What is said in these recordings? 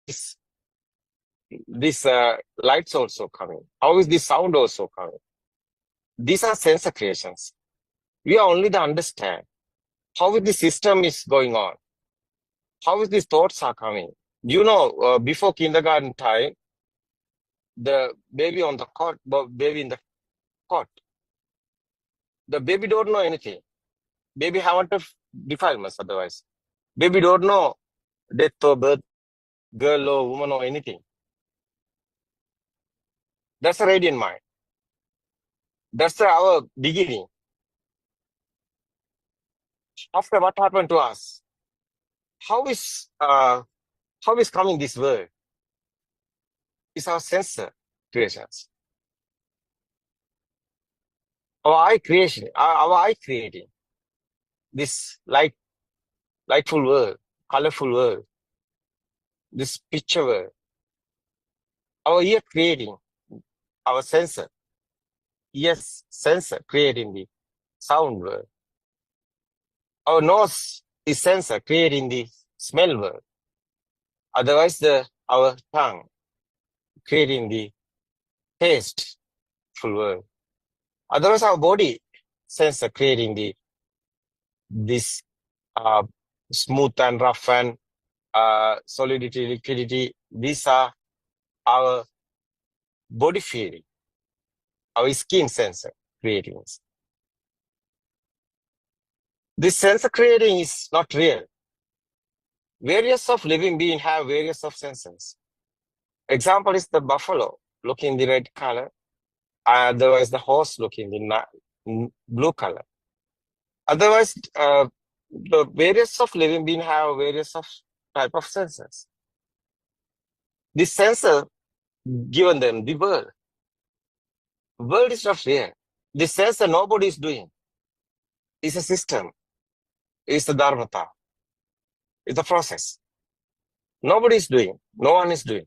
this lights also coming? How is this sound also coming? These are sensor creations. We are only to understand how the system is going on. How is these thoughts are coming? Before kindergarten time, the baby on the cot, baby in the cot, the baby don't know anything. Baby haven't defilements otherwise. Baby don't know death or birth, girl or woman or anything. That's a radiant mind. That's our beginning. After what happened to us? How is coming this world? It's our sensor creations. Our eye creation, our eye creating this lightful world, colorful world, this picture world. Our ear creating our sensor. Yes, sensor creating the sound world. Our nose is sensor creating the smell world. Otherwise, our tongue creating the taste full world. Otherwise, our body sensor creating this smooth and rough and solidity, liquidity. These are our body feeling, our skin sensor creating. This sensor creating is not real. Various of living beings have various of senses. Example is the buffalo looking the red color. Otherwise, the horse looking the blue color. Otherwise, the various of living beings have various of type of senses. This sensor given them the world. World is not real. This sensor nobody is doing. It's a system. It's the dharmata. It's a process. Nobody is doing. No one is doing.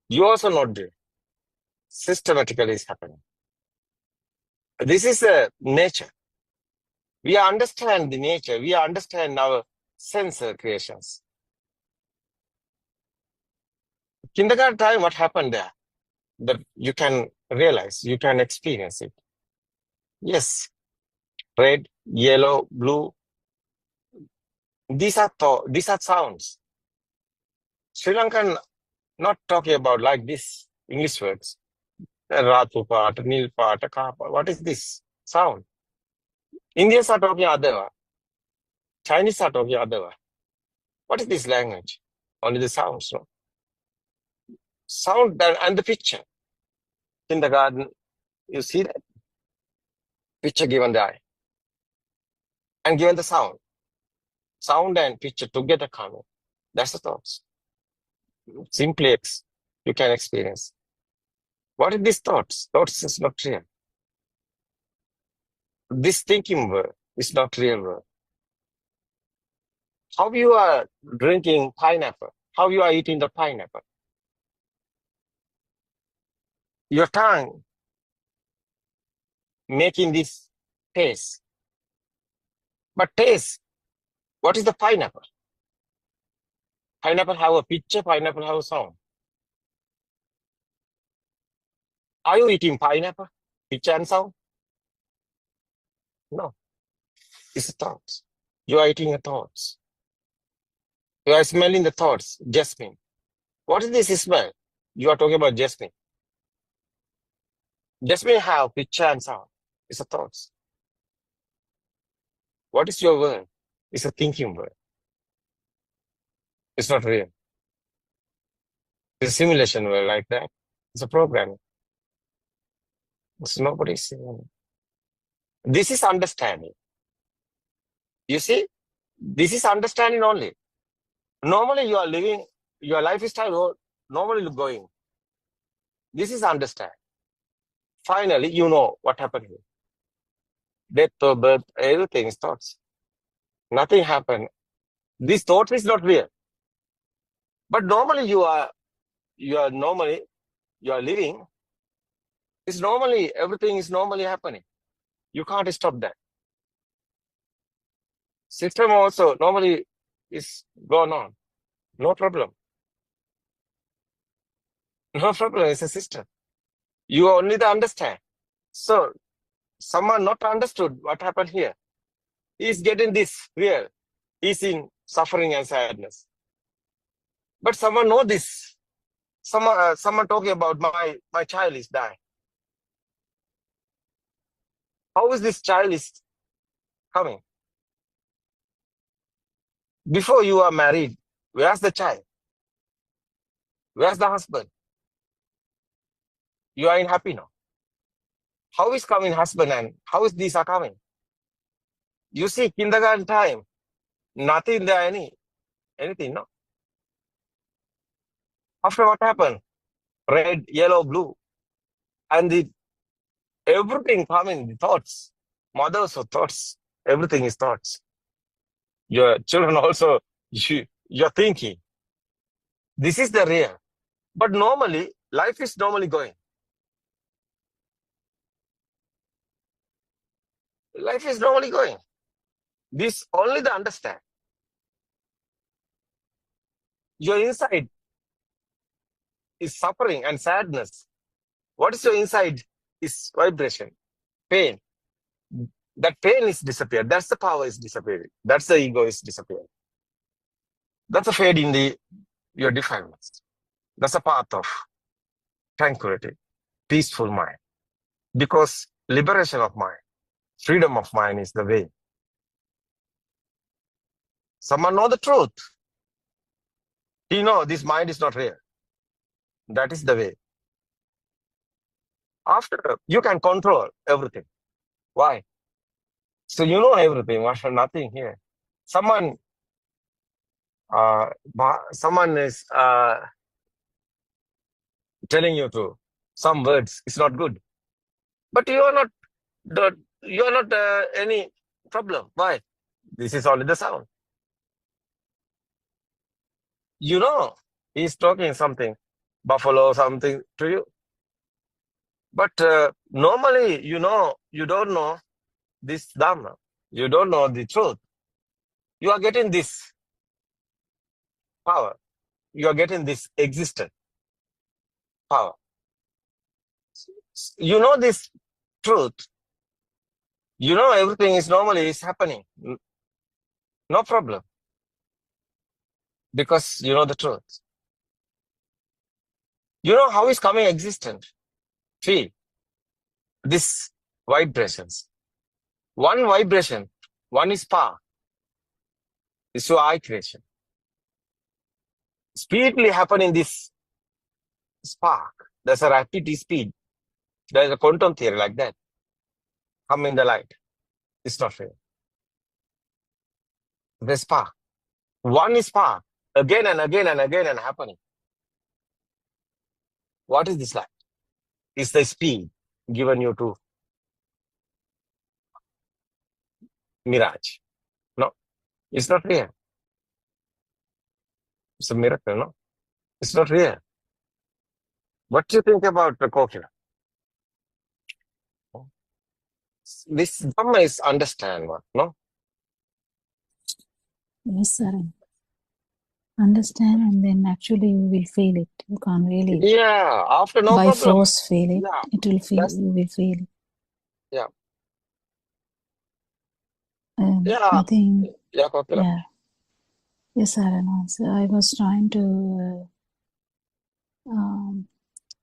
You also not doing. Systematically is happening. This is a nature. We understand the nature. We understand our sensor creations. Kindergarten time, what happened there? That you can realize, you can experience it. Yes, red, yellow, blue. These are sounds. Sri Lankan not talking about like this English words. Ratu part, nil part, ka part. What is this sound? Indians are talking other one. Chinese are talking other one. What is this language? Only the sounds, no? Sound and the picture. Kindergarten, you see that? Picture given the eye. And given the sound. Sound and picture together coming. That's the thoughts. Simply you can experience. What are these thoughts? Thoughts is not real. This thinking world is not real world. How you are drinking pineapple? How you are eating the pineapple? Your tongue making this taste. But taste, what is the pineapple? Pineapple have a picture, pineapple have a sound. Are you eating pineapple? Picture and sound? No. It's thoughts. You are eating the thoughts. You are smelling the thoughts, jasmine. What is this smell? You are talking about jasmine. Jasmine have picture and sound. It's a thoughts. What is your word? It's a thinking word. It's not real. It's a simulation word like that. It's a program. It's nobody's saying. This is understanding. You see, this is understanding only. Normally you are living, your lifestyle normally going. This is understand. Finally, you know what happened here. Death or birth, everything is thoughts. Nothing happened. This thought is not real. But normally you are living. It's normally, everything is normally happening. You can't stop that. System also normally is going on. No problem. No problem, it's a system. You only the understand. So someone not understood what happened here. He's getting this real. He's in suffering and sadness. But someone know this. Someone talking about my child is dying. How is this child is coming? Before you are married, where's the child? Where's the husband? You are in happy now. How is coming husband and how is these are coming? You see, kindergarten time, nothing there anything, no? After what happened? Red, yellow, blue. And everything coming, the thoughts. Mothers or thoughts. Everything is thoughts. Your children also, you're thinking. This is the real. But normally, life is normally going. Life is normally going. This only the understand. Your inside is suffering and sadness. What is your inside is vibration, pain. That pain is disappeared. That's the power is disappearing. That's the ego is disappearing. That's a fade in your defilements. That's a path of tranquility, peaceful mind. Because liberation of mind, freedom of mind is the way. Someone know the truth. He know this mind is not real. That is the way. After, you can control everything. Why? So you know everything, nothing here. Someone is telling you to some words, it's not good. But you are not any problem. Why? This is only the sound. You know, he's talking something, buffalo, something to you. But normally, you don't know this Dhamma. You don't know the truth. You are getting this power. You are getting this existent power. You know this truth. You know everything is normally is happening. No problem. Because you know the truth. You know how is coming existent. Feel this vibrations. One vibration, one is power. It's your eye creation. Speedily happening this spark. There's a rapid speed. There's a quantum theory like that. Come in the light. It's not real. The spark. One is spark. Again and again and again and happening. What is this light? It's the speed given you to mirage. No, it's not real. It's a miracle, no? It's not real. What do you think about the coconut? This Dhamma is understand what, no? Yes, sir. Understand, and then actually you will feel it. You can't really. Yeah, after no by problem. force feel it. Yeah, it will feel. You will feel it. Yeah. I think. Yeah, coconut. Yeah. Yes, sir. So I was trying to.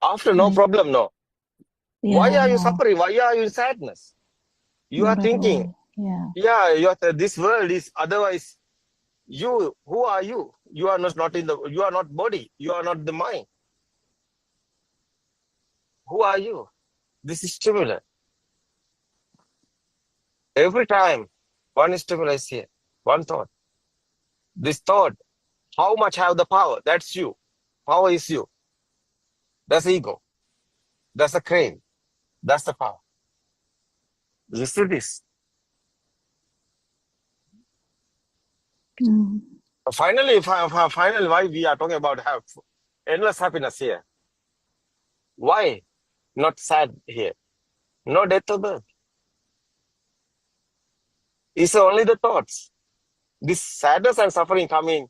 After no problem, no. Yeah, Why are you no, suffering? Why are you in sadness? You not are at thinking. all. Yeah. Yeah, this world is otherwise. You, who are you? You are not in the. You are not body. You are not the mind. Who are you? This is stimulus. Every time, one stimulus here, one thought. This thought, how much have the power? That's you. Power is you. That's ego. That's the crane. That's the power. You see this? Finally, why we are talking about have endless happiness here? Why not sad here? No death or birth. It's only the thoughts. This sadness and suffering coming,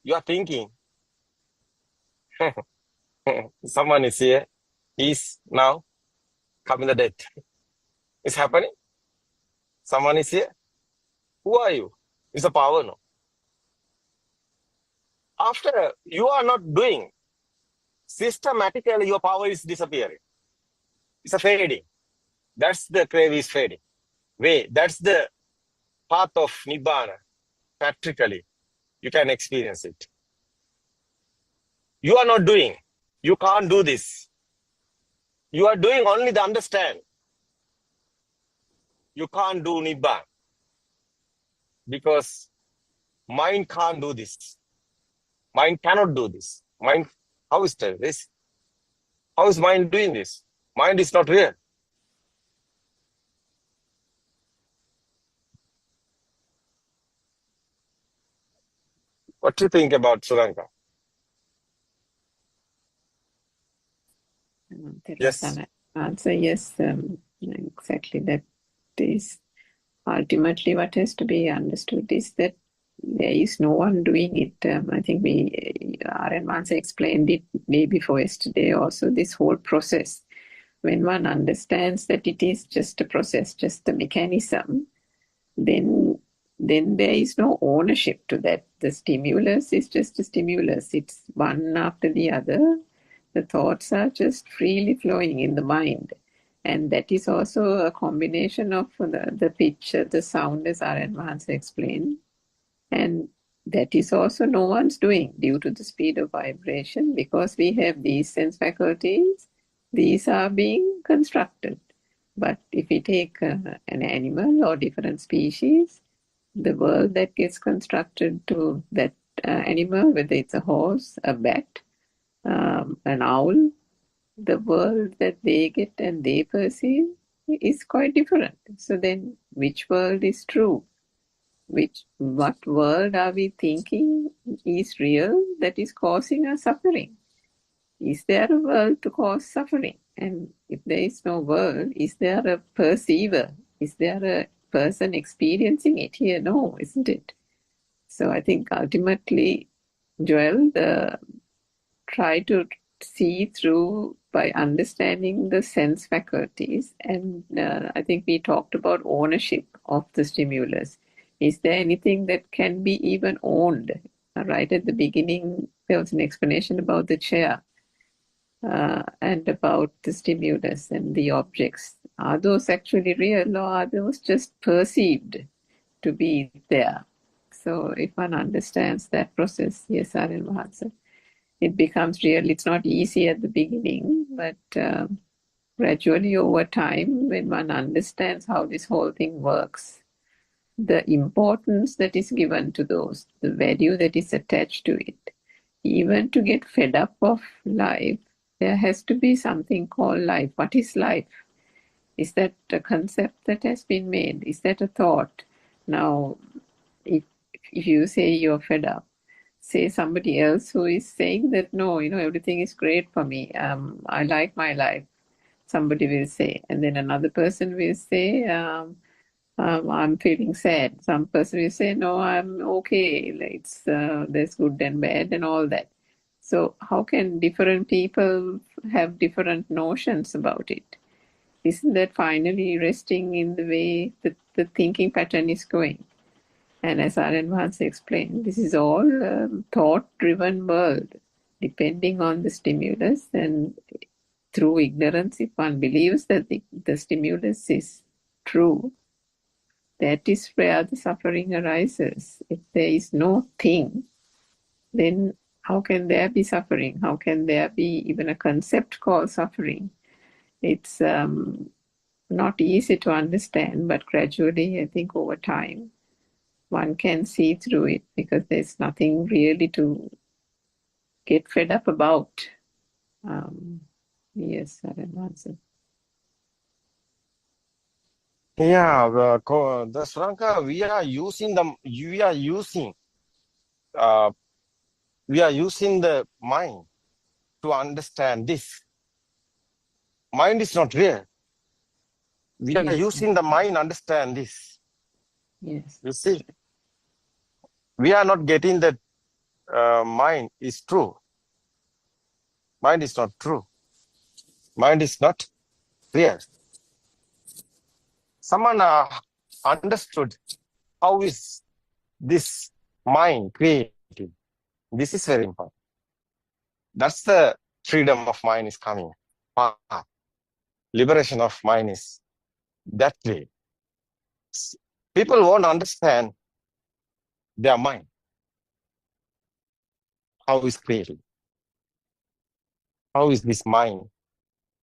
you are thinking. Someone is here. He's now coming the death. It's happening. Someone is here. Who are you? It's a power, no? After you are not doing, systematically your power is disappearing. It's a fading. That's the crave is fading. That's the path of Nibbana. Practically, you can experience it. You are not doing. You can't do this. You are doing only the understand. You can't do Nibbana because mind can't do this. Mind cannot do this. Mind, how is this? How is mind doing this? Mind is not real. What do you think about Suranka? Yes. Answer yes, exactly. That is ultimately what has to be understood is that there is no one doing it. I think R.N. Mansa explained it day before yesterday also, this whole process. When one understands that it is just a process, just a mechanism, then there is no ownership to that. The stimulus is just a stimulus. It's one after the other. The thoughts are just freely flowing in the mind. And that is also a combination of the picture, the sound, as R.N. Mahansa explained. And that is also no one's doing due to the speed of vibration, because we have these sense faculties, these are being constructed. But if we take an animal or different species, the world that gets constructed to that animal, whether it's a horse, a bat, an owl, the world that they get and they perceive is quite different. So then which world is true? What world are we thinking is real that is causing us suffering? Is there a world to cause suffering? And if there is no world, is there a perceiver? Is there a person experiencing it here? No, isn't it? So I think ultimately, Joel, try to see through by understanding the sense faculties. And I think we talked about ownership of the stimulus. Is there anything that can be even owned? Right at the beginning, there was an explanation about the chair and about the stimulus and the objects. Are those actually real, or are those just perceived to be there? So if one understands that process, yes, R.N. Mahansa, it becomes real. It's not easy at the beginning, but gradually over time, when one understands how this whole thing works, the importance that is given to those, the value that is attached to it, even to get fed up of life, there has to be something called life. What is life? Is that a concept that has been made? Is that a thought? Now, if you say you're fed up, say somebody else who is saying that, no, everything is great for me. I like my life. Somebody will say. And then another person will say, I'm feeling sad. Some person will say, no, I'm okay. There's good and bad and all that. So how can different people have different notions about it? Isn't that finally resting in the way that the thinking pattern is going? And as R.N. Mahansa explained, this is all a thought-driven world, depending on the stimulus. And through ignorance, if one believes that the stimulus is true, that is where the suffering arises. If there is no thing, then how can there be suffering? How can there be even a concept called suffering? It's not easy to understand, but gradually, I think over time, one can see through it, because there's nothing really to get fed up about. Yes, R.N. Mahansa. Yeah, the Suranka, we are using the mind to understand this. Mind is not real. We are using the mind to understand this. Yes. You see, we are not getting that mind is true. Mind is not true. Mind is not real. Someone understood how is this mind created. This is very important. That's the freedom of mind is coming. Liberation of mind is that way. People won't understand their mind. How is created? How is this mind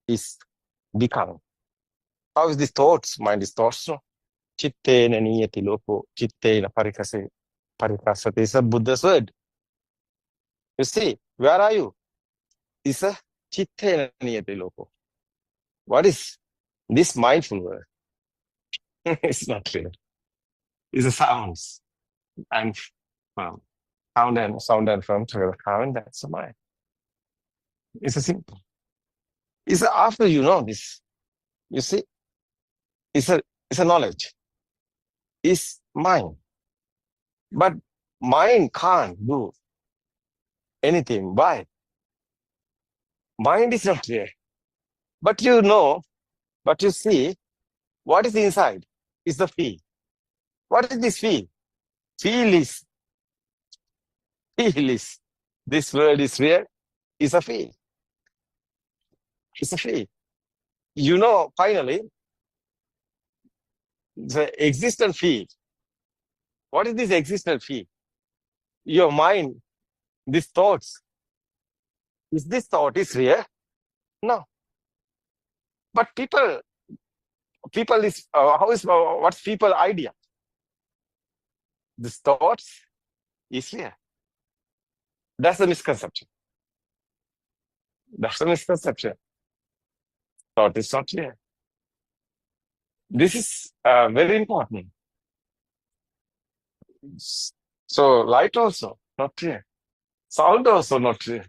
is becoming? How is this thoughts? Mind is thoughts. No? Chittena niyati loko, chittena parikasate is a Buddha's word. You see, where are you? It's a chittena niyati loko. What is this mindful word? It's not clear. It's a sounds and sound and firm together. And that's a mind. It's a simple. It's after you know this. You see, it's a knowledge. It's mind. But mind can't do anything. Why? Mind is not there. But you know, but you see, what is inside? Is the feel. What is this feel? Feel is this word is real, is a feel. It's a feel. You know, finally, the existent field. What is this existent field? Your mind, these thoughts. Is this thought is real? No. But people is what's people idea? This thoughts is real. That's the misconception. That's the misconception. Thought is not real. This is very important. So light also not real. Sound also not real.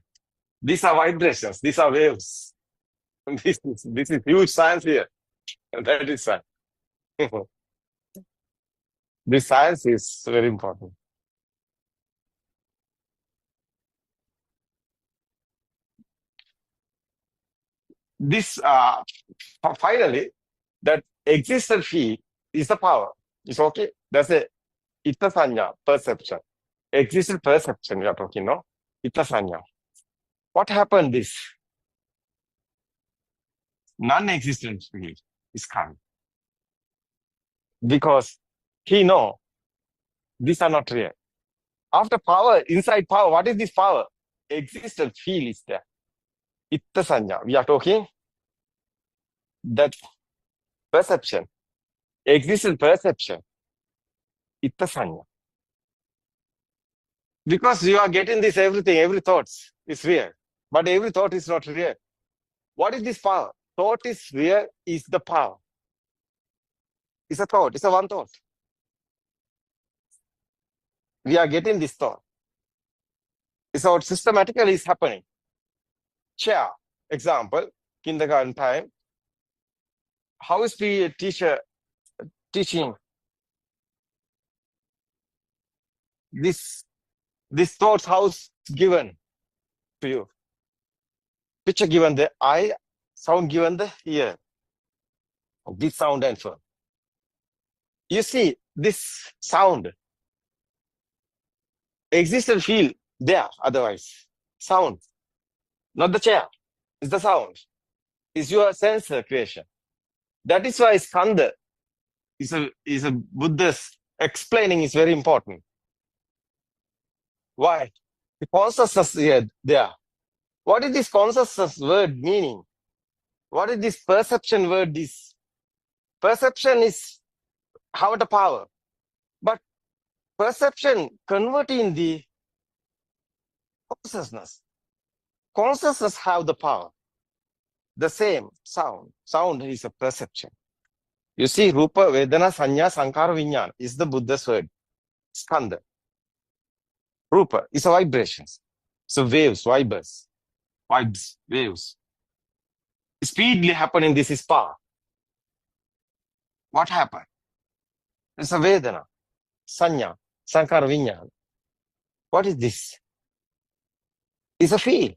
These are vibrations. These are waves. This is huge science here. That is why. This science is very important. This finally, that existent field is the power. It's okay. That's a itta sanya, perception. Existent perception we are talking, no? Itta sanya. What happened this? Non-existent field is coming. Because he know these are not real. After power, inside power, what is this power? Existent field is there. Itta sanya. We are talking that perception, existent perception, itta sanya. Because you are getting this everything, every thought is real. But every thought is not real. What is this power? Thought is real, is the power. It's a thought, it's a one thought. We are getting this thought. It's what systematically is happening. Chair, example, kindergarten time. How is the teacher teaching this thoughts? How's given to you? Picture given the eye, sound given the ear. This sound and form. You see, this sound existent feel there, otherwise. Sound. Not the chair. It's the sound. It's your sense creation. That is why Skanda is a Buddha's explaining is very important. Why? The consciousness here, there. What is this consciousness word meaning? What is this perception word? This perception is have the power. But perception converting the consciousness. Consciousness have the power. The same sound. Sound is a perception. You see, Rupa, Vedana, Sanya, Sankara, Vinyana is the Buddha's word. Skanda. Rupa is a vibrations. So waves, vibes, waves. Speedily happening, this is power. What happened? It's a Vedana, Sanya, Sankara, Vinyana. What is this? It's a feel.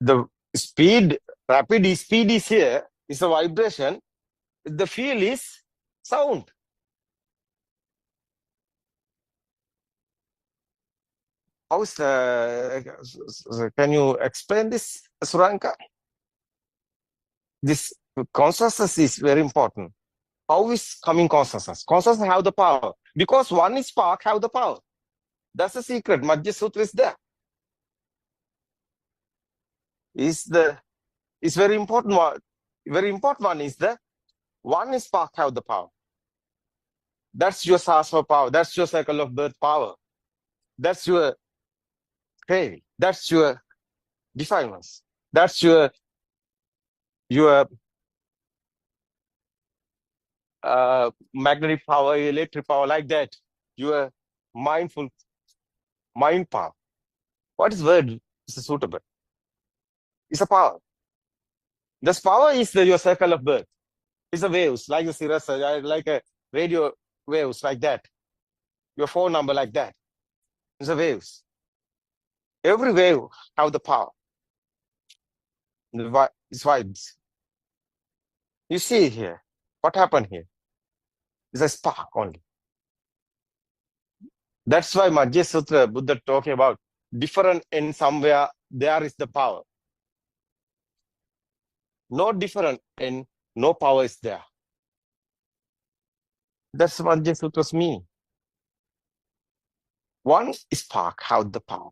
The speed, rapid speed is here, is a vibration. The feel is sound. How is can you explain this, Suranka? This consciousness is very important. How is coming consciousness? Consciousness have the power. Because one is spark, have the power. That's the secret. Madhya Sutra is there. It's very important one. Very important one is the one is spark, have the power. That's your Sasva power. That's your cycle of birth power. That's your craving. That's your defilements. That's your magnetic power, electric power, like that. Your mindful mind power. What is word is suitable? It's a power. This power is your circle of birth. It's a waves, like the cirrus, like a radio waves, like that. Your phone number, like that. It's a waves. Every wave have the power. It's vibes. You see here, what happened here? It's a spark only. That's why Madhya Sutra, Buddha talking about different in somewhere, there is the power. No different in no power is there. That's what Madhya Sutra's meaning. One spark have the power.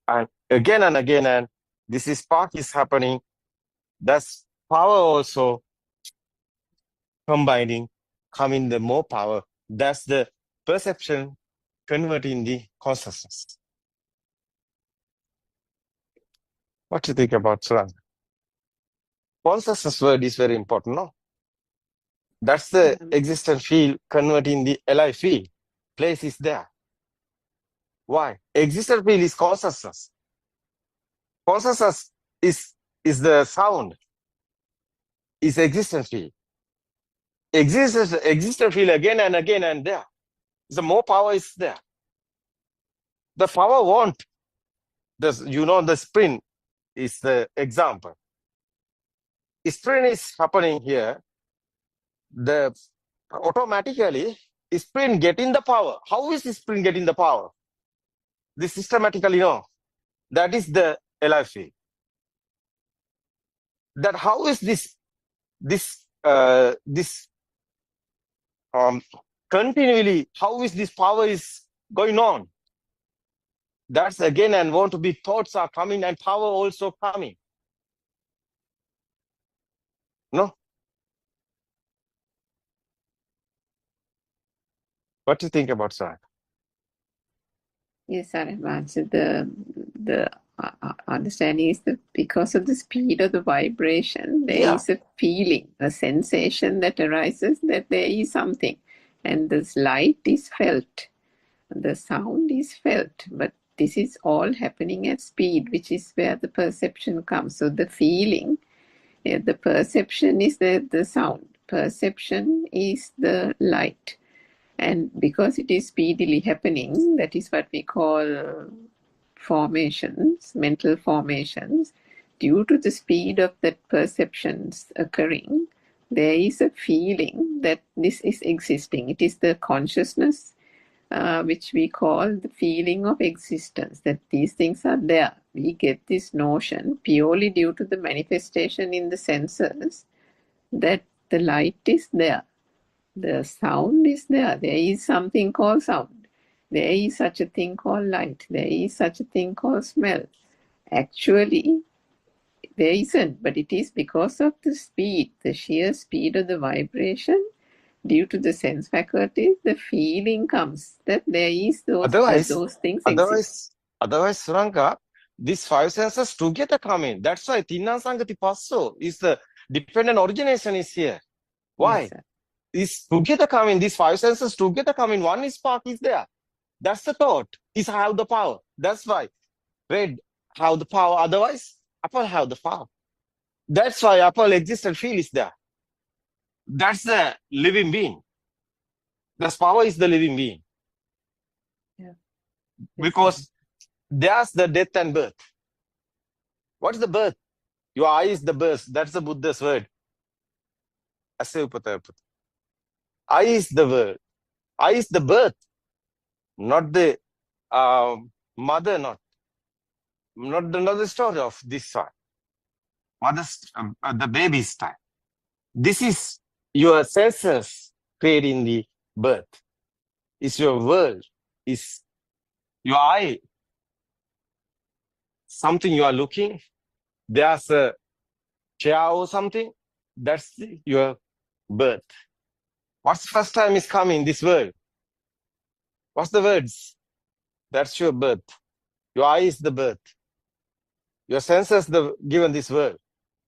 And again, and this spark is happening. That's power also combining, coming the more power. That's the perception converting the consciousness. What do you think about Suranga? Consciousness word is very important, no? That's the existent field converting the alive field. Place is there. Why? Existent field is consciousness. Consciousness is the sound. Is existent field. Existent field again and again and there. The more power is there. The power won't. The spring is the example. Spring is happening here. The automatically spring getting the power. How is the spring getting the power? This systematically, no. That is the alive field. That how is this continually, how is this power is going on? That's again and want to be thoughts are coming and power also coming. No? What do you think about that? Yes, Arahant. So the understanding is that because of the speed of the vibration, there is a feeling, a sensation that arises that there is something. And this light is felt. The sound is felt. But this is all happening at speed, which is where the perception comes. So the feeling, the perception is the sound. Perception is the light. And because it is speedily happening, that is what we call formations, mental formations. Due to the speed of that perceptions occurring, there is a feeling that this is existing. It is the consciousness which we call the feeling of existence, that these things are there. We get this notion purely due to the manifestation in the senses that the light is there. The sound is there. There is something called sound. There is such a thing called light. There is such a thing called smell. Actually, there isn't, but it is because of the speed, the sheer speed of the vibration, due to the sense faculties, the feeling comes that there is those things exist. Otherwise, Suranga, these five senses together come in. That's why Tinna Sangati Passo is the dependent origination is here. Why? Yes, sir. Is together coming, these five senses together coming, one spark is there. That's the thought, is have the power. That's why red have the power, otherwise apple have the power. That's why apple existent feel is there. That's the living being. This power is the living being. Yeah. Because there's the death and birth. What is the birth? Your eye is the birth. That's the Buddha's word. Eye is the word. Eye is the birth, not the mother, not the story of this one. Mother's, the baby's time. This is your senses creating the birth. It's your world. It's your eye. Something you are looking. There's a chair or something. That's your birth. What's the first time is coming this world? What's the words? That's your birth. Your eye is the birth. Your senses the given this word.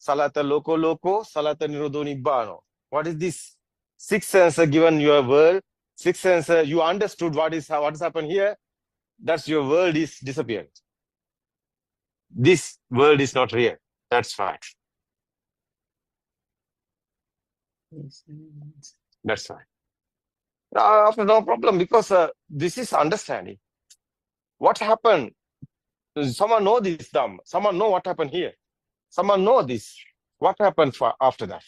Salata loko, salata nirodho nibbano. What is this? Sixth sense given your world. Sixth sense, you understood what has happened here. That's your world is disappeared. This world is not real. That's right. Yes. That's right. After no problem, because this is understanding. What happened? Someone know this Dhamma. Someone know what happened here. Someone know this. What happened after that?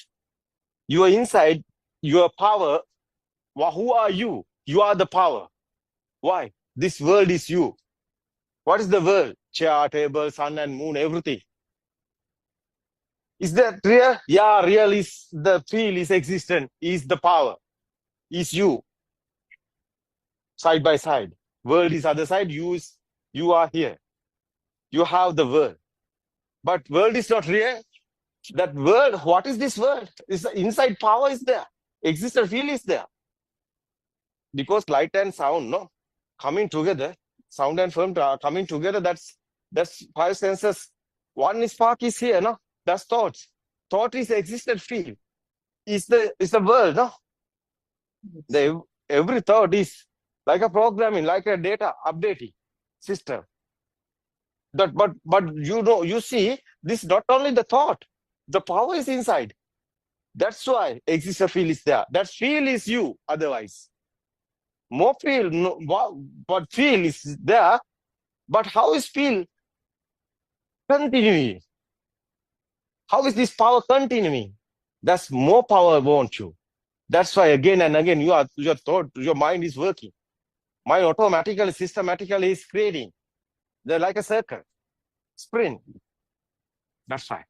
You are inside your power. Who are you? You are the power. Why? This world is you. What is the world? Chair, table, sun and moon, everything. Is that real? Yeah, real is the feel is existent, is the power, is you. Side by side. World is other side, you are here. You have the world. But world is not real. That world, what is this world? Is the inside power is there. Existent feel is there. Because light and sound, no? Coming together, sound and form coming together, that's five senses. One spark is here, no? That's thoughts. Thought is existent feel. Is the world, no? Every thought is like a programming, like a data updating system. But you see, this not only the thought, the power is inside. That's why existent feel is there. That feel is you, otherwise. More feel, no, but feel is there. But how is feel continuing? How is this power continuing? That's more power want you. That's why again and again your thought, your mind is working. Mind automatically, systematically is creating. They're like a circle, spring. That's right.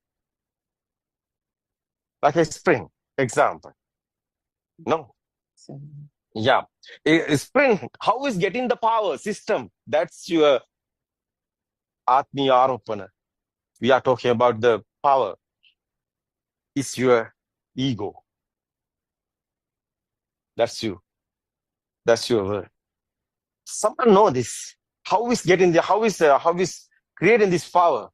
Like a spring, example. No. Yeah. A spring, how is getting the power system? That's your Atmiya Aropana. We are talking about the power. It's your ego. That's you. That's your word. Someone know this. How is getting the how is creating this power?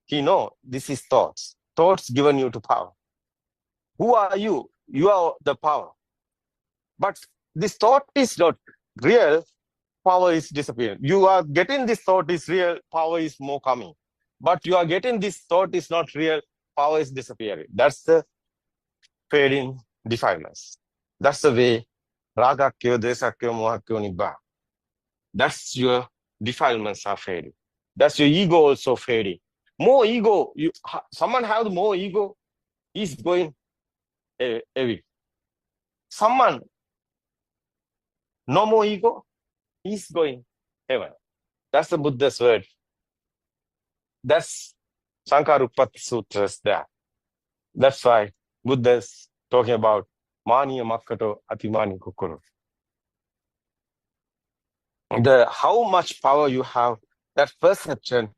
He know this is thoughts. Thoughts given you to power. Who are you? You are the power. But this thought is not real. Power is disappearing. You are getting this thought is real. Power is more coming. But you are getting this thought is not real. Power is disappearing. That's the fading defilements. That's the way Ragakyo, Desakyo, Mohakyo, Nibbana. That's your defilements are fading. That's your ego also fading. More ego, someone have more ego, he's going away. Someone no more ego, he's going heaven. That's the Buddha's word. That's Sankarupati Sutras there. That's why Buddha's talking about Maniya Makkato Atimani Kukuru. How much power you have, that perception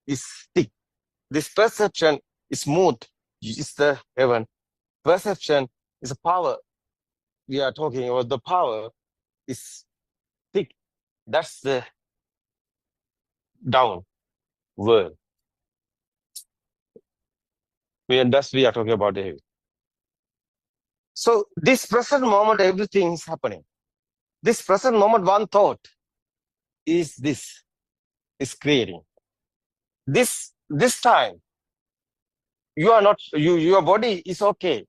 is thick. This perception is smooth. It's the heaven. Perception is a power. We are talking about the power is thick. That's the down world. We are talking about the heaven. So this present moment, everything is happening. This present moment, one thought is creating. This time, you are not, your body is okay.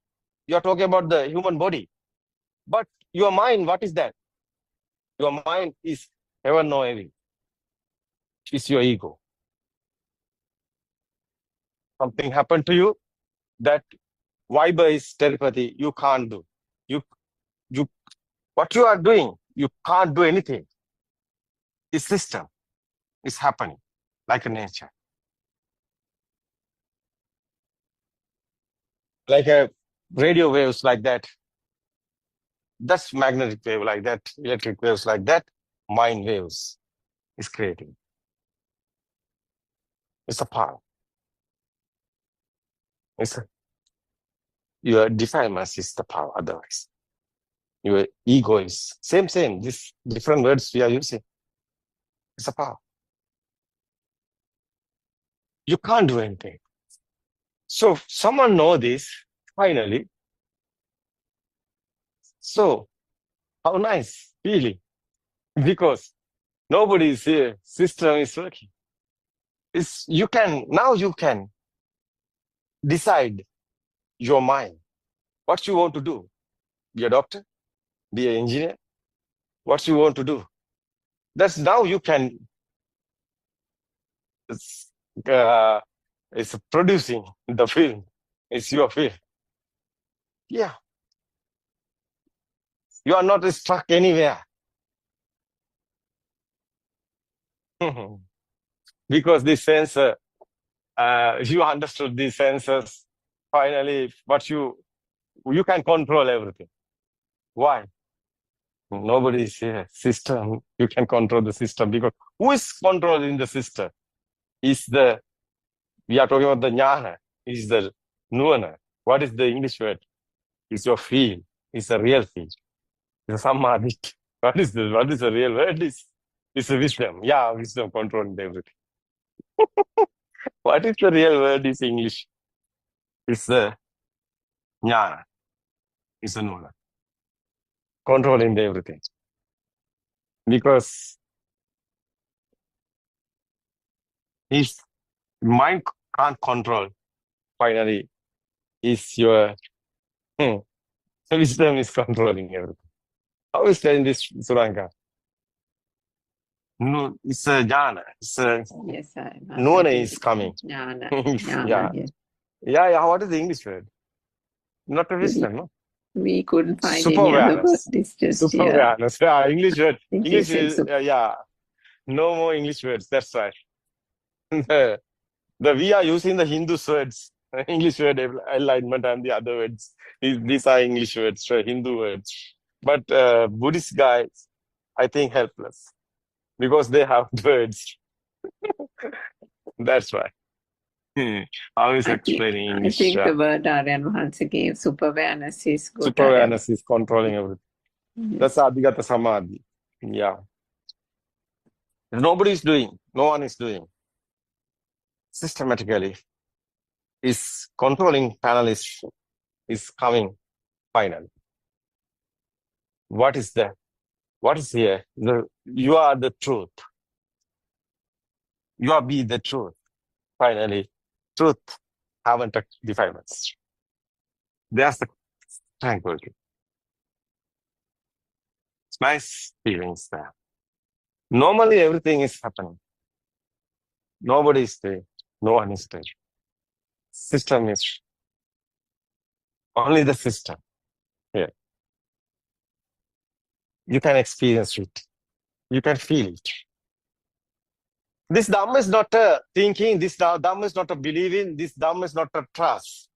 You are talking about the human body. But your mind, what is that? Your mind is heaven or heaven. It's your ego. something happened to you, that Viber is telepathy. You can't do. What you are doing, you can't do anything. This system is happening like a nature. Like a radio waves like that. That's magnetic wave like that, electric waves like that, mind waves is creating. It's a power. Your defilements is the power, otherwise. Your ego is same. These different words we are using. It's a power. You can't do anything. So someone know this, finally. So how nice feeling. Because nobody is here, system is working. You can decide your mind, what you want to do. Be a doctor, be an engineer, what you want to do. That's now you can, it's producing the film. It's your film. Yeah. You are not stuck anywhere. Because this sensor, you understood these sensors, finally, but you can control everything. Why? Nobody is here. System, you can control the system, because who is controlling the system? We are talking about the jnana, is the nuana. What is the English word? It's your feel. It's a real feel. It's a samadhi. What is the real word? It's a wisdom. Yeah, wisdom controlling everything. What is the real word is English? It's the jnana. It's a nuana. Controlling everything. Because his mind can't control, finally, is your wisdom is controlling everything. How is that in this Suranga? No, it's a jnana. It's a Yes, nuana is coming. Jnana. Yeah. Yes. Yeah. What is the English word? Not a wisdom, no? We couldn't find Super any other awareness. word. It's just Super awareness. Yeah, English word. think English you said is, yeah. No more English words. That's right. We are using the Hindu words, English word alignment, and the other words. These are English words, Hindu words. But Buddhist guys, I think, helpless because they have words. That's why. I was explaining English. I think the word Aryan Mahansa gave, super awareness, is good. Super awareness is controlling everything. Yes. That's Adhigata Samadhi. Yeah. Nobody is doing. No one is doing. Systematically, is controlling panel is coming finally. What is that? What is here? You are the truth. You are be the truth. Finally, truth haven't defilements. There's the tranquility. It's nice feelings there. Normally, everything is happening. Nobody is there. No one is there. System is only the system here. You can experience it. You can feel it. This Dhamma is not a thinking. This Dhamma is not a believing. This Dhamma is not a trust.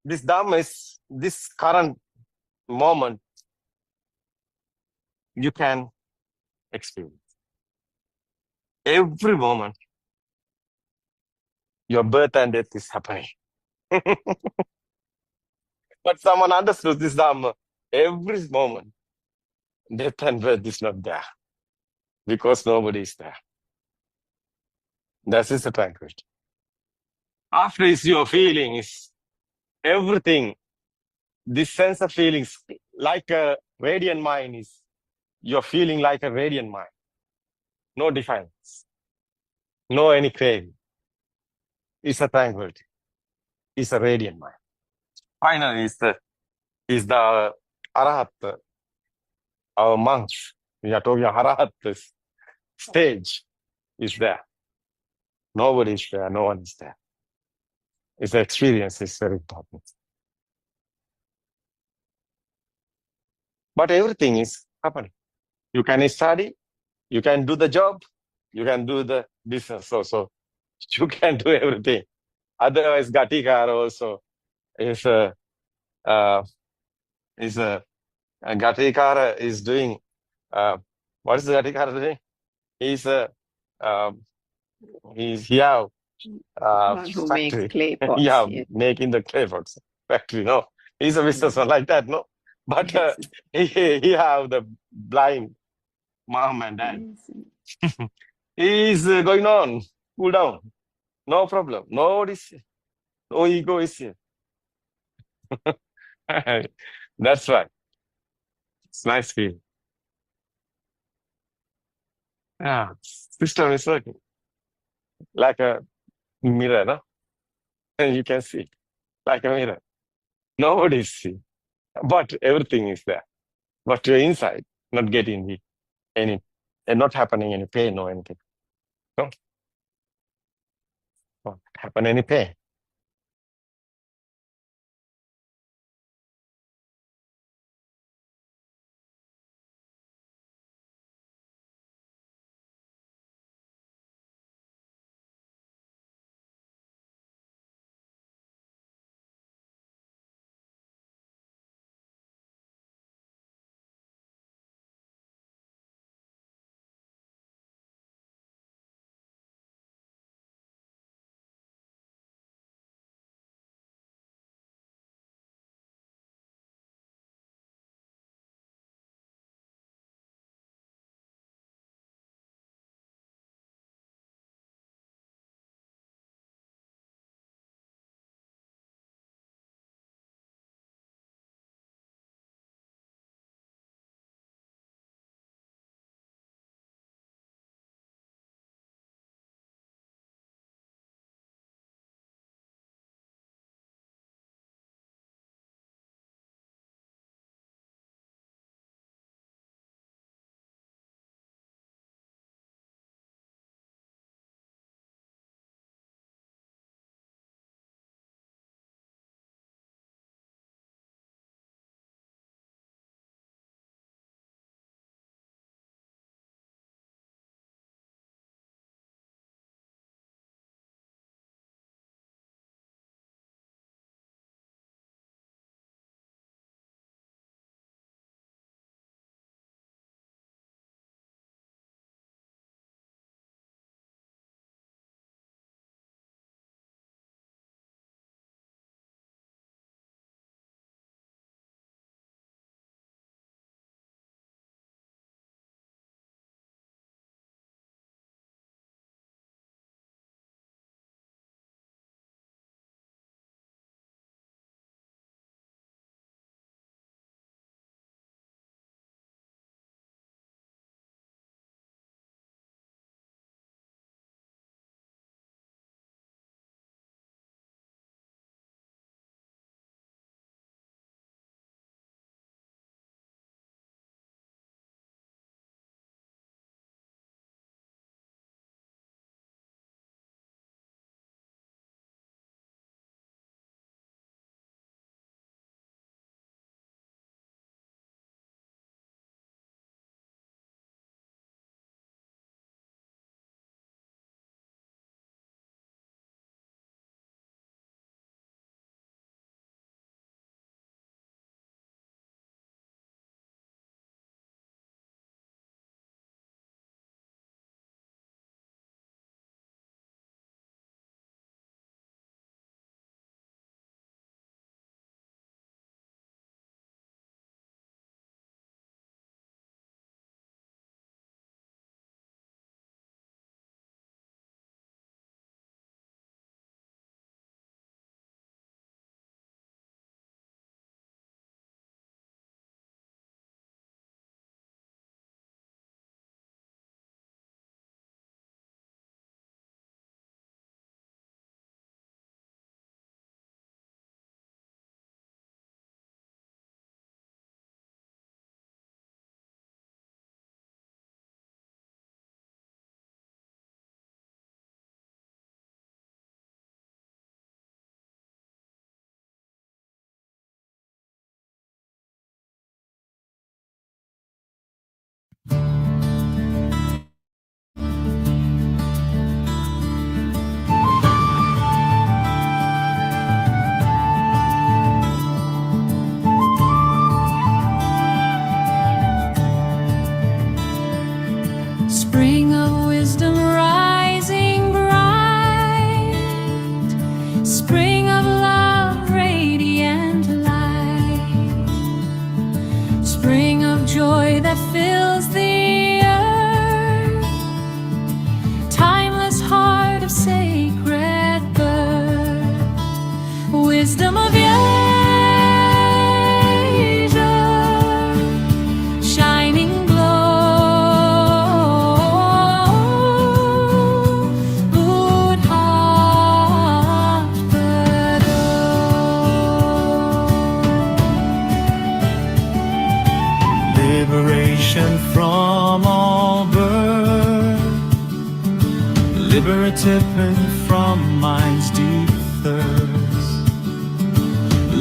This Dhamma is this current moment. You can experience. Every moment, your birth and death is happening. But someone understood this Dhamma. Every moment, death and birth is not there. Because nobody is there. That is the tranquility. After is your feelings, everything, this sense of feelings, like a radiant mind is, you're feeling like a radiant mind. No defiance. No any craving. It's a tranquility. It's a radiant mind. Finally, is the Arahat, our monks. We are talking Arahat stage is there. Nobody is there. No one is there. It's the experience is very important. But everything is happening. You can study, you can do the job, you can do the business also. You can do everything. Otherwise, Gatikar also is uh, Gatikara is doing what is the Gatikara doing? He's he have One who makes factory. clay pots. Yeah, Yes. making the clay pots factory. No, he's a businessman like that. No, but Yes. he have the blind mom and dad. Yes. He's going on, cool down, no problem, no this, no ego is here. That's right. It's nice feel. Yeah, system is working like a mirror, no? And you can see like a mirror. Nobody see, but everything is there. But you're inside, not getting any, and not happening any pain or anything. No, not happen any pain. liberative from mind's deep thirst,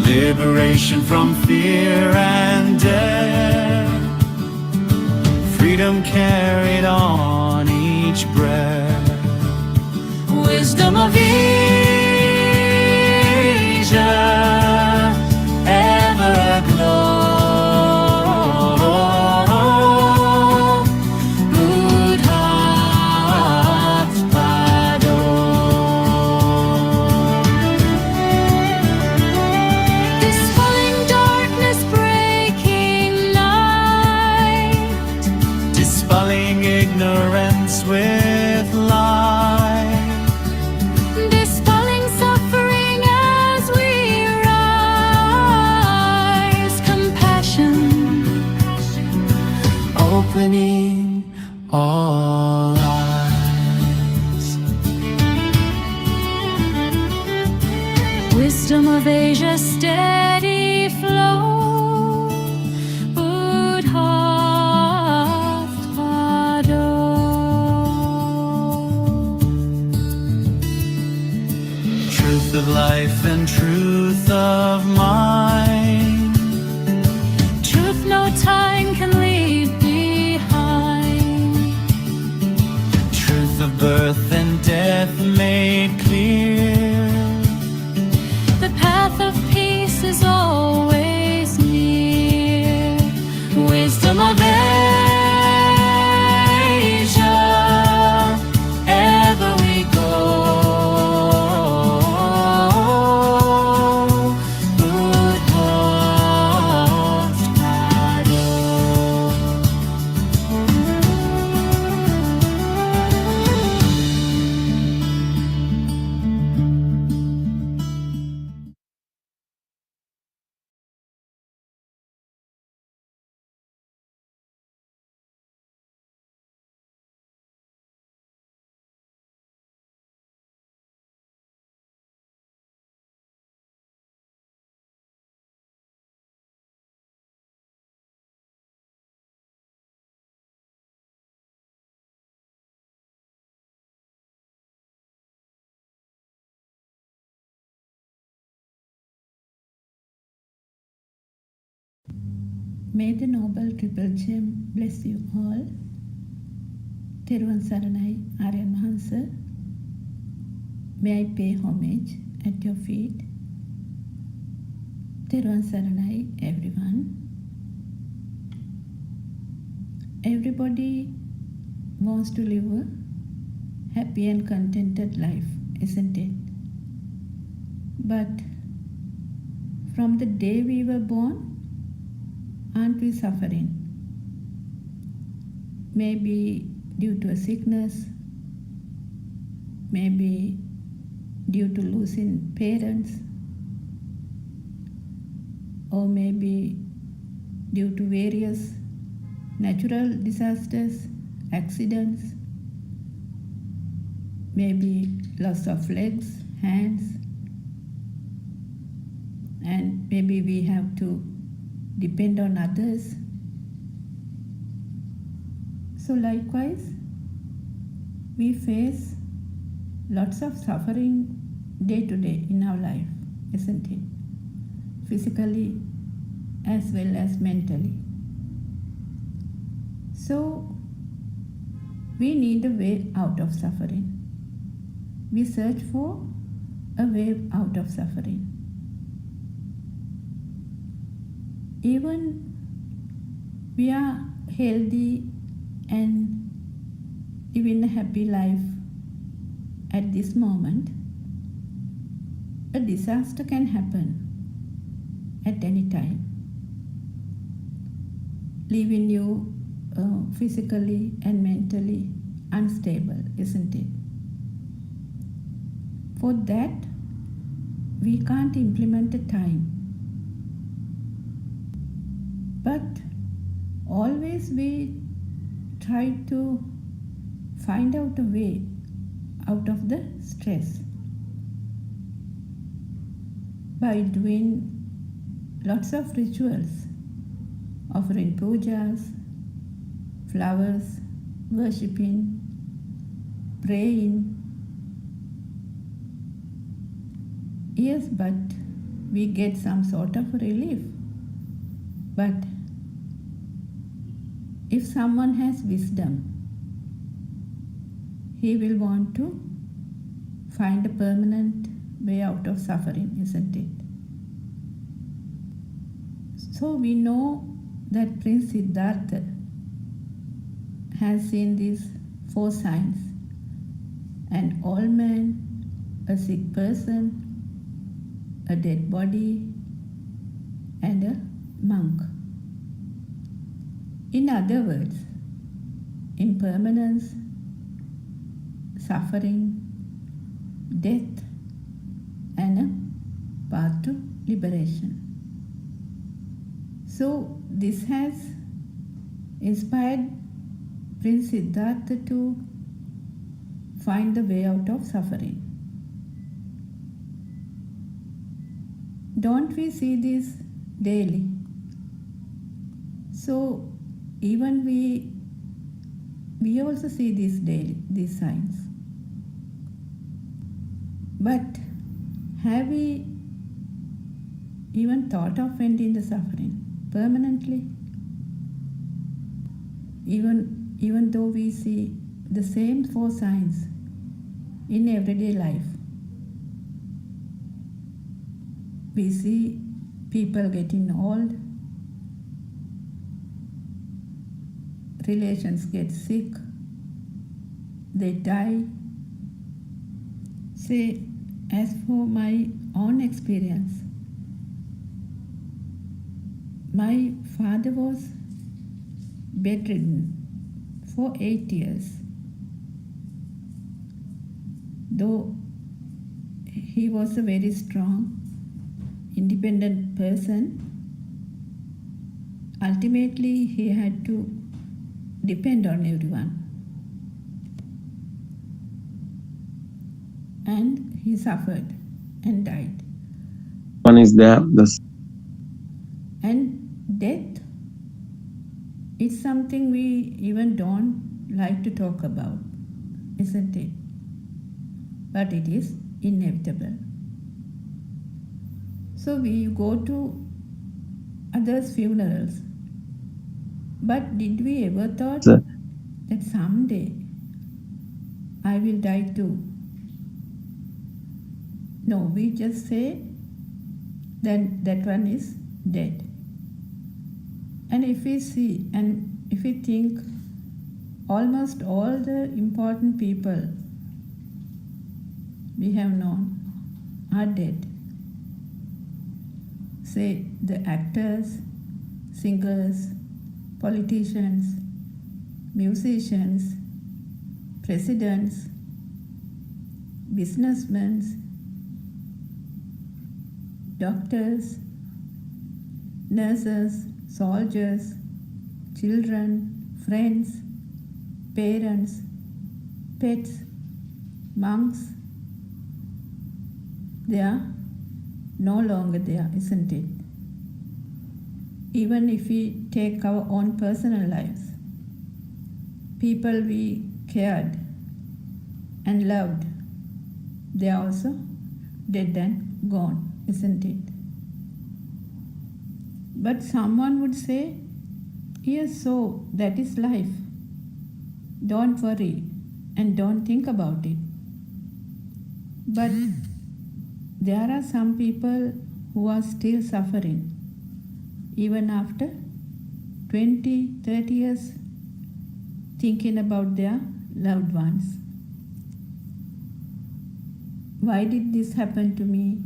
liberation from fear and death, freedom carried on each breath, wisdom of Asia ever aglow. Ignorance with light, dispelling suffering as we rise, compassion, opening all eyes. Wisdom of Asia, steady flow. Truth of life and truth of mind, truth no time can leave behind, truth of birth and death made clear, the path of peace is always near, wisdom of Asia ever we go. May the Noble Triple Gem bless you all. Teruvan Saranai Aryan Mahansa. May I pay homage at your feet. Teruvan Saranai, everyone. Everybody wants to live a happy and contented life, isn't it? But from the day we were born, aren't we suffering? Maybe due to a sickness, maybe due to losing parents, or maybe due to various natural disasters, accidents, maybe loss of legs, hands, and maybe we have to depend on others. So likewise, we face lots of suffering day to day in our life, isn't it? Physically as well as mentally. So we need a way out of suffering. We search for a way out of suffering. Even we are healthy and living a happy life at this moment, a disaster can happen at any time, leaving you physically and mentally unstable, isn't it? For that, we can't implement a time. But always we try to find out a way out of the stress by doing lots of rituals, offering pujas, flowers, worshipping, praying. Yes, but we get some sort of relief. But if someone has wisdom, he will want to find a permanent way out of suffering, isn't it? So we know that Prince Siddhartha has seen these 4 signs: an old man, a sick person, a dead body, and a monk. In other words, impermanence, suffering, death, and a path to liberation. So this has inspired Prince Siddhartha to find the way out of suffering. Don't we see this daily? So even we also see this daily, these signs. But have we even thought of ending the suffering permanently? Even though we see the same 4 signs in everyday life, we see people getting old, relations get sick, they die. Say, as for my own experience, my father was bedridden for 8 years. Though he was a very strong, independent person, ultimately he had to depend on everyone. And he suffered and died. One is there. And death is something we even don't like to talk about, isn't it? But it is inevitable. So we go to others' funerals. But did we ever thought that someday I will die too? No, we just say then that one is dead. And if we see and if we think almost all the important people we have known are dead. Say the actors, singers, politicians, musicians, presidents, businessmen, doctors, nurses, soldiers, children, friends, parents, pets, monks, they are no longer there, isn't it? Even if we take our own personal lives, people we cared and loved, they are also dead and gone, isn't it? But someone would say, yes, so that is life. Don't worry and don't think about it. But there are some people who are still suffering, even after 20, 30 years, thinking about their loved ones. Why did this happen to me?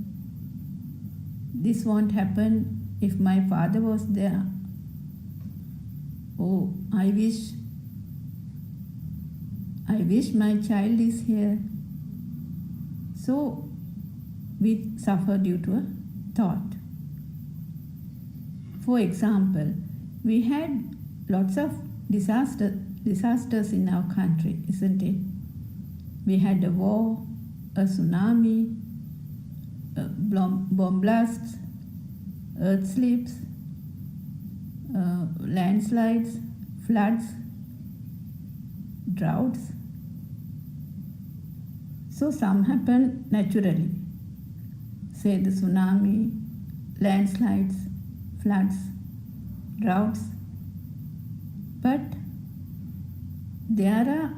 This won't happen if my father was there. Oh, I wish my child is here. So we suffer due to a thought. For example, we had lots of disasters in our country, isn't it? We had a war, a tsunami, bomb blasts, earth slips, landslides, floods, droughts, So some happen naturally, say the tsunami, landslides, floods, droughts. But there are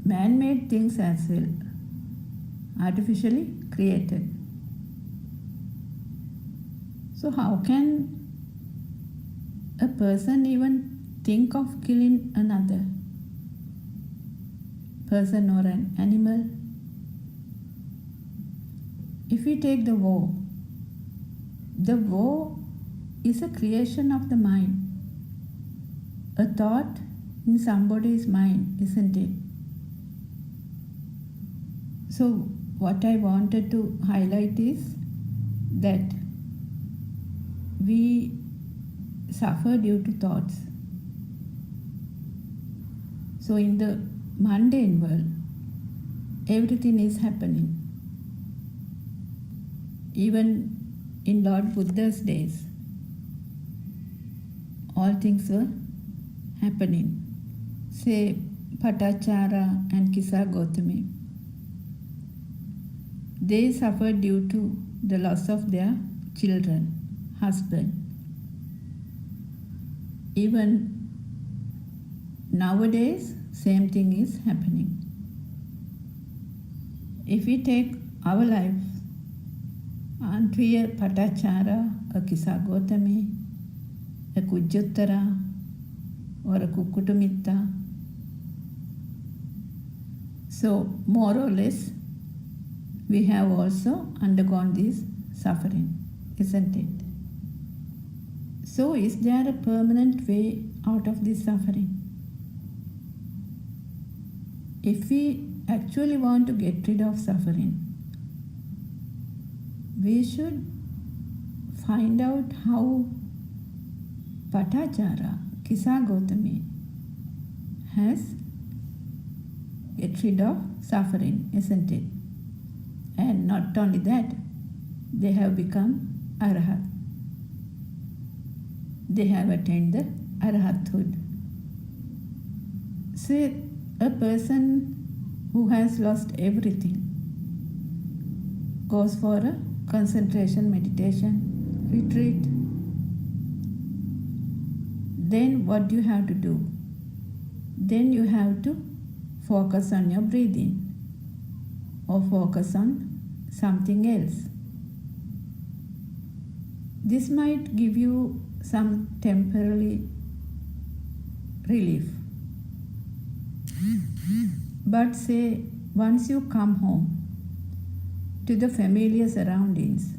man-made things as well, artificially created. So how can a person even think of killing another person or an animal? If we take the war is a creation of the mind, a thought in somebody's mind, isn't it? So what I wanted to highlight is that we suffer due to thoughts. So in the mundane world, everything is happening. Even in Lord Buddha's days, all things were happening. Say Patachara and Kisa Gautami. They suffered due to the loss of their children, husband. Even nowadays, same thing is happening. If we take our life, aren't we a Patachara, a Kisa Gautami, a Kujjuttara, or a Kukutumitta? So more or less, we have also undergone this suffering, isn't it? So is there a permanent way out of this suffering? If we actually want to get rid of suffering, we should find out how Patachara, Kisa Gautami, has get rid of suffering, isn't it? And not only that, they have become Arhat. They have attained the Arhathood. Say a person who has lost everything goes for a concentration meditation retreat. Then what do you have to do? Then you have to focus on your breathing or focus on something else. This might give you some temporary relief. But say once you come home to the familiar surroundings,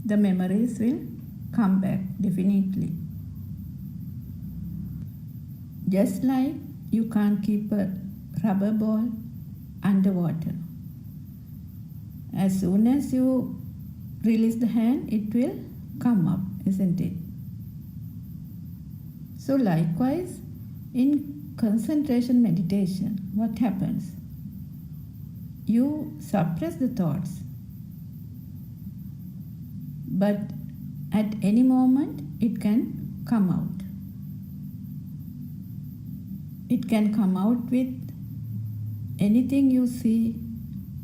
the memories will come back definitely. Just like you can't keep a rubber ball underwater. As soon as you release the hand, it will come up, isn't it? So likewise, in concentration meditation, what happens? You suppress the thoughts, but at any moment it can come out. It can come out with anything you see,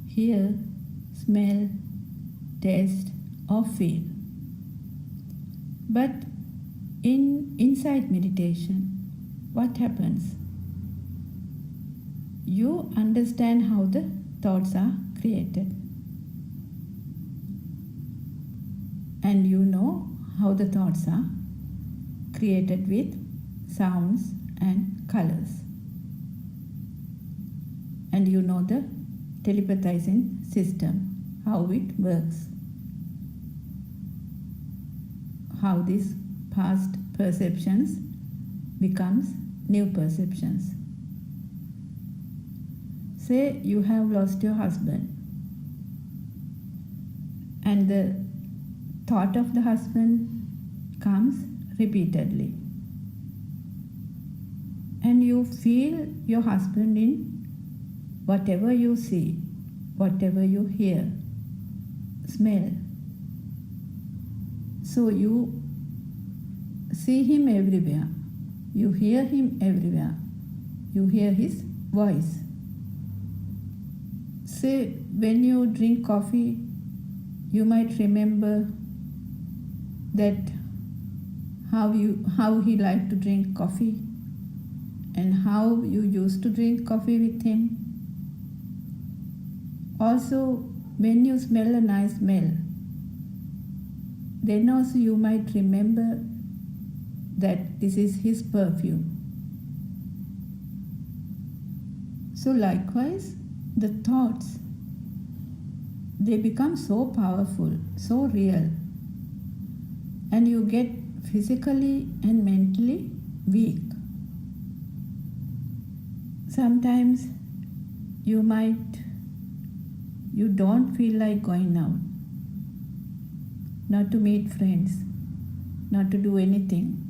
hear, smell, taste, or feel. But in insight meditation, what happens? You understand how the thoughts are created. And you know how the thoughts are created with sounds and colors. And you know the telepathizing system, how it works. How these past perceptions becomes new perceptions. Say you have lost your husband and the thought of the husband comes repeatedly. And you feel your husband in whatever you see, whatever you hear, smell. So you see him everywhere, you hear him everywhere, you hear his voice. Say, when you drink coffee, you might remember that how he liked to drink coffee and how you used to drink coffee with him. Also, when you smell a nice smell, then also you might remember that this is his perfume. So likewise, the thoughts, they become so powerful, so real, and you get physically and mentally weak. Sometimes you don't feel like going out, not to meet friends, not to do anything.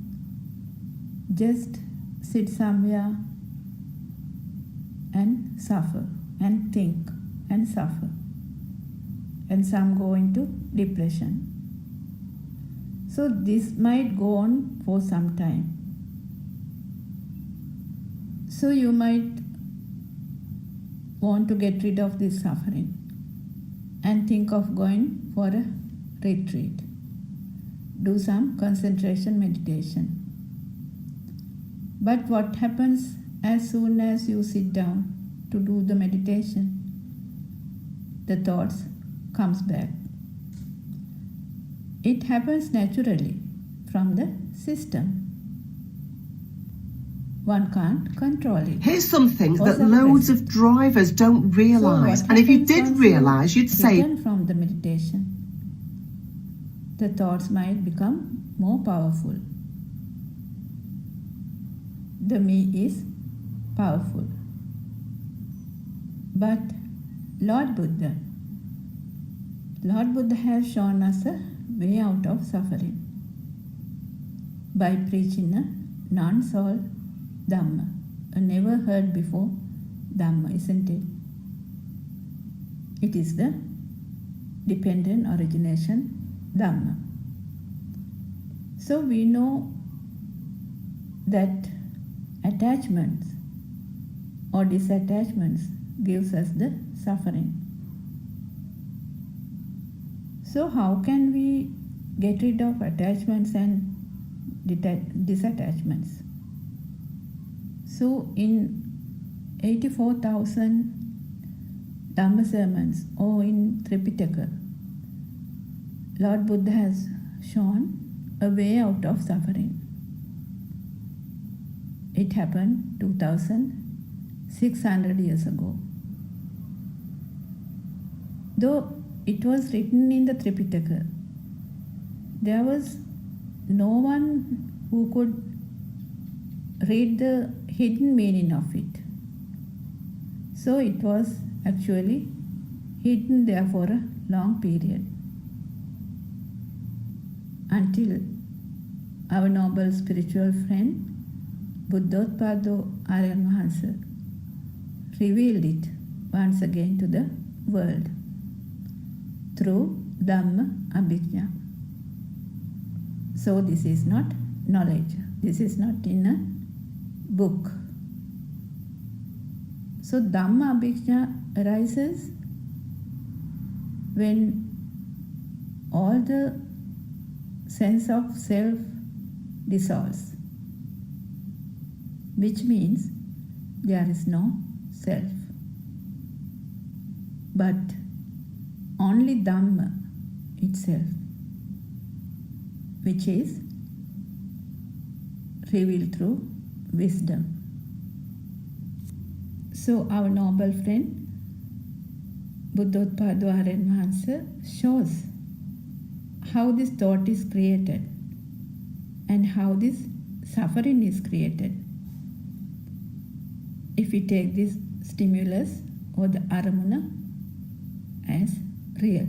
Just sit somewhere and suffer and think and suffer. And some go into depression. So this might go on for some time. So you might want to get rid of this suffering and think of going for a retreat. Do some concentration meditation. But what happens as soon as you sit down to do the meditation? The thoughts comes back. It happens naturally from the system. One can't control it. Here's something that Also loads present. of drivers don't realise. So And if you happens did once realise, you'd say, return from the meditation, the thoughts might become more powerful. The me is powerful. But Lord Buddha has shown us a way out of suffering by preaching a non-soul Dhamma, a never heard before Dhamma, isn't it? It is the dependent origination Dhamma. So we know that attachments or disattachments gives us the suffering. So how can we get rid of attachments and disattachments? So in 84,000 Dhamma sermons or in Tripitaka, Lord Buddha has shown a way out of suffering. It happened 2,600 years ago. Though it was written in the Tripitaka, there was no one who could read the hidden meaning of it. So it was actually hidden there for a long period until our noble spiritual friend Buddothpado Aryan Mahansa revealed it once again to the world through Dhamma Abhijna. So this is not knowledge. This is not in a book. So Dhamma Abhijna arises when all the sense of self dissolves, which means there is no self, but only Dhamma itself, which is revealed through wisdom. So our noble friend Buddothpado Aryan Mahansa shows how this thought is created and how this suffering is created. If we take this stimulus or the aramuna as real,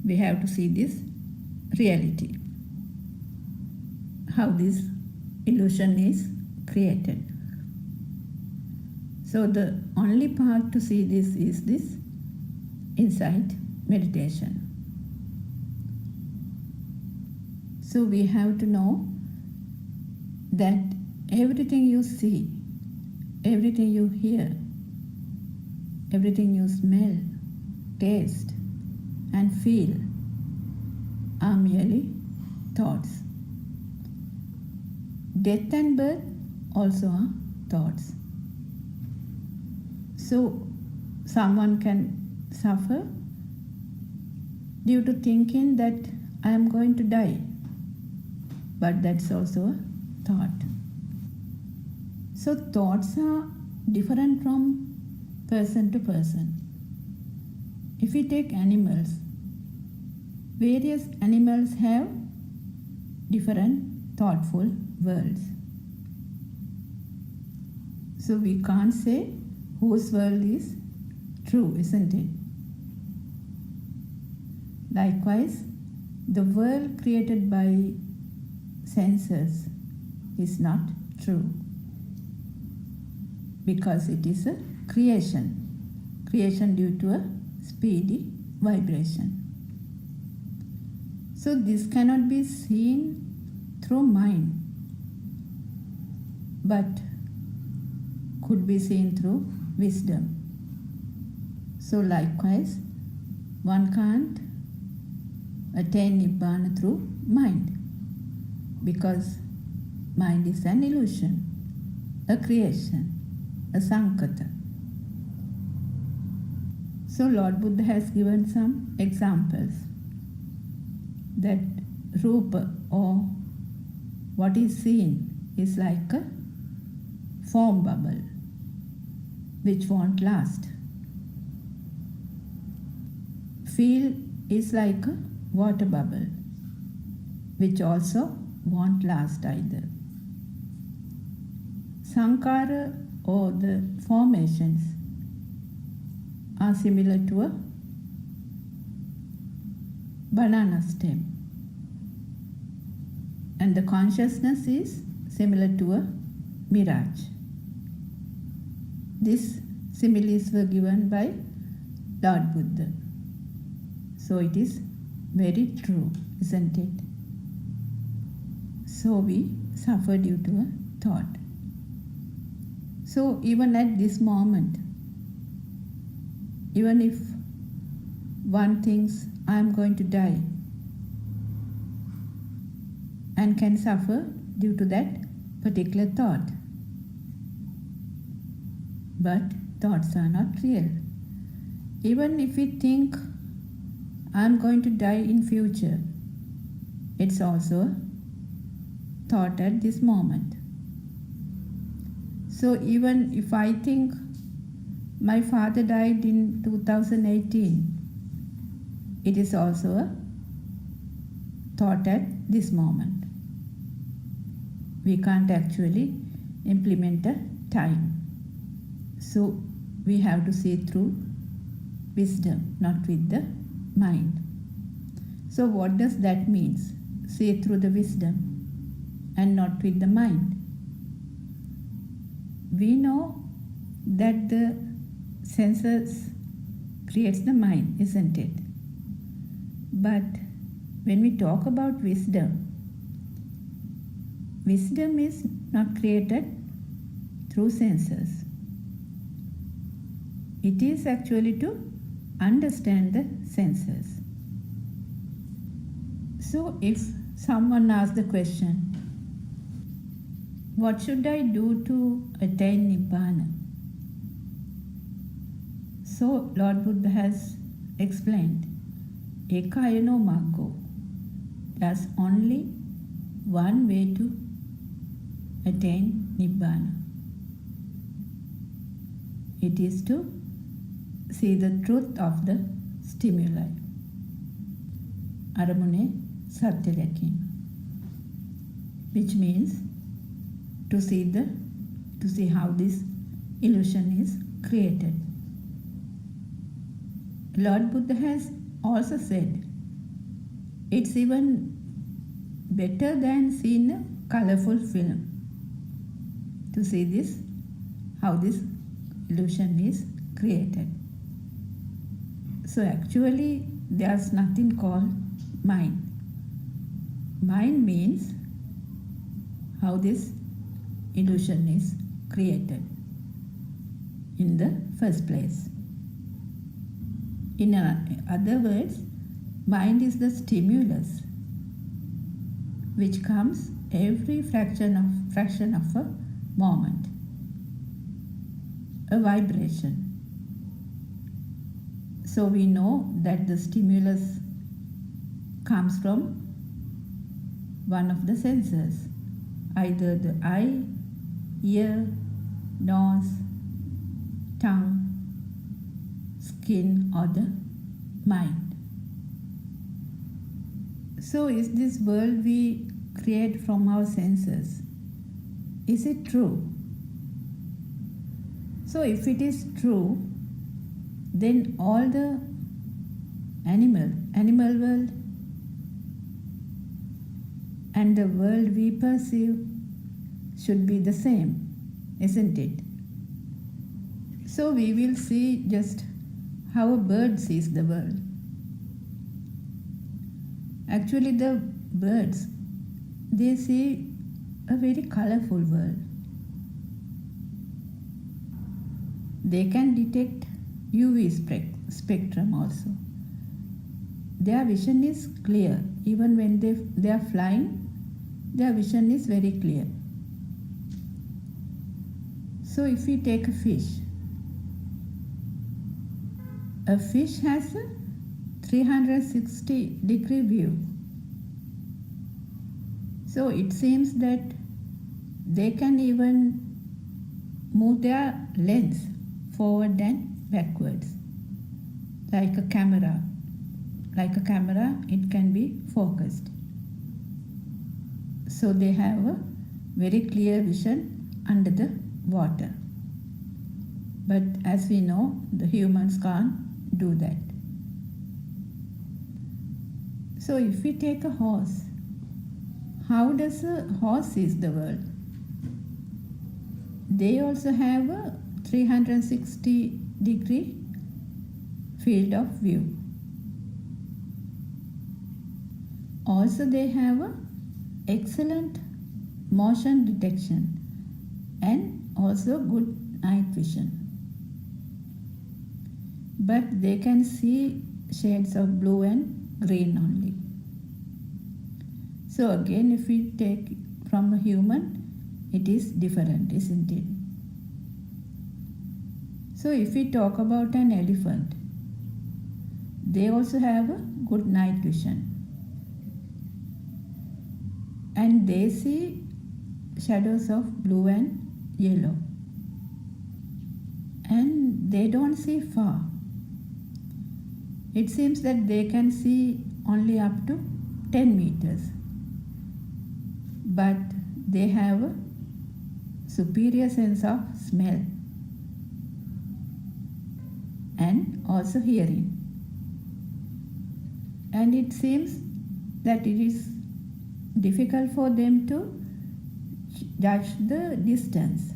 we have to see this reality, how this illusion is created. So the only path to see this is this insight meditation. So we have to know that everything you see, everything you hear, everything you smell, taste, and feel are merely thoughts. Death and birth also are thoughts. So, someone can suffer due to thinking that I am going to die, but that's also a thought. So, thoughts are different from person to person. If we take animals, various animals have different thoughtful worlds. So we can't say whose world is true, isn't it? Likewise, the world created by senses is not true because it is a creation due to a speedy vibration. So this cannot be seen through mind, but could be seen through wisdom. So likewise, one can't attain Nibbana through mind, because mind is an illusion, a creation, a sankata. So Lord Buddha has given some examples that rupa, or what is seen, is like a foam bubble which won't last. Feel is like a water bubble which also won't last either. Sankara, or the formations, are similar to a banana stem, and the consciousness is similar to a mirage. These similes were given by Lord Buddha. So it is very true, isn't it? So we suffer due to a thought. So even at this moment, even if one thinks I am going to die and can suffer due to that particular thought. But thoughts are not real. Even if we think I am going to die in future, it's also a thought at this moment. So even if I think my father died in 2018, it is also a thought at this moment. We can't actually implement a time. So we have to see through wisdom, not with the mind. So what does that mean? See through the wisdom and not with the mind. We know that the senses creates the mind, isn't it? But when we talk about wisdom, wisdom is not created through senses. It is actually to understand the senses. So if someone asks the question, what should I do to attain Nibbana? So Lord Buddha has explained, Ekayano Maggo. There's only one way to attain Nibbana. It is to see the truth of the stimuli. Aramune Satya Dakima. Which means to see how this illusion is created. Lord Buddha has also said it's even better than seeing a colorful film to see this, how this illusion is created. So actually there's nothing called mind. Mind means how this illusion is created in the first place. In other words, mind is the stimulus which comes every fraction of a moment, a vibration. So we know that the stimulus comes from one of the senses, either the eye, ear, nose, tongue, skin, or the mind. So is this world we create from our senses, is it true? So if it is true, then all the animal world and the world we perceive should be the same, isn't it? So we will see just how a bird sees the world. Actually, the birds, they see a very colorful world. They can detect UV spectrum also. Their vision is clear. Even when they are flying, their vision is very clear. So if we take a fish has a 360-degree view. So it seems that they can even move their lens forward and backwards, like a camera. Like a camera, it can be focused. So they have a very clear vision under the water. But as we know, the humans can't do that. So if we take a horse, how does a horse see the world? They also have a 360-degree field of view. Also, they have a excellent motion detection and also good night vision. But they can see shades of blue and green only. So again, if we take from a human, it is different, isn't it? So if we talk about an elephant, they also have a good night vision. And they see shadows of blue and yellow. And they don't see far. It seems that they can see only up to 10 meters. But they have a superior sense of smell and also hearing. And it seems that it is difficult for them to judge the distance,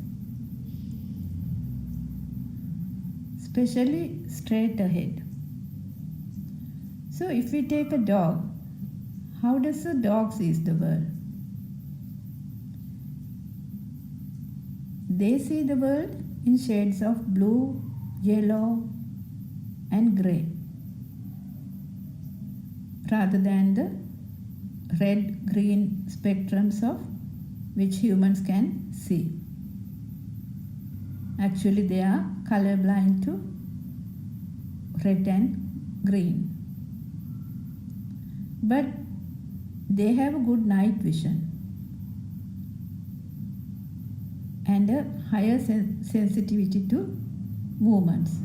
especially straight ahead. So if we take a dog, how does a dog see the world? They see the world in shades of blue, yellow, and grey, rather than the red-green spectrums of which humans can see. Actually, they are colorblind to red and green. But they have a good night vision and a higher sensitivity to movements.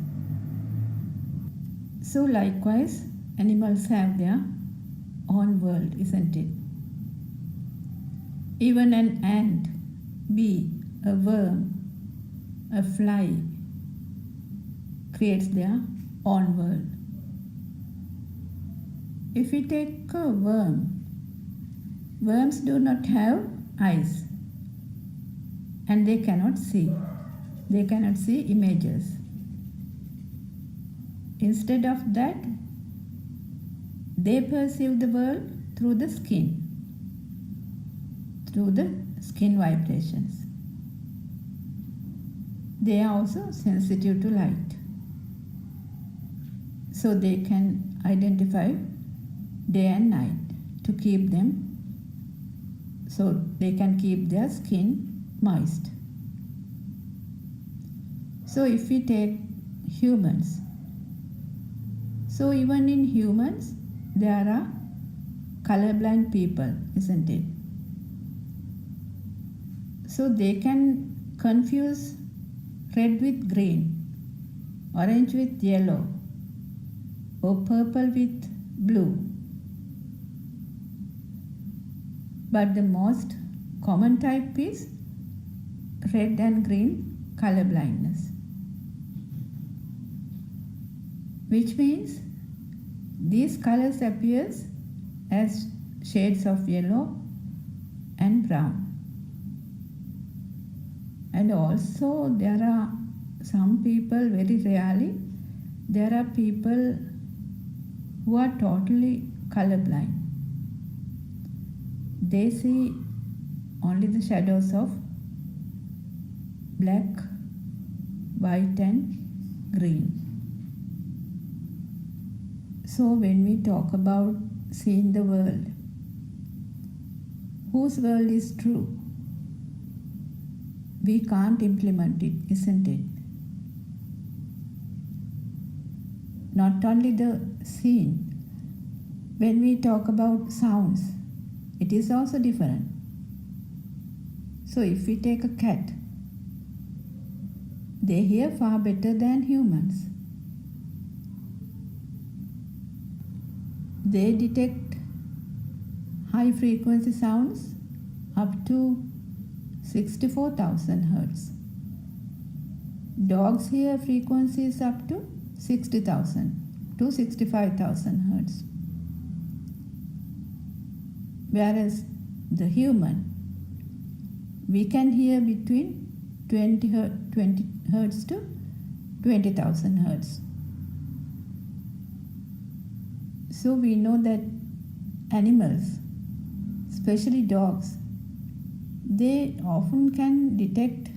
So likewise, animals have their own world, isn't it? Even an ant, bee, a worm, a fly creates their own world. If we take a worm, worms do not have eyes and they cannot see. They cannot see images. Instead of that, they perceive the world through the skin vibrations. They are also sensitive to light. so they can identify day and night to keep them, so they can keep their skin moist. So if we take humans, so even in humans there are colorblind people, isn't it? So they can confuse red with green, orange with yellow, or purple with blue. But the most common type is red and green color blindness, which means these colors appears as shades of yellow and brown. And also there are some people, very rarely, there are people who are totally colorblind. They see only the shadows of black, white and green. So when we talk about seeing the world, whose world is true? We can't implement it, isn't it? Not only the scene, when we talk about sounds, it is also different. So if we take a cat, they hear far better than humans. They detect high frequency sounds up to 64,000 Hertz. Dogs hear frequencies up to 60,000 to 65,000 Hertz. Whereas the human, we can hear between 20 Hertz to 20,000 Hertz. So we know that animals, especially dogs, they often can detect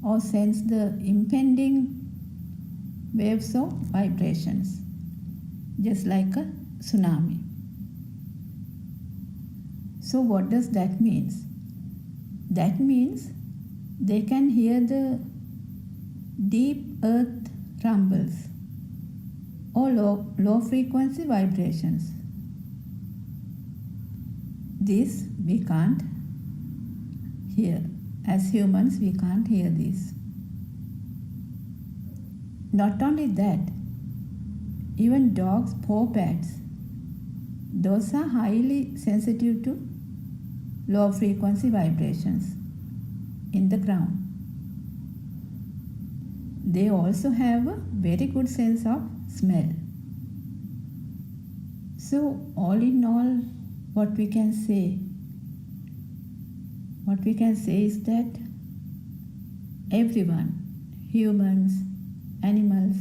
or sense the impending waves of vibrations, just like a tsunami. So what does that mean? That means they can hear the deep earth rumbles or low frequency vibrations. This we can't hear. As humans, we can't hear this. Not only that, even dogs' paw pads, those are highly sensitive to low frequency vibrations in the ground. They also have a very good sense of smell. So all in all, what we can say is that everyone, humans, animals,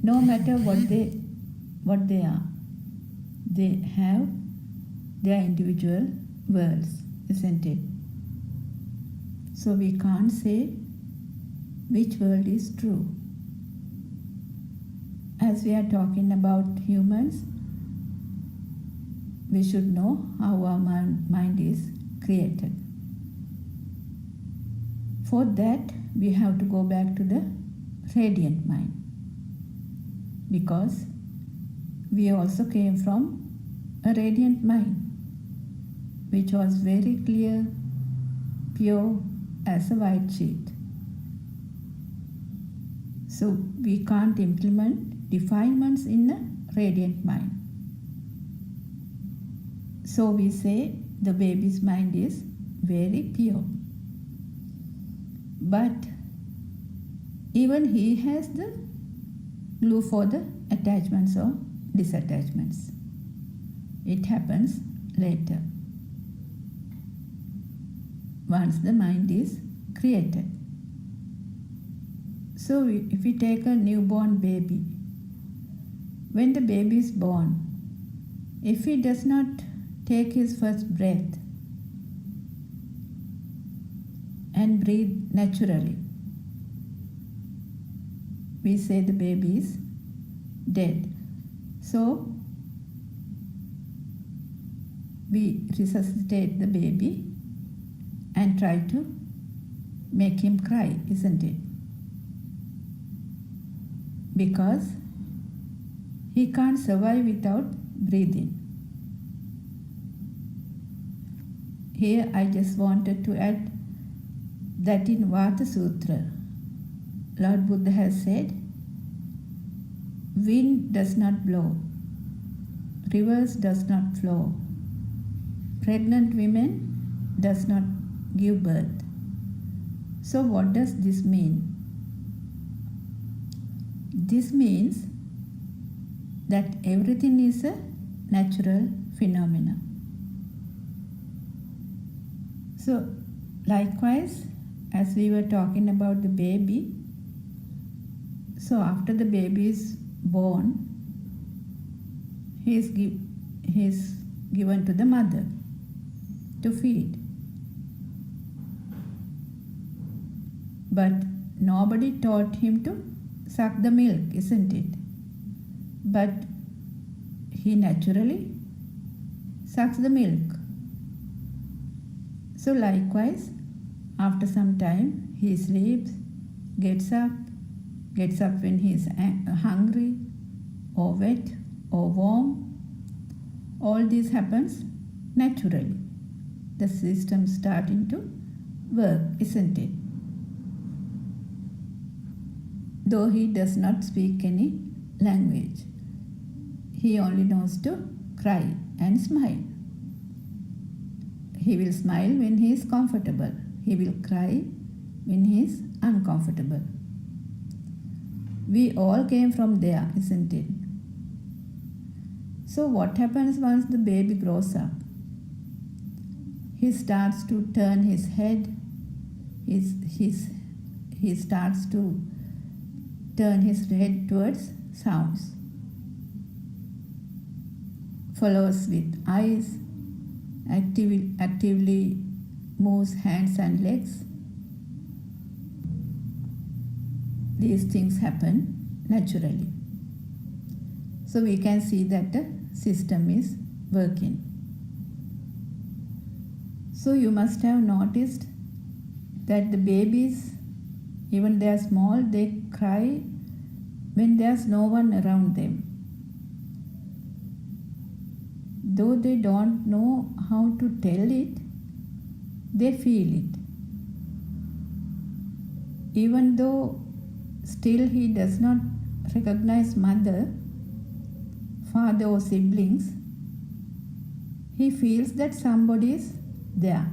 no matter what they are, they have their individual worlds, isn't it? So we can't say which world is true. As we are talking about humans, we should know how our mind is created. For that, we have to go back to the radiant mind, because we also came from a radiant mind, which was very clear, pure as a white sheet. So we can't implement defilements in a radiant mind. So we say the baby's mind is very pure. But even he has the glue for the attachments or disattachments. It happens later, once the mind is created. So if we take a newborn baby, when the baby is born, if he does not take his first breath and breathe naturally, we say the baby is dead. So we resuscitate the baby and try to make him cry, isn't it? Because he can't survive without breathing. Here I just wanted to add that in Vata Sutra, Lord Buddha has said, wind does not blow, rivers does not flow, pregnant women does not give birth. So what does this mean? This means that everything is a natural phenomenon. So likewise, as we were talking about the baby, so after the baby is born, he is given to the mother to feed. But nobody taught him to suck the milk, isn't it? But he naturally sucks the milk. So likewise, after some time, he sleeps, gets up when he is hungry or wet or warm. All this happens naturally. The system starting to work, isn't it? Though he does not speak any language, he only knows to cry and smile. He will smile when he is comfortable. He will cry when he is uncomfortable. We all came from there, isn't it? So what happens once the baby grows up? He starts to turn his head. He starts to turn his head towards sounds. Follows with eyes, actively moves hands and legs. These things happen naturally. So we can see that the system is working. So you must have noticed that the babies, even they are small, they cry when there's no one around them. Though they don't know how to tell it, they feel it. Even though still he does not recognize mother, father or siblings, he feels that somebody is there.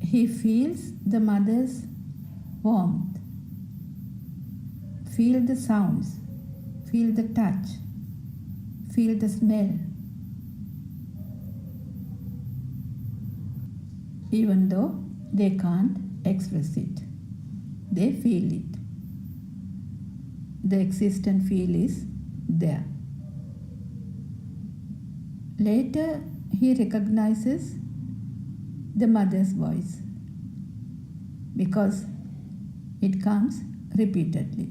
He feels the mother's warmth, feel the sounds, feel the touch, feel the smell. Even though they can't express it, they feel it. The existent feel is there. Later, he recognizes the mother's voice because it comes repeatedly.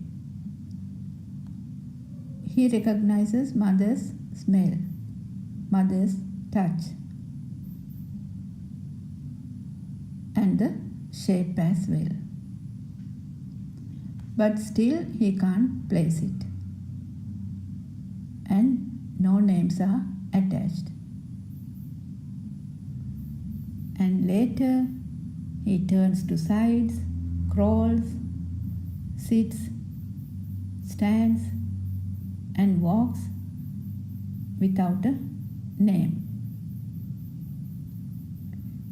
He recognizes mother's smell, mother's touch, and the shape as well. But still he can't place it, and no names are attached. And later he turns to sides, crawls, sits, stands, and walks without a name.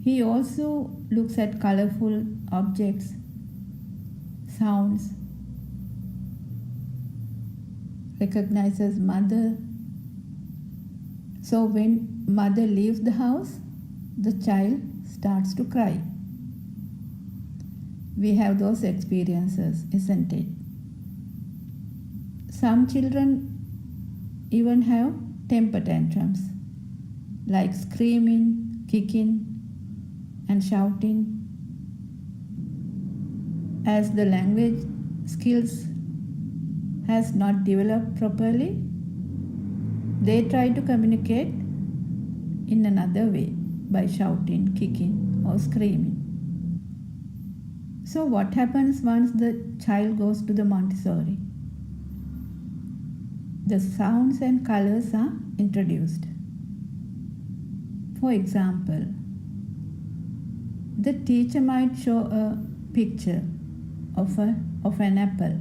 He also looks at colorful objects, sounds, recognizes mother. So when mother leaves the house, the child starts to cry. We have those experiences, isn't it? Some children even have temper tantrums, like screaming, kicking, and shouting. As the language skills has not developed properly, they try to communicate in another way by shouting, kicking, or screaming. So, what happens once the child goes to the Montessori? The sounds and colors are introduced. For example, the teacher might show a picture of an apple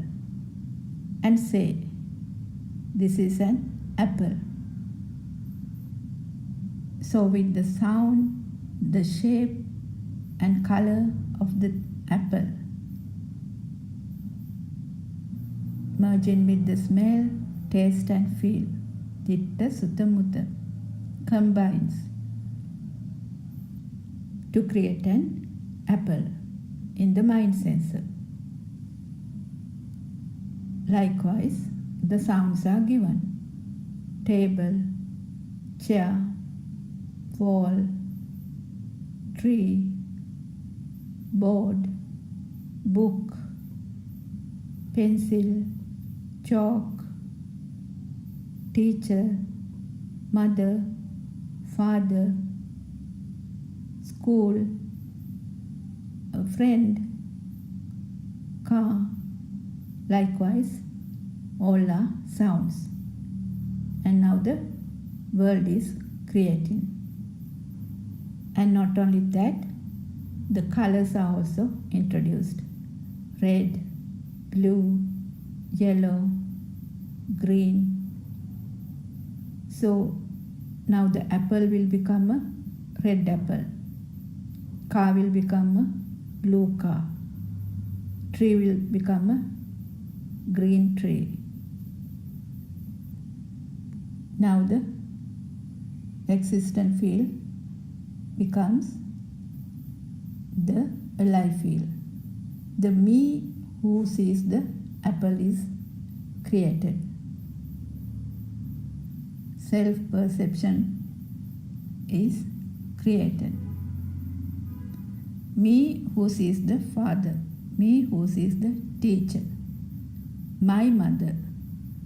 and say, "This is an apple." So with the sound, the shape and color of the apple merging with the smell, taste and feel, Titta Sutta Mutta combines to create an apple in the mind sensor. Likewise, the sounds are given: table, chair, wall, tree, board, book, pencil, chalk, teacher, mother, father, school, a friend, car. Likewise, all are sounds. And now the world is creating. And not only that, the colors are also introduced: red, blue, yellow, green. So now the apple will become a red apple, car will become a blue car, tree will become a green tree. Now the existent field becomes the alive field. The me who sees the apple is created. Self-perception is created. Me who sees the father, me who sees the teacher, my mother,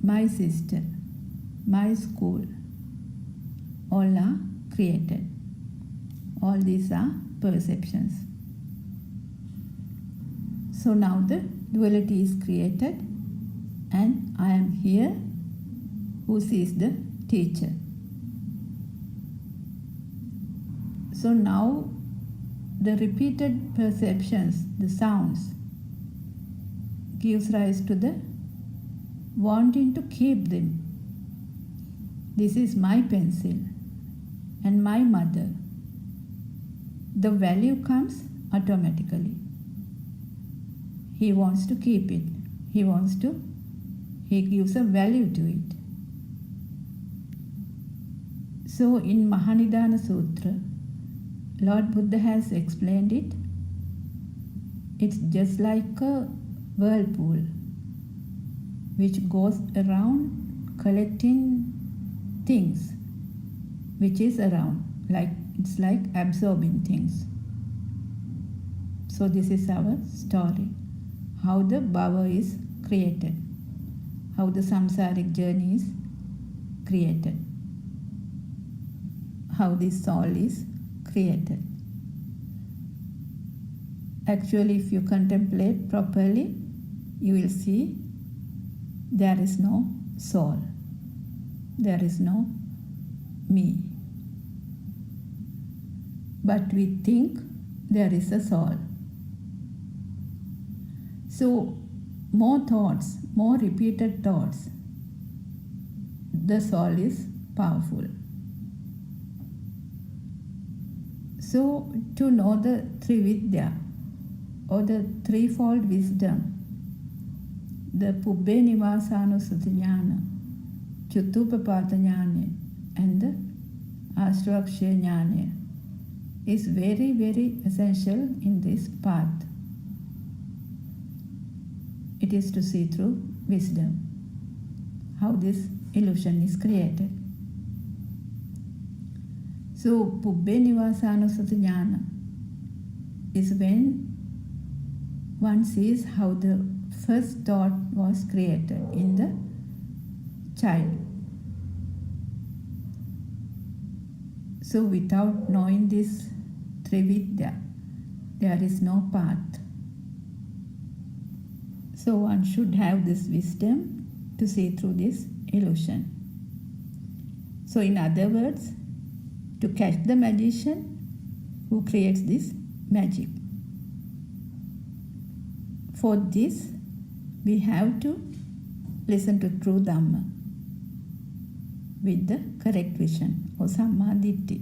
my sister, my school, all are created. All these are perceptions. So now the duality is created, and I am here who sees the teacher. So now the repeated perceptions, the sounds, gives rise to the wanting to keep them. This is my pencil and my mother. The value comes automatically. He wants to keep it. He gives a value to it. So in Mahanidana Sutra, Lord Buddha has explained it. It's just like a whirlpool which goes around collecting things which is around, it's like absorbing things. So this is our story, how the bhava is created, how the samsaric journey is created, how this soul is created. Actually, if you contemplate properly, you will see there is no soul, there is no me. But we think there is a soul. So, more thoughts, more repeated thoughts, the soul is powerful. So, to know the Trividya or the threefold wisdom, the Pubbe Nivasanusati Jnana, Chuttupapata Jnana, and the Ashtaksha Jnana is very, very essential in this path. It is to see through wisdom how this illusion is created. So, Pubbe Nivasanusati Jnana is when one sees how the first thought was created in the child. So without knowing this Trividya, there is no path. So one should have this wisdom to see through this illusion. So in other words, to catch the magician who creates this magic. For this, we have to listen to true Dhamma with the correct vision or Samma Ditti.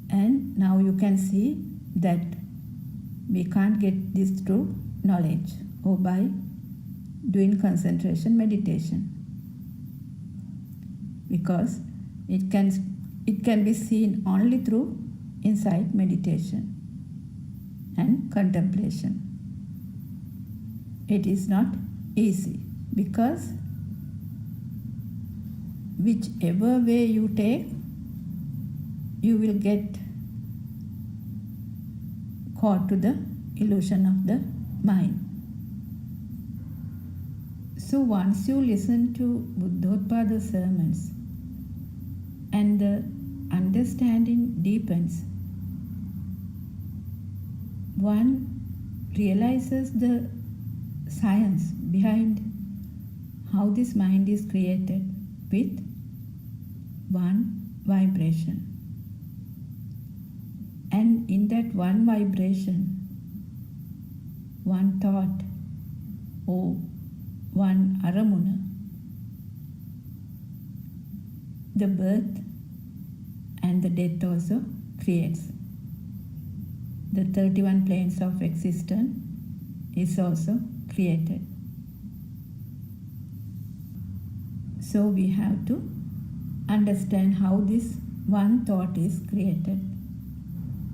And now you can see that we can't get this through knowledge or by doing concentration meditation, because it can be seen only through insight meditation and contemplation. It is not easy, because whichever way you take, you will get caught to the illusion of the mind. So once you listen to Buddothpado sermons and the understanding deepens, one realizes the science behind how this mind is created with one vibration. And in that one vibration, one thought or one aramuna, the birth and the death also creates. The 31 planes of existence is also created. So we have to understand how this one thought is created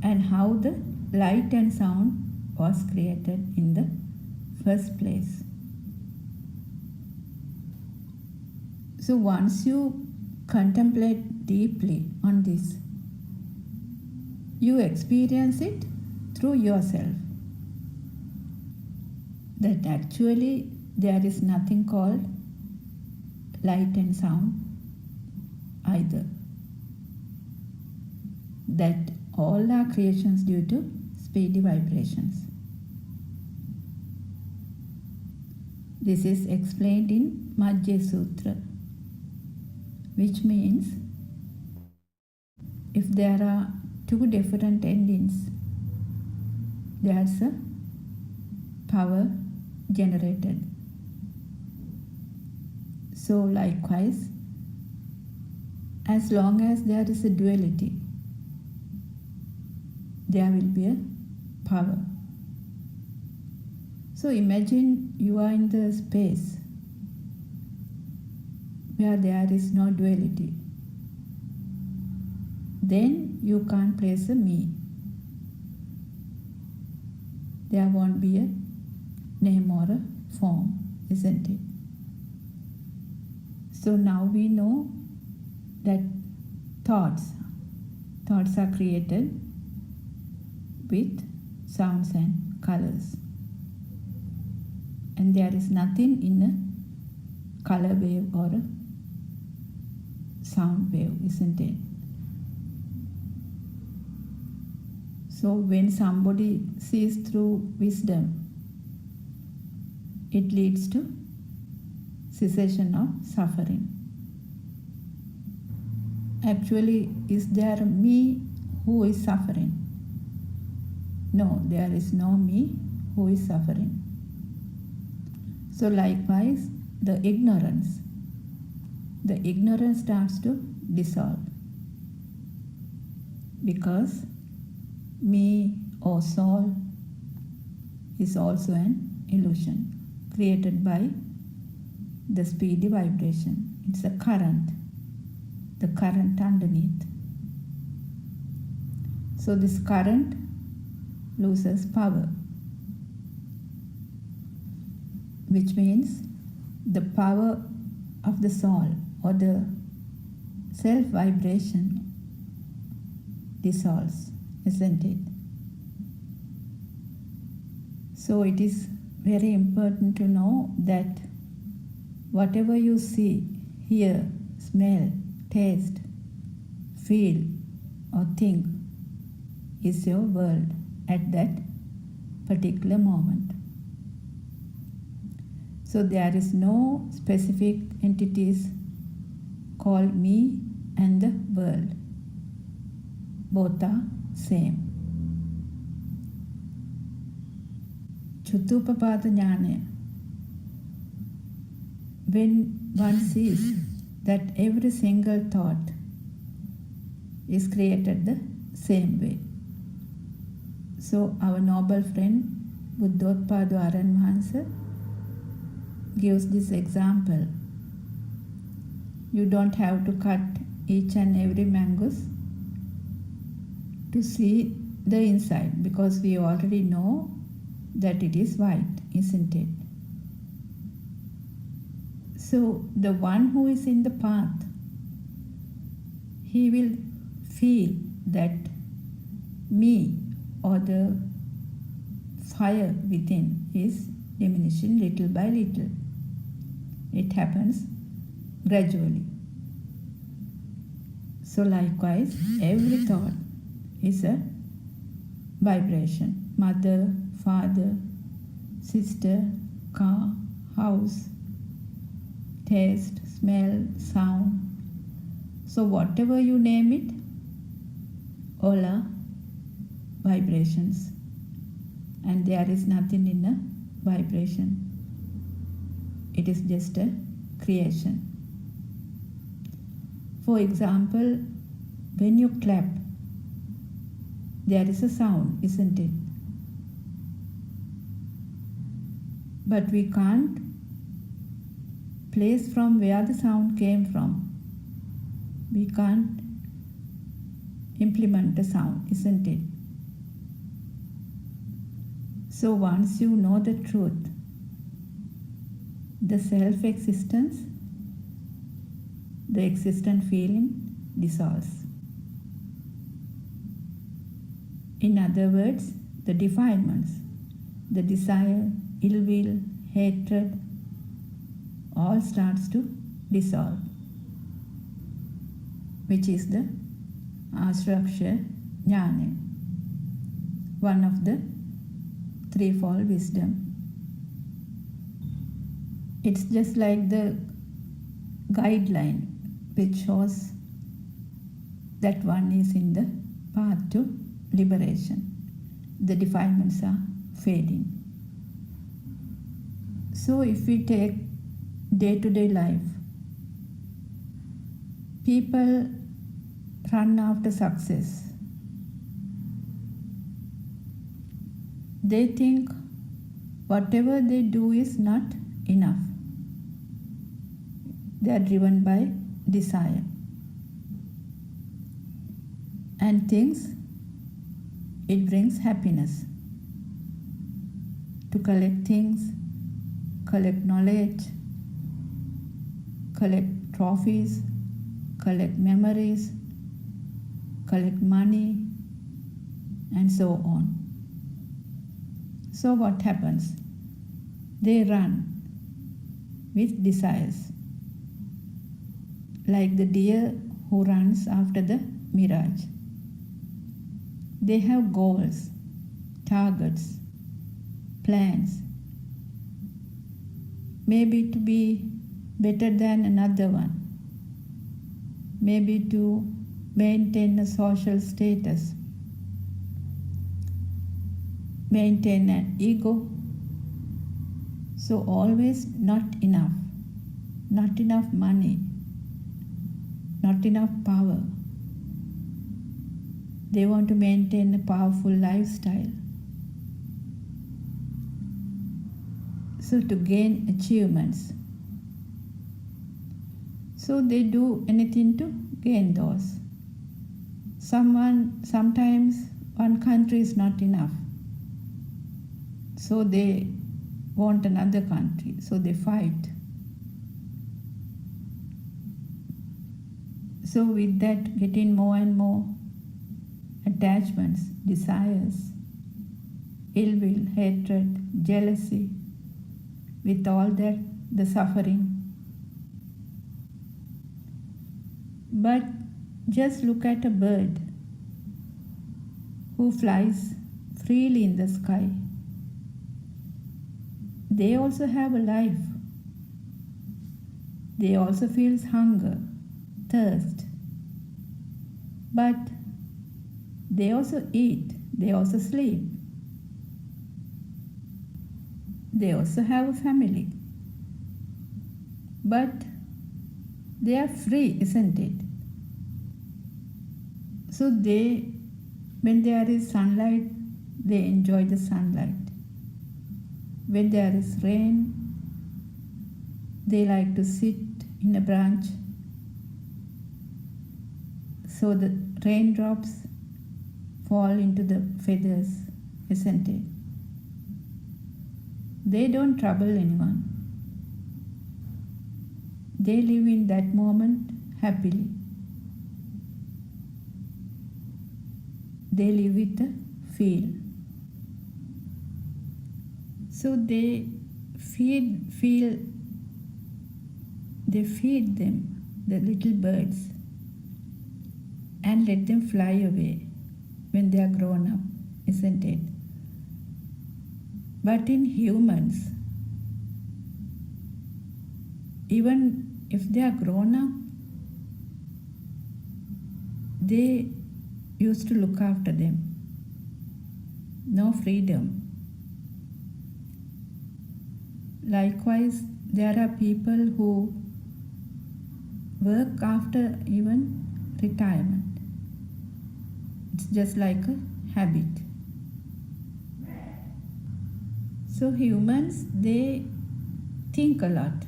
and how the light and sound was created in the first place. So once you contemplate deeply on this, you experience it through yourself, that actually there is nothing called light and sound either, that all are creations due to speedy vibrations. This is explained in Majjhima Sutra, which means if there are two different endings, there's a power generated. So likewise, as long as there is a duality, there will be a power. So imagine you are in the space where there is no duality. Then you can't place a me. There won't be a name or a form, isn't it? So now we know that thoughts are created with sounds and colors. And there is nothing in a color wave or a sound wave, isn't it? So when somebody sees through wisdom, it leads to cessation of suffering. Actually, is there a me who is suffering? No, there is no me who is suffering. So likewise, the ignorance starts to dissolve, because me or soul is also an illusion created by the speedy vibration. It's a current, the current underneath. So this current loses power, which means the power of the soul or the self vibration dissolves, isn't it? So it is very important to know that whatever you see, hear, smell, taste, feel, or think is your world at that particular moment. So there is no specific entities called me and the world. Both are same. Buddothpado jnana. When one sees that every single thought is created the same way. So our noble friend Buddothpado Aran Mahansa gives this example. You don't have to cut each and every mangoes to see the inside, because we already know that it is white, isn't it? So the one who is in the path, he will feel that me or the fire within is diminishing little by little. It happens gradually. So likewise, every thought is a vibration. Mother, father, sister, car, house, taste, smell, sound. So whatever you name it, all are vibrations. And there is nothing in a vibration. It is just a creation. For example, when you clap, there is a sound, isn't it? But we can't place from where the sound came from. We can't implement the sound, isn't it? So once you know the truth, the self-existence, the existent feeling dissolves. In other words, the defilements, the desire, ill will, hatred, all starts to dissolve, which is the Asraksha Jnana, one of the threefold wisdom. It's just like the guideline which shows that one is in the path to liberation. The defilements are fading. So if we take day-to-day life, people run after success. They think whatever they do is not enough. They are driven by desire and thinks it brings happiness to collect things, collect knowledge, collect trophies, collect memories, collect money, and so on. So what happens? They run with desires, like the deer who runs after the mirage. They have goals, targets, plans, maybe to be better than another one, maybe to maintain a social status, maintain an ego. So always not enough money, not enough power. They want to maintain a powerful lifestyle. So to gain achievements. So they do anything to gain those. Sometimes one country is not enough. So they want another country. So they fight. So with that, getting more and more attachments, desires, ill will, hatred, jealousy, with all that, the suffering. But just look at a bird who flies freely in the sky. They also have a life. They also feel hunger, thirst. But they also eat, they also sleep. They also have a family. But they are free, isn't it? So when there is sunlight, they enjoy the sunlight. When there is rain, they like to sit in a branch so the raindrops fall into the feathers, isn't it? They don't trouble anyone. They live in that moment happily. They live with the feel. So they feed them, the little birds, and let them fly away when they are grown up, isn't it? But in humans, even if they are grown up, they used to look after them. No freedom. Likewise, there are people who work after even retirement. It's just like a habit. So humans, they think a lot.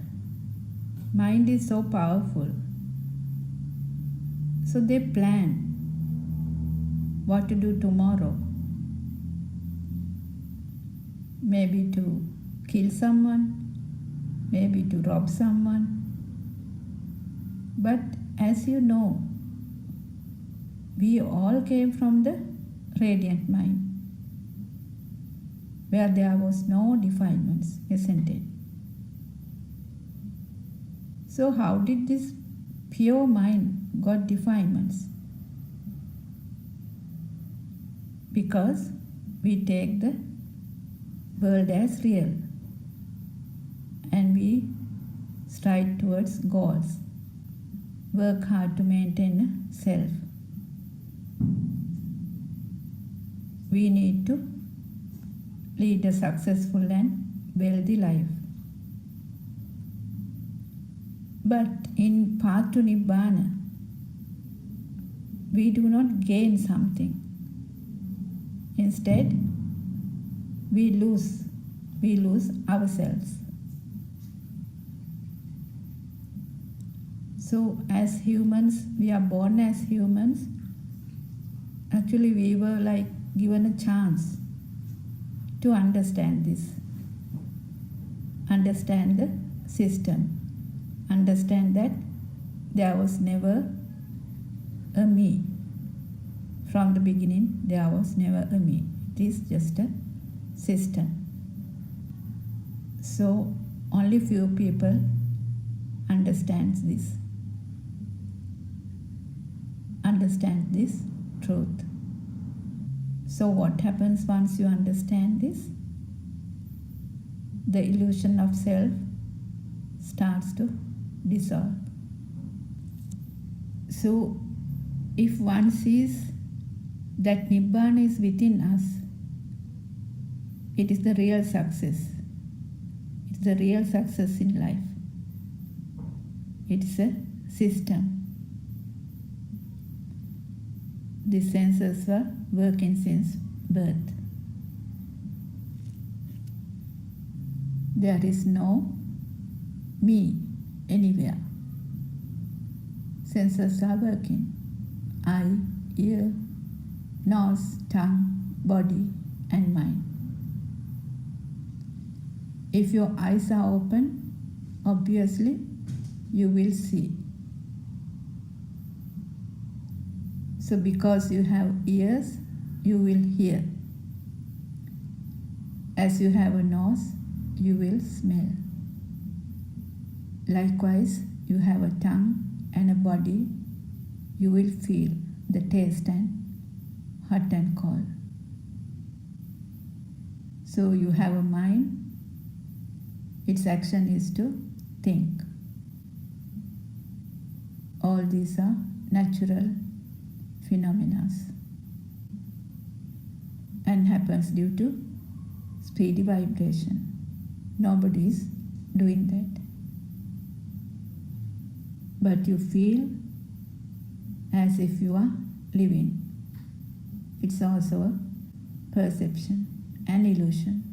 Mind is so powerful. So they plan what to do tomorrow. Maybe to kill someone, maybe to rob someone. But as you know, we all came from the radiant mind, where there was no defilements, isn't it? So how did this pure mind got defilements? Because we take the world as real and we stride towards goals, work hard to maintain a self. We need to lead a successful and wealthy life. But in path to Nibbana, we do not gain something. Instead, we lose ourselves. So as humans, we are born as humans. Actually, we were like given a chance to understand this, understand the system, understand that there was never a me. From the beginning, there was never a me. It is just a system. So only few people understand this truth. So what happens once you understand this? The illusion of self starts to dissolve. So if one sees that Nibbana is within us, it is the real success. It's the real success in life. It's a system. The senses were working since birth. There is no me anywhere. Senses are working. Eye, ear, nose, tongue, body, and mind. If your eyes are open, obviously you will see. So because you have ears, you will hear. As you have a nose, you will smell. Likewise, you have a tongue and a body, you will feel the taste and hot and cold. So you have a mind, its action is to think. All these are natural phenomena and happens due to speedy vibration. Nobody is doing that. But you feel as if you are living. It's also a perception, an illusion.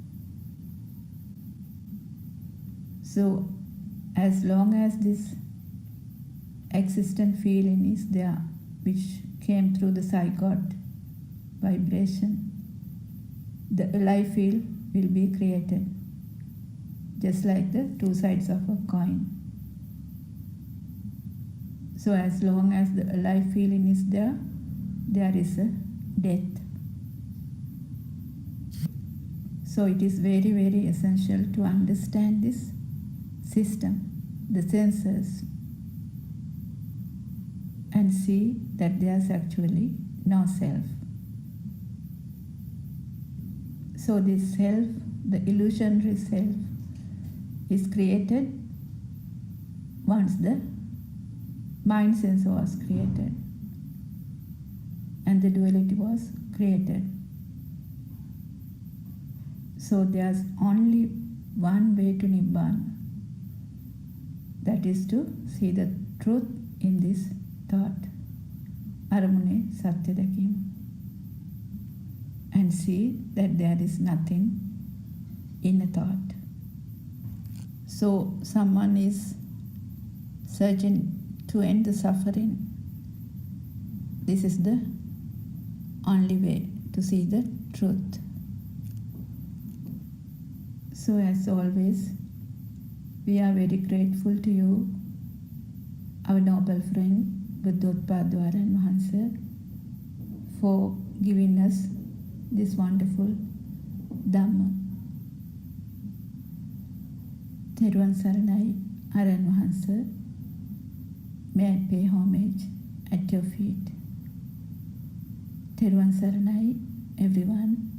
So as long as this existent feeling is there, which came through the zygote vibration, the alive field will be created, just like the two sides of a coin. So as long as the alive feeling is there, there is a death. So it is very, very essential to understand this system, the senses, and see that there's actually no self. So this self, the illusionary self, is created once the mind sense was created and the duality was created. So there's only one way to Nibbana, that is to see the truth in this thought, Aramune Satya Dakima, and see that there is nothing in a thought. So someone is searching to end the suffering. This is the only way to see the truth. So as always, we are very grateful to you, our noble friend Buddothpado Aran Mahansa, for giving us this wonderful Dhamma. Teruvan Saranai Aran Mahansa, may I pay homage at your feet. Teruvan Saranai, everyone.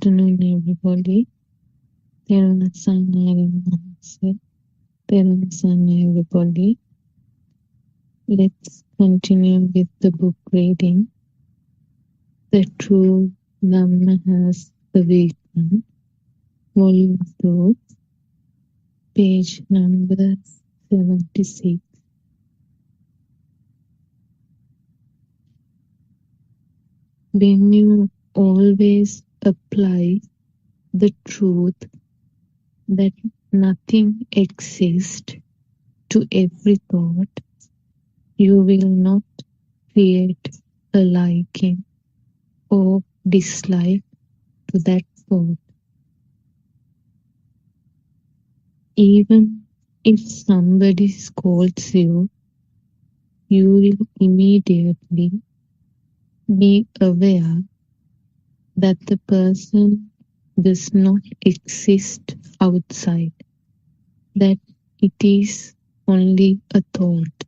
afternoon, everybody. Everybody. Let's continue with the book reading. The True Dhamma Has the Weak One, Volume 2, page number 76. When you always apply the truth that nothing exists to every thought, you will not create a liking or dislike to that thought. Even if somebody scolds you, you will immediately be aware that the person does not exist outside, that it is only a thought.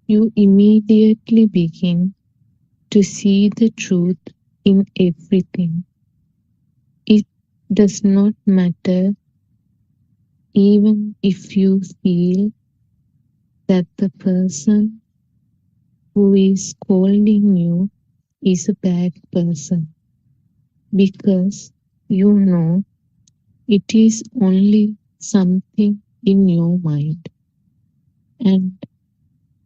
You immediately begin to see the truth in everything. It does not matter even if you feel that the person who is scolding you is a bad person, because you know it is only something in your mind and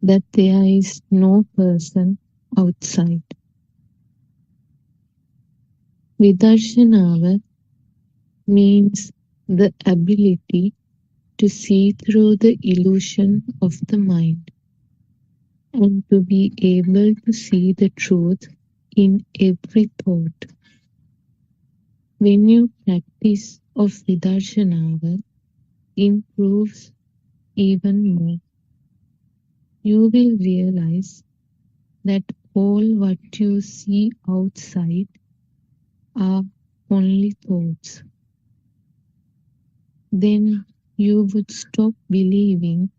that there is no person outside. Vidarshana means the ability to see through the illusion of the mind and to be able to see the truth in every thought. When your practice of Vidarshana improves even more, you will realize that all what you see outside are only thoughts. Then you would stop believing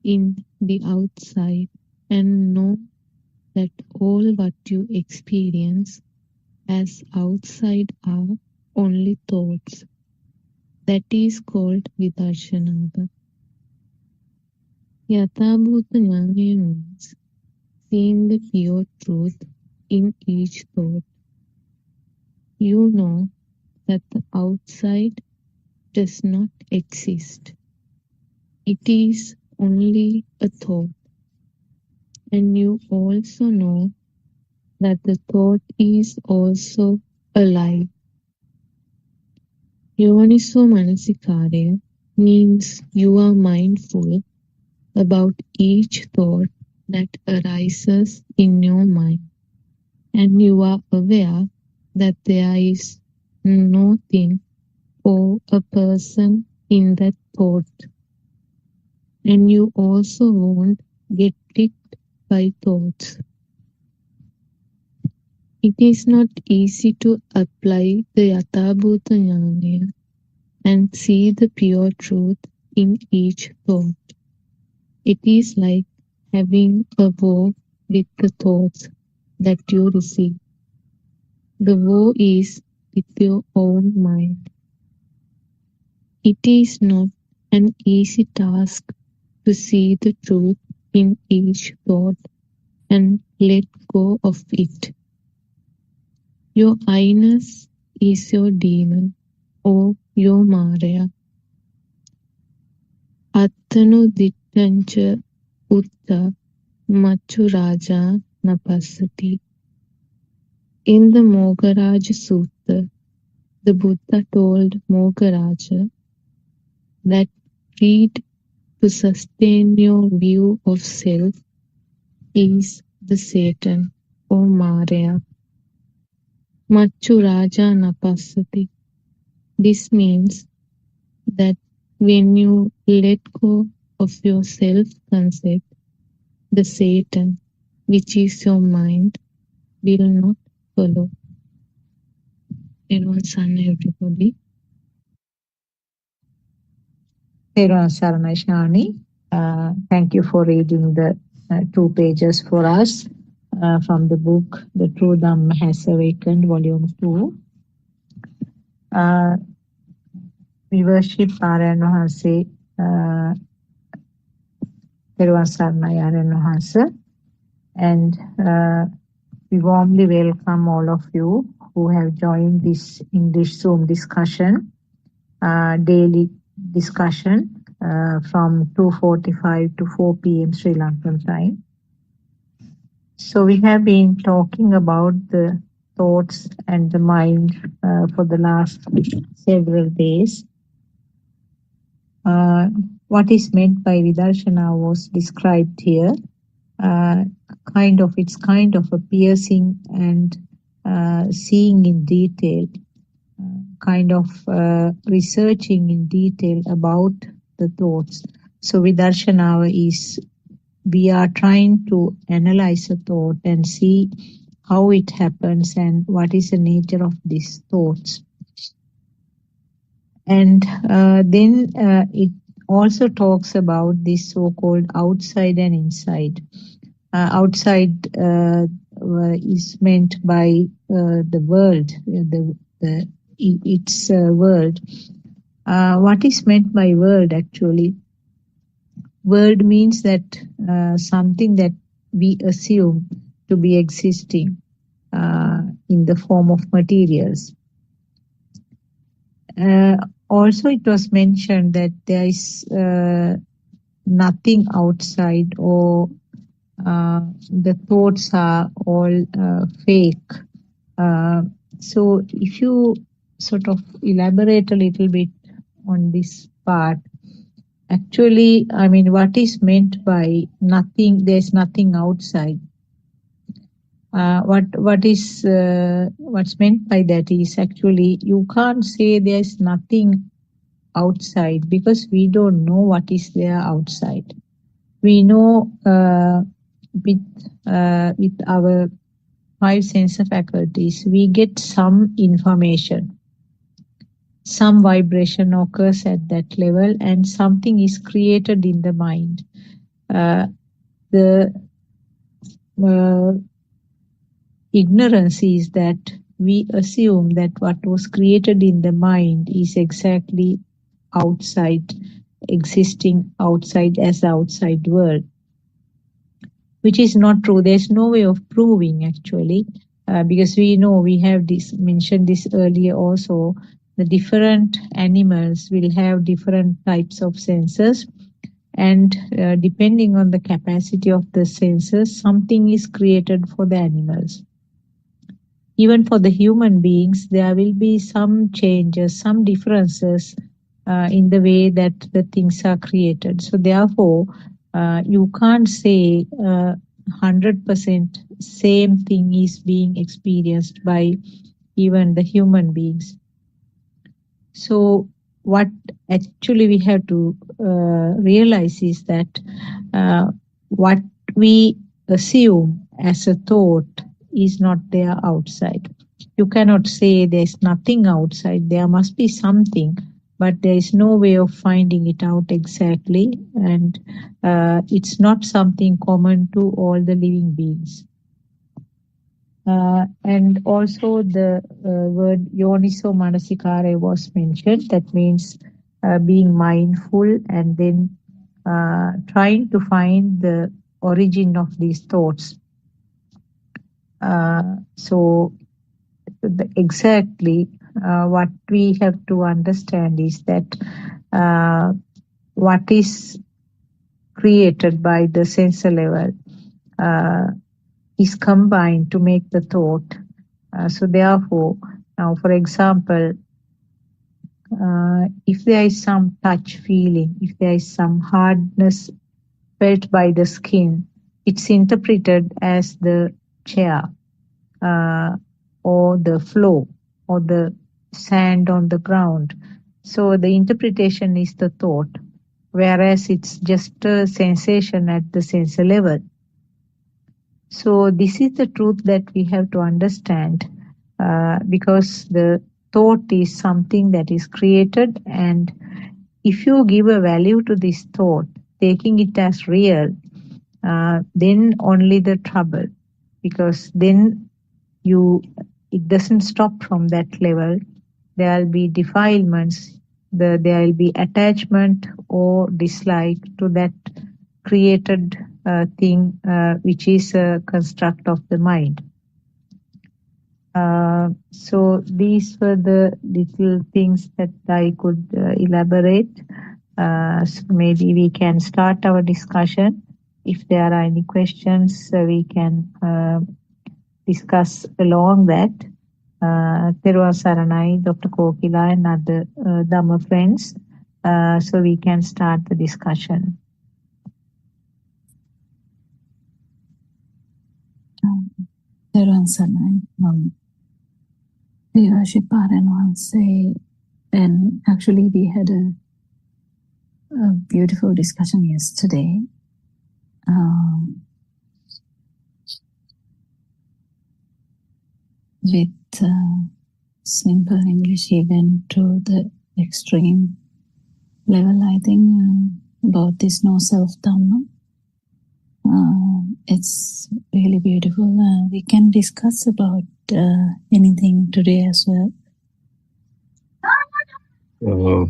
in the outside and know that all what you experience as outside are only thoughts. That is called Vidarshana. Yathabhuta Jnana means seeing the pure truth in each thought. You know that the outside does not exist. It is only a thought. And you also know that the thought is also a lie. Yoniso Manasikara means you are mindful about each thought that arises in your mind, and you are aware that there is no thing or a person in that thought, and you also won't get tricked by thoughts. It is not easy to apply the Yathabhuta Jnana and see the pure truth in each thought. It is like having a war with the thoughts that you receive. The war is with your own mind. It is not an easy task to see the truth in each thought and let go of it. Your I-ness is your demon or your Maya. Attanu dittancha utta machu raja napasati. In the Mogaraja Sutta, the Buddha told Mogaraja that greed to sustain your view of self is the Satan or Maya. Machu Raja Napasati. This means that when you let go of your self-concept, the Satan, which is your mind, will not follow. Everybody. Shani, thank you for reading the 2 pages for us. from the book The True Dhamma Has Awakened, Volume 2. We worship Aryan Wahanse, Peruwan Saranai Aryan Wahanse, and we warmly welcome all of you who have joined this English Zoom discussion, daily discussion from 2:45 to 4 p.m. Sri Lankan time. So we have been talking about the thoughts and the mind for the last several days. What is meant by Vidarshana was described here. It's kind of a piercing and seeing in detail, researching in detail about the thoughts. So Vidarshana is, we are trying to analyze a thought and see how it happens and what is the nature of these thoughts. And then it also talks about this so-called outside and inside. Outside is meant by the world, its world. What is meant by world actually? World means that something that we assume to be existing in the form of materials. Also, it was mentioned that there is nothing outside, or the thoughts are all fake. So if you sort of elaborate a little bit on this part, actually, I mean, what is meant by nothing? There's nothing outside. What's meant by that is actually you can't say there's nothing outside because we don't know what is there outside. We know with our five sense faculties, we get some information. Some vibration occurs at that level and something is created in the mind. The ignorance is that we assume that what was created in the mind is exactly outside, existing outside as the outside world, which is not true. There's no way of proving actually, because we know, we have mentioned this earlier also, the different animals will have different types of senses, and depending on the capacity of the senses, something is created for the animals. Even for the human beings, there will be some changes, some differences in the way that the things are created. So therefore, you can't say 100% same thing is being experienced by even the human beings. So what actually we have to realize is that what we assume as a thought is not there outside. You cannot say there's nothing outside. There must be something, but there is no way of finding it out exactly, and it's not something common to all the living beings. And also the word yoniso manasikara was mentioned. That means being mindful and then trying to find the origin of these thoughts. So exactly what we have to understand is that what is created by the sensor level is combined to make the thought. So therefore, now for example, if there is some touch feeling, if there is some hardness felt by the skin, it's interpreted as the chair or the floor or the sand on the ground. So the interpretation is the thought, whereas it's just a sensation at the sensor level. So this is the truth that we have to understand, because the thought is something that is created, and if you give a value to this thought, taking it as real, then only the trouble. because then it doesn't stop from that level. There will be defilements, there will be attachment or dislike to that created thing, which is a construct of the mind. So these were the little things that I could elaborate. So maybe we can start our discussion. If there are any questions, we can discuss along that. Teruva Saranai, Dr. Kokila and other Dhamma friends. So we can start the discussion. Teruva Saranai. We worship Paranwanse, and actually we had a beautiful discussion yesterday. With simple English, he went to the extreme level, I think, about this no self Dhamma. It's really beautiful. We can discuss about anything today as well.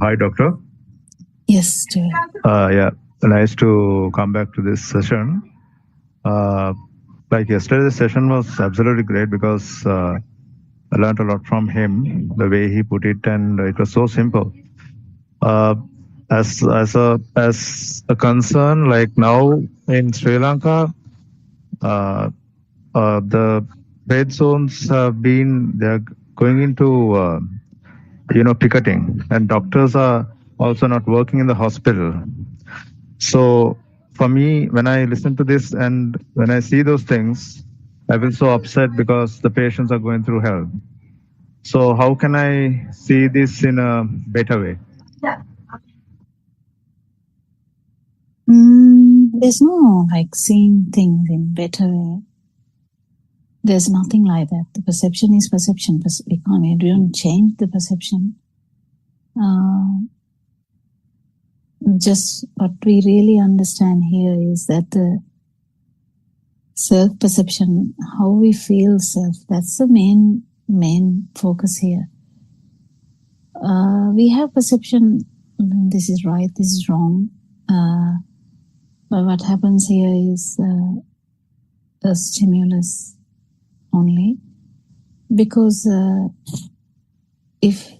Hi, Doctor. Yes, Joy. Yeah, nice to come back to this session. Like yesterday, the session was absolutely great because I learned a lot from him, the way he put it, and it was so simple. As a concern, like now in Sri Lanka, the red zones have been, they're going into picketing, and doctors are also not working in the hospital. So for me, when I listen to this and when I see those things, I feel so upset because the patients are going through hell. So how can I see this in a better way? There's no like seeing things in better way. There's nothing like that. The perception is perception. We don't change the perception. Just what we really understand here is that the self-perception, how we feel self, that's the main focus here. We have perception, this is right, this is wrong. But what happens here is a stimulus only. Because if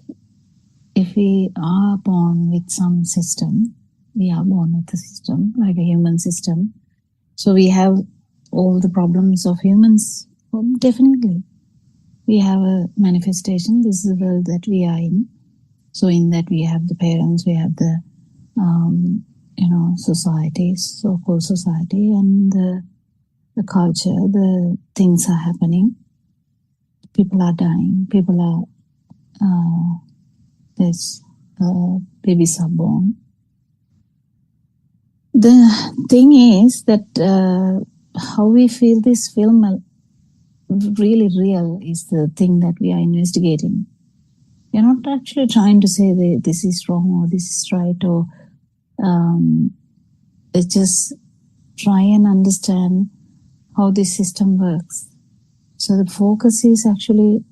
we are born with some system, we are born with a system, like a human system. So we have all the problems of humans, definitely. We have a manifestation, this is the world that we are in. So in that we have the parents, we have the, society, so-called society, and the culture, the things are happening. People are dying, babies are born. The thing is that how we feel this film really real is the thing that we are investigating. We're not actually trying to say that this is wrong or this is right, or it's just try and understand how this system works. So the focus is actually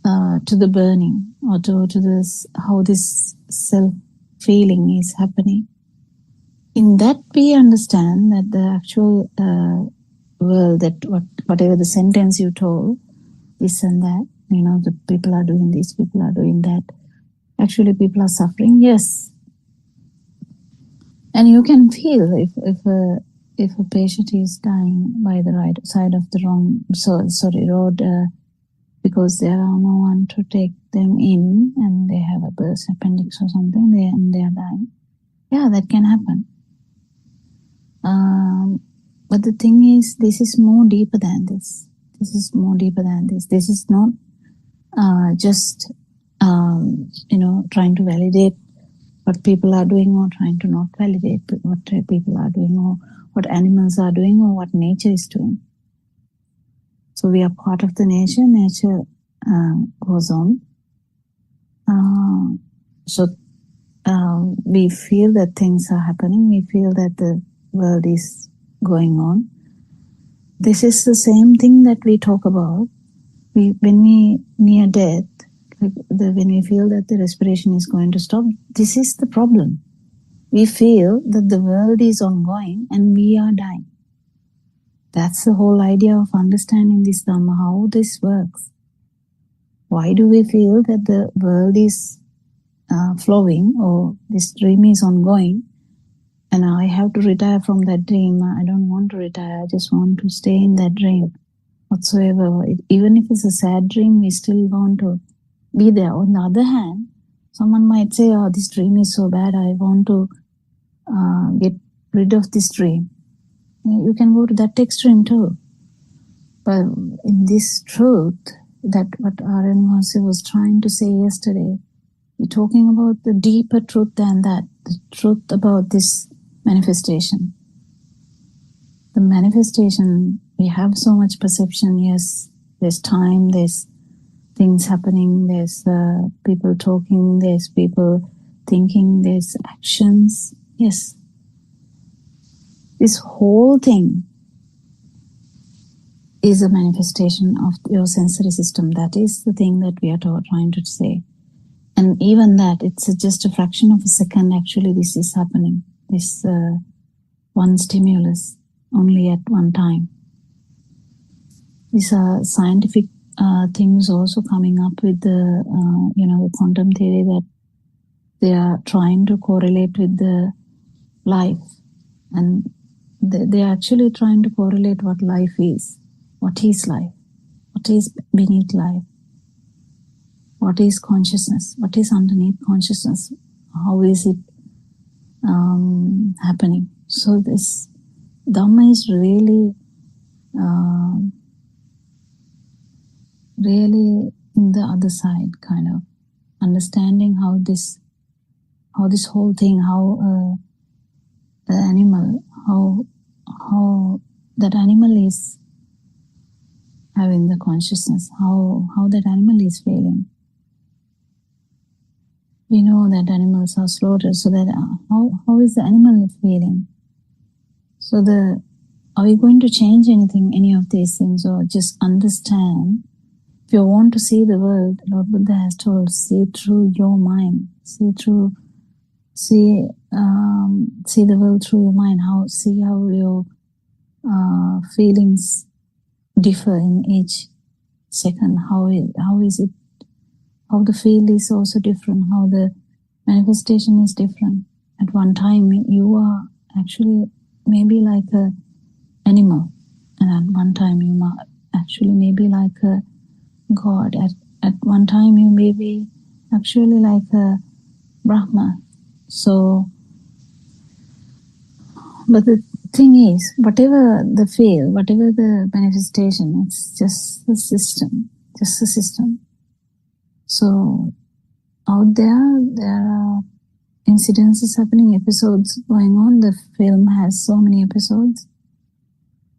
to the burning, or to this, how this self-feeling is happening. In that we understand that the actual world, that whatever the sentence you told, this and that, the people are doing this, people are doing that. Actually people are suffering, yes. And you can feel if a patient is dying by the right side of the road, because there are no one to take them in, and they have a burst appendix or something, and they are dying. Yeah, that can happen. But the thing is, this is more deeper than this. This is more deeper than this. This is not just trying to validate what people are doing, or trying to not validate what people are doing, or what animals are doing, or what nature is doing. So we are part of the nature. Nature goes on. We feel that things are happening. We feel that the world is going on. This is the same thing that we talk about. When we near death, when we feel that the respiration is going to stop, this is the problem. We feel that the world is ongoing and we are dying. That's the whole idea of understanding this Dhamma, how this works. Why do we feel that the world is flowing or this dream is ongoing and I have to retire from that dream? I don't want to retire. I just want to stay in that dream whatsoever. Even if it's a sad dream, we still want to be there. On the other hand, someone might say, oh, this dream is so bad, I want to get rid of this dream. You can go to that extreme too. But in this truth, that what Aryan was trying to say yesterday, we're talking about the deeper truth than that, the truth about this manifestation. The manifestation, we have so much perception, yes, there's time, there's things happening, there's people talking, there's people thinking, there's actions, yes. This whole thing is a manifestation of your sensory system. That is the thing that we are trying to say. And even that, it's just a fraction of a second actually this is happening. This one stimulus only at one time. These are scientific things also coming up with the, the quantum theory, that they are trying to correlate with the life. And they are actually trying to correlate what life is. What is life? What is beneath life? What is consciousness? What is underneath consciousness? How is it happening? So this Dhamma is really, really in the other side, kind of understanding how this whole thing, how the animal, how that animal is having the consciousness, how that animal is feeling. We know that animals are slaughtered, so that how is the animal feeling? So are we going to change anything, any of these things, or just understand? If you want to see the world, Lord Buddha has told, see through your mind, see the world through your mind. See how your feelings differ in each second. How is it? How the field is also different. How the manifestation is different. At one time, you are actually maybe like an animal, and at one time you are actually maybe like a God. At one time, you may be actually like a Brahma. So, but the thing is, whatever the field, whatever the manifestation, it's just the system, So, out there are incidences happening, episodes going on. The film has so many episodes.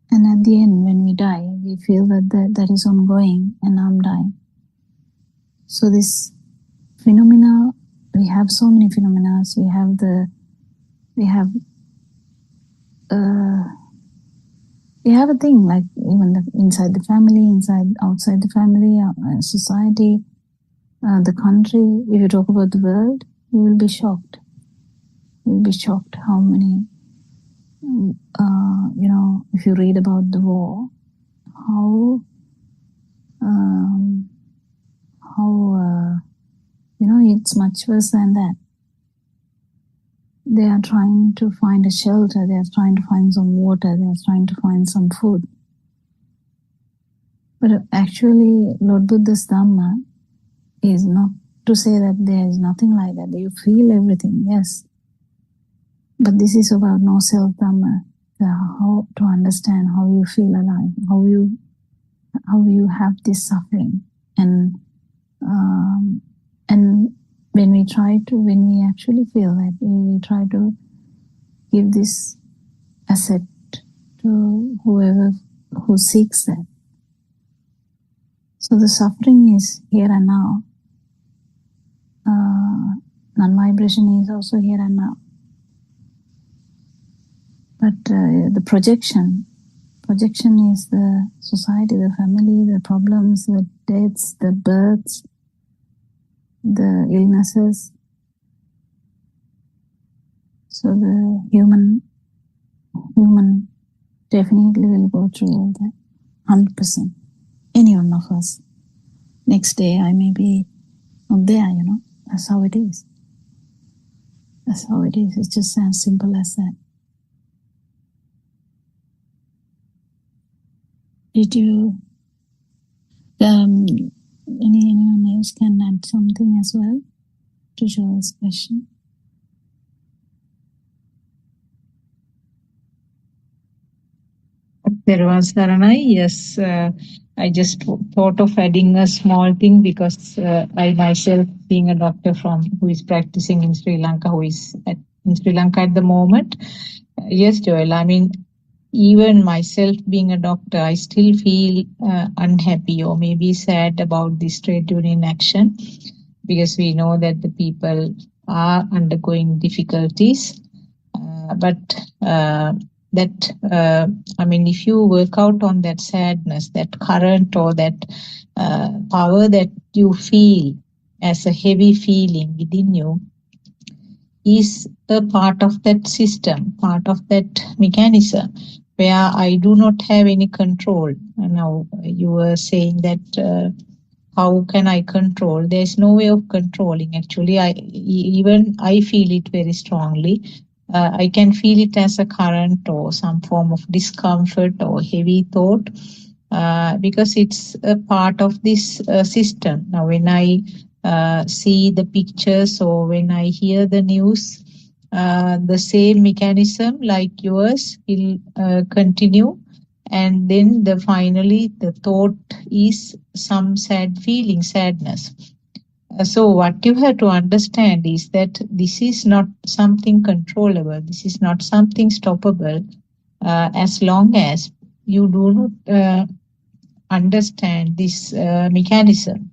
And at the end, when we die, we feel that is ongoing and I'm dying. So this phenomena, we have so many phenomena. We have a thing like even inside the family, outside the family, society, the country. If you talk about the world, you will be shocked. You will be shocked how many, if you read about the war, how it's much worse than that. They are trying to find a shelter, they are trying to find some water, they are trying to find some food. But actually, Lord Buddha's Dhamma is not to say that there is nothing like that. You feel everything, yes. But this is about no self Dhamma, how to understand how you feel alive, how you have this suffering, and when we actually feel that, we try to give this asset to whoever who seeks that. So the suffering is here and now. Non-vibration is also here and now. But the projection Projection is the society, the family, the problems, the deaths, the births, the illnesses. So the human definitely will go through all that, 100%. Any one of us. Next day I may be not there, That's how it is. That's how it is. It's just as simple as that. Did you, anyone else can add something as well to Joel's question? Yes, I just thought of adding a small thing because I myself, being a doctor who is practicing in Sri Lanka, in Sri Lanka at the moment. Yes, Joel, I mean, even myself being a doctor, I still feel unhappy or maybe sad about this trade union action because we know that the people are undergoing difficulties. If you work out on that sadness, that current or that power that you feel as a heavy feeling within you is a part of that system, part of that mechanism where I do not have any control. Now, you were saying that how can I control? There's no way of controlling. Actually, I feel it very strongly. I can feel it as a current or some form of discomfort or heavy thought because it's a part of this system. Now, when I see the pictures or when I hear the news, the same mechanism like yours will continue. And then finally the thought is some sad feeling, sadness. So what you have to understand is that this is not something controllable. This is not something stoppable as long as you do not understand this mechanism.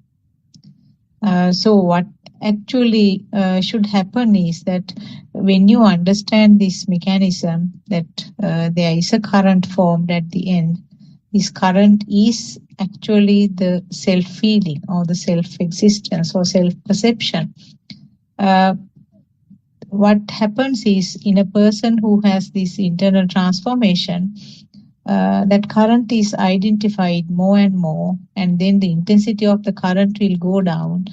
So what actually should happen is that when you understand this mechanism, that there is a current formed at the end, this current is actually the self-feeling or the self-existence or self-perception. What happens is in a person who has this internal transformation, that current is identified more and more, and then the intensity of the current will go down.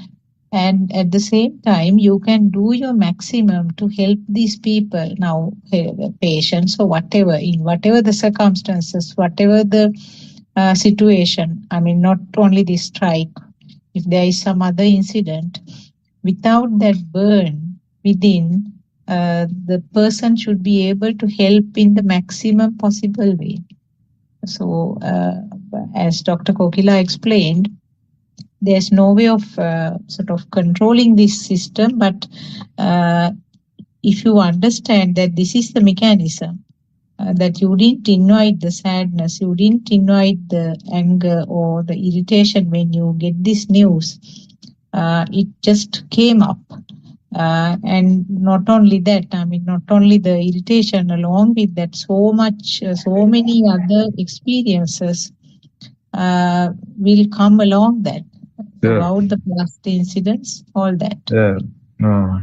And at the same time, you can do your maximum to help these people, now patients or whatever, in whatever the circumstances, whatever the situation. I mean, not only this strike, if there is some other incident, without that burn within, the person should be able to help in the maximum possible way. So, as Dr. Kokila explained, there's no way of sort of controlling this system, but if you understand that this is the mechanism, that you didn't invite the sadness, you didn't invite the anger or the irritation when you get this news, it just came up. And not only that, I mean, not only the irritation, along with that, so many other experiences will come along that. Throughout the past incidents, all that. Yeah. No.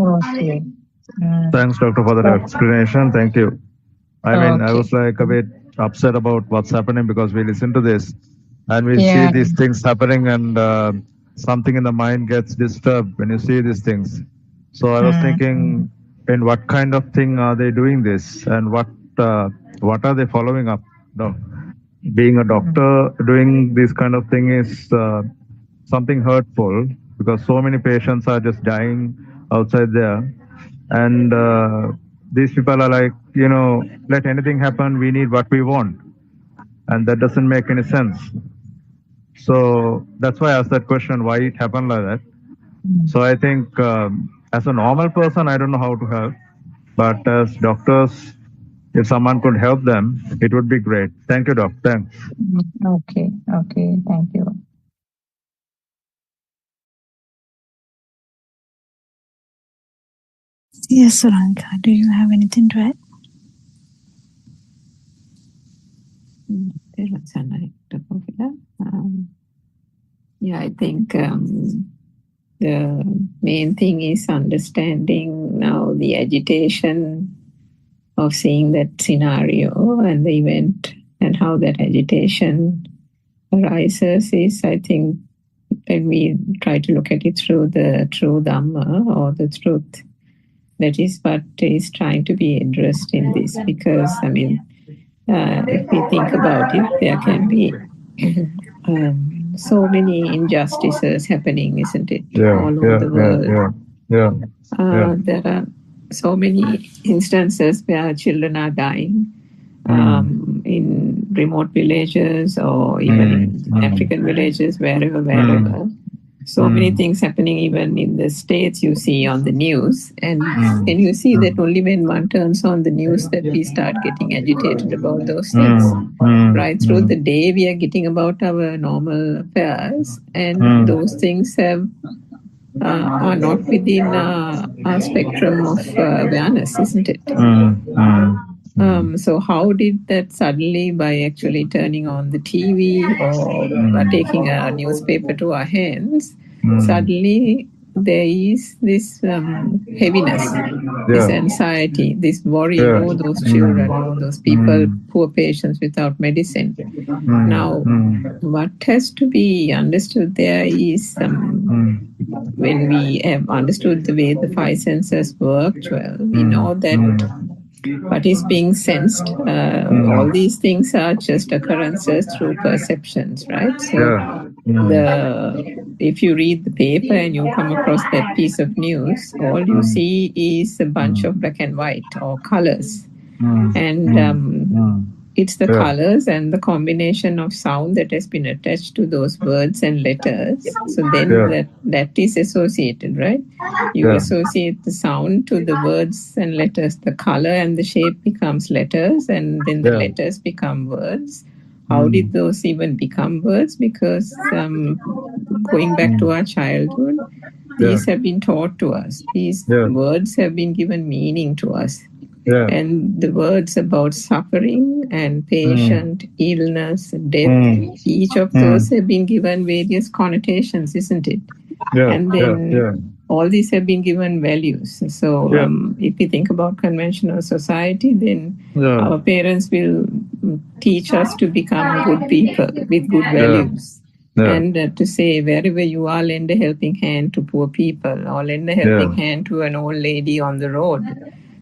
Okay. Thanks, Doctor, for that explanation. Thank you. I mean, I was like a bit upset about what's happening because we listen to this and we see these things happening and something in the mind gets disturbed when you see these things. So I was thinking, in what kind of thing are they doing this and what are they following up? No. Being a doctor doing this kind of thing is something hurtful because so many patients are just dying outside there. And these people are like, let anything happen, we need what we want. And that doesn't make any sense. So that's why I asked that question, why it happened like that. So I think as a normal person, I don't know how to help. But as doctors, if someone could help them, it would be great. Thank you, Doc. Thanks. Okay. Thank you. Yes, Solanka, do you have anything to add? Yeah, I think the main thing is understanding now the agitation of seeing that scenario and the event and how that agitation arises is, I think, when we try to look at it through the true Dhamma or the truth, that is what is trying to be addressed in this. Because, I mean, if we think about it, there can be so many injustices happening, isn't it? All over the world. There are so many instances where children are dying in remote villages or even in African villages, wherever. So many things happening even in the States you see on the news. And you see that only when one turns on the news that we start getting agitated about those things. Right through the day we are getting about our normal affairs, and those things are not within our spectrum of awareness, isn't it? So how did that suddenly, by actually turning on the TV or taking a newspaper to our hands, suddenly there is this heaviness, this anxiety, this worry, those children, those people, poor patients without medicine. Now, what has to be understood there is when we have understood the way the five senses work well, we know that what is being sensed, all these things are just occurrences through perceptions, right? So if you read the paper and you come across that piece of news, all you see is a bunch of black and white or colors. And it's the colors and the combination of sound that has been attached to those words and letters. So then that is associated, right? You associate the sound to the words and letters. The color and the shape becomes letters, and then the letters become words. How did those even become words? Because going back to our childhood, these have been taught to us. These words have been given meaning to us. And the words about suffering and patient, illness, death, each of those have been given various connotations, isn't it? And then all these have been given values. So if we think about conventional society, then our parents will teach us to become good people with good values. And to say, wherever you are, lend a helping hand to poor people or lend a helping hand to an old lady on the road.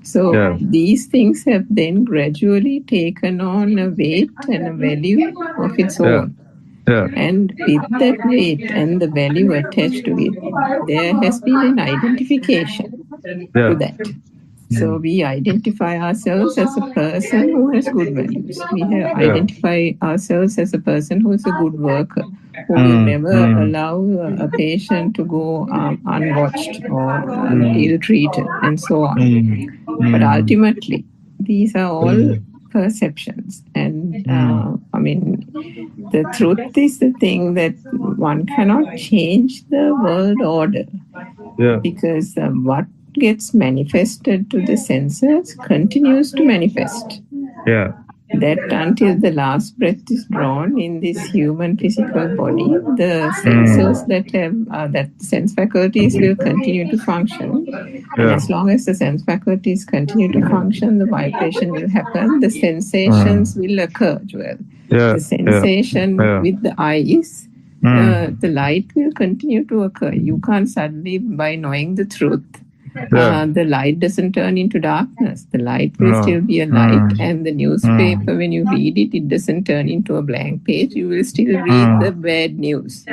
So these things have then gradually taken on a weight and a value of its own. And with that weight and the value attached to it, there has been an identification to that. So we identify ourselves as a person who has good values. We identify ourselves as a person who is a good worker, who will never allow a patient to go unwatched or ill-treated and so on. But ultimately, these are all perceptions. And I mean, the truth is the thing that one cannot change the world order. Because what gets manifested to the senses continues to manifest. That until the last breath is drawn in this human physical body, the senses that have that sense faculties will continue to function. And as long as the sense faculties continue to function, the vibration will happen, the sensations will occur. The sensation with the eyes, the light will continue to occur. You can't suddenly, by knowing the truth, the light doesn't turn into darkness. The light will still be a light, and the newspaper, when you read it, it doesn't turn into a blank page. You will still read the bad news.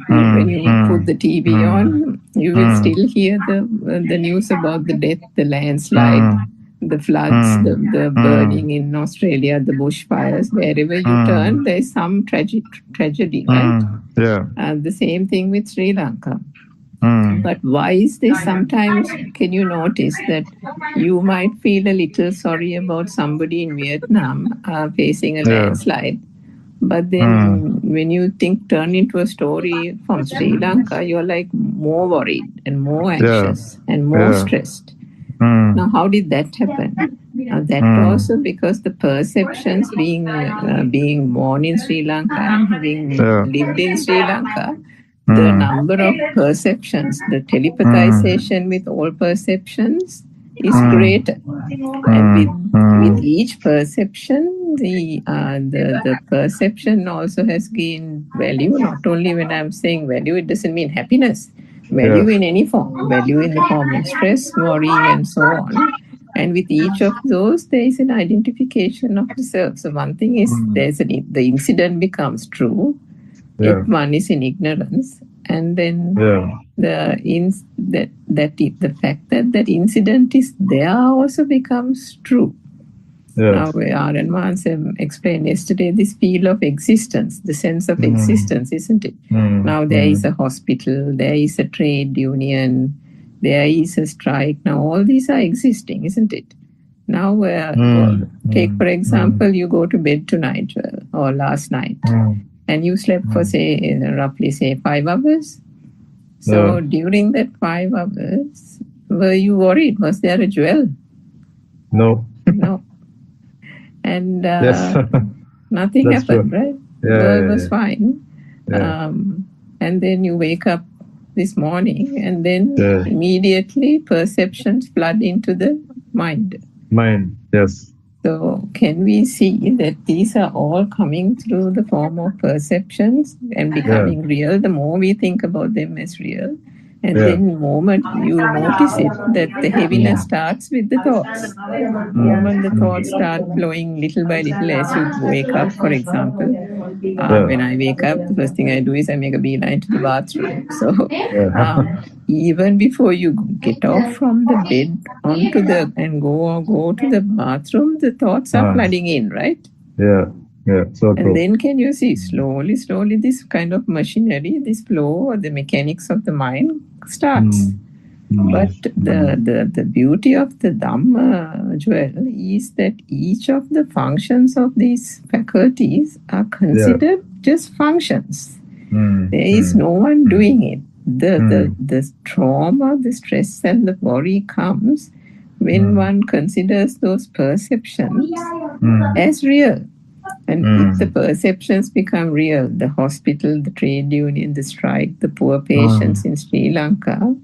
When you put the TV on, you will still hear the news about the death, the landslide, the floods, the burning in Australia, the bushfires. Wherever you turn, there is some tragedy, right? The same thing with Sri Lanka. But why is this? Sometimes can you notice that you might feel a little sorry about somebody in Vietnam facing a landslide, but then when you turn into a story from Sri Lanka, you're like more worried and more anxious and more stressed. Now, how did that happen? That also because the perceptions being born in Sri Lanka and having lived in Sri Lanka, the number of perceptions, the telepathization with all perceptions is greater. And with each perception, the perception also has gained value. Not only when I'm saying value, it doesn't mean happiness. Value in any form, value in the form of stress, worry, and so on. And with each of those, there is an identification of the self. So one thing is the incident becomes true if one is in ignorance, and then the fact that that incident is there also becomes true. Now, R.N. Mansam explained yesterday this feel of existence, the sense of existence, isn't it? Now there is a hospital, there is a trade union, there is a strike. Now all these are existing, isn't it? Now take for example, you go to bed tonight or last night, and you slept for roughly 5 hours. So during that 5 hours, were you worried? Was there a jewel? No. No. And nothing happened, true. right? It was fine. And then you wake up this morning, and then immediately perceptions flood into the mind. Yes. So can we see that these are all coming through the form of perceptions and becoming real the more we think about them as real? And then the moment you notice it, that the heaviness starts with the thoughts. The moment the thoughts start flowing little by little as you wake up, for example. When I wake up, the first thing I do is I make a beeline to the bathroom. So even before you get off from the bed and go to the bathroom, the thoughts are flooding in, right? So true. And then can you see slowly this kind of machinery, this flow or the mechanics of the mind starts. But the beauty of the Dhamma, Joel, is that each of the functions of these faculties are considered just functions. There is no one doing it. The trauma, the stress and the worry comes when one considers those perceptions as real. And if the perceptions become real, the hospital, the trade union, the strike, the poor patients in Sri Lanka,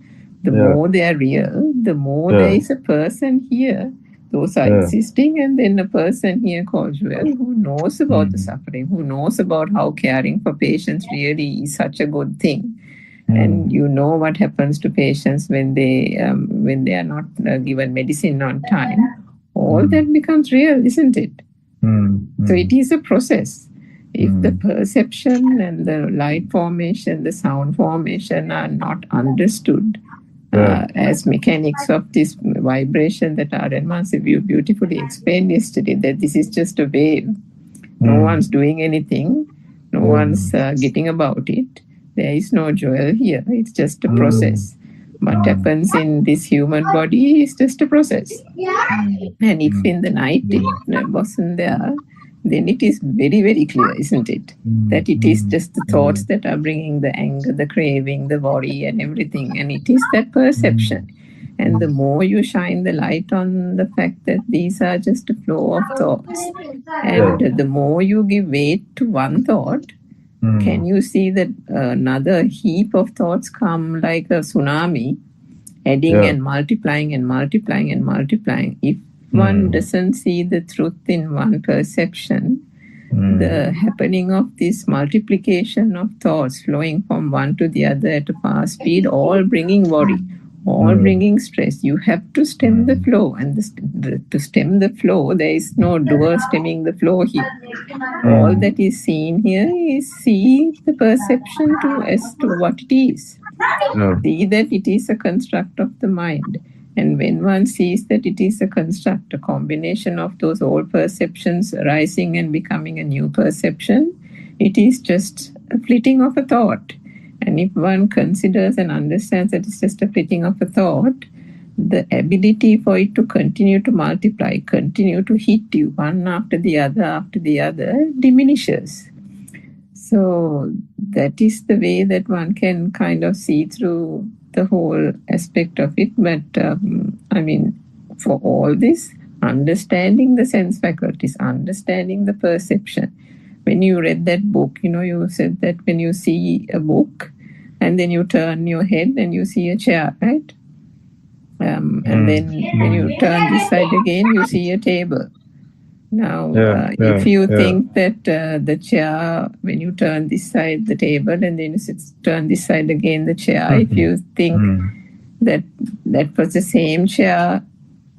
the more they are real, the more there is a person here. Those are existing, and then a person here called Joel who knows about the suffering, who knows about how caring for patients really is such a good thing. And you know what happens to patients when they are not given medicine on time. All that becomes real, isn't it? So it is a process. If the perception and the light formation, the sound formation are not understood as mechanics of this vibration that R.N. Mansam beautifully explained yesterday, that this is just a wave. No one's doing anything. No one's getting about it. There is no joy here. It's just a process. What happens in this human body is just a process. And if in the night it wasn't there, then it is very, very clear, isn't it? That it is just the thoughts that are bringing the anger, the craving, the worry and everything. And it is that perception. And the more you shine the light on the fact that these are just a flow of thoughts, and the more you give weight to one thought, can you see that another heap of thoughts come like a tsunami, adding and multiplying and multiplying and multiplying? If one doesn't see the truth in one perception, the happening of this multiplication of thoughts flowing from one to the other at a fast speed, all bringing worry, all bringing stress. You have to stem the flow, and to stem the flow, there is no doer stemming the flow here. All that is seen here is see the perception as to what it is. See that it is a construct of the mind. And when one sees that it is a construct, a combination of those old perceptions arising and becoming a new perception, it is just a flitting of a thought. And if one considers and understands that it's just a flitting of a thought, the ability for it to continue to multiply, continue to hit you one after the other diminishes. So that is the way that one can kind of see through the whole aspect of it. But for all this, understanding the sense faculties, understanding the perception. When you read that book, you said that when you see a book and then you turn your head and you see a chair, right? And then when you turn this side again, you see a table. Now, if you think that the chair, when you turn this side, the table, and then you turn this side again, the chair, if you think that was the same chair,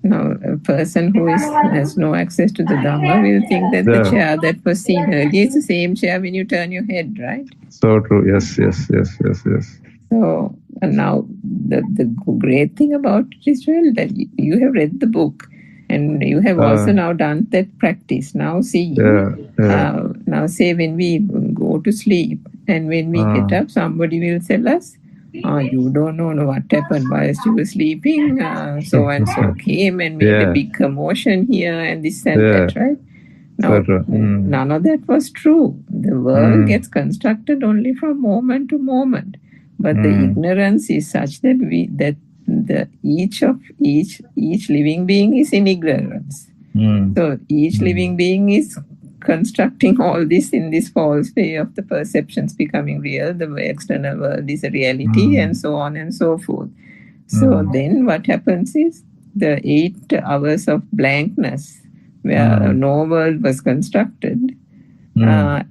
a person who has no access to the Dhamma will think that the chair that was seen earlier is the same chair when you turn your head, right? So true. Yes. So now the great thing about it is that you have read the book and you have also now done that practice. Now see, now say when we go to sleep and when we get up, somebody will tell us, you don't know what happened whilst you were sleeping. So and so came and made a big commotion here and this and that, right? Now, none of that was true. The world gets constructed only from moment to moment. But the ignorance is such that each living being is in ignorance. So each living being is constructing all this in this false way of the perceptions becoming real, the external world is a reality, and so on and so forth. So then what happens is the 8 hours of blankness where no world was constructed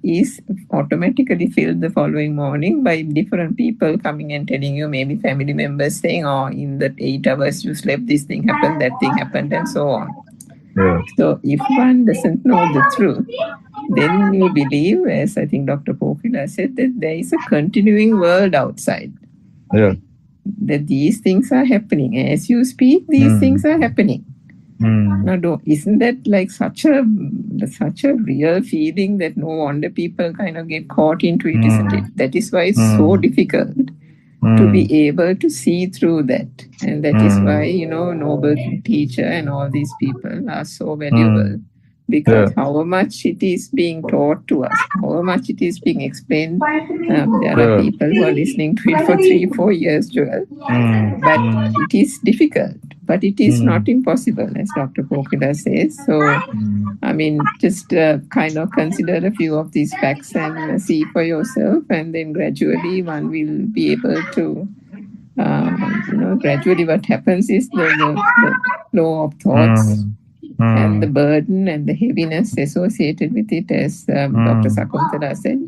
is automatically filled the following morning by different people coming and telling you, maybe family members saying, in that 8 hours you slept, this thing happened, that thing happened, and so on. So if one doesn't know the truth, then you believe, as I think Dr. Pokila said, that there is a continuing world outside. That these things are happening. As you speak, these things are happening. Now, isn't that like such a real feeling that no wonder people kind of get caught into it, isn't it? That is why it's so difficult to be able to see through that. And that is why, Noble Teacher and all these people are so valuable. Because how much it is being taught to us, how much it is being explained. There are people who are listening to it for 3-4 years, Joel. But it is difficult. But it is not impossible, as Dr. Pokila says. So, just kind of consider a few of these facts and see for yourself. And then gradually one will be able to, gradually what happens is the flow of thoughts and the burden and the heaviness associated with it, as Dr. Sakuntala said,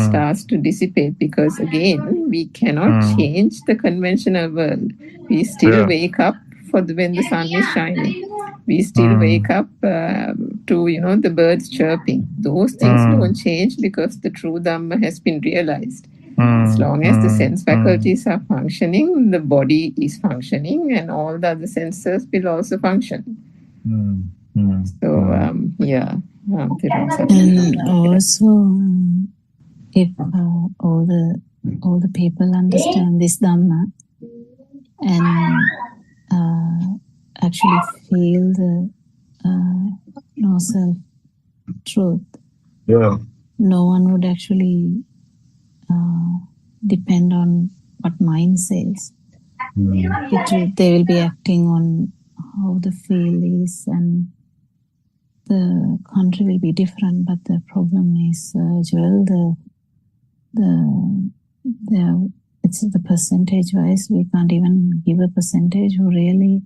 starts to dissipate, because again, we cannot change the conventional world. We still wake up when the sun is shining. We still wake up to, the birds chirping. Those things don't change because the true Dhamma has been realized. As long as the sense faculties are functioning, the body is functioning, and all the other senses will also function. So, and also, if all the people understand this Dhamma and actually feel the no-self truth, no one would actually depend on what mind says. They will be acting on how the feel is, and the country will be different. But the problem is, Joel, it's the percentage wise. We can't even give a percentage who really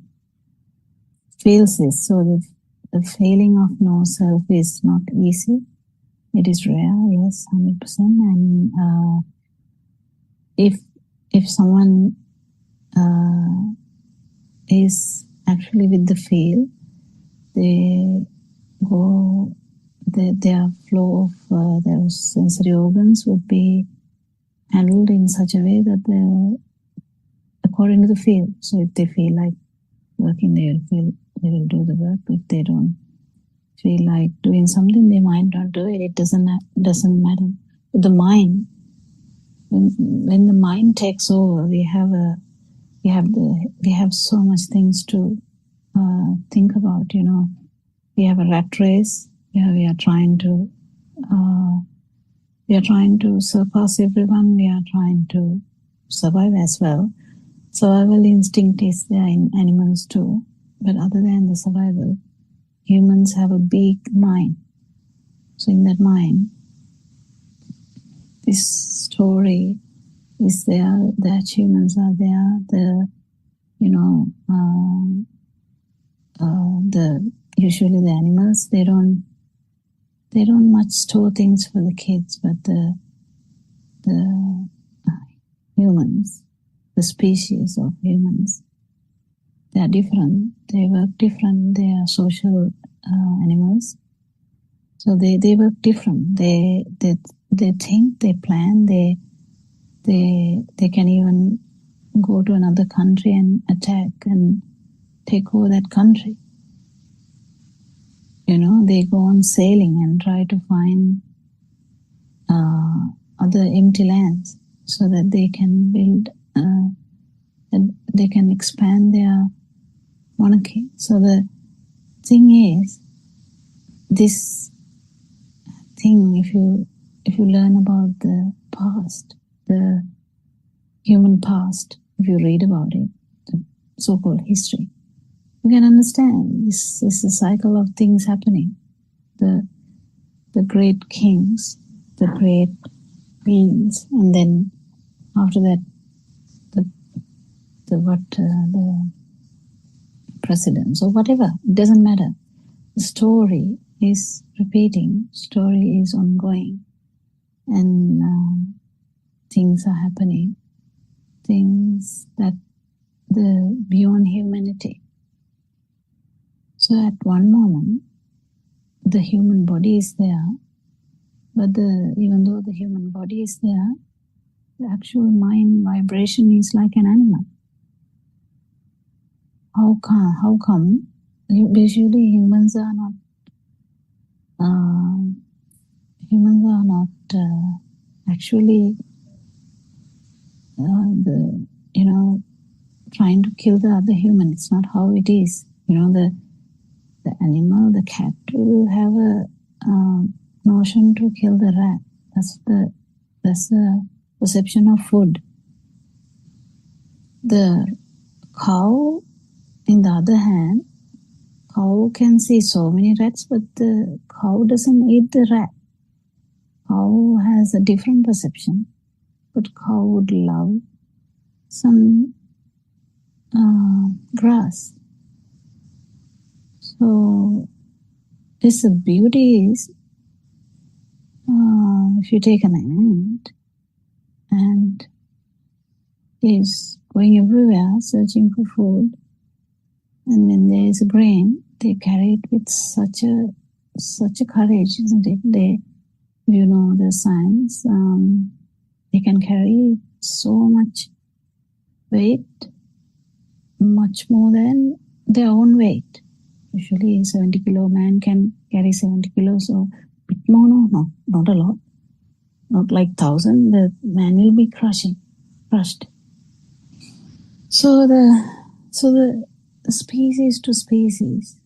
feels this. So the feeling of no self is not easy. It is rare, yes, 100%. And if someone is actually with the feel, their flow of their sensory organs would be handled in such a way that according to the feel. So if they feel like working, they will do the work. If they don't feel like doing something, they might not do it. It doesn't matter. But the mind, when the mind takes over, we have so much things to think about. We have a rat race where we are trying to surpass everyone. We are trying to survive as well. Survival instinct is there in animals too. But other than the survival, humans have a big mind. So in that mind, this story is there, that humans are there, usually the animals, they don't much store things for the kids, but the humans, the species of humans, they are different. They work different. They are social animals, so they work different. They think, they plan, they can even go to another country and attack and take over that country. They go on sailing and try to find other empty lands so that they can build, they can expand their monarchy. So the thing is, this thing, if you learn about the past, the human past, if you read about it, the so-called history, you can understand this is a cycle of things happening. The great kings, the great queens, and then after that, the presidents or whatever. It doesn't matter. The story is repeating. Story is ongoing, and things are happening. Things that the beyond humanity. So at one moment, the human body is there, but even though the human body is there, the actual mind vibration is like an animal. How come? Usually humans are not actually trying to kill the other human. It's not how it is. The animal, the cat, will have a notion to kill the rat. That's the perception of food. The cow, in the other hand, cow can see so many rats, but the cow doesn't eat the rat. Cow has a different perception, but cow would love some grass. So this beauty is, if you take an ant and is going everywhere searching for food, and when there is a grain, they carry it with such a courage, isn't it? The science, they can carry so much weight, much more than their own weight. Usually a 70-kilo man can carry 70 kilos, or a bit more. No, not a lot. Not like 1,000. The man will be crushed. So the species to species,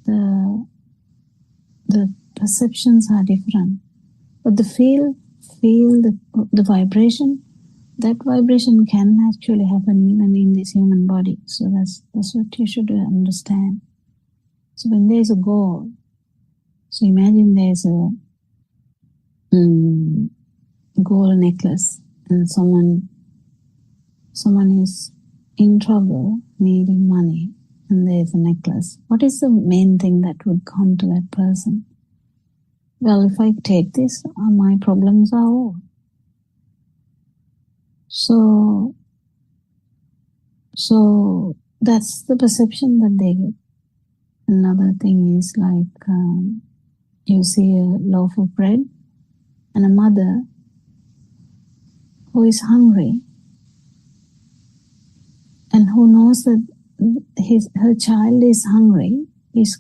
the perceptions are different, but the feel the vibration. That vibration can actually happen even in this human body. So that's what you should understand. So when there is a goal, so imagine there's a gold necklace, and someone is in trouble, needing money, and there's a necklace. What is the main thing that would come to that person? Well, if I take this, my problems are over. So that's the perception that they get. Another thing is like you see a loaf of bread and a mother who is hungry and who knows that her child is hungry, is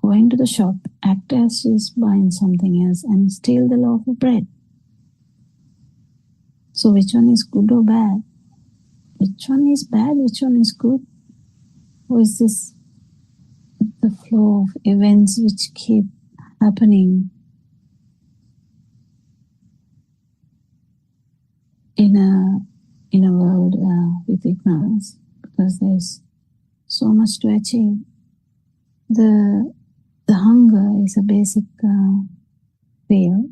going to the shop, act as she's buying something else, and steal the loaf of bread. So which one is good or bad? Which one is bad? Which one is good? Or is this the flow of events which keep happening in in a world with ignorance, because there's so much to achieve. The hunger is a basic feel.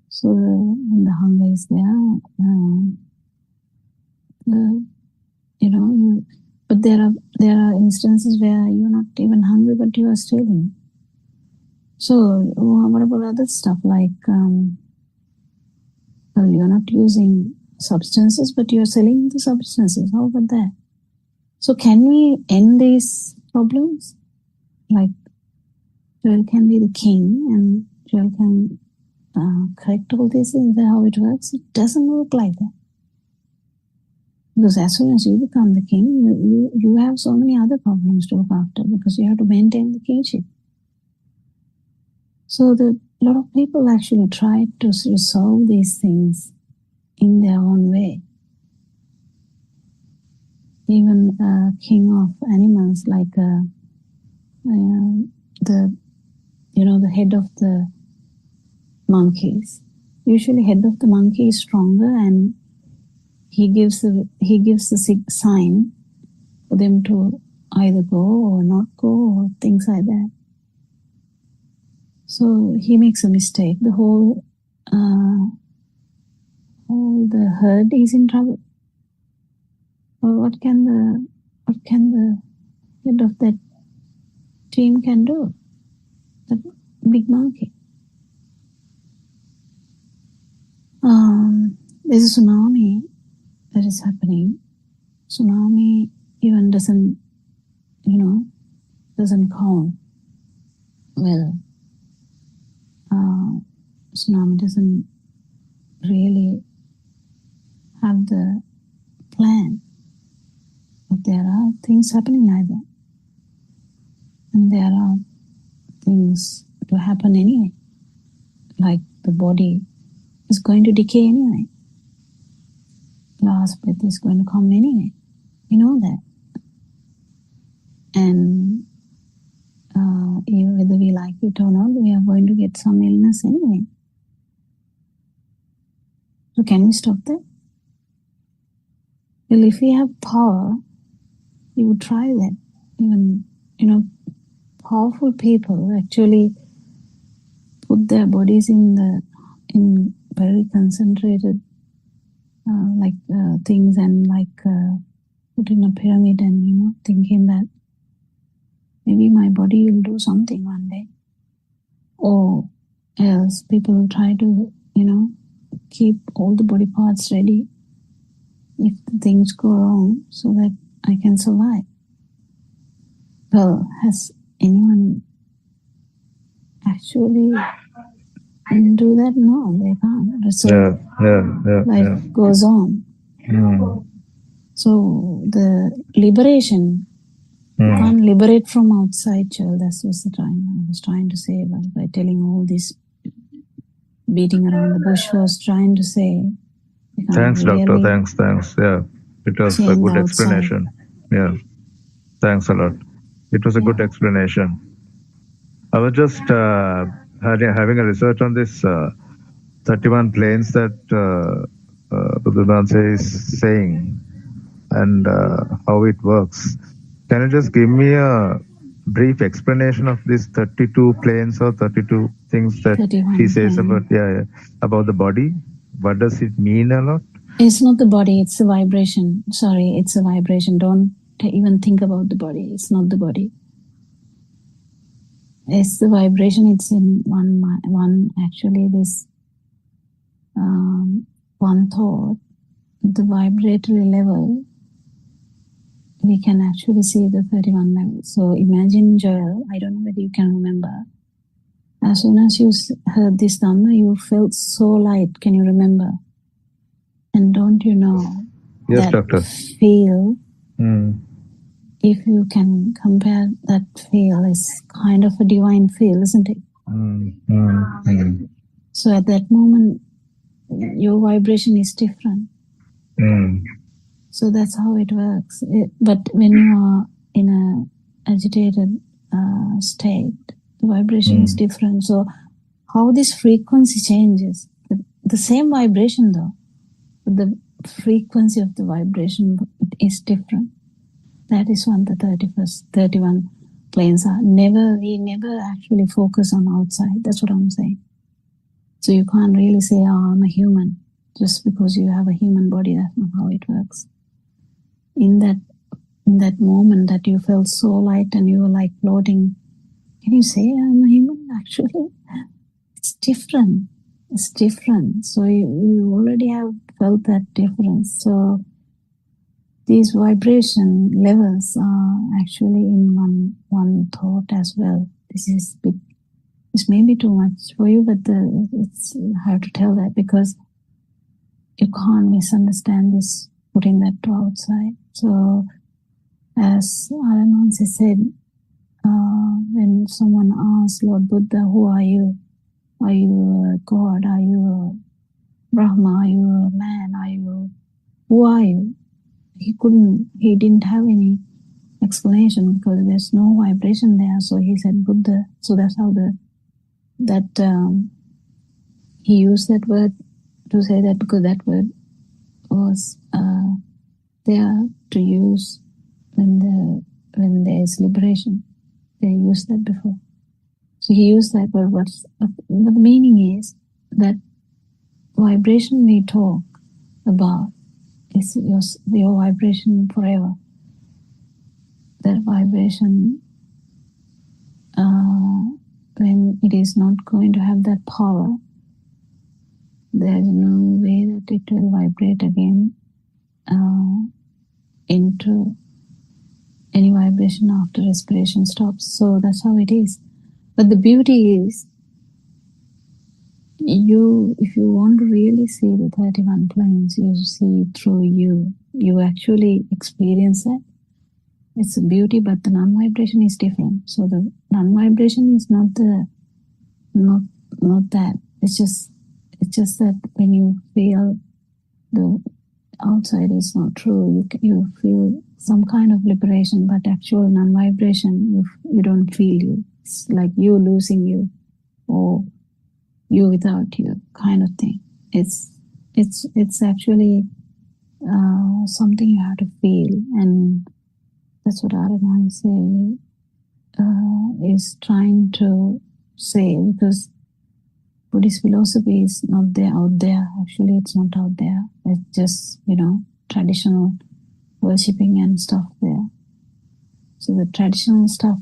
So when the hunger is there, but there are instances where you're not even hungry, but you are stealing. So what about other stuff like, you're not using substances, but you're selling the substances. How about that? So can we end these problems? Like Joel can be the king and Joel can correct all these things. Is that how it works? It doesn't work like that. Because as soon as you become the king, you have so many other problems to look after because you have to maintain the kingship. So a lot of people actually try to resolve these things in their own way. Even a king of animals, like the head of the monkeys. Usually, head of the monkey is stronger, and he gives the sign for them to either go or not go or things like that. So he makes a mistake. The whole the herd is in trouble. Well, what can the head of that team can do? The big monkey. There's a tsunami that is happening. Tsunami even doesn't count well. Tsunami doesn't really have the plan. But there are things happening like that. And there are things to happen anyway. Like the body is going to decay anyway. Last breath is going to come anyway. You know that. And even whether we like it or not, we are going to get some illness anyway. So can we stop that? Well, if we have power, we would try that. Even, powerful people actually put their bodies in very concentrated things and put in a pyramid and thinking that maybe my body will do something one day. Or else people will try to keep all the body parts ready if the things go wrong so that I can survive. Well, has anyone actually do that? No, they can't. So life goes on. So the liberation, you can't liberate from outside, child. That's what I was trying to say by telling all this beating around the bush. Was trying to say. Thanks, doctor. Thanks. Yeah, it was a good explanation. Yeah, thanks a lot. It was a good explanation. I was just having a research on this 31 planes that Buddothpado is saying and how it works. Can you just give me a brief explanation of these 32 planes or 32 things that he says about the body? What does it mean a lot? It's not the body, it's a vibration. Sorry, it's a vibration. Don't even think about the body. It's not the body. It's the vibration. It's in one actually this one thought, the vibratory level, we can actually see the 31 levels. So imagine, Joel, I don't know whether you can remember, as soon as you heard this Dhamma, you felt so light. Can you remember? And don't you know yes, that doctor. Feel, if you can compare that feel, is kind of a divine feel, isn't it? So at that moment, your vibration is different. So that's how it works. But when you are in an agitated state, the vibration is different. So how this frequency changes, the same vibration though, but the frequency of the vibration is different. That is what the 31 planes are. We never actually focus on outside. That's what I'm saying. So you can't really say, oh, I'm a human. Just because you have a human body, that's not how it works. In that moment that you felt so light and you were like floating, can you say I'm a human? Actually, it's different. It's different. So you already have felt that difference. So these vibration levels are actually in one thought as well. This may be too much for you, but it's hard to tell that because you can't misunderstand this, putting that to outside. So as Aranansi said, when someone asks Lord Buddha, who are you? Are you a God? Are you a Brahma? Are you a man? Who are you? He didn't have any explanation because there's no vibration there. So he said Buddha. So that's how he used that word to say that, because that word was there to use when there is liberation. They used that before. So he used that word. But the meaning is that vibration we talk about is your vibration forever. That vibration, when it is not going to have that power, there is no way that it will vibrate again into any vibration after respiration stops. So that's how it is. But the beauty is, if you want to really see the 31 planes, you see through you. You actually experience that. It's a beauty, but the non-vibration is different. So the non-vibration is not that. It's just that when you feel the outside is not true, you feel some kind of liberation, but actual non-vibration, you don't feel you. It's like you losing you, or you without you, kind of thing. It's actually something you have to feel, and that's what Aranai is trying to say, because Buddhist philosophy is not there out there. Actually, it's not out there. It's just, traditional worshipping and stuff there. So the traditional stuff,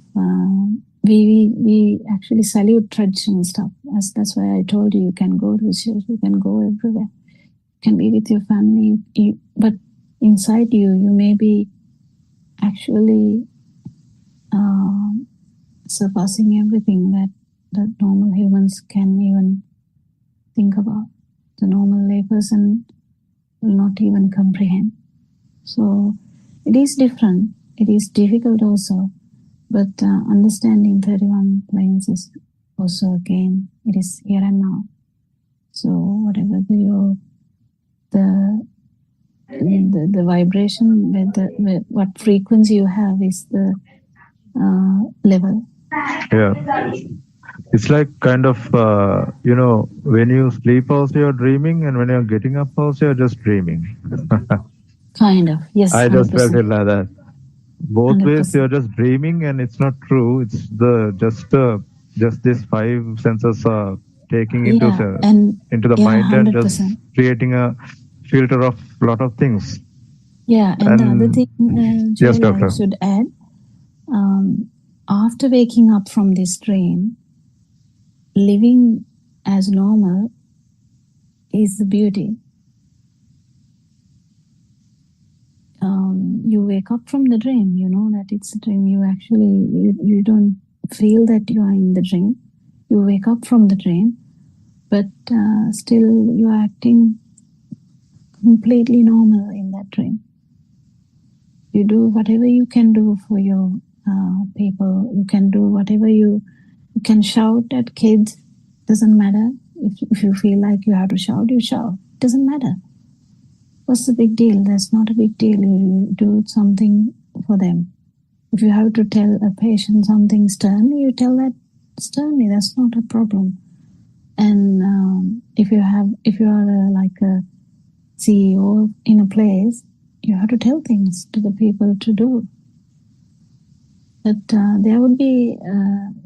we actually salute traditional stuff. That's why I told you can go to the church, you can go everywhere. You can be with your family, but inside you may be actually surpassing everything that normal humans can even think about. The normal layperson will not even comprehend. So it is different. It is difficult also. But understanding 31 planes is also, again, it is here and now. So whatever the vibration, with what frequency you have is the level. Yeah. It's like kind of, when you sleep also you're dreaming, and when you're getting up also you're just dreaming. Kind of, yes. I just 100%. felt it like that. Both 100%. ways you're just dreaming, and it's not true. It's just these 5 senses are taking into the mind 100%. and just creating a filter of lot of things. Yeah, and the other thing, yes, Joel, doctor. I should add, after waking up from this dream, living as normal is the beauty. You wake up from the dream, you know that it's a dream. You actually, you don't feel that you are in the dream. You wake up from the dream, but still you are acting completely normal in that dream. You do whatever you can do for your people. You can do whatever you can shout at kids. Doesn't matter. If you feel like you have to shout, you shout. Doesn't matter. What's the big deal? That's not a big deal. You do something for them. If you have to tell a patient something sternly, you tell that sternly. That's not a problem. And if you are like a CEO in a place, you have to tell things to the people to do. But there would be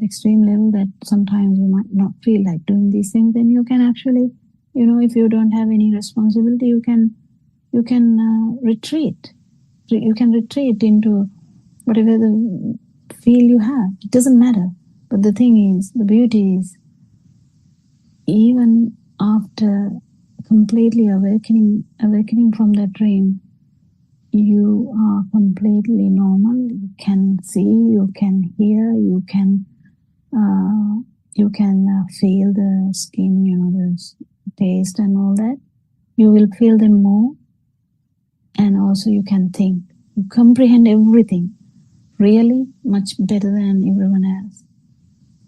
extreme level that sometimes you might not feel like doing these things. Then you can actually, if you don't have any responsibility, you can retreat. You can retreat into whatever the feel you have. It doesn't matter. But the thing is, the beauty is, even after completely awakening from that dream, you are completely normal. You can see, you can hear, you can feel the skin, the taste and all that. You will feel them more, and also you can think. You comprehend everything really much better than everyone else,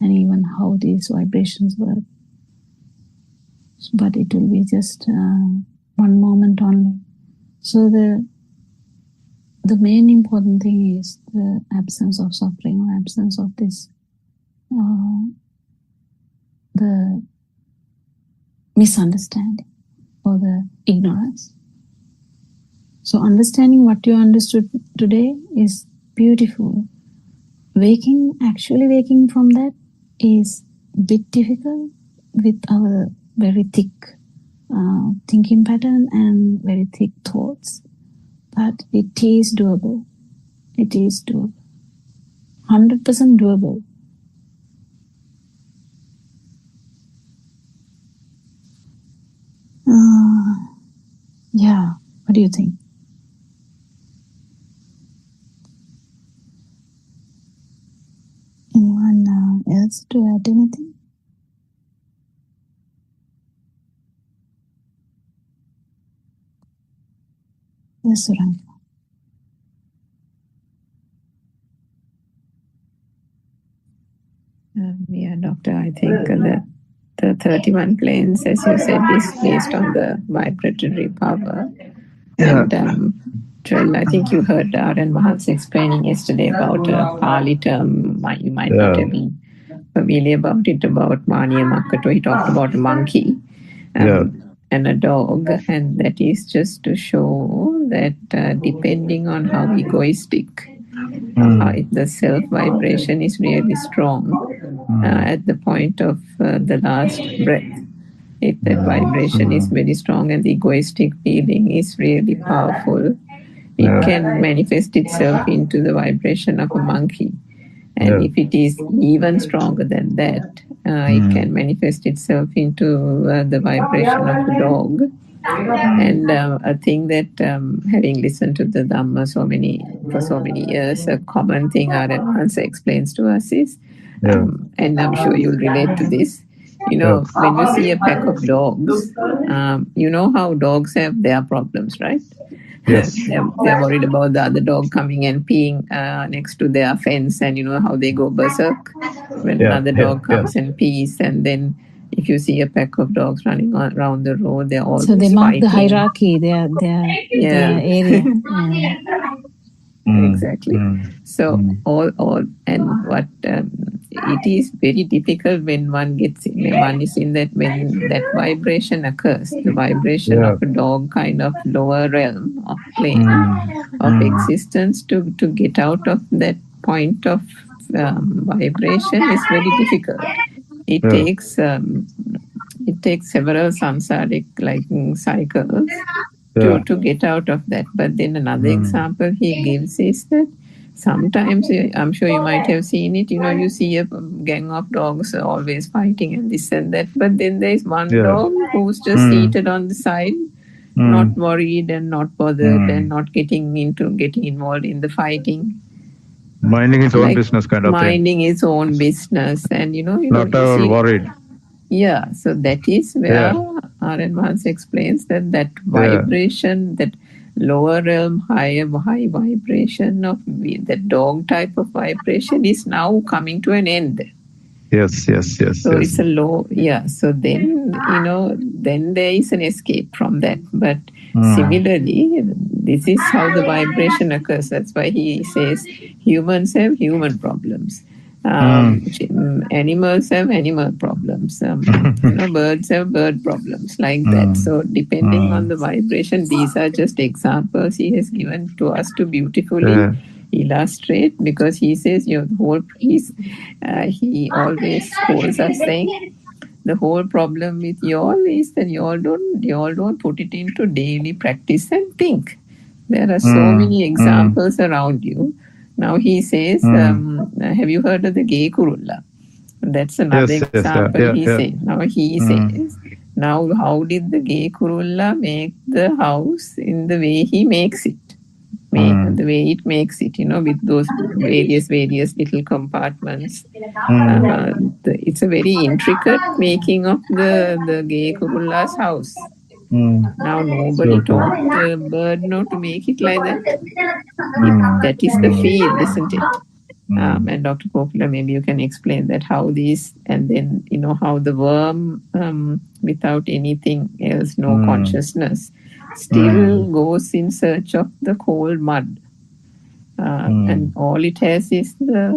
and even how these vibrations work. But it will be just one moment only. So the main important thing is the absence of suffering, or absence of this, the misunderstanding or the ignorance. So understanding what you understood today is beautiful. Actually waking from that is a bit difficult with our very thick thinking pattern and very thick thoughts. But it is doable. It is doable. 100% doable. Yeah, what do you think? Anyone else to add anything? Yes, Suranga. Yeah, Doctor, I think the 31 planes, as you said, is based on the vibratory power. Yeah. And Joel, I think you heard R.N. Mahans explaining yesterday about a Pali term. You might not have been familiar about it, about Mania Makato. He talked about a monkey and a dog, and that is just to show that depending on how egoistic, if the self vibration is really strong at the point of the last breath, if that vibration is very strong and the egoistic feeling is really powerful, it can manifest itself into the vibration of a monkey. And if it is even stronger than that, it can manifest itself into the vibration of a dog. And a thing that, having listened to the Dhamma for so many years, a common thing R.N. Mahans explains to us is, and I'm sure you'll relate to this, when you see a pack of dogs, you know how dogs have their problems, right? Yes. They're worried about the other dog coming and peeing next to their fence, and you know how they go berserk when another dog comes and pees. And then if you see a pack of dogs running around the road, they're all so they mark fighting. the hierarchy, their area. Exactly. So all and what it is very difficult when one is in that, when that vibration occurs, the vibration of a dog kind of lower realm of plane of existence, to get out of that point of vibration is very difficult. It takes several samsaric cycles to get out of that. But then another example he gives is that sometimes, I'm sure you might have seen it, you see a gang of dogs always fighting and this and that, but then there is one dog who's just seated on the side, not worried and not bothered and not getting involved in the fighting. Minding his own business kind of thing. Minding his own business, and not at all worried. Yeah, so that is where R.N. Mahans explains that vibration, that lower realm, high vibration of that dog type of vibration is now coming to an end. Yes. So it's a low, so then, then there is an escape from that. But similarly, this is how the vibration occurs. That's why he says humans have human problems. Animals have animal problems. Birds have bird problems, like that. So depending on the vibration, these are just examples he has given to us to beautifully illustrate, because he says the whole piece, he always calls us saying, the whole problem with y'all is that y'all don't put it into daily practice and think. There are so many examples around you. Now he says, have you heard of the gay kurulla? That's another example he says. Now he says, now how did the gay kurulla make the house in the way he makes it? The way it makes it, with those various little compartments. It's a very intricate making of the gay kurulla's house. Now nobody taught the bird to make it like that. That is the feel, isn't it? And Dr. Kokula, maybe you can explain that, how these, and then how the worm, without anything else, no consciousness, still goes in search of the cold mud. And all it has is the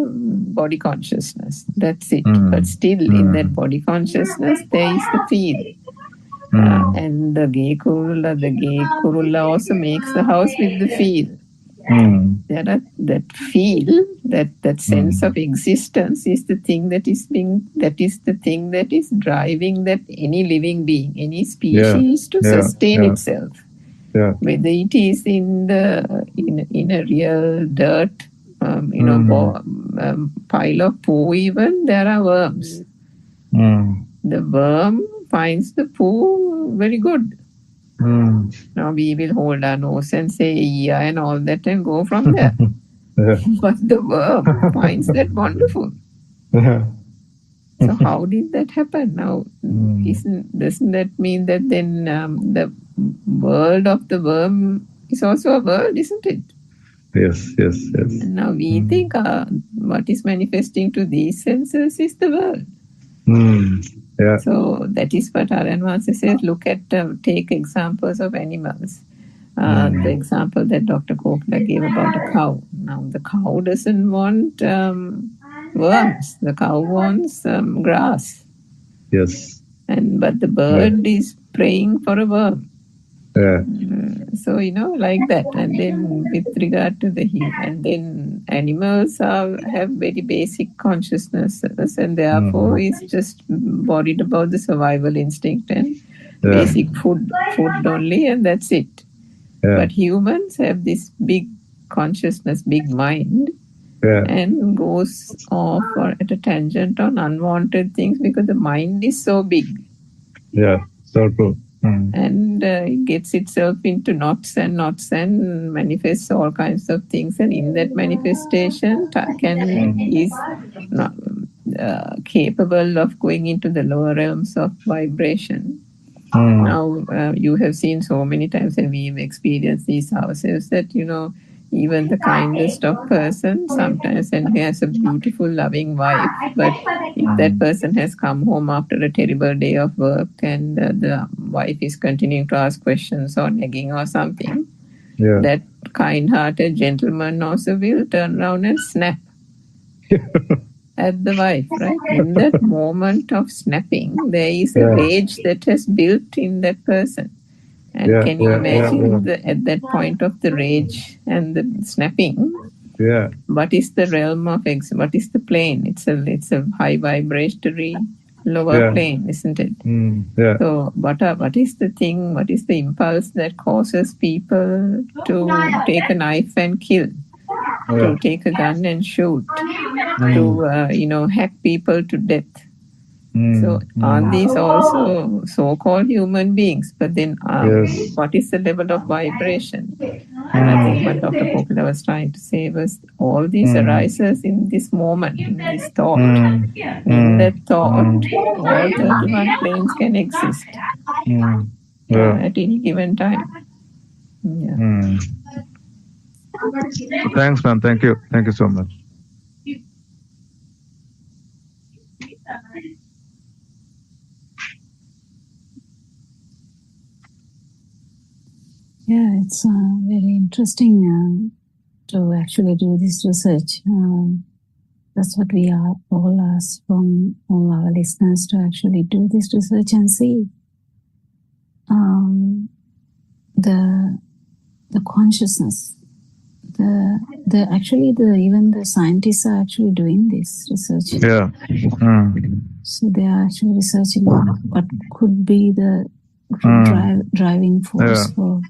body consciousness. That's it. But still, in that body consciousness, there is the feel. And the gay kurulla also makes the house with the feel. That feel, that sense of existence is the thing that is the thing that is driving that any living being, any species to sustain itself. Whether it is in a real dirt, pile of poo, even there are worms. The worm finds the poo very good. Now we will hold our nose and say yeah and all that and go from there. But the worm finds that wonderful. So how did that happen? Now, doesn't that mean that then the world of the worm is also a world, isn't it? Yes. And now we think what is manifesting to these senses is the world. So that is what Aryan Master says. Look at, take examples of animals. The example that Dr. Kokula gave about a cow. Now the cow doesn't want worms. The cow wants grass. Yes. But the bird is praying for a worm. So, like that. And then with regard to the human, and then animals have very basic consciousnesses, and therefore is just worried about the survival instinct and basic food only, and that's it. But humans have this big consciousness, big mind, and goes off or at a tangent on unwanted things because the mind is so big. So true. And it gets itself into knots and manifests all kinds of things. And in that manifestation, is not, capable of going into the lower realms of vibration. Now, you have seen so many times, and we've experienced these ourselves, that, even the kindest of persons sometimes, and he has a beautiful, loving wife, but if that person has come home after a terrible day of work and the wife is continuing to ask questions or nagging or something, that kind-hearted gentleman also will turn around and snap at the wife, right? In that moment of snapping, there is a rage that has built in that person. And can you imagine at that point of the rage and the snapping? What is the realm of what is the plane? It's a high vibratory lower plane, isn't it? So what is the thing? What is the impulse that causes people to take a knife and kill? To take a gun and shoot? To hack people to death? So aren't these also so-called human beings? But then what is the level of vibration? And I think what Dr. Kokula was trying to say was all these arises in this moment, in this thought. In that thought, all 31 planes can exist at any given time. Thanks, ma'am. Thank you. Thank you so much. Yeah, it's very interesting to actually do this research. That's what we are all asked from all our listeners to actually do this research and see the consciousness. Even the scientists are actually doing this research. Yeah. So they are actually researching on what could be the driving force for.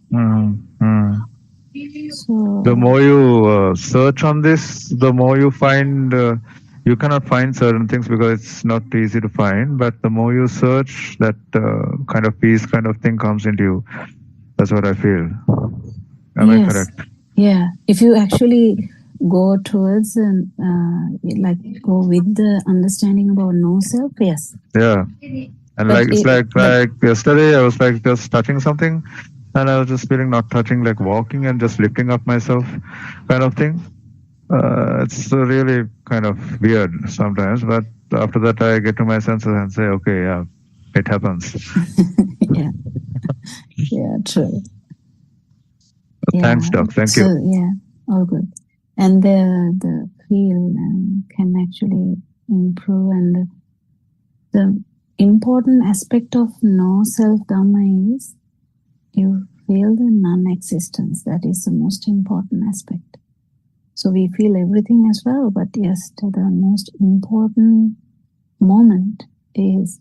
So the more you search on this, the more you find you cannot find certain things because it's not easy to find. But the more you search, that kind of peace kind of thing comes into you. That's what I feel. Am I correct? Yeah. If you actually go towards and go with the understanding about no self, yes. Yeah. And But it's like yesterday, I was like just touching something, and I was just feeling not touching, like walking and just lifting up myself, kind of thing. It's really kind of weird sometimes, but after that, I get to my senses and say, okay, yeah, it happens. Yeah. Yeah, true. Thanks, Doc. Thank you. Yeah, all good. And the feel can actually improve, and the important aspect of no self dhamma is you feel the non-existence. That is the most important aspect. So we feel everything as well, but yes, the most important moment is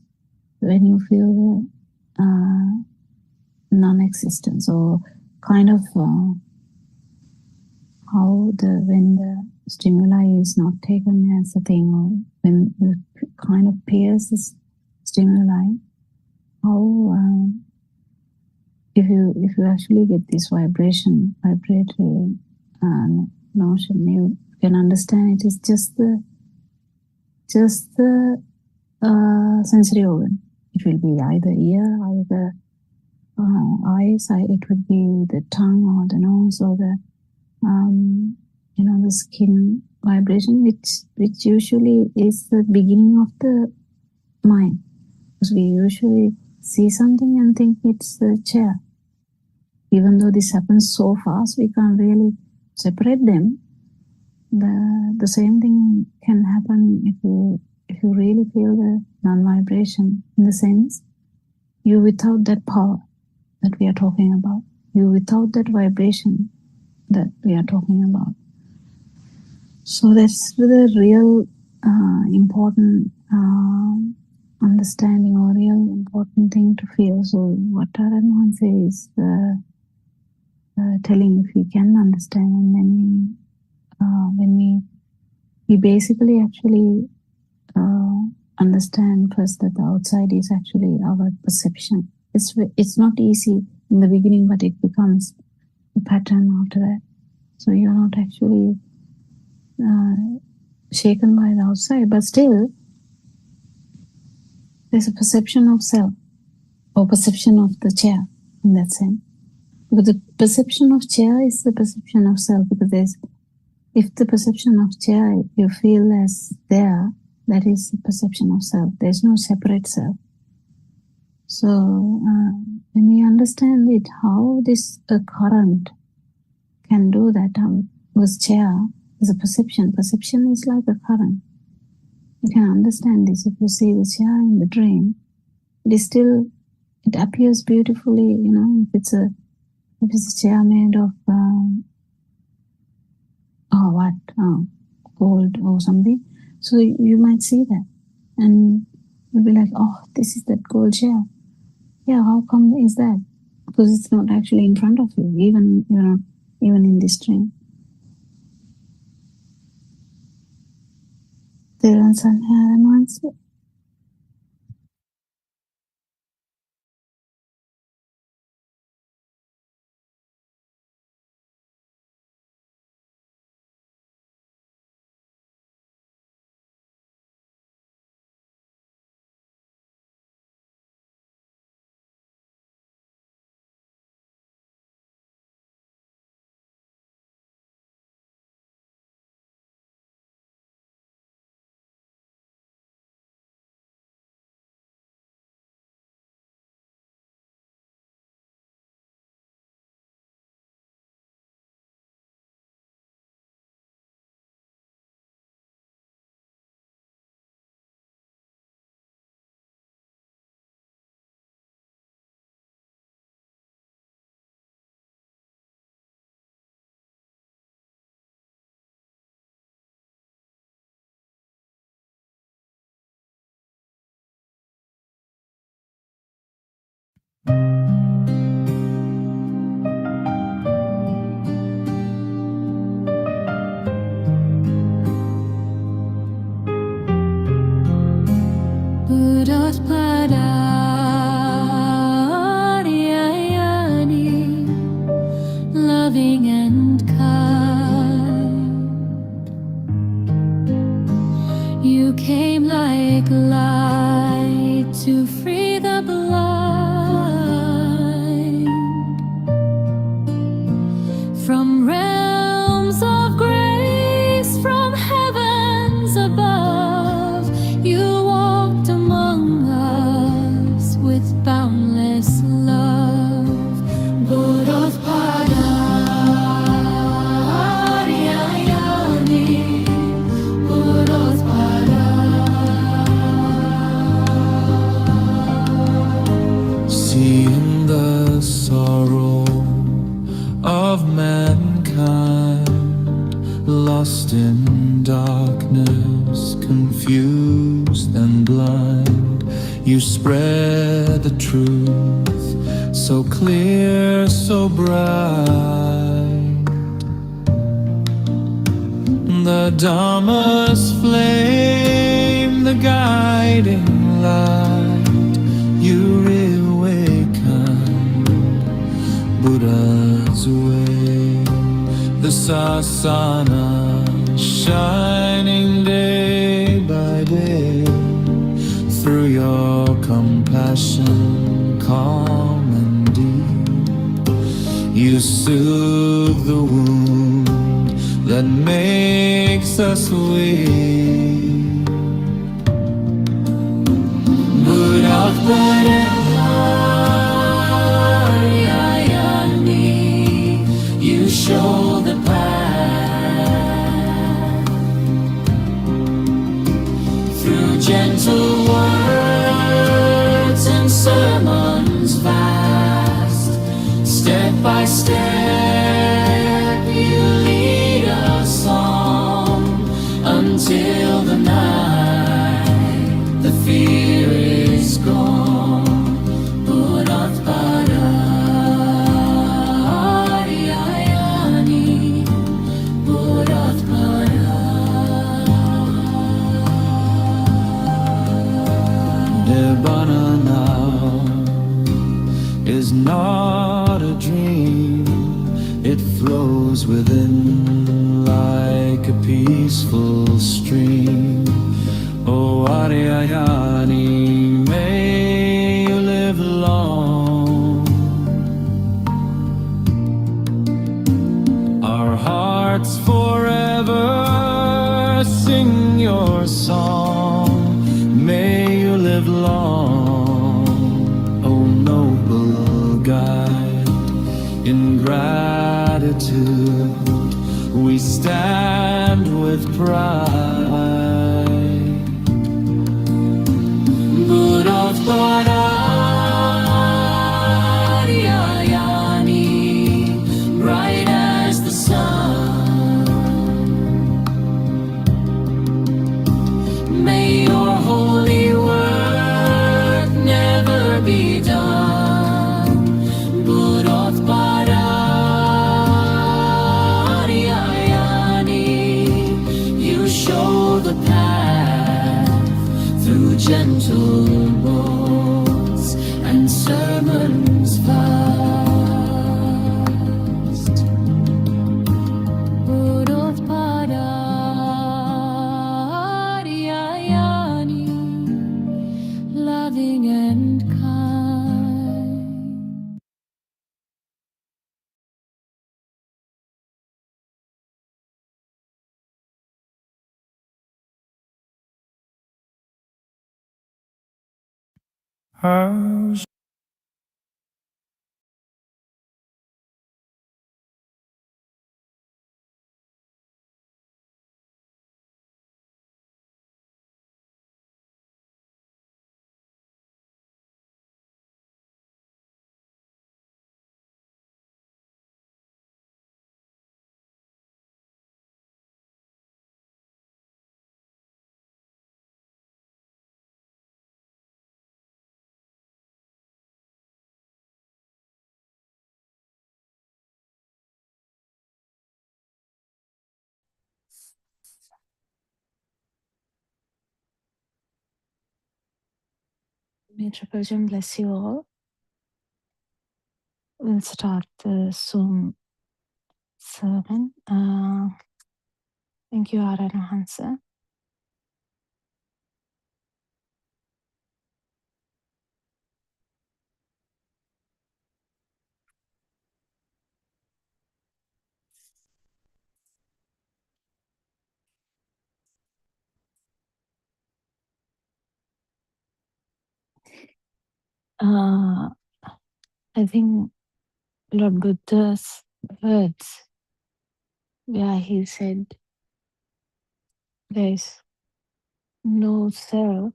when you feel the non-existence, or kind of when the stimuli is not taken as a thing, or when you kind of pierce the stimuli, how if you actually get this vibratory notion, you can understand it is just the sensory organ. It will be either ear, either eyes, it would be the tongue or the nose, or the the skin vibration, which usually is the beginning of the mind, because we usually see something and think it's the chair. Even though this happens so fast, we can't really separate them. The same thing can happen if you really feel the non-vibration, in the sense you without that power that we are talking about, you without that vibration that we are talking about. So that's the real important understanding, or real important thing to feel. So what Taran says, telling if we can understand, and when we basically actually understand first that the outside is actually our perception. It's not easy in the beginning, but it becomes a pattern after that. So you're not actually shaken by the outside, but still there's a perception of self, or perception of the chair, in that sense. Because the perception of chair is the perception of self, because if the perception of chair you feel as there, that is the perception of self. There's no separate self. So when we understand it, how this current can do that, with chair is a perception. Perception is like a current. You can understand this. If you see the chair in the dream, it appears beautifully, if it's a chair made of gold or something. So you might see that, and you'll be like, oh, this is that gold chair. Yeah, how come is that? Because it's not actually in front of you, even in this dream. There are some answer. Buddothpado, loving and kind. You came like light to free the blind from realms of grace, from heavens above. You walked among us with boundless love. Buddothpado, seeing the sorrow of mankind, lost in darkness, confused and blind. You spread the truth so clear, so bright. The Dharma's flame, the guiding light. You reawakened Buddha's way. The sasana shining day by day. Through your compassion, calm and deep, you soothe the wound that makes us weak. Buddothpado, you show the path through gentle words and sermons vast. Step by step you lead us on until the night the fear is gone. Buddothpado, Nibbana now is not a dream. It flows within like a peaceful stream. Oh Aryayani, may you live long. Our hearts forever sing your song. May you live long, O noble guide. In gratitude we stand with pride. Buddothpado, bright as the sun. May your holy work never be done. Buddothpado, you show the path through gentle words and sermons vast. Buddothpado, loving and kind. How's May Triple Gem bless you all. We'll start the Zoom sermon. Thank you, Ara Hansa. I think Lord Buddha's words, where he said, there is no self,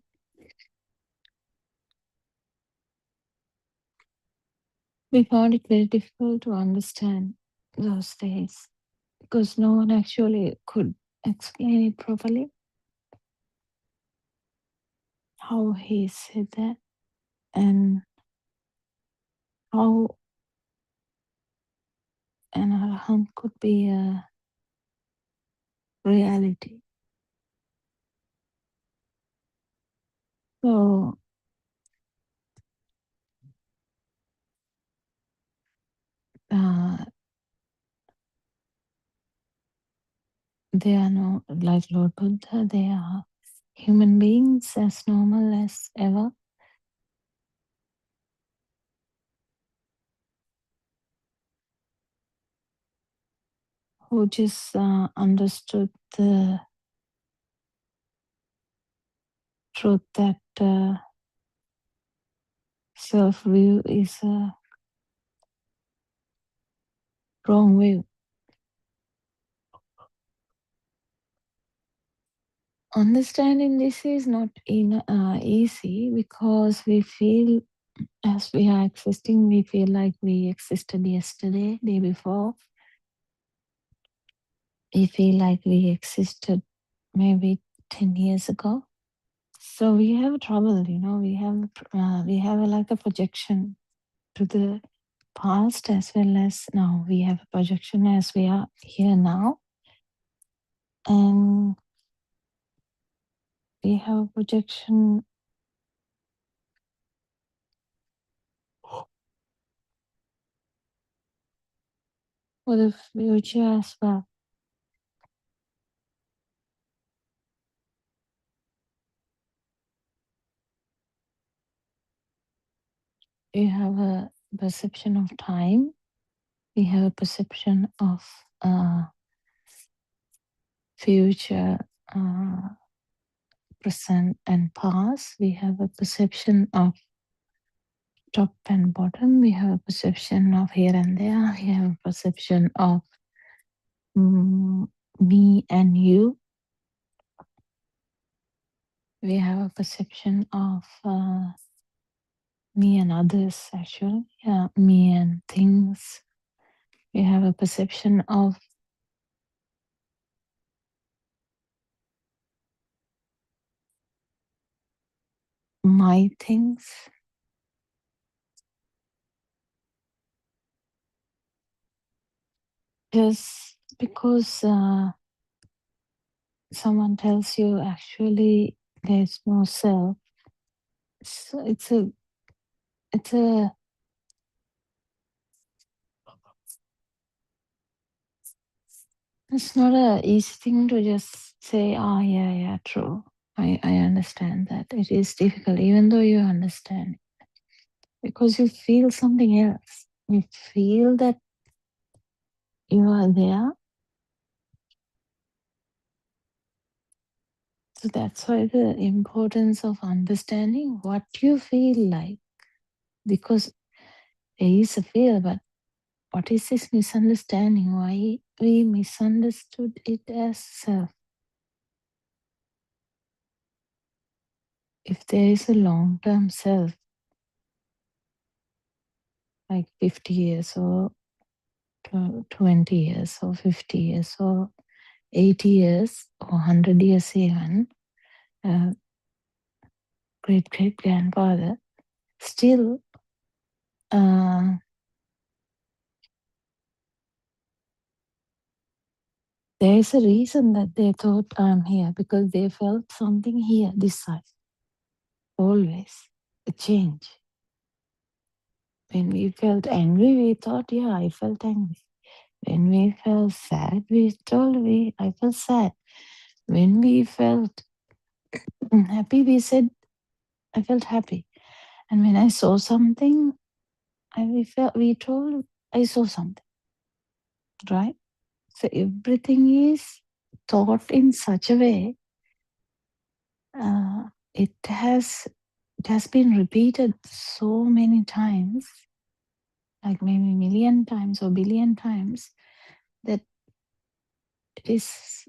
we found it very difficult to understand those days because no one actually could explain it properly, how he said that and how an arahant could be a reality. So they are no, like Lord Buddha, they are human beings as normal as ever. Who just understood the truth that self-view is a wrong view. Understanding this is not easy because we feel as we are existing, we feel like we existed yesterday, day before. We feel like we existed maybe 10 years ago. So we have trouble, we have like a projection to the past as well as now. We have a projection as we are here now. And we have a projection for the future as well. We have a perception of time. We have a perception of future, present and past. We have a perception of top and bottom. We have a perception of here and there. We have a perception of me and you. We have a perception of me and others, actually. Yeah, me and things. We have a perception of my things. Just because someone tells you actually there's no self, so it's not an easy thing to just say, oh yeah, true. I understand that. It is difficult, even though you understand it, because you feel something else. You feel that you are there. So that's why the importance of understanding what you feel like, because there is a feel, but what is this misunderstanding? Why we misunderstood it as self? If there is a long-term self, like 50 years or 20 years or 50 years or 80 years or 100 years even, great-great-grandfather, still there is a reason that they thought I'm here, because they felt something here, this side, always. a change. When we felt angry, we thought, yeah, I felt angry. When we felt sad, we told I felt sad. When we felt happy, we said, I felt happy. And when I saw something, we told, I saw something, right? So everything is thought in such a way, it has been repeated so many times, like maybe million times or billion times, that it is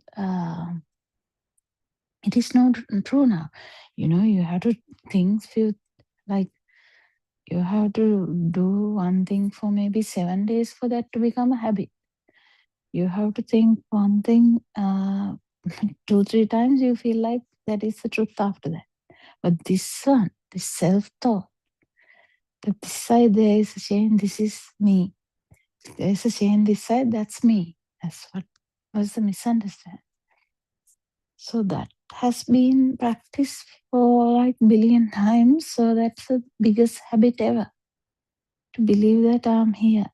not true now. You have to think like you have to do one thing for maybe 7 days for that to become a habit. You have to think one thing 2-3 times, you feel like that is the truth after that. But this one, this self-thought, that this side there is a change, this is me. There is a change this side, that's me. That's what was the misunderstanding. So that has been practiced for like billion times. So that's the biggest habit ever, to believe that I'm here.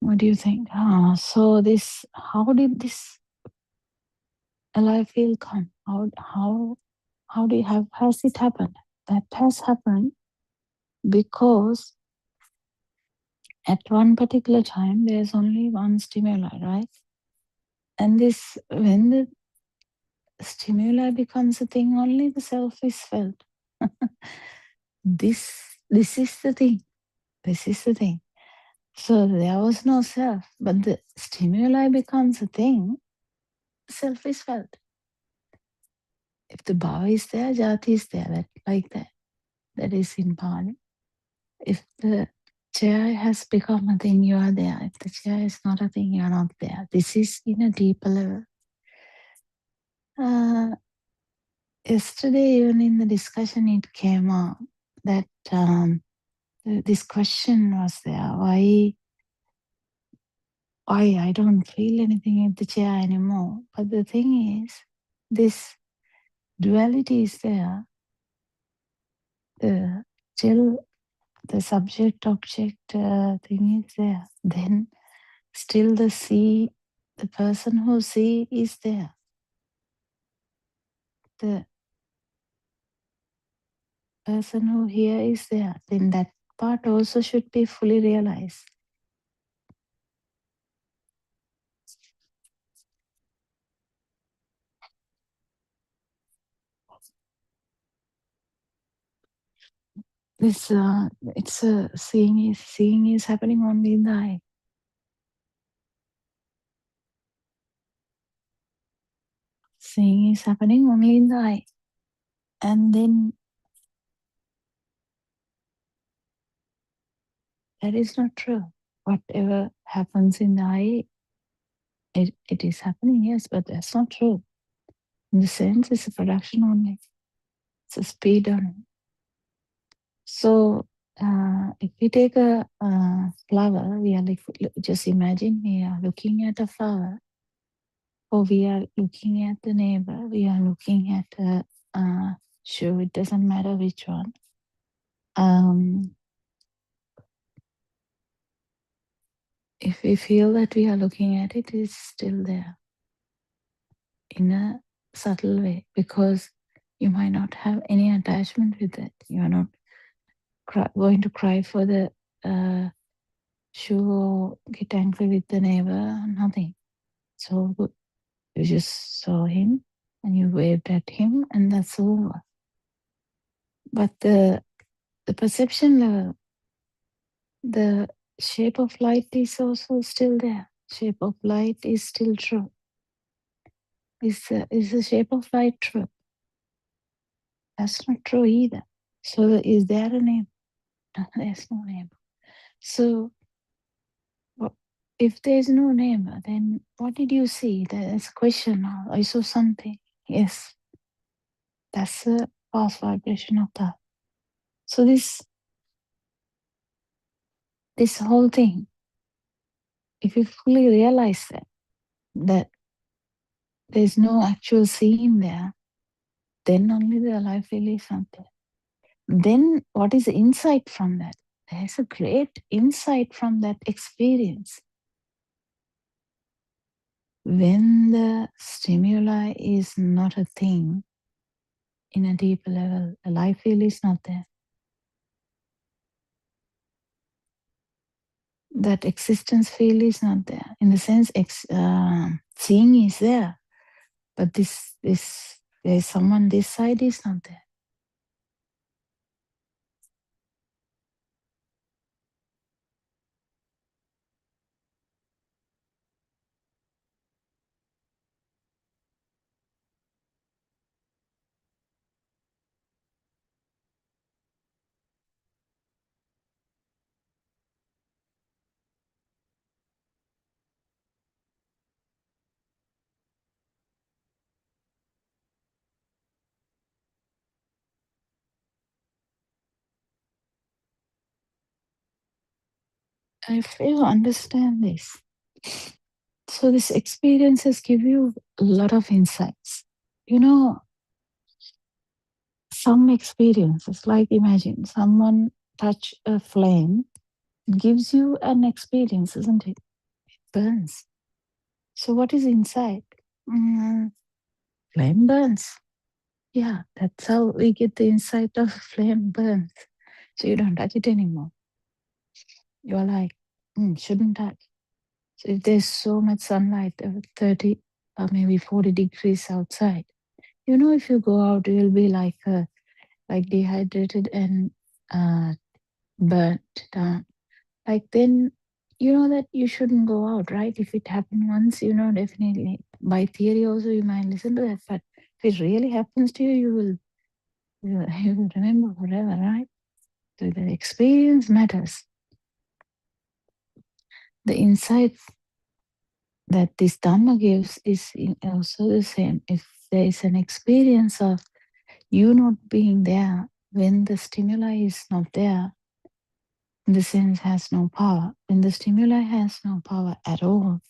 What do you think? So how did this alive feel come? Has it happened? That has happened because at one particular time there's only one stimuli, right? And when the stimuli becomes a thing, only the self is felt. This is the thing. This is the thing. So there was no self, but the stimuli becomes a thing, self is felt. If the bhava is there, jati is there, like that. That is in Pali. If the chair has become a thing, you are there. If the chair is not a thing, you are not there. This is in a deeper level. Yesterday, even in the discussion, it came out that this question was there. Why I don't feel anything in the chair anymore? But the thing is, this duality is there. The subject-object thing is there. Then still the person who see is there. The person who hear is there. Then that part also should be fully realized. Seeing is happening only in the eye. Seeing is happening only in the eye. And then that is not true. Whatever happens in the eye, it is happening, yes, but that's not true. In the sense, it's a production only. It's a speed only. So if we take a flower, we are just imagine we are looking at a flower, or we are looking at the neighbor, we are looking at a shoe, it doesn't matter which one. If we feel that we are looking at it, it's still there in a subtle way, because you might not have any attachment with it. You are not going to cry for the shoe or get angry with the neighbor, nothing. It's all good. You just saw him and you waved at him and that's over. But the perception level, the shape of light is also still there. Shape of light is still true. Is the shape of light true? That's not true either. So is there a name? No, there's no name. So if there's no name, then what did you see? That's a question now. I saw something. Yes. That's a past vibration of that. So this whole thing, if you fully realize that there's no actual seeing there, then only the life really is not there. Then what is the insight from that? There's a great insight from that experience. When the stimuli is not a thing in a deeper level, the life really is not there. That existence feel is not there. In the sense, seeing is there, but there's someone this side is not there. If you understand this, so these experiences give you a lot of insights. You know, some experiences, like imagine someone touch a flame, it gives you an experience, isn't it? It burns. So what is inside? Flame burns. Yeah, that's how we get the insight of flame burns. So you don't touch it anymore. You're like, shouldn't touch. So if there's so much sunlight, 30 or maybe 40 degrees outside, you know, if you go out, you'll be like dehydrated and burnt down. Like then, you know that you shouldn't go out, right? If it happened once, you know, definitely. By theory also, you might listen to that. But if it really happens to you, you will remember forever, right? So the experience matters. The insight that this Dhamma gives is also the same. If there is an experience of you not being there when the stimuli is not there, the sense has no power. When the stimuli has no power at all,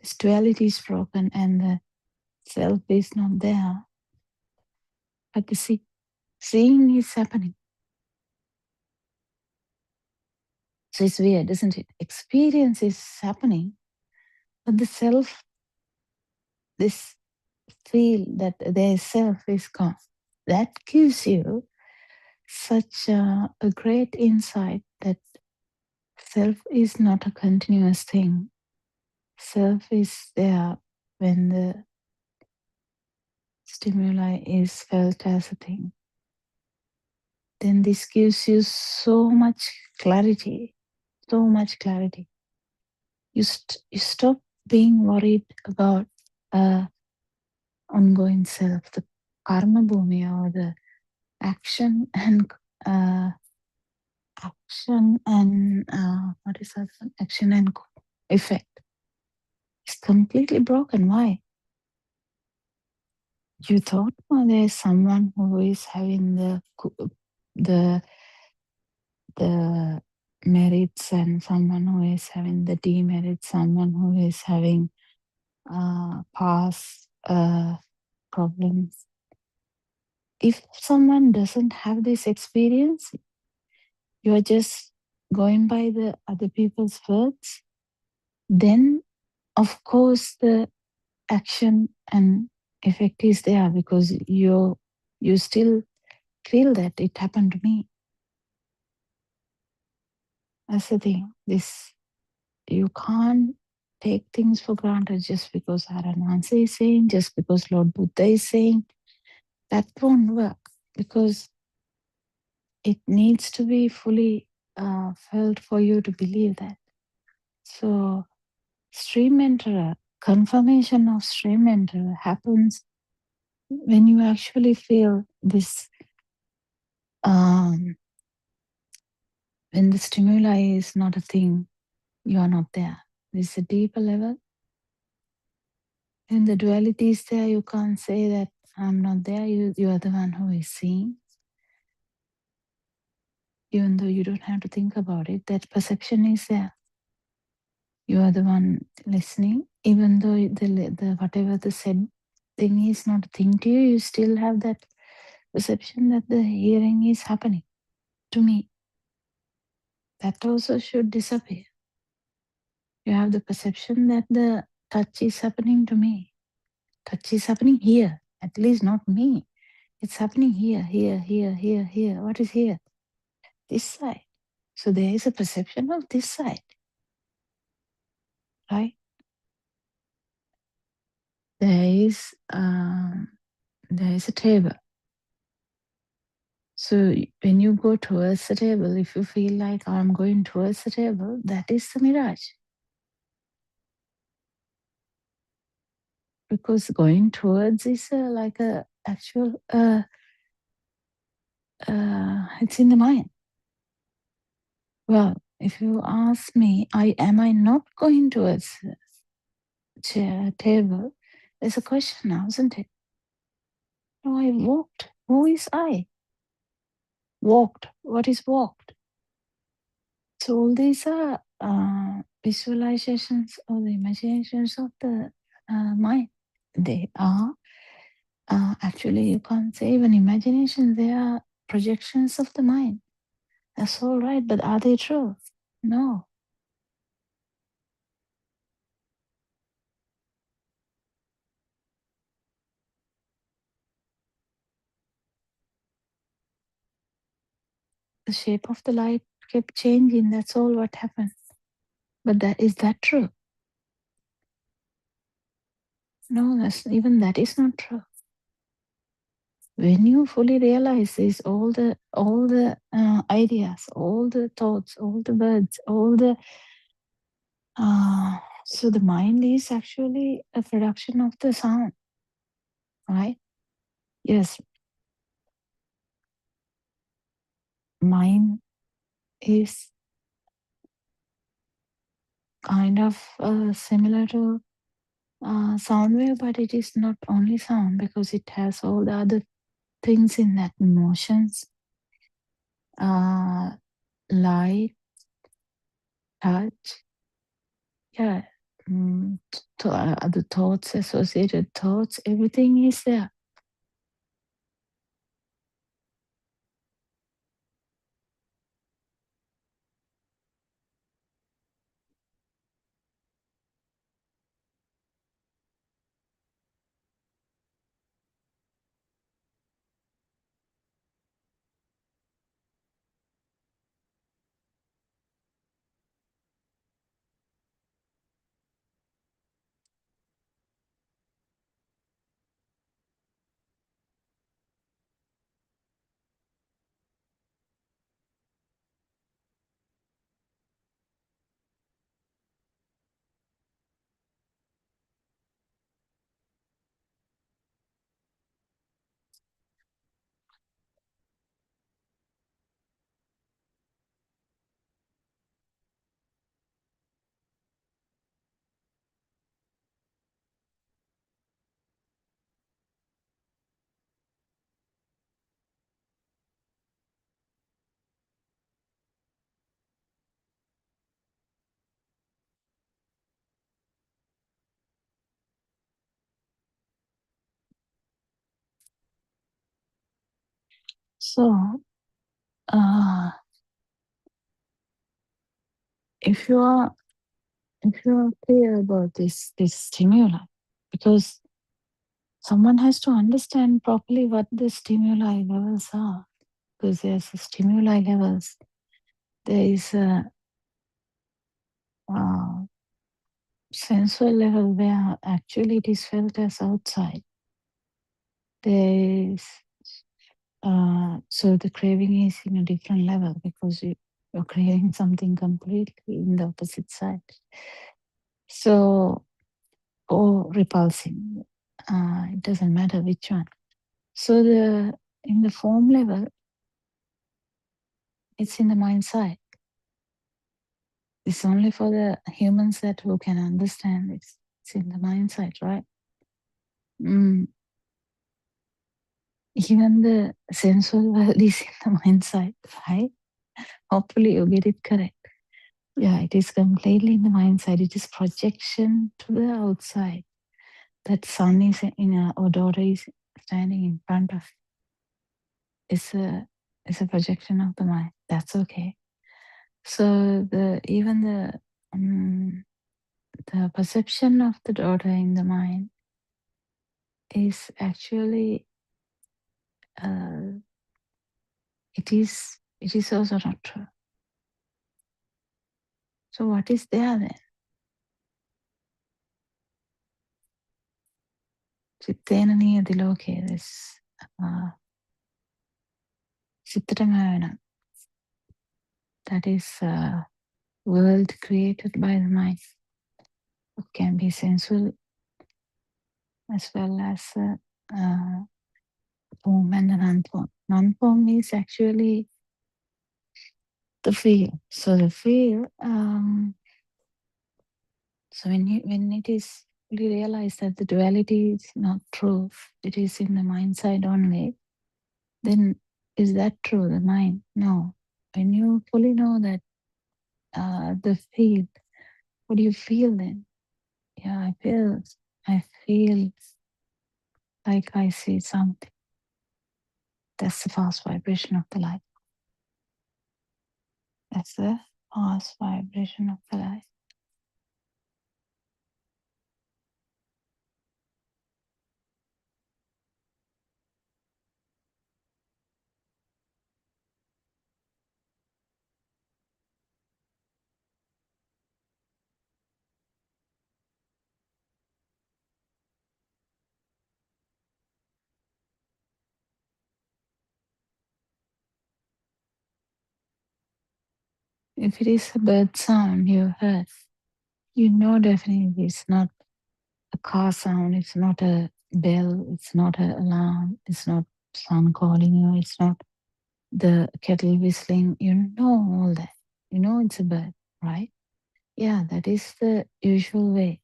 this duality is broken and the self is not there. But the seeing is happening. So it's weird, isn't it? Experience is happening, but the self, this feel that their self is gone. That gives you such a great insight that self is not a continuous thing. Self is there when the stimuli is felt as a thing. Then this gives you so much clarity, so much clarity. You stop being worried about ongoing self, the karma bhumi, or the action and what is that? Action and effect. It's completely broken. Why? You thought, well, there's someone who is having the merits and someone who is having the demerits, someone who is having past problems. If someone doesn't have this experience, you are just going by the other people's words, then of course the action and effect is there because you still feel that it happened to me. That's the thing. You can't take things for granted just because Aranansi is saying, just because Lord Buddha is saying. That won't work because it needs to be fully felt for you to believe that. So stream enterer, confirmation of stream enterer happens when you actually feel this, when the stimuli is not a thing, you are not there. This is a deeper level. When the duality is there, you can't say that I'm not there. You are the one who is seeing. Even though you don't have to think about it, that perception is there. You are the one listening. Even though the whatever the said thing is not a thing to you, you still have that perception that the hearing is happening to me. That also should disappear. You have the perception that the touch is happening to me. Touch is happening here, at least not me. It's happening here, here, here, here, here. What is here? This side. So there is a perception of this side, right? There is a table. So when you go towards the table, if you feel like I'm going towards the table, that is the mirage. Because going towards is like a actual, it's in the mind. Well, if you ask me, am I not going towards the table? There's a question now, isn't it? No, I walked. Who is I? Walked. What is walked? So all these are visualizations or the imaginations of the mind. They are actually, you can't say even imagination, they are projections of the mind. That's all right, but are they true? No. The shape of the light kept changing. That's all what happened. But is that true? No, even that is not true. When you fully realize this, all the ideas, all the thoughts, all the words, all the so the mind is actually a production of the sound, right? Yes, mind is kind of similar to sound wave, but it is not only sound because it has all the other things in that: emotions, light, touch, yeah, other thoughts, associated thoughts, everything is there. So, if you are clear about this stimuli, because someone has to understand properly what the stimuli levels are, because there's a stimuli levels. There is a sensual level where actually it is felt as outside. There is, so the craving is in a different level because you're craving something completely in the opposite side. So, or repulsing, it doesn't matter which one. So in the form level, it's in the mind side. It's only for the humans that who can understand this. It's in the mind side, right? Even the sensual world is in the mind side, right? Hopefully you get it correct. Yeah, it is completely in the mind side. It is projection to the outside. That son is or daughter is standing in front of. It's a projection of the mind. That's okay. So even the perception of the daughter in the mind is actually it is also not true. So what is there then? චිත්තේන නියති ලෝකේ this චිත්තටම වෙන. That is a world created by the mind. It can be sensual as well as form and non-form. Non-form is actually the feel. So the feel. So when it is we realize that the duality is not true, it is in the mind side only. Then is that true? The mind? No. When you fully know that the feel, what do you feel then? Yeah, I feel like I see something. That's the fast vibration of the light. That's the fast vibration of the light. If it is a bird sound you heard, you know definitely it's not a car sound, it's not a bell, it's not an alarm, it's not someone calling you, it's not the kettle whistling. You know all that. You know it's a bird, right? Yeah, that is the usual way.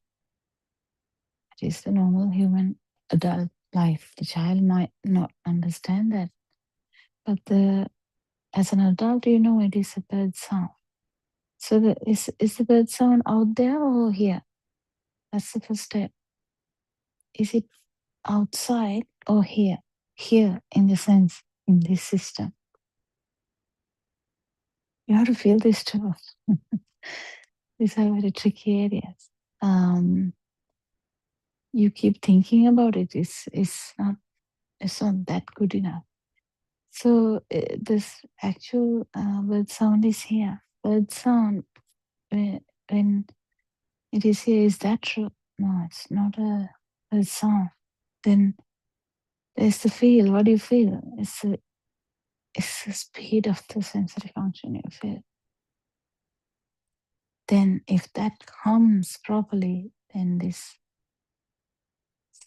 It is the normal human adult life. The child might not understand that. But as an adult, you know it is a bird sound. So is the bird sound out there or here? That's the first step. Is it outside or here? Here, in the sense, in this system. You have to feel this too. These are very tricky areas. You keep thinking about it. It's not that good enough. So this actual bird sound is here. Bird sound when it is here, is that true? No, it's not a bird sound. Then there's the feel. What do you feel? It's the speed of the sensory function you feel. Then if that comes properly, then this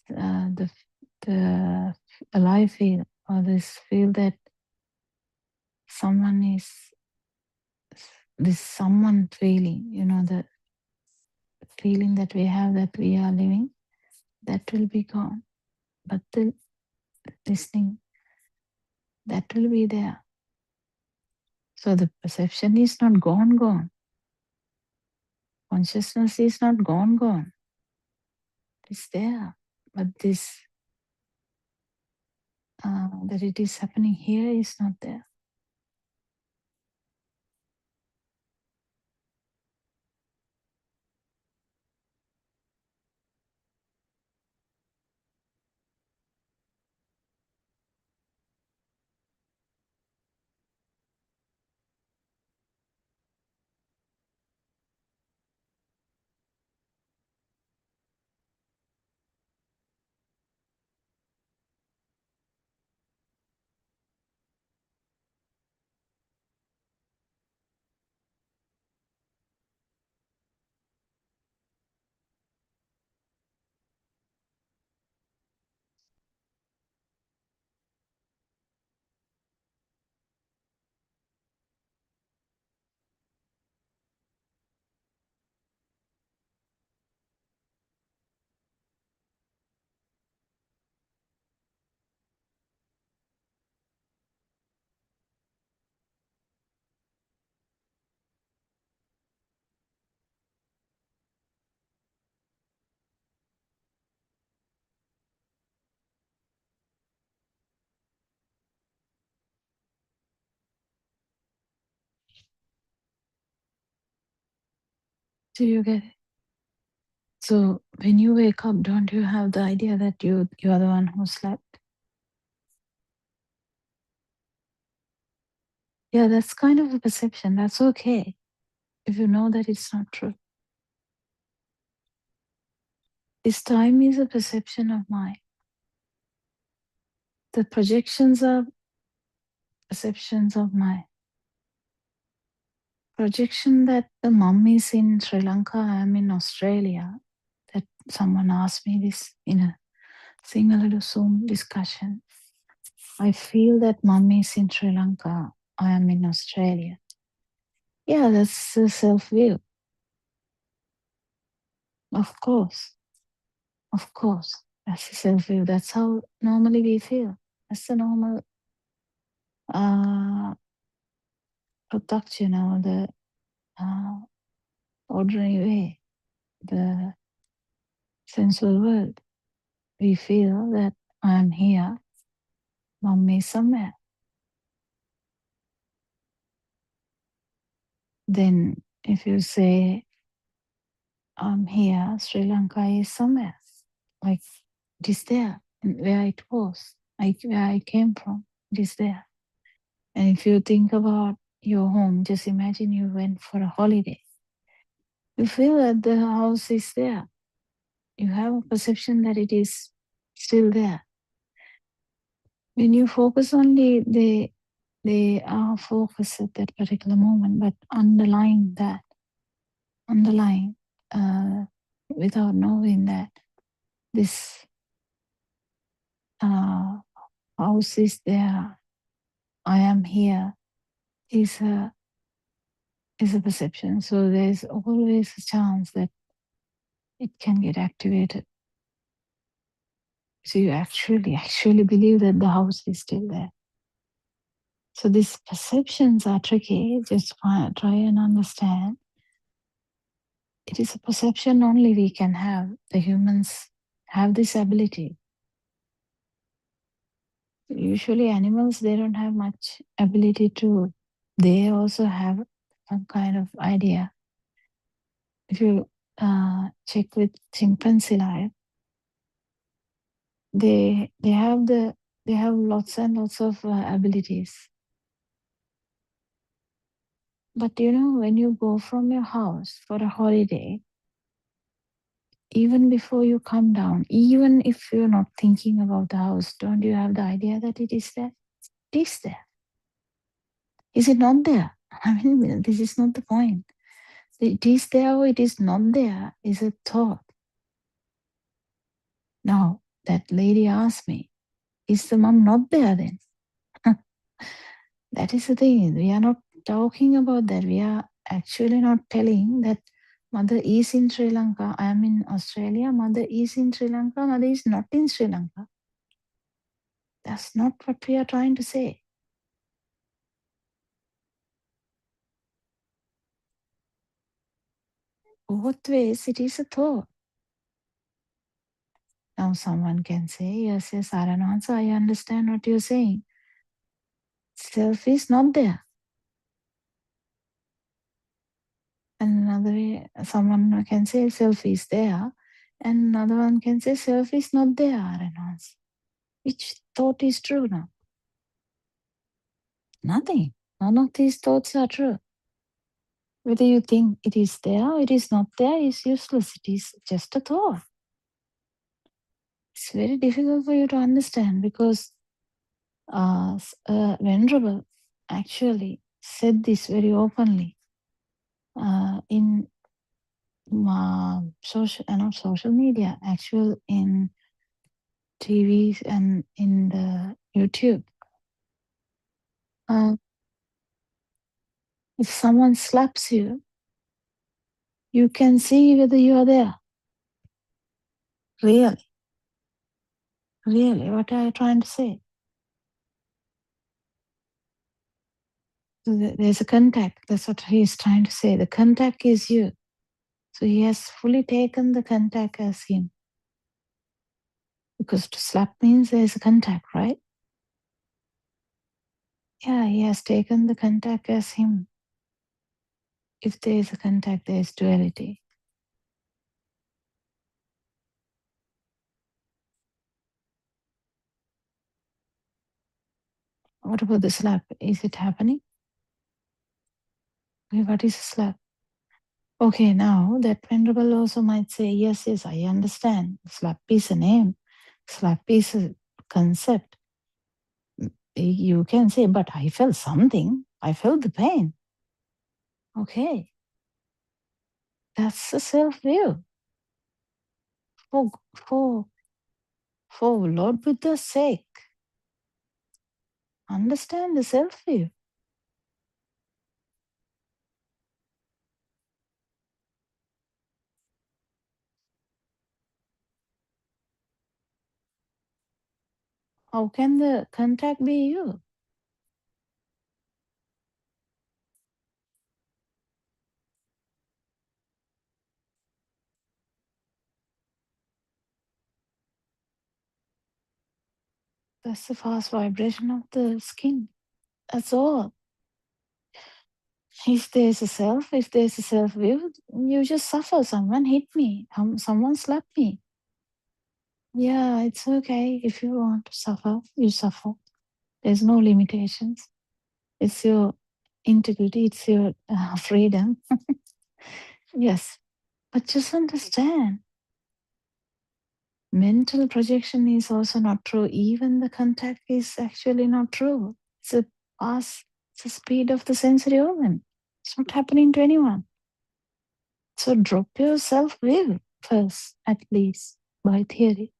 the alive feel, or this feel that someone is this someone feeling, the feeling that we have that we are living, that will be gone. But the listening, that will be there. So the perception is not gone. Consciousness is not gone. It's there. But this that it is happening here is not there. Do you get it? So when you wake up, don't you have the idea that you are the one who slept? Yeah, that's kind of a perception. That's okay if you know that it's not true. This time is a perception of mind. The projections are perceptions of mind. Projection that the mum is in Sri Lanka, I am in Australia. That someone asked me this in a single Zoom discussion. I feel that mum is in Sri Lanka, I am in Australia. Yeah, that's a self-view. Of course. Of course. That's a self-view. That's how normally we feel. That's the normal production or the ordinary way, the sensual world. We feel that I am here, mum is somewhere. Then if you say, I'm here, Sri Lanka is somewhere. Like it is there, and where it was, like where I came from, it is there. And if you think about your home, just imagine you went for a holiday. You feel that the house is there. You have a perception that it is still there. When you focus only, they are focused at that particular moment, but underlying that, without knowing that this house is there, I am here, is a perception. So there's always a chance that it can get activated. So you actually believe that the house is still there. So these perceptions are tricky. Just try and understand. It is a perception only we can have. The humans have this ability. Usually animals, they don't have much ability to, they also have some kind of idea. If you check with chimpanzee life, they have lots and lots of abilities. But you know, when you go from your house for a holiday, even before you come down, even if you're not thinking about the house, don't you have the idea that it is there? It is there. Is it not there? I mean, this is not the point. It is there or it is not there is a thought. Now, that lady asked me, is the mom not there then? That is the thing. We are not talking about that. We are actually not telling that mother is in Sri Lanka, I am in Australia, mother is in Sri Lanka, mother is not in Sri Lanka. That's not what we are trying to say. Both ways, it is a thought. Now someone can say, yes, Aranansa, I understand what you're saying. Self is not there. And another way, someone can say self is there, and another one can say self is not there, Aranansa. Which thought is true now? Nothing. None of these thoughts are true. Whether you think it is there or it is not there is useless. It is just a thought. It's very difficult for you to understand because Venerable actually said this very openly in not social media, actual in TV and in the YouTube. If someone slaps you, you can see whether you are there. Really? Really? What are you trying to say? So there's a contact. That's what he is trying to say. The contact is you. So he has fully taken the contact as him. Because to slap means there's a contact, right? Yeah, he has taken the contact as him. If there is a contact, there is duality. What about the slap? Is it happening? Okay, what is a slap? Okay, now that Venerable also might say, yes, I understand. Slap is a name. Slap is a concept. You can say, but I felt something. I felt the pain. Okay. That's a self-view. For Lord Buddha's sake, understand the self-view. How can the contact be you? That's the fast vibration of the skin. That's all. If there's a self-view, you just suffer. Someone hit me. Someone slapped me. Yeah, it's okay. If you want to suffer, you suffer. There's no limitations. It's your integrity. It's your freedom. Yes. But just understand, mental projection is also not true. Even the contact is actually not true. It's the speed of the sensory organ. It's not happening to anyone. So drop your self-view first, at least, by theory.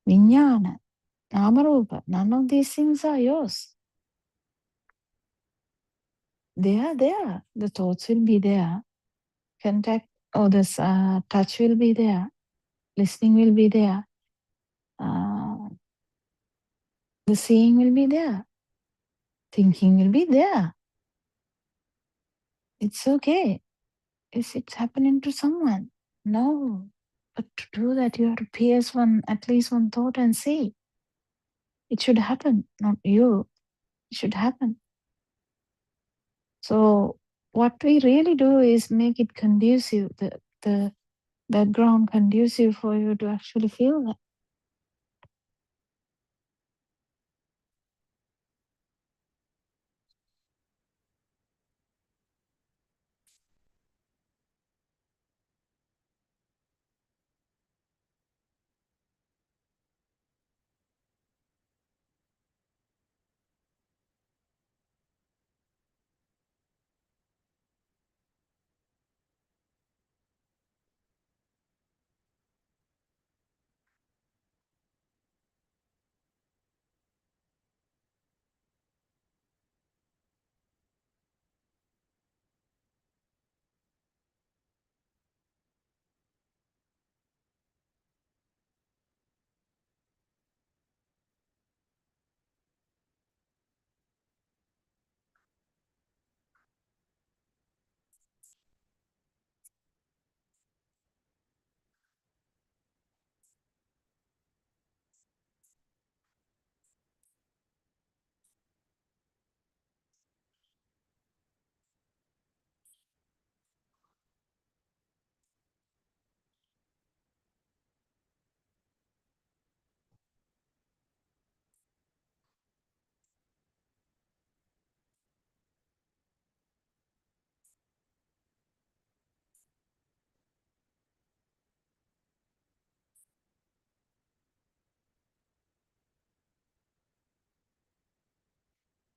Vijnana, Namarupa, none of these things are yours. They are there. The thoughts will be there. Contact or this touch will be there. Listening will be there. The seeing will be there. Thinking will be there. It's okay. Is it happening to someone? No. But to do that, you have to pierce at least one thought and see. It should happen, not you. It should happen. So what we really do is make it conducive, the background conducive for you to actually feel that.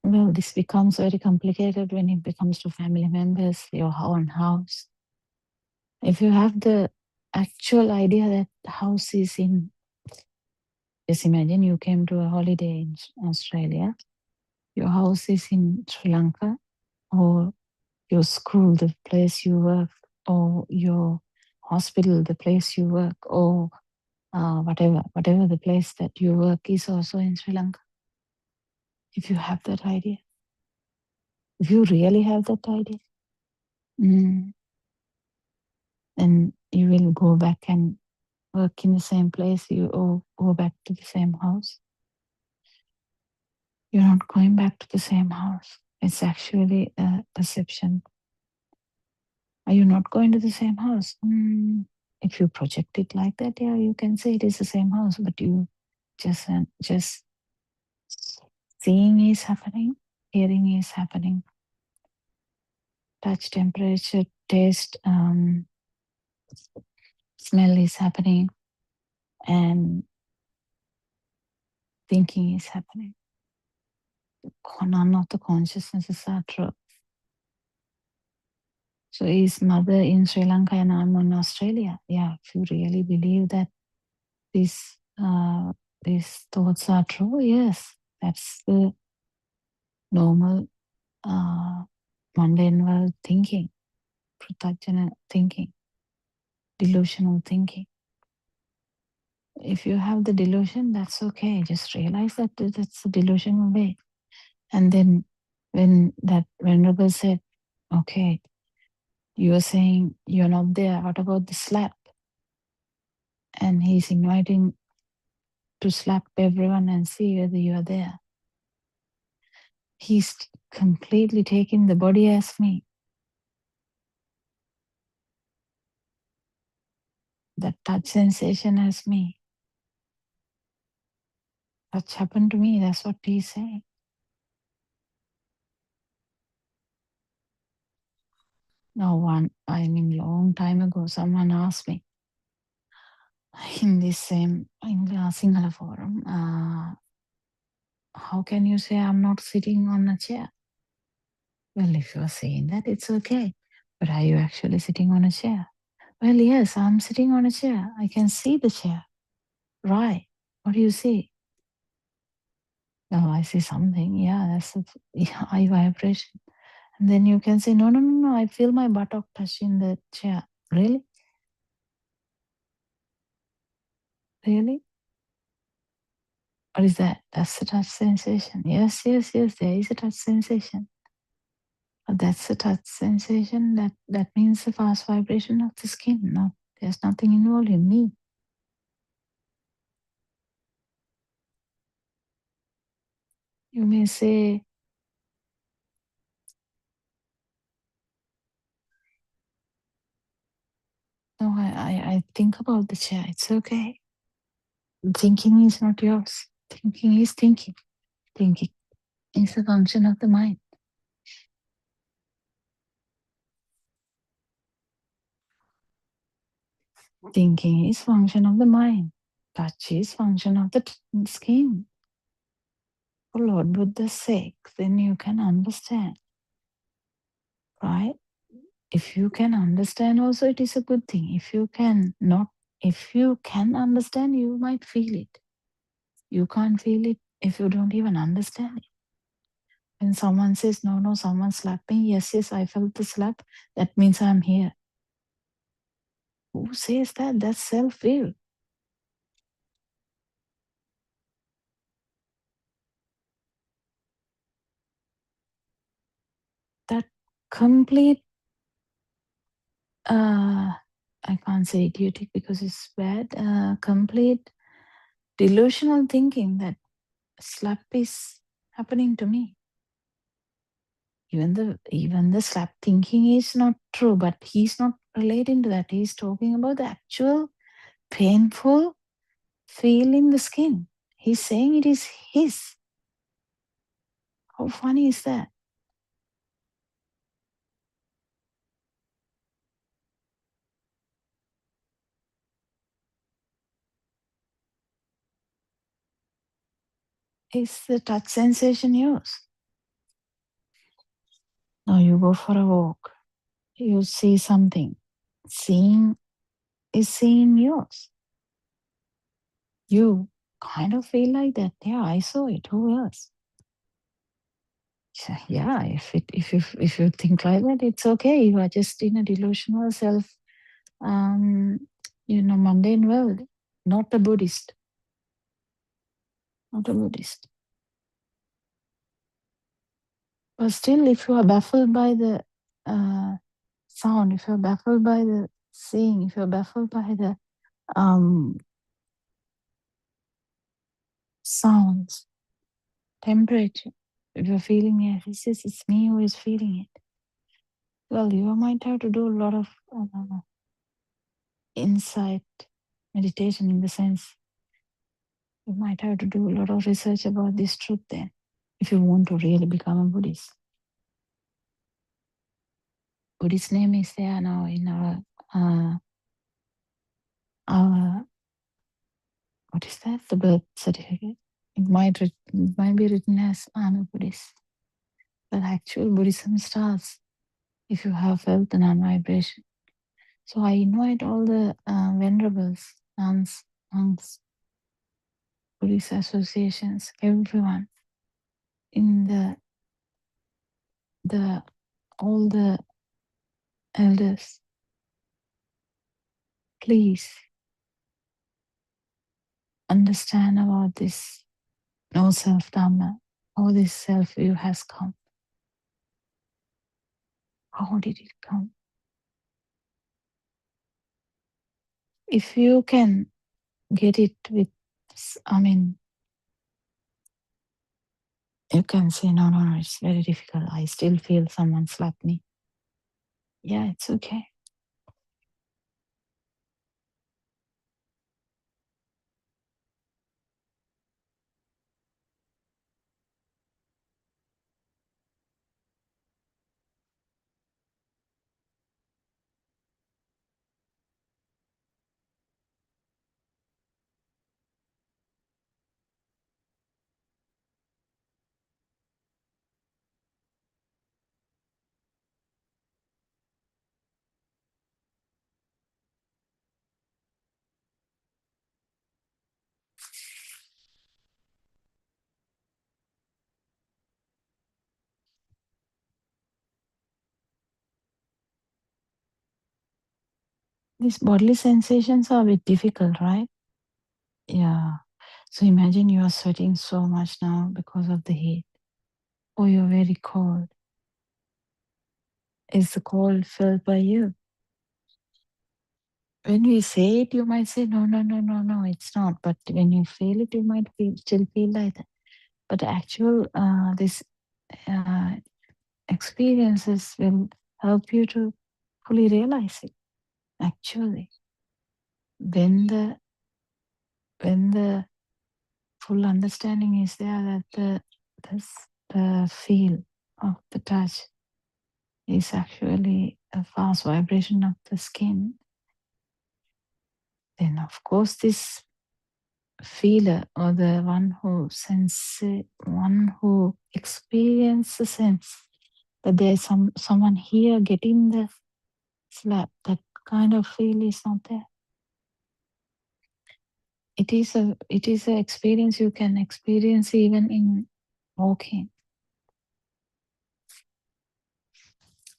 Well, this becomes very complicated when it becomes to family members, your own house. If you have the actual idea that the house is in, just imagine you came to a holiday in Australia, your house is in Sri Lanka, or your school, the place you work, or your hospital, the place you work, or whatever the place that you work is also in Sri Lanka. If you have that idea, if you really have that idea, then you will go back and work in the same place, or go back to the same house. You're not going back to the same house. It's actually a perception. Are you not going to the same house? If you project it like that, yeah, you can say it is the same house, but you just Seeing is happening, hearing is happening, touch, temperature, taste, smell is happening, and thinking is happening. None of the consciousnesses are true. So is mother in Sri Lanka and I'm in Australia? Yeah, if you really believe that these thoughts are true, yes, that's the normal mundane world thinking, pratyajana thinking, delusional thinking. If you have the delusion, that's okay. Just realize that that's a delusional way. And then when that venerable said, okay, you are saying you're not there, what about the slap? And he's inviting to slap everyone and see whether you are there. He's completely taking the body as me. That touch sensation as me. Touch happened to me, that's what he's saying. Now long time ago, someone asked me in this same in the Sinhala forum, how can you say I'm not sitting on a chair? Well, if you're saying that, it's okay. But are you actually sitting on a chair? Well, yes, I'm sitting on a chair. I can see the chair. Right. What do you see? Well, I see something. Yeah, that's a high vibration. And then you can say, no, I feel my buttock touching the chair. Really? Really? What is that? That's a touch sensation. Yes, there is a touch sensation. But that's a touch sensation. That means the fast vibration of the skin. No, there's nothing involved in me. You may say, no, I think about the chair. It's okay. Thinking is not yours. Thinking is thinking. Thinking is a function of the mind. Thinking is function of the mind. Touch is function of the skin. For Lord Buddha's sake, then you can understand. Right? If you can understand also, it is a good thing. If you can understand, you might feel it. You can't feel it if you don't even understand it. When someone says, no, someone slapped me, yes, I felt the slap, that means I'm here. Who says that? That's self-will. That complete, I can't say idiotic because it's bad, complete delusional thinking that slap is happening to me. Even the slap thinking is not true, but he's not relating to that. He's talking about the actual painful feel in the skin. He's saying it is his. How funny is that? Is the touch sensation yours? Now you go for a walk. You see something. Seeing is seeing yours. You kind of feel like that. Yeah, I saw it. Who else? Yeah, if you think like that, it's okay. You are just in a delusional self, mundane world. Not a Buddhist. Not a Buddhist. But still, if you are baffled by the sound, if you're baffled by the seeing, if you're baffled by the sounds, temperature, if you're feeling it, it's me who is feeling it. Well, you might have to do a lot of insight meditation, in the sense you might have to do a lot of research about this truth then. if you want to really become a Buddhist. Buddhist name is there now in our what is that? The birth certificate. It might be written as I'm a Buddhist. But actual Buddhism starts if you have felt the non-vibration. So I invite all the venerables, nuns, monks, Buddhist associations, everyone in all the elders, please understand about this no self Dhamma, how this self view has come. How did it come? If you can get it with, you can say, no, it's very difficult. I still feel someone slapped me. Yeah, it's okay. These bodily sensations are a bit difficult, right? Yeah. So imagine you are sweating so much now because of the heat, or you're very cold. Is the cold felt by you? When we say it, you might say, no, it's not. But when you feel it, you might still feel like that. But actual, this experiences will help you to fully realize it. Actually, when the full understanding is there that the feel of the touch is actually a fast vibration of the skin, then of course this feeler or the one who experiences the sense that there's someone here getting the slap, that kind of feel is not there. It is an experience you can experience even in walking.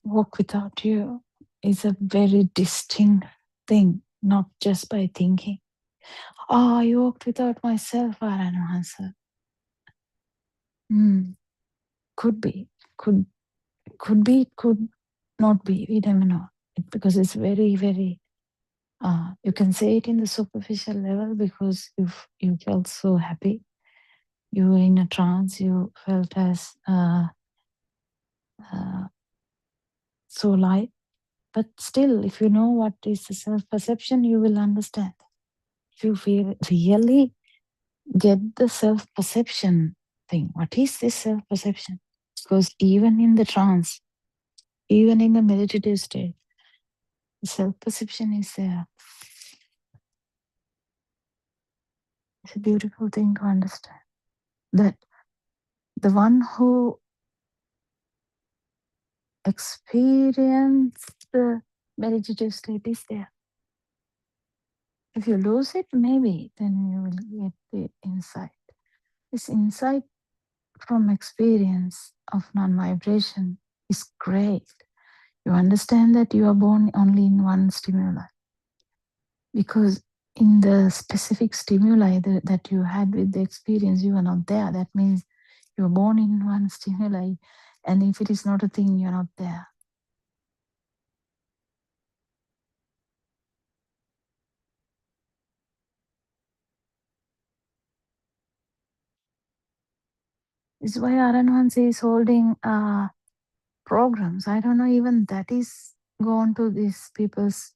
Walk without you is a very distinct thing, not just by thinking, I walked without myself, I don't answer. Could be, could not be, we never know. Because it's very, very, you can say it in the superficial level because you felt so happy. You were in a trance, you felt as so light. But still, if you know what is the self-perception, you will understand. If you feel really get the self-perception thing, what is this self-perception? Because even in the trance, even in the meditative state, the self-perception is there. It's a beautiful thing to understand. That the one who experienced the meditative state is there. If you lose it, maybe then you will get the insight. This insight from experience of non-vibration is great. You understand that you are born only in one stimuli. Because in the specific stimuli that you had with the experience, you are not there. That means you are born in one stimuli, and if it is not a thing, you are not there. This is why Aranvansi is holding programs. I don't know, even that is gone to these people's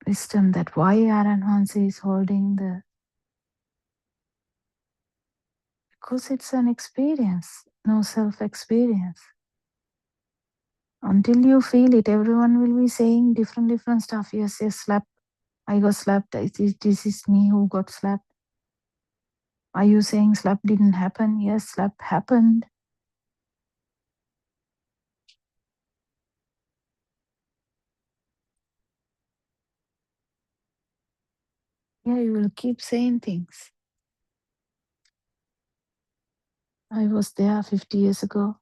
wisdom, that why Aranvansi is holding the Because it's an experience, no self-experience. Until you feel it, everyone will be saying different stuff. Yes, slapped. I got slapped. This is me who got slapped. Are you saying slap didn't happen? Yes, slap happened. Yeah, you will keep saying things. I was there 50 years ago.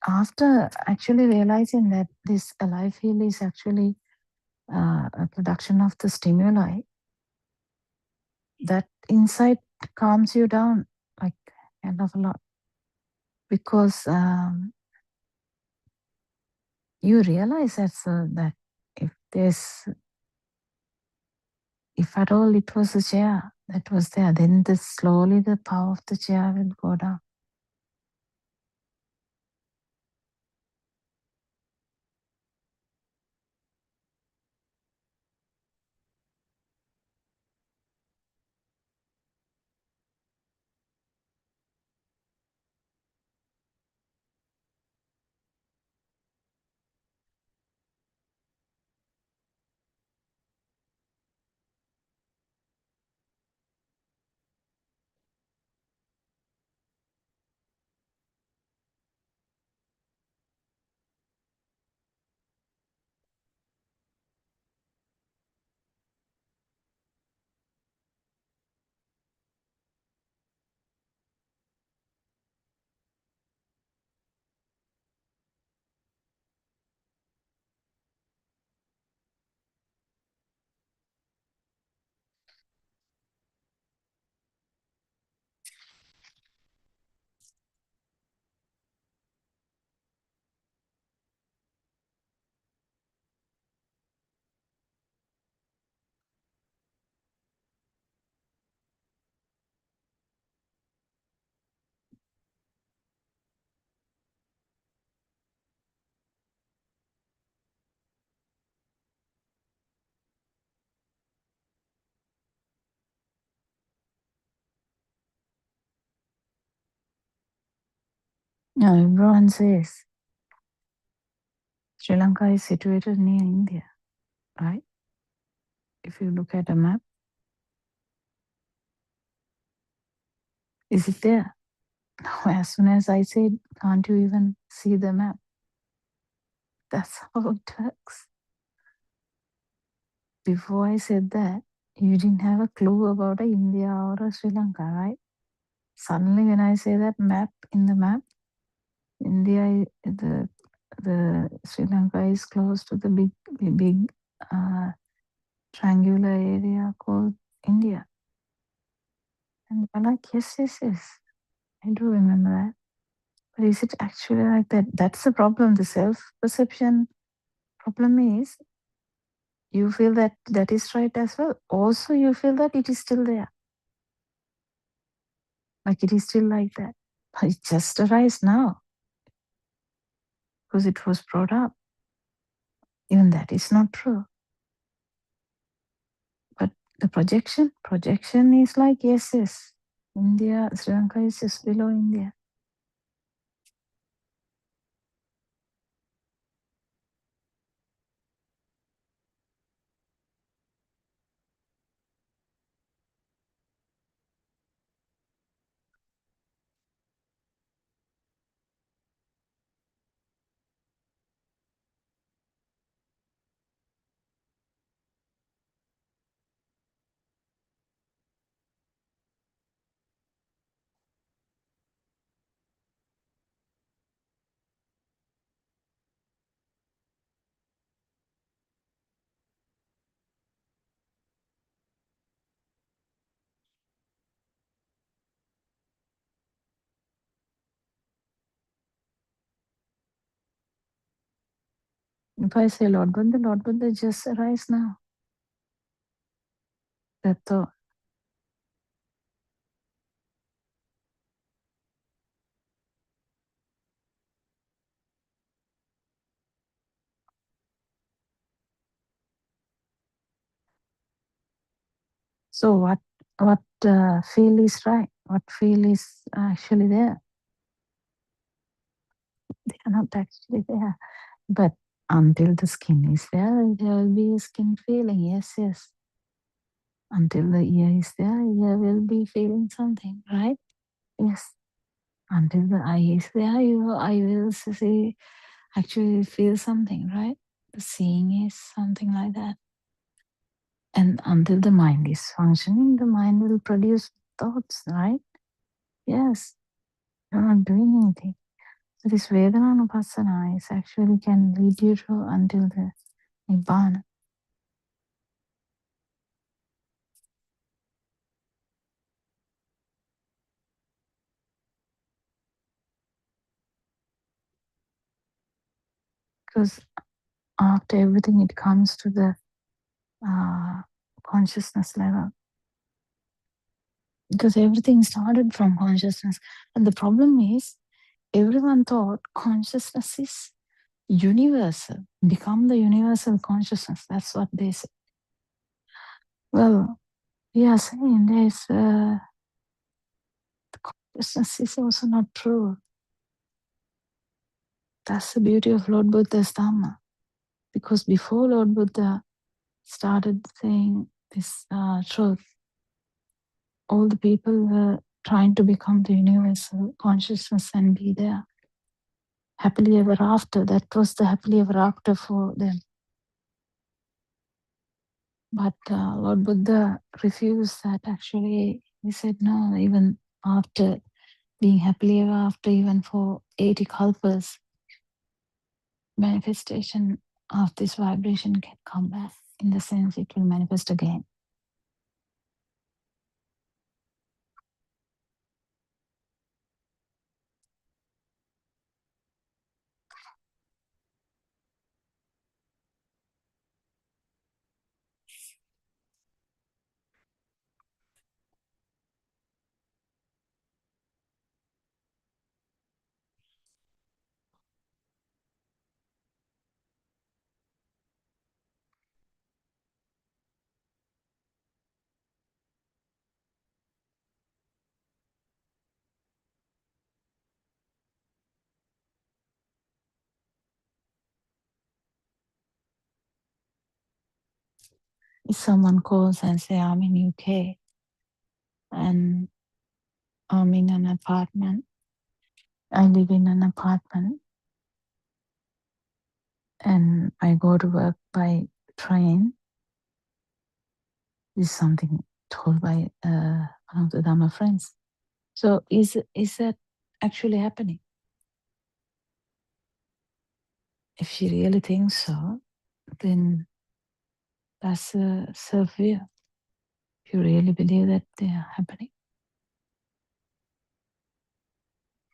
After actually realizing that this alive field is actually a production of the stimuli, that insight calms you down like kind of a lot, because you realize that if at all it was a chair that was there, then slowly the power of the chair will go down. Now everyone says Sri Lanka is situated near India, right? If you look at a map, is it there? Now, as soon as I said, can't you even see the map? That's how it works. Before I said that, you didn't have a clue about a India or a Sri Lanka, right? Suddenly, when I say that map in the map, India, the Sri Lanka is close to the big triangular area called India. And you're like, yes, I do remember that. But is it actually like that? That's the problem. The self-perception problem is you feel that that is right as well. Also, you feel that it is still there. Like it is still like that. But it just arises now because it was brought up. Even that is not true. But the projection is like, yes. India, Sri Lanka is just below India. If I say Lord Buddha just arise now. That thought. So what feel is right? What feel is actually there? They are not actually there. But until the skin is there will be a skin feeling. Yes, yes. Until the ear is there, ear will be feeling something, right? Yes. Until the eye is there, your eye will see, actually feel something, right? The seeing is something like that. And until the mind is functioning, the mind will produce thoughts, right? Yes. You're not doing anything. So this Vedananupassana is actually can lead you to until the Nibbana. Because after everything, it comes to the consciousness level. Because everything started from consciousness. And the problem is, everyone thought consciousness is universal, become the universal consciousness. That's what they say. Well, we are saying there's the consciousness is also not true. That's the beauty of Lord Buddha's Dhamma. Because before Lord Buddha started saying this truth, all the people were trying to become the universal consciousness and be there. Happily ever after. That was the happily ever after for them. But Lord Buddha refused that actually. He said, no, even after being happily ever after, even for 80 kalpas, manifestation of this vibration can come back. In the sense, it will manifest again. If someone calls and say, I'm in UK and I'm in an apartment, I live in an apartment and I go to work by train, this is something told by one of the Dhamma friends. So is that actually happening? If she really thinks so, then that's a self-view. If you really believe that they are happening.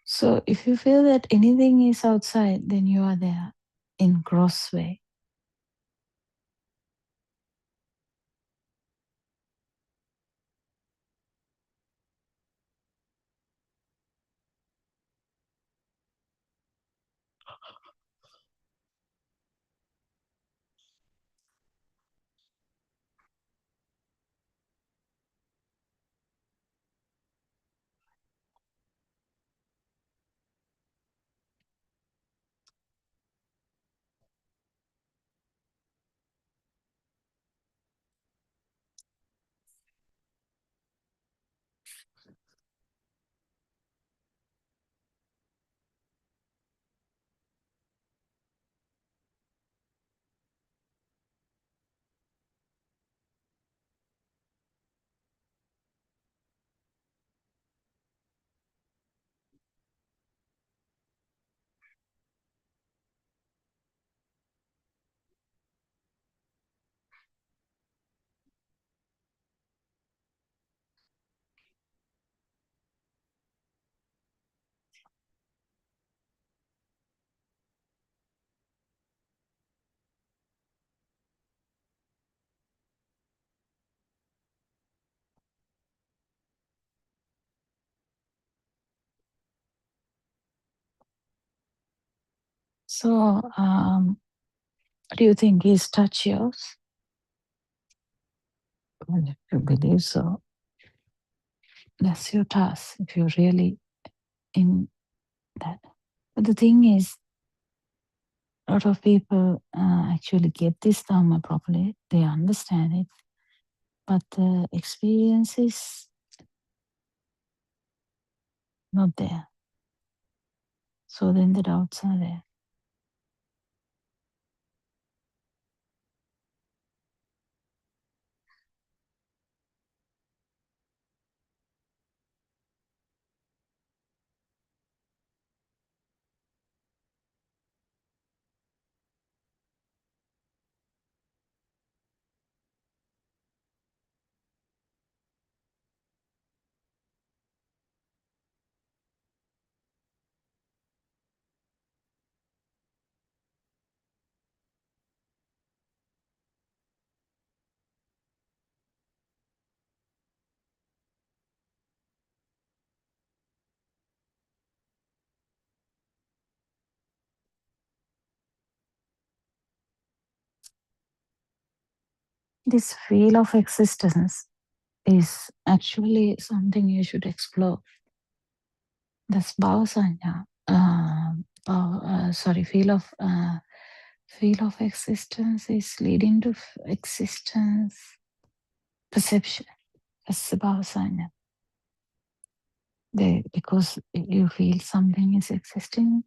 So if you feel that anything is outside, then you are there in gross way. So, do you think is touch yours? Well, if you believe so, that's your task, if you're really in that. But the thing is, a lot of people actually get this Dhamma properly, they understand it, but the experience is not there. So then the doubts are there. This feel of existence is actually something you should explore. That's Bhavasanya. Feel of existence is leading to existence perception. That's the Bhavasanya. Because you feel something is existing,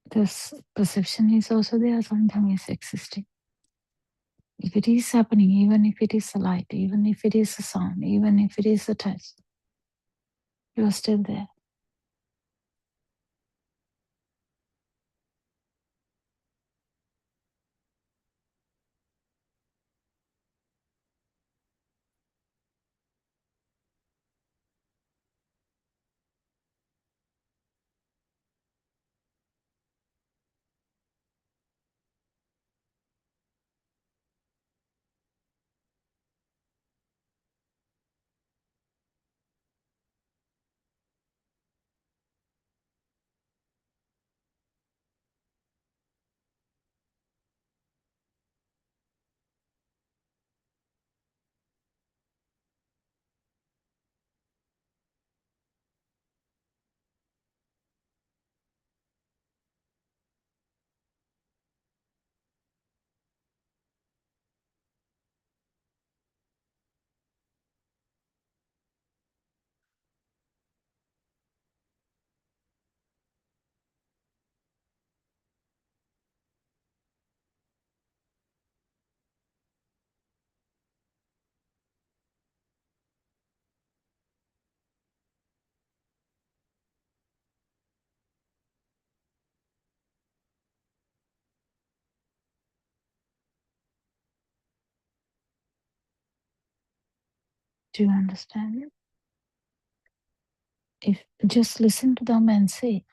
this perception is also there, something is existing. If it is happening, even if it is a light, even if it is a sound, even if it is a touch, you are still there. Do you understand it? If just listen to them and see,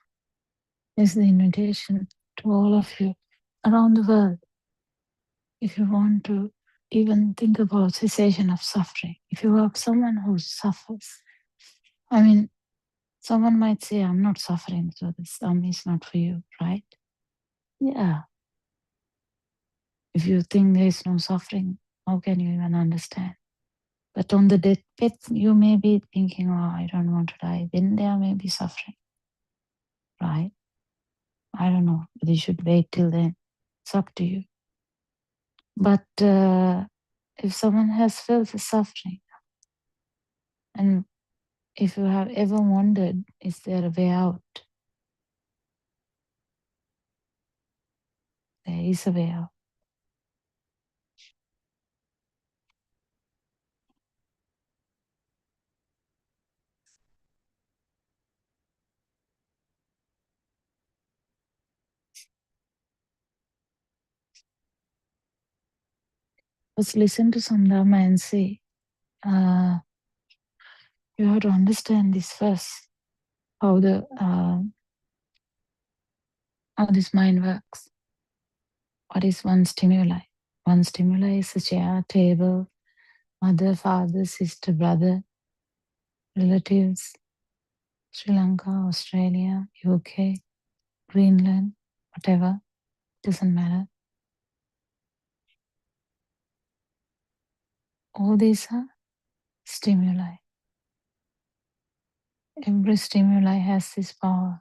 is the invitation to all of you around the world. If you want to even think about cessation of suffering, if you have someone who suffers, I mean, someone might say, I'm not suffering, so this Dhamma is not for you, right? Yeah. If you think there is no suffering, how can you even understand? But on the deathbed, you may be thinking, oh, I don't want to die. Then there may be suffering, right? I don't know. But you should wait till then. It's up to you. But if someone has felt the suffering, and if you have ever wondered, is there a way out? There is a way out. Just listen to some Dhamma and see. You have to understand this first, how this mind works. What is one stimuli? One stimuli is a chair, table, mother, father, sister, brother, relatives, Sri Lanka, Australia, UK, Greenland, whatever. doesn't matter. All these are stimuli. Every stimuli has this power.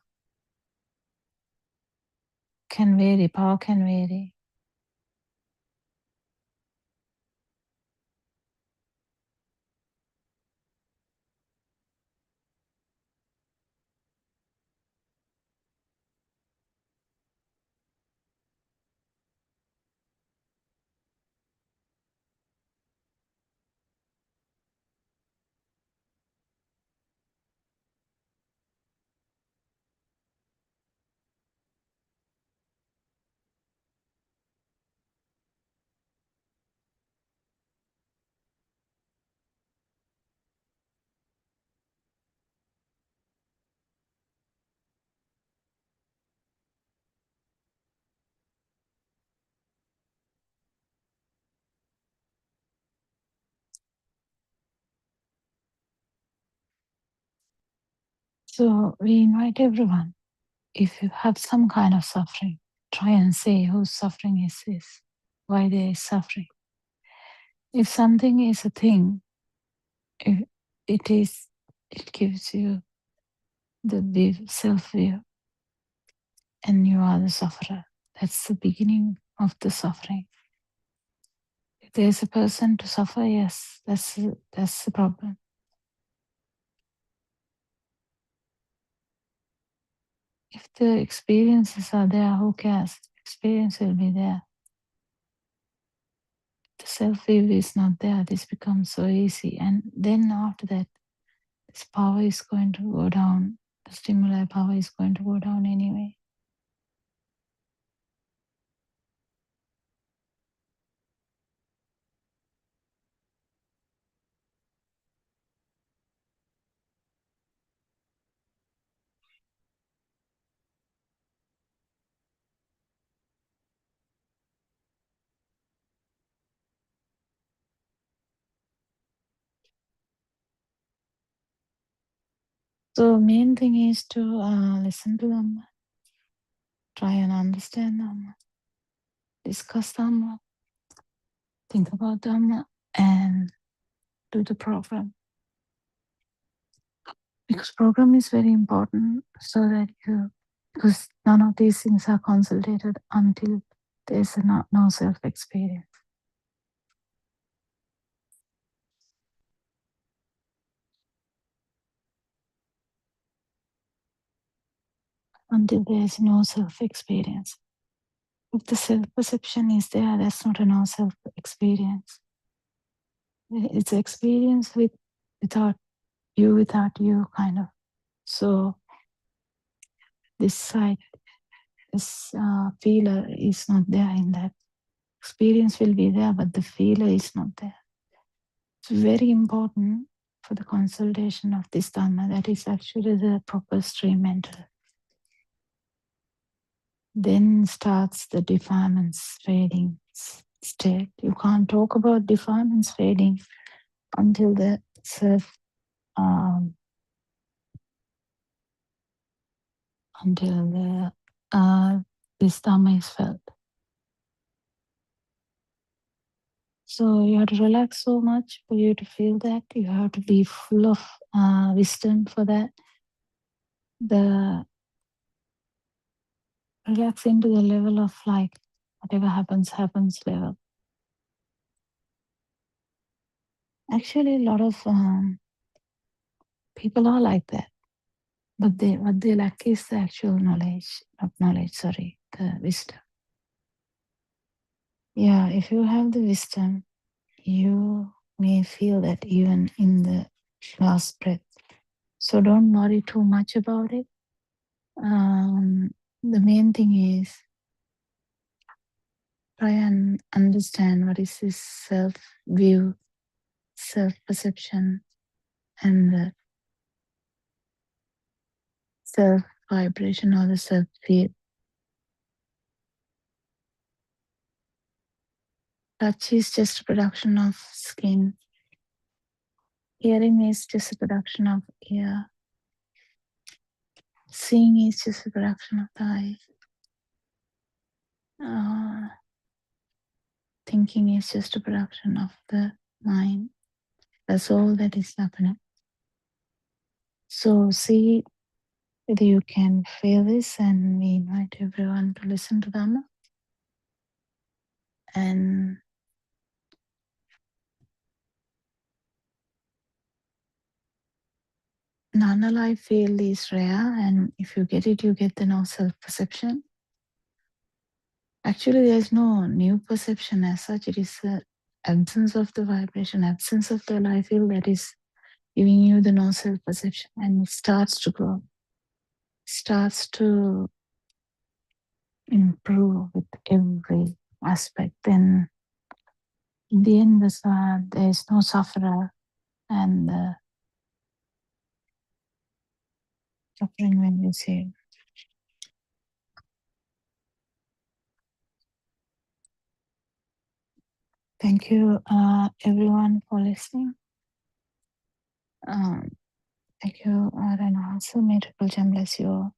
Can vary, power can vary. So we invite everyone, if you have some kind of suffering, try and say whose suffering is this, why there is suffering. If something is a thing, it gives you the self-view, and you are the sufferer. That's the beginning of the suffering. If there's a person to suffer, yes, that's the problem. If the experiences are there, who cares? Experience will be there. The self-view is not there, this becomes so easy. And then after that, this power is going to go down. The stimuli power is going to go down anyway. So main thing is to listen to them, try and understand them, discuss them, think about them, and do the program. Because program is very important, so that because none of these things are consolidated until there's no self-experience. Until there's no self-experience. If the self-perception is there, that's not a no self-experience. It's experience without you, kind of. So this side, this feeler is not there in that. Experience will be there, but the feeler is not there. It's very important for the consolidation of this Dhamma. That is actually the proper stream mental. Then starts the defilements fading state. You can't talk about defilements fading until the self, until the this Dhamma is felt. So you have to relax so much for you to feel that. You have to be full of wisdom for that. Relax into the level of like whatever happens level. Actually, a lot of people are like that, but what they lack is the actual knowledge, the wisdom. Yeah, if you have the wisdom, you may feel that even in the last breath. So don't worry too much about it. The main thing is try and understand what is this self-view, self-perception, and the self-vibration or the self-feel. Touch is just a production of skin. Hearing is just a production of ear. Seeing is just a production of the eye. Thinking is just a production of the mind. That's all that is happening. So see whether you can feel this, and we invite everyone to listen to Dhamma. And non-alive field is rare, and if you get it, you get the no self-perception. Actually, there's no new perception as such. It is the absence of the vibration, absence of the alive field that is giving you the no self-perception, and it starts to grow, starts to improve with every aspect. Then in the end, there is no sufferer, and suffering when you say. Thank you, everyone, for listening. Thank you, Rana. Also, may Triple Gem bless you all.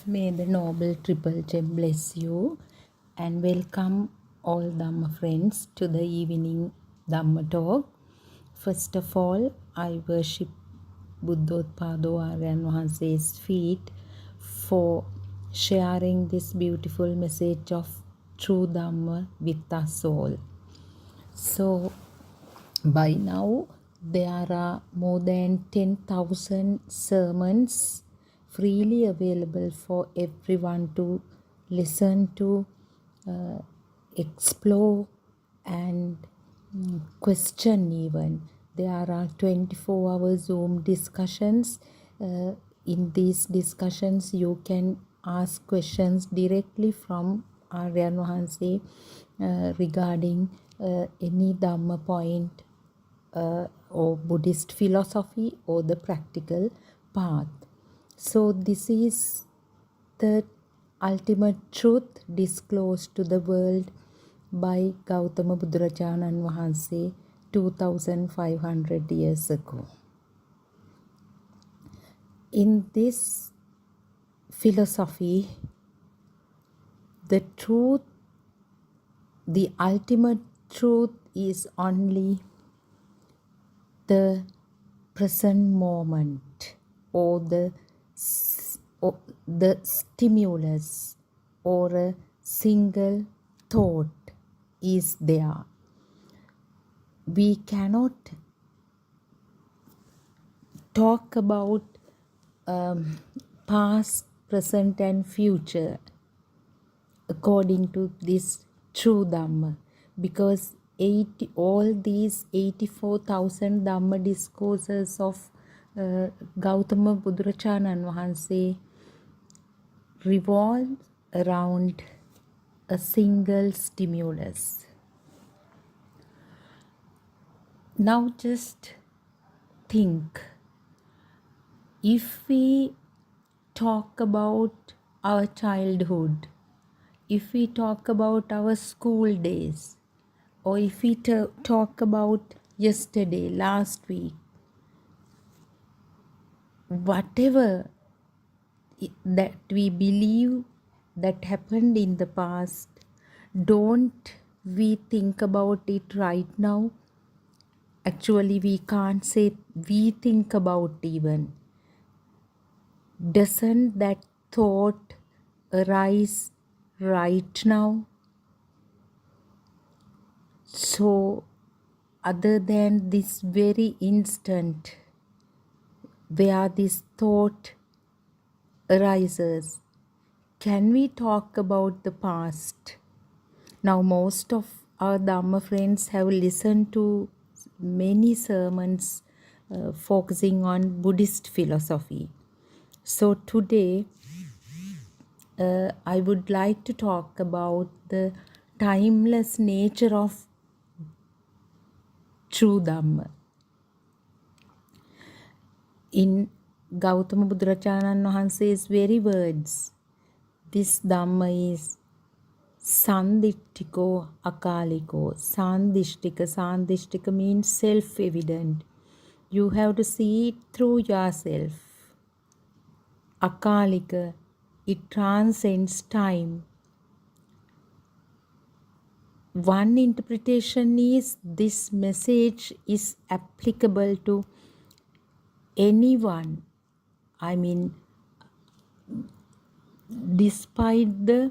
May the Noble Triple Gem bless you, and welcome all Dhamma friends to the evening Dhamma talk. First of all, I worship Buddothpado Aryan Wahanse's feet for sharing this beautiful message of true Dhamma with us all. So, by now, there are more than 10,000 sermons freely available for everyone to listen to, explore, and question even. There are 24-hour Zoom discussions. In these discussions, you can ask questions directly from Aryan Wahanse regarding any Dhamma point or Buddhist philosophy or the practical path. So this is the ultimate truth disclosed to the world by Gautama Buddharajanan Wahanse 2500 years ago. In this philosophy, the truth, the ultimate truth is only the present moment, or the stimulus, or a single thought is there. We cannot talk about past, present and future according to this true Dhamma, because all these 84,000 Dhamma discourses of Gautama Buddharajanan Wahanse revolve around a single stimulus. Now just think, if we talk about our childhood, if we talk about our school days, or if we talk about yesterday, last week, whatever that we believe that happened in the past, don't we think about it right now? Actually, we can't say we think about even. Doesn't that thought arise right now? So, other than this very instant where this thought arises, can we talk about the past? Now, most of our Dhamma friends have listened to many sermons focusing on Buddhist philosophy. So today, I would like to talk about the timeless nature of true Dhamma. In Gautama Buddharajanan Wahanse's very words, this Dhamma is Sandishtiko Akaliko. Sandishtika means self-evident. You have to see it through yourself. Akalika, it transcends time. One interpretation is this message is applicable to anyone. I mean, despite the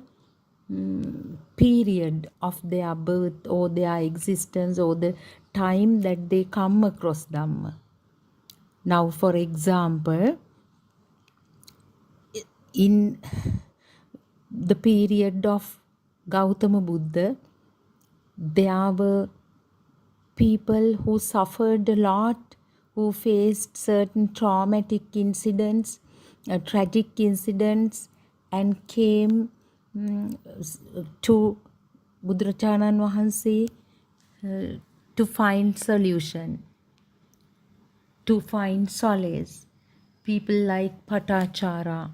period of their birth or their existence or the time that they come across Dhamma. Now, for example, in the period of Gautama Buddha, there were people who suffered a lot, who faced certain traumatic incidents, tragic incidents, and came to Buddharajanan Wahanse to find solution, to find solace. People like Patachara,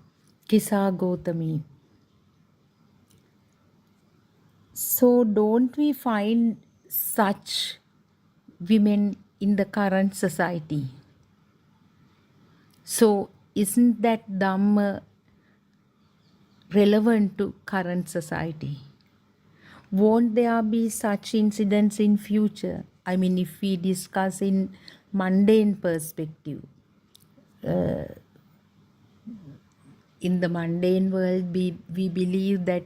Kisa Gotami. So don't we find such women in the current society? So isn't that Dhamma relevant to current society? Won't there be such incidents in future? I mean, if we discuss in mundane perspective, in the mundane world, we believe that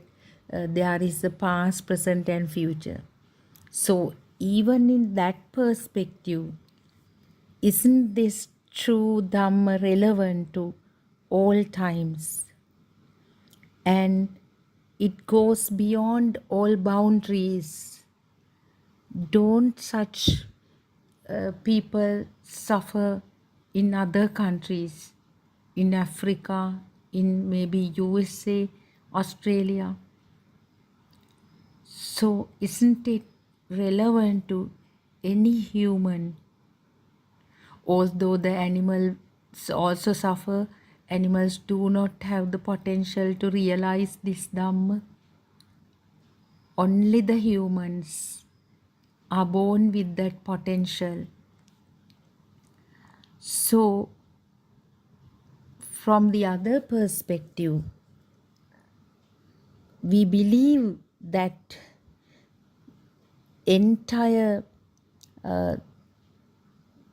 there is a past, present, and future. So, even in that perspective, isn't this true Dhamma relevant to all times? And it goes beyond all boundaries. Don't such people suffer in other countries, in Africa, in maybe USA, Australia? So isn't it relevant to any human? Although the animals also suffer, animals do not have the potential to realize this Dhamma. Only the humans are born with that potential. So, from the other perspective, we believe that entire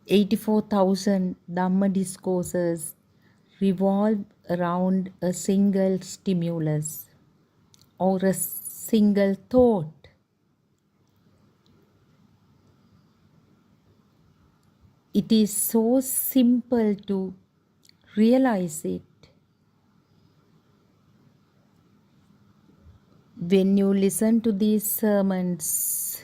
84,000 Dhamma discourses revolve around a single stimulus or a single thought. It is so simple to realize it. When you listen to these sermons,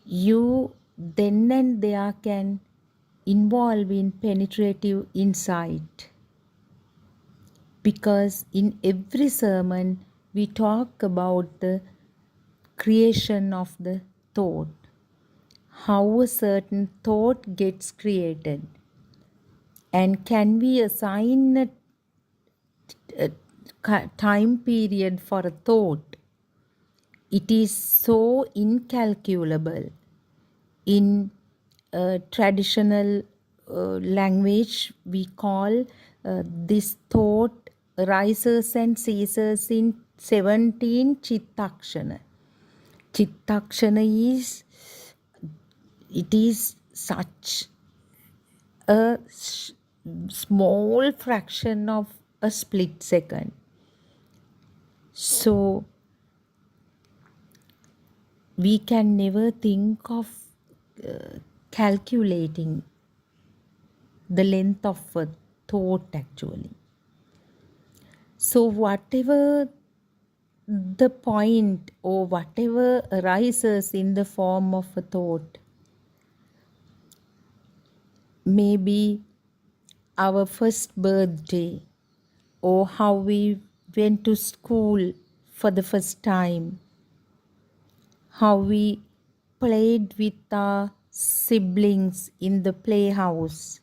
you then and there can involve in penetrative insight. Because in every sermon, we talk about the creation of the thought, how a certain thought gets created, and can we assign a time period for a thought? It is so incalculable. In traditional language, we call this thought rises and ceases in 17 chittakshana. Chittakshana is such a small fraction of a split second. So we can never think of calculating the length of a thought actually. So whatever the point or whatever arises in the form of a thought, maybe our first birthday, or how we went to school for the first time, how we played with our siblings in the playhouse,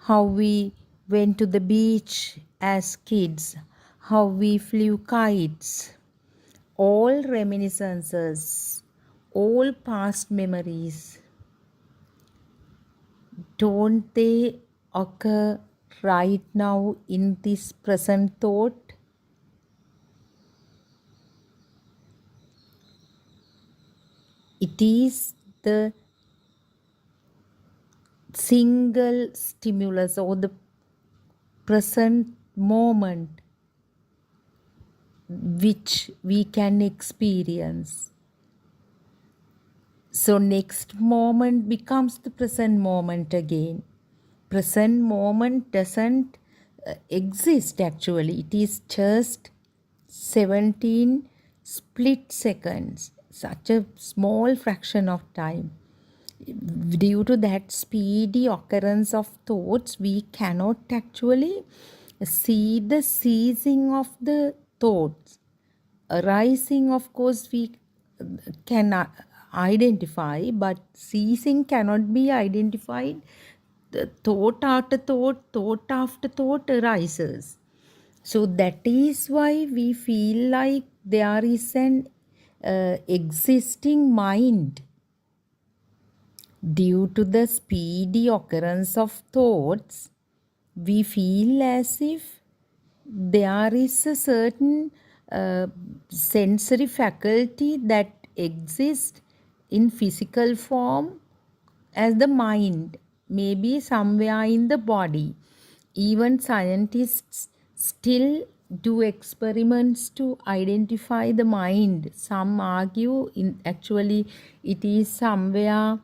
how we went to the beach as kids, how we flew kites, all reminiscences, all past memories. Don't they occur right now in this present thought? It is the single stimulus or the present moment which we can experience. So next moment becomes the present moment again. Present moment doesn't exist actually. It is just 17 split seconds, such a small fraction of time. Due to that speedy occurrence of thoughts, we cannot actually see the ceasing of the thoughts. Arising, of course, we can identify, but ceasing cannot be identified. The thought after thought, thought after thought arises. So that is why we feel like there is an existing mind. Due to the speedy occurrence of thoughts, we feel as if there is a certain sensory faculty that exist in physical form as the mind, maybe somewhere in the body. Even scientists still do experiments to identify the mind. Some argue actually it is somewhere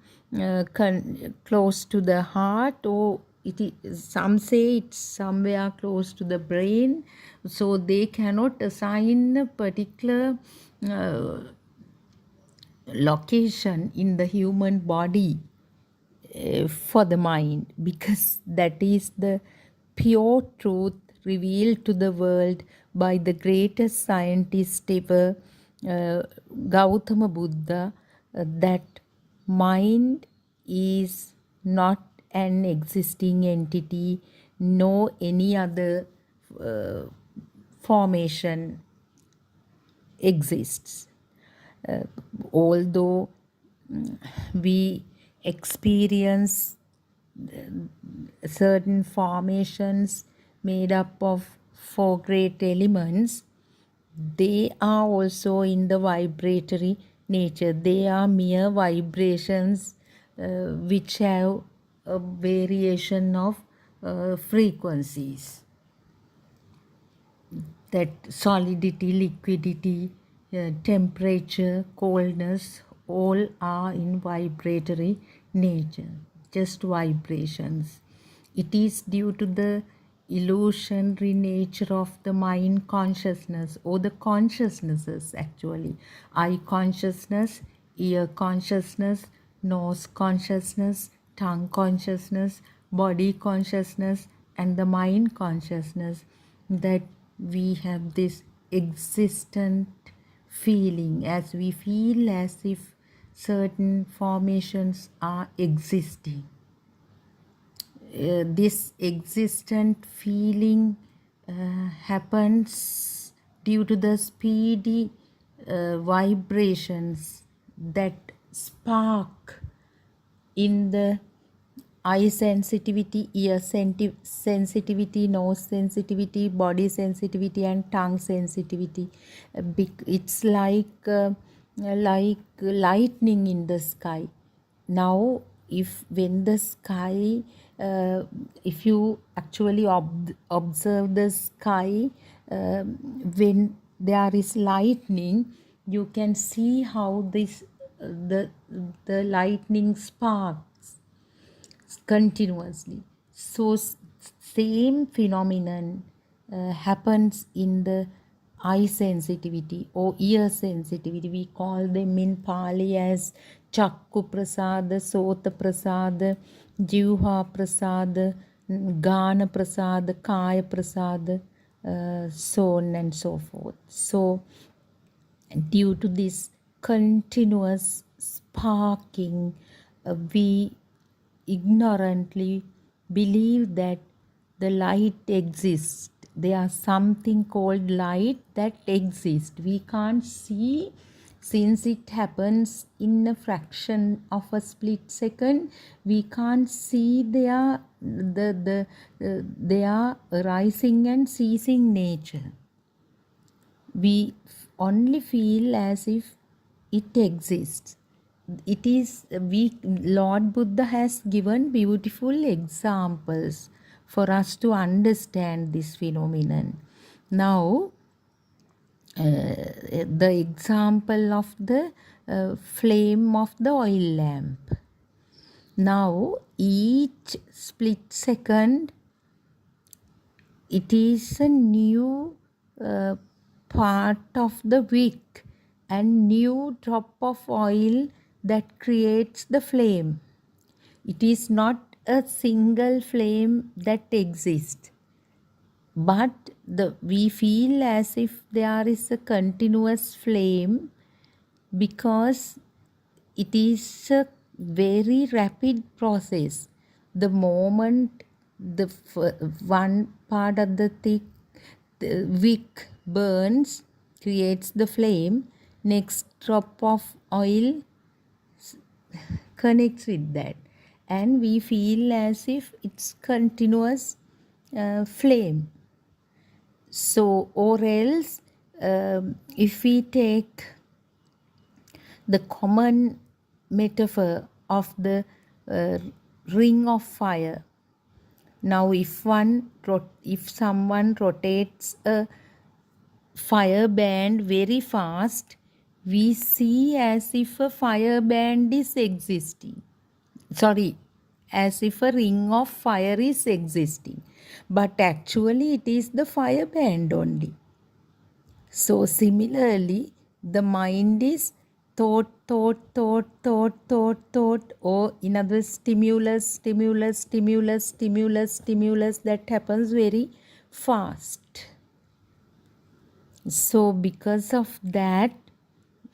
close to the heart, or some say it's somewhere close to the brain, so they cannot assign a particular location in the human body for the mind, because that is the pure truth revealed to the world by the greatest scientist ever, Gautama Buddha, that mind is not an existing entity, no any other formation exists. Although we experience certain formations made up of 4 great elements, they are also in the vibratory nature. They are mere vibrations which have a variation of frequencies. That solidity, liquidity, temperature, coldness, all are in vibratory nature, just vibrations. It is due to the illusionary nature of the mind consciousness, or the consciousnesses actually. Eye consciousness, ear consciousness, nose consciousness, tongue consciousness, body consciousness, and the mind consciousness, that we have this existent feeling, as we feel as if certain formations are existing. This existent feeling happens due to the speedy vibrations that spark in the eye sensitivity, ear sensitivity, nose sensitivity, body sensitivity, and tongue sensitivity. It's like lightning in the sky. Now, when the sky, if you actually observe the sky, when there is lightning, you can see how this the lightning sparks continuously. So same phenomenon happens in the eye sensitivity or ear sensitivity. We call them in Pali as Chakku Prasada, Sota Prasada, Jivha Prasada, Gana Prasada, Kaya Prasada, so on and so forth. So due to this continuous sparking, we ignorantly believe that the light exists. There is something called light that exists. We can't see, since it happens in a fraction of a split second. We can't see their rising and ceasing nature. We only feel as if it exists. It is Lord Buddha has given beautiful examples for us to understand this phenomenon. Now, the example of the flame of the oil lamp. Now, each split second, it is a new part of the wick and new drop of oil that creates the flame. It is not a single flame that exists, but we feel as if there is a continuous flame, because it is a very rapid process. The moment the one part of the wick burns, creates the flame, next drop of oil connects with that, and we feel as if it's continuous flame. So, or else if we take the common metaphor of the uh, ring of fire. Now, if someone rotates a fire band very fast, we see as if a fire band is existing. Sorry, as if a ring of fire is existing. But actually, it is the fire band only. So, similarly, the mind is thought, or in other stimulus that happens very fast. So, because of that,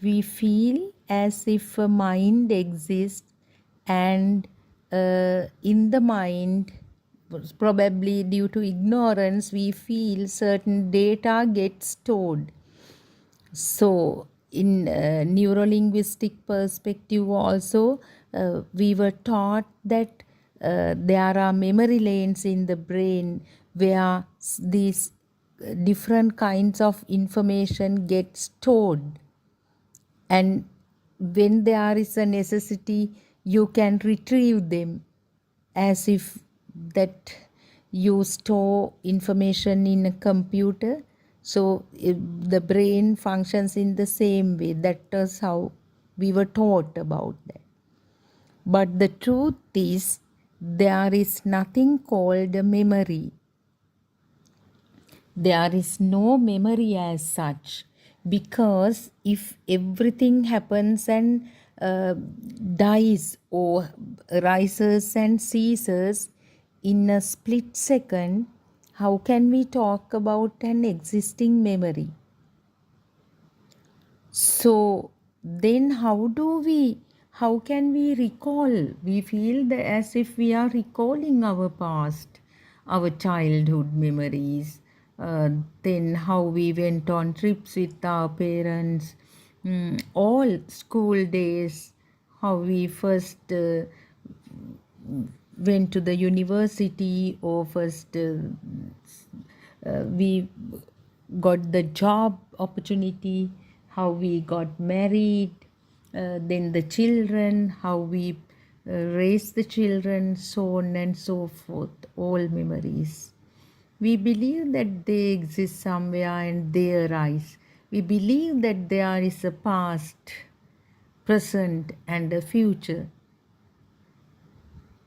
we feel as if a mind exists, and in the mind, probably due to ignorance, we feel certain data gets stored. So, in neurolinguistic perspective also, we were taught that there are memory lanes in the brain where these different kinds of information get stored, and when there is a necessity, you can retrieve them, as if that you store information in a computer. So the brain functions in the same way. That is how we were taught about that. But the truth is, there is nothing called a memory. There is no memory as such, because if everything happens and dies or rises and ceases in a split second, how can we talk about an existing memory? So then how can we recall? We feel that as if we are recalling our past, our childhood memories, then how we went on trips with our parents, all school days, how we first went to the university, or first we got the job opportunity, how we got married, then the children, how we raised the children, so on and so forth, all memories. We believe that they exist somewhere and they arise. We believe that there is a past, present, and a future.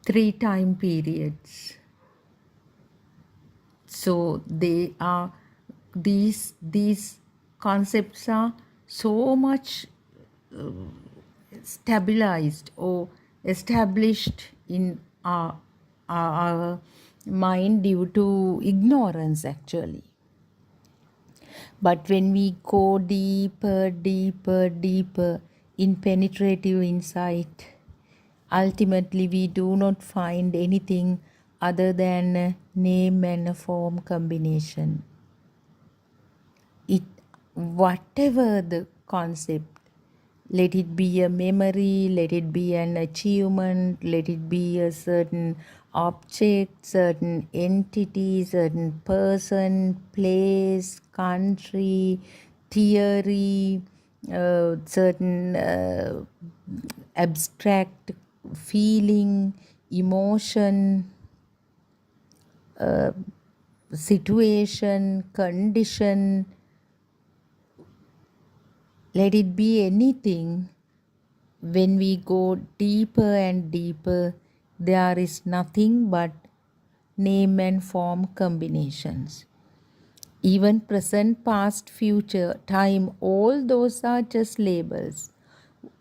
3 time periods. So they are these concepts are so much stabilized or established in our mind due to ignorance actually. But when we go deeper in penetrative insight, ultimately we do not find anything other than a name and a form combination. Whatever the concept, let it be a memory, let it be an achievement, let it be a certain object, certain entity, certain person, place, country, theory, certain abstract feeling, emotion, situation, condition, let it be anything. When we go deeper and deeper, there is nothing but name and form combinations. Even present, past, future, time, all those are just labels.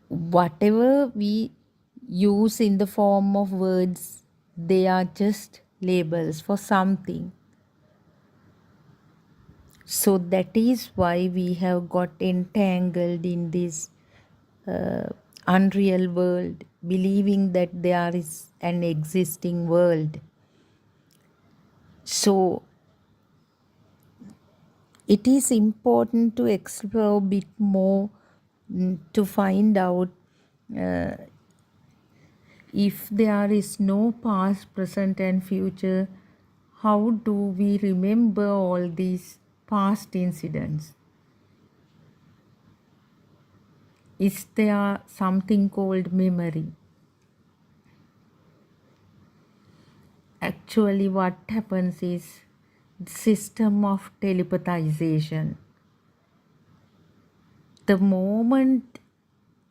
Whatever we use in the form of words, they are just labels for something. So that is why we have got entangled in this unreal world, believing that there is an existing world. So it is important to explore a bit more to find out if there is no past, present, and future, how do we remember all these past incidents? is there something called memory. Actually, what happens is system of telepathization. The moment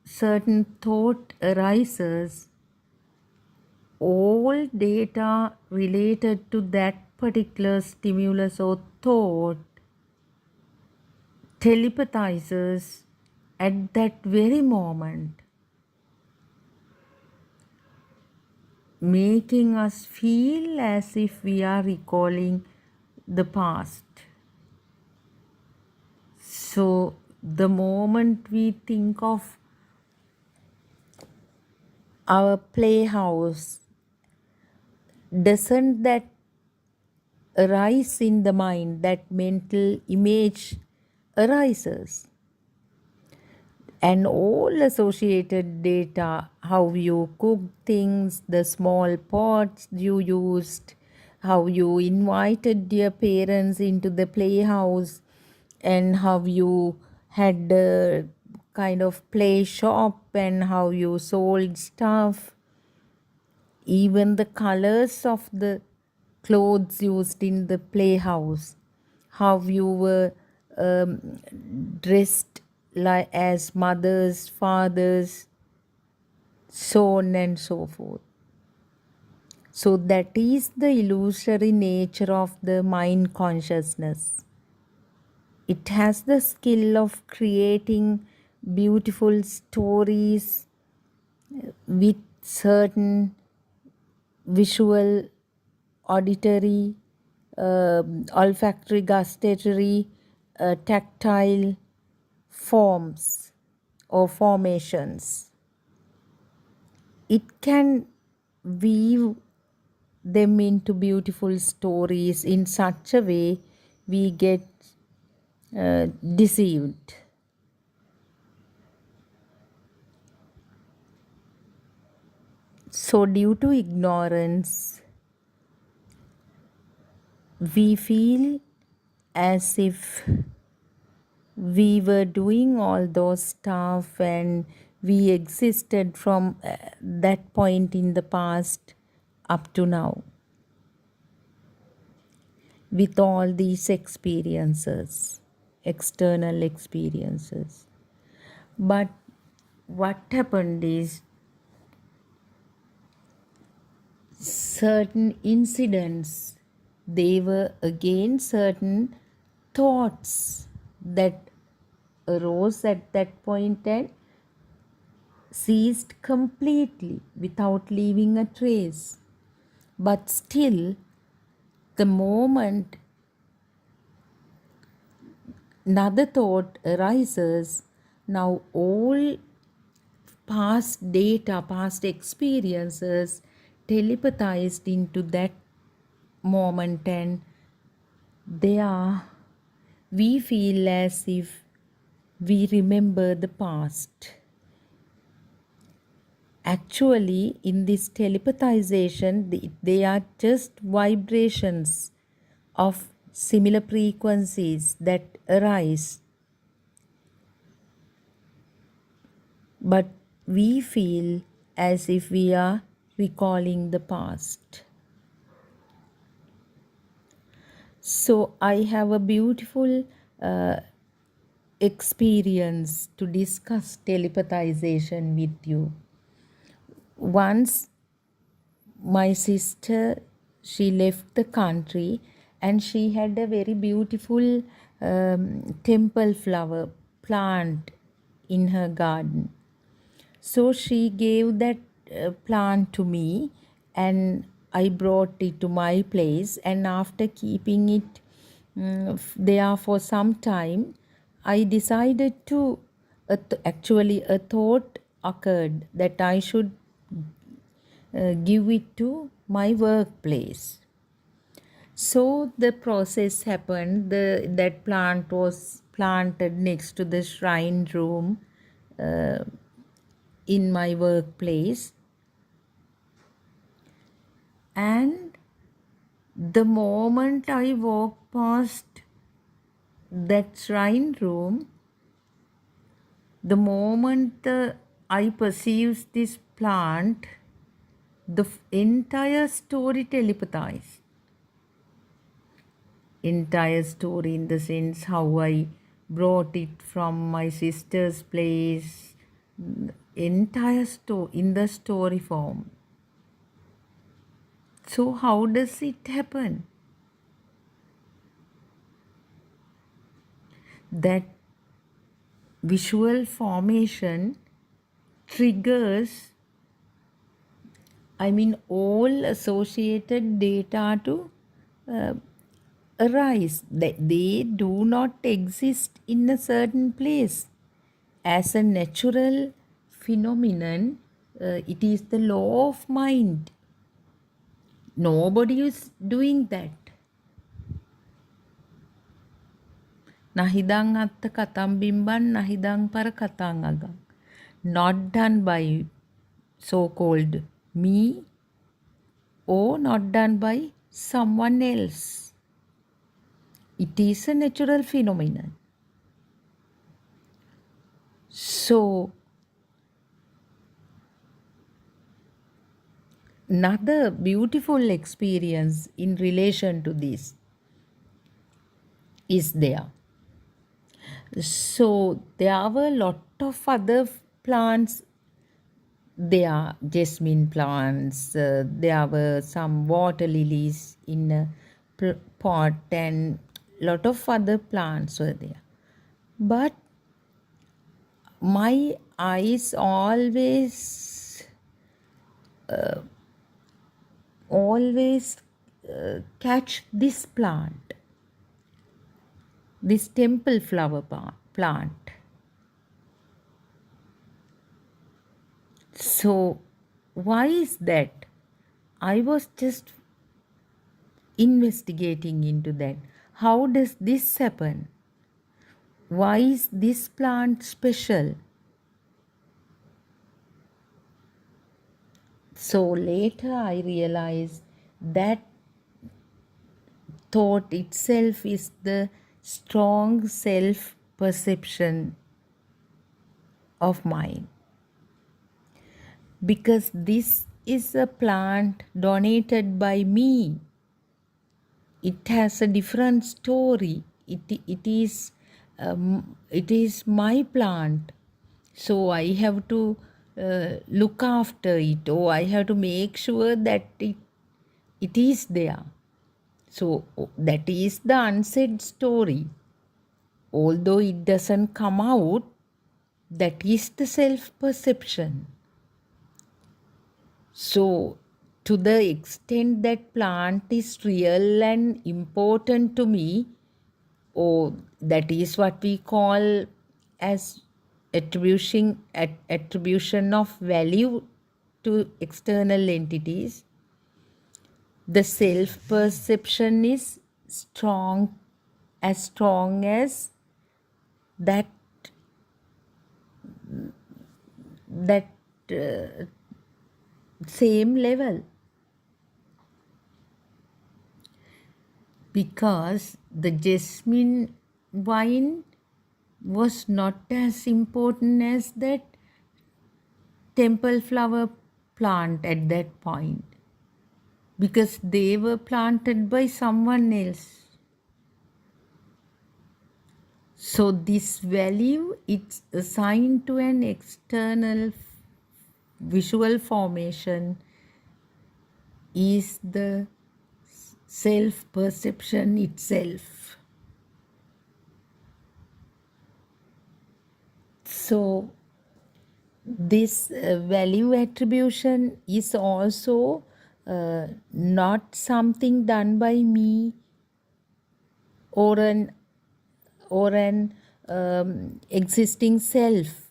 certain thought arises, all data related to that particular stimulus or thought telepathizes at that very moment, making us feel as if we are recalling the past. So, the moment we think of our playhouse, doesn't that arise in the mind, that mental image arises? And all associated data, how you cook things, the small pots you used, how you invited your parents into the playhouse, and how you had a kind of play shop and how you sold stuff, even the colors of the clothes used in the playhouse, how you were dressed like as mothers, fathers, so on and so forth. So that is the illusory nature of the mind consciousness. It has the skill of creating beautiful stories with certain visual, auditory, olfactory, gustatory, tactile forms or formations. It can weave them into beautiful stories in such a way we get deceived. So, due to ignorance, we feel as if we were doing all those stuff and we existed from that point in the past up to now with all these experiences, external experiences. But what happened is certain incidents, they were again certain thoughts that arose at that point and ceased completely without leaving a trace. But still, the moment another thought arises, now all past data, past experiences telepathized into that moment, and we feel as if we remember the past. Actually, in this telepathization, they are just vibrations of similar frequencies that arise. But we feel as if we are recalling the past. So I have a beautiful experience to discuss telepathization with you. Once my sister, she left the country and she had a very beautiful temple flower plant in her garden. So she gave that plant to me and I brought it to my place, and after keeping it there for some time, I decided to, actually a thought occurred that I should give it to my workplace. So the process happened. That plant was planted next to the shrine room in my workplace, and the moment I walked past that shrine room, The moment the eye perceives this plant, the entire story telepathizes. Entire story in the sense how I brought it from my sister's place, entire story in the story form. So how does it happen? That visual formation triggers, all associated data to arise. They do not exist in a certain place. As a natural phenomenon, it is the law of mind. Nobody is doing that. Nahidang atta katam bimban, nahidang para katang agang. Not done by so-called me or not done by someone else. It is a natural phenomenon. So, another beautiful experience in relation to this is there. So, there were a lot of other plants. There are jasmine plants, there were some water lilies in a pot, and lot of other plants were there. But my eyes always catch this plant, this temple flower plant. So why is that? I was just investigating into that. How does this happen? Why is this plant special? So later I realized that thought itself is the strong self-perception of mine. Because this is a plant donated by me. It has a different story. It is my plant. So I have to look after it, or I have to make sure that it is there. So that is the unsaid story. Although it doesn't come out, that is the self-perception. So to the extent that plant is real and important to me, or that is what we call as attribution of value to external entities, the self-perception is strong as that same level. Because the jasmine wine was not as important as that temple flower plant at that point, because they were planted by someone else. So this value, it's assigned to an external visual formation, is the self-perception itself. So this value attribution is also not something done by me or an existing self.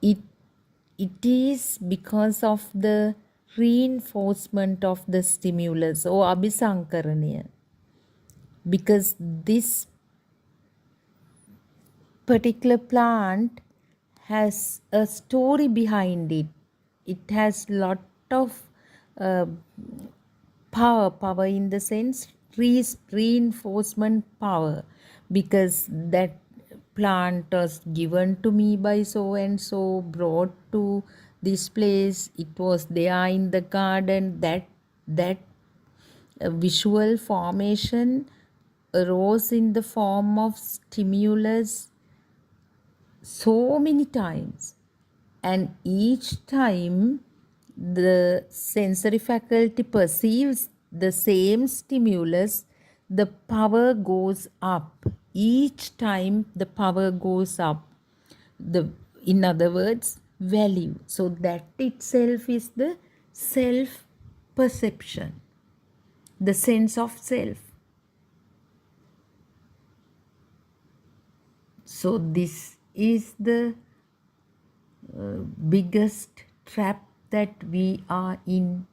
It is because of the reinforcement of the stimulus or abhisankaraniya. Because this particular plant has a story behind it. It has lot of power in the sense reinforcement power, because that plant was given to me by so and so, brought to this place, it was there in the garden. That visual formation arose in the form of stimulus so many times, and each time the sensory faculty perceives the same stimulus, the power goes up. Each time the power goes up, in other words, value. So that itself is the self perception, the sense of self. So this is the biggest trap that we are in.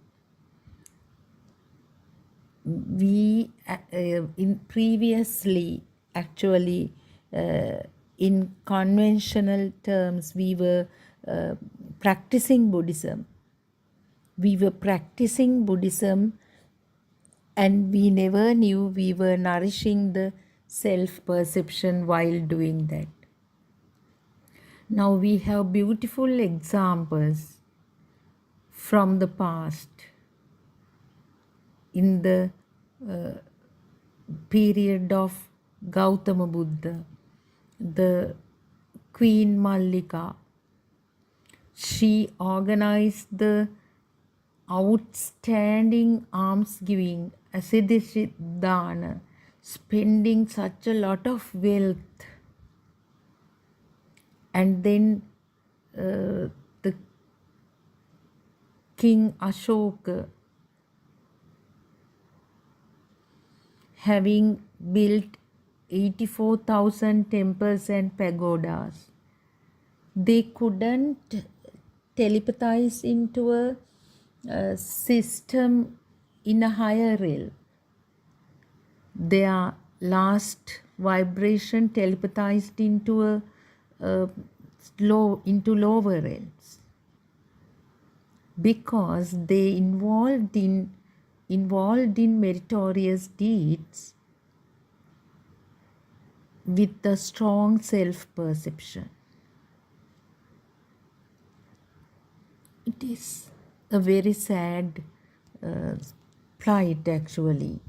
We in previously, actually, in conventional terms, we were practicing Buddhism. We were practicing Buddhism, and we never knew we were nourishing the self-perception while doing that. Now we have beautiful examples from the past. In the period of Gautama Buddha, the Queen Mallika, she organized the outstanding almsgiving, Asiddhana, spending such a lot of wealth. And then the King Ashoka, having built 84,000 temples and pagodas, they couldn't telepathize into a system in a higher realm. Their last vibration telepathized into lower realms, because they involved in meritorious deeds with a strong self-perception. It is a very sad plight, actually,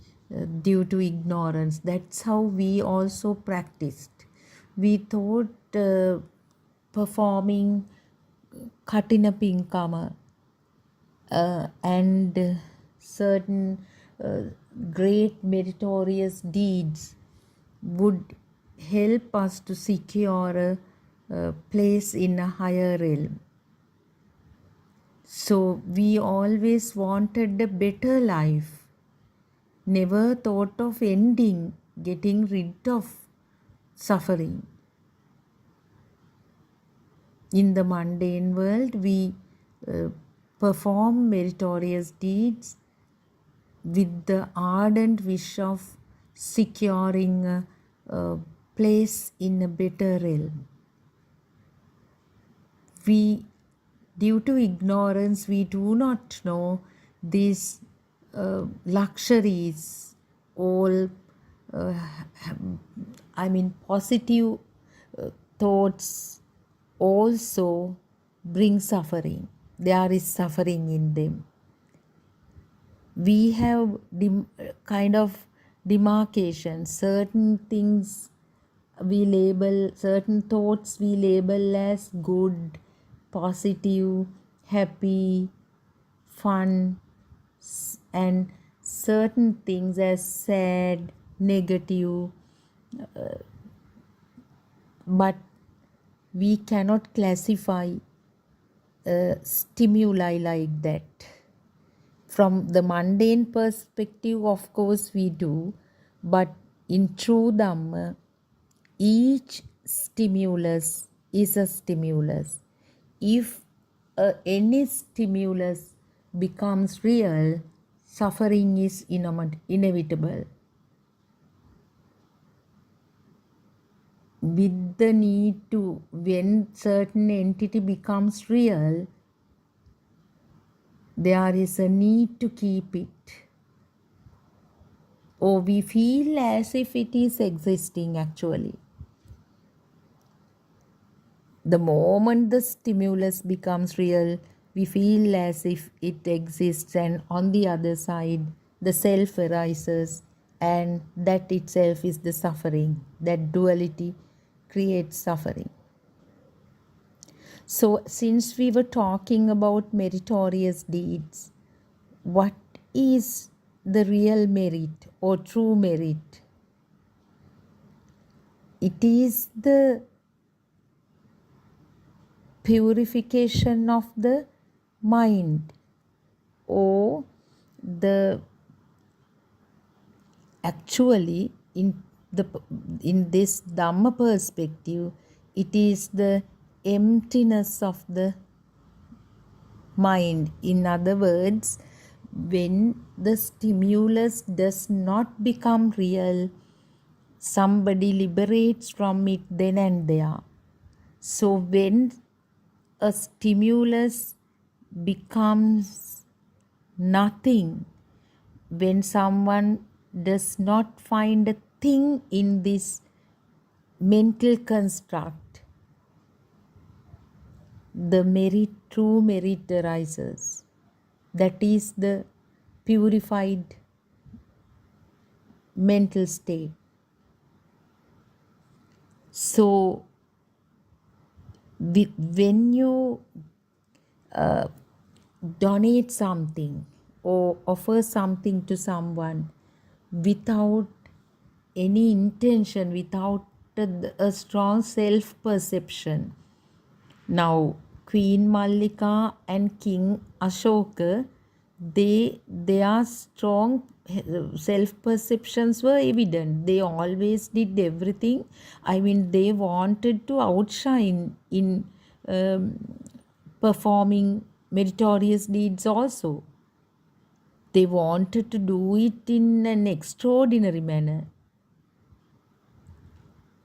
due to ignorance. That's how we also practiced. We thought performing Katina Pinkama and certain great meritorious deeds would help us to secure a place in a higher realm. So we always wanted a better life, never thought of ending, getting rid of suffering. In the mundane world, we perform meritorious deeds with the ardent wish of securing a place in a better realm. Due to ignorance, we do not know these luxuries, all positive thoughts also bring suffering. There is suffering in them. We have kind of demarcation. Certain things we label, certain thoughts we label as good, positive, happy, fun, and certain things as sad, negative. But we cannot classify stimuli like that. From the mundane perspective, of course, we do, but in true Dhamma, each stimulus is a stimulus. If any stimulus becomes real, suffering is inevitable. With the need to, when certain entity becomes real, there is a need to keep it. Or we feel as if it is existing actually. The moment the stimulus becomes real, we feel as if it exists, and on the other side, the self arises, and that itself is the suffering. That duality creates suffering. So, since we were talking about meritorious deeds, what is the real merit or true merit? It is the purification of the mind, or the actually in this Dhamma perspective, it is the emptiness of the mind. In other words, when the stimulus does not become real, somebody liberates from it then and there. So when a stimulus becomes nothing, when someone does not find a thing in this mental construct, the merit, true merit arises. That is the purified mental state. So when you donate something or offer something to someone without any intention, without a strong self-perception. Now, Queen Mallika and King Ashoka, their strong self-perceptions were evident. They always did everything. I mean, they wanted to outshine in performing meritorious deeds also. They wanted to do it in an extraordinary manner.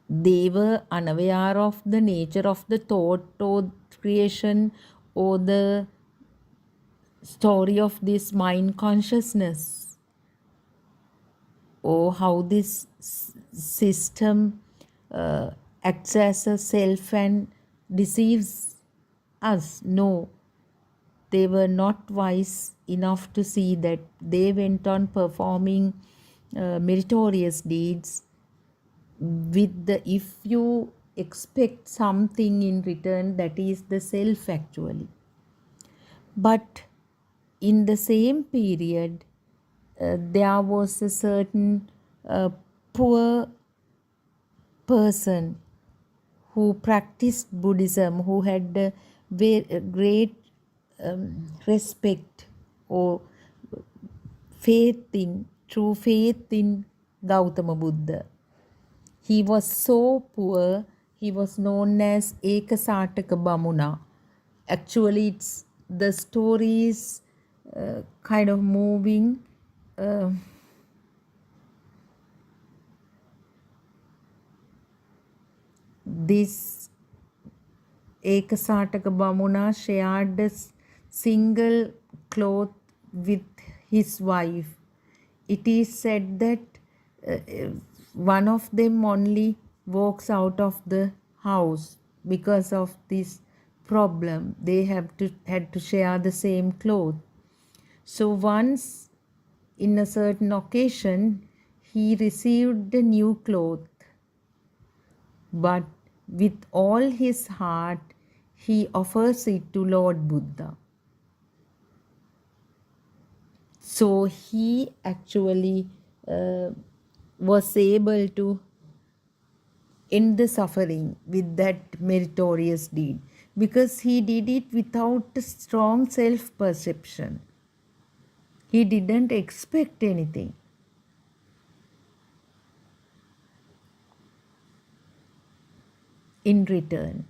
They were unaware of the nature of the thought or creation or the story of this mind consciousness, or how this system acts as a self and deceives us. No, they were not wise enough to see that. They went on performing meritorious deeds with the, if you expect something in return, that is the self actually. But in the same period, there was a certain poor person who practiced Buddhism, who had a great respect or true faith in Gautama Buddha. He was so poor, he was known as Ekasataka Bamuna. Actually, the story is kind of moving. This Ekasataka Bamuna shared a single cloth with his wife. It is said that one of them only walks out of the house because of this problem. They had to share the same cloth. So once in a certain occasion, he received a new cloth, but with all his heart, he offers it to Lord Buddha. So he actually was able to end the suffering with that meritorious deed, because he did it without a strong self-perception. He didn't expect anything. In return.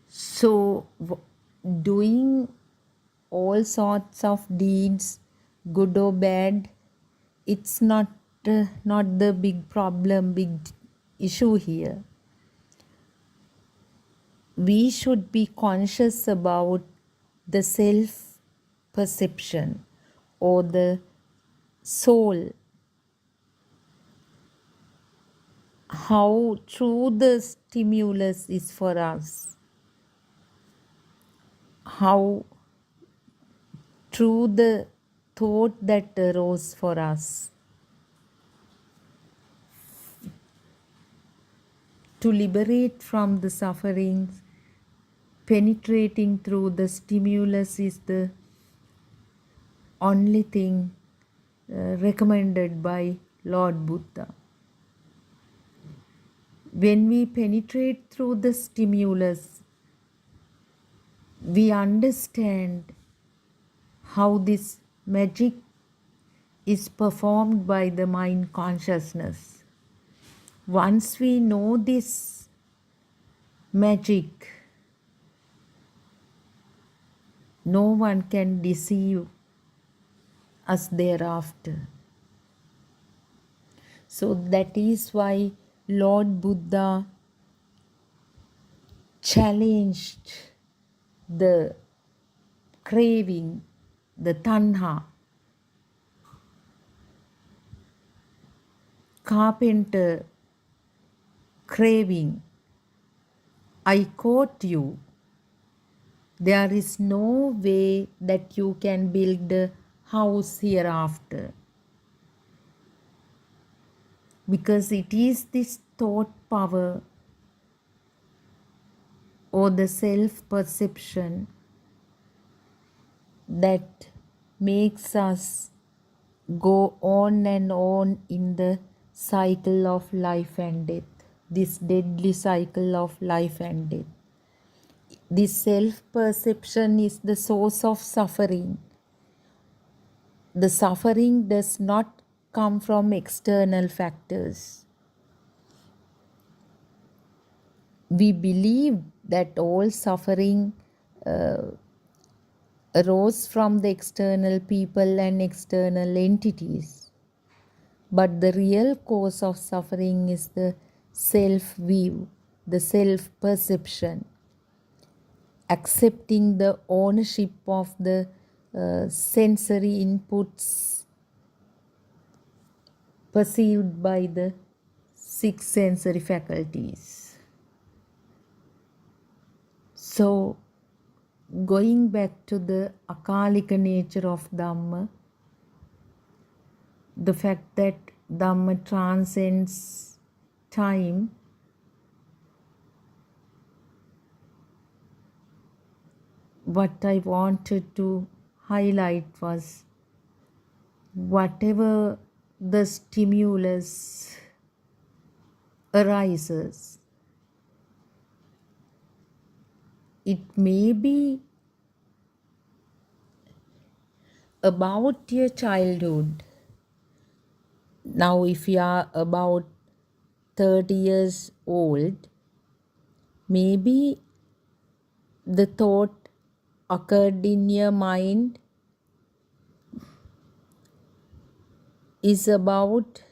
So doing all sorts of deeds, good or bad, it's not the big problem, big issue here. We should be conscious about the self-perception or the soul, how true the stimulus is for us. how true the thought that arose for us to liberate from the sufferings. Penetrating through the stimulus is the only thing recommended by Lord Buddha. When we penetrate through the stimulus, we understand how this magic is performed by the mind consciousness. Once we know this magic, no one can deceive us thereafter. So that is why Lord Buddha challenged the craving, the tanha. Carpenter craving, I quote you, there is no way that you can build a house hereafter, because it is this thought power or the self-perception that makes us go on and on in the cycle of life and death, this deadly cycle of life and death. This self-perception is the source of suffering. The suffering does not come from external factors. We believe that all suffering arose from the external people and external entities. But the real cause of suffering is the self-view, the self-perception, accepting the ownership of the sensory inputs perceived by the 6 sensory faculties. So, going back to the akalika nature of Dhamma, the fact that Dhamma transcends time, what I wanted to highlight was whatever the stimulus arises, it may be about your childhood. Now, if you are about 30 years old, maybe the thought occurred in your mind is about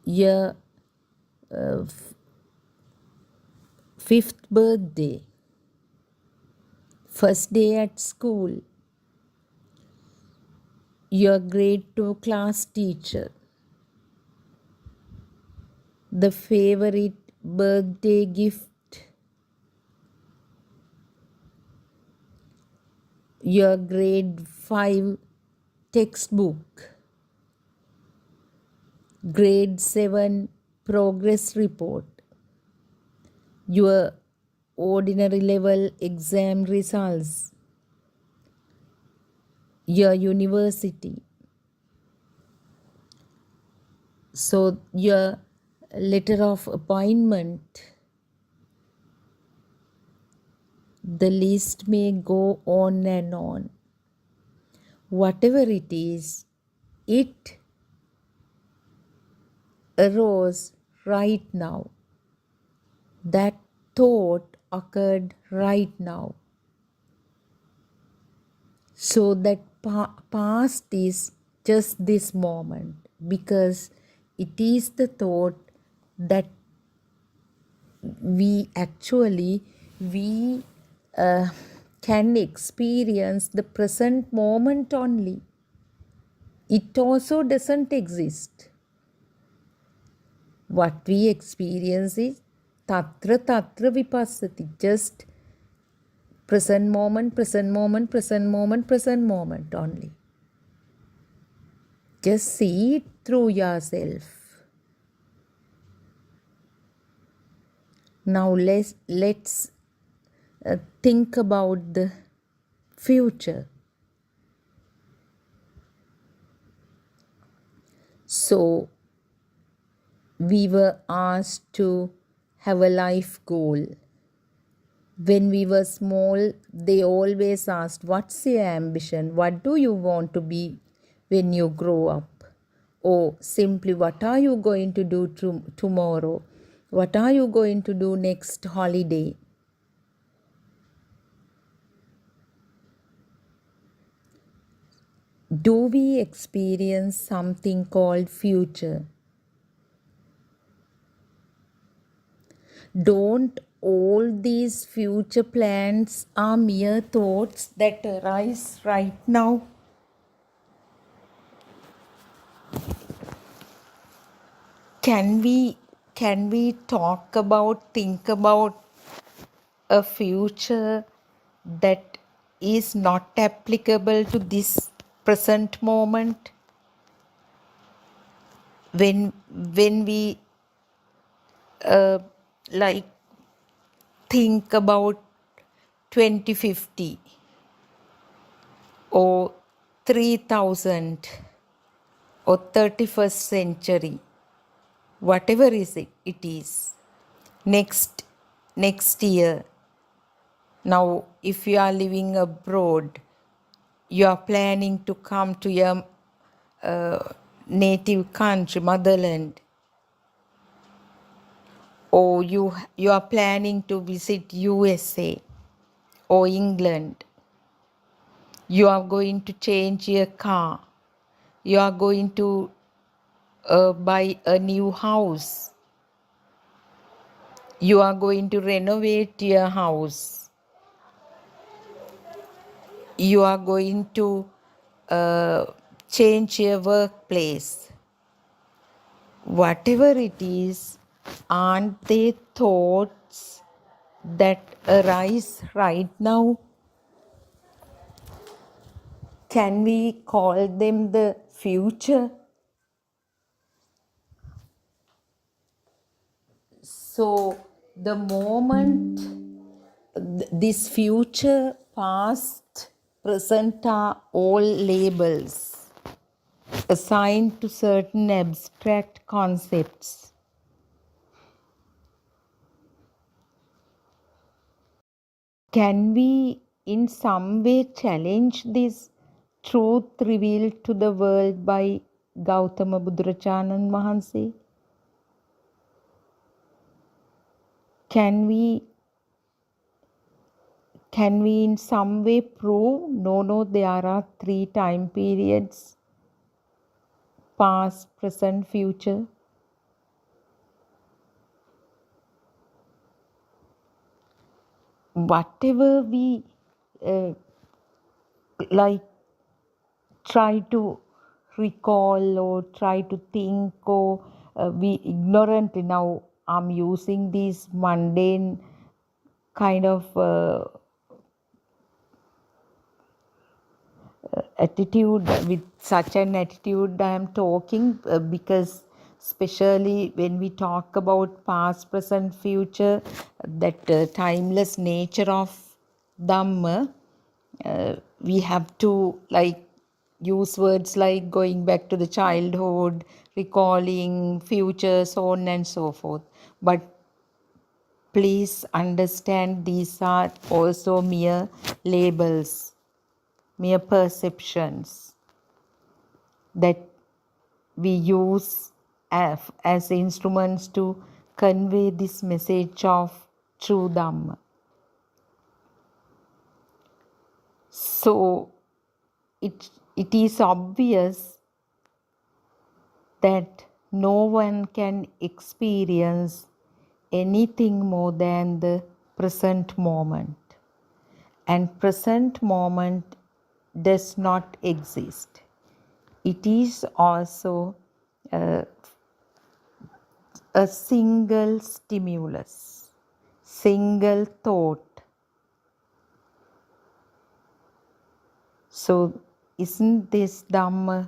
your 5th birthday, first day at school, your grade 2 class teacher, the favorite birthday gift, your grade 5 textbook, grade 7 progress report, your ordinary level exam results, your university. So your letter of appointment, the list may go on and on. Whatever it is, it arose right now. That thought occurred right now. So that past is just this moment, because it is the thought that we can experience the present moment only. It also doesn't exist. What we experience is tatra tatra vipassati, just Present moment, present moment, present moment, present moment only. Just see it through yourself. Now let's think about the future. So we were asked to have a life goal. When we were small, they always asked, what's your ambition? What do you want to be when you grow up? Or simply, what are you going to do tomorrow? What are you going to do next holiday? Do we experience something called future? Don't all these future plans are mere thoughts that arise right now? Can we think about a future that is not applicable to this present moment? When we like think about 2050 or 3000 or 31st century, whatever it is, next year. Now, if you are living abroad, you are planning to come to your native country, motherland, or you are planning to visit USA or England. You are going to change your car. You are going to buy a new house. You are going to renovate your house. You are going to change your workplace. Whatever it is, aren't they thoughts that arise right now? Can we call them the future? So the moment this future, past, present are all labels assigned to certain abstract concepts. Can we in some way challenge this truth revealed to the world by Gautama Buddhacharya Mahanse? Can we in some way prove, no, there are 3 time periods, past, present, future? Whatever we try to recall or try to think, or we ignorantly, now I'm using this mundane kind of attitude. With such an attitude I am talking because especially when we talk about past, present, future, that timeless nature of Dhamma, we have to use words like going back to the childhood, recalling future, so on and so forth. But please understand, these are also mere labels, mere perceptions that we use as instruments to convey this message of true Dhamma. So it is obvious that no one can experience anything more than the present moment. And present moment does not exist. It is also a single stimulus, single thought So, isn't this Dhamma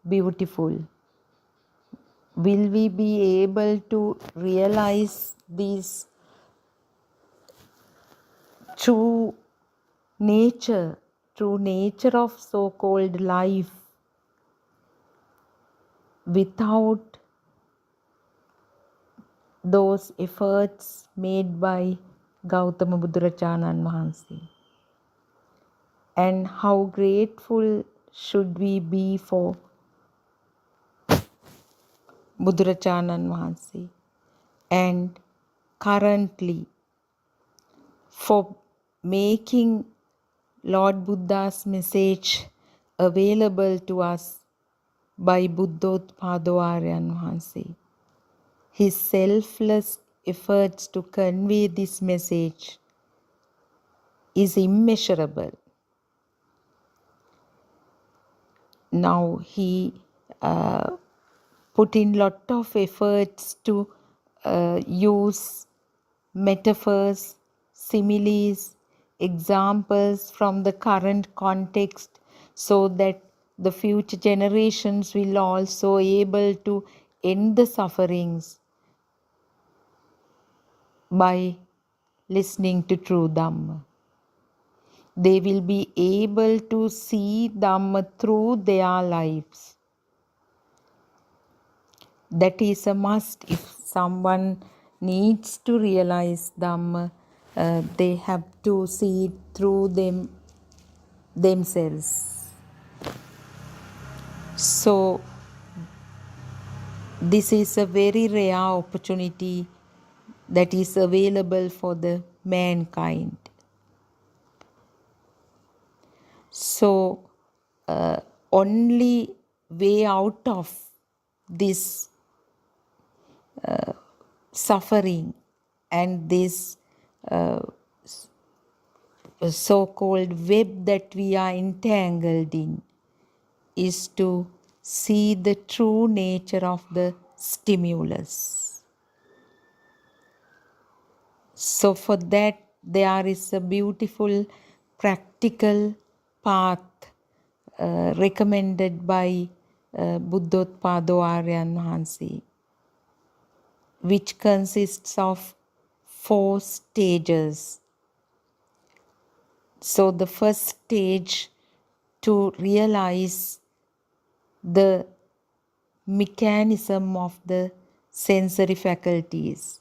beautiful? Will we be able to realize this true nature of so-called life without those efforts made by Gautama Buddharajanan Mahansi? And how grateful should we be for Buddharajanan Mahansi and currently for making Lord Buddha's message available to us by Buddothpado Aryan Mahansi. His selfless efforts to convey this message is immeasurable. Now he put in lot of efforts to use metaphors, similes, examples from the current context so that the future generations will also able to end the sufferings by listening to true Dhamma. They will be able to see Dhamma through their lives. That is a must. If someone needs to realize Dhamma, they have to see it through themselves. So, this is a very rare opportunity that is available for the mankind. So, only way out of this suffering and this so-called web that we are entangled in is to see the true nature of the stimulus. So for that there is a beautiful practical path recommended by Buddothpado Aryan Mahansi, which consists of 4 stages. So the first stage, to realize the mechanism of the sensory faculties,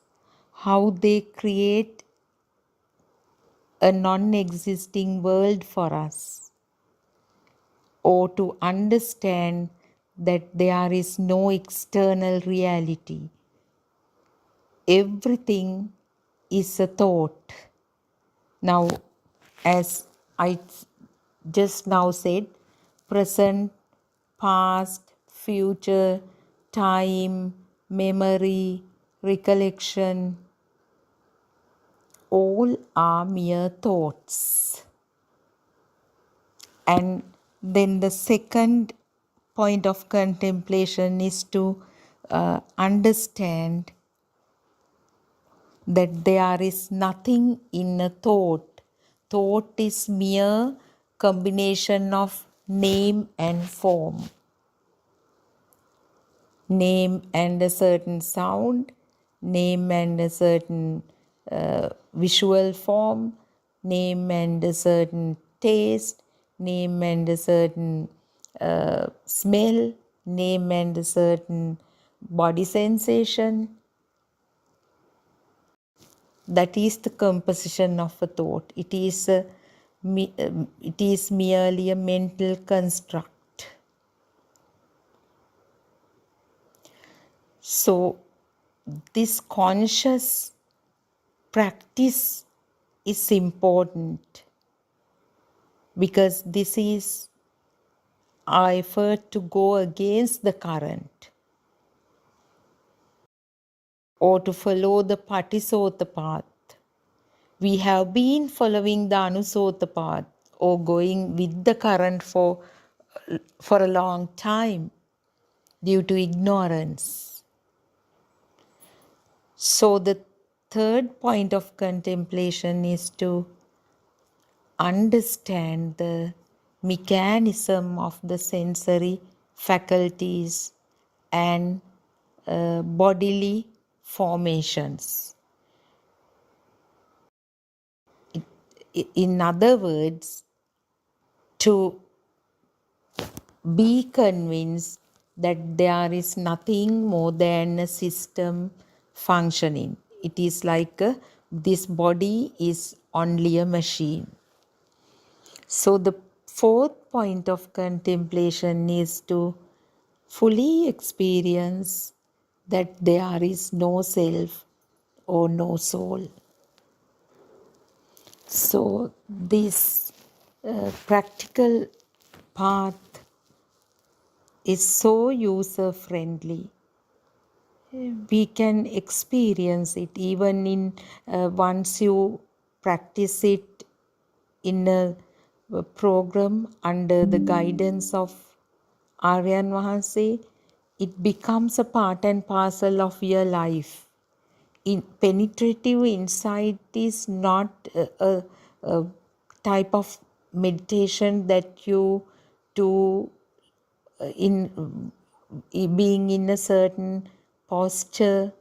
how they create a non-existing world for us, or to understand that there is no external reality. Everything is a thought. Now, as I just now said, present, past, future, time, memory, recollection, all are mere thoughts. And then the second point of contemplation is to understand that there is nothing in a thought. Thought is mere combination of name and form. Name and a certain sound, name and a certain visual form, name and a certain taste, name and a certain smell, name and a certain body sensation. That is the composition of a thought. It is merely a mental construct. So, this conscious practice is important because this is our effort to go against the current or to follow the Patisota path. We have been following the Anusota path or going with the current for a long time due to ignorance. So the third point of contemplation is to understand the mechanism of the sensory faculties and bodily formations. In other words, to be convinced that there is nothing more than a system functioning. It is like this body is only a machine. So the fourth point of contemplation is to fully experience that there is no self or no soul. So this practical path is so user friendly. We can experience it even in once you practice it in a program under the guidance of Aryan Vahanse, it becomes a part and parcel of your life. Penetrative insight is not a type of meditation that you do in being in a certain posture,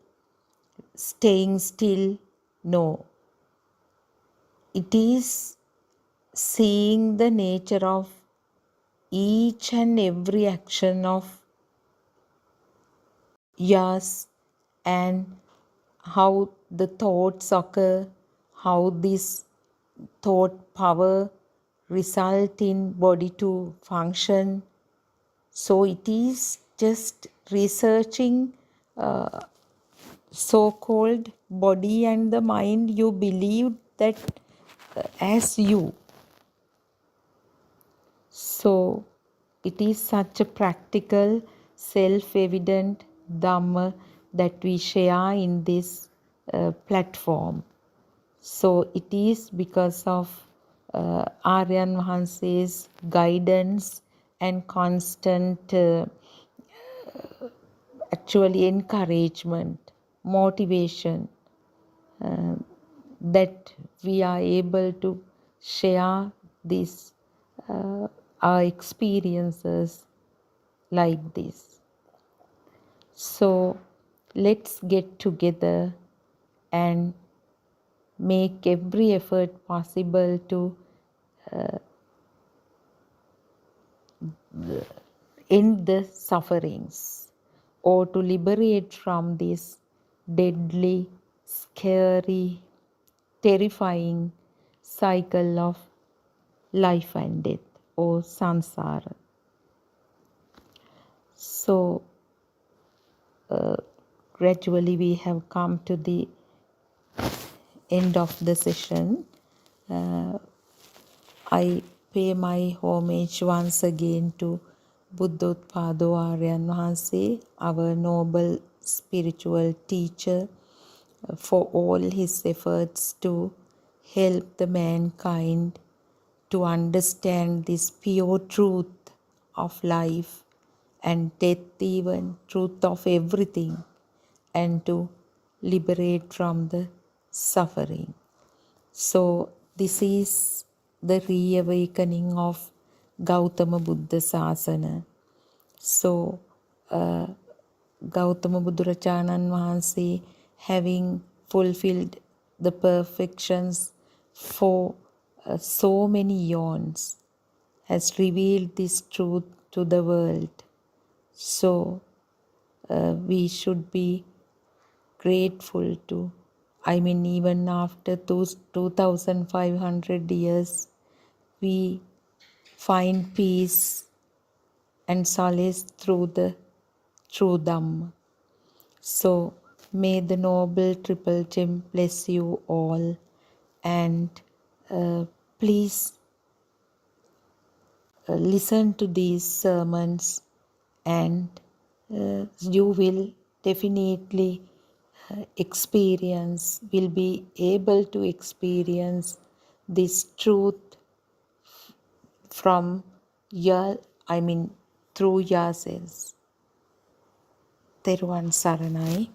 staying still. No. It is seeing the nature of each and every action of yours and how the thoughts occur, how this thought power result in body to function. So it is just researching so-called body and the mind you believe that as you. So it is such a practical, self-evident Dhamma that we share in this platform. So it is because of Aryan Vahanse's guidance and constant actually encouragement, motivation that we are able to share this our experiences like this. So let's get together and make every effort possible to end the sufferings or to liberate from this deadly, scary, terrifying cycle of life and death or samsara. So gradually we have come to the end of the session. I pay my homage once again to Buddothpado Aryan Vahanse, our noble spiritual teacher, for all his efforts to help the mankind to understand this pure truth of life and death, even truth of everything, and to liberate from the suffering. So this is the reawakening of Gautama Buddha Sasana. So Gautama Buddharajanan Vahanse, having fulfilled the perfections for so many eons, has revealed this truth to the world. So we should be grateful to, even after those 2500 years, we find peace and solace through the true Dhamma. So may the noble triple gem bless you all, and please listen to these sermons, and you will definitely will be able to experience this truth from through yourselves. Teruvan Saranai.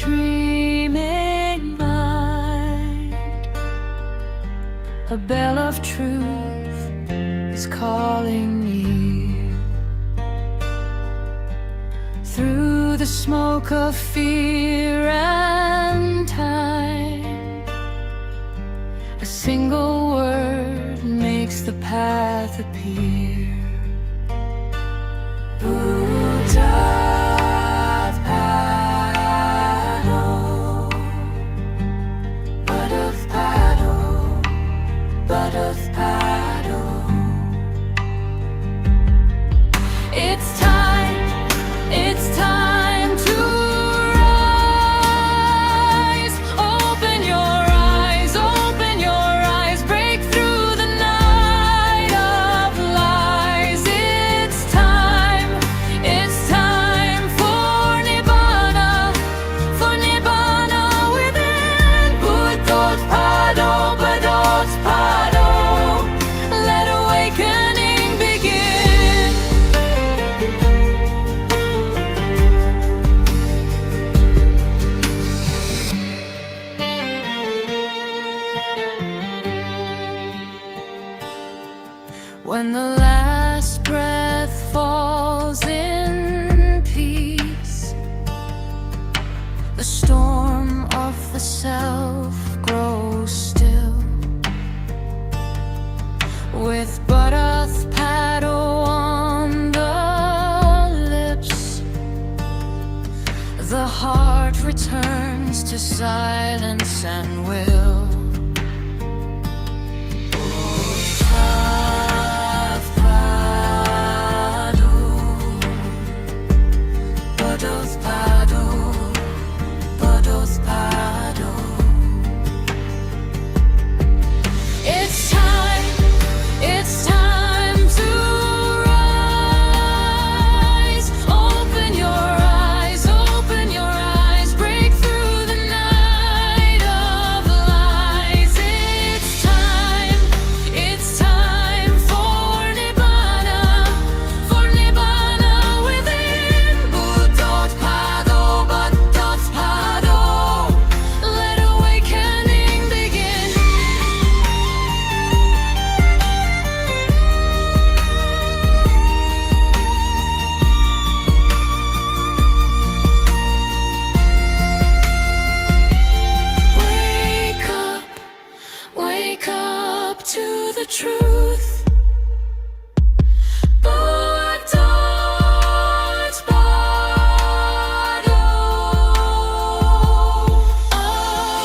dreaming mind. A bell of truth is calling near. Through the smoke of fear and time, a single word makes the path appear. Buddothpado, Buddothpado, Buddothpado. It's time to rise. Open your eyes, break through the night of lies. It's time for Nibbana within. Buddothpado, Buddothpado, let awakening begin. When the last breath falls in peace, the storm of the self grows still. With Buddothpado on the lips, the heart returns to silence and will. Buddothpado, Buddothpado. It's time to rise. Open your eyes, break through the night of lies. It's time for Nibbana within. Buddothpado, Buddothpado, let awakening begin. Wake up to the truth. Buddothpado.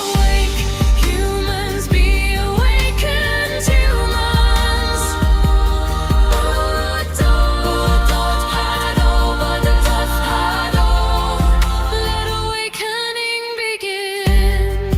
Awake, humans, be awakened humans. Buddothpado, Buddothpado, let awakening begin.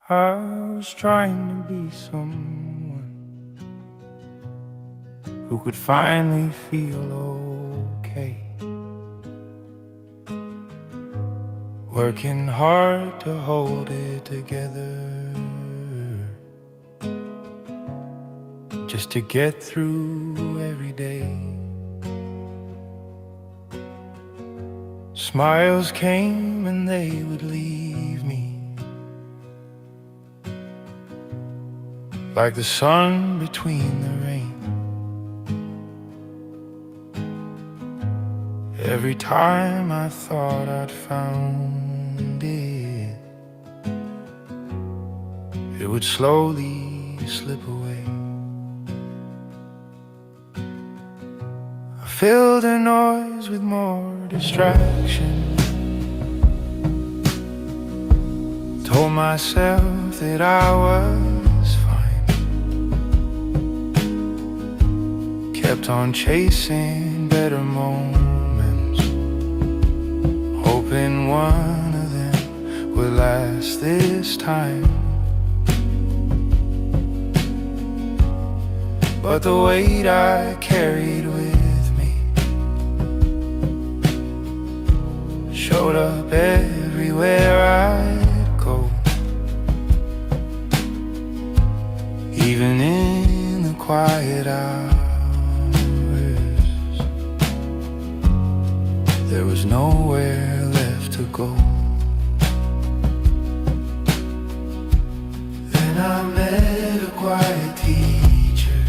I was trying to be someone who could finally feel okay. Working hard to hold it together, just to get through every day. Smiles came and they would leave me, like the sun between the rain. Every time I thought I'd found it, it would slowly slip away. I filled the noise with more distraction, told myself that I was fine. kept on chasing better moments, hoping one of them would last this time. But the weight I carried with me showed up everywhere I'd go, even in the quiet hours. There was nowhere left to go. Then I met a quiet teacher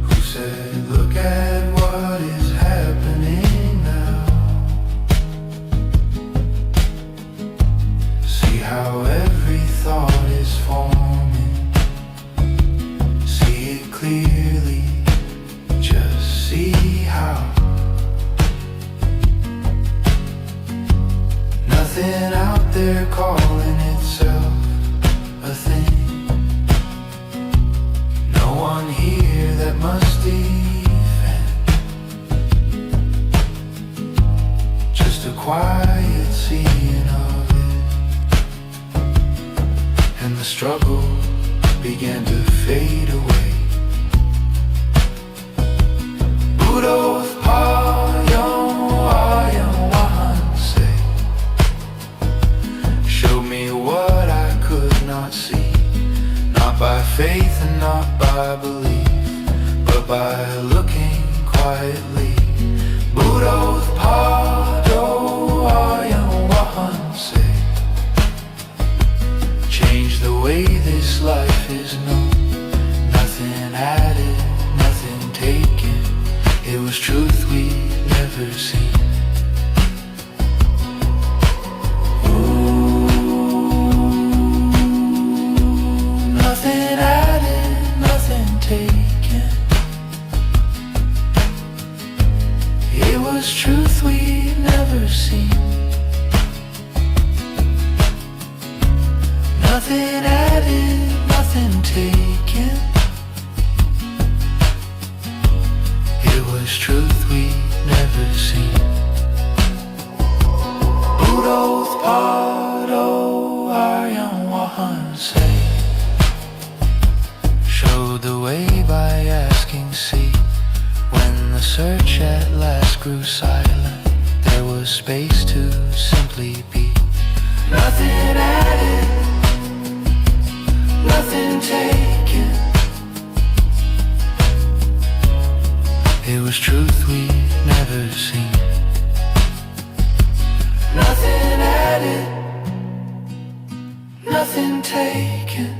who said, look at what is happening now. See how every thought is forming. See it clearly, just see how nothing out there calling itself a thing. No one here that must defend. Just a quiet seeing of it. And the struggle began to fade away. Buddothpado, showed me what I could not see, not by faith and not by belief, but by looking quietly. Buddothpado, change the way this life is known. Nothing added, nothing taken. It was truth we'd never seen. Nothing added, nothing taken. It was truth we'd never seen. Nothing added, nothing taken. It was truth we'd never seen. Buddothpado, showed the way by asking, see. When the search at last grew silent, there was space to simply be. Nothing added, nothing taken. It was truth we'd never seen. Nothing added, nothing taken.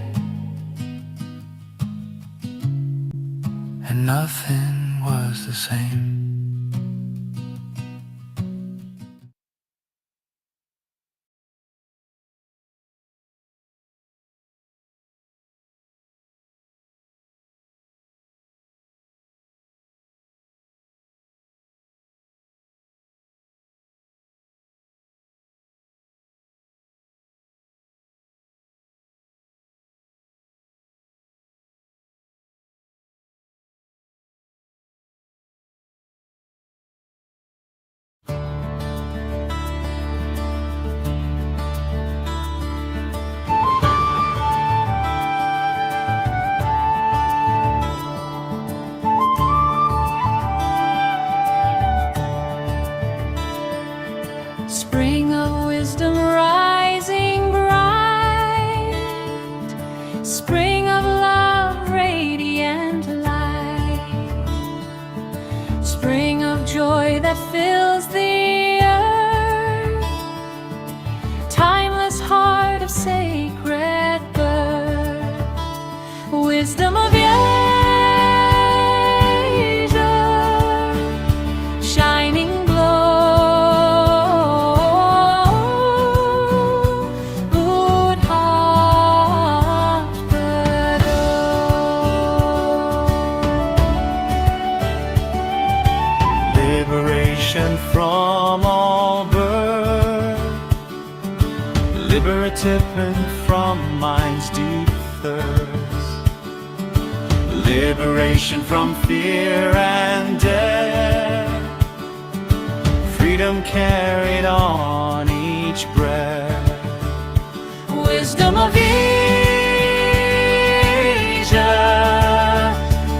And nothing was the same. Spring of wisdom rising bright, spring of love radiant light, spring of joy that fills the earth, timeless heart of sacred birth, wisdom of shining from all birth, liberative and from mind's deep thirst, liberation from fear and death, freedom carried on each breath. Wisdom of Asia,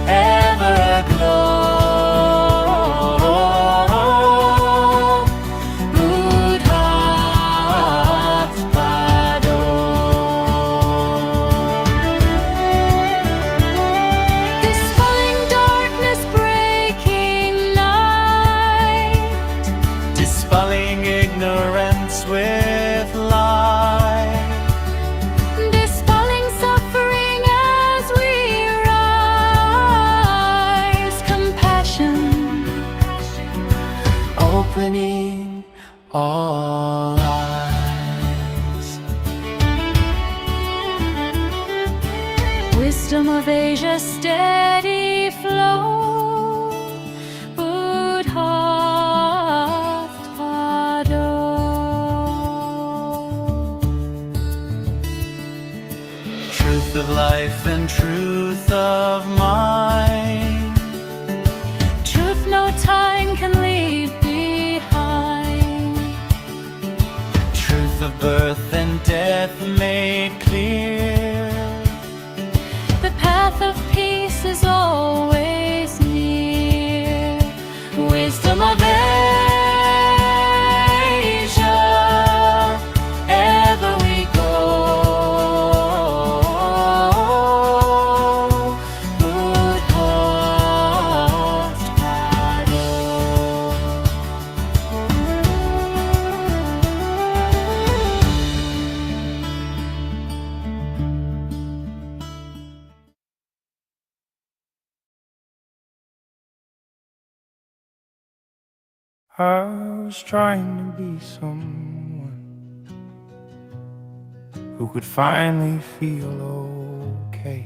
ever aglow. Buddothpado. Dispelling darkness, breaking night, Dispelling ignorance with light, dispelling suffering as we rise. Compassion, opening all eyes. wisdom of Asia, steady flow. Buddothpado. Truth of life and truth of mind, Truth no time can leave behind. truth of birth and death made clear. The path of peace is always near. Wisdom of Asia, ever we go. Buddothpado. I was trying to be someone who could finally feel okay,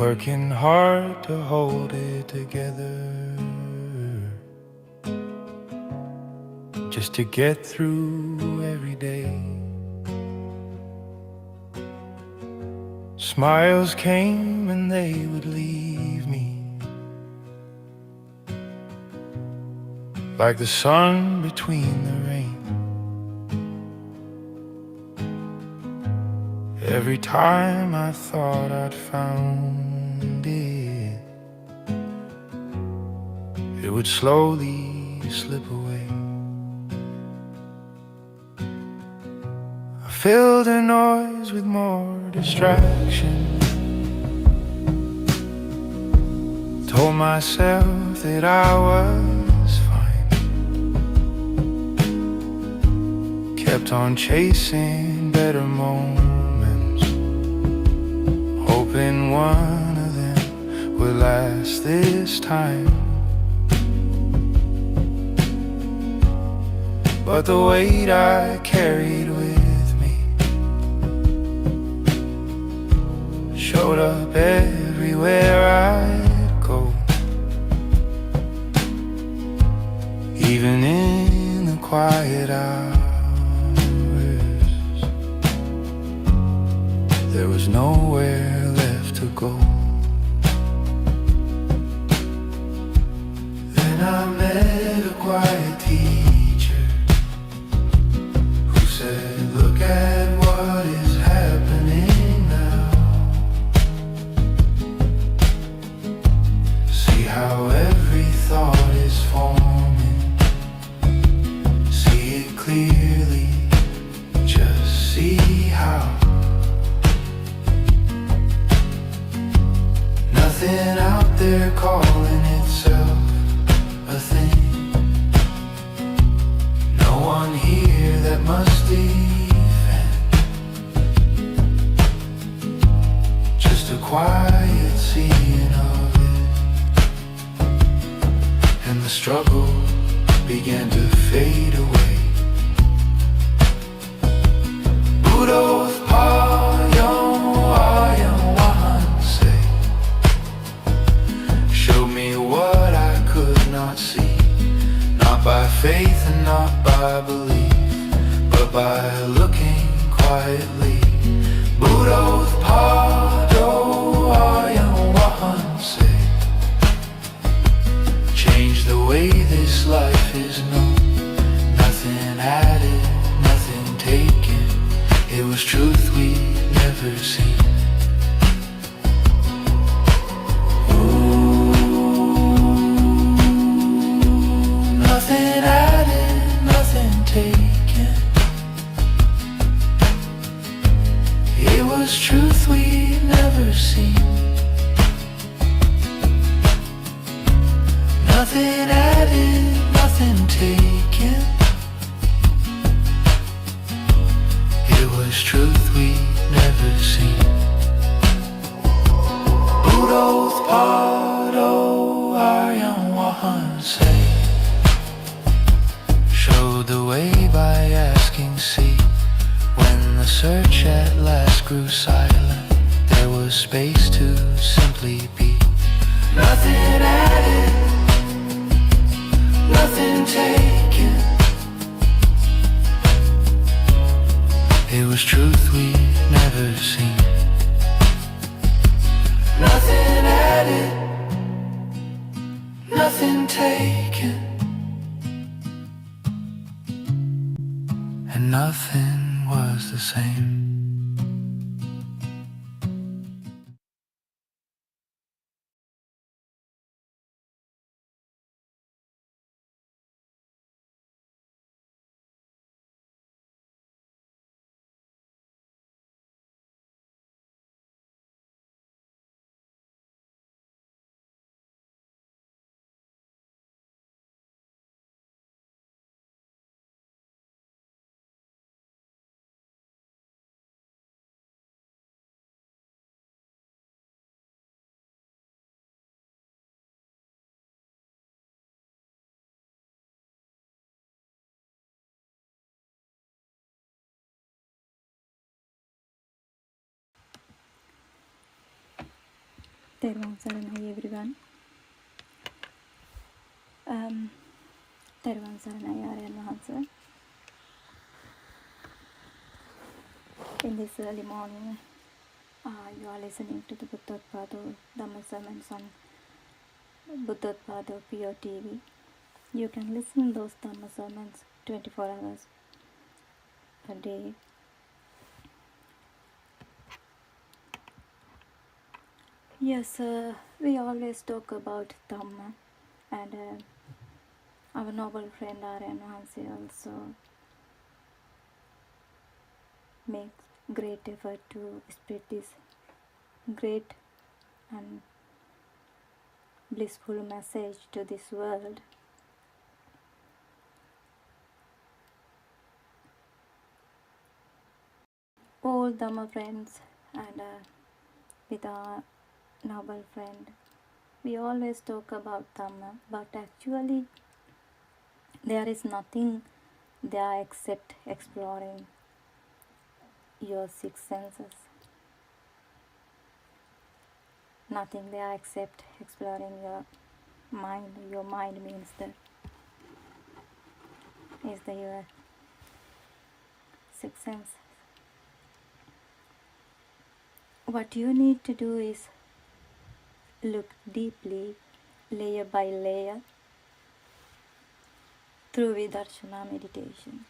working hard to hold it together, just to get through every day. Smiles came and they would leave me, like the sun between the rain. Every time I thought I'd found it, it would slowly slip away. I filled the noise with more distraction, told myself that I was fine, kept on chasing better moments, hoping one of them would last this time. But the weight I carried with me showed up everywhere I'd go, even in the quiet hours. There was nowhere left to go. Then I met a quiet teacher who said, look at what is happening now. See how every thought is forming. See it clearly, just see how nothing out there calling itself a thing. No one here that must defend, just a quiet seeing of it. And the struggle began to fade away. Buddothpado, showed me what I could not see, not by faith and not by belief, but by looking quietly. Buddothpado. Buddothpado, change the way this life is known. Nothing added, nothing taken. It was truth we never seen. Nothing added, nothing taken. It was truth we never seen. Nothing added, nothing taken. It was truth we never seen. Buddothpado, showed the way by asking see. When the search at last grew silent, there was space to simply be. Nothing added, nothing taken. It was truth we never seen. Nothing added, nothing taken. And nothing was the same. තෙරුවන් සරණයි everyone. තෙරුවන් සරණයි ආර්යයන් වහන්සේ. In this early morning, you are listening to the Buddothpado Dhamma sermons on Buddothpado PeoTV. You can listen those Dhamma sermons 24 hours a day. Yes, we always talk about Dhamma, and our noble friend Aryan Hansi also makes great effort to spread this great and blissful message to this world. All Dhamma friends and with our noble friend, we always talk about Dhamma, but actually there is nothing there except exploring your six senses. Nothing there except exploring your mind. Your mind means your six senses. What you need to do is look deeply, layer by layer, through Vidarshana meditation.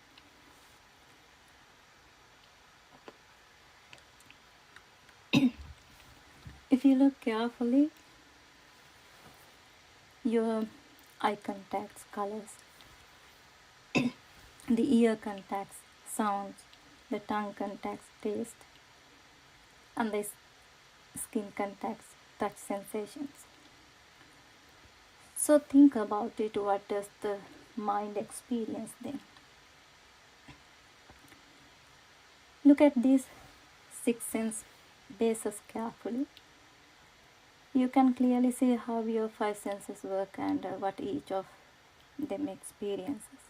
If you look carefully, your eye contacts colors, the ear contacts sounds, the tongue contacts taste, and the skin contacts touch sensations. So think about it, what does the mind experience then? Look at these six sense bases carefully. You can clearly see how your five senses work and what each of them experiences.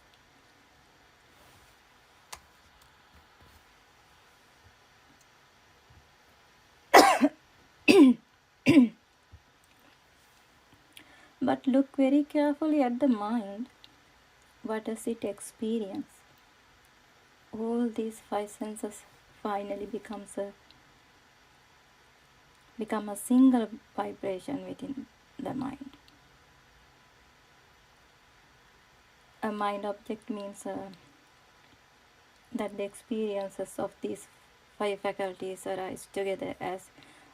But look very carefully at the mind. What does it experience? All these five senses finally becomes a become a single vibration within the mind. A mind object means that the experiences of these 5 faculties arise together as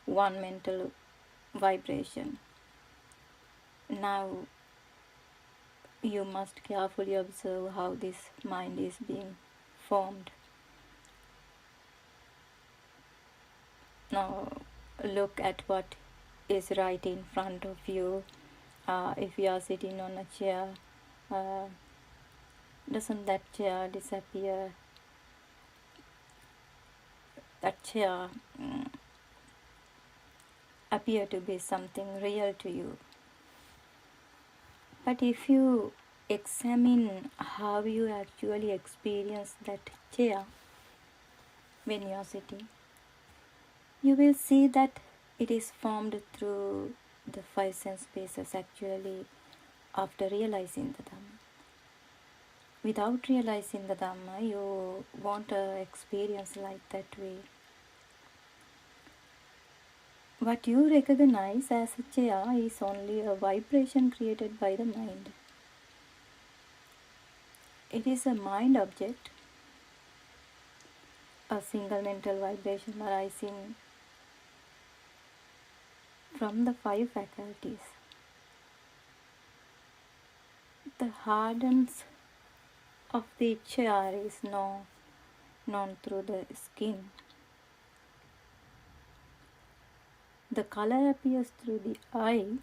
one mental vibration. Now you must carefully observe how this mind is being formed. Now look at what is right in front of you. If you are sitting on a chair, doesn't that chair disappear? That chair appear to be something real to you. But if you examine how you actually experience that chair when you are sitting, you will see that it is formed through the 5 sense bases actually after realizing the Dhamma. Without realizing the Dhamma, you won't experience like that way. What you recognize as a chair is only a vibration created by the mind. It is a mind object, a single mental vibration arising from the 5 faculties. The hardness of the chair is known through the skin. The color appears through the eye.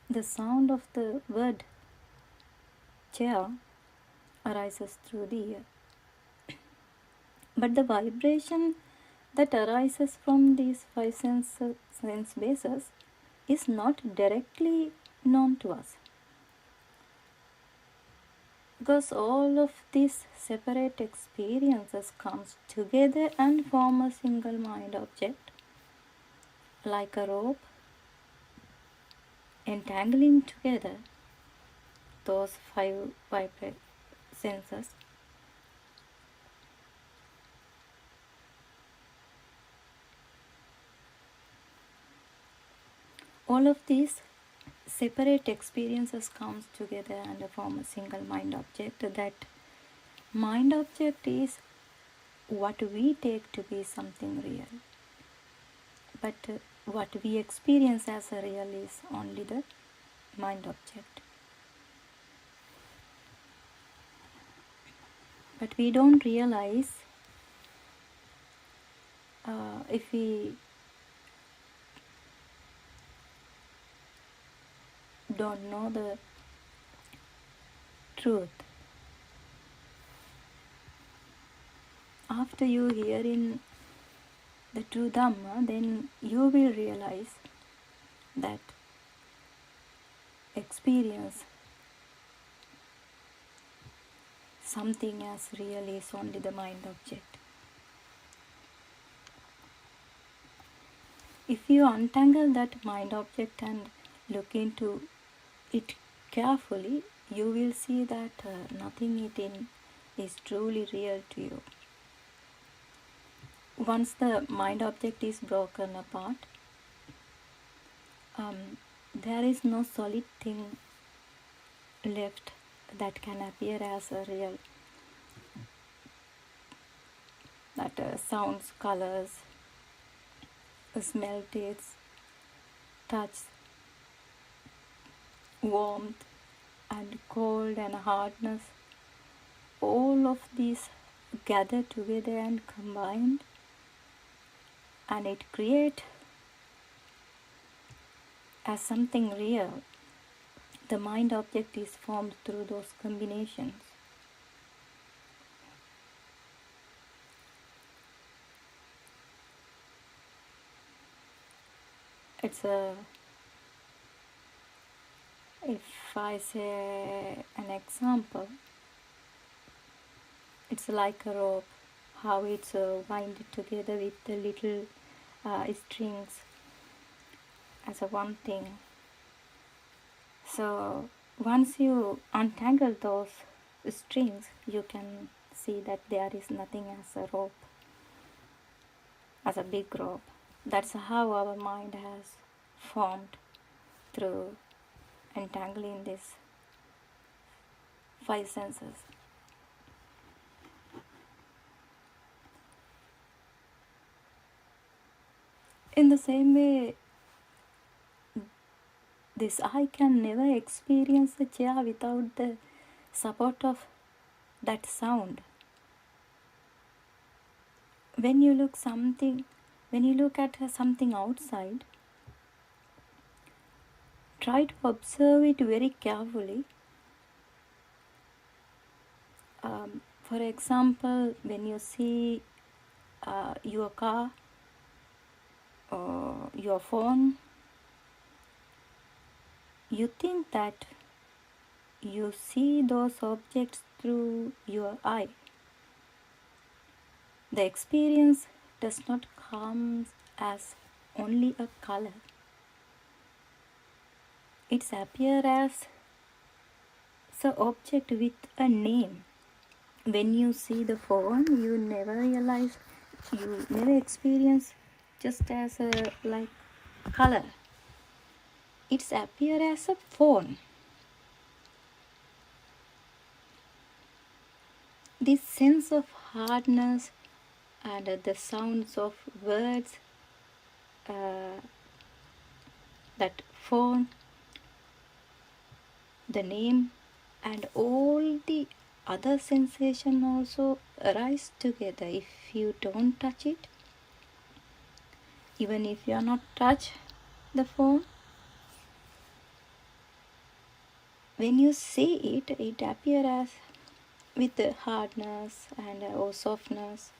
The sound of the word chair arises through the ear. But the vibration that arises from these 5 sense bases is not directly known to us. Because all of these separate experiences comes together and form a single mind object, like a rope entangling together those 5 senses. All of these separate experiences comes together and form a single mind object. That mind object is what we take to be something real. But what we experience as a real is only the mind object. But we don't realize if we don't know the truth. After you hearing the true Dhamma, then you will realize that experience something as real is only the mind object. If you untangle that mind object and look into it carefully, you will see that nothing within is truly real to you. Once the mind object is broken apart, there is no solid thing left that can appear as a real. That sounds, colors, smell, taste, touch, warmth and cold and hardness, all of these gather together and combined, and it creates as something real. The mind object is formed through those combinations. It's if I say an example, it's like a rope, how it's winded together with the little strings as a one thing. So once you untangle those strings, you can see that there is nothing as a rope, as a big rope. That's how our mind has formed through entangling these five senses. In the same way, this eye can never experience the chair without the support of that sound. When you look at something outside, try to observe it very carefully. For example, when you see your car or your phone, you think that you see those objects through your eye. The experience does not come as only a color. It appears as the object with a name. When you see the phone, you never experience just as a like color. It's appear as a phone. This sense of hardness and the sounds of words, that phone, the name, and all the other sensation also arise together if you don't touch it. Even if you are not touch the phone, when you see it, it appears as with the hardness and or softness.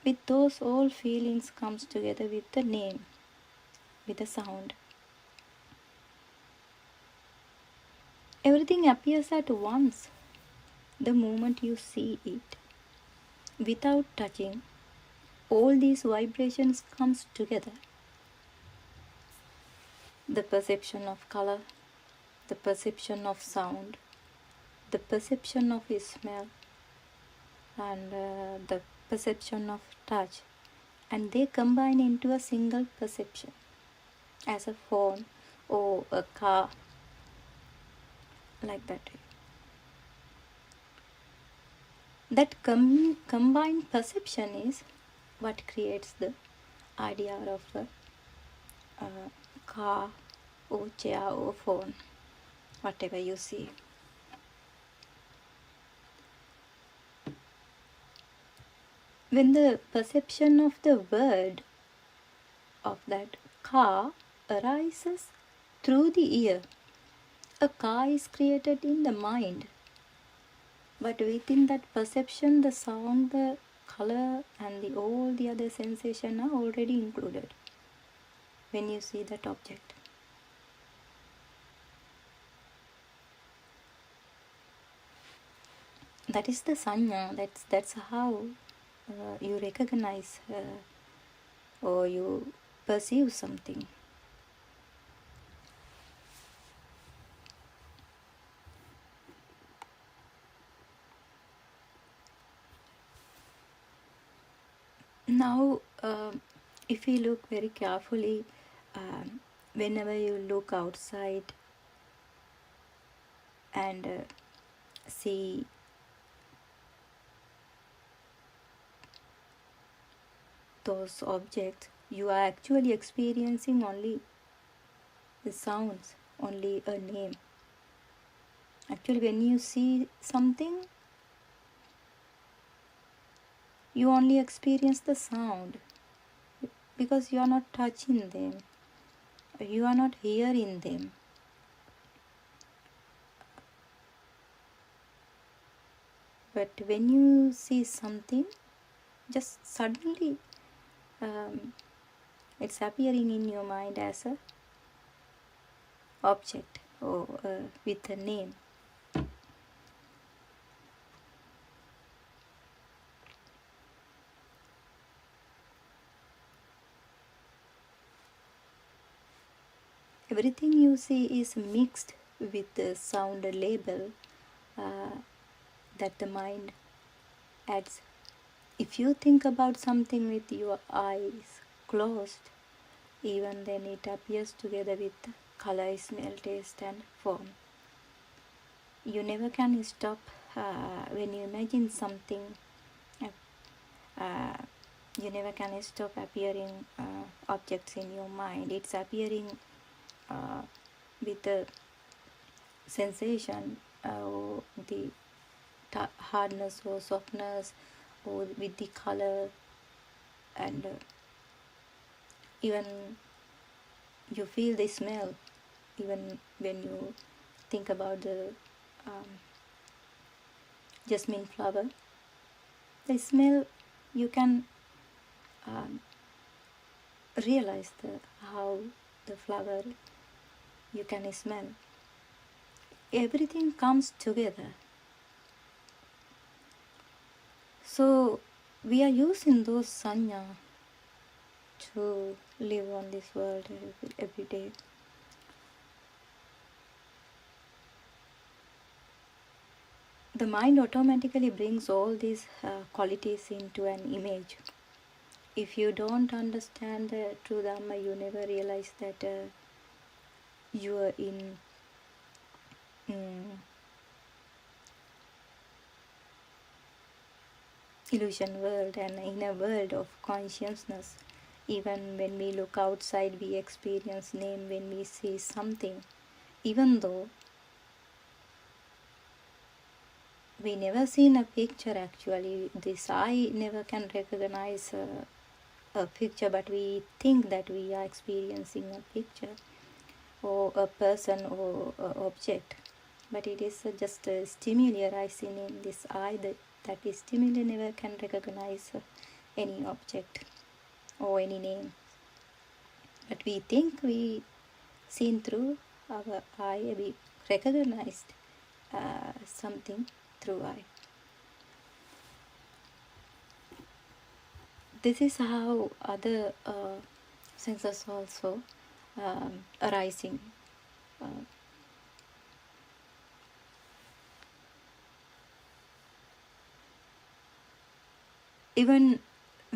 With those all feelings comes together with the name, with the sound. Everything appears at once the moment you see it. Without touching, all these vibrations comes together. The perception of color, the perception of sound, the perception of smell, and the perception of touch, and they combine into a single perception as a phone or a car, like that. That combined perception is what creates the idea of a car or chair or phone, whatever you see. When the perception of the word of that car arises through the ear, a car is created in the mind. But within that perception, the sound, the color, and all the other sensations are already included when you see that object. That is the sanya. That's how you recognize or you perceive something. Now, if you look very carefully, whenever you look outside and see those objects, you are actually experiencing only the sounds, only a name. Actually, when you see something, you only experience the sound because you are not touching them, you are not hearing them. But when you see something, just suddenly it's appearing in your mind as a object or with a name. Everything you see is mixed with the sound label that the mind adds If you think about something with your eyes closed, even then it appears together with color, smell, taste and form. You never can stop when you imagine something. Uh, you never can stop appearing objects in your mind. It's appearing with the sensation or the hardness or softness or with the color, and even you feel the smell even when you think about the jasmine flower. The smell, you can realize how the flower you can smell. Everything comes together. So we are using those sanya to live on this world every day. The mind automatically brings all these qualities into an image. If you don't understand the true Dhamma, you never realize that you are in illusion world and in a world of consciousness. Even when we look outside, we experience name when we see something, even though we never seen a picture. Actually, this eye never can recognize a picture, but we think that we are experiencing a picture or a person or an object, but it is just a stimuli arising in this eye. That is stimuli never can recognize any object or any name, but we think we seen through our eye, we recognized something through eye. This is how other senses also arising. Even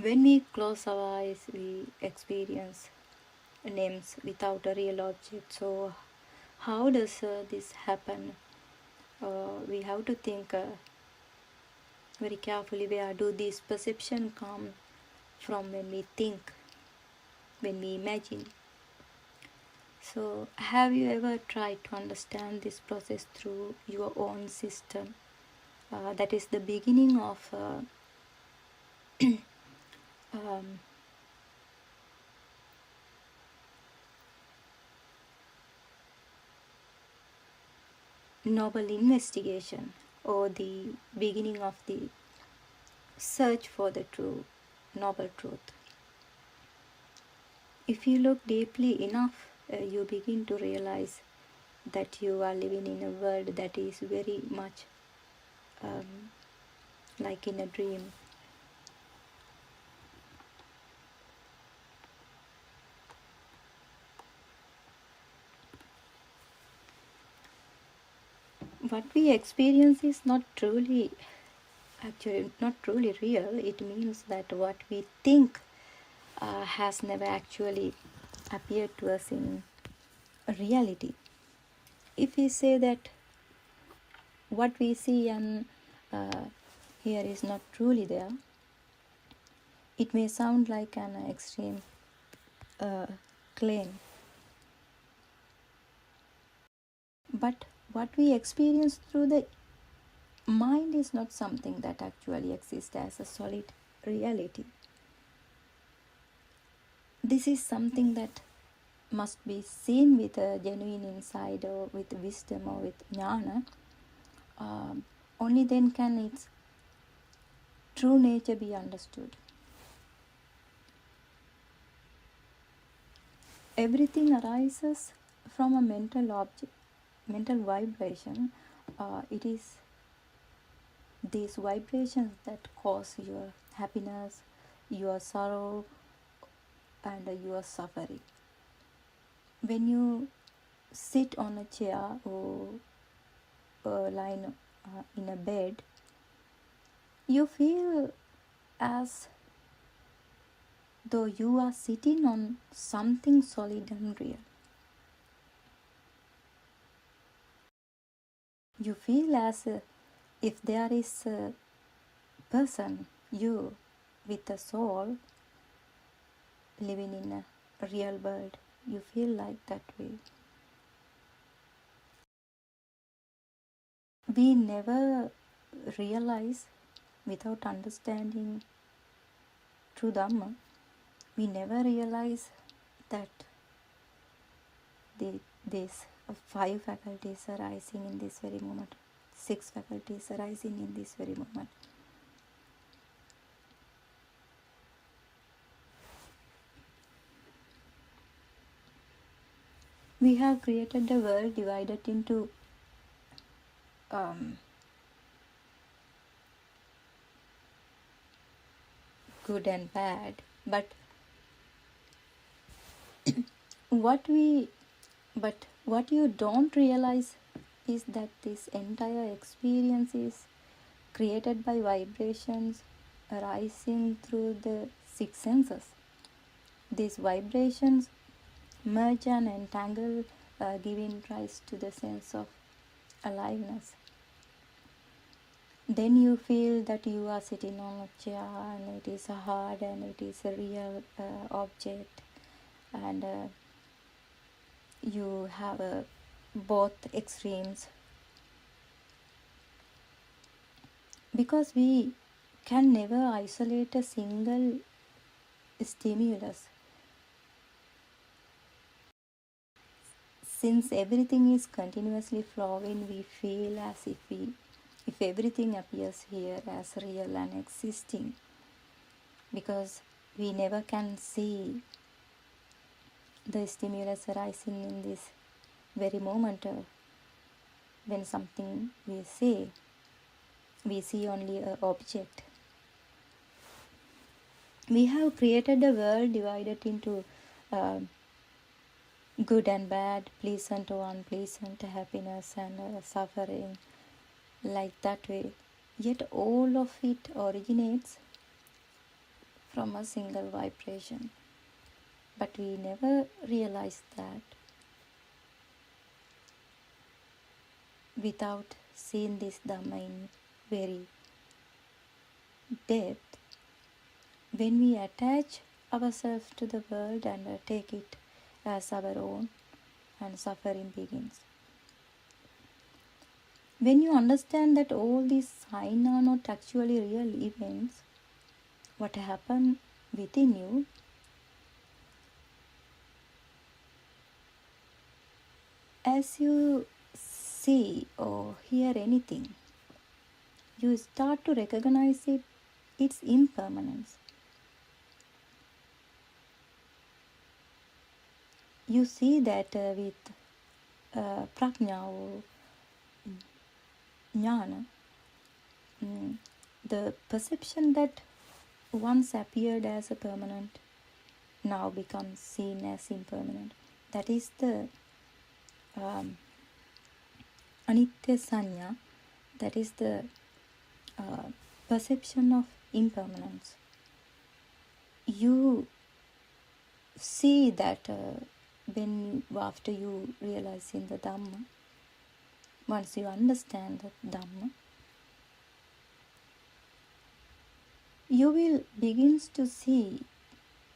when we close our eyes, we experience names without a real object. So how does this happen? We have to think very carefully. Where do these perceptions come from? When we think, when we imagine. So have you ever tried to understand this process through your own system? That is the beginning of noble investigation, or the beginning of the search for the true noble truth. If you look deeply enough, you begin to realize that you are living in a world that is very much like in a dream. What we experience is not truly real. It means that what we think has never actually appeared to us in reality. If we say that what we see and hear is not truly there, it may sound like an extreme claim. But what we experience through the mind is not something that actually exists as a solid reality. This is something that must be seen with a genuine insight, or with wisdom, or with jnana. Only then can its true nature be understood. Everything arises from a mental vibration. It is these vibrations that cause your happiness, your sorrow, and your suffering. When you sit on a chair or lie in a bed, you feel as though you are sitting on something solid and real. You feel as if there is a person, you, with a soul, living in a real world. You feel like that way. We never realize, without understanding true Dhamma, we never realize that these 5 faculties arising in this very moment, 6 faculties arising in this very moment. We have created the world divided into good and bad, but what you don't realize is that this entire experience is created by vibrations arising through the 6 senses. These vibrations merge and entangle, giving rise to the sense of aliveness. Then you feel that you are sitting on a chair and it is hard and it is a real object, and you have both extremes. Because we can never isolate a single stimulus. Since everything is continuously flowing, we feel as if everything appears here as real and existing, because we never can see the stimulus arising in this very moment. When something we see only an object. We have created a world divided into good and bad, pleasant or unpleasant, happiness and suffering, like that way. Yet all of it originates from a single vibration. But we never realize that without seeing this Dhamma in very depth. When we attach ourselves to the world and take it as our own, and suffering begins. When you understand that all these signs are not actually real events, what happens within you, as you see or hear anything, you start to recognize its impermanence. You see that with prajna or jnana, the perception that once appeared as a permanent now becomes seen as impermanent. That is the anitya sanya, that is the perception of impermanence. You see that after you realize in the Dhamma, once you understand the Dhamma, you will begin to see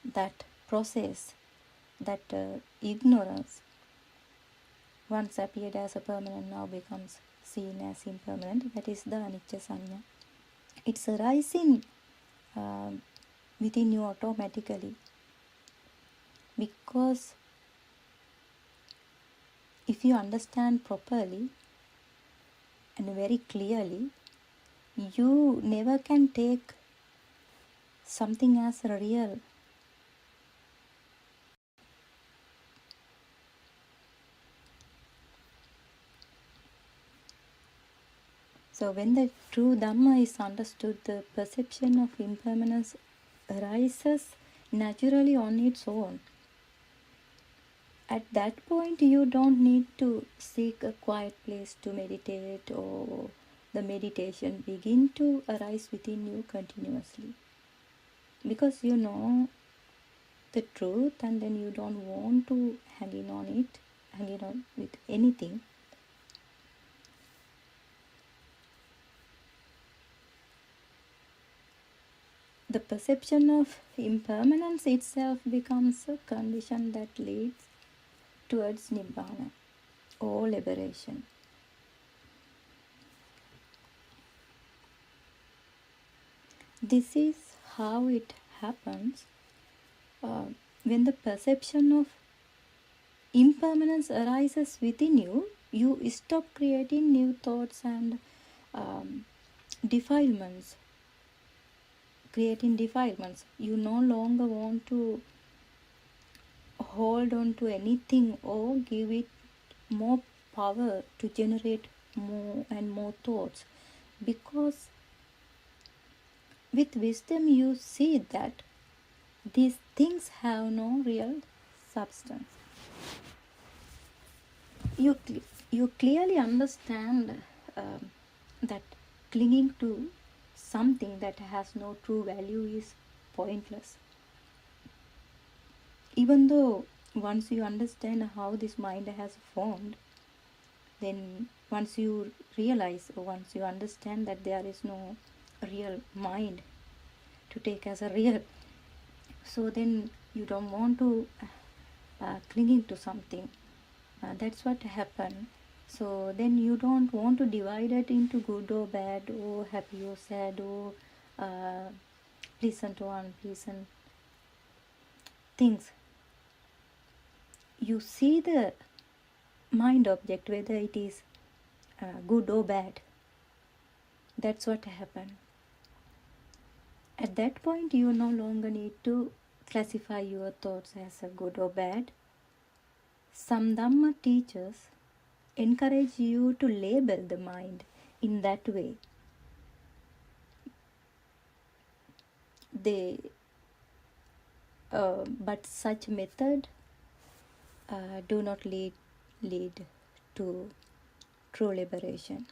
that process, that ignorance, once appeared as a permanent now becomes seen as impermanent. That is the anicca sanya. It's arising within you automatically, because if you understand properly and very clearly, you never can take something as real. So when the true Dhamma is understood, the perception of impermanence arises naturally on its own. At that point, you don't need to seek a quiet place to meditate, or the meditation begin to arise within you continuously. because you know the truth and then you don't want to hang on with anything. The perception of impermanence itself becomes a condition that leads towards nibbana or liberation. This is how it happens when the perception of impermanence arises within you. You stop creating new thoughts and defilements. You no longer want to hold on to anything or give it more power to generate more and more thoughts, because with wisdom you see that these things have no real substance. You clearly understand that clinging to something that has no true value is pointless. Even though once you understand how this mind has formed, then once you realize or once you understand that there is no real mind to take as a real, so then you don't want to clinging to something. That's what happened. So then you don't want to divide it into good or bad or happy or sad or pleasant or unpleasant things. You see the mind object, whether it is good or bad. That's what happened. At that point, you no longer need to classify your thoughts as a good or bad. Some Dhamma teachers encourage you to label the mind in that way. But such method do not lead to true liberation.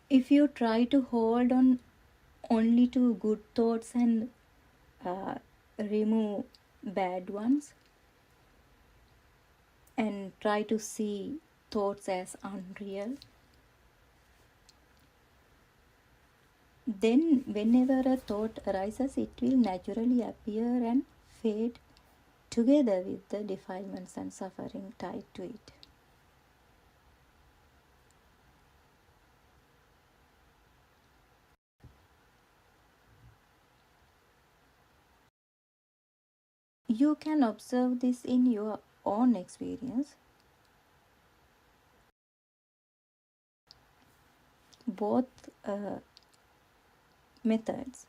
If you try to hold on only to good thoughts and remove bad ones, and try to see thoughts as unreal, then whenever a thought arises, it will naturally appear and fade together with the defilements and suffering tied to it. You can observe this in your own experience. Both methods.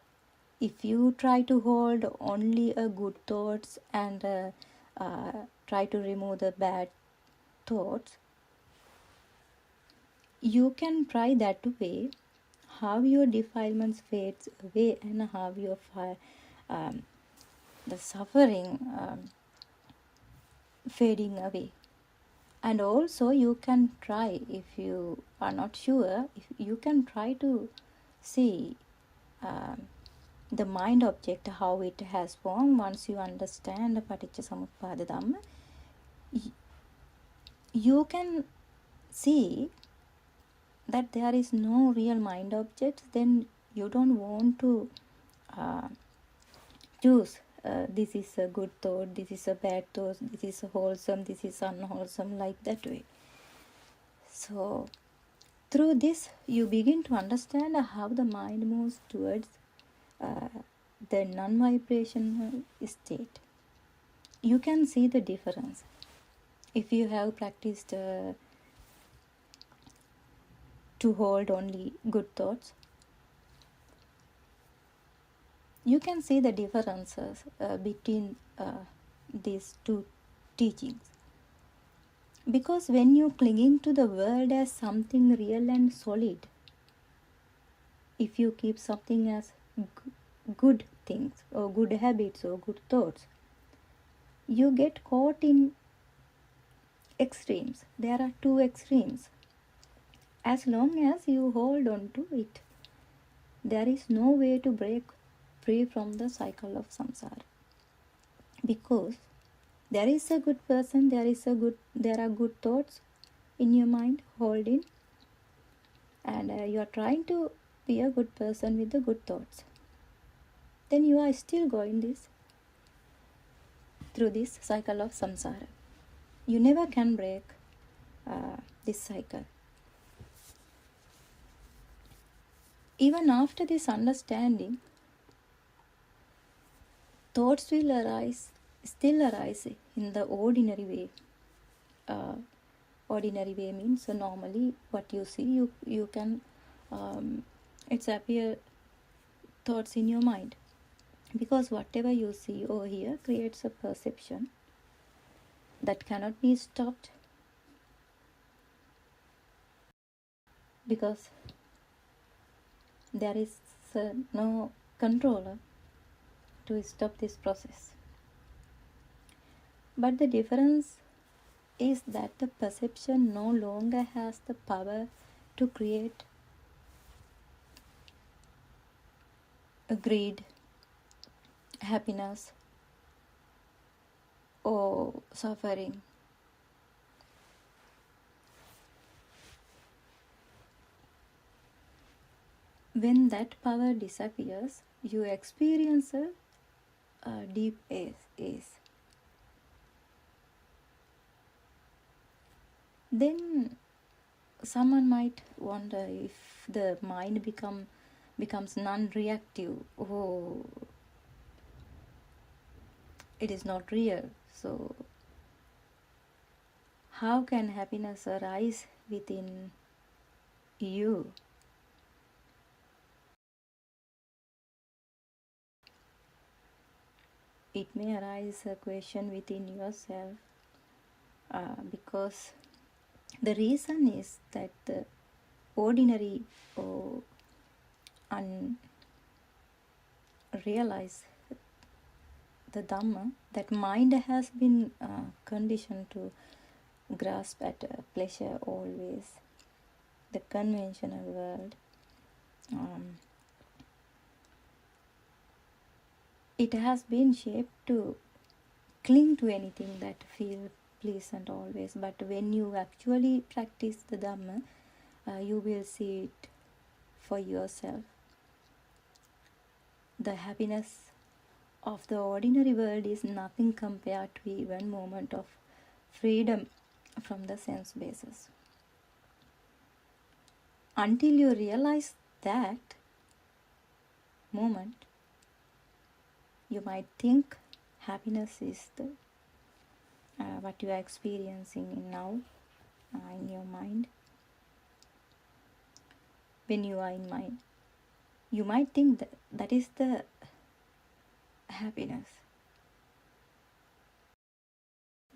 If you try to hold only a good thoughts and try to remove the bad thoughts, you can try that way, how your defilements fades away and how your the suffering fading away. And also you can try, if you are not sure, if you can try to see the mind object, how it has formed. Once you understand the Paticcasamuppada Dhamma, you can see that there is no real mind object. Then you don't want to choose this is a good thought, this is a bad thought, this is wholesome, this is unwholesome, like that way. So through this you begin to understand how the mind moves towards the non-vibrational state. You can see the difference. If you have practiced to hold only good thoughts, you can see the differences between these two teachings. Because when you clinging to the world as something real and solid, if you keep something as good things or good habits or good thoughts, you get caught in extremes. There are two extremes. As long as you hold on to it, there is no way to break free from the cycle of samsara, because there is a good person, there are good thoughts in your mind holding, and you are trying to be a good person with the good thoughts, then you are still going through this cycle of samsara. You never can break this cycle. Even after this understanding, thoughts will still arise in the ordinary way. Ordinary way means normally what you see, you can it's appear thoughts in your mind, because whatever you see or hear creates a perception that cannot be stopped, because there is no controller to stop this process. But the difference is that the perception no longer has the power to create a greed, happiness, or suffering. When that power disappears, you experience a deep ease. Then someone might wonder if the mind becomes non-reactive. Oh, it is not real. So how can happiness arise within you? It may arise a question within yourself, because the reason is that the ordinary or unrealized the Dhamma, that mind has been conditioned to grasp at pleasure always, the conventional world. It has been shaped to cling to anything that feels pleasant always. But when you actually practice the Dhamma, you will see it for yourself. The happiness of the ordinary world is nothing compared to even moment of freedom from the sense basis. Until you realize that moment, you might think happiness is the what you are experiencing now in your mind. When you are in mind, you might think that is the happiness.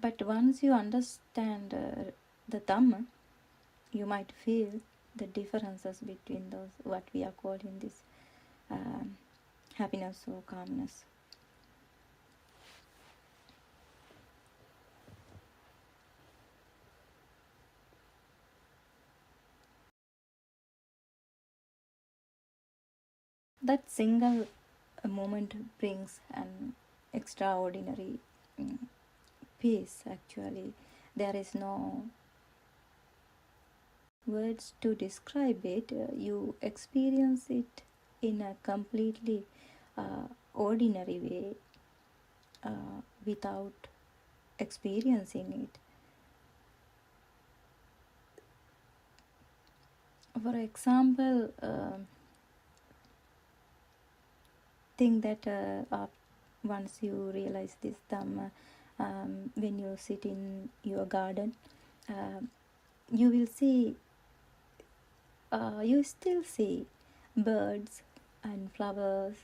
But once you understand the Dhamma, you might feel the differences between those, what we are calling this happiness or calmness. That single moment brings an extraordinary peace, actually. There is no words to describe it. You experience it in a completely ordinary way without experiencing it. For example, think that once you realize this Dhamma, when you sit in your garden, you will see, you still see birds and flowers,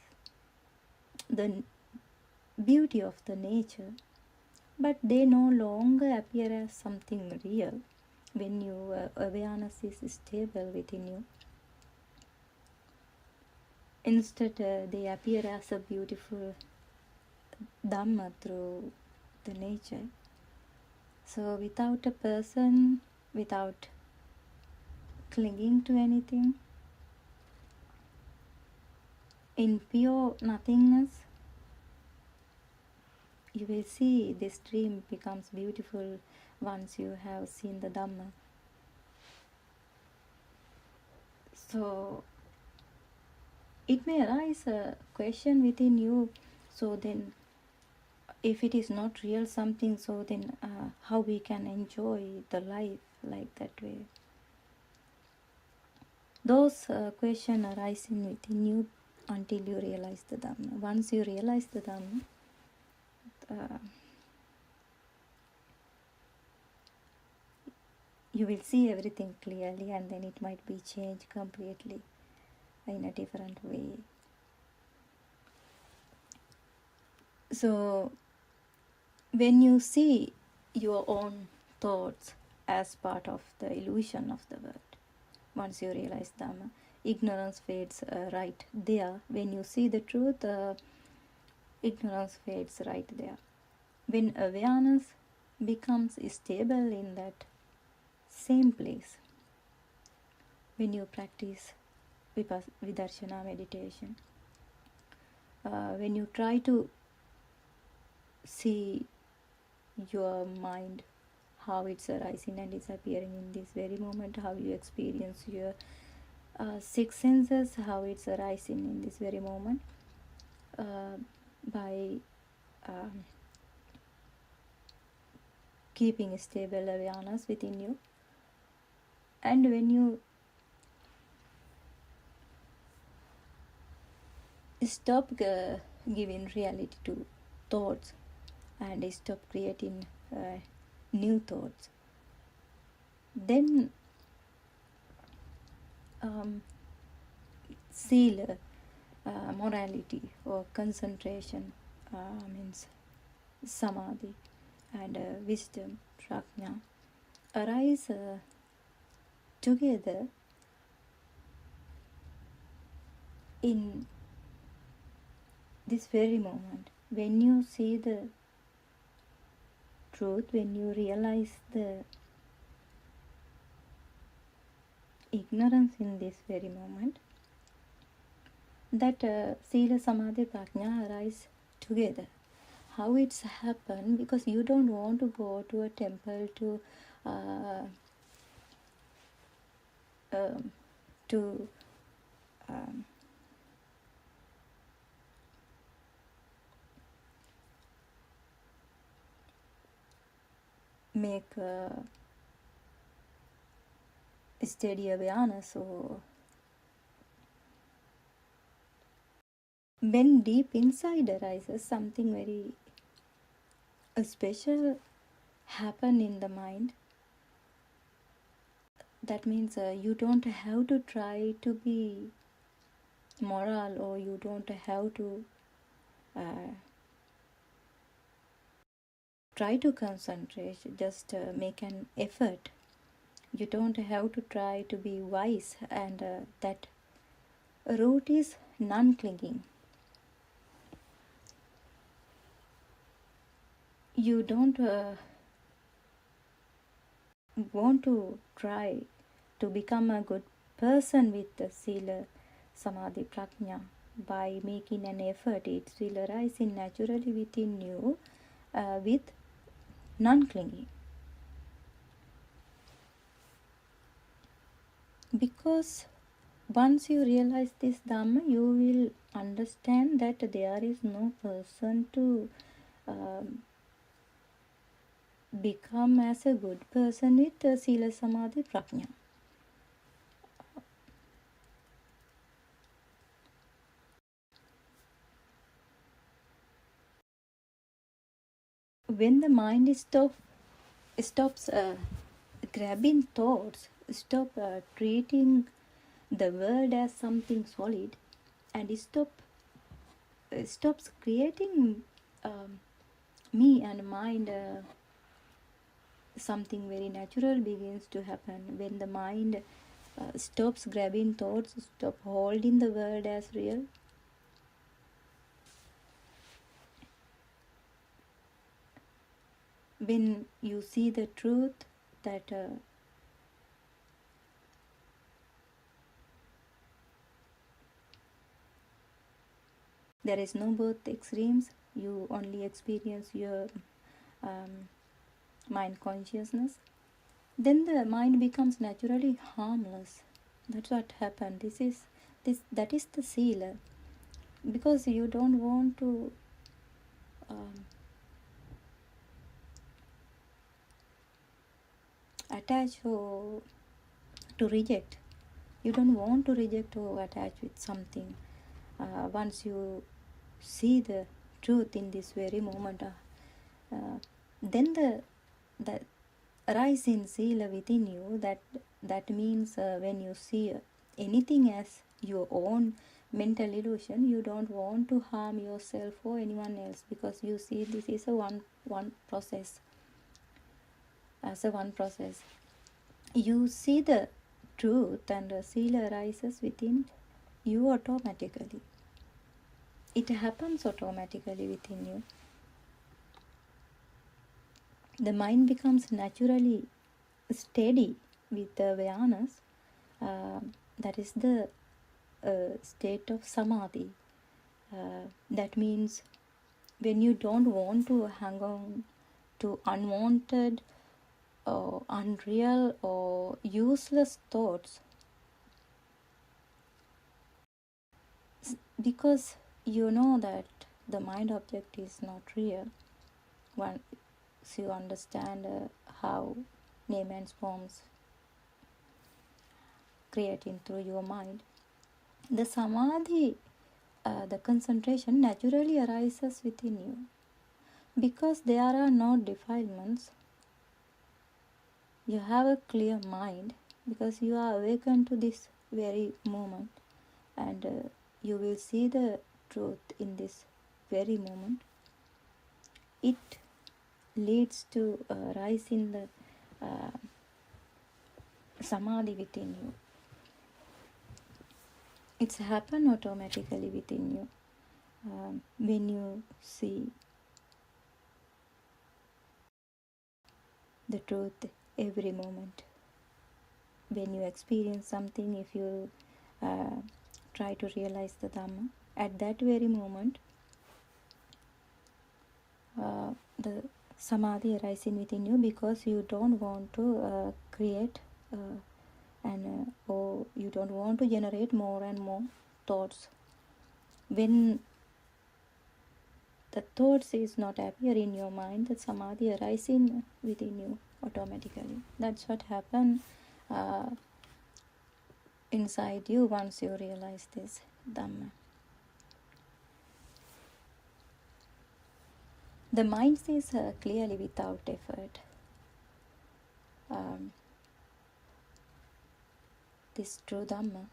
the beauty of the nature, but they no longer appear as something real when your awareness is stable within you. Instead, they appear as a beautiful Dhamma through the nature. So without a person, without clinging to anything, in pure nothingness, you will see this dream becomes beautiful once you have seen the Dhamma. So it may arise a question within you, so then if it is not real something, so then how we can enjoy the life like that way? Those questions arising within you until you realize the Dhamma. Once you realize the Dhamma, you will see everything clearly, and then it might be changed completely in a different way. So when you see your own thoughts as part of the illusion of the world, once you realize Dhamma, ignorance fades right there. When you see the truth, ignorance fades right there. When awareness becomes stable in that same place, when you practice vidarshana meditation, when you try to see your mind, how it's arising and disappearing in this very moment, how you experience your six senses, how it's arising in this very moment, by keeping stable awareness within you. And when you stop giving reality to thoughts and stop creating new thoughts, then sila, morality or concentration, means samadhi and wisdom, prajna, arise together in this very moment. When you see the truth, when you realize the ignorance in this very moment, that sila, samadhi, prajna arise together. How it's happened? Because you don't want to go to a temple to make steady awareness. Or when deep inside arises something very special happen in the mind, that means you don't have to try to be moral, or you don't have to try to concentrate, just make an effort. You don't have to try to be wise, and that root is non-clinging. You don't want to try to become a good person with the sila, samadhi, prajna. By making an effort, it will arise in naturally within you with non-clinging. Because once you realize this Dhamma, you will understand that there is no person to become as a good person with sila, samadhi, prajna. When the mind stops grabbing thoughts, stop treating the world as something solid, and stops creating me and mind, something very natural begins to happen. When the mind stops grabbing thoughts, stop holding the world as real, when you see the truth that there is no both extremes. You only experience your mind consciousness. Then the mind becomes naturally harmless. That's what happened. That is the sealer, because you don't want to attach or to reject. You don't want to reject or attach with something. Once you see the truth in this very moment, then the rise in sila within you, that means when you see anything as your own mental illusion, you don't want to harm yourself or anyone else, because you see this is a one process. As a one process, you see the truth, and the sila arises within you automatically. It happens automatically within you. The mind becomes naturally steady with the awareness. That is the state of samadhi. That means when you don't want to hang on to unwanted or unreal or useless thoughts, because you know that the mind object is not real. Once you understand how name and forms creating through your mind, the samadhi, the concentration naturally arises within you, because there are no defilements. You have a clear mind because you are awakened to this very moment, and you will see the truth in this very moment. It leads to a rise in the samadhi within you. It's happen automatically within you when you see the truth every moment. When you experience something, if you try to realize the Dhamma, at that very moment, the samadhi arising within you, because you don't want to create or you don't want to generate more and more thoughts. When the thoughts is not appear in your mind, the samadhi arising within you automatically. That's what happens inside you once you realize this Dhamma. The mind sees clearly without effort. This true Dhamma,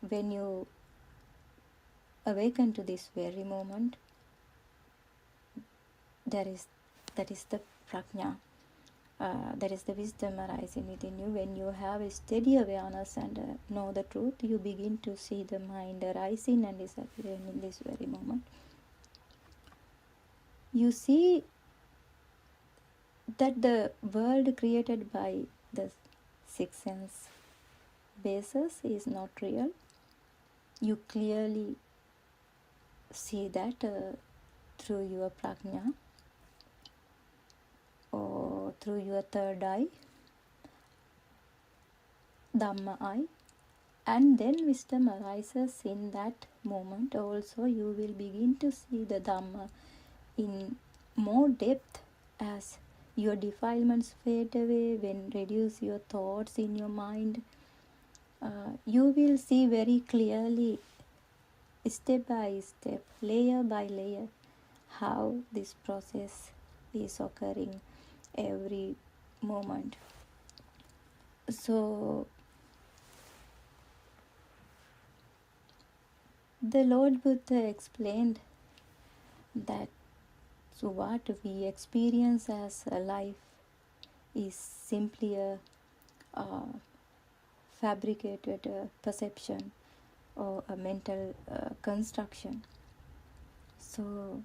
when you awaken to this very moment, that is the prajna, that is the wisdom arising within you. When you have a steady awareness and know the truth, you begin to see the mind arising and disappearing in this very moment. You see that the world created by the six sense bases is not real. You clearly see that through your prajna or through your third eye, Dhamma eye, and then wisdom arises in that moment. Also, you will begin to see the Dhamma in more depth as your defilements fade away. When reduce your thoughts in your mind, you will see very clearly, step by step, layer by layer, how this process is occurring every moment. So the Lord Buddha explained that what we experience as a life is simply a fabricated perception or a mental construction. So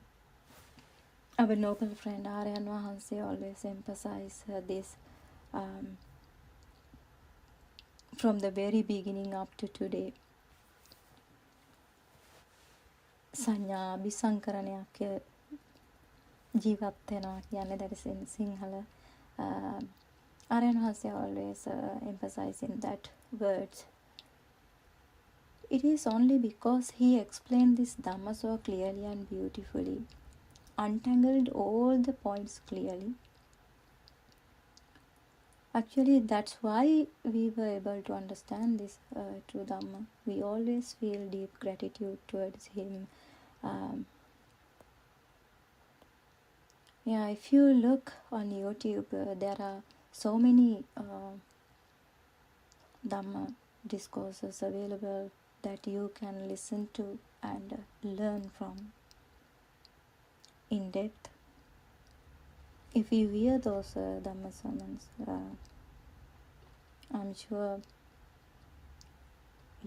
our noble friend Aryan Wahanse always emphasized this from the very beginning up to today. සංඥා අபிසංකරණයක් ජීවත් වෙනවා කියන්නේ that is in Sinhala. Aryan Hasya always emphasizing that words. It is only because he explained this Dhamma so clearly and beautifully, untangled all the points clearly. Actually, that's why we were able to understand this true Dhamma. We always feel deep gratitude towards him. Yeah, if you look on YouTube, there are so many Dhamma discourses available that you can listen to and learn from in depth. If you hear those Dhamma sermons, I'm sure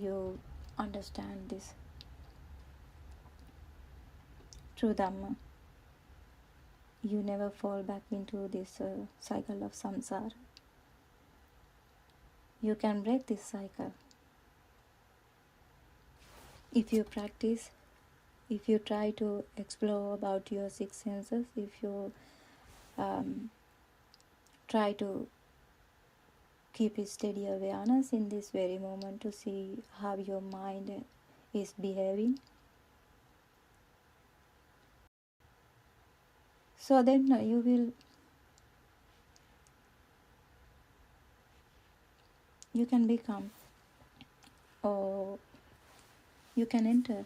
you understand this true Dhamma. You never fall back into this cycle of samsara. You can break this cycle if you practice, if you try to explore about your six senses, if you try to keep a steady awareness in this very moment to see how your mind is behaving. So then you can become, or you can enter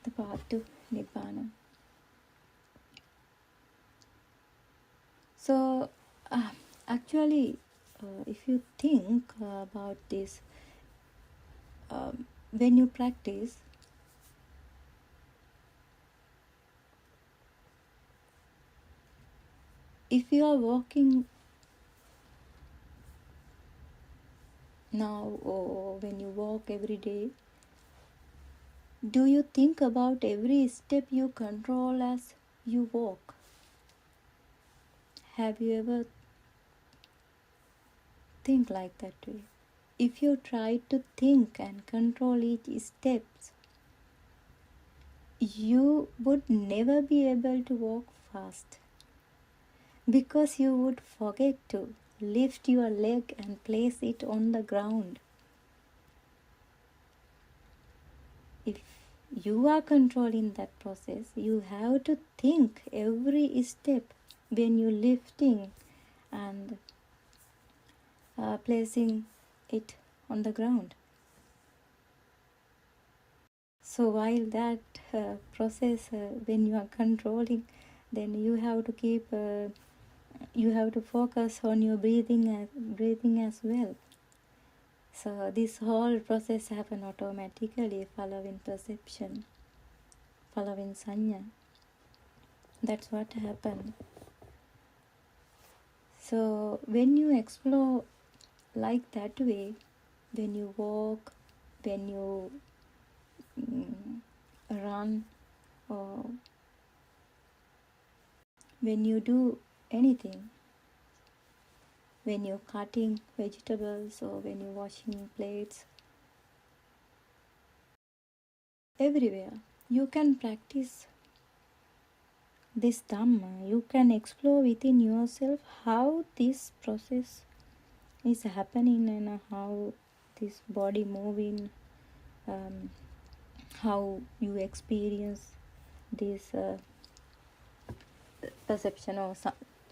the path to Nibbana. So actually, if you think about this, when you practice, if you are walking now or when you walk every day, do you think about every step you control as you walk? Have you ever think like that way? If you try to think and control each step, you would never be able to walk fast, because you would forget to lift your leg and place it on the ground. If you are controlling that process, you have to think every step when you're lifting and placing it on the ground. So while that process, when you are controlling, then you have to keep you have to focus on your breathing as well. So this whole process happen automatically, following perception, following sanya. That's what happened. So when you explore like that way, when you walk, when you run, or when you do anything, when you're cutting vegetables or when you're washing plates, everywhere you can practice this Dhamma. You can explore within yourself how this process is happening and how this body moving, how you experience this perception or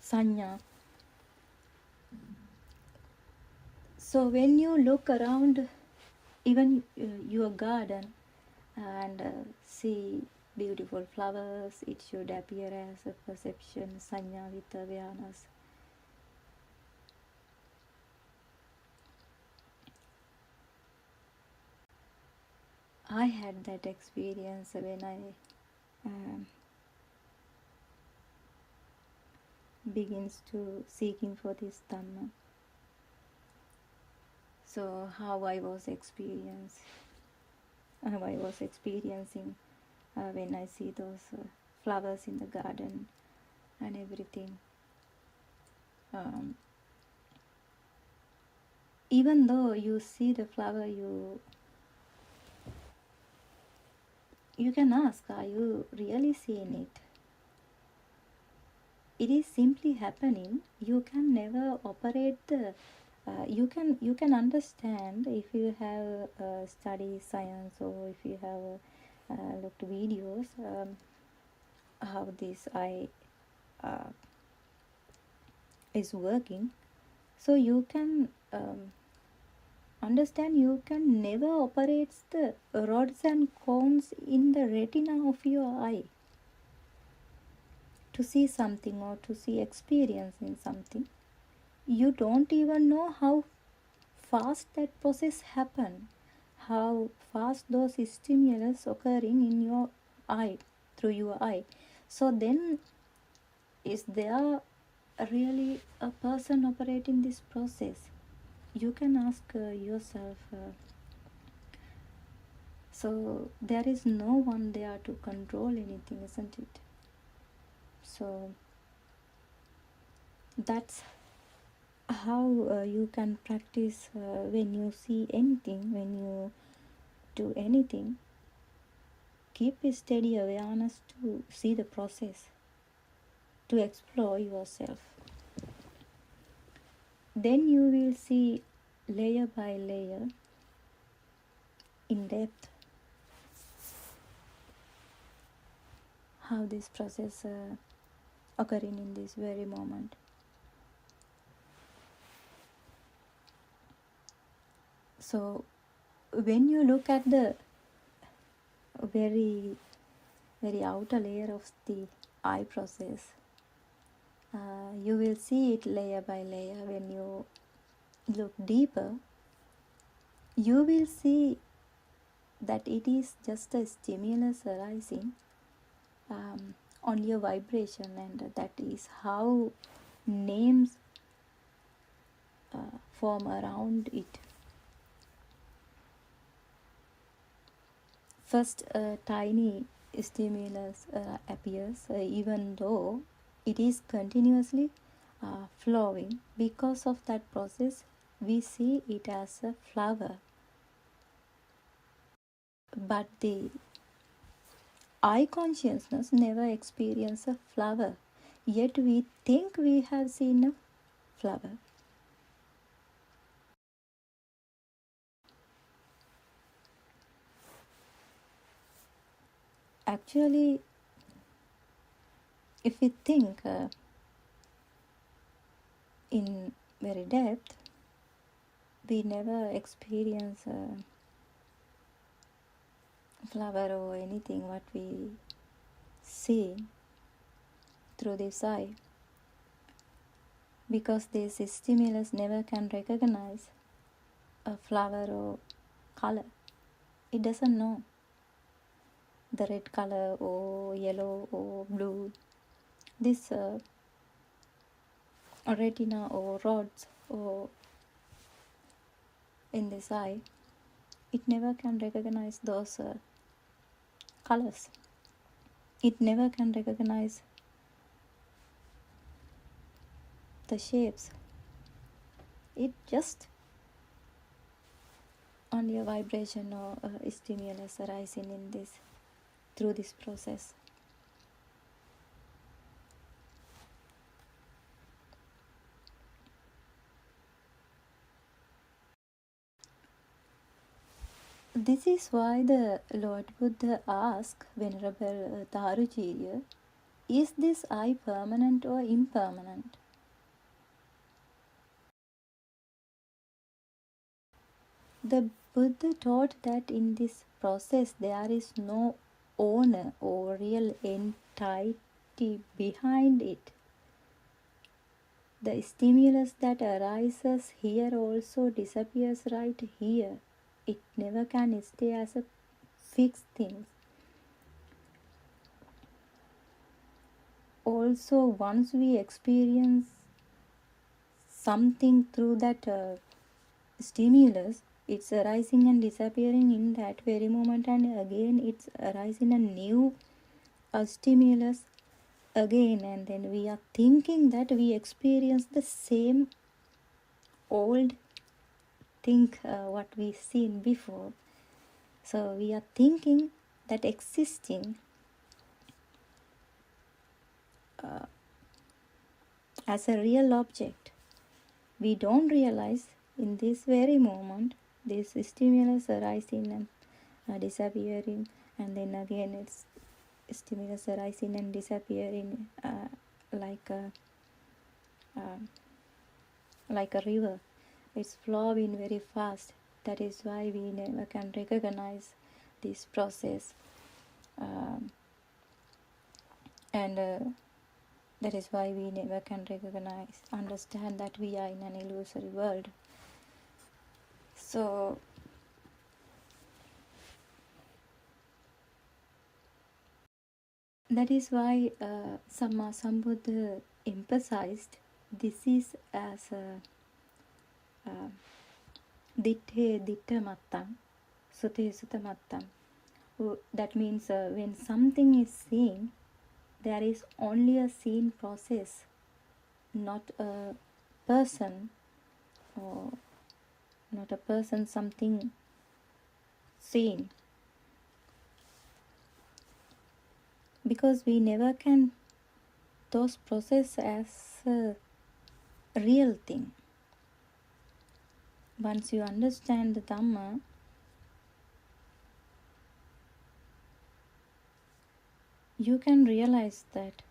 sanya. So when you look around even your garden and see beautiful flowers, it should appear as a perception, sanya with awareness. I had that experience when I begins to seeking for this Dhamma. So how I was experiencing when I see those flowers in the garden and everything. Even though you see the flower, you can ask, are you really seeing it? It is simply happening. You can never operate the you can understand if you have studied science, or if you have looked videos, how this eye is working. So you can understand you can never operate the rods and cones in the retina of your eye to see something or to see experience in something. You don't even know how fast that process happen, how fast those stimulus occurring in your eye, through your eye. So then, is there really a person operating this process? You can ask yourself. So there is no one there to control anything, isn't it? So that's how you can practice when you see anything, when you do anything. Keep a steady awareness to see the process, to explore yourself. Then you will see layer by layer, in depth, how this process occurring in this very moment. So when you look at the very outer layer of the eye process, you will see it layer by layer. When you look deeper, you will see that it is just a stimulus arising on your vibration, and that is how names form around it. First, a tiny stimulus appears, even though it is continuously flowing. Because of that process, we see it as a flower. But the eye consciousness never experiences a flower, yet we think we have seen a flower. Actually, if we think in very depth, we never experience a flower or anything what we see through this eye, because this stimulus never can recognize a flower or color. It doesn't know the red color or yellow or blue. This retina or rods or in this eye, it never can recognize those colors. It never can recognize the shapes. It just only a vibration or a stimulus arising in this, through this process. This is why the Lord Buddha asked Venerable Tarujirya, is this eye permanent or impermanent? The Buddha taught that in this process there is no owner or real entity behind it. The stimulus that arises here also disappears right here. It never can stay as a fixed thing. Also, once we experience something through that stimulus, it's arising and disappearing in that very moment, and again it's arising a new stimulus again, and then we are thinking that we experience the same old thing what we seen before. So we are thinking that existing as a real object. We don't realize in this very moment this stimulus arising and disappearing, and then again it's stimulus arising and disappearing like a river. It's flowing very fast. That is why we never can recognize this process, and that is why we never can understand that we are in an illusory world. So that is why Samma Sambuddha emphasized this is as a ditte ditta mattam, sute sutta mattam. That means when something is seen, there is only a seen process, not a person, or not a person, something seen. Because we never can those process as a real thing. Once you understand the Dhamma, you can realize that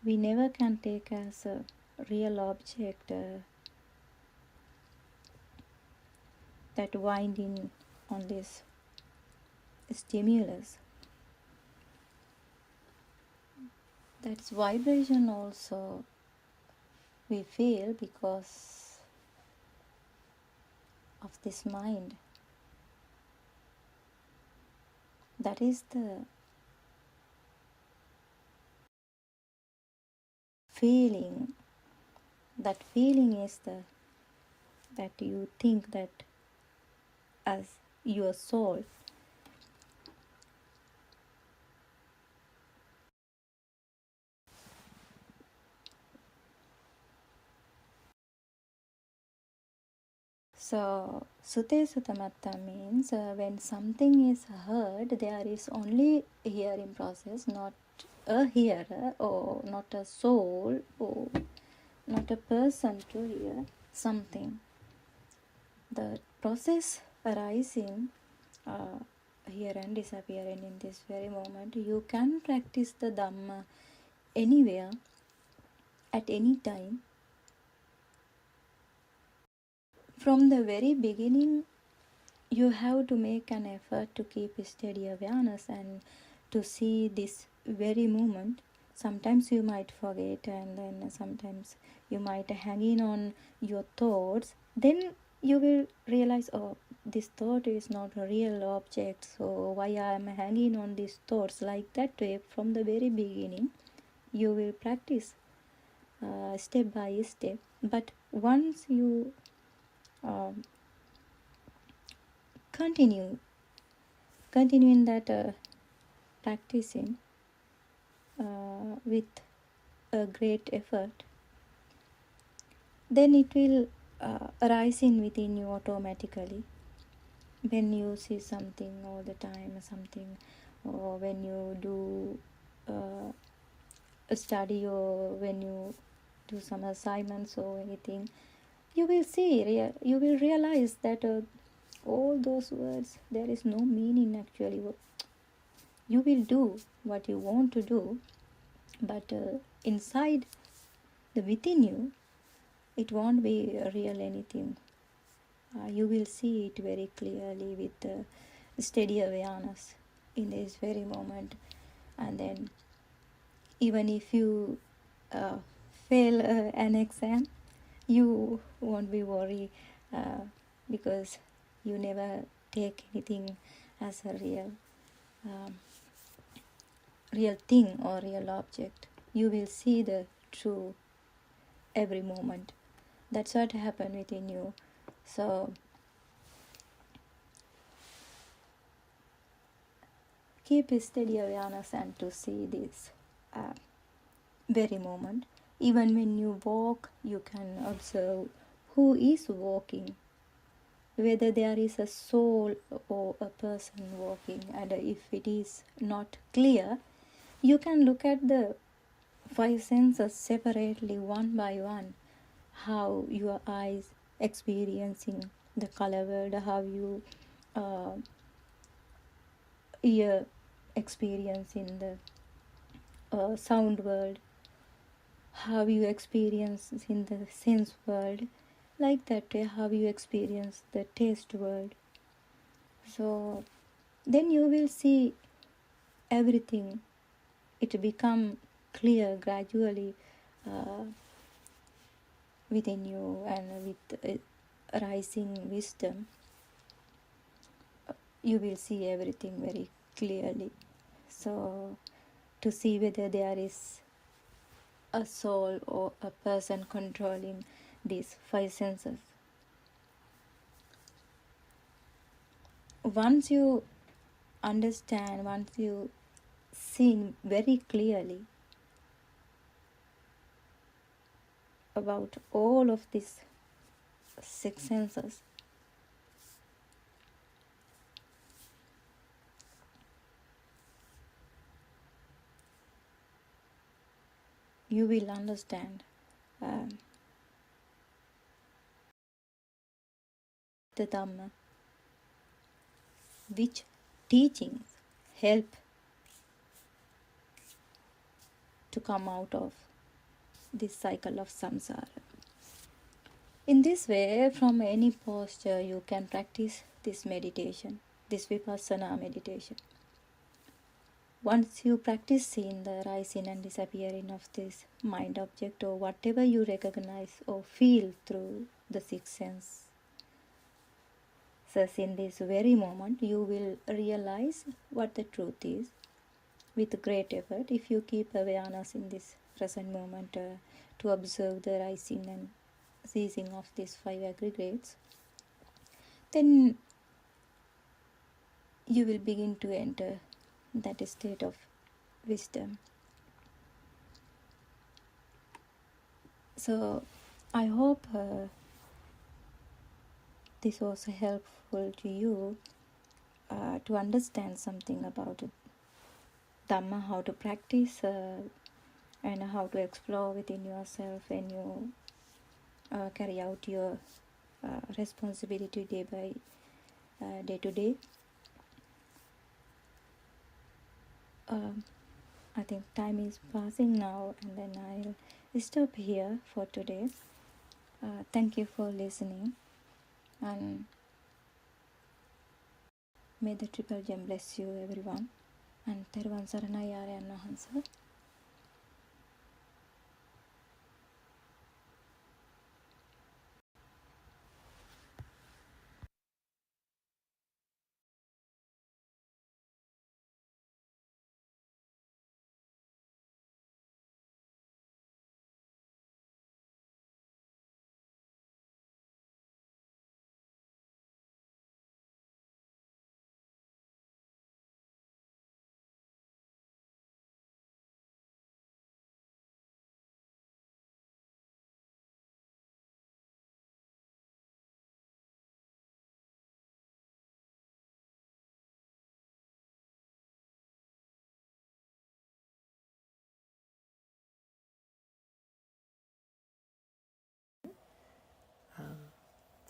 we never can take as a real object that winding on this stimulus. That's vibration also we feel because of this mind. That is the feeling. That feeling is that you think that as your soul. So, sute sutamatta means when something is heard, there is only hearing process, not a hearer or not a soul or not a person to hear something. The process arising here and disappearing in this very moment. You can practice the Dhamma anywhere, at any time. From the very beginning, you have to make an effort to keep steady awareness and to see this very moment. Sometimes you might forget, and then sometimes you might hang in on your thoughts. Then you will realize, oh, this thought is not a real object, so why I am hanging on these thoughts like that way. From the very beginning, you will practice step by step. But once you continuing that practicing with a great effort, then it will arise in within you automatically. When you see something all the time, or when you do a study, or when you do some assignments or anything, you will see, you will realize that all those words, there is no meaning actually. You will do what you want to do, but inside, within you, it won't be real anything. You will see it very clearly with steady awareness in this very moment. And then even if you fail an exam, you won't be worried because you never take anything as a real thing or real object. You will see the true every moment. That's what happened within you. So keep a steady awareness and to see this very moment. Even when you walk, you can observe who is walking, whether there is a soul or a person walking. And if it is not clear, you can look at the five senses separately, one by one, how your eyes experiencing the color world, how you ear experiencing the sound world, how you experience in the sense world, like that way how you experience the taste world. So then you will see everything, it become clear gradually within you, and with rising wisdom you will see everything very clearly. So to see whether there is a soul or a person controlling these five senses. Once you understand, once you see very clearly about all of these six senses, you will understand the Dhamma, which teachings help to come out of this cycle of samsara. In this way, from any posture, you can practice this meditation, this vipassana meditation. Once you practice seeing the rising and disappearing of this mind object, or whatever you recognize or feel through the sixth sense, so in this very moment, you will realize what the truth is with great effort. If you keep awareness in this present moment to observe the rising and ceasing of these five aggregates, then you will begin to enter that state of wisdom. So I hope this was helpful to you to understand something about Dhamma, how to practice and how to explore within yourself when you carry out your responsibility day to day. I think time is passing now, and then I'll stop here for today. Thank you for listening, and may the Triple Gem bless you, everyone. And Teruvan Saranai Aryan Wahansa.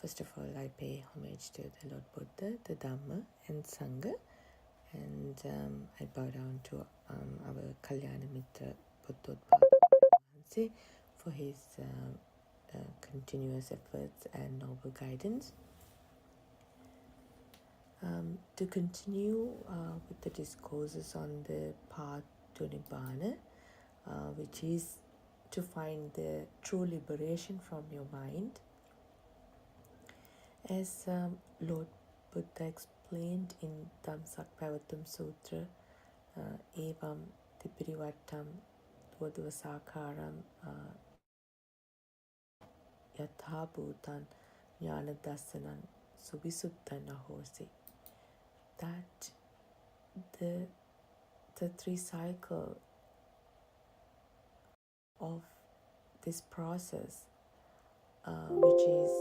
First of all, I pay homage to the Lord Buddha, the Dhamma, and Sangha, and I bow down to our Kalyana Mitra Buddothpado for his continuous efforts and noble guidance. To continue with the discourses on the path to Nibbana, which is to find the true liberation from your mind. As Lord Buddha explained in Dhammsakpavatum Sutra, Evam Tipirivattam Dvadvasakaram Yatha Bhutan Jnana Dasanan Subhisuttan Ahosi, that the three cycle of this process which is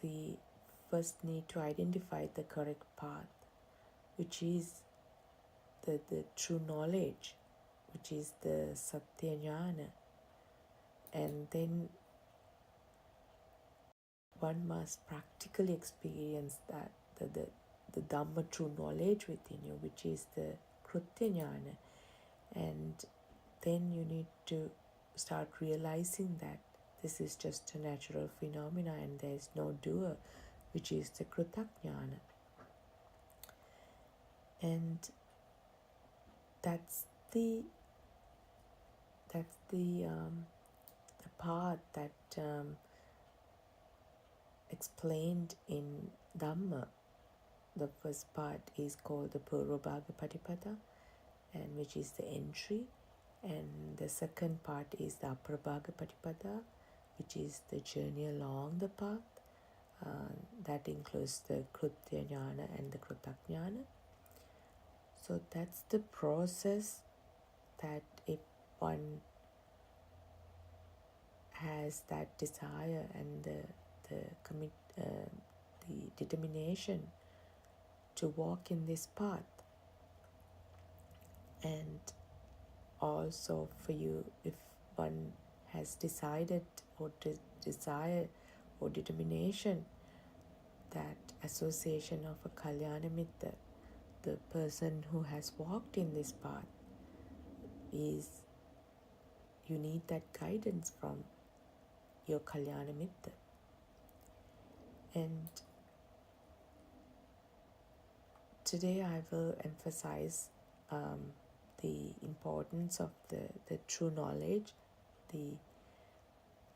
the first need to identify the correct path, which is the true knowledge, which is the Satya Jnana. And then one must practically experience that the Dhamma true knowledge within you, which is the Krutya Jnana. And then you need to start realizing that this is just a natural phenomena and there is no doer, which is the Krutajnana. And that's the part that explained in Dhamma. The first part is called the Purvabhaga Patipada, and which is the entry, and the second part is the Aparabhaga Patipada, which is the journey along the path. That includes the Krutya Jnana and the Krutajnana. So that's the process that if one has that desire and the determination to walk in this path, and also for you, if one has decided or desire or determination, that association of a Kalyana Mitra, the person who has walked in this path, is you need that guidance from your Kalyana Mitra. And today I will emphasize the importance of the true knowledge,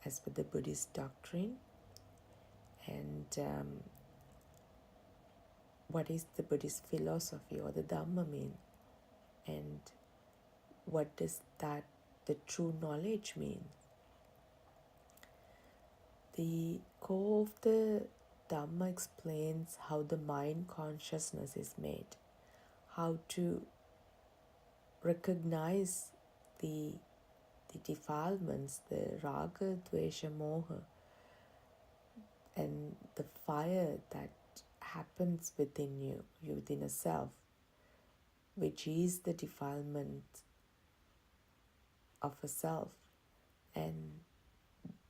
as per the Buddhist doctrine, and what is the Buddhist philosophy or the Dhamma mean, and what does that the true knowledge mean. The core of the Dhamma explains how the mind consciousness is made, how to recognize the defilements, the raga, dvesha, moha, and the fire that happens within you, within a self, which is the defilement of a self, and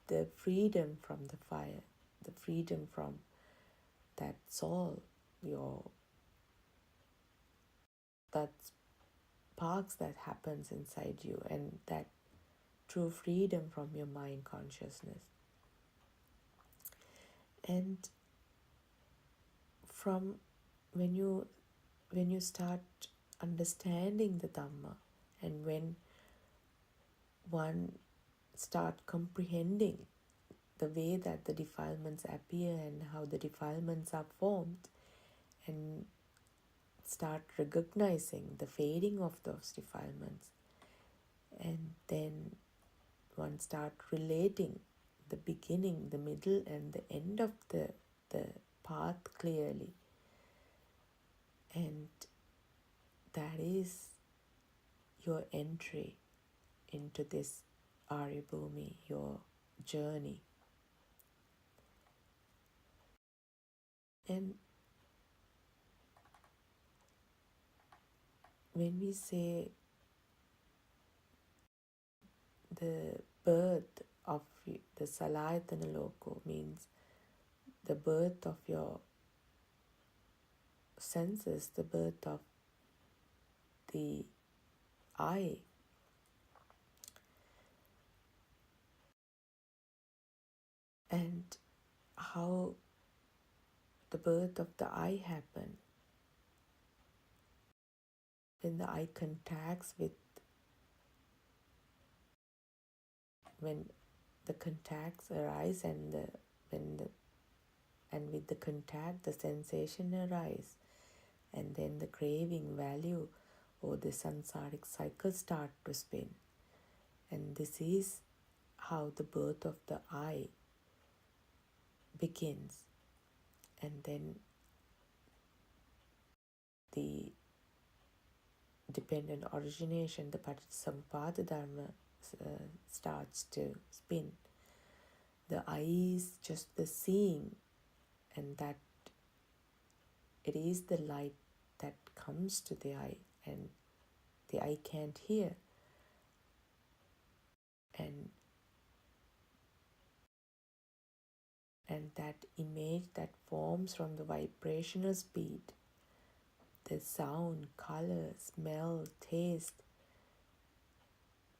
the freedom from the fire, the freedom from that soul, that sparks that happens inside you, and that true freedom from your mind consciousness. And from when you start understanding the Dhamma, and when one start comprehending the way that the defilements appear and how the defilements are formed, and start recognizing the fading of those defilements, and then one start relating the beginning, the middle, and the end of the path clearly, and that is your entry into this Arya Bhumi, your journey. And when we say the birth of the Salayatana Loko, means the birth of your senses, the birth of the eye, and how the birth of the eye happen when the eye contacts with, when the contacts arise, and with the contact the sensation arise, and then the craving value or the samsaric cycle start to spin. And this is how the birth of the eye begins. And then the dependent origination, the Paticcasamuppada Dharma starts to spin. The eye is just the seeing, and that it is the light that comes to the eye, and the eye can't hear. And that image that forms from the vibrational speed, the sound, color, smell, taste,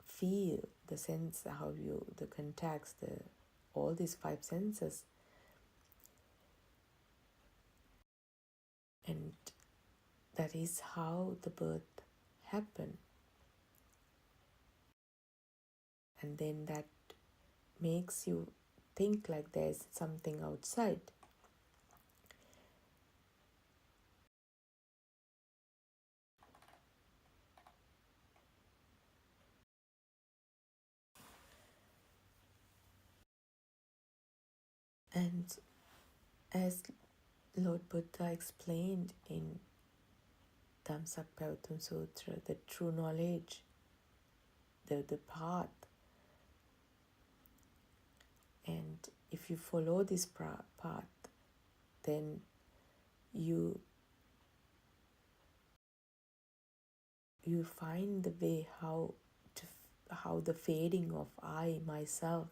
feel, the sense, how you, the contacts, all these 5 senses. And that is how the birth happened. And then that makes you think like there's something outside. And as Lord Buddha explained in Dhammsakpavatham Sutra, the true knowledge, the path. And if you follow this path, then you find the way how the fading of I, myself,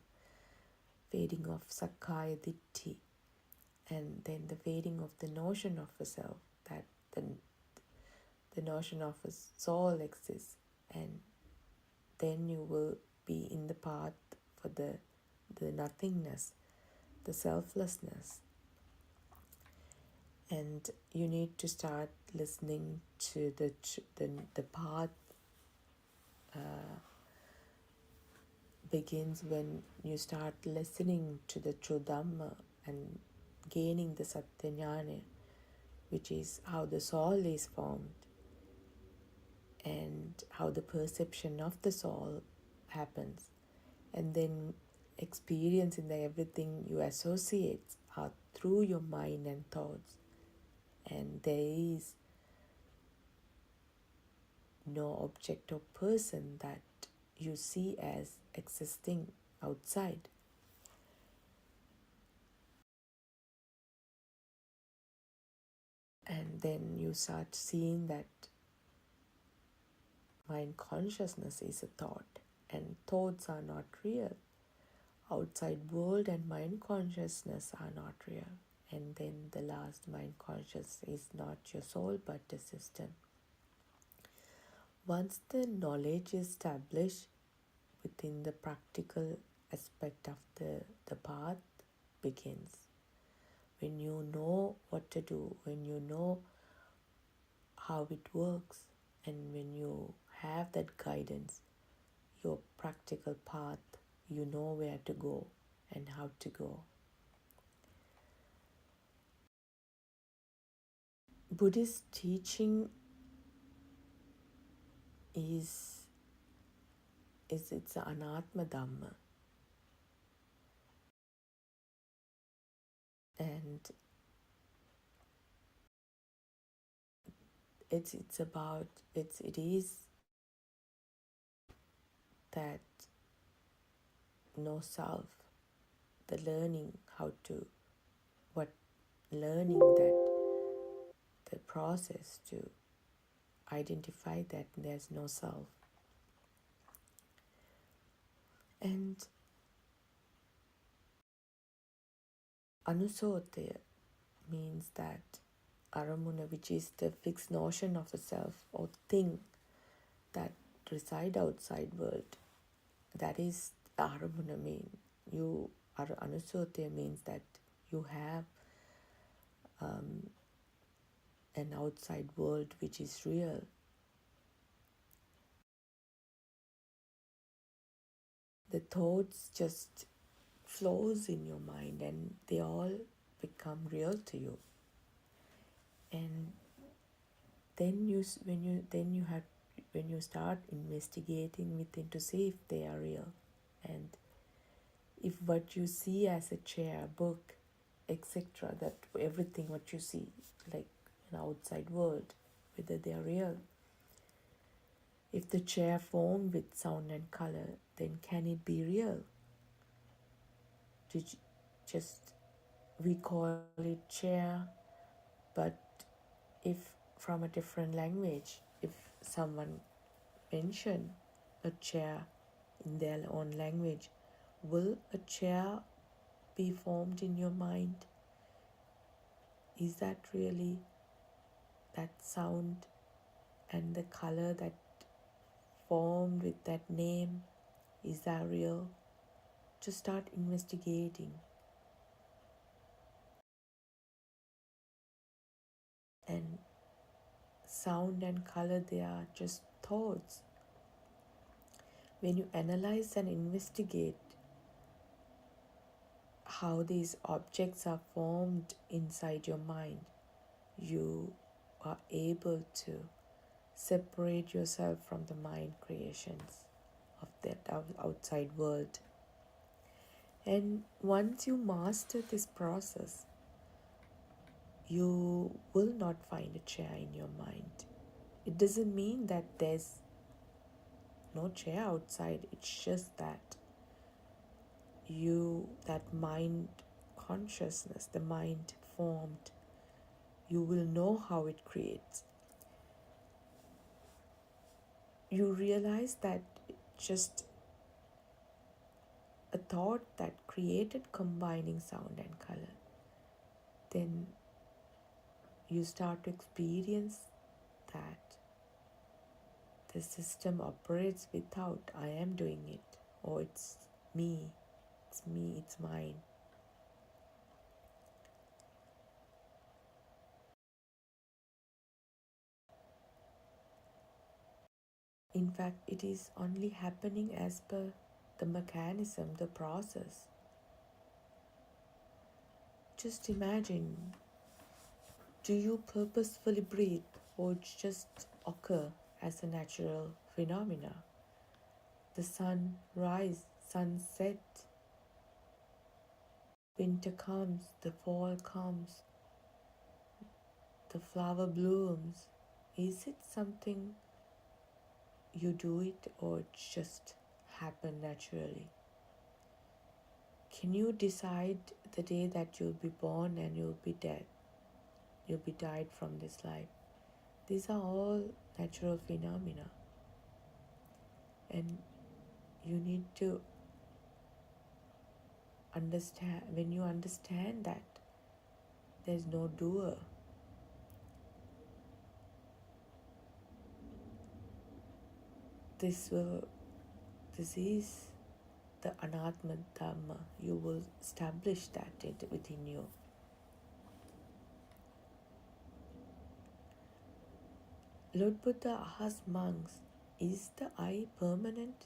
fading of Sakkaya Ditthi, and then the fading of the notion of a self, that the notion of a soul exists, and then you will be in the path for the nothingness, the selflessness. And you need to start listening to the path. Begins when you start listening to the true Dhamma and gaining the Satyajnana, which is how the soul is formed and how the perception of the soul happens. And then experiencing that everything you associate are through your mind and thoughts. And there is no object or person that you see as existing outside. And then you start seeing that mind consciousness is a thought, and thoughts are not real. Outside world and mind consciousness are not real. And then the last, mind conscious, is not your soul but the system. Once the knowledge is established within the practical aspect of the path begins. When you know what to do, when you know how it works, and when you have that guidance, your practical path, you know where to go and how to go. Buddhist teaching is it's anatma dhamma, and it is that no self, the learning learning that the process to identify that there's no self. And anusotaya means that aramuna, which is the fixed notion of the self or thing that reside outside world, that is aramuna mean. Anusotaya means that you have an outside world which is real. The thoughts just flows in your mind and they all become real to you. And then when you start investigating within to see if they are real, and if what you see as a chair, book, etc., that everything what you see like an outside world, whether they are real. If the chair formed with sound and color, then can it be real? just we call it chair, but if from a different language, if someone mention a chair in their own language, will a chair be formed in your mind? Is that really that sound and the color that formed with that name? Is that real? Just start investigating. And sound and color, they are just thoughts. When you analyze and investigate how these objects are formed inside your mind, you are able to separate yourself from the mind creations of that outside world. And once you master this process, you will not find a chair in your mind. It doesn't mean that there's no chair outside. It's just that that mind consciousness, the mind formed, you will know how it creates. You realize that it's just a thought that created combining sound and color. Then you start to experience that the system operates without I am doing it, or it's me, it's mine. In fact, it is only happening as per the mechanism, the process. Just imagine, do you purposefully breathe, or it just occur as a natural phenomena? The sun rise, sunset, winter comes, the fall comes, the flower blooms. Is it something you do it, or it just happen naturally? Can you decide the day that you'll be born and you'll be dead? You'll be died from this life. These are all natural phenomena. And you need to understand, when you understand that there's no doer, this is the anatma dhamma. You will establish that within you. Lord Buddha asked monks, is the I permanent?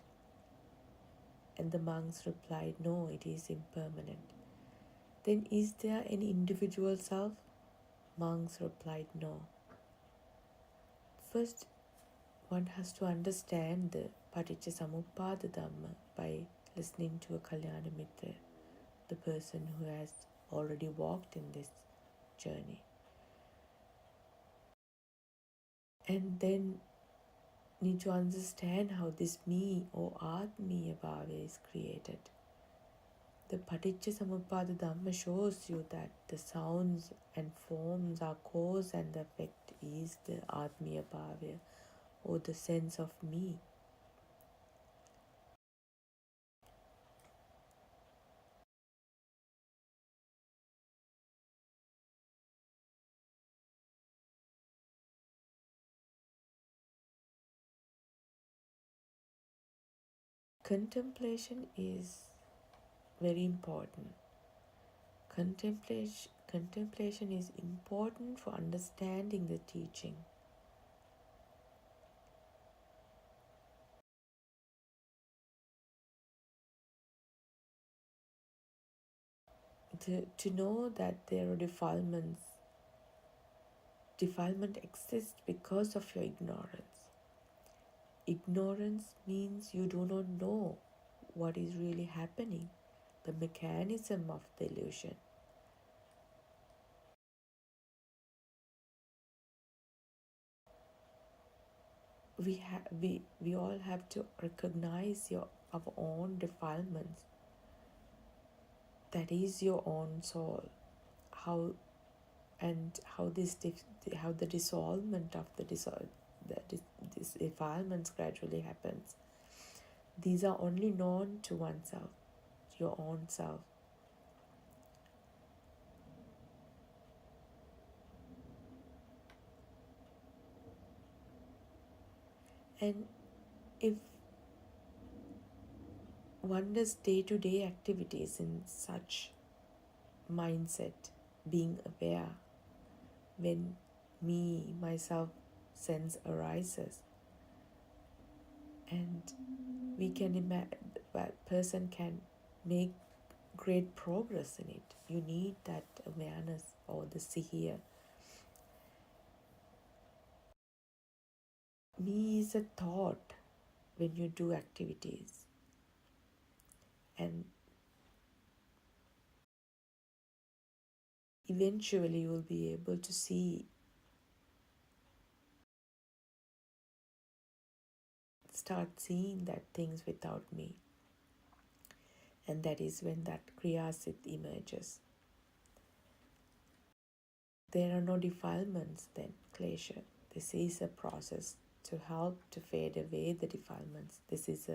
And the monks replied, no, it is impermanent. Then is there an individual self? Monks replied, no. First, one has to understand the Paticca Dhamma by listening to a Kalyana Mitra, the person who has already walked in this journey. And then need to understand how this me or Atmiya Bhava is created. The Paticca Dhamma shows you that the sounds and forms are cause and the effect is the Atmiya Bhava, or the sense of me. Contemplation is very important. Contemplation is important for understanding the teaching. To know that there are defilement exists because of your ignorance. Ignorance means you do not know what is really happening, the mechanism of the illusion. We all have to recognize our own defilements that is your own soul. How how the dissolvement of this defilements gradually happens. These are only known to oneself, your own self. And if one does day-to-day activities in such mindset, being aware, when myself sense arises, and we can imagine that person can make great progress in it. You need that awareness or the sihiya. Me is a thought when you do activities, and eventually you will be able to start seeing that things without me, and that is when that kriyasit emerges. There are no defilements then, klesha. This is a process to help to fade away the defilements. This is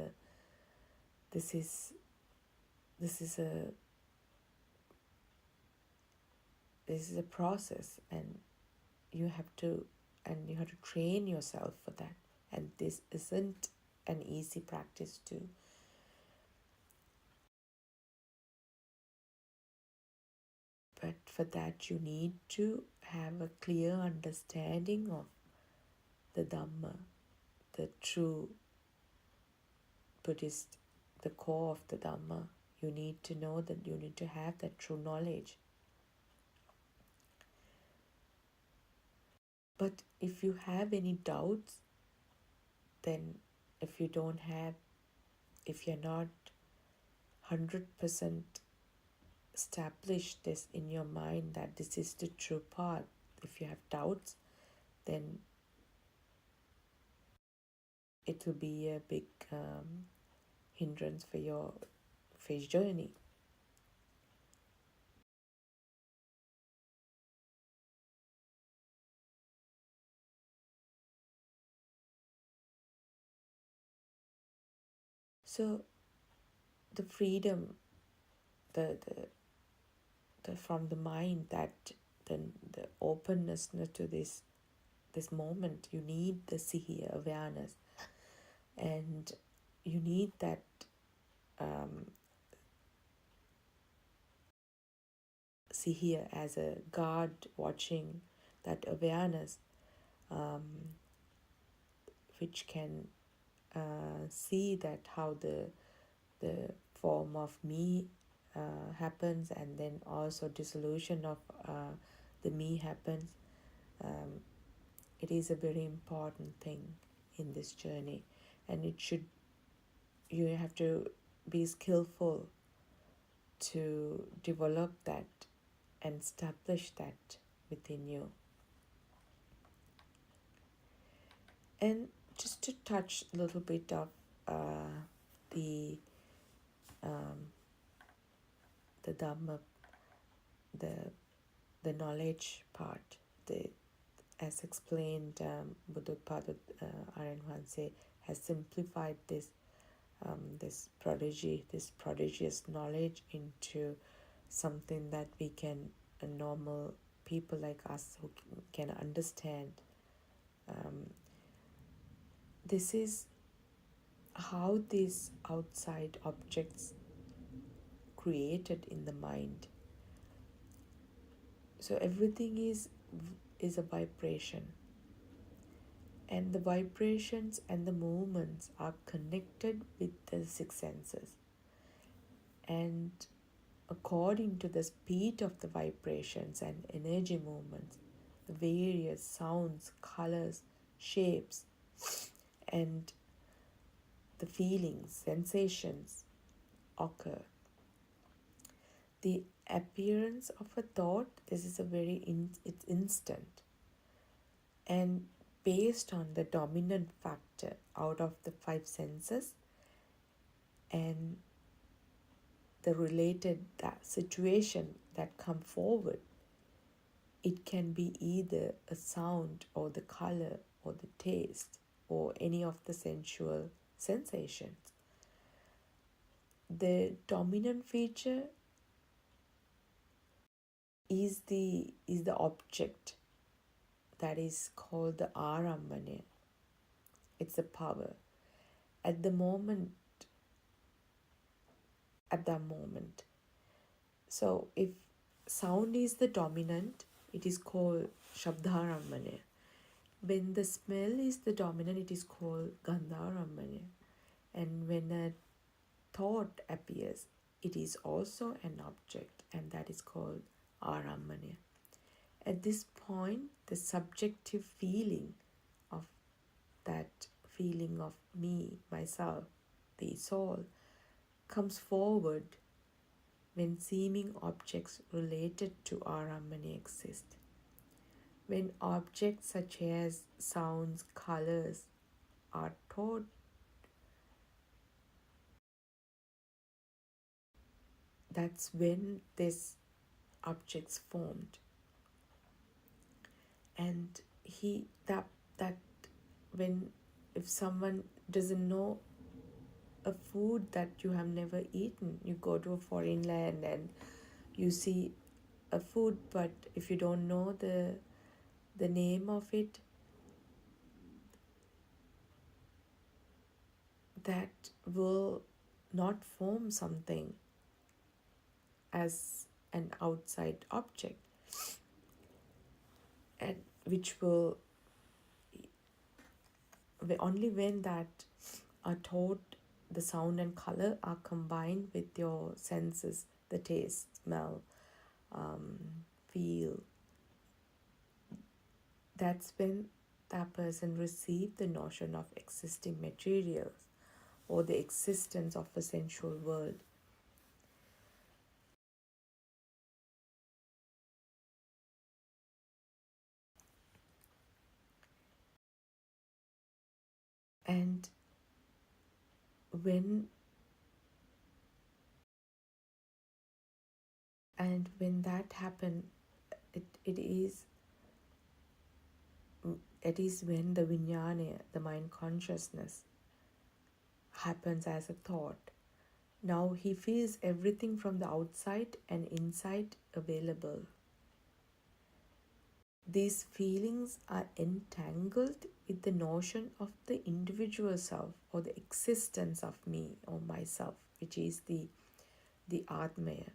a process, and you have to train yourself for that. And this isn't an easy practice too. But for that you need to have a clear understanding of the Dhamma, the true Buddhist, the core of the Dhamma. You need to know that, you need to have that true knowledge. But if you have any doubts, then if you're not 100% established this in your mind that this is the true path, if you have doubts, then it will be a big hindrance for your journey. So the freedom, the from the mind, that the openness to this moment, you need the sihiya, awareness, and you need that sihiya as a guard watching that awareness, which can see that how the form of me happens, and then also dissolution of the me happens. It is a very important thing in this journey, and you have to be skillful to develop that and establish that within you. And just to touch a little bit of the Dhamma, the knowledge part, as explained, Buddothpado Aryan Wanse has simplified this prodigious knowledge into something that we can, normal people like us who can understand. This is how these outside objects created in the mind. So everything is a vibration, and the vibrations and the movements are connected with the six senses, and according to the speed of the vibrations and energy movements, the various sounds, colors, shapes, and the feelings, sensations occur. The appearance of a thought, this is it's instant, and based on the dominant factor out of the five senses, and the related that situation that come forward. It can be either a sound or the color or the taste or any of the sensual sensations. The dominant feature is the object that is called the arambane. It's a power. At that moment. So if sound is the dominant, it is called shabdarambane. When the smell is the dominant, it is called gandharambane. And when a thought appears, it is also an object, and that is called arambane. At this point, the subjective feeling of that feeling of me, myself, the soul, comes forward when seeming objects related to arambane exist. When objects such as sounds, colors are taught, that's when this objects formed. And that when if someone doesn't know a food that you have never eaten, you go to a foreign land and you see a food, but if you don't know the name of it, that will not form something as an outside object, and which will only when that are taught, the sound and color are combined with your senses, the taste, smell, feel. That's when that person received the notion of existing materials or the existence of a sensual world. And when that happens, it is when the vijnana, the mind consciousness, happens as a thought. Now he feels everything from the outside and inside available. These feelings are entangled with the notion of the individual self or the existence of me or myself, which is the Atmaya.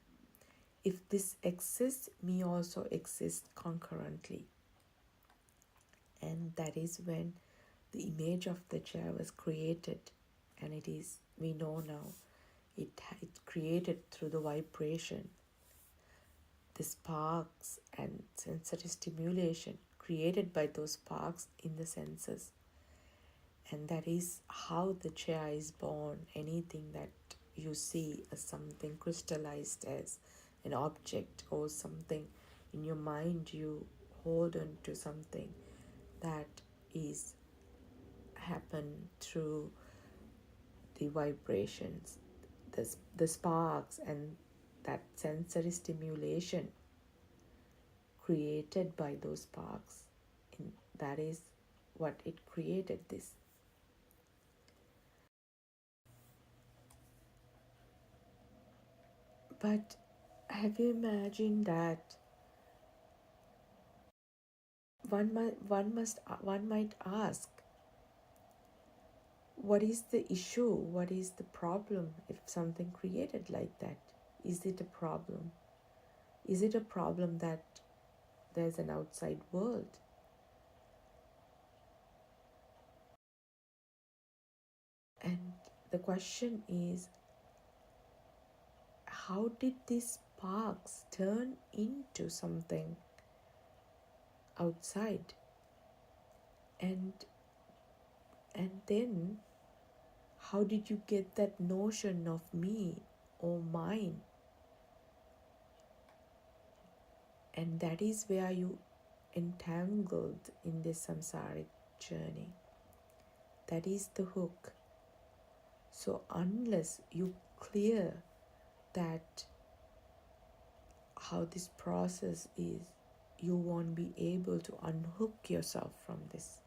If this exists, me also exists concurrently. And that is when the image of the chair was created, and it is, we know now, it created through the vibration, the sparks and sensory stimulation created by those sparks in the senses. And that is how the chair is born. Anything that you see as something crystallized as an object or something in your mind, you hold on to something that is happen through the vibrations, the sparks and that sensory stimulation created by those sparks. That is what it created this. But have you imagined that one might ask, what is the issue? What is the problem if something created like that? Is it a problem? Is it a problem that there's an outside world? And the question is, how did these sparks turn into something outside? And then how did you get that notion of me or mine? And that is where you entangled in this samsaric journey. That is the hook. So unless you clear that how this process is, you won't be able to unhook yourself from this.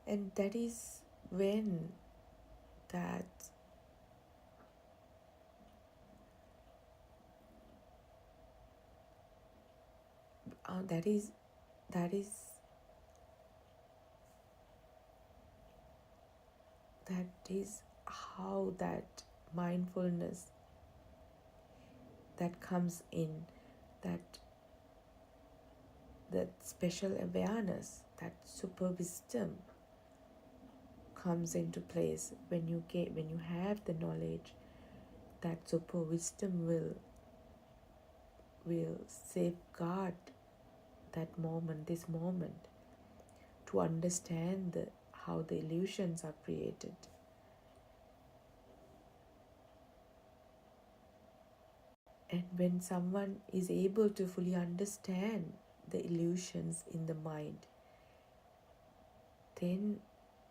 And that is when that that is how that mindfulness that comes in, that special awareness, that super wisdom comes into place when you have the knowledge. That super wisdom will safeguard that moment, this moment, to understand how the illusions are created. And when someone is able to fully understand the illusions in the mind, then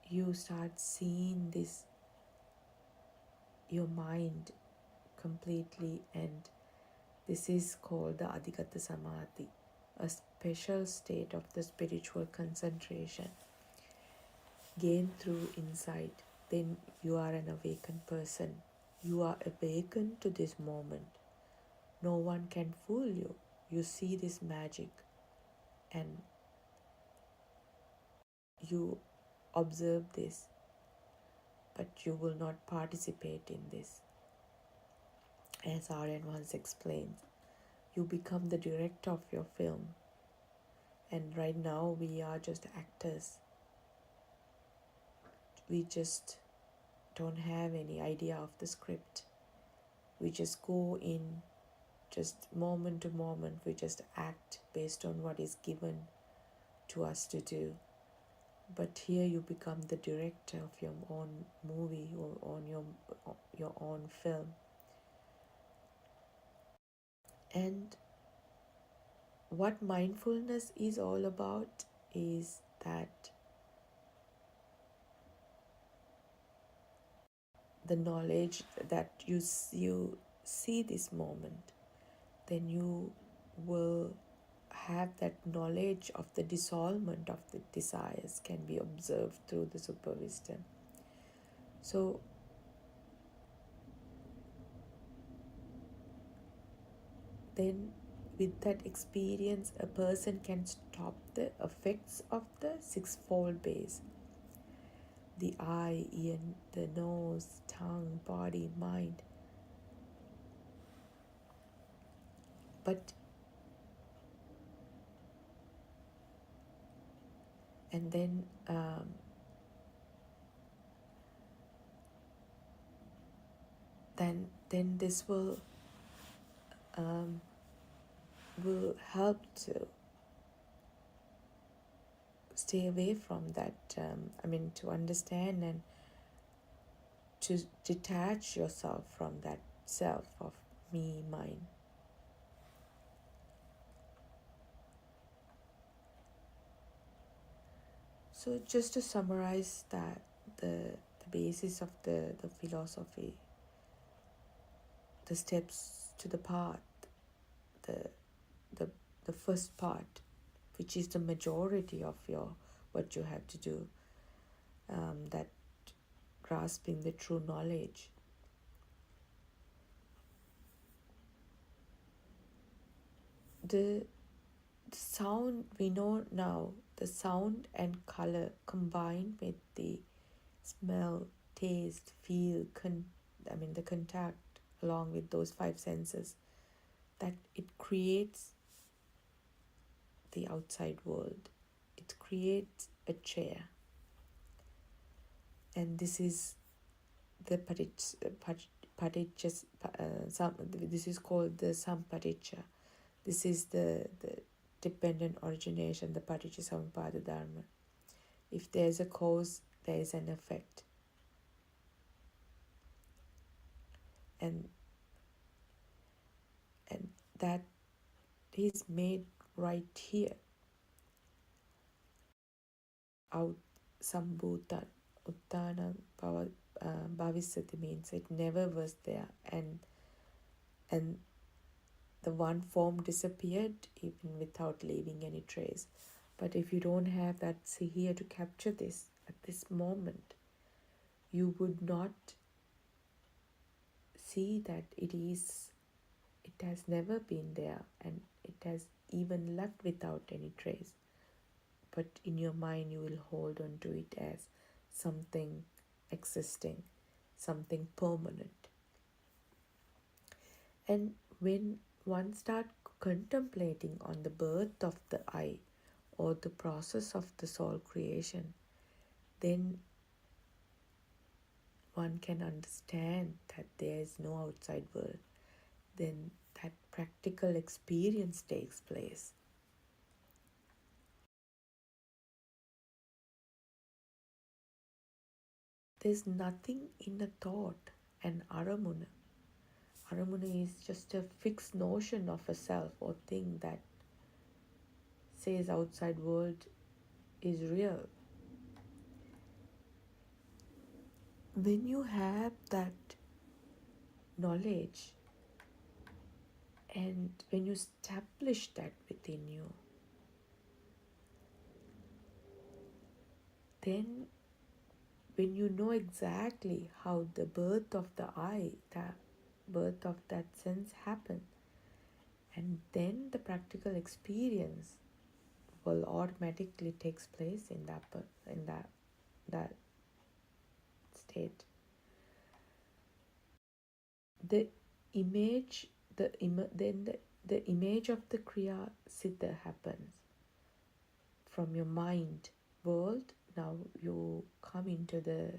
you start seeing your mind completely, and this is called the Adhigata Samadhi, a special state of the spiritual concentration gained through insight. Then you are an awakened person. You are awakened to this moment. No one can fool you. You see this magic and you observe this, but you will not participate in this. As Aryan once explained, you become the director of your film, and right now we are just actors. We just don't have any idea of the script. We just go in, just moment to moment, we just act based on what is given to us to do. But here you become the director of your own movie or on your own film. And what mindfulness is all about is that the knowledge that you see this moment, then you will have that knowledge of the dissolvement of the desires can be observed through the super wisdom. So then with that experience, a person can stop the effects of the sixfold base: the eye, ear, the nose, tongue, body, mind. But and then this will help to stay away from that. To understand and to detach yourself from that self of me, mine. So just to summarize that, the basis of the philosophy, the steps to the path, the first part, which is the majority of what you have to do, that grasping the true knowledge. The sound, we know now, the sound and color combined with the smell, taste, feel, the contact, along with those five senses, that it creates the outside world. It creates a chair. And this is the this is called the sampaticca. This is the dependent origination, the paticca dharma. If there's a cause, there is an effect. And that is made right here. Out Sambhutan. Uttana Bhavisati means it never was there, and the one form disappeared even without leaving any trace. But if you don't have that here to capture this at this moment, you would not see that it has never been there, and it has even left without any trace. But in your mind you will hold on to it as something existing, something permanent. And when one starts contemplating on the birth of the I, or the process of the soul creation, then one can understand that there is no outside world. Then that practical experience takes place. There's nothing in a thought, and aramuna. Aramuna is just a fixed notion of a self or thing that says outside world is real. When you have that knowledge, and when you establish that within you, then when you know exactly how the birth of the I, the birth of that sense happened, and then the practical experience will automatically takes place in that state. The image, the image of the Kriya Siddha happens from your mind world. Now you come into the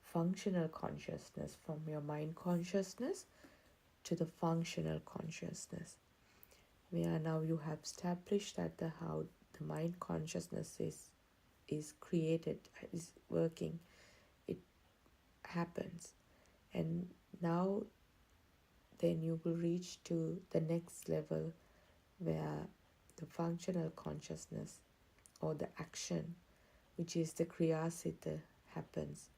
functional consciousness, from your mind consciousness to the functional consciousness, where now you have established that how the mind consciousness is created, is working, it happens. And now then you will reach to the next level, where the functional consciousness or the action, which is the Kriya Siddha, happens.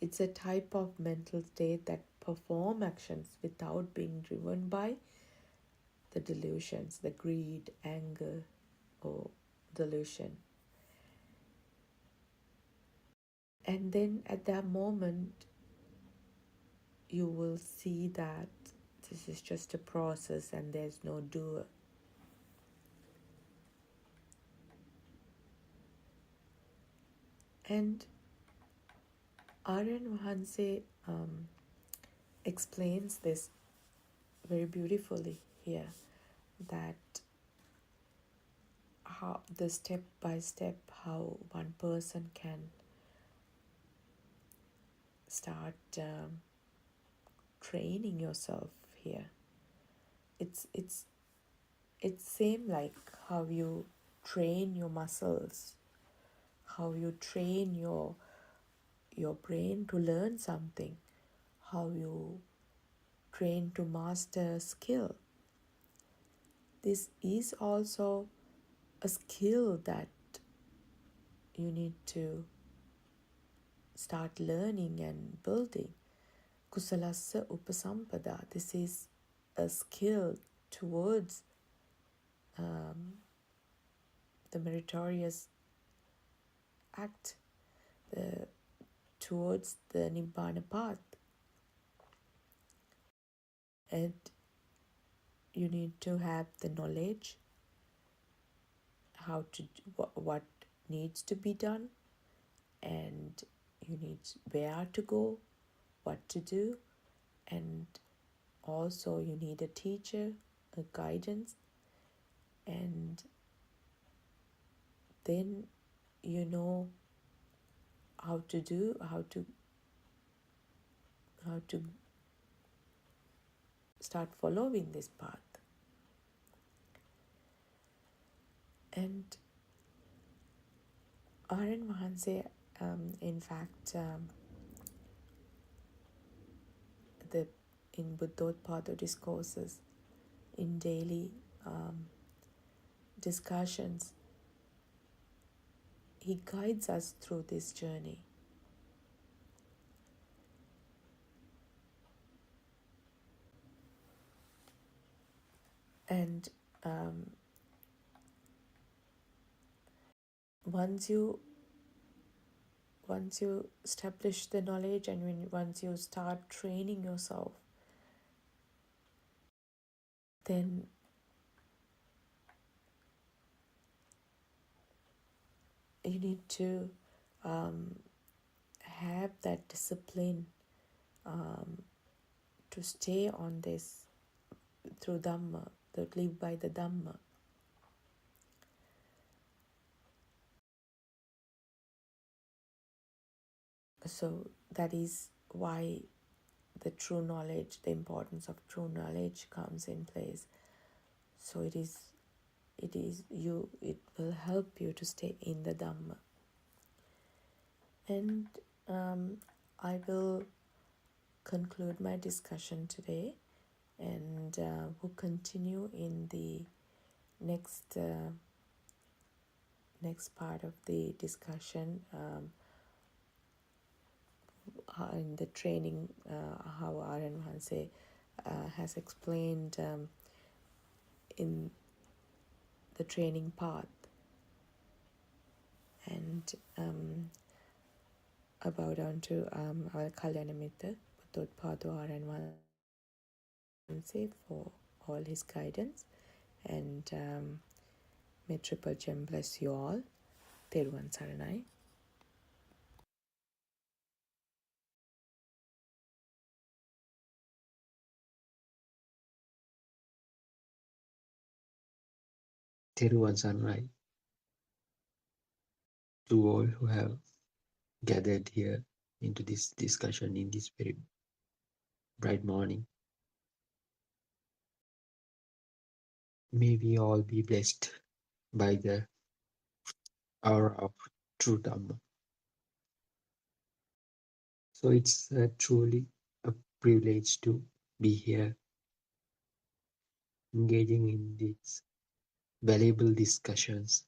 It's a type of mental state that perform actions without being driven by the delusions, the greed, anger, or delusion. And then at that moment, you will see that this is just a process and there's no doer. And Aryan Vahanse explains this very beautifully here, that how the step by step how one person can start training yourself here. It's same like how you train your muscles, how you train your brain to learn something, how you train to master a skill. This is also a skill that you need to start learning and building. Kusalasa upasampada. This is a skill towards the meritorious act, towards the Nibbana path. And you need to have the knowledge how to what needs to be done, and you need where to go, what to do, and also you need a teacher, a guidance, and then you know how to start following this path. And Aryan Vahanse, in fact, in Buddothpado discourses, in daily discussions, he guides us through this journey. And once you establish the knowledge, and once you start training yourself, then you need to have that discipline to stay on this through Dhamma, to live by the Dhamma. So that is why the true knowledge, the importance of true knowledge comes in place. So it will help you to stay in the Dhamma. And I will conclude my discussion today, and we'll continue in the next part of the discussion, in the training, how Aryan Mahanse has explained in the training path, and I bow down to our Kalyanamita, Buddothpado Aryan Mahanse, for all his guidance, and may Triple Gem bless you all. Teruvan Saranai. Teruvan Saranai to all who have gathered here into this discussion in this very bright morning. May we all be blessed by the hour of true Dhamma. So it's truly a privilege to be here, engaging in these valuable discussions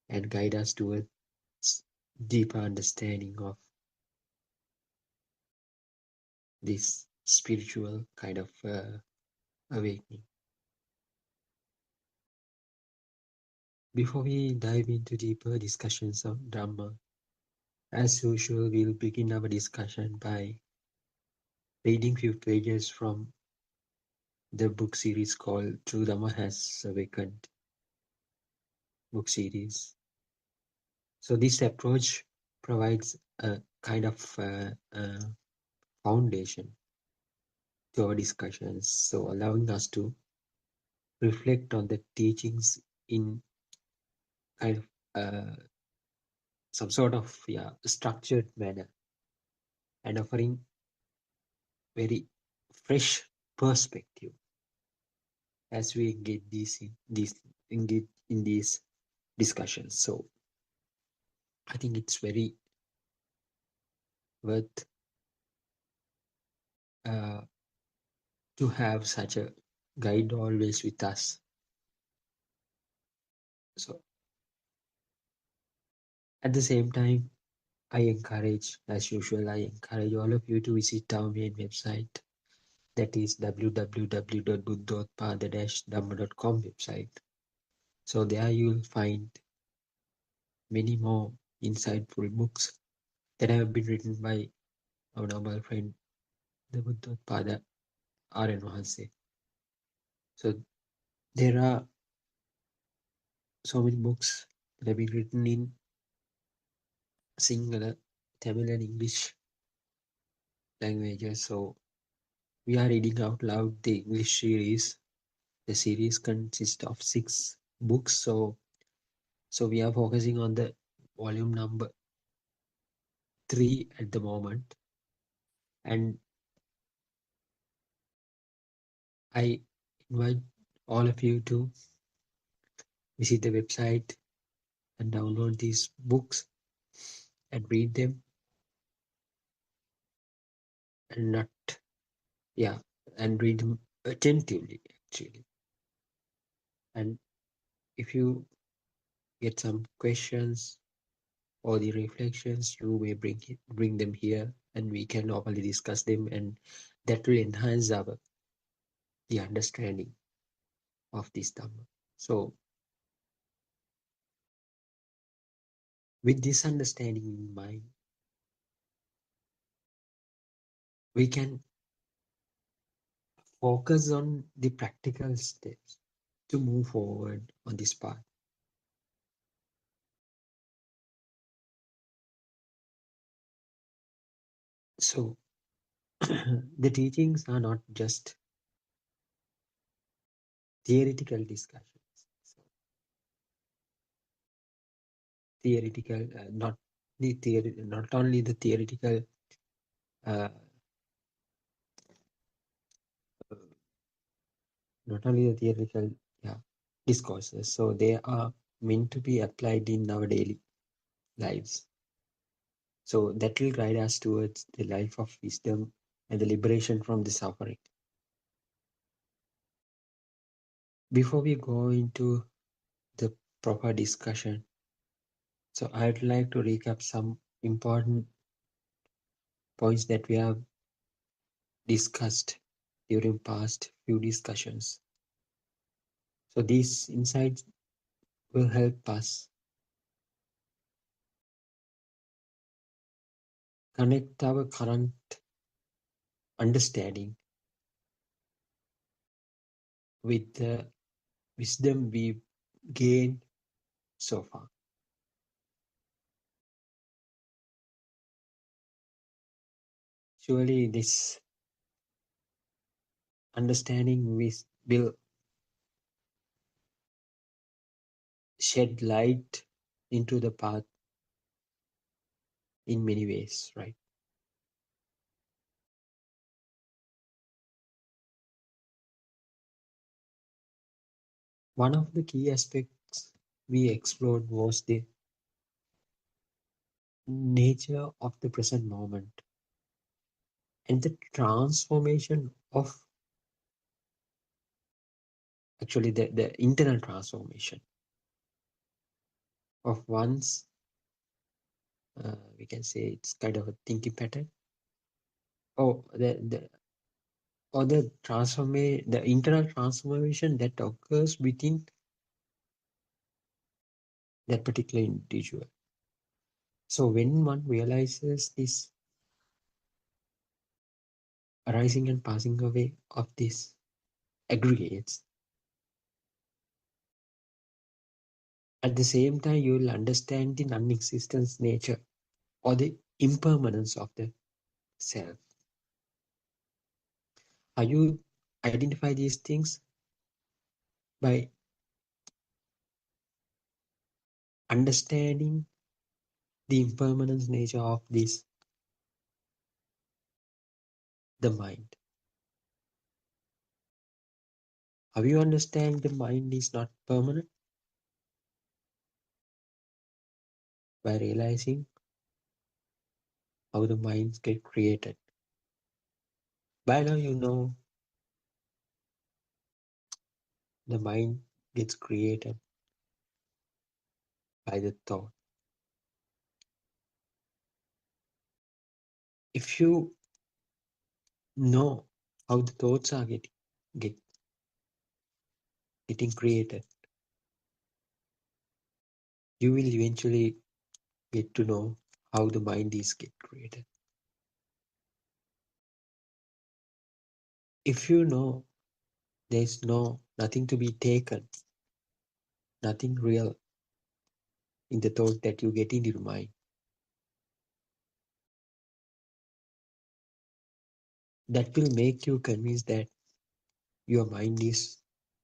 and guide us towards deeper understanding of this spiritual kind of awakening. Before we dive into deeper discussions of Dhamma, as usual, we'll begin our discussion by reading few pages from the book series called True Dhamma Has Awakened book series. So this approach provides a kind of foundation to our discussions, so allowing us to reflect on the teachings in kind of some sort of structured manner, and offering very fresh perspective as we engage in these discussions. So I think it's very worth to have such a guide always with us. So at the same time, I encourage all of you to visit our main website, that is www.buddothpado-dhamma.com website. So there you'll find many more insightful books that have been written by our noble friend, the Buddothpado Aryan Mahanse. So there are so many books that have been written in Sinhala, Tamil and English languages. So we are reading out loud the English series. The series consists of 6 books. So we are focusing on the volume number 3 at the moment. And I invite all of you to visit the website and download these books and read them, and read them attentively. actually. And if you get some questions or the reflections, you may bring them here, and we can openly discuss them, and that will enhance the understanding of this Dhamma. So with this understanding in mind, we can focus on the practical steps to move forward on this path. So the teachings are not just theoretical discussions. So theoretical, not only the theoretical, uh, not only the theoretical, yeah, discourses. So they are meant to be applied in our daily lives. So that will guide us towards the life of wisdom and the liberation from the suffering. Before we go into the proper discussion, so I'd like to recap some important points that we have discussed during past few discussions. So these insights will help us connect our current understanding with the wisdom we gained so far. Surely this understanding will shed light into the path in many ways, right? One of the key aspects we explored was the nature of the present moment and the transformation of actually the internal transformation of one's, we can say it's kind of a thinking pattern, or the internal transformation that occurs within that particular individual. So when one realizes this arising and passing away of these aggregates, at the same time you will understand the non-existence nature or the impermanence of the self. How you identify these things? By understanding the impermanence nature of this, the mind. How you understand the mind is not permanent? By realizing how the minds get created. By now you know the mind gets created by the thought. If you know how the thoughts are getting created, you will eventually get to know how the mind is get created. If you know there's nothing to be taken, nothing real in the thought that you get in your mind, that will make you convinced that your mind is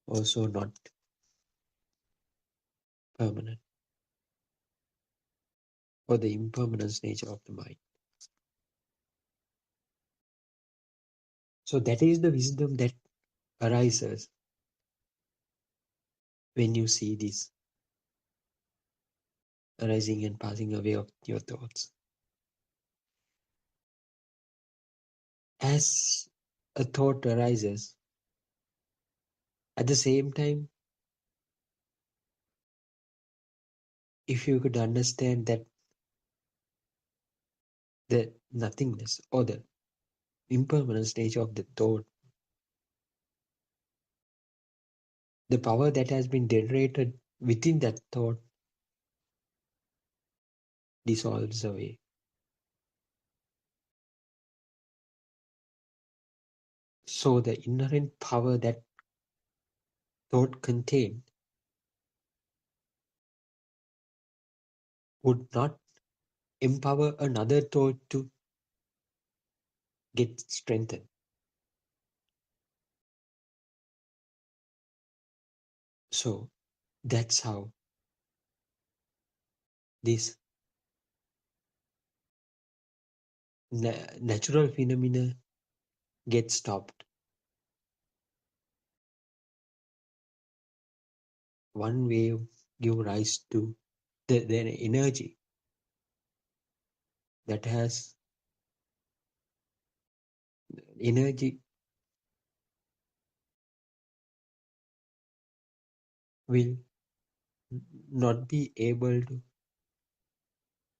also not permanent, or the impermanence nature of the mind. So that is the wisdom that arises when you see this arising and passing away of your thoughts. As a thought arises, At the same time, if you could understand that the nothingness or the impermanence nature of the thought, the power that has been generated within that thought dissolves away. So the inherent power that thought contained would not empower another thought to get strengthened. So that's how this natural phenomena gets stopped. One wave give rise to the energy that has energy will not be able to,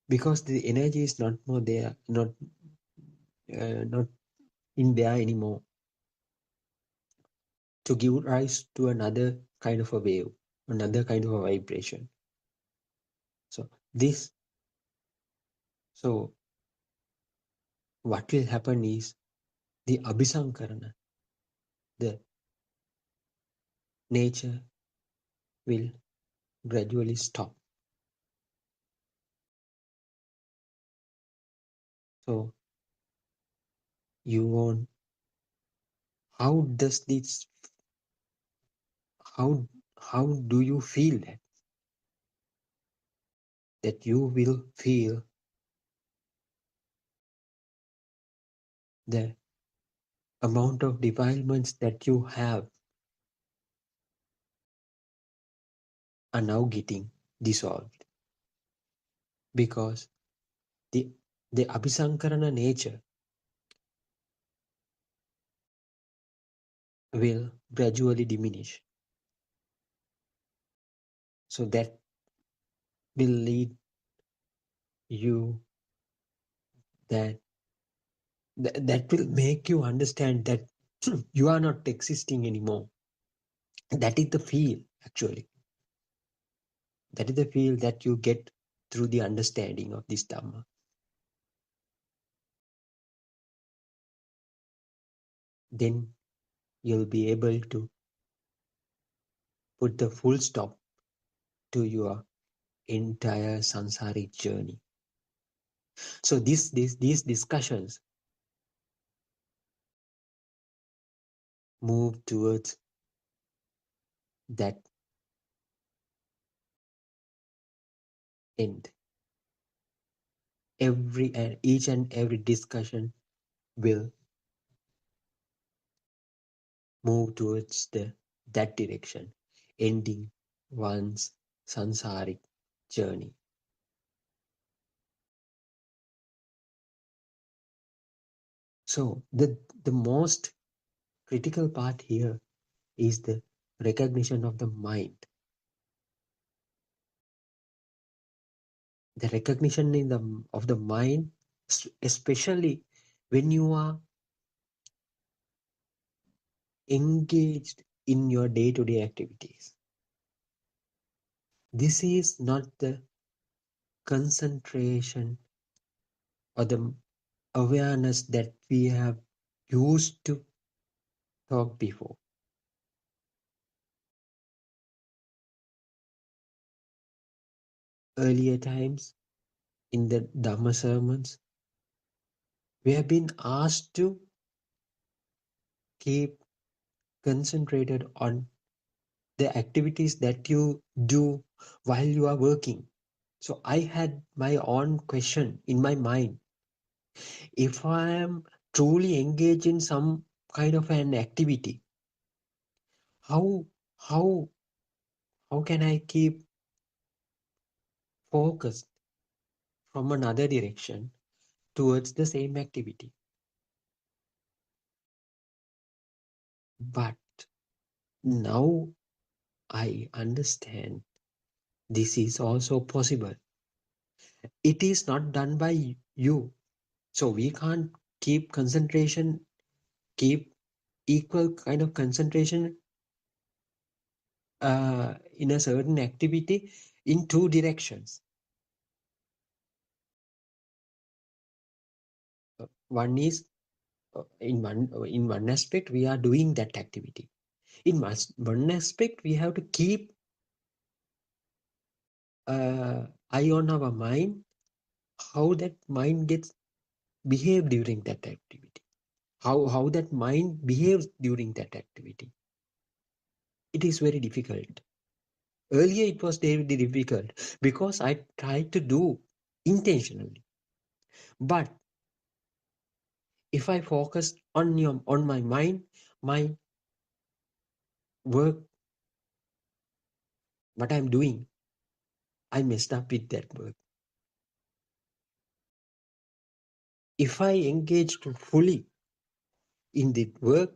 because the energy is not more there, not in there anymore, to give rise to another kind of a wave, another kind of a vibration. So this, so what will happen is the abhisankarana, the nature will gradually stop. So you won't, how does this, how how do you feel that you will feel the amount of defilements that you have are now getting dissolved, because the abhisankarana nature will gradually diminish. So that will lead you, that that will make you understand that you are not existing anymore. That is the feel, actually. That is the feel that you get through the understanding of this Dhamma. Then you'll be able to put the full stop to your entire samsaric journey. So these discussions move towards that end. Each and every discussion will move towards that direction, ending one's samsaric journey. So the most critical part here is the recognition of the mind. The recognition of the mind, especially when you are engaged in your day-to-day activities. This is not the concentration or the awareness that we have used to talk before. Earlier times in the Dhamma sermons, we have been asked to keep concentrated on the activities that you do while you are working. So I had my own question in my mind. If I am truly engaged in some kind of an activity, how can I keep focused from another direction towards the same activity? But Now I understand this is also possible. It is not done by you. So we can't keep concentration, keep equal kind of concentration in a certain activity in two directions. One is in one aspect we are doing that activity. In one aspect we have to keep eye on our mind, how that mind gets behave during that activity, how that mind behaves during that activity. It is very difficult. Earlier it was very difficult because I tried to do intentionally. But if I focus on my mind, my work, what I'm doing, I messed up with that work. If I engage fully in the work,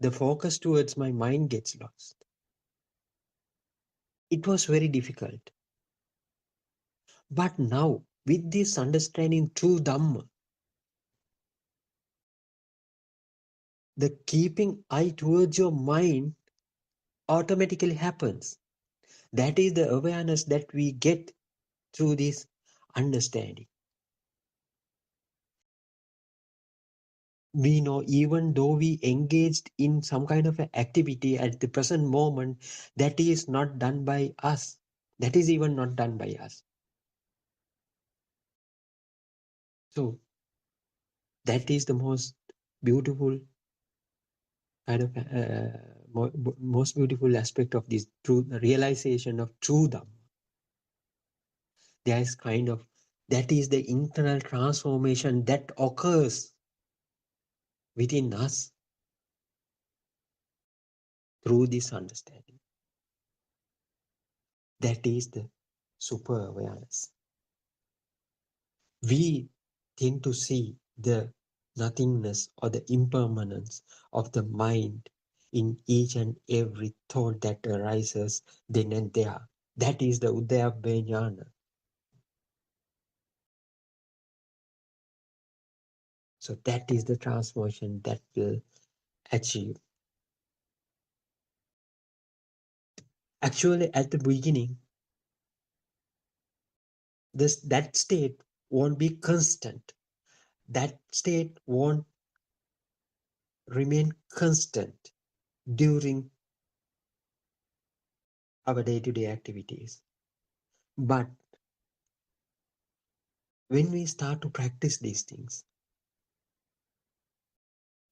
the focus towards my mind gets lost. It was very difficult. But now, with this understanding through Dhamma, the keeping eye towards your mind automatically happens. That is the awareness that we get through this understanding. We know even though we engaged in some kind of activity at the present moment, that is not done by us. That is even not done by us. So that is the most beautiful kind of most beautiful aspect of this true realization of true Dhamma. There is kind of, that is the internal transformation that occurs within us through this understanding. That is the super awareness. We tend to see the nothingness or the impermanence of the mind in each and every thought that arises then and there. That is the Udayabbe Jnana. So that is the transformation that will achieve. Actually, at the beginning, that state won't be constant. That state won't remain constant during our day-to-day activities. But when we start to practice these things,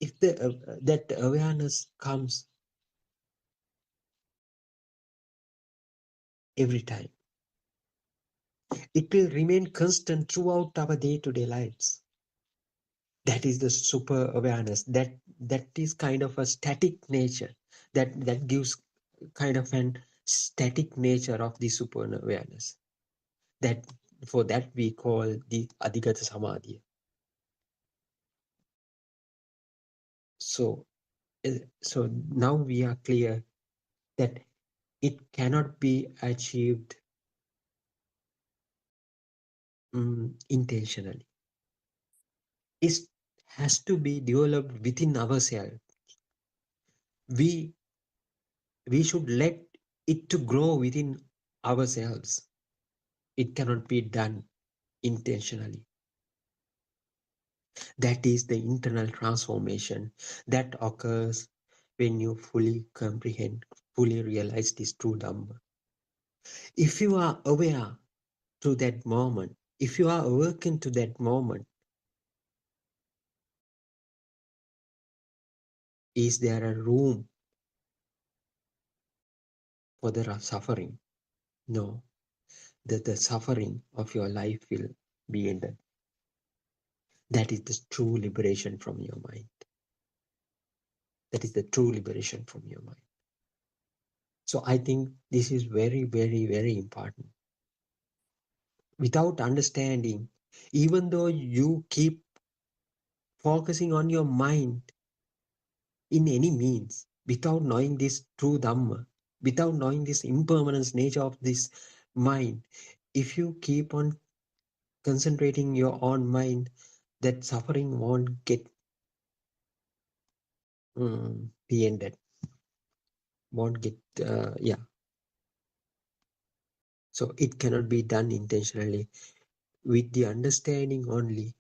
if that awareness comes every time, it will remain constant throughout our day-to-day lives. That is the super awareness. That is kind of a static nature. That gives kind of an static nature of the super awareness. That for that we call the Adhigata Samadhi. So now we are clear that it cannot be achieved intentionally. It has to be developed within ourselves. We should let it to grow within ourselves. It cannot be done intentionally. That is the internal transformation that occurs when you fully comprehend, fully realize this true Dhamma. If you are aware to that moment, if you are awakened to that moment, is there a room for the suffering? No. The suffering of your life will be ended. That is the true liberation from your mind. That is the true liberation from your mind. So I think this is very, very, very important. Without understanding, even though you keep focusing on your mind in any means, without knowing this true Dhamma, without knowing this impermanence nature of this mind, if you keep on concentrating your own mind, that suffering won't get be ended, won't get, yeah. So it cannot be done intentionally. With the understanding only,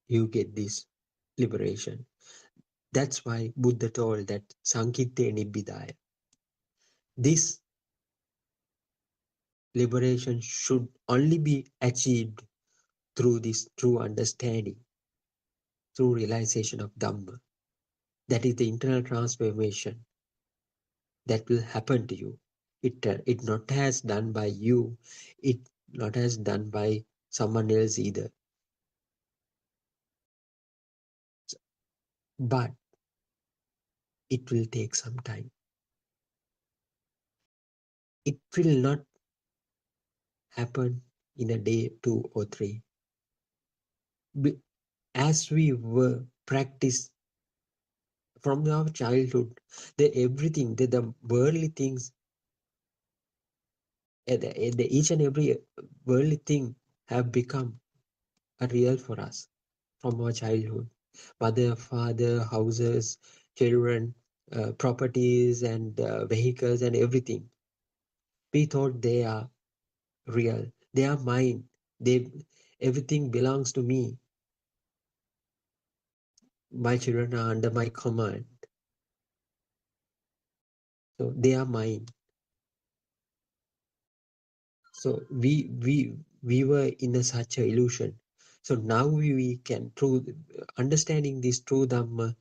you get this liberation. That's why Buddha told that Sankitte Nibbidaya. This liberation should only be achieved through this true understanding, through realization of Dhamma. That is the internal transformation that will happen to you. It not has done by you, it not has done by someone else either. But it will take some time. It will not happen in a day, 2 or 3. As we were practiced from our childhood, everything, the worldly things, each and every worldly thing have become a real for us from our childhood. Mother, father, houses, children, properties and vehicles and everything. We thought they are real. They are mine. Everything belongs to me. My children are under my command. So they are mine. So we were in such an illusion. So now we can, through understanding this true Dhamma,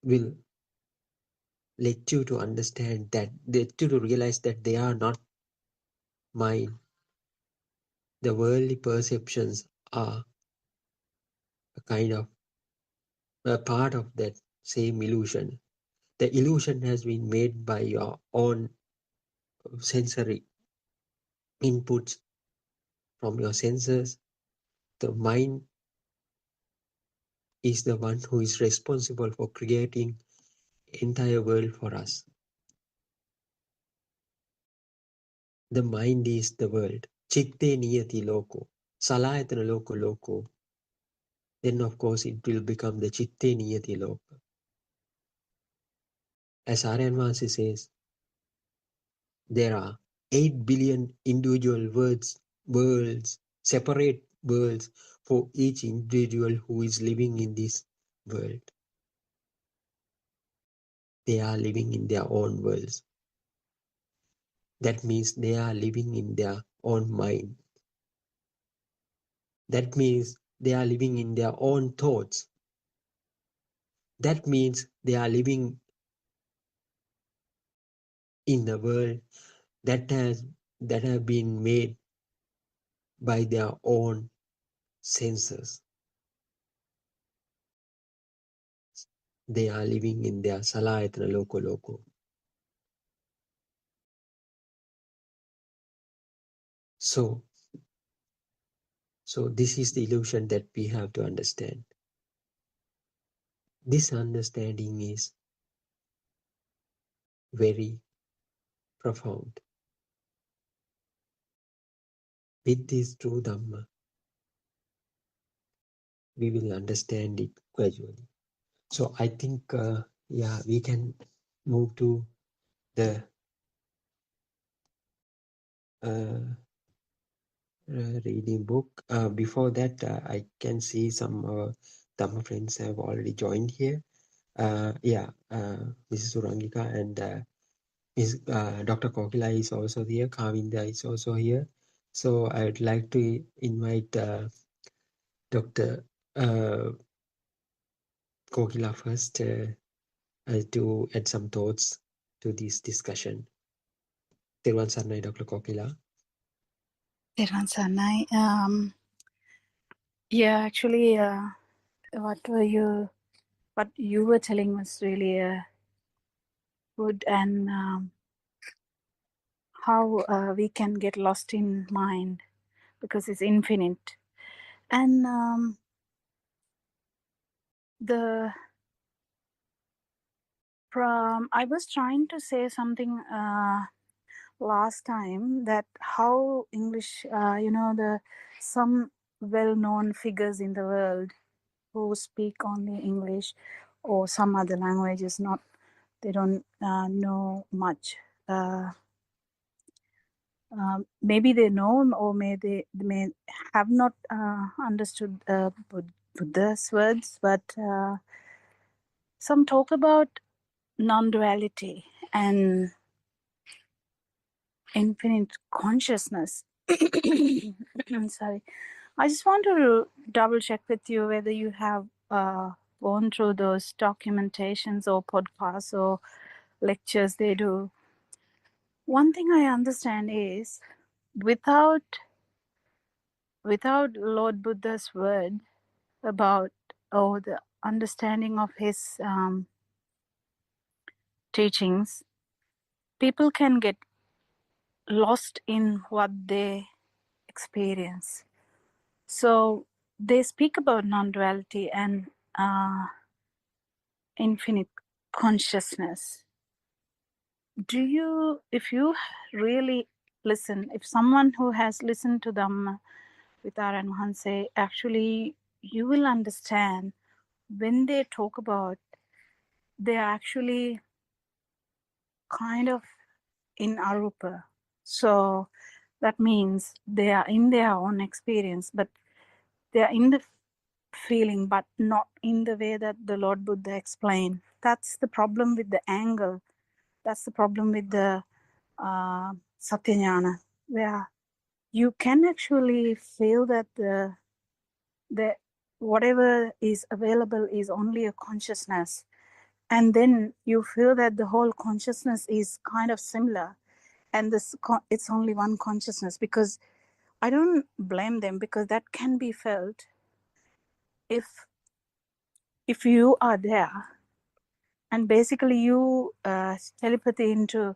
will let you to understand that, let you to realize that they are not mine. The worldly perceptions are a kind of a part of that same illusion. The illusion has been made by your own sensory inputs from your senses. The mind is the one who is responsible for creating entire world for us. The mind is the world. Chitte niyati loko. Salayatana loko loko. Then of course it will become the chitte niyati loko. As Aryan Vasi says, there are 8 billion individual worlds, separate worlds for each individual who is living in this world. They are living in their own worlds. That means they are living in their own mind. That means they are living in their own thoughts. That means they are living in the world that have been made by their own senses. They are living in their salayatana loko loko. So this is the illusion that we have to understand. This understanding is very profound. With this true Dhamma, we will understand it gradually. So I think, we can move to the reading book. Before that, I can see some Dhamma friends have already joined here. Mrs. Surangika and Dr. Kokila is also here. Kavinda is also here. So I would like to invite Dr. Kokila first to add some thoughts to this discussion. Terwan Sarnai, Dr. Kokila. Tervan Sarnai. Actually, what you were telling was really good, and how we can get lost in mind because it's infinite. And I was trying to say something last time, that how English, some well-known figures in the world who speak only English or some other languages, they don't know much. Maybe they know, or they may have not understood Buddha's words, but some talk about non-duality and infinite consciousness. I'm sorry. I just want to double check with you whether you have gone through those documentations or podcasts or lectures they do. One thing I understand is without Lord Buddha's word about, or the understanding of his teachings, people can get lost in what they experience. So they speak about non-duality and infinite consciousness. If you really listen, if someone who has listened to them with Aran Mahanse, actually you will understand when they talk about, they are actually kind of in Arupa. So that means they are in their own experience, but they are in the feeling, but not in the way that the Lord Buddha explained. That's the problem with the angle. That's the problem with the Satyajnana, where you can actually feel that the whatever is available is only a consciousness, and then you feel that the whole consciousness is kind of similar, and it's only one consciousness. Because I don't blame them, because that can be felt if you are there, and basically you telepathy into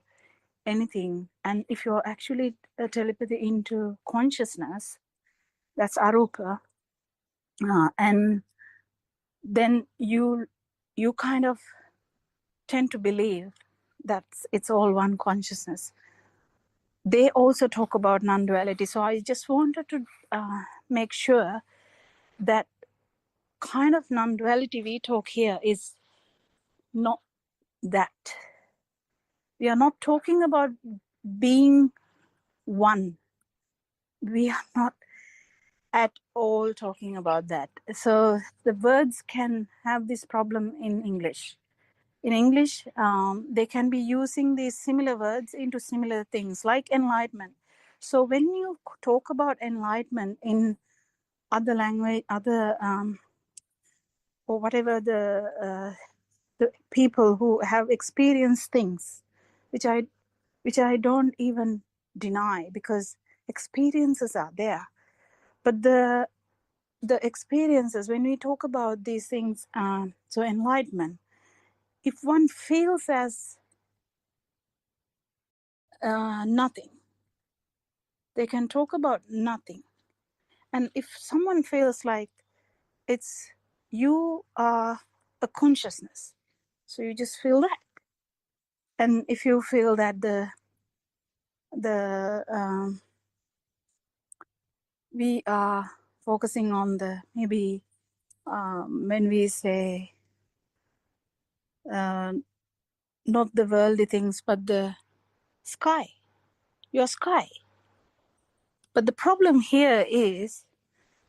anything, and if you're actually telepathy into consciousness, that's arupa, and then you kind of tend to believe that it's all one consciousness. They also talk about non-duality, so I just wanted to make sure that kind of non-duality we talk here is not that. We are not talking about being one. We are not at all talking about that. So the words can have this problem in English. In English, they can be using these similar words into similar things, like enlightenment. So when you talk about enlightenment in other language, or whatever the people who have experienced things, which I don't even deny, because experiences are there. But the experiences, when we talk about these things, so enlightenment, if one feels as nothing, they can talk about nothing. And if someone feels like you are a consciousness, so you just feel that. And if you feel that we are focusing on the, maybe when we say not the worldly things, but the sky, your sky. But the problem here is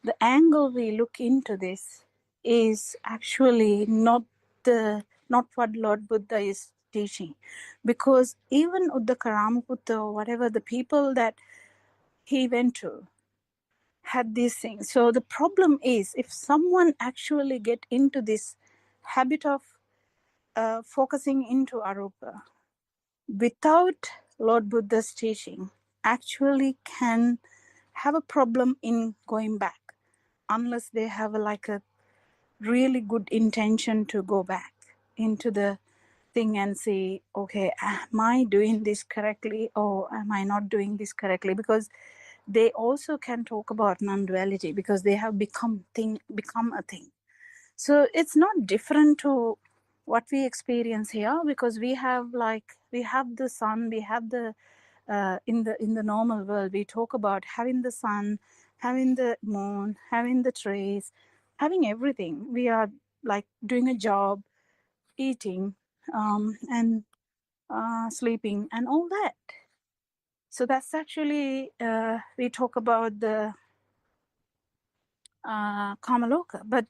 the angle we look into this is actually not what Lord Buddha is teaching. Because even Uddakaramaputta, or whatever, the people that he went to had these things. So the problem is, if someone actually get into this habit of focusing into Arupa without Lord Buddha's teaching, actually can have a problem in going back, unless they have a really good intention to go back into the thing and say, okay, am I doing this correctly, or am I not doing this correctly? Because they also can talk about non-duality, because they have become a thing. So it's not different to what we experience here, because we have the sun, we have the in the normal world we talk about having the sun, having the moon, having the trees, having everything. We are like doing a job, eating, and sleeping and all that. So that's actually we talk about the Kamaloka, but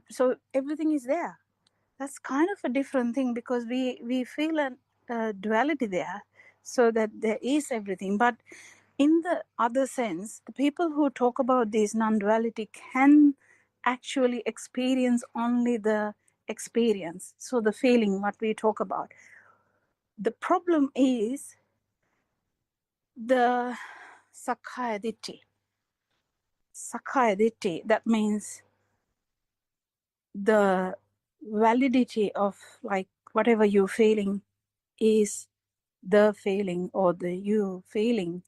so everything is there. That's kind of a different thing, because we feel a duality there, so that there is everything. But in the other sense, the people who talk about this non-duality can actually experience only the experience, so the feeling what we talk about. The problem is the Sakkaya Ditthi. Sakkaya Ditthi, that means the validity of like whatever you're feeling is the feeling or the you feeling.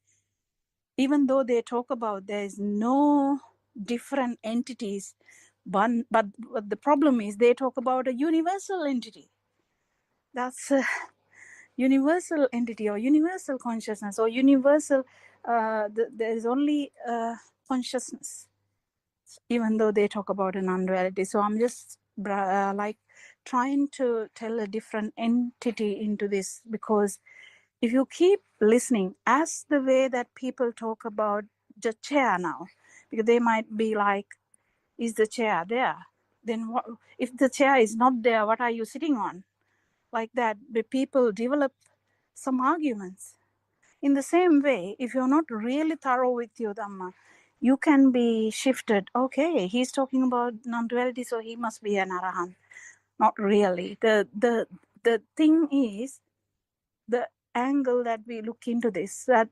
Even though they talk about there's no different entities, but the problem is they talk about a universal entity. That's a universal entity or universal consciousness or universal, there is only consciousness, even though they talk about a non-duality. So I'm just like trying to tell a different entity into this, because if you keep listening as the way that people talk about the chair now, because they might be like, is the chair there? Then what if the chair is not there? What are you sitting on? Like that, the people develop some arguments. In the same way, if you're not really thorough with your Dhamma, you can be shifted. Okay, he's talking about non-duality, so he must be an Arahant. Not really. The thing is, the angle that we look into this, that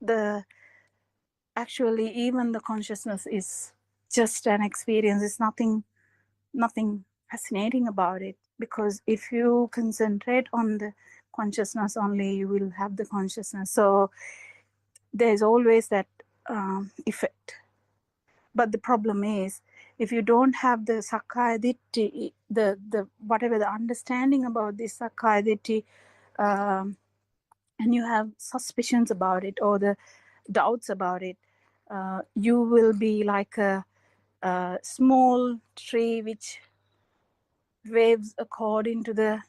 the actually even the consciousness is just an experience. It's nothing fascinating about it, because if you concentrate on the consciousness only, you will have the consciousness. So there's always that effect. But the problem is, if you don't have the Sakkaya Ditthi, the whatever the understanding about this Sakkaya Ditthi, and you have suspicions about it or the doubts about it, you will be like a small tree which waves according to the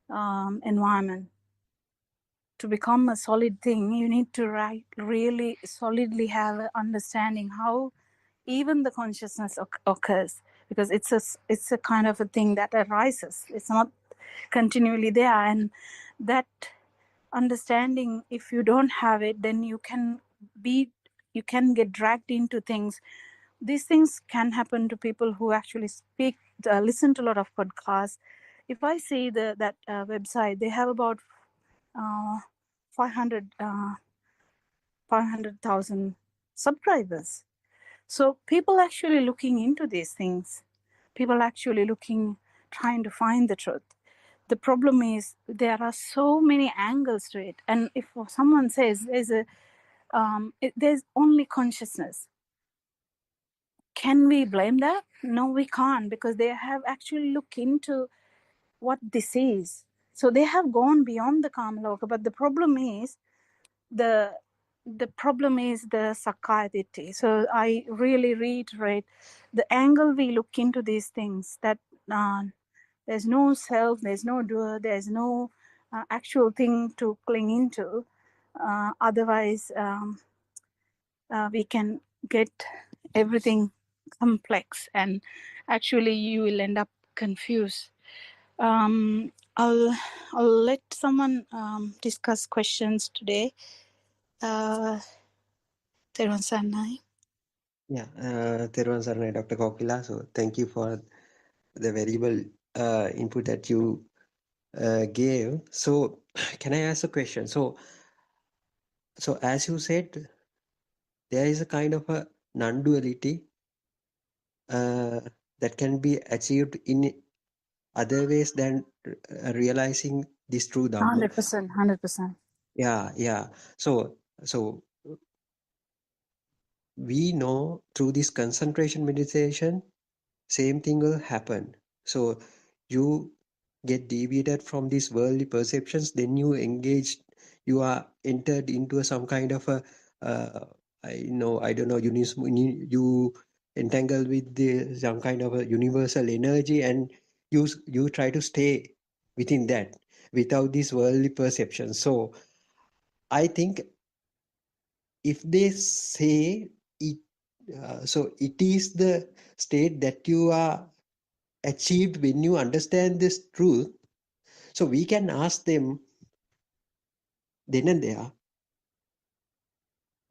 environment. To become a solid thing, you need to really solidly have an understanding how even the consciousness occurs, because it's a kind of a thing that arises. It's not continually there, and that understanding, if you don't have it, then you can get dragged into things. These things can happen to people who actually listen to a lot of podcasts. If I see that website, they have about 500,000 subscribers. So people actually looking into these things. People actually trying to find the truth. The problem is there are so many angles to it. And if someone says there's only consciousness, can we blame that? No, we can't, because they have actually looked into what this is. So they have gone beyond the Kamaloka. But the problem is the Sakkaya Ditthi. So I really reiterate, the angle we look into these things, that there's no self, there's no doer, there's no actual thing to cling into. Otherwise, we can get everything complex, and actually you will end up confused. I'll let someone discuss questions today. Teruvan Saranai. Yeah, Teruvan Saranai, Dr. Kokila. So thank you for the valuable input that you gave. So can I ask a question? So as you said, there is a kind of a non-duality that can be achieved in other ways than realizing this true Dhamma. 100%. Yeah. So we know through this concentration meditation same thing will happen. So you get deviated from these worldly perceptions, then you engage, you are entered into some kind of a I don't know, you entangle with some kind of a universal energy, and you try to stay within that without this worldly perception. So I think if they say it, so it is the state that you are achieved when you understand this truth. So we can ask them then and there,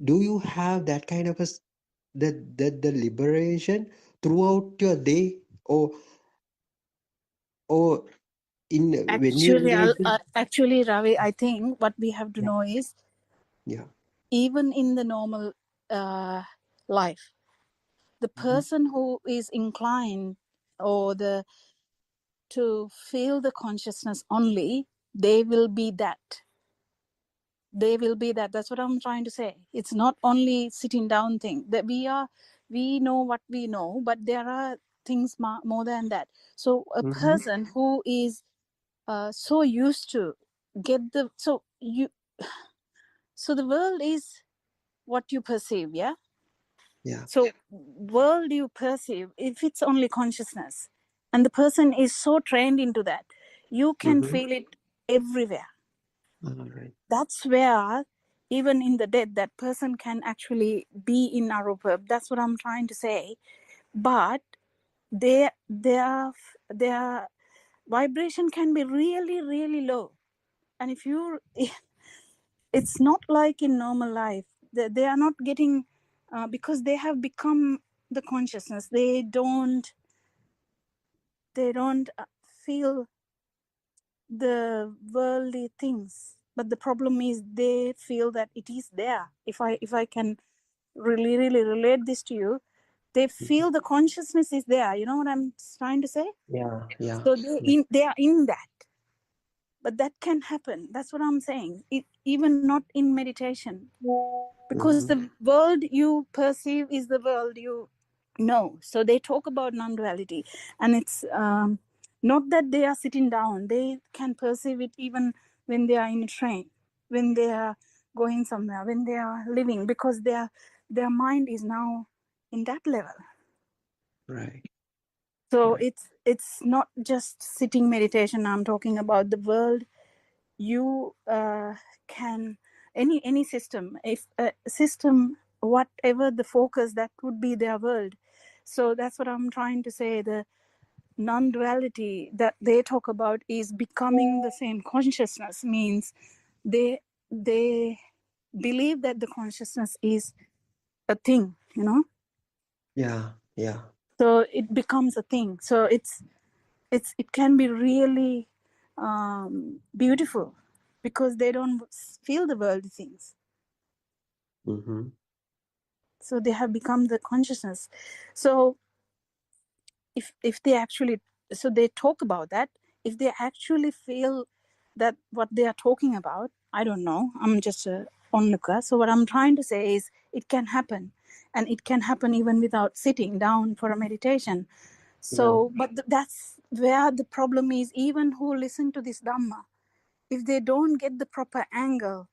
do you have that kind of the liberation throughout your day, or in when you engage in, Actually, Ravi, I think what we have to know is, yeah, even in the normal life, the person who is inclined or to feel the consciousness only, they will be that. They will be that. That's what I'm trying to say. It's not only sitting down thing that we know what we know, but there are things more than that. So a person who is so used to get the so the world is what you perceive, yeah. yeah, So world you perceive, if it's only consciousness, and the person is so trained into that, you can feel it everywhere. all right, That's where even in the dead, that person can actually be in arupa. That's what I'm trying to say. But their vibration can be really, really low. And if you it's not like in normal life. They are not getting because they have become the consciousness. They don't feel the worldly things. But the problem is they feel that it is there. If I can really, really relate this to you, they feel the consciousness is there. You know what I'm trying to say? yeah, So they are in that. But that can happen. That's what I'm saying. Even not in meditation. Because the world you perceive is the world you know. So they talk about non-duality. And it's not that they are sitting down. They can perceive it even when they are in a train, when they are going somewhere, when they are living, because their mind is now in that level. right. So it's not just sitting meditation. I'm talking about the world. You can any system, if a system, whatever the focus, that would be their world. So that's what I'm trying to say. The non-duality that they talk about is becoming the same consciousness, means they believe that the consciousness is a thing, you know. Yeah, yeah, So it becomes a thing. So it can be really beautiful, because they don't feel the worldly things. So they have become the consciousness. So if they actually, so they talk about that, if they actually feel that what they are talking about, I don't know, I'm just a onlooker. So what I'm trying to say is it can happen, and it can happen even without sitting down for a meditation. So but that's where the problem is. Even who listen to this dhamma, if they don't get the proper angle,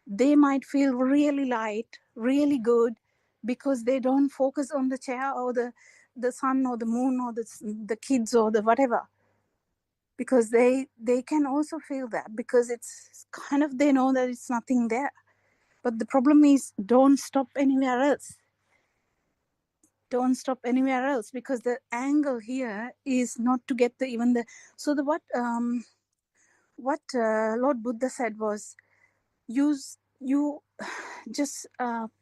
they might feel really light, really good, because they don't focus on the chair or the sun or the moon or the kids or the whatever. Because they can also feel that, because it's kind of, they know that it's nothing there. But the problem is, don't stop anywhere else. Don't stop anywhere else, because the angle here is not to get the even the. So the what Lord Buddha said was, you just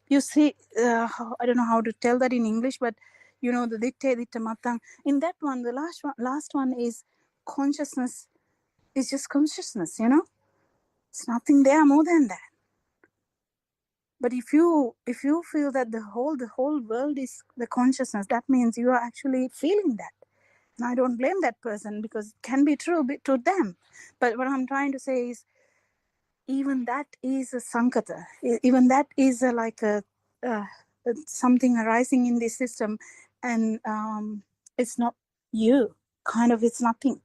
you see, I don't know how to tell that in English, but you know, the ditte ditta matang. In that one, the last one is consciousness is just consciousness, you know. It's nothing there more than that. But if you feel that the whole world is the consciousness, that means you are actually feeling that. And I don't blame that person, because it can be true to them. But what I'm trying to say is, even that is a sankata. Even that is like a something arising in this system. And it's not you. Kind of, it's nothing.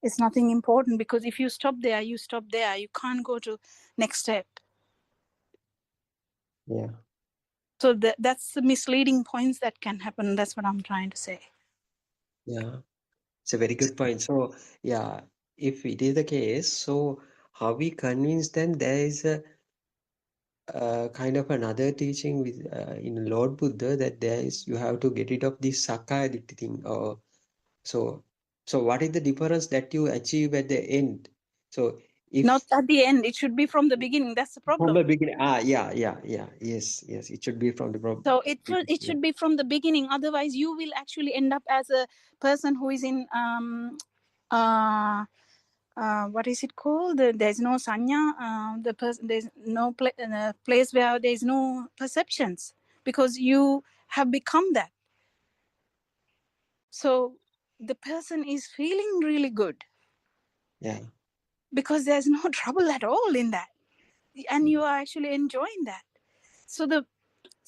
It's nothing important, because if you stop there, you stop there. You can't go to next step. Yeah. So that's the misleading points that can happen. That's what I'm trying to say. Yeah. It's a very good point. So, yeah, if it is the case, so how we convince them there is a kind of another teaching with in Lord Buddha that there is you have to get rid of this Sakaya Ditti thing. Or so what is the difference that you achieve at the end? So if Not at the end, it should be from the beginning. That's the from problem. the beginning, yes, it should be from the So it should be from the beginning. Otherwise, you will actually end up as a person who is in what is it called? There's no sanya. The person, there's no place where there's no perceptions, because you have become that. So the person is feeling really good. Yeah. Because there's no trouble at all in that, and you are actually enjoying that. So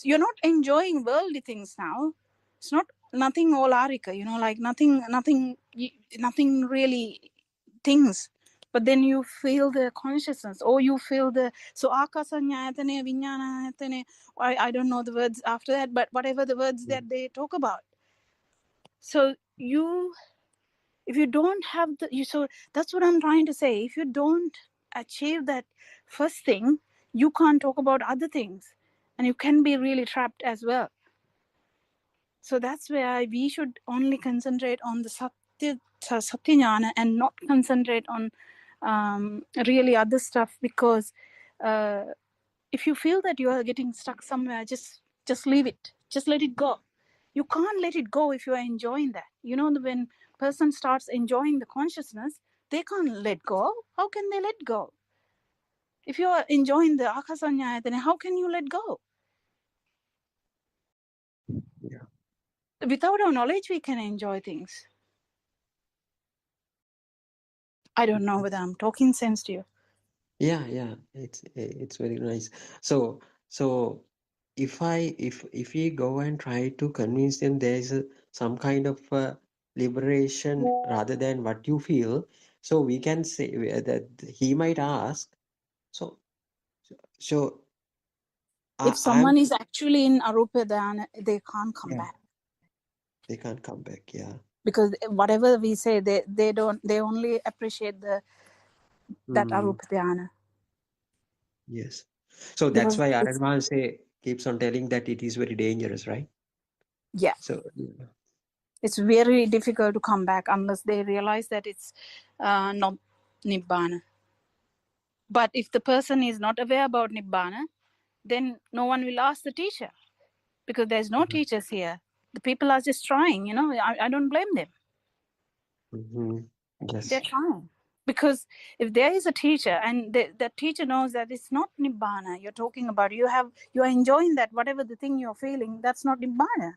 you're not enjoying worldly things now. It's not nothing all arika, like nothing really things. But then you feel the consciousness, or you feel the akasanyayatane, vinyanaayatane. I don't know the words after that, but whatever the words that they talk about. So if you don't have so that's what I'm trying to say. If you don't achieve that first thing, you can't talk about other things, and you can be really trapped as well. So that's where we should only concentrate on the satyajnana and not concentrate on really other stuff, because if you feel that you are getting stuck somewhere, just leave it. Just let it go. You can't let it go if you are enjoying that. When person starts enjoying the consciousness, they can't let go. How can they let go? If you are enjoying the akasanyaya, then how can you let go? Yeah. Without our knowledge, we can enjoy things. I don't know whether I'm talking sense to you. Yeah, it's very nice. So if we go and try to convince them there is some kind of liberation rather than what you feel, so we can say that he might ask. So If I'm someone is actually in arupa dhyana, they can't come back, they can't come back. Yeah. because whatever we say, they only appreciate that arupa dhyana. Yes. So that's Because why Aranman say keeps on telling that it is very dangerous, right? Yeah. So yeah. It's very difficult to come back unless they realize that it's not nibbana. But if the person is not aware about nibbana, then no one will ask the teacher, because there's no teachers here. The people are just trying. I don't blame them. Yes. They're trying. Because if there is a teacher, and the teacher knows that it's not nibbana you're talking about, you're enjoying that, whatever the thing you're feeling, that's not nibbana.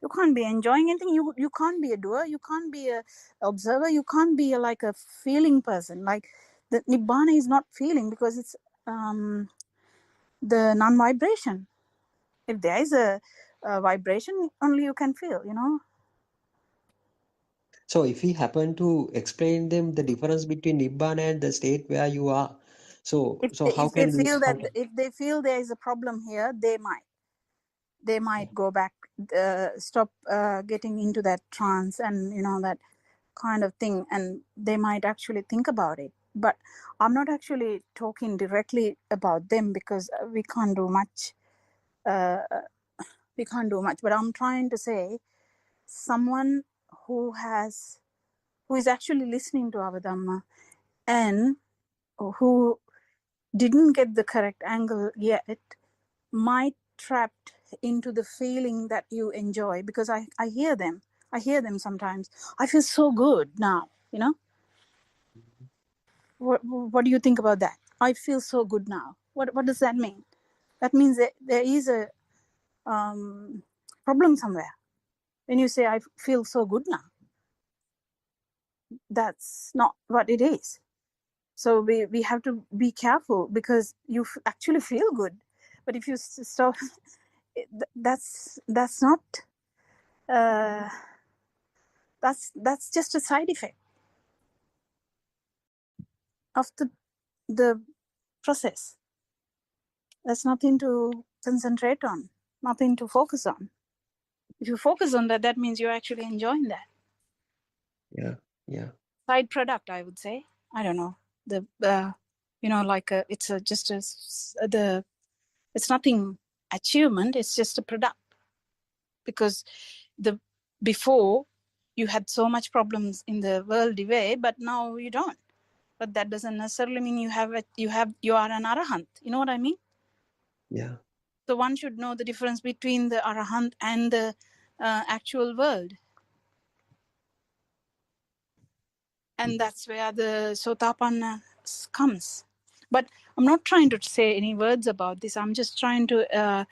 You can't be enjoying anything. You can't be a doer. You can't be a observer. You can't be like a feeling person. Like the nibbana is not feeling, because it's the non-vibration. If there is a vibration, only you can feel. So if we happen to explain them the difference between Nibbana and the state where you are, so how If they can we? feel that, if they feel there is a problem here, they might go back, stop getting into that trance, and that kind of thing, and they might actually think about it. But I'm not actually talking directly about them, because we can't do much. But I'm trying to say, someone who is actually listening to our Dhamma, and who didn't get the correct angle yet, might trapped into the feeling that you enjoy, because I hear them sometimes. I feel so good now. What do you think about that? I feel so good now. What does that mean? That means that there is a problem somewhere. When you say I feel so good now, that's not what it is. So we have to be careful, because you actually feel good. But if you stop, that's not That's just a side effect of the process. There's nothing to concentrate on, nothing to focus on. If you focus on that, that means you're actually enjoying that. Yeah. Side product, I would say. I don't know. It's nothing achievement. It's just a product, because before you had so much problems in the worldly way, but now you don't. But that doesn't necessarily mean you are an arahant. You know what I mean? Yeah. So one should know the difference between the arahant and the actual world. And that's where the sotapanna comes. But I'm not trying to say any words about this. I'm just trying to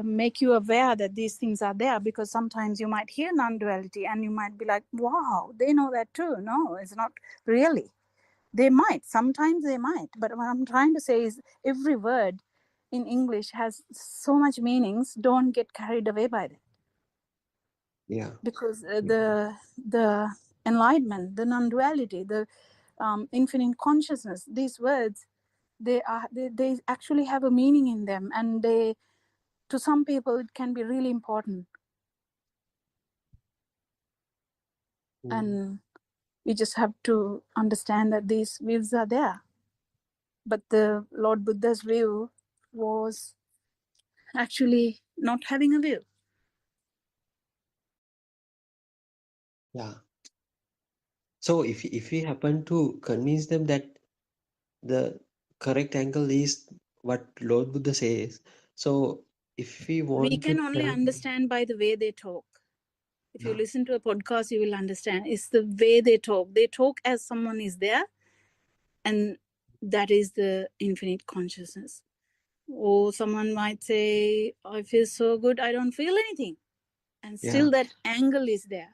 make you aware that these things are there, because sometimes you might hear non-duality and you might be like, wow, they know that too. No, it's not really. They might. Sometimes they might. But what I'm trying to say is every word in English has so much meanings. Don't get carried away by it. Yeah. Because the enlightenment, the non-duality, the infinite consciousness, these words, they actually have a meaning in them, and to some people it can be really important. And we just have to understand that these views are there. But the Lord Buddha's view was actually not having a view. Yeah. So if we happen to convince them that the correct angle is what Lord Buddha says, so if we We want can to only tell, understand by the way they talk. If you listen to a podcast, you will understand. It's the way they talk. They talk as someone is there, and that is the infinite consciousness. Or someone might say, I feel so good, I don't feel anything. And still that angle is there.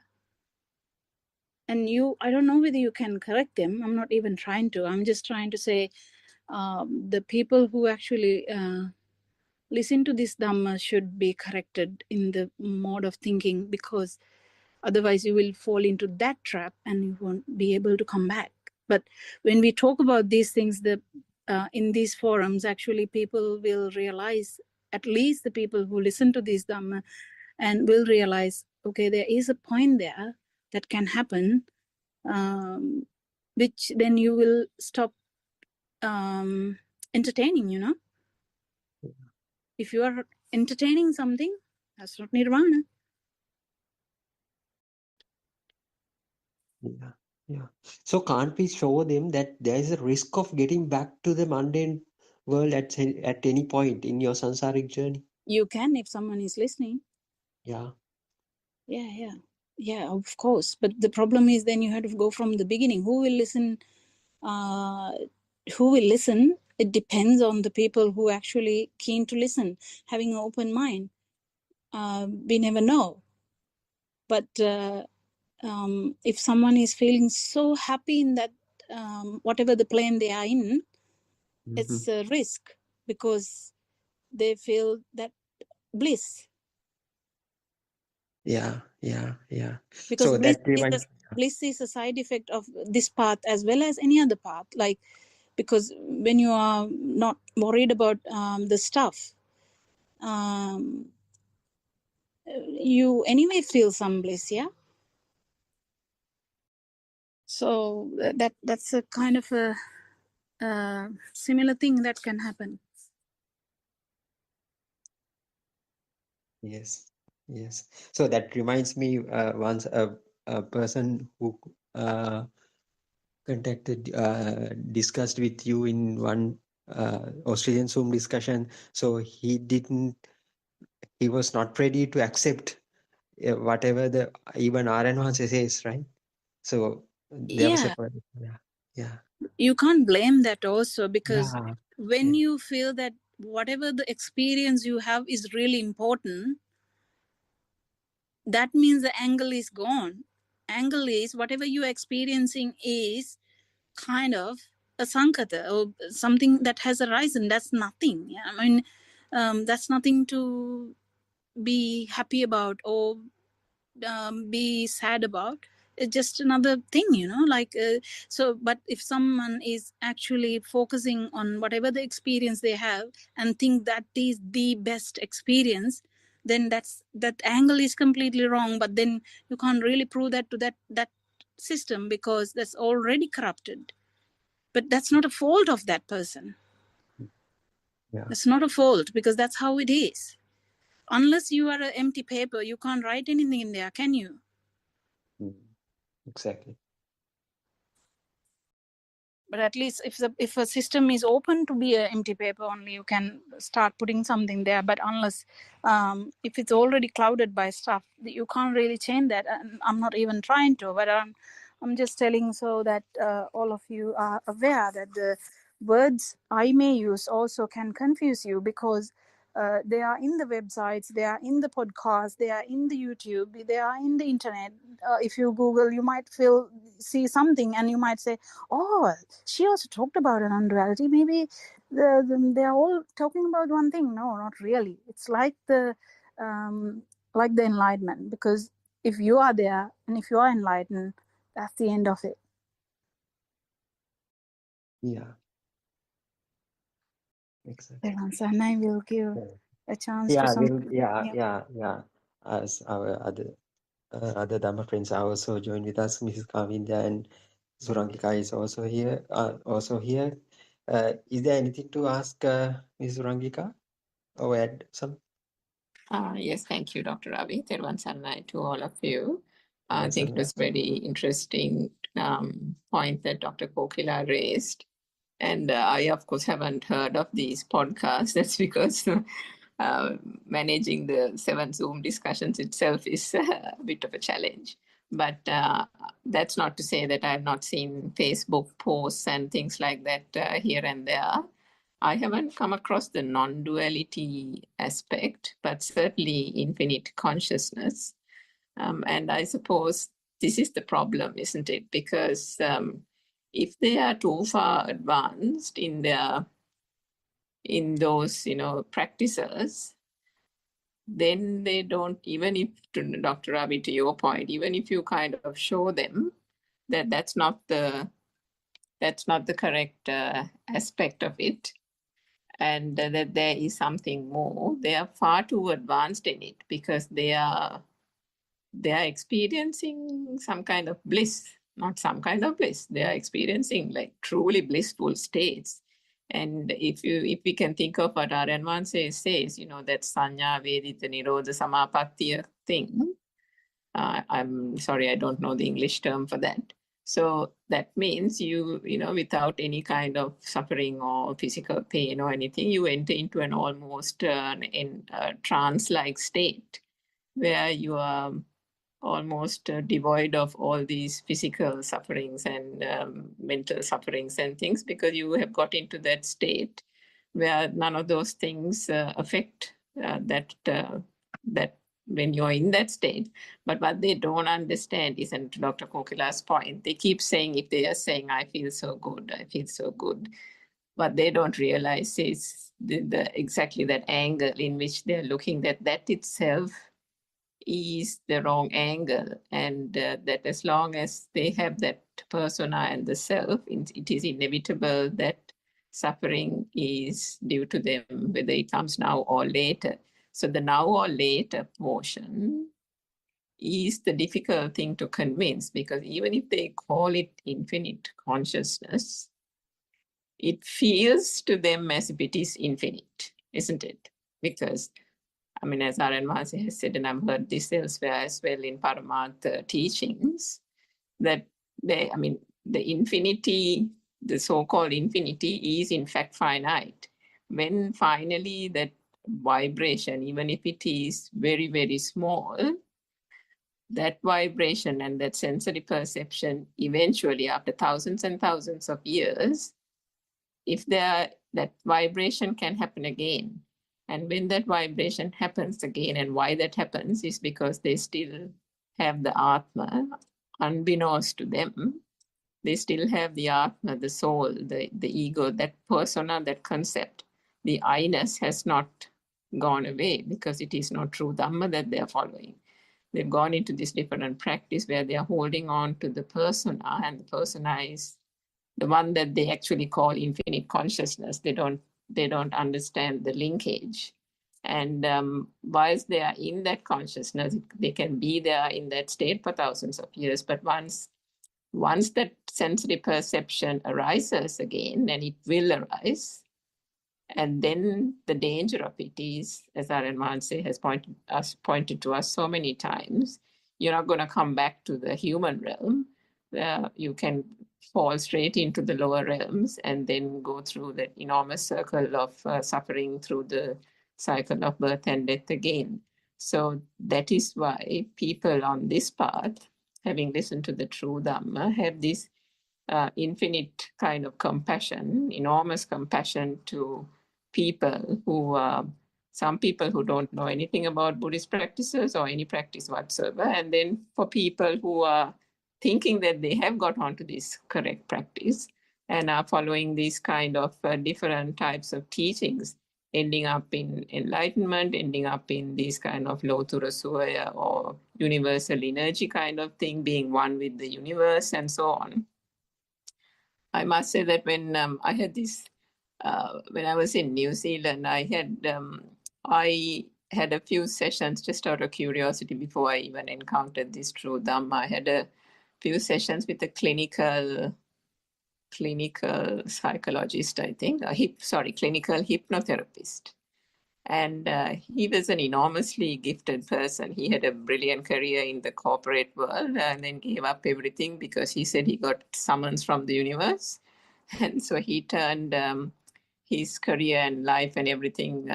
And I don't know whether you can correct them. I'm not even trying to. I'm just trying to say the people who actually listen to this Dhamma should be corrected in the mode of thinking, because otherwise you will fall into that trap and you won't be able to come back. But when we talk about these things, in these forums, actually people will realize, at least the people who listen to this Dhamma, and will realize, okay, there is a point there that can happen, which then you will stop entertaining, If you are entertaining something, that's not nirvana. yeah. So can't we show them that there is a risk of getting back to the mundane world at any point in your sansaric journey? You can, if someone is listening. Yeah. Yeah, of course. But the problem is then you have to go from the beginning. Who will listen? It depends on the people who actually keen to listen, having an open mind. We never know. But if someone is feeling so happy in that, whatever the plane they are in, it's a risk, because they feel that bliss. Yeah. Because bliss is a side effect of this path as well as any other path. Because when you are not worried about the stuff, you anyway feel some bliss, yeah? So that's a kind of a similar thing that can happen. Yes. So that reminds me, once a person who discussed with you in one Australian Zoom discussion. So he was not ready to accept whatever even RN says, right? So there was a point. Yeah. You can't blame that also, because when you feel that whatever the experience you have is really important, that means the angle is gone. Angle is whatever you're experiencing is kind of a sankata, or something that has arisen. That's nothing. Yeah? I mean, that's nothing to be happy about or be sad about. just another thing, like so. But if someone is actually focusing on whatever the experience they have and think that is the best experience, then that angle is completely wrong. But then you can't really prove that to that system, because that's already corrupted. But that's not a fault of that person. Yeah. That's not a fault, because that's how it is. Unless you are an empty paper, you can't write anything in there, can you? Exactly. But at least if a system is open to be an empty paper only, you can start putting something there. But unless if it's already clouded by stuff, you can't really change that. And I'm not even trying to, but I'm just telling so that all of you are aware that the words I may use also can confuse you, because they are in the websites, they are in the podcast, they are in the YouTube, they are in the internet. If you Google, you might see something and you might say, oh, she also talked about an unduality. Maybe they are all talking about one thing. No, not really. It's like the enlightenment, because if you are there and if you are enlightened, that's the end of it. Yeah. Exactly. And I will give a chance to some. As our other Dhamma friends are also joined with us, Mrs. Kavinda and Surangika is also here. Is there anything to ask Mrs. Surangika or add some? Yes, thank you, Dr. Ravi. Therwan Sannai to all of you. I think it was very interesting point that Dr. Kokila raised. And I, of course, haven't heard of these podcasts. That's because managing the 7 Zoom discussions itself is a bit of a challenge. But that's not to say that I have not seen Facebook posts and things like that here and there. I haven't come across the non-duality aspect, but certainly infinite consciousness. And I suppose this is the problem, isn't it? Because if they are too far advanced in those practices, then they don't, even if, Dr. Ravi, to your point, even if you kind of show them that that's not the correct aspect of it, and that there is something more, they are far too advanced in it, because they are experiencing some kind of bliss, not some kind of bliss. They are experiencing like truly blissful states. And if we can think of what Aryanwan says, that Sanya Vedita Nirodha Samapattiya thing, I'm sorry, I don't know the English term for that. So that means you without any kind of suffering or physical pain or anything, you enter into an almost trance-like state where you are almost devoid of all these physical sufferings and mental sufferings and things, because you have got into that state where none of those things affect that when you're in that state. But what they don't understand is, and to Dr. Kokila's point, they keep saying, if they are saying, I feel so good, I feel so good, what they don't realize is exactly that angle in which they're looking, that itself is the wrong angle, and that as long as they have that persona and the self, it is inevitable that suffering is due to them, whether it comes now or later. So the now or later portion is the difficult thing to convince, because even if they call it infinite consciousness, it feels to them as if it is infinite, isn't it? Because I mean, as Aryanwan has said, and I've heard this elsewhere as well in Paramartha teachings, that the infinity, the so-called infinity, is in fact finite. When finally that vibration, even if it is very, very small, that vibration and that sensory perception, eventually after thousands and thousands of years, if that vibration can happen again. And when that vibration happens again, and why that happens is because they still have the Atma, unbeknownst to them, they still have the Atma, the soul, the ego, that persona, that concept. The I-ness has not gone away, because it is not true Dhamma that they are following. they've gone into this different practice where they are holding on to the persona, and the persona is the one that they actually call infinite consciousness. They don't understand the linkage. And whilst they are in that consciousness, they can be there in that state for thousands of years. But once that sensory perception arises again, and it will arise, and then the danger of it is, as Aryan Manse has pointed to us so many times, you're not going to come back to the human realm. You can fall straight into the lower realms and then go through that enormous circle of suffering through the cycle of birth and death again. So that is why people on this path, having listened to the true Dhamma, have this infinite kind of compassion, enormous compassion to people who some people who don't know anything about Buddhist practices or any practice whatsoever, and then for people who are thinking that they have got onto this correct practice and are following these kind of different types of teachings, ending up in enlightenment, ending up in this kind of Lotura Suaya or universal energy kind of thing, being one with the universe and so on. I must say that when I had this, when I was in New Zealand, I had a few sessions just out of curiosity before I even encountered this true Dhamma. I had a few sessions with a clinical psychologist, I think, clinical hypnotherapist. And he was an enormously gifted person. He had a brilliant career in the corporate world and then gave up everything because he said he got summons from the universe. And so he turned his career and life and everything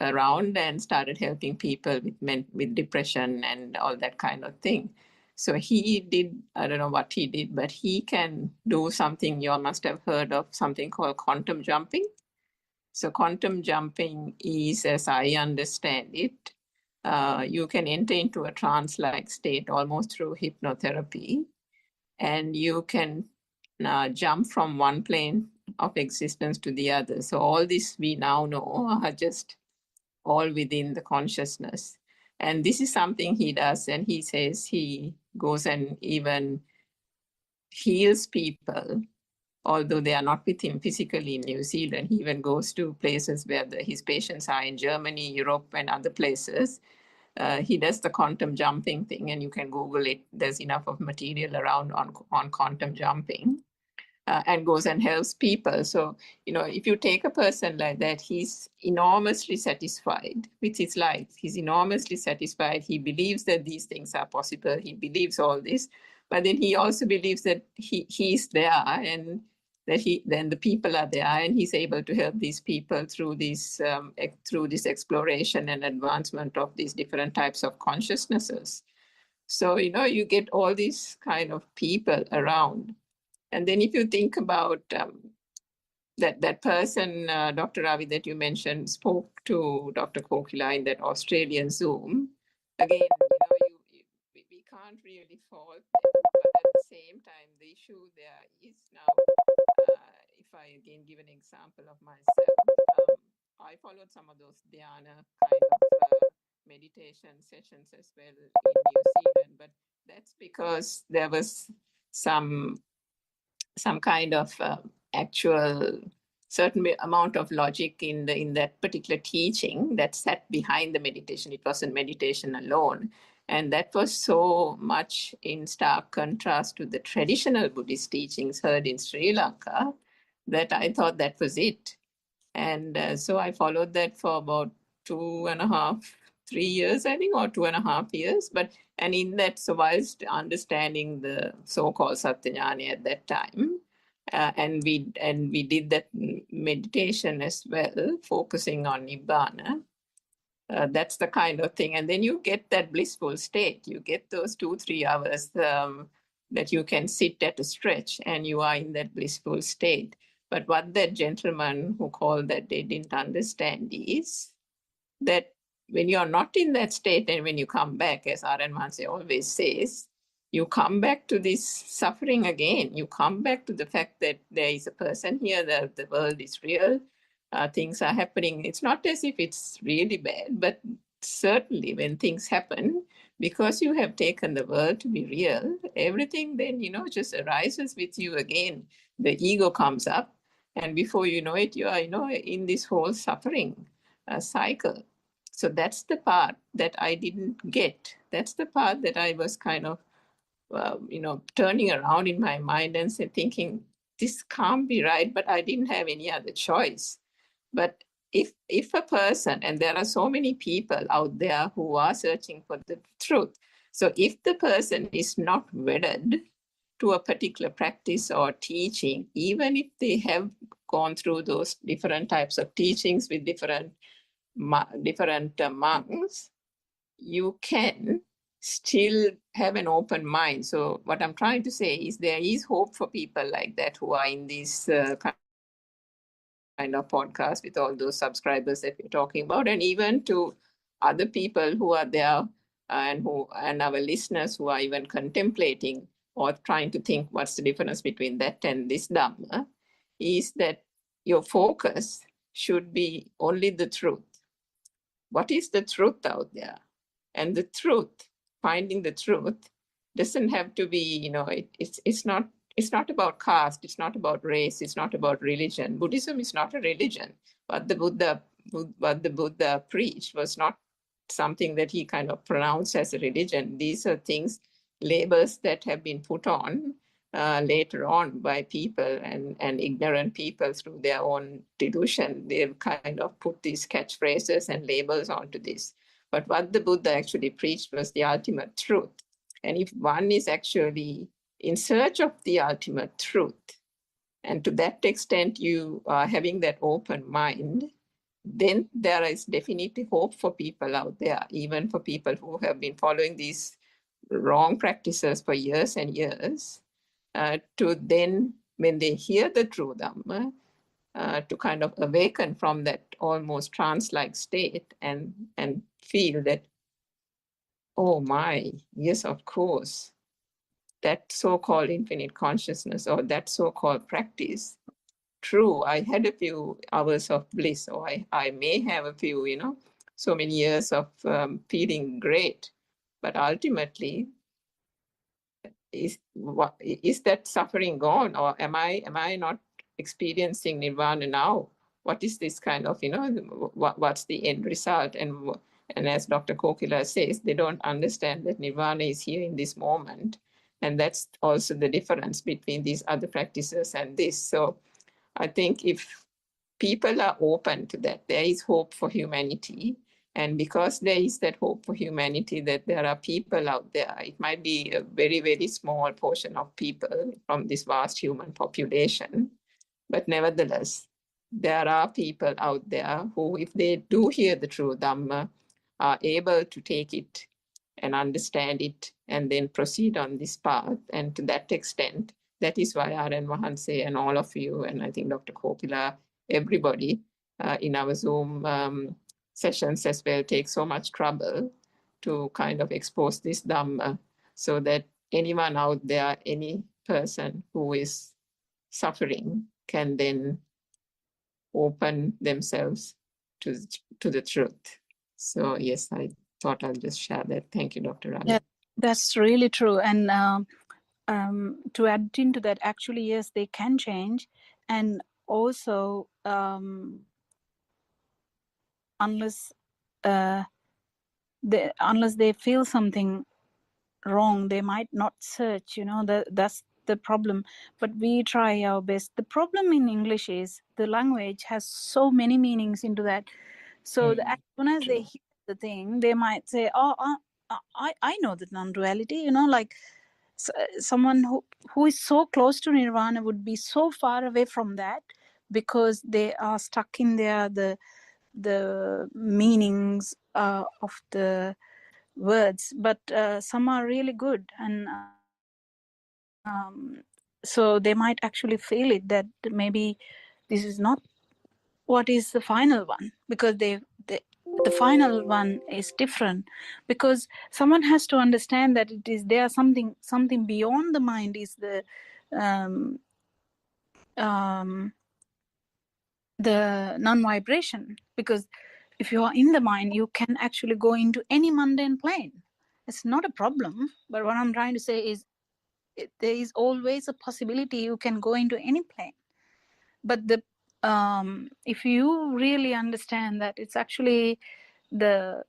around and started helping people with depression and all that kind of thing. So he did, I don't know what he did, but he can do something you all must have heard of, something called quantum jumping. So quantum jumping is, as I understand it, you can enter into a trance-like state almost through hypnotherapy, and you can jump from one plane of existence to the other. So all this we now know are just all within the consciousness. And this is something he does, and he says he goes and even heals people, although they are not with him physically in New Zealand. He even goes to places where his patients are in Germany, Europe, and other places. He does the quantum jumping thing, and you can Google it. There's enough of material around on quantum jumping, and goes and helps people. So, if you take a person like that, he's enormously satisfied with his life. He's enormously satisfied. He believes that these things are possible. He believes all this, but then he also believes that he's there and that then the people are there, and he's able to help these people through this exploration and advancement of these different types of consciousnesses. So, you get all these kind of people around. And then if you think about that person, Dr. Ravi, that you mentioned, spoke to Dr. Kokila in that Australian Zoom. Again, we can't really fault them, but at the same time, the issue there is now, if I again give an example of myself, I followed some of those dhyana kind of meditation sessions as well in New Zealand, but that's because there was some kind of actual certain amount of logic in that particular teaching that sat behind the meditation. It wasn't meditation alone. And that was so much in stark contrast to the traditional Buddhist teachings heard in Sri Lanka that I thought that was it. And so I followed that for about 2.5, 3 years, I think, or 2.5 years. And in that, so whilst understanding the so-called Satyajnana at that time, and we did that meditation as well, focusing on Nibbana. That's the kind of thing. And then you get that blissful state. You get those 2-3 hours that you can sit at a stretch and you are in that blissful state. But what that gentleman who called that they didn't understand is that when you are not in that state and when you come back, as Aryan Manse always says, you come back to this suffering again. You come back to the fact that there is a person here, that the world is real, things are happening. It's not as if it's really bad, but certainly when things happen, because you have taken the world to be real, everything then, just arises with you again. The ego comes up, and before you know it, you are, in this whole suffering cycle. So that's the part that I didn't get. That's the part that I was kind of, turning around in my mind and thinking, this can't be right, but I didn't have any other choice. But if a person, and there are so many people out there who are searching for the truth, so if the person is not wedded to a particular practice or teaching, even if they have gone through those different types of teachings with different monks, you can still have an open mind. So what I'm trying to say is there is hope for people like that who are in this kind of podcast with all those subscribers that we're talking about, and even to other people who are there and our listeners who are even contemplating or trying to think what's the difference between that and this Dhamma, is that your focus should be only the truth. What is the truth out there? And the truth, finding the truth, doesn't have to be, it's not about caste, it's not about race, it's not about religion. Buddhism is not a religion. What the Buddha preached was not something that he kind of pronounced as a religion. These are things, labels that have been put on later on by people and ignorant people through their own delusion. They've kind of put these catchphrases and labels onto this. But what the Buddha actually preached was the ultimate truth. And if one is actually in search of the ultimate truth, and to that extent you are having that open mind, then there is definitely hope for people out there, even for people who have been following these wrong practices for years and years, to then, when they hear the true Dhamma, to kind of awaken from that almost trance-like state and feel that, oh my, yes, of course, that so-called infinite consciousness or that so-called practice, true, I had a few hours of bliss, or I may have a few, so many years of feeling great, but ultimately, is that suffering gone, or am I not experiencing nirvana now? What is this kind of, what's the end result? And as Dr. Kokila says, they don't understand that nirvana is here in this moment. And that's also the difference between these other practices and this. So I think if people are open to that, there is hope for humanity. And because there is that hope for humanity, that there are people out there, it might be a very, very small portion of people from this vast human population, but nevertheless, there are people out there who, if they do hear the true Dhamma, are able to take it and understand it and then proceed on this path. And to that extent, that is why Aryan Wahanse and all of you, and I think Dr. Kopila, everybody in our Zoom sessions as well, take so much trouble to kind of expose this Dhamma so that anyone out there, any person who is suffering can then open themselves to the truth. So yes, I thought I'll just share that. Thank you, Dr. Rani. Yeah, that's really true. And to add into that, actually, yes, they can change. And also, unless they feel something wrong, they might not search, that's the problem. But we try our best. The problem in English is the language has so many meanings into that. So as soon as they hear the thing, they might say, oh, I know the non-duality, like someone who is so close to nirvana would be so far away from that because they are stuck in the meanings of the words. But some are really good, and so they might actually feel it, that maybe this is not what is the final one, because the final one is different, because someone has to understand that it is there, something beyond the mind is the non-vibration. Because if you are in the mind, you can actually go into any mundane plane it's not a problem. But what I'm trying to say is there is always a possibility you can go into any plane. But if you really understand that it's actually the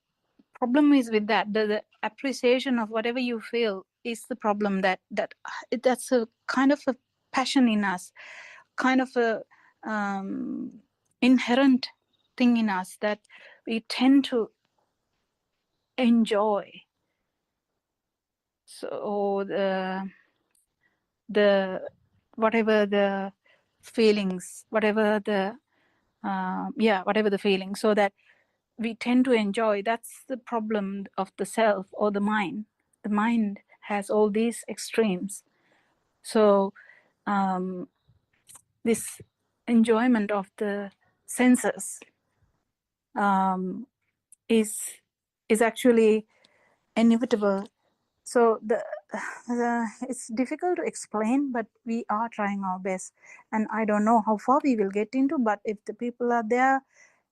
problem is with that, the appreciation of whatever you feel is the problem, that's a kind of a passion in us, kind of a inherent thing in us that we tend to enjoy. So the whatever the feelings, whatever the whatever the feeling, so that we tend to enjoy. That's the problem of the self or the mind. The mind has all these extremes. So this enjoyment of the senses is actually inevitable. So it's difficult to explain, but we are trying our best. And I don't know how far we will get into, but if the people are there,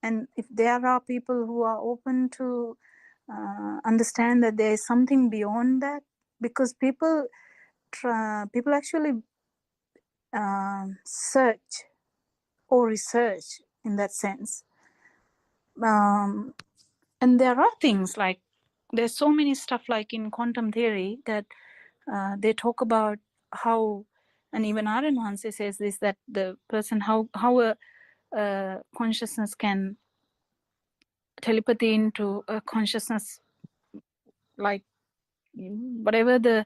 and if there are people who are open to understand that there is something beyond that, because people actually search or research in that sense. And there are things like, there's so many stuff like in quantum theory that they talk about how, and even Aaron once says this, that the person, how a consciousness can telepathy into a consciousness, like whatever the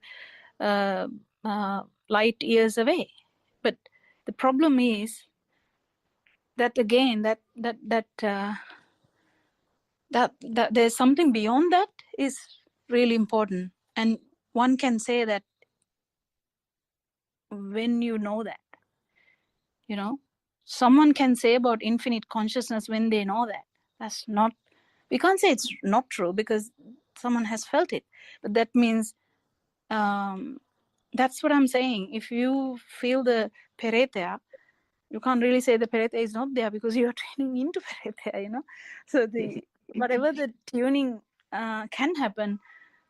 light years away. But the problem is that again, that there's something beyond that is really important. And one can say that when you know that, someone can say about infinite consciousness when they know that. That's not, we can't say it's not true because someone has felt it. But that means, that's what I'm saying. If you feel the peretea, you can't really say the peretea is not there because you're tuning into peretea, So whatever the tuning can happen,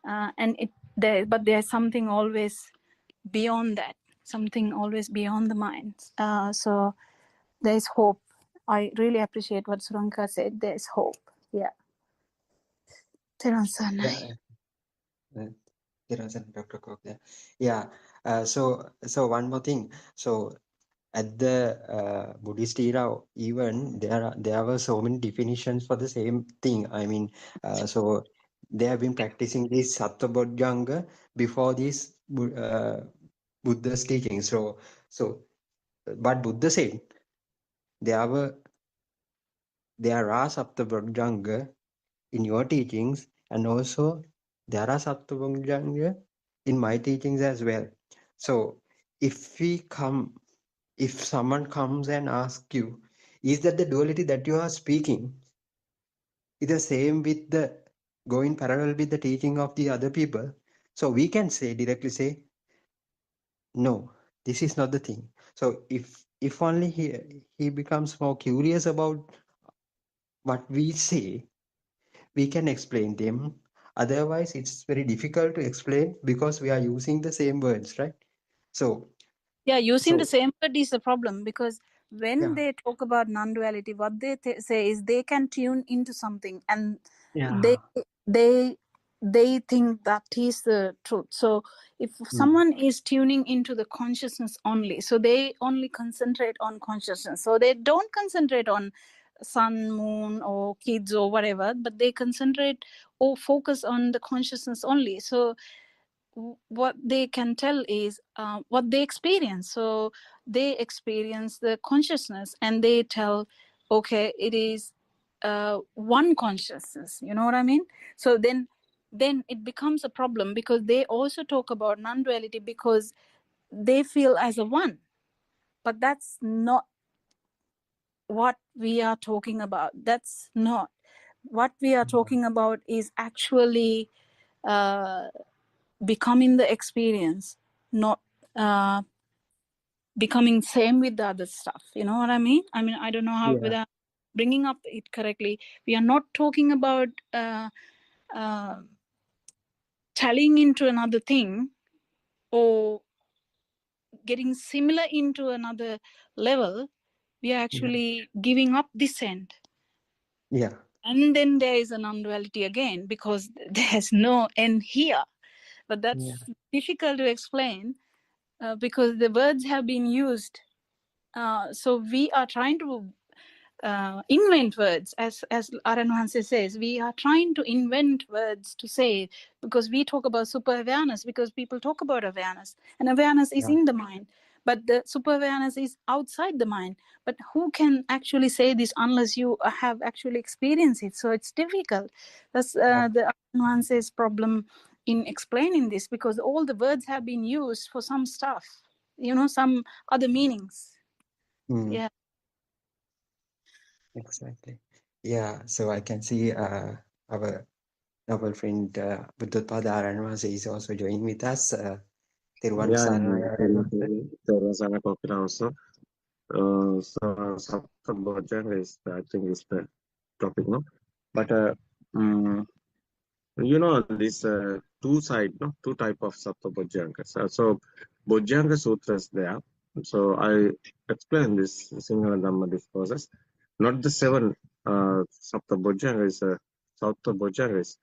but there's something always beyond that, something always beyond the mind. So there's hope. I really appreciate what Suranka said. There's hope. Yeah. Yeah, Dr. Kok. Yeah. So one more thing. So at the Buddhist era, even there were so many definitions for the same thing. I mean, so they have been practicing this Sattva before this Buddha's teaching. So but Buddha said there are Sattva in your teachings, and also there are Sattva in my teachings as well. So if someone comes and asks you, is that the duality that you are speaking is the same with the going parallel with the teaching of the other people? So we can directly say, no, this is not the thing. So if only he becomes more curious about what we say, we can explain them. Otherwise, it's very difficult to explain because we are using the same words, right? So yeah, using the same word is the problem, because when yeah. they talk about non-duality, what they say is they can tune into something, and Yeah. they think that is the truth. So if someone is tuning into the consciousness only, so they only concentrate on consciousness, so they don't concentrate on sun, moon, or kids or whatever, but they concentrate or focus on the consciousness only. So what they can tell is what they experience. So they experience the consciousness and they tell, okay, it is one consciousness, you know what I mean? So then it becomes a problem, because they also talk about non-duality because they feel as a one, but that's not what we are talking about. That's not what we are talking about. Is actually becoming the experience, not becoming same with the other stuff. You know what I mean? I don't know how, whether I'm bringing up it correctly. We are not talking about tallying into another thing or getting similar into another level, we are actually giving up this end. Yeah. And then there is a non-duality again, because there's no end here. But that's difficult to explain because the words have been used. So we are trying to invent words, as Aran says. We are trying to invent words to say, because we talk about super awareness, because people talk about awareness, and awareness is in the mind, but the super awareness is outside the mind. But who can actually say this unless you have actually experienced it? So it's difficult. That's the Aran problem in explaining this, because all the words have been used for some stuff, some other meanings. Yeah. Exactly. Yeah, so I can see our noble friend Buddothpado Aranwase is also joining with us. Thiruvan Yeah, Saranay Aranwase. there was an topic also. So Saptabhojang is, I think, is the topic, no? But this two type of Saptabhojangas. So Bhojanga Sutras there. So I explain this Sinhala Dhamma discourses. Not the 7 Saptabhojangas. Saptabhojanga is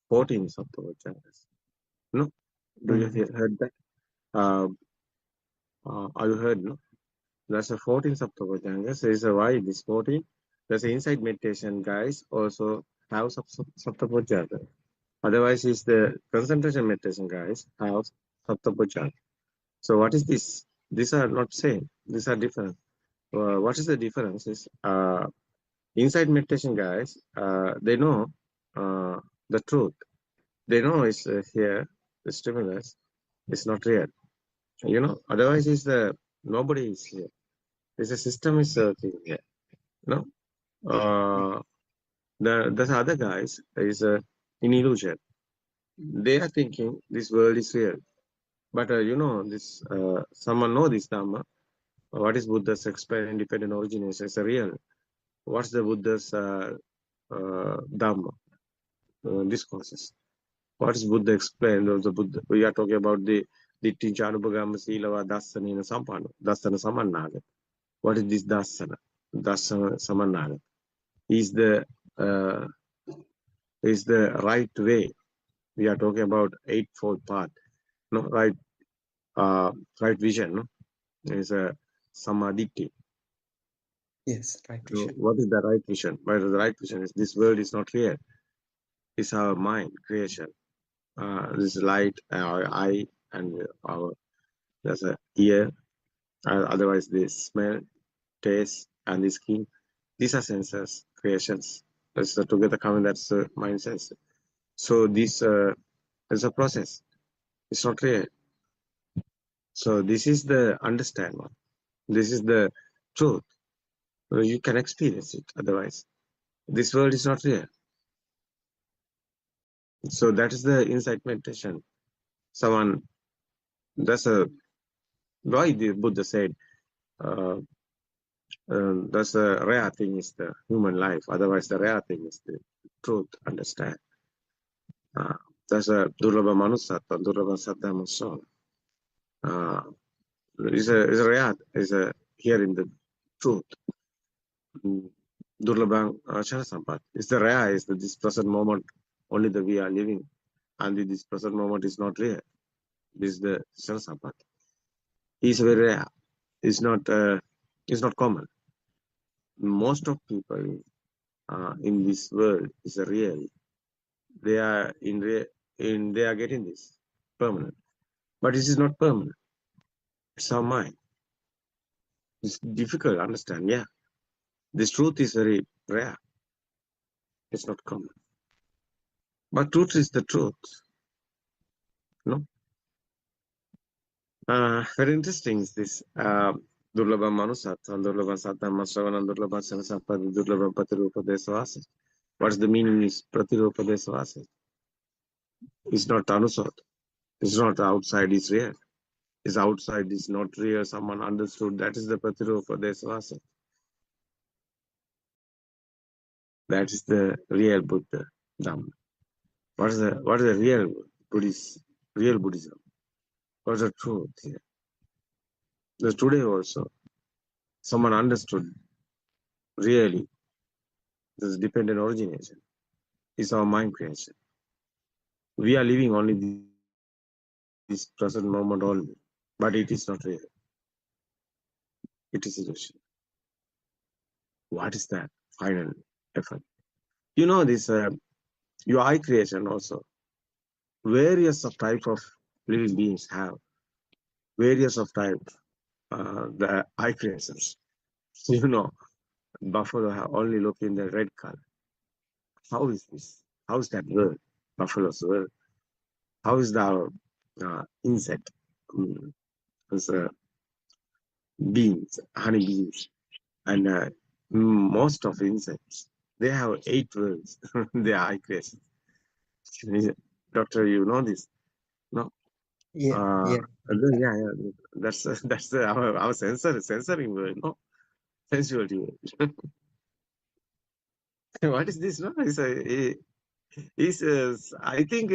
14 Saptabhojangas. No, do you heard that? Are you heard? No, that's a 14 Saptabhojangas. Is why this 14. There's inside meditation guys also have Saptabhojanga. Otherwise, is the concentration meditation guys have Saptabhojanga. So what is this? These are not same. These are different. What is the difference? Is inside meditation guys, they know the truth. They know it's here. The stimulus is not real. Otherwise, is the nobody is here. There's a system is working here. No. The other guys is in illusion. They are thinking this world is real. But this someone know this Dhamma. What is Buddha's explained independent origination? It's a real. What's the Buddha's Dhamma discourses? What is Buddha explained? The Buddha. We are talking about the Ditti Janubhagama Silava Dasanina Sampano, Dasana Samannaga. What is this Dasana? Dasana Samannaga is the right way. We are talking about eightfold path. No, right vision. No, is a samadhi. Yes, right So vision. what is the right vision? But the right vision is this world is not real. It's our mind creation. This light, our eye, and there's a ear. Otherwise, the smell, taste, and the skin. These are senses creations. That's together coming. That's mind sense. So this is a process. It's not real. So this is the understanding. This is the truth. You can experience it. Otherwise, this world is not real. So that is the insight meditation. That's why the Buddha said that's a rare thing is the human life. Otherwise, the rare thing is the truth. Understand? That's a durlabha manusatva, durlabha saddhamma soul. Is a rare is a hearing the truth. Durlabha chara sampat. It's the rare is that this present moment only that we are living, and this present moment is not real. This is the chara sampat. Is very rare. It's not common. Most of people in this world is real. They are they are getting this permanent, but this is not permanent. It's our mind. It's difficult to understand. Yeah, this truth is very rare. It's not common, but truth is the truth. No. Very interesting is this. Durlabha manusatva, durlabha saddhamma shravana, durlabha sanasappadi, durlabha patirupa desavasa. What's the meaning is patirupa desavasa? It's not anusat. It's not outside, it's real. It's outside, it's not real. Someone understood. That is the patirupa desavasa. That is the real Buddha Dhamma. What is the real Buddhist, real Buddhism. What's the truth here? Because today also, someone understood really this dependent origination is our mind creation. We are living only this present moment only, but it is not real. It is illusion. What is that final effect? You know this your eye creation also. Various of type of living beings have various of type the eye creations. You know, buffalo have only look in the red color. How is this? How is that world? Buffalo's world. How is the insect? It's, bees, honey bees, and most of insects. They have 8 worlds. They are eye creations. Doctor, you know this? No. Yeah, Yeah, yeah. yeah. That's our censoring word, no? Sensuality word. What is this? No, I think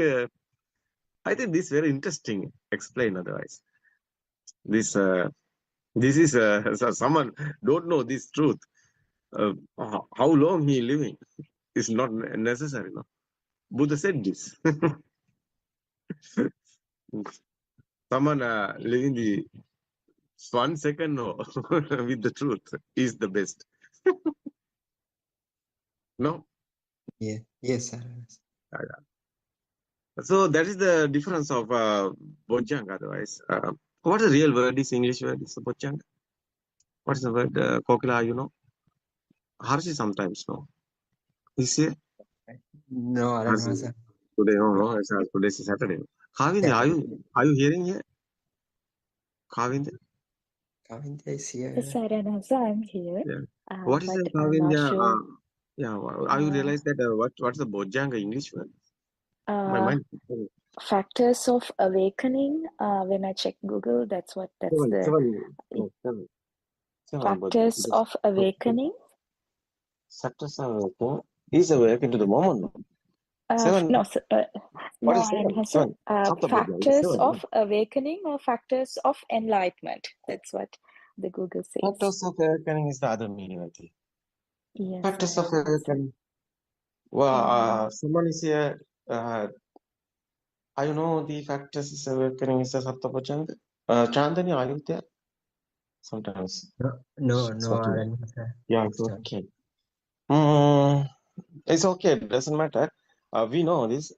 this very interesting. Explain otherwise. This is someone don't know this truth. How long he living is not necessary. No, Buddha said this. Someone living the 1 second no with the truth is the best. No. Yeah, yes, sir. So that is the difference of Bojjanga. Otherwise, what is the real word? Is English word? Is Bojjanga? What is the word? Kokila, you know? Harshi sometimes no. Is here? No, I don't know, Harshi. sir. Today no. Today is Saturday. Kavindya, are you hearing here? Kavindya? Kavindya is here. Yes, Saranasa, I'm here. Yeah. What is But the I'm not Kavindya? sure. Yeah. Are you realize that what's the Bojjanga English word? My mind. Factors of awakening. When I check Google, that's the factors of awakening. Factors of awakening is awakened to the moment. No, What no, is seven? factors of awakening or factors of enlightenment. That's what the Google says. Factors of awakening is the other meaning, I think. Yes. Factors of awakening. Well, someone is here. I know the factors of awakening is a Saptapachanga. Chandani, are you there? Sometimes. No, It's I okay. don't know, sir. Yeah, it's okay. It's okay. It doesn't matter. We know this.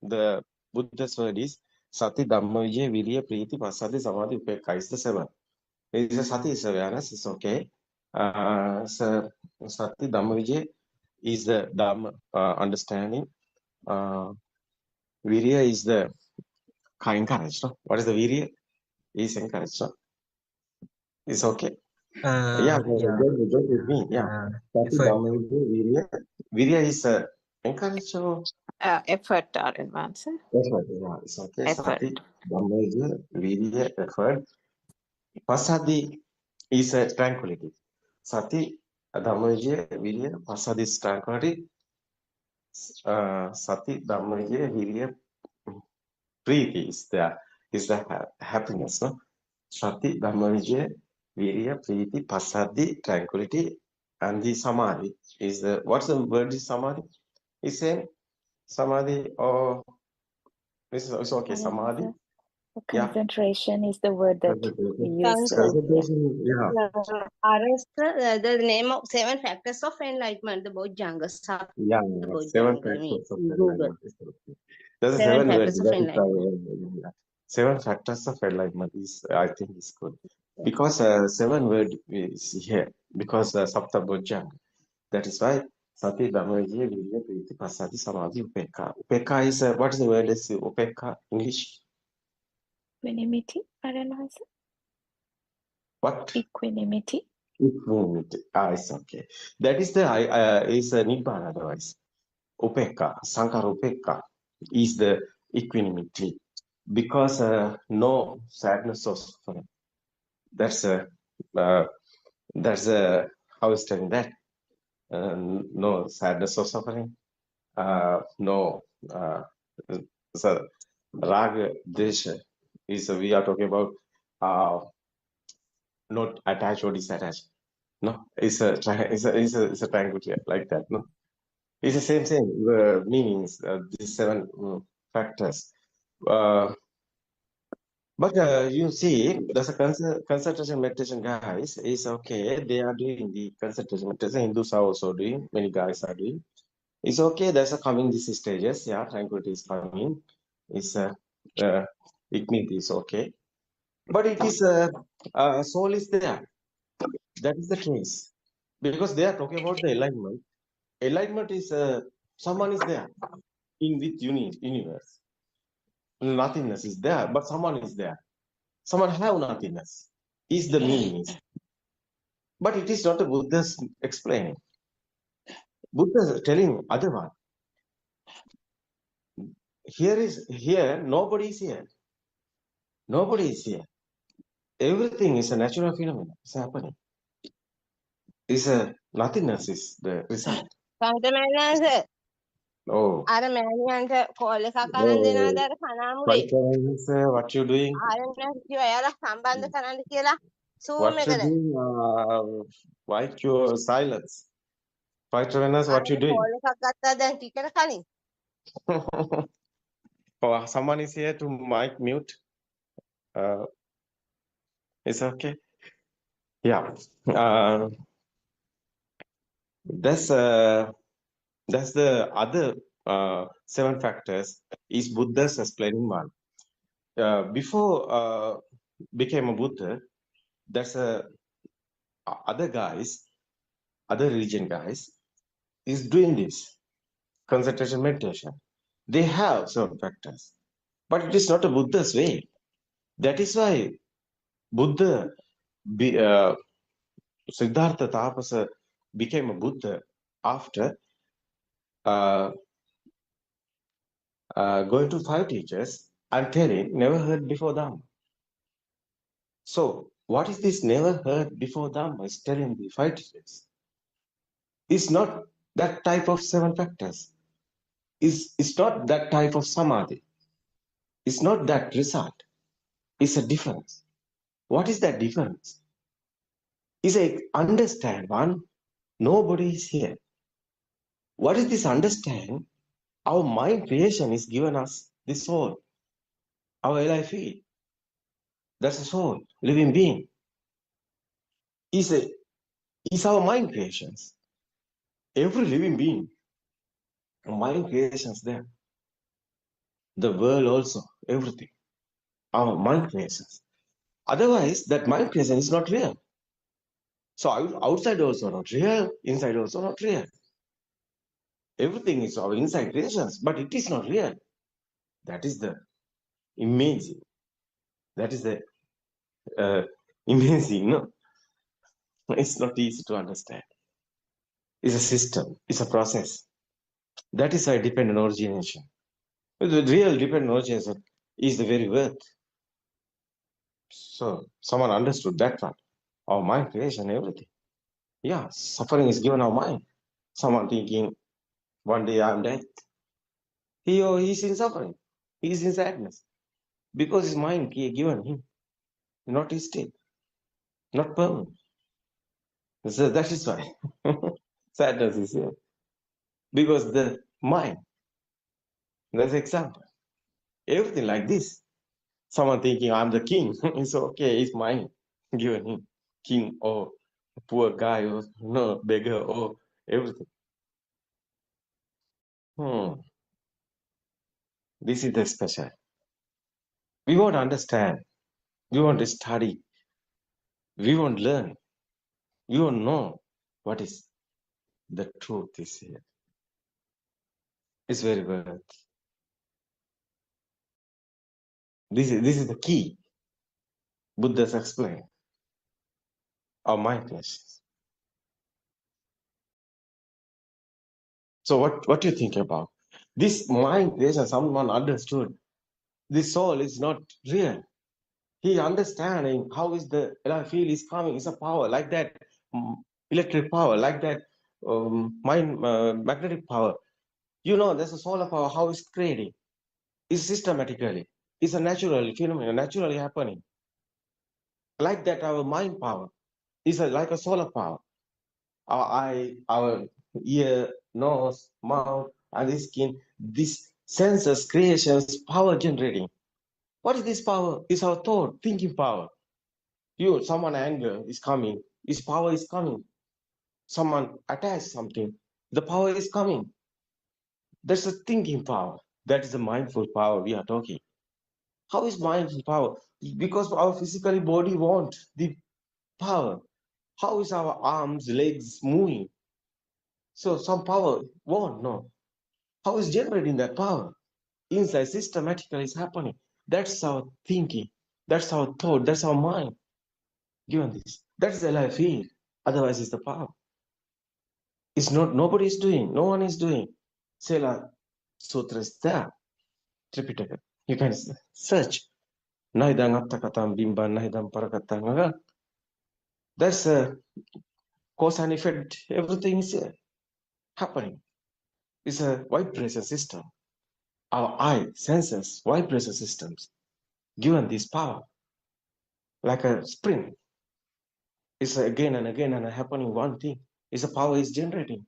The Buddha's word is Sati Dhamma Vijaya Virya Priti Pasadi Samadhi Upekka is the 7. It's a Sati is awareness. It's okay. So Sati Dhamma Vijaya is the Dhamma understanding. Virya is the encouraged. No? What is the Virya? Is encouraged. No? It's okay. Yeah, join with me. Yeah. Sati Dhamma Vijaya Virya. Virya is encouraged. Effort or advance. Effort, yeah, it's okay. Effort. Sati, Dhamma Vijaya, Virya, effort. Pasadi is tranquility. Sati, Dhamma Vijaya, Virya, Pasadi is tranquility. Sati, Dhamma Vijaya, Virya, Preeti is the happiness. No? Sati, Dhamma Vijaya, Virya, Preeti, Pasadi, tranquility, and the Samadhi is the what's the word is Samadhi? Is same Samadhi or it's okay. Samadhi. Concentration is the word that we use. The name of 7 factors of enlightenment, the Bojjanga. Yeah, 7 factors of enlightenment. There's 7 factors of words. enlightenment. 7 factors of enlightenment is, I think, is good because 7 word is here because Sapta Bojjanga. That is why Sati Dhamma Vijaya Virya Priti Pasadi Samadhi Upekka. Upekka is what is the word is Upekka English? Equanimity, Aranhasa. What? Equanimity. Equanimity. It's okay. That is the is Nibbana otherwise. Upekka, Sankara Upekka is the equanimity because no sadness or suffering. That's a how is telling that no sadness or suffering. No, so Raga, Desha is we are talking about not attached or disattached. No, it's a triangle here, like that. No, it's the same meanings. These seven factors. But you see, there's a concentration meditation guys. Is okay. They are doing the concentration meditation. Hindus are also doing. Many guys are doing. It's okay. There's a coming these stages. Yeah, tranquility is coming. It's ignite is okay. But it is soul is there. That is the case because they are talking about the enlightenment. Enlightenment is someone is there in with universe. Nothingness is there, but someone is there. Someone have nothingness. Is the meaning. But it is not the Buddha's explaining. Buddha is telling other one. Here, nobody is here. Nobody is here. Everything is a natural phenomenon. It's happening. It's a nothingness is the result. සාහිත්‍ය Oh. අර මෑණියන්ට call එකක් අරන් දෙනවද Oh. අර කනාමුරේ What you doing? ආරෙන් කිව්වා එයාලා සම්බන්ධ කරන්න කියලා සූම් What you එකට doing? Why your silence? Fight awareness, what you අරගෙන doing? කෝල් එකක් ගත්තා දැන් ටිකට කලින් Oh, someone is here to mic mute. It's okay. Yeah. That's the other seven factors is Buddha's explaining one. Before became a Buddha, that's other guys, other religion guys, is doing this concentration meditation. They have seven factors, but it is not a Buddha's way. That is why Buddha, Siddhartha Tapasa became a Buddha after going to 5 teachers and telling, never heard before Dhamma. So, what is this never heard before Dhamma is telling the 5 teachers? It's not that type of seven factors. It's not that type of samadhi. It's not that result. It's a difference. What is that difference? It's a understand one, nobody is here. What is this understand? Our mind creation is given us this soul. Our life, that's a soul, living being. Is our mind creations. Every living being, mind creations there. The world also, everything. Our mind creations. Otherwise, that mind creation is not real. So outside also not real, inside also not real. Everything is our inside creations, but it is not real. That is the imaging. That is the imaging, no? It's not easy to understand. It's a system, it's a process. That is why dependent origination. The real dependent origination is the very word. So someone understood that one. Our mind creation, everything. Yeah, suffering is given our mind. Someone thinking, one day I'm dead. He or he's in suffering. He's in sadness. Because his mind given him. Not his state. Not permanent. So that is why sadness is here. Because the mind. That's an example. Everything like this. Someone thinking I'm the king. It's okay, it's mine. Given him. King or poor guy or no beggar or everything. This is the special. We won't understand. We want to study. We won't learn. We won't know what is the truth is here. It's very worth. This is the key. Buddha's explain. Our mind questions. So what do you think about? This mind creation, someone understood. This soul is not real. He understanding how is the feel is coming. It's a power like that, electric power like that, mind magnetic power. You know, there's a solar power. How it's creating? It's systematically. It's a natural phenomenon, naturally happening. Like that, our mind power is like a solar power. Our eye, our ear, nose, mouth, and the skin, these senses, creations, power generating. What is this power? It's our thought, thinking power. Someone anger is coming, his power is coming. Someone attacks something, the power is coming. That's a thinking power. That is the mindful power we are talking. How is mindful power? Because our physical body want the power. How is our arms, legs moving? So some power won't, no. How is generating that power? Inside systematically is happening. That's our thinking. That's our thought. That's our mind. Given this. That's the life field. Otherwise it's the power. It's not, nobody is doing. No one is doing. Sela Sutra is there. Tripitaka. You can search. Naidang Attakatam Bimban Naidam Parakatanga. That's a cause and effect. Everything is happening. It's a vibration system. Our eye senses vibration systems given this power like a spring. It's again and again and happening one thing. Is the power is generating.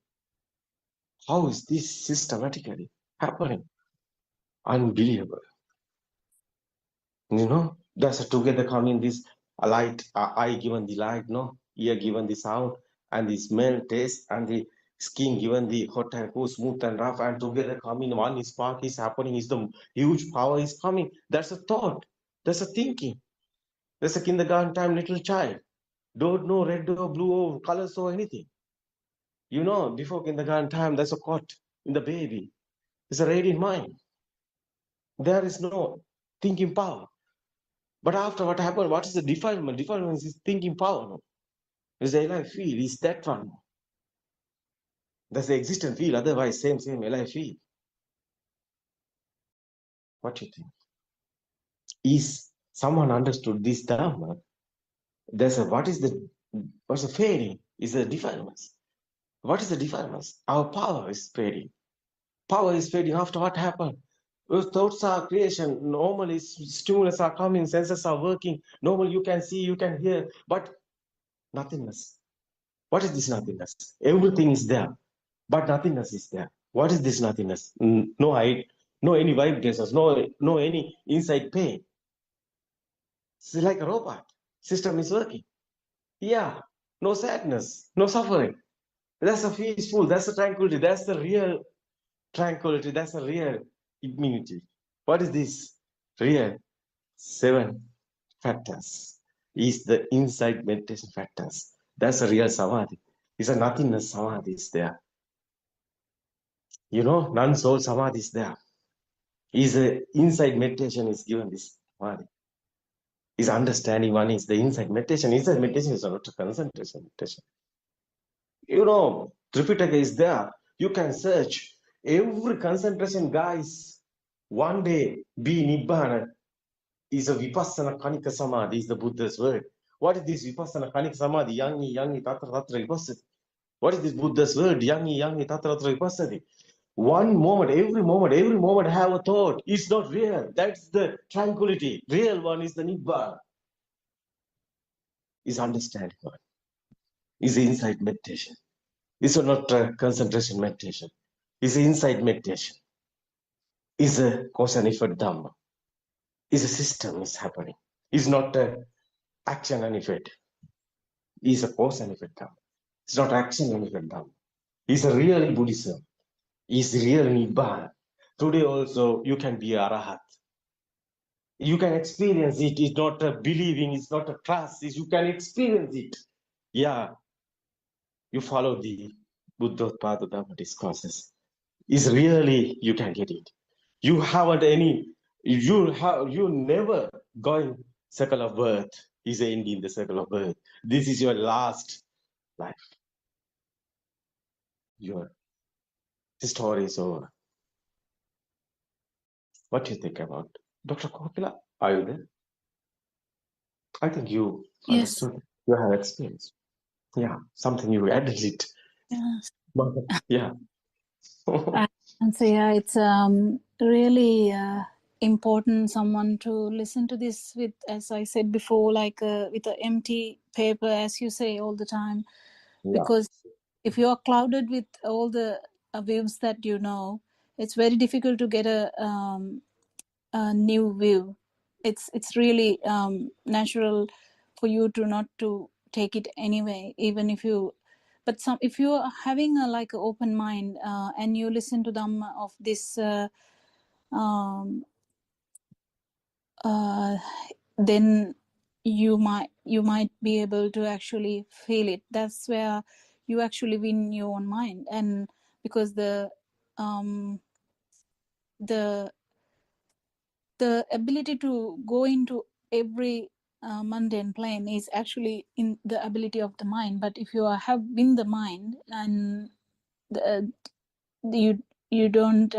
How is this systematically happening? Unbelievable. That's a together coming this light, eye given the light, no, ear given the sound, and the smell, taste, and the skin given the hot and cool, smooth and rough, and together coming one spark is happening, is the huge power is coming. That's a thought. That's a thinking. That's a kindergarten time little child. Don't know red or blue or colors or anything. Before kindergarten time, there's a caught in the baby. It's a radiant mind. There is no thinking power. But after what happened, what is the defilement? Defilement is thinking power. No? Is the alive feel? Is that one? That's the existent feel. Otherwise, same alive feel. What do you think? Is someone understood this Dharma? What's the fading? Is the defilements. What is the defilements? Our power is fading. Power is fading after what happened? Those thoughts are creation. Normally, stimulus are coming, senses are working. Normally, you can see, you can hear, but nothingness. What is this nothingness? Everything is there, but nothingness is there. What is this nothingness? No height, no any vibrations, no any inside pain. It's like a robot. System is working. Yeah, no sadness, no suffering. That's a peaceful, that's a tranquility, that's the real tranquility, that's a real immunity. What is this? Real 7 factors is the inside meditation factors. That's a real samadhi. It's a nothingness samadhi is there. Non-soul samadhi is there. Is a inside meditation is given this samadhi. Is understanding one is the inside meditation. Inside meditation is not a concentration meditation. Tripitaka is there. You can search. Every concentration, guys, one day be Nibbana is a Vipassana Kanika Samadhi, is the Buddha's word. What is this Vipassana Kanika Samadhi? Yangi, Tatra Tatra Vipassati. What is this Buddha's word? Yangi, Tatra Tatra Vipassati. One moment, every moment have a thought. It's not real. That's the tranquility. Real one is the Nibbana. Is understanding one. Is inside meditation. It's not a concentration meditation. It's inside meditation. It's a cause and effect Dhamma. It's a system is happening. It's not a action and effect. It's a cause and effect Dhamma. It's not action and effect Dhamma. It's a real Buddhism. It's real Nibbana. Today also you can be Arahat. You can experience it. It's not a believing. It's not a trust. You can experience it. Yeah. You follow the Buddothpado Dhamma discourses. It's really, you can get it. You haven't any, you never going circle of birth. Is ending the circle of birth. This is your last life. Your story is over. What do you think about Dr. Kopila? Are you there? I think you understood. You have experience. Yeah, something you added it. Yeah. And so yeah, it's really important someone to listen to this with, as I said before, like with an empty paper, as you say all the time. Yeah. Because if you are clouded with all the views that you know, it's very difficult to get a new view. It's really natural for you to not to take it anyway, even if you. But if you are having a like an open mind and you listen to them of this, then you might be able to actually feel it. That's where you actually win your own mind, and because the ability to go into every mundane plane is actually in the ability of the mind. But if you have win the mind and you don't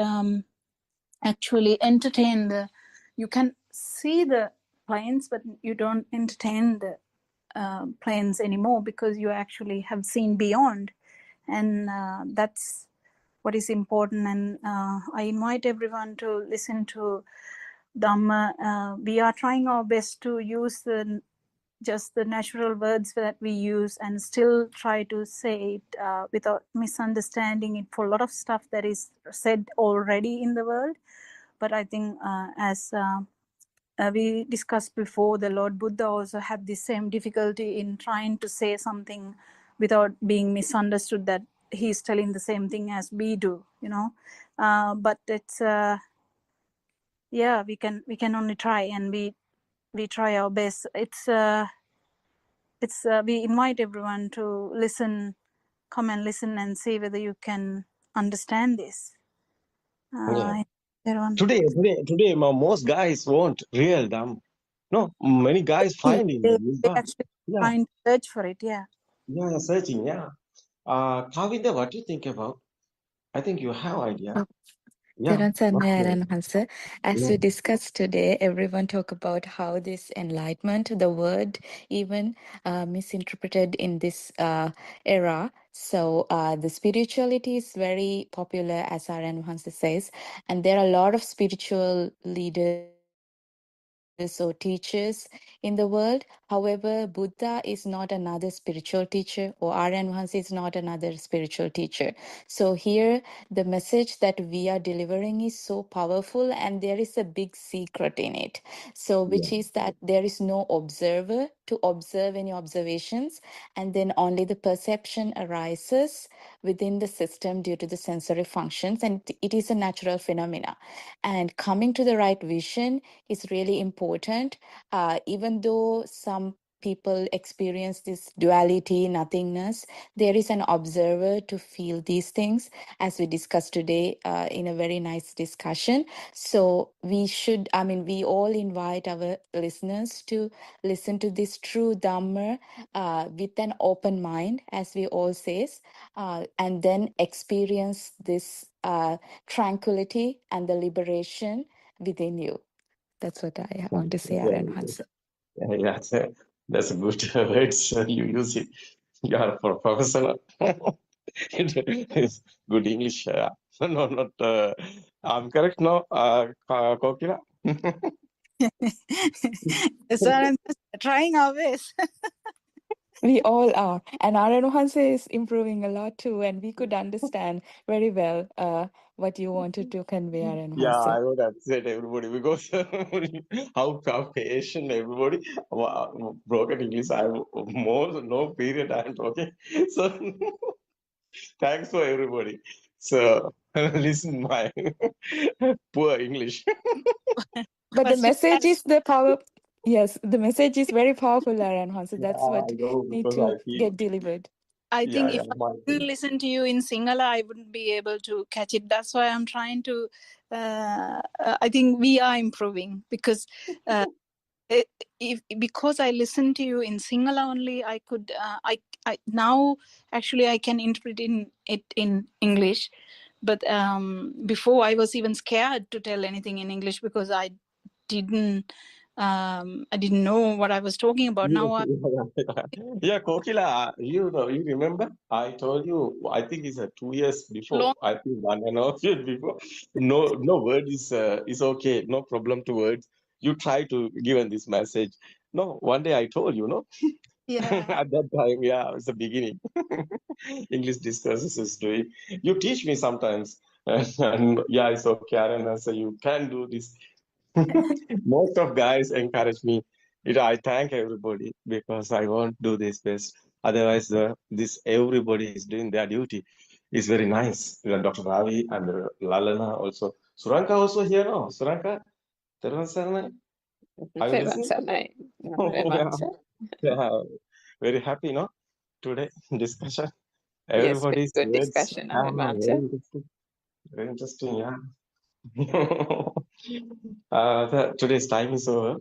actually entertain you can see the planes, but you don't entertain the planes anymore, because you actually have seen beyond, and that's what is important. And I invite everyone to listen to Dhamma. We are trying our best to use just the natural words that we use and still try to say it without misunderstanding it for a lot of stuff that is said already in the world. But I think as we discussed before, the Lord Buddha also had the same difficulty in trying to say something without being misunderstood, that he's telling the same thing as we do, but it's we can only try, and we try our best. It's we invite everyone to listen, come and listen and see whether you can understand this. Yeah. Everyone. Today, most guys want real Dhamma. No, many guys finding They but actually yeah, trying to search for it. searching. Yeah. Kavinda, what do you think about? I think you have idea. Yeah. Theron Okay. and Hansa, as we discussed today, everyone talk about how this enlightenment, the word even misinterpreted in this era. So the spirituality is very popular, as Aran Hansa says, and there are a lot of spiritual leaders or teachers in the world. However, Buddha is not another spiritual teacher, or Aryan Mahansa is not another spiritual teacher. So here, the message that we are delivering is so powerful, and there is a big secret in it. So, which is that there is no observer to observe any observations, and then only the perception arises within the system due to the sensory functions, and it is a natural phenomena. And coming to the right vision is really important. Even though some people experience this duality, nothingness, there is an observer to feel these things, as we discussed today in a very nice discussion. So we all invite our listeners to listen to this true Dhamma with an open mind, as we all says, and then experience this tranquility and the liberation within you. That's what I want to say, Aaron Hansen. Yeah, that's a good words you use it. You are a professional. It's good English. No, not. I'm correct now, Kokila. So I'm just trying our best. We all are. And Aaron Hansen is improving a lot too, and we could understand very well what you wanted to convey, Aaron Yeah, I Hansen. would upset everybody because how patient everybody. Broken English. I'm more no period. I'm talking. So thanks for everybody. So listen, my poor English. But the message is the power. Yes, the message is very powerful, Aaron Hansen. That's I what know need because to I feel. get delivered. I Yeah, think if I didn't listen to you in Sinhala, I wouldn't be able to catch it. That's why I'm trying to. I think we are improving, because because I listened to you in Sinhala only, I could. I now actually I can interpret it in English, but before I was even scared to tell anything in English, because I didn't I didn't know what I was talking about. Yeah, Now yeah, Kokila, you know, you remember? I told you, I think it's 2 years before. long. I think 1.5 years before. No word is okay. No problem to words. You try to give this message. No, one day I told you, no? Yeah. At that time, yeah, it's the beginning. English discourses is doing. You teach me sometimes. And yeah, it's okay, Aaron. So you can do this. Most of guys encourage me. I thank everybody because I won't do this best. Otherwise, this everybody is doing their duty. It's very nice. Dr. Ravi and Lalana also. Suranka also here, no? Suranka, Teruvan Sarana, are you listening? Yeah, yeah. Very happy, no? Today discussion. Yes, very Everybody's good words. discussion, Yeah, very Arimansa. interesting. Very interesting, yeah. Today's time is over.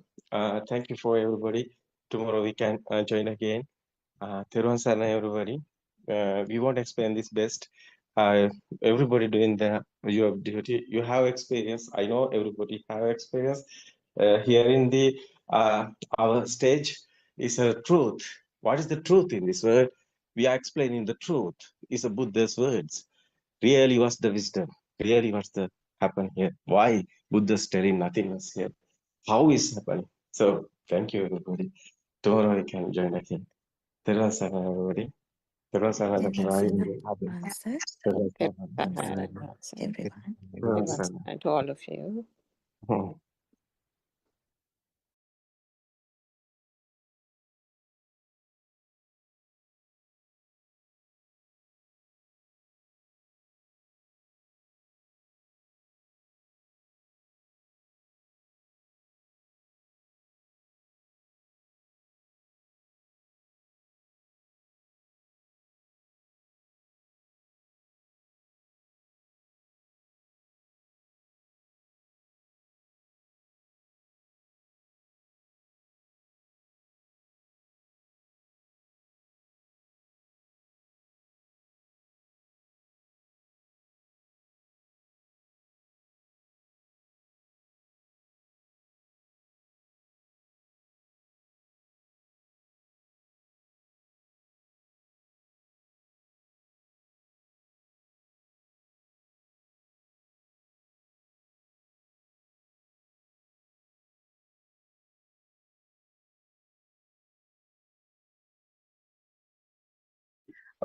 Thank you for everybody. Tomorrow we can join again. Thiruvan Sarna, everybody. We won't explain this best. Everybody doing your duty. You have experience. I know everybody have experience. Here in the our stage is a truth. What is the truth in this word? We are explaining the truth. It's a Buddha's words. Really, what's the wisdom? Really, what's the happen here? Why Buddha's telling nothingness here? How is happening? So thank you, everybody. Tomorrow we can join again. Terasana, everybody. Terasana, Dr. Rai, Answer. Terasana. Everyone. Terasana. To all of you.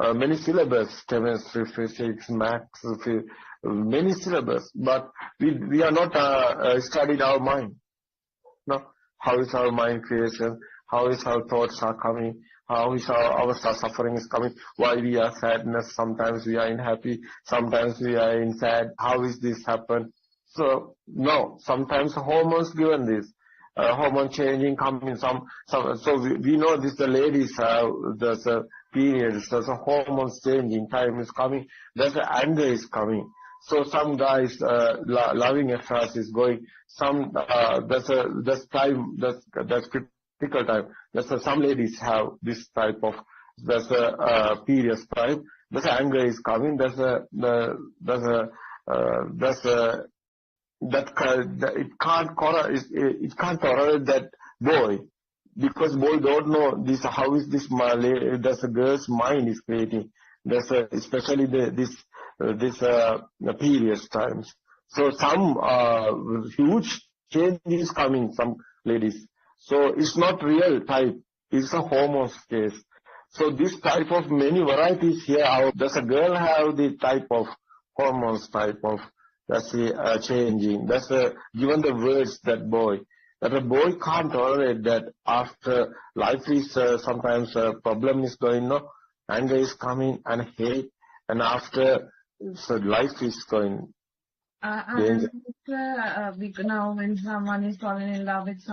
Many syllabus, chemistry, physics, maths, many syllabus, but we are not studied our mind. No, how is our mind creation? How is our thoughts are coming? How is our suffering is coming? Why we are sadness? Sometimes we are in happy. Sometimes we are in sad. How is this happen? So no, sometimes hormones given this. Hormone changing coming so we know this the ladies have there's a period, there's a hormones changing, time is coming, there's a anger is coming. So some guys loving affairs is going. Some that's time that's critical time. Some ladies have this type of period time. There's anger is coming. It can't tolerate that boy because boy don't know this how is this there's a girl's mind is creating. Especially this period times. So some huge change is coming, some ladies. So it's not real type, it's a hormones case. So this type of many varieties here, does a girl have the type of hormones type of, changing. Given the words that boy, that a boy can't tolerate that after life is sometimes a problem is going on, anger is coming and hate, and after so life is going danger. Now when someone is falling in love with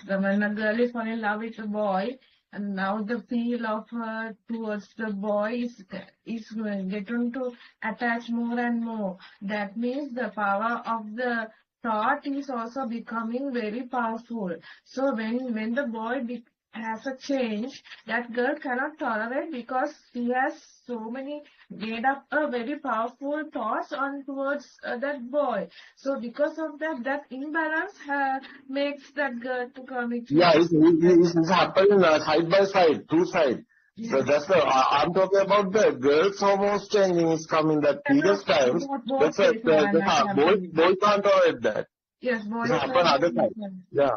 when a girl is falling in love with a boy, and now the feel of her towards the boy is getting to attach more and more. That means the power of the thought is also becoming very powerful. So when the boy has a change that girl cannot tolerate because she has so many made up a very powerful thoughts on towards that boy. So because of that, that imbalance makes that girl to commit. Yeah, it's happening side by side, two sides. So that's the, I'm talking about the girls' hormones changing is coming that previous times. That's a, boy can't tolerate that. Yes, boys. It happen other side. Yeah.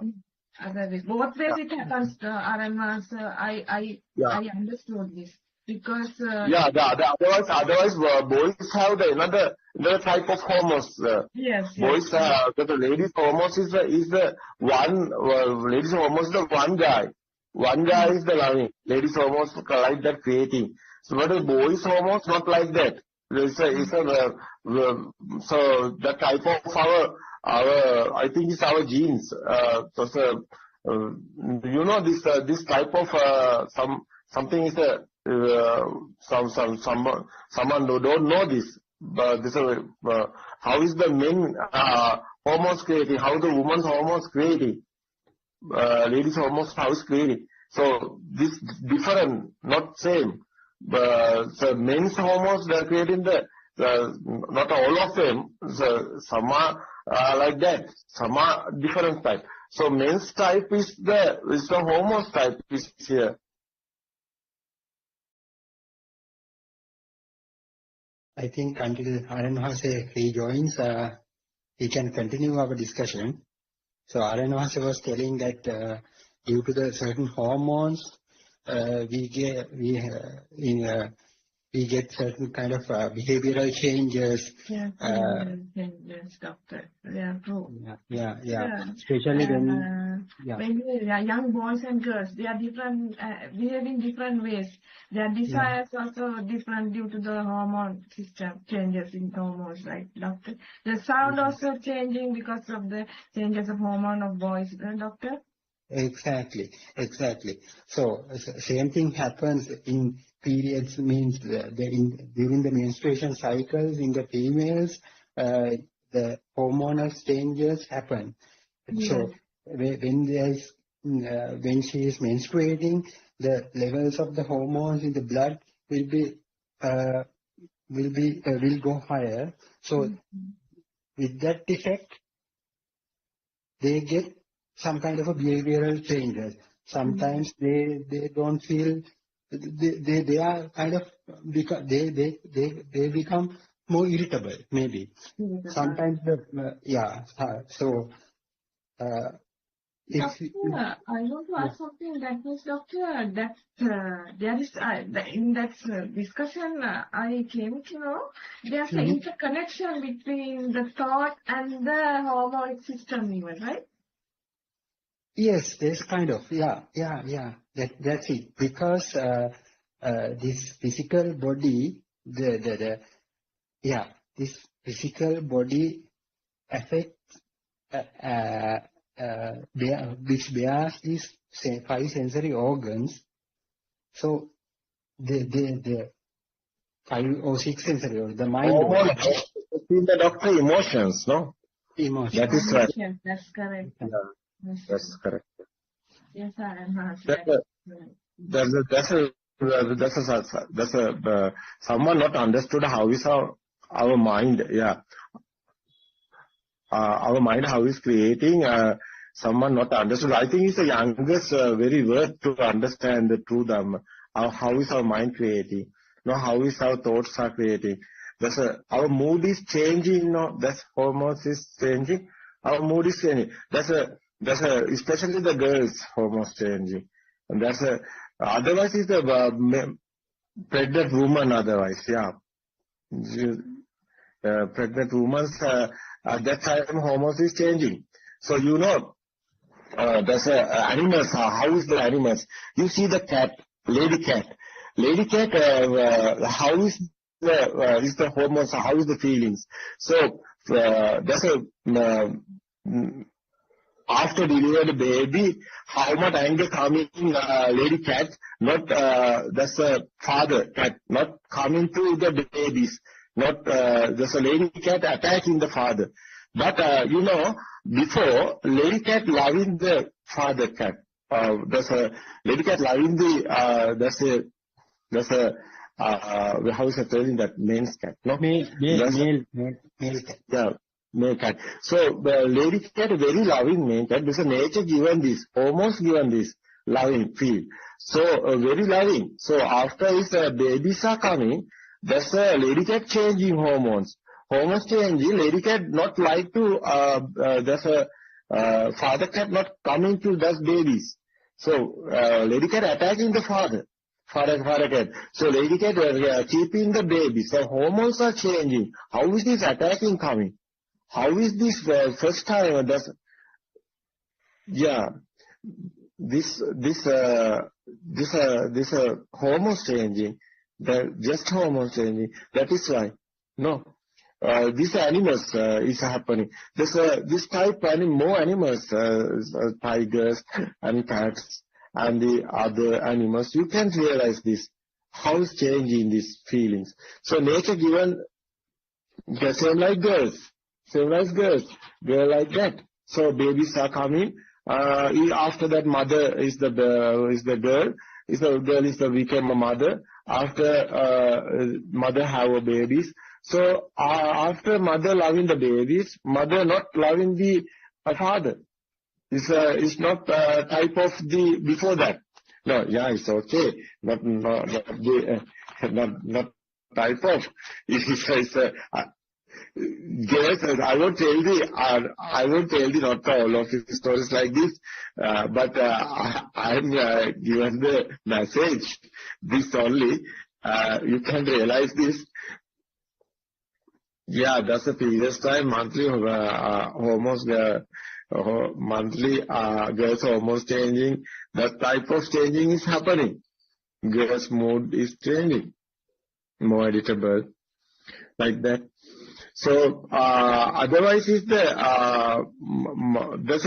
Other ways. Both ways it happens, RMS. I understood this. Because otherwise boys have another type of hormones. Boys the ladies hormones is the one ladies hormones is the one guy. One guy is the loving. Ladies hormones like that creating. So but the boys hormones not like that. So the type of our I think it's our genes. This type of something is someone who don't know this, but this how is the men hormones creating, how the woman's hormones creating, ladies hormones how is creating. So this different, not same. So men's hormones they are creating not all of them. So some are like that, some are different type. So men's type is the hormones type is here. I think until Aranwase rejoins, we can continue our discussion. So Aranwase was telling that due to the certain hormones, we get certain kind of behavioral changes. Yes, doctor. Yeah, true. Yeah. Especially when young boys and girls, they are different, behaving different ways. Their desires also different due to the hormone system changes in hormones, right, doctor? The sound also changing because of the changes of hormone of boys, doctor? Exactly. So same thing happens in periods, means during the menstruation cycles in the females, the hormonal changes happen. So when she is menstruating, the levels of the hormones in the blood will go higher. So with that effect, they get some kind of a behavioral changes. Sometimes they don't feel they are kind of they become more irritable maybe. Sometimes Doctor, I want to ask something. That means, doctor, that there is in that discussion I came to know there's an interconnection between the thought and the hormone system, even, right? Yes, there's kind of that's it, because this physical body this physical body affects which bears these 5 sensory organs. So the 5 or 6 sensory organs, the mind. The doctor emotions, no? Emotions. That is right. Yes, that's correct. Yeah. That's correct. Yes, I am. That's a someone not understood how is our mind. Yeah. Our mind how is creating. Someone not understood. I think it's the youngest very word to understand the true Dhamma. How is our mind creating? No, how is our thoughts are creating? Our mood is changing. No, that's hormones is changing. Our mood is changing. Especially the girls' hormones changing. And otherwise is the pregnant woman. Otherwise, pregnant woman's at that time hormones is changing. So there's animals. How is the animals? You see the cat, lady cat. How is the hormones? How is the feelings? So after delivered baby, how much anger coming lady cat, not that's a father cat, not coming to the babies, not there's a lady cat attacking the father. But before lady cat loving the father cat, there's a lady cat loving the, how is it telling that male cat? No? Male cat. Yeah, male cat. So the lady cat, very loving male cat. There's a nature given this, almost given this loving feel. So very loving. So after his babies are coming, there's a lady cat changing hormones. Hormones changing, lady cat not like to, there's a father cat not coming to those babies. So lady cat attacking the father cat. So lady cat keeping the baby. So hormones are changing. How is this attacking coming? How is this first time? This hormones changing. Just hormones changing. That is why. No. These animals is happening. There's this type more animals, tigers and cats and the other animals. You can realize this. How is changing these feelings? So nature given the same like girls, girl like that. So babies are coming. After that, mother is the girl. Became a mother. After mother have a babies. So after mother loving the babies, mother not loving the father. It's not type of the before that. No, it's okay. Not type of. Yes, I won't tell not all of the stories like this, but I'm given the message. This only, you can realize this. Yeah, that's the previous time. Monthly hormones, monthly girls hormones changing. That type of changing is happening. Girls' mood is changing, more editable, like that. So otherwise, is there's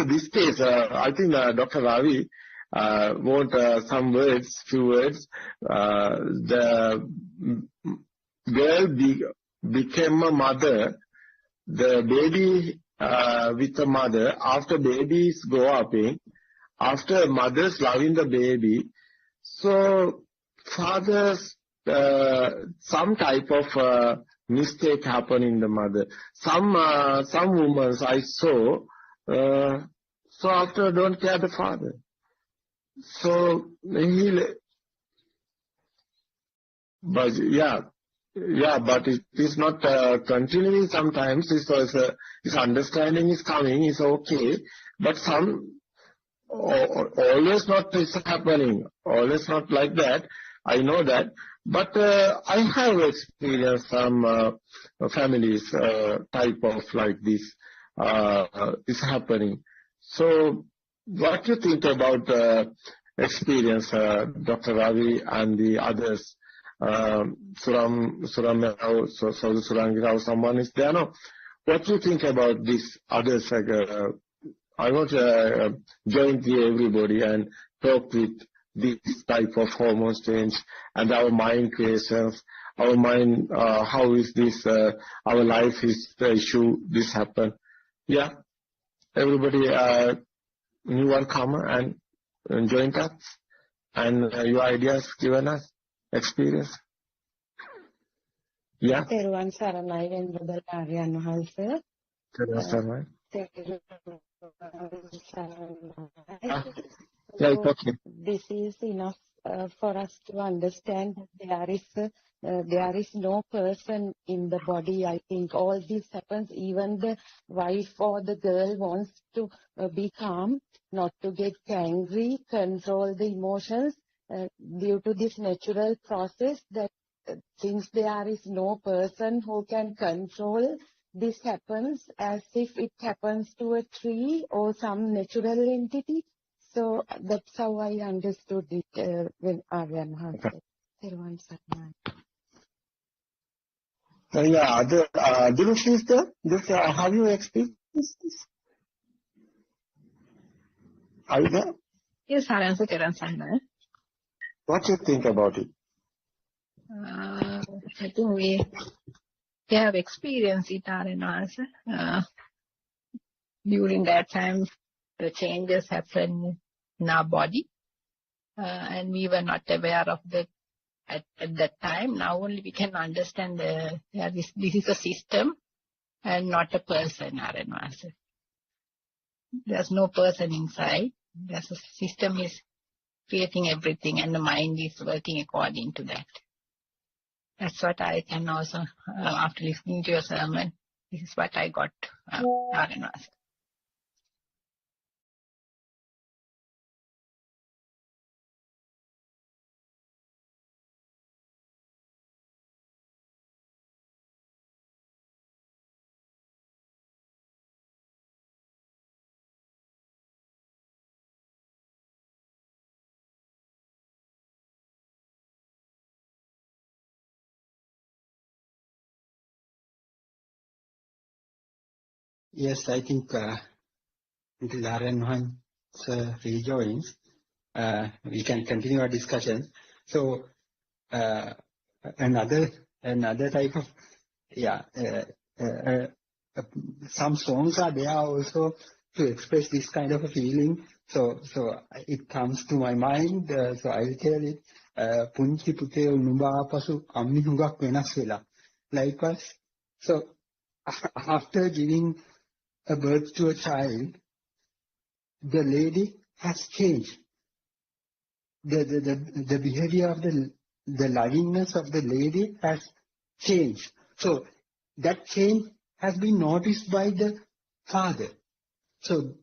this case. I think Dr. Ravi wrote few words. The girl became a mother. The baby with the mother. After babies grow up, after mothers loving the baby, so fathers some type of mistake happen in the mother. Some women I saw, so after don't care the father. So but it is not continuing. Sometimes his understanding is coming, is okay, but always not is happening. Always not like that. I know that. But I have experienced some families type of like this is happening. So what do you think about experience, Dr. Ravi and the others? Surangi, someone is there now. What do you think about this others? I want to join everybody and talk with this type of hormones change and our mind creations, our mind, how is this, our life is the issue, this happen. Yeah, everybody, new one come and join us and your ideas given us, experience. Yeah. Teruvan Saranai Vendradal Aryan Mahalse. Teruvan Saranai. Yeah, okay. This is enough for us to understand that there is no person in the body. I think all this happens. Even the wife or the girl wants to be calm, not to get angry, control the emotions due to this natural process that since there is no person who can control, this happens as if it happens to a tree or some natural entity. So that's how I understood it when Aryan had said. Yeah, Dinesh is there? Have you experienced this? Are you there? Yes, Aryan Saran. What do you think about it? I think we have experienced it, Aryan. During that time, the changes happen in our body. And we were not aware of that at that time. Now only we can understand this is a system and not a person, Aranvasa. There's no person inside. There's a system is creating everything and the mind is working according to that. That's what I can also, after listening to your sermon, this is what I got, Aranvasa. Yes, I think until Aranwan rejoins, we can continue our discussion. So another type of some songs are there also to express this kind of a feeling. So it comes to my mind. So I'll tell it. Punchi pute nuba pasu ammi hungak venas vela. Likewise, so after giving a birth to a child, the lady has changed. The behavior of the lovingness of the lady has changed. So that change has been noticed by the father. So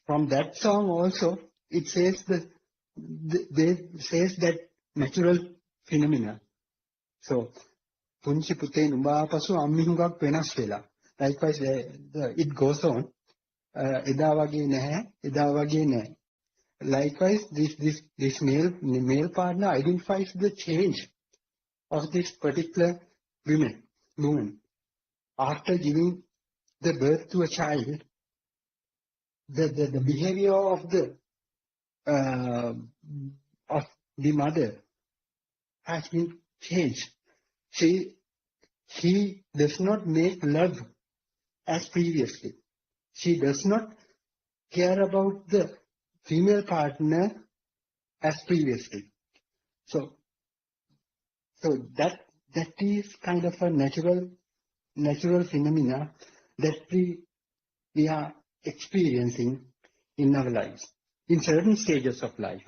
from that song also, it says that natural phenomena. So punchi pute nuba pasu ammi hungak venas vela. Likewise, it goes on. Eda wage nahe. Likewise, this male partner identifies the change of this particular woman. After giving the birth to a child, the behavior of the mother has been changed. She does not make love as previously. She does not care about the female partner as previously. So that is kind of a natural phenomena that we are experiencing in our lives, in certain stages of life.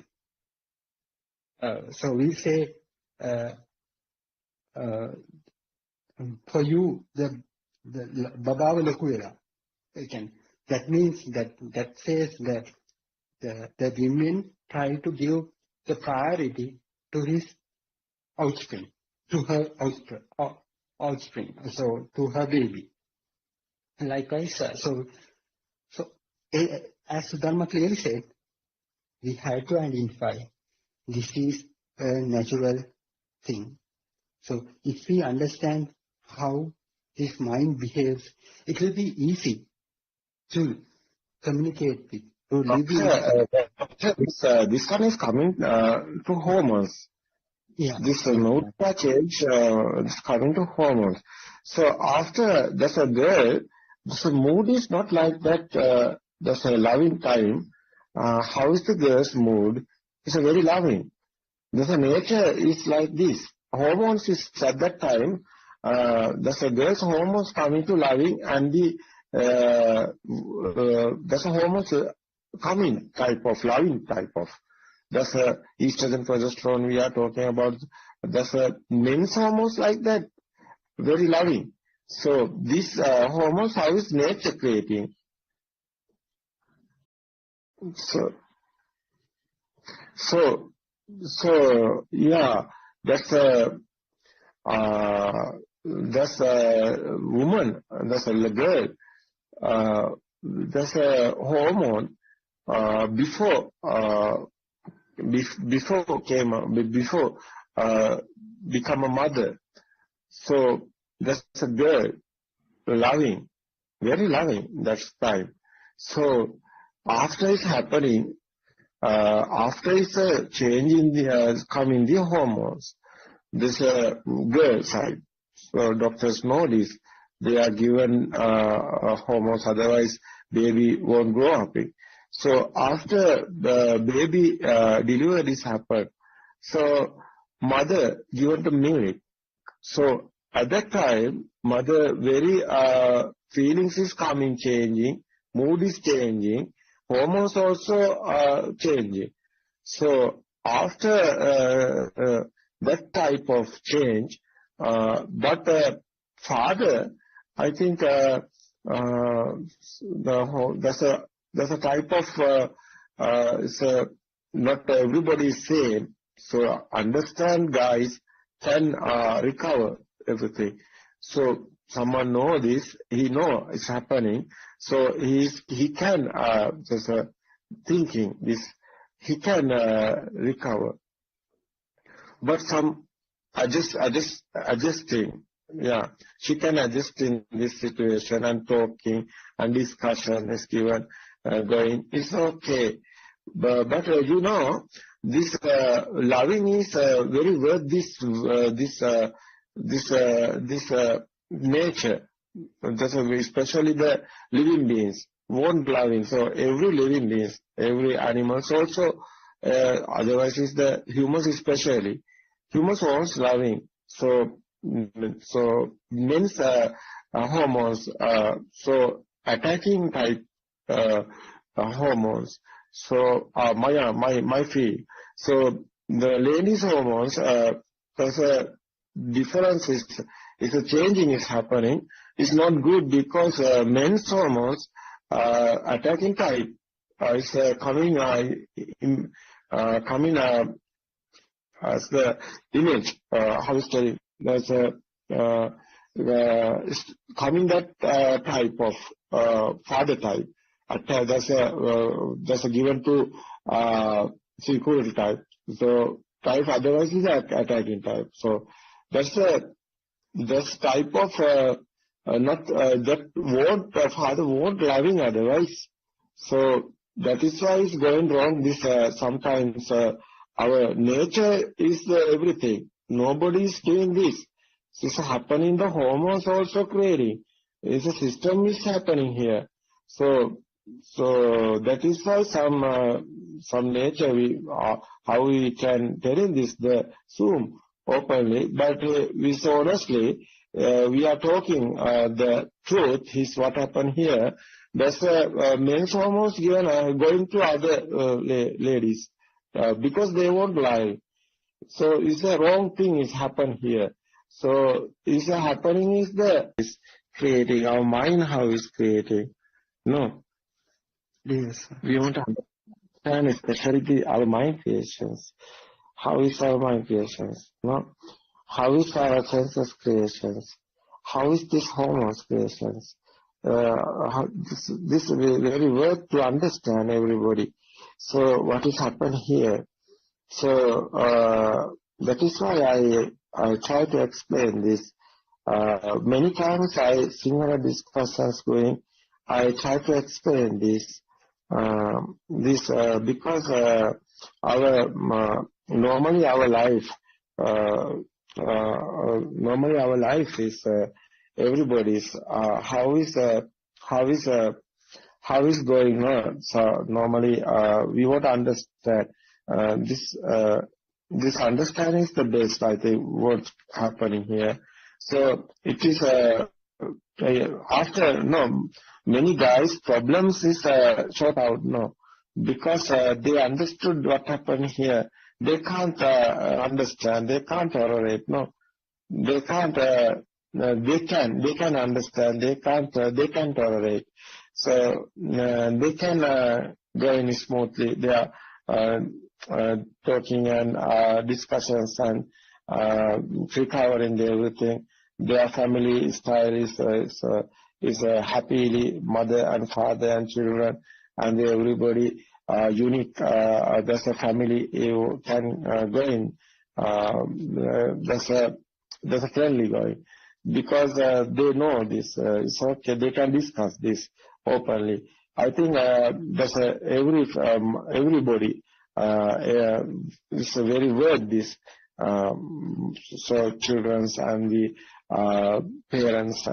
So we say, for you, the Baba Lakuela. Again, that means that says that the women try to give the priority to his offspring, to her offspring, so to her baby. Likewise, so as Dharma clearly said, we have to identify this is a natural thing. So if we understand how this mind behaves, it will be easy to communicate with, to live with. This one is coming to hormones. Yeah. This mood change is coming to hormones. So after there's a girl, the mood is not like that. There's a loving time. How is the girl's mood? It's a very loving. There's a nature is like this. Hormones is at that time. There's a girl's hormones coming to loving, and there's a hormones coming type of loving type of. There's a estrogen, progesterone we are talking about. There's a men's hormones like that, very loving. So these hormones, how is nature creating? So yeah, that's a woman, that's a girl, that's a hormone before become a mother. So that's a girl, loving, very loving, that's time. So after it's happening, after it's a change in the coming the hormones, this girl side. So doctors know this. They are given hormones, otherwise baby won't grow up. So after the baby delivery is happened, so mother given the milk. So at that time, mother very feelings is coming, changing, mood is changing, hormones also changing. So after that type of change, but father, I think there's a type of not everybody is same. So understand, guys, can recover everything. So someone know this, he know it's happening. So he can just thinking this, he can recover. But some adjusting. Yeah, she can adjust in this situation and talking and discussion is given going. It's okay. But you know, this loving is very worth this nature. That's especially the living beings won't loving. So every living beings, every animals also. Otherwise, is the humans especially. Humans wants loving. So means hormones. So attacking type hormones. So my feel. So the ladies' hormones, there's a difference is a changing is happening. It's not good because men's hormones attacking type is coming as the image. How is it? There's a coming that type of father type. That's a given to security type. So type otherwise is attacking type. So that's type of not that won't father won't loving otherwise. So that is why it's going wrong. This sometimes our nature is everything. Nobody is doing this. This is happening. The hormones also creating. It's a system is happening here. So that is why some nature how we can tell in this the Zoom openly, but we so honestly we are talking the truth is what happened here. That's men's hormones given going to other ladies because they won't lie. So it's a wrong thing is happened here. So it's a happening is creating our mind how is creating. No. Yes, we want to understand especially our mind creations. How is our mind creations? No? How is our senses creations? How is this hormones creations? This is very worth to understand everybody. So what is happened here? So that is why I try to explain this. Many times I Sinhala discussions going. I try to explain this. Because our normally our life is everybody's how is going on. So normally we want to understand this understanding is the best. I think what's happening here. So it is after many guys problems is sort out because they understood what happened here. They can't understand. They can't tolerate. They can't. They can understand. They can't. They can tolerate. So they can go in smoothly. They are talking and discussions and recovering everything. Their family style is happily mother and father and children and everybody unique. There's a family you can go in. There's a friendly going because they know this. It's okay. They can discuss this openly. I think there's everybody is very worth this. So childrens and the parents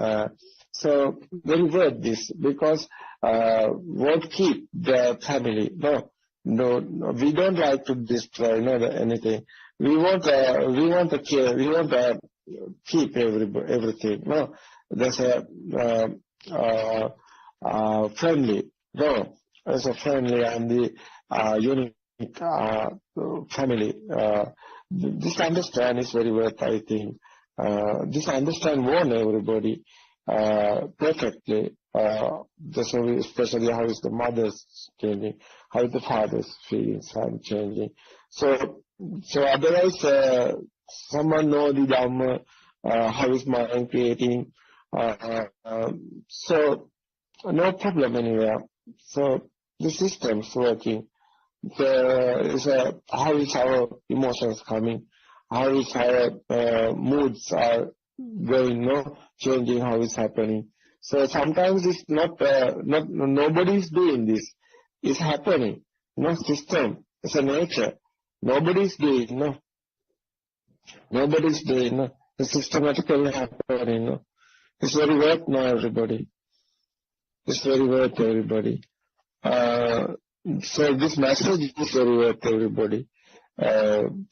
So very worth this because won't keep the family. No, we don't like to destroy anything. We want to care. We want to keep everything. No, there's a friendly. No, there's a friendly and the unique family. This understand is very worth, I think. This understand won everybody perfectly. Especially how is the mother's changing, how is the father's feelings are changing. So otherwise, someone know the Dhamma, how is mind creating. So no problem anywhere. So the system's working. How is our emotions coming? How is our moods are going, changing, how is happening. So sometimes it's not nobody is doing this. It's happening. System. It's a nature. Nobody is doing, Nobody is doing, It's systematically happening, It's very worth now, everybody. It's very worth everybody. So this message is very worth everybody.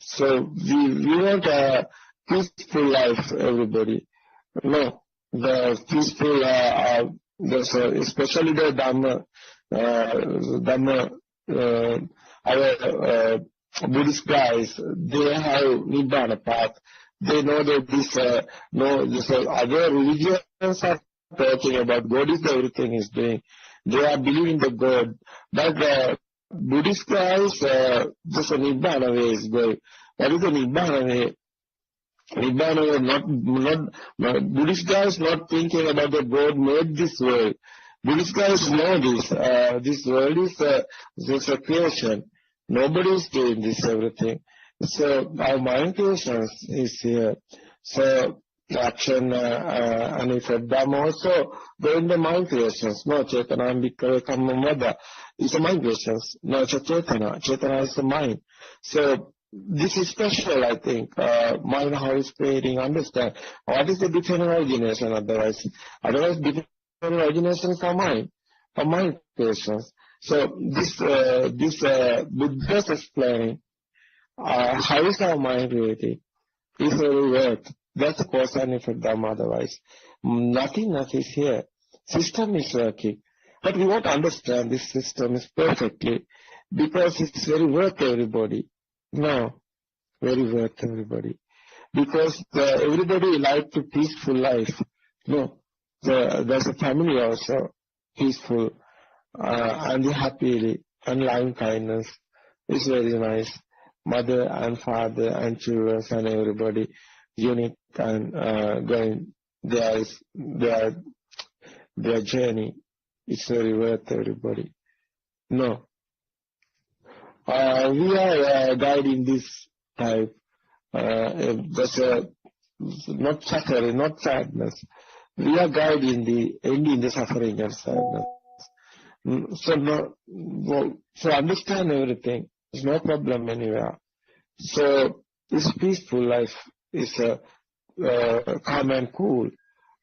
So we want a peaceful life, everybody. The peaceful, especially the Dhamma, our Buddhist guys, they have Nibbana path. They know that this other religions are talking about God is everything is doing. They are believing the God. But Buddhist guys, just a Nibbana way is going. What is the Nibbana way? Nibbana way, Buddhist guys not thinking about the God made this world. Buddhist guys know this. This world is just a creation. Nobody is doing this everything. So our mind creation is here. So action and if Dhamma also go in the mind creations. No, Chetana and Bhikkhave Kammamada is a mind creations. No, it's a Chetana. Chetana is the mind. So this is special, I think. Mind how is creating, understand. What is the different origination otherwise? Otherwise, different originations are mind creations. So this Buddha's explaining how is our mind creating is very worth. That's the cause and effect Dhamma otherwise. Nothing is here. System is working. But we won't understand this system is perfectly because it's very worth everybody. No, very worth everybody. Because everybody like a peaceful life. No, there's a family also peaceful and happily and loving kindness. It's very nice. Mother and father and children and everybody unique and going their journey. It's very worth everybody. No. We are guiding this type. There's not suffering, not sadness. We are guiding ending the suffering and sadness. So understand everything. There's no problem anywhere. So this peaceful life is calm and cool.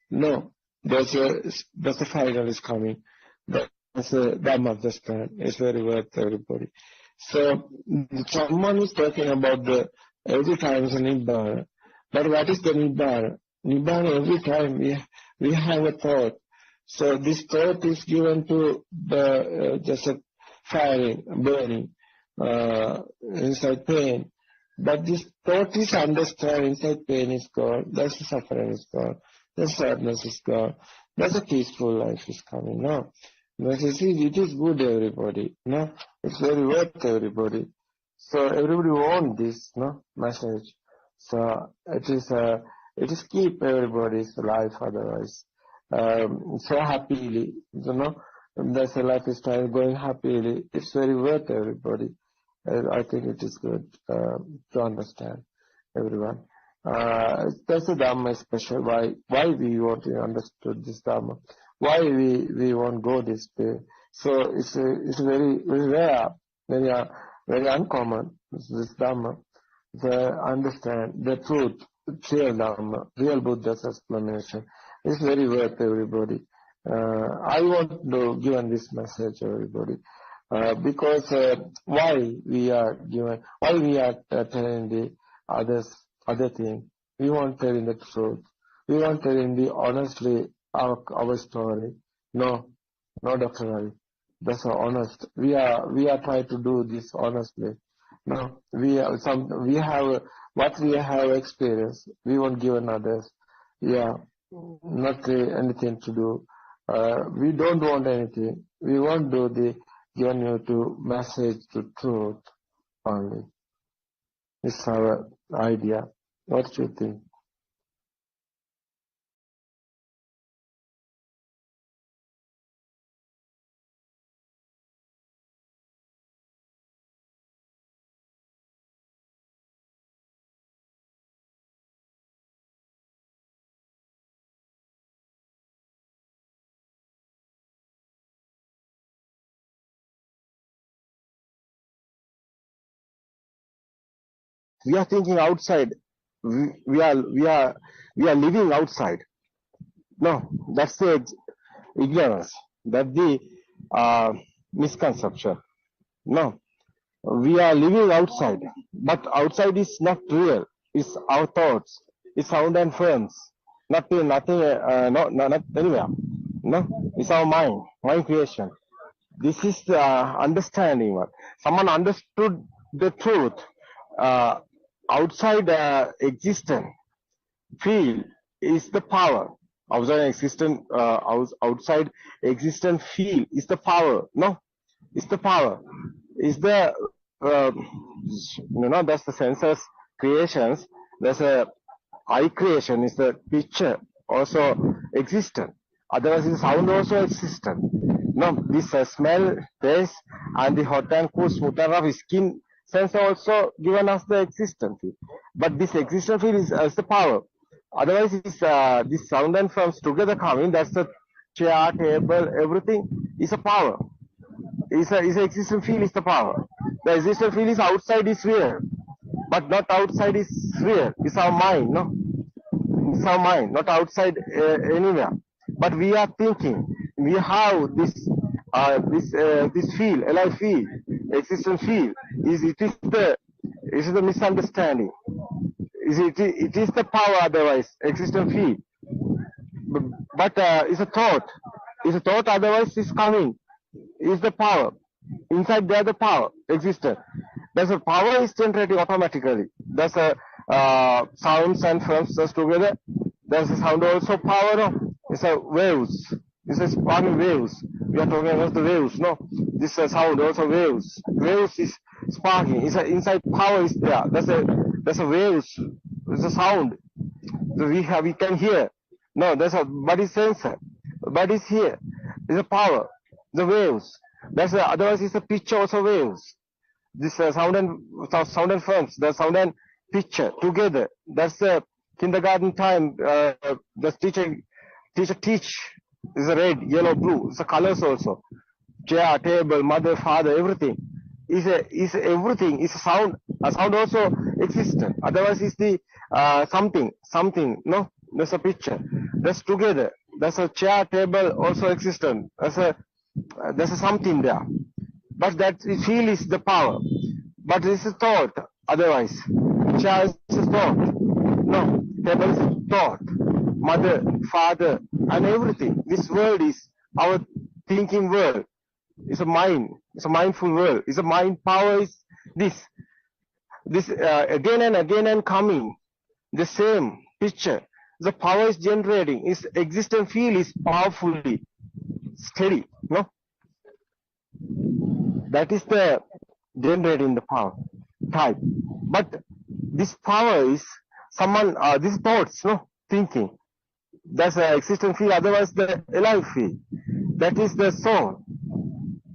No, there's a final is coming. That's a Dhamma understand. It's very worth everybody. So someone is talking about every time is a Nibbana. But what is the Nibbana? Nibbana, every time we have a thought. So this thought is given to just a firing, burning, inside pain. But this thought is understood, inside pain is gone, that's the suffering is gone, the sadness is gone, that's a peaceful life is coming. No. But you see, it is good everybody. No, it's very worth everybody. So everybody wants this, message. So it is keep everybody's life otherwise. So happily, there's a lifestyle going happily. It's very worth everybody. I think it is good to understand everyone. That's the Dhamma special. Why we want to understand this Dhamma? Why we won't go this way? So it's very rare, very uncommon. This Dhamma, to understand the truth, real Dhamma, real Buddha's explanation, It's very worth everybody. I want to give this message everybody. Because why we are telling the other thing. We want telling the truth. We want telling the honestly our story. No, Dr. Ravi. That's honest. We are trying to do this honestly. No, we have what we have experienced. We won't give others. Yeah, not anything to do. We don't want anything. We won't do the given you to message to truth only. It's our idea. What do you think? We are thinking outside. We are living outside. No, that's the ignorance. That's the misconception. No, we are living outside, but outside is not real. It's our thoughts. It's sound and forms. Nothing. Not anywhere. No, it's our mind creation. This is the understanding. Someone understood the truth. Outside existent field is the power. Outside existent field is the power. No, it's the power. Is the that's the senses creations. There's a eye creation. Is the picture also existent? Otherwise, the sound also existent. No, this smell, taste, and the hot and cool, smooth and rough skin sense also given us the existent field. But this existent field is the power. Otherwise, this sound and forms together coming. That's the chair, table, everything is a power. Is a existent field is the power. The existent field is outside is real, but not outside is real. It's our mind, no? It's our mind, not outside anywhere. But we are thinking. We have this field, alive field, existent field. It is the misunderstanding. It is the power. Otherwise, existent field. But it's a thought. It's a thought. Otherwise, is coming. Is the power. Inside there the power existed. There's a power is generating automatically. There's a sounds and forms together. There's a sound also power. No? It's a waves. It's a sparking waves. We are talking about the waves. No, this sound also waves. Waves is sparking. It's a inside power is there. There's a waves. It's a sound. So we can hear. No, there's a body sensor. Body is here. It's a power. The waves. Otherwise it's a picture also waves. This sound and forms, the sound and picture together. That's the kindergarten time. The teacher teach is a red, yellow, blue. It's the colors also. Chair, table, mother, father, everything is everything is a sound. A sound also existent. Otherwise it's the something. No, there's a picture. That's together. There's a chair, table also existent. There's a something there. But that feel is the power. But it's a thought. Otherwise, chair is a thought. No, table is a thought. Mother, father, and everything. This world is our thinking world. It's a mind. It's a mindful world. It's a mind power. Is this again and again and coming. The same picture. The power is generating. Its existent field is powerfully steady. No, that is the generating the power type. But this power is someone these thoughts, no, thinking. That's the existent field. Otherwise, the alive field. That is the soul.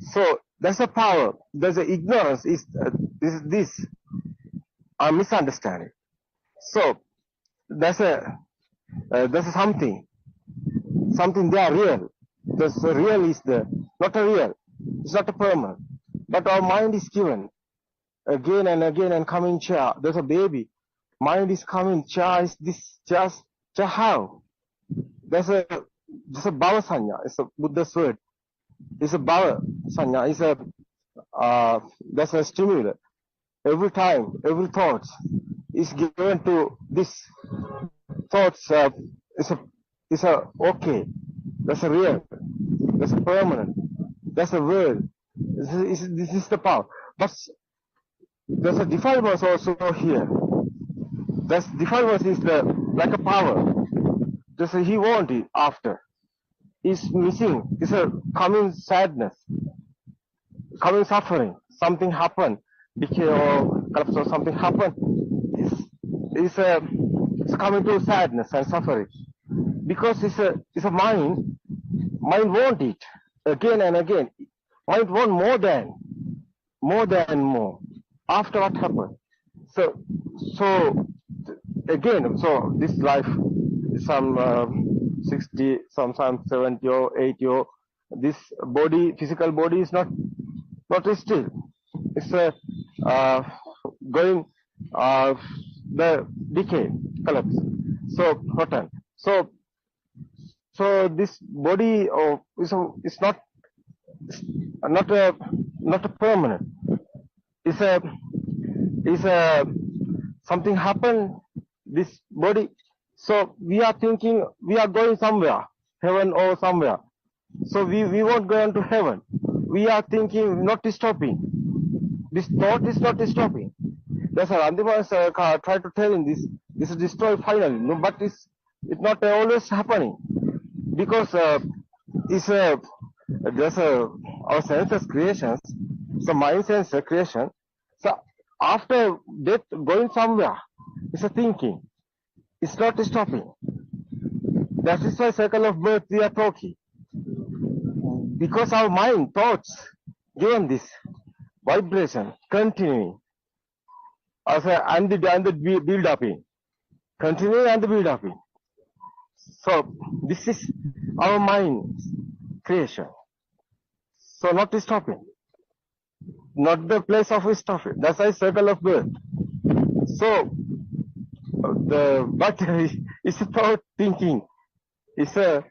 So that's the power. There's the ignorance. Is this misunderstanding. So that's a something there real. The real is not a real. It's not a permanent. But our mind is given again and again and coming chair. There's a baby. Mind is coming. Chair is this. Chair how? There's a bhava sanya. It's a Buddha's word. It's a bhava sanya. It's a that's a stimulus. Every time, every thought is given to this thoughts. It's a okay. That's a real. That's a permanent. That's a word. This is the power. But there's a defilement also here. That's defilement is like a power. Just he want it after. It's missing. It's a coming sadness, coming suffering. Something happened, decay or collapse or something happened. It's coming to sadness and suffering because it's a mind. Mind want it again and again. Mind want more than more. After what happened, so again, so this life, some 60, sometimes 70 or 80 or this body, physical body is not still. It's going the decay, collapse. So rotten. So this body is not a permanent. It's a something happened this body. So we are thinking we are going somewhere, heaven or somewhere. So we won't go into heaven. We are thinking not stopping. This thought is not stopping. That's why Andimas try to tell him this is destroyed finally. No, but it's not always happening because there's our senses creations, so mind sense creation. So after death, going somewhere, it's a thinking. It's not stopping. That is why circle of birth we are talking. Because our mind, thoughts, given this vibration, continuing. And the build up in. Continuing and the build up in. So this is our mind creation. So not stopping. Not the place of stopping. That's why circle of birth. So but it's a thought thinking. It's a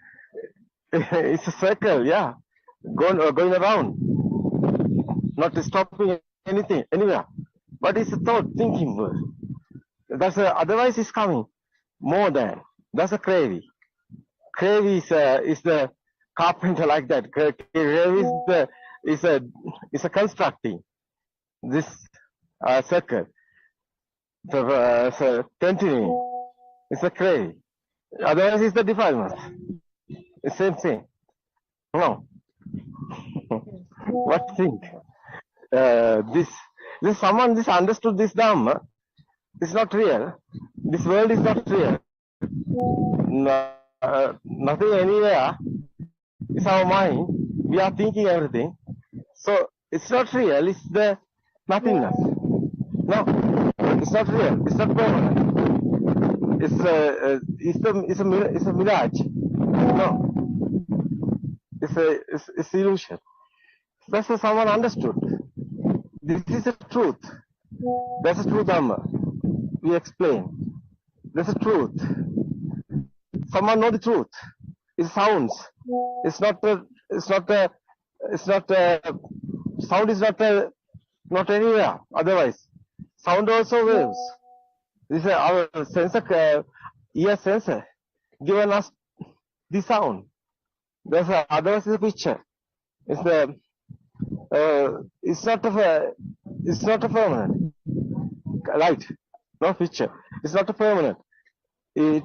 circle, yeah, going around, not stopping anything anywhere. But it's a thought thinking word. That's otherwise it's coming more than. That's a craving. Craving is the carpenter like that. Craving is a constructing this circle. So continuing. It's a craving. Otherwise it's the defilement. The same thing. No. What think? This someone understood this Dhamma. It's not real. This world is not real. Nothing anywhere. It's our mind. We are thinking everything. So it's not real. It's the nothingness. No, it's not real. It's not permanent. It's a mirage. No, it's illusion. That's what someone understood. This is the truth. That's the truth, Dhamma. We explain. That's the truth. Someone know the truth. It sounds. Sound is not anywhere. Otherwise, sound also waves. This is our sensor, ear sensor, given us the sound. There's otherwise is a picture. It's not a permanent light, no picture. It's not a permanent. It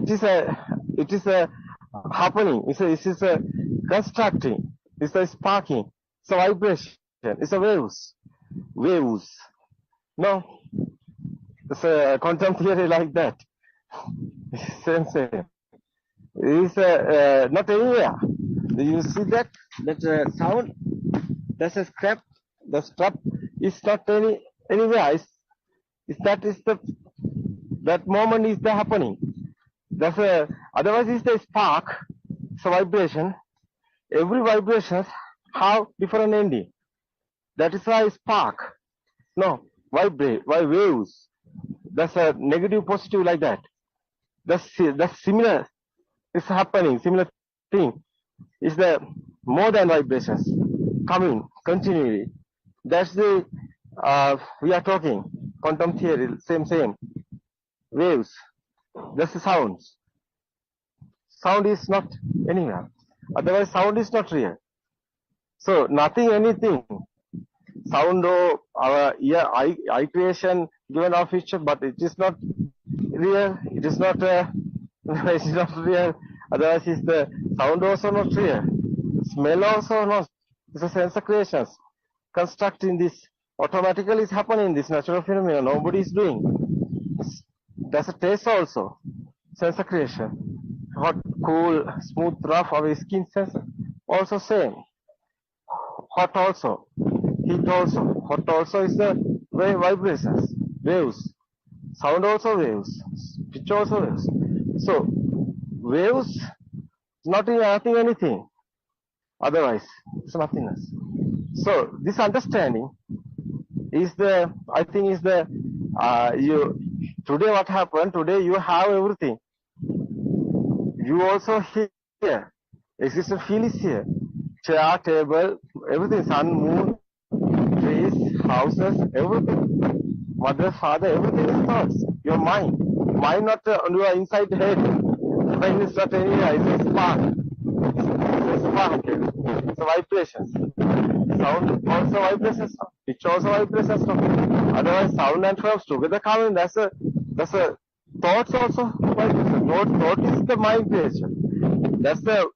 is a happening. It is a constructing. It's a sparking. It's a vibration. It's a waves. No, it's a quantum theory like that. Same. It's not anywhere. You see that sound? That's a scrap. The strap is not anywhere. That moment is the happening. Otherwise it's the spark. It's a vibration. Every vibration have different ending. That is why spark. No, vibrate, waves. That's a negative, positive like that. That's similar is happening. Similar thing is the more than vibrations coming continually. That's the we are talking quantum theory. Same waves. That's the sounds. Sound is not anywhere. Otherwise, sound is not real. So nothing, anything. Sound or our ear, eye creation given our future, but it is not real. It is not. It is not real. Otherwise, is the sound also not real. Smell also not. It's a sense of creations. Constructing this automatically is happening. This natural phenomenon. Nobody is doing. That's a taste also. Sense of creation. Hot, cool, smooth, rough. Our skin sense also same. Hot also. Heat also. Hot also is the vibrations. Waves. Sound also waves. Pitch also waves. So waves, nothing, anything. Otherwise, it's nothingness. So this understanding is the, I think, is the you today. What happened today? You have everything. You also here. Existence feel is here. Chair, table, everything. Sun, moon, trees, houses, everything. Mother, father, everything is thoughts. Your mind. Mind not on your inside head. Mind is not anywhere. It's a spark. It's a spark. It's a vibrations. Sound also vibrations. Pitch also vibrations. Otherwise, sound and waves together coming. That's a thoughts also vibration. Thought is the mind creation. That's the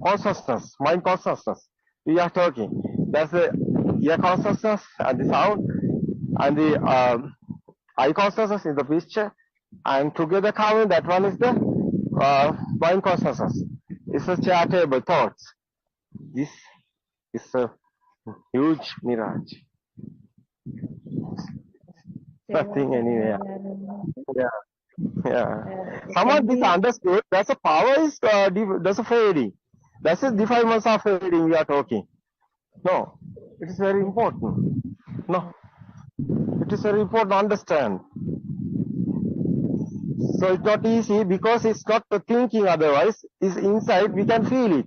consciousness, mind consciousness. We are talking. That's the ear consciousness and the sound and the eye consciousness in the picture, and together coming, that one is the mind consciousness. It's a charitable thoughts. This is a huge mirage. Nothing anywhere. Yeah. Someone misunderstood. That's a power is that's a fading. That's a defilements of fading we are talking. No, it is very important. No, it is very important to understand. So it's not easy because it's not the thinking. Otherwise, it's inside. We can feel it.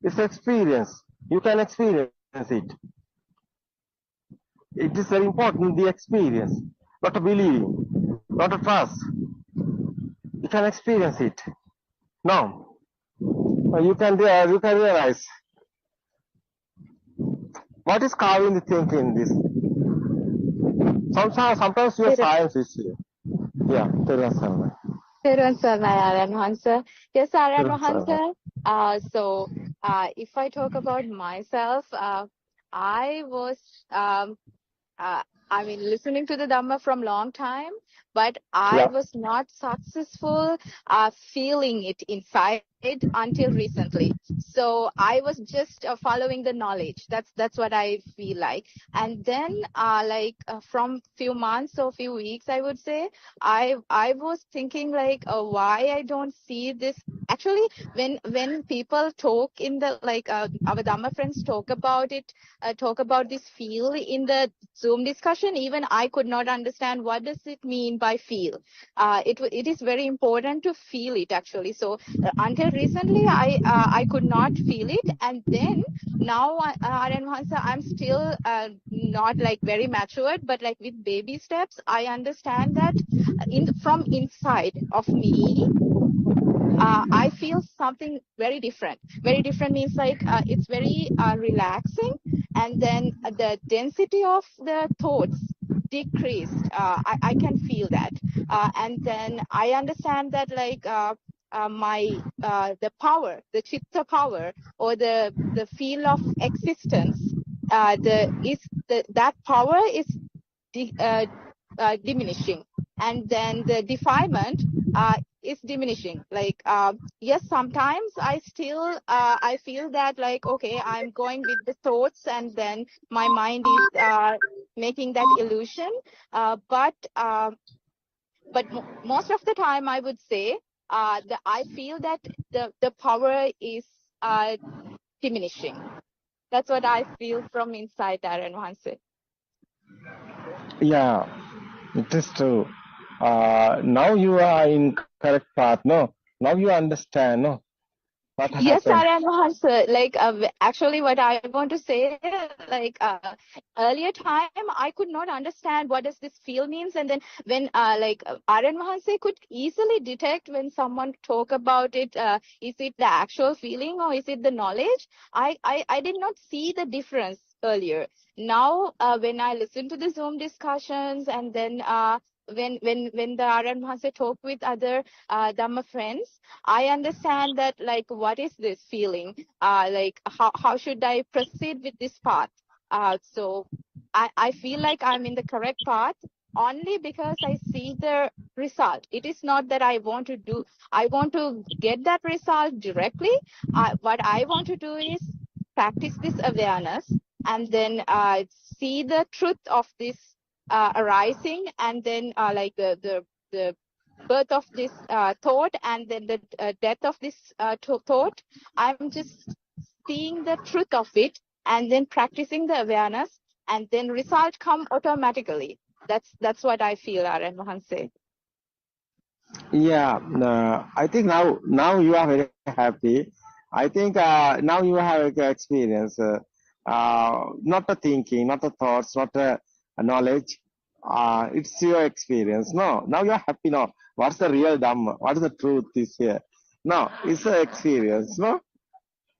It's experience. You can experience it. It is very important, the experience, not a believing, not a trust. You can experience it. Now, you can realize what is carving the thinking in this. Sometimes your science is here. Yeah, tell us something. Yes, Aryan Hansa. So, if I talk about myself, I was, listening to the Dhamma from long time, but I was not successful feeling it inside until recently. So I was just following the knowledge. That's what I feel like. And then from few months or few weeks, I would say, I was thinking why I don't see this. Actually, when people talk in the our Dhamma friends talk about it, talk about this feel in the Zoom discussion, even I could not understand what does it mean by feel. It is very important to feel it actually. So until recently, I could not feel it, and then now I'm still not very matured, but with baby steps, I understand that from inside of me. I feel something very different. Very different means it's very relaxing, and then the density of the thoughts decreased. I can feel that, and then I understand that the power, the chitta power, or the feel of existence, that power is diminishing, and then the defilement is diminishing. Yes, sometimes I still I feel that okay, I'm going with the thoughts, and then my mind is making that illusion, but most of the time I would say I feel that the power is diminishing. That's what I feel from inside, Darren Hansen. Yeah, it is true. Now you are in correct path, no? Now you understand, no? What Yes, happened? Sarah, sir. Like, actually, what I want to say, like, earlier time, I could not understand what does this feel means, and then when, Aryan Mahanse could easily detect when someone talk about it, is it the actual feeling or is it the knowledge? I did not see the difference earlier. Now, when I listen to the Zoom discussions, and then when the Aryan Mahanse talk with other Dhamma friends, I understand that, like, what is this feeling? Like, how should I proceed with this path? So I feel like I'm in the correct path only because I see the result. It is not that I want to get that result directly. What I want to do is practice this awareness, and then see the truth of this arising, and then the birth of this thought, and then the death of this thought. I'm just seeing the truth of it, and then practicing the awareness, and then result come automatically. That's what I feel, Aryan Mahanse. Yeah, I think now you are very happy. I think now you have experience, not a thinking, not a thoughts, not a knowledge. It's your experience. No, now you are happy now. What's the real Dhamma? What is the truth is here? No, it's an experience. No,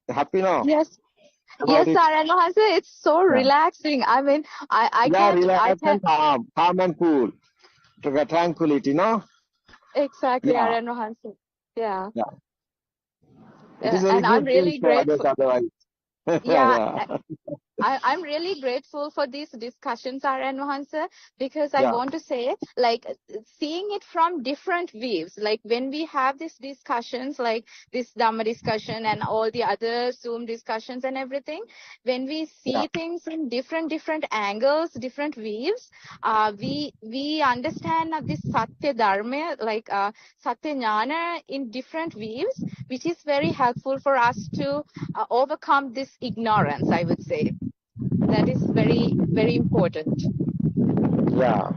happy now Yes. about Yes, it. Aryan Mahanse, it's so Yeah, relaxing. I mean, I yeah, can't, relax and calm and cool, tranquility. No, exactly, yeah, Aryan Mahanse. Yeah. yeah. It is very And I'm good thing really for others grateful. otherwise. Yeah, Yeah, I'm really grateful for these discussions, Aryan Mahansa, because I yeah, want to say, like, seeing it from different views. Like, when we have these discussions, like this Dhamma discussion and all the other Zoom discussions and everything, when we see things in different angles, different views, we understand this Satya Dharma, like Satya Jnana, in different views, which is very helpful for us to overcome this ignorance, I would say. That is very, very important. yeah.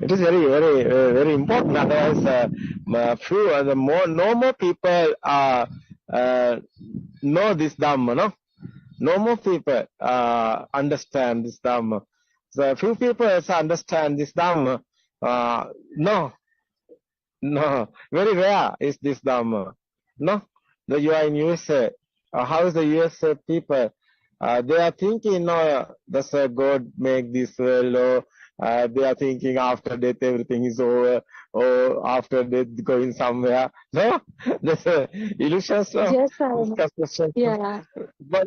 It is very important. Otherwise, no more people know this Dhamma. No more people understand this Dhamma. So few people understand this Dhamma. No, very rare is this Dhamma. No, you are in USA. How is the USA people? They are thinking, no, does God make this world? Or they are thinking after death everything is over, or after death going somewhere. No, that's illusion. No, Yes, sir. Yeah. but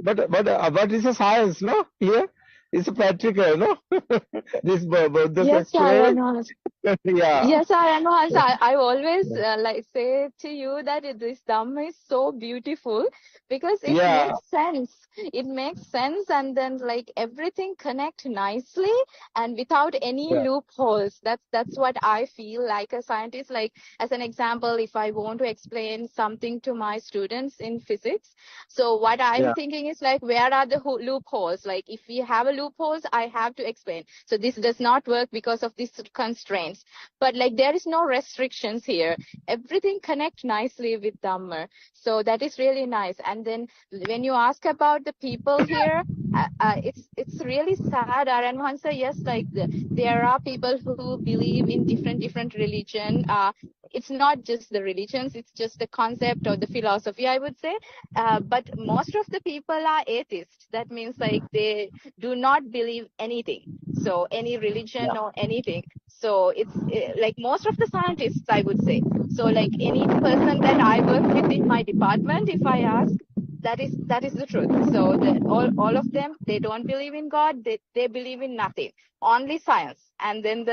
it's a science. No, here it's a practical. No, this Buddha's Yes, sir. explain. Yeah. Yes, I know. I always like say to you that this Dhamma is so beautiful because it Yeah. makes sense. It makes sense, and then like everything connect nicely and without any Yeah. loopholes. That's what I feel like a scientist. Like, as an example, if I want to explain something to my students in physics, so what I'm Yeah. thinking is like, where are the loopholes? Like, if we have a loopholes, I have to explain. So this does not work because of these constraints. But like, there is no restrictions here. Everything connect nicely with Dhamma. So that is really nice. And then when you ask about the people here, it's really sad, Aryan Hansa. Yes, like there are people who believe in different religion. It's not just the religions, it's just the concept or the philosophy, I would say. But most of the people are atheists. That means like they do not believe anything. So any religion or anything. So it's like most of the scientists, I would say. So like any person that I work with in my department, if I ask, that is the truth. So all of them, they don't believe in God. They believe in nothing, only science. And then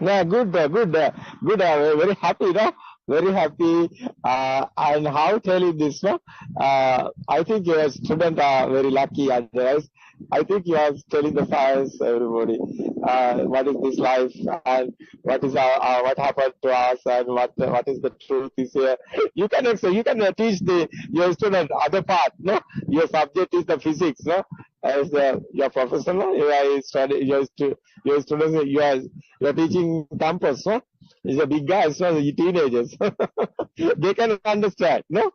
Yeah, good. Very happy, no? Very happy. And how tell you this, no? I think your students are very lucky. Otherwise, I think you are telling the science, everybody. What is this life, and what is what happened to us, and what is the truth is here. You can teach your student other part, no? Your subject is the physics, no? As your professor, no? You are study your students. You are teaching campus, no? It's a big guys, no, the teenagers. They can understand, no?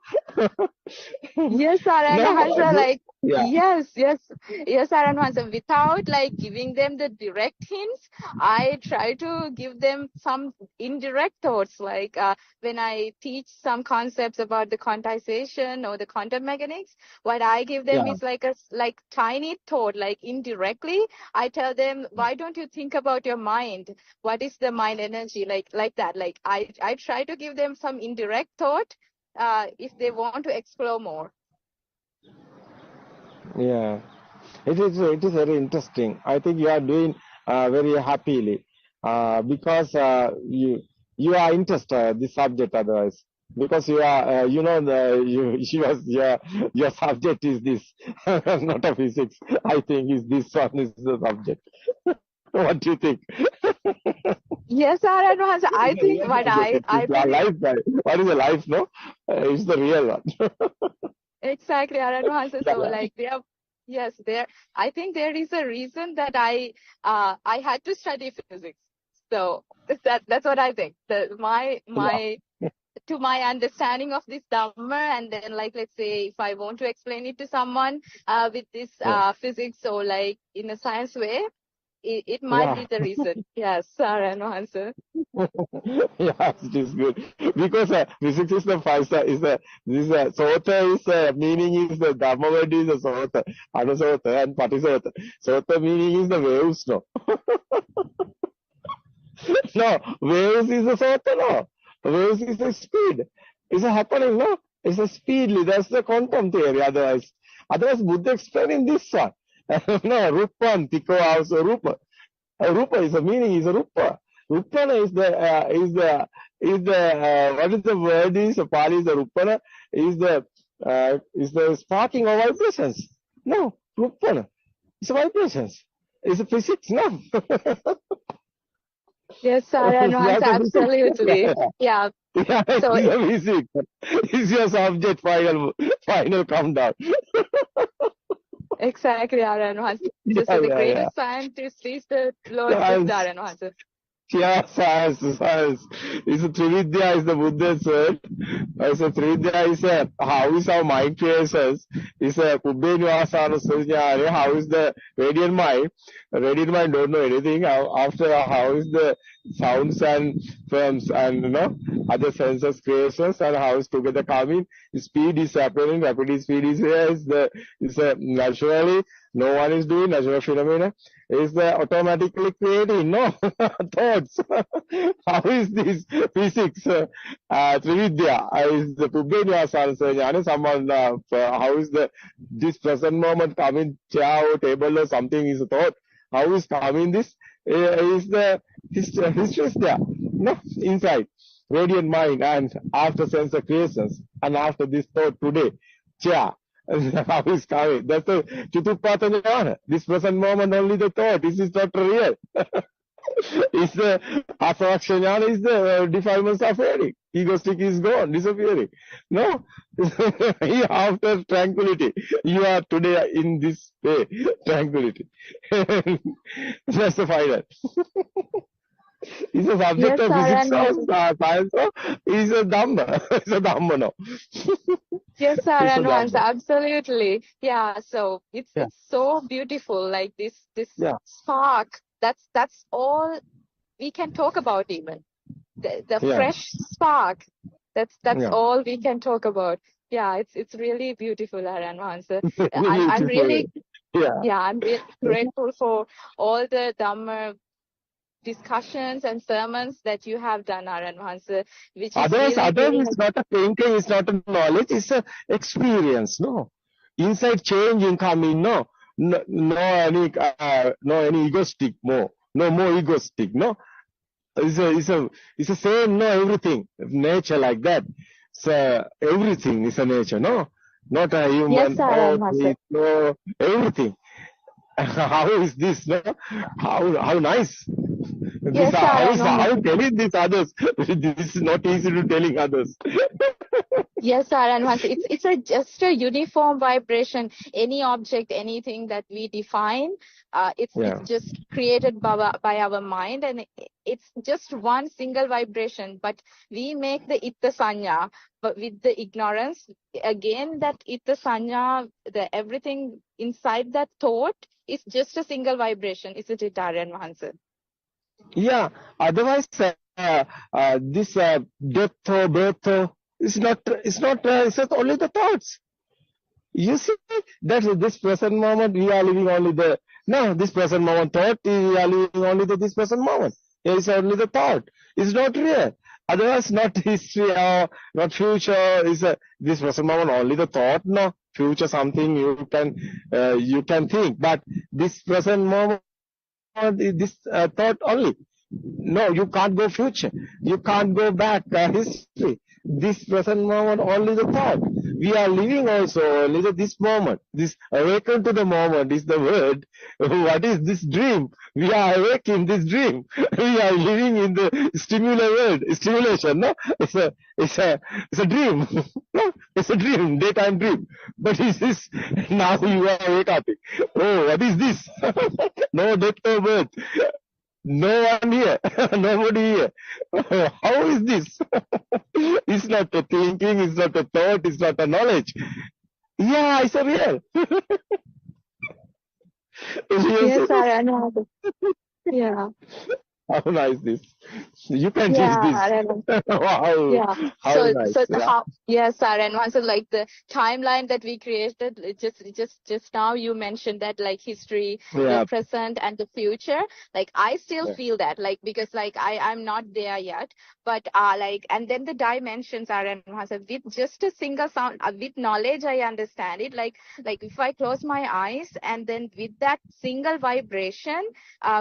Yes, Saranwahansa, like, yeah. yes, Saranwahansa. Without like giving them the direct hints, I try to give them some indirect thoughts. Like when I teach some concepts about the quantization or the quantum mechanics, what I give them Yeah. is like a tiny thought, like indirectly. I tell them, why don't you think about your mind? What is the mind energy? Like that. Like I try to give them some indirect thought. If they want to explore more. Yeah, it is very interesting. I think you are doing very happily because you are interested in this subject otherwise because you are you know your subject is this not a physics. I think is this one is the subject. What do you think? Yes, Saranwahansa. I think what I think life. What is a life? No, it's the real one. Exactly, Saranwahansa. So Yeah. like I think there is a reason that I had to study physics. So that's what I think. To my understanding of this Dhamma, and then like let's say if I want to explain it to someone with this physics or like in a science way, it might be the reason. Yes, Saranwahansa. Yeah, it is good because physics is the five star is the sota is meaning is the dharma word is the sota, anusota and patisota. Sota meaning is the waves, no. No, waves is the sota, no. Waves is the speed. It's a happening, no. It's a speedly. That's the quantum theory. Otherwise, Buddha explaining this one. No, rupa, tiko also rupa. Rupa is the meaning is a rupa. Rupana is the what is the word is Pali is the rupana is the sparking of vibrations. No, rupana. It's vibrations. It's a physics, no. Yes, Saranwahansa, absolutely. Yeah. Yeah, So it's a physics. It's your subject final countdown. Exactly, Saranwahansa. So the greatest scientist is the Lord Buddha, Saranwahansa. Yeah, science. It's a Trividya is the Buddha's word. So Trividya is how is our mind creations. It's a Kubbenivasana Sunyani. How is the radiant mind? Radiant mind don't know anything. After how is the sounds and films and other senses creations and how is together coming. Speed is happening. Rapid speed is here. It's naturally no one is doing natural phenomena. Is automatically creating thoughts. How is this physics? Trividya is the Pubbedhyasana. Someone how is this present moment coming chair or table or something is a thought. How is coming this? Is the history is there? No, inside radiant mind and after sense of creations and after this thought today chair. How is coming? That's the Chutupata Jnana. This present moment only the thought. This is not real. It's the Asavaksha Jnana is the defilements are fading. Egoistic is gone, disappearing. No? After tranquility. You are today in this way. Tranquility. That's the final. It's a subject of physics or science or is a Dhamma. It's a Dhamma now. Yes, Saranwahansa, absolutely. Yeah, so it's so beautiful, like this spark. That's all we can talk about even. The fresh spark. That's all we can talk about. Yeah, it's really beautiful, Saranwahansa. I'm really I'm really grateful for all the Dhamma discussions and sermons that you have done, Saranwahansa, which is others really is not a thinking, it's not a knowledge, it's a experience, no. Inside changing coming, no any egoistic more, no more egoistic, no. It's a same, no, everything, nature like that. So everything is a nature, no, not a human, no, everything. How is this, no? How nice. Yes, how telling this others? This is not easy to telling others. Yes, Saran, once it's just a uniform vibration. Any object, anything that we define, it's just created by our mind, and it's just one single vibration. But we make the itta sanya, but with the ignorance, again that itta sanya, the everything inside that thought is just a single vibration. Isn't it, Aryan Mahansa? Yeah. Otherwise, this death or birth is not. It's not. It's not only the thoughts. You see that this present moment we are living only the no. This present moment thought we are living only this present moment. It's only the thought. It's not real. Otherwise, not history or not future. Is this present moment only the thought? No, future something you can think, but this present moment this thought only. No, you can't go future. You can't go back history. This present moment, only the thought. We are living also only this moment. This awaken to the moment is the word. What is this dream? We are awake in this dream. We are living in the stimulation. No, it's a dream. No, it's a dream, daytime dream. But is this now you are awake at it? Oh, what is this? No death or birth. No one here. Nobody here. How is this? It's not a thinking, it's not a thought, it's not a knowledge. Yeah, it's a real. Yes, Saran. Yeah. How nice this. You can teach Yeah, this. Aryan. Wow. Yeah. How nice. So Yeah. how? Yes, Saran. Once like the timeline that we created, it just now you mentioned that like history, the Yeah. present, and the future. Like I still Yeah. feel that like because like I'm not there yet, but like and then the dimensions are with just a single sound with knowledge I understand it. Like if I close my eyes and then with that single vibration,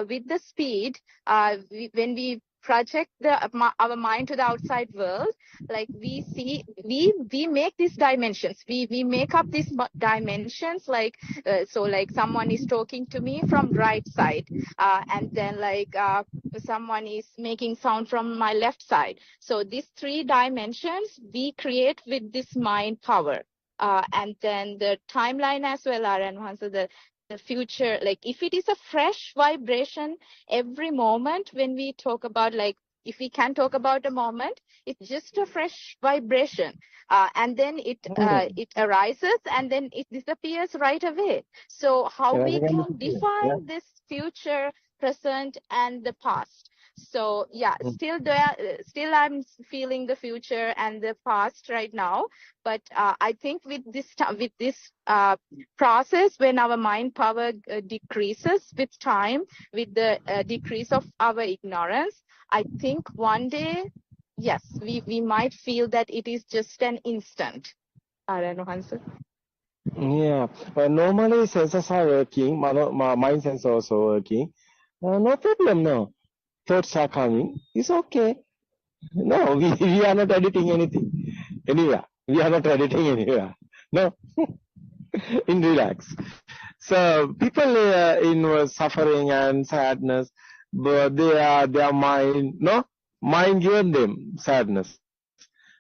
with the speed, when we project our mind to the outside world, like we see we make these dimensions, we make up these dimensions, like so like someone is talking to me from right side, and then like someone is making sound from my left side. So these three dimensions we create with this mind power, and then the timeline as well are, and once the future, like if it is a fresh vibration every moment, when we talk about like if we can talk about a moment, it's just a fresh vibration, and then it arises and then it disappears right away. So how we can Yeah. define this future, present, and the past? So yeah, still I'm feeling the future and the past right now, but I think with this process, when our mind power decreases with time, with the decrease of our ignorance, I think one day, yes, we might feel that it is just an instant. I don't know, Hansa. Yeah. Normally senses are working. Mind sense also working. No problem. No thoughts are coming. It's okay. No, we are not editing anything anywhere. We are not editing anywhere. No, in relax. So people in suffering and sadness, but their mind, no, mind given them sadness.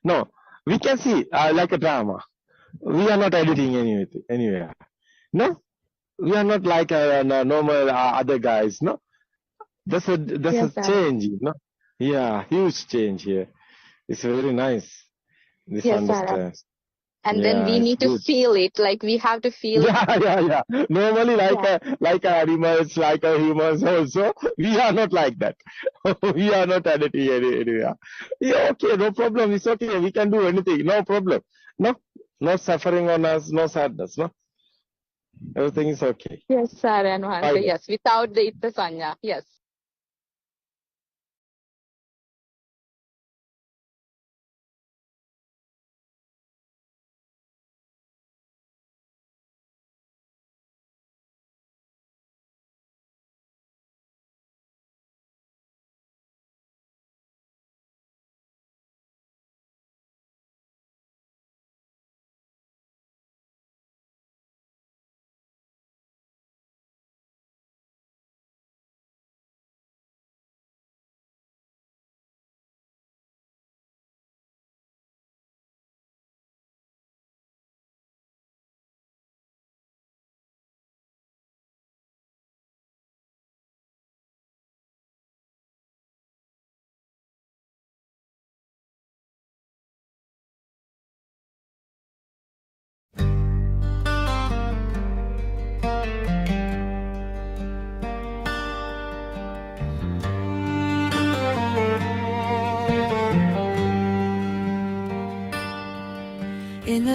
No, we can see like a drama. We are not editing anything anywhere. No, we are not like normal other guys. No, that's Yes, a change. No, yeah, huge change here. It's very nice. This yes, Sarah. understand. And then Yeah, we it's need to good. feel it. Like we have to feel. Yeah. Normally, Yeah. like animals, like humans also, we are not like that. We are not editing anywhere. Yeah, okay, no problem. It's okay. We can do anything. No problem. No suffering on us. No sadness. No, everything is okay. Yes, Sarah and Hansa. Fine. Yes, without the Itta Sanya. Yes.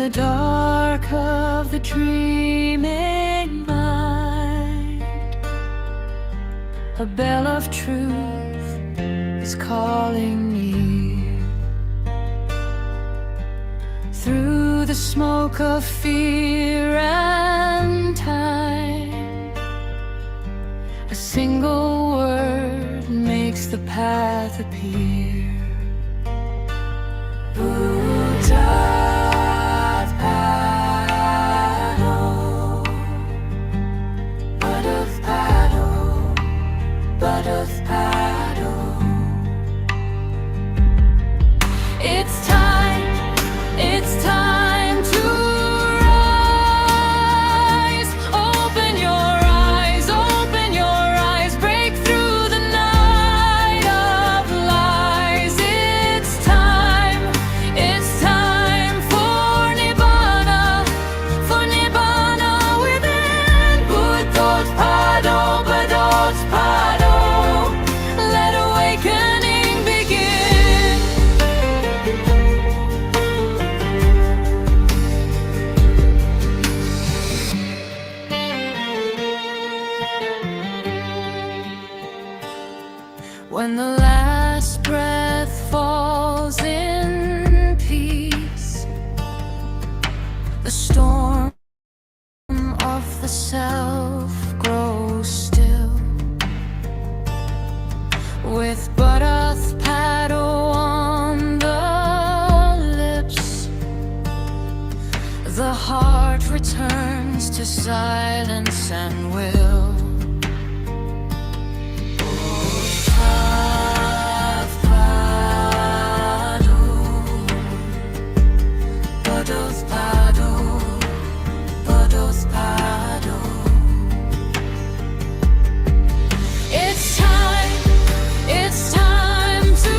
the dark of the dreaming night, a bell of truth is calling near. Through the smoke of fear and time, a single word makes the path appear. Buddothpado, Buddothpado, Buddothpado. It's time to rise. Open your eyes, break through the night of lies. It's time for Nibbana within. Buddothpado, Buddothpado, let awakening begin. When the last breath falls in peace, the storm of the self grows still. With Buddothpado on the lips, the heart returns to silence and will. Buddothpado, Buddothpado. It's time to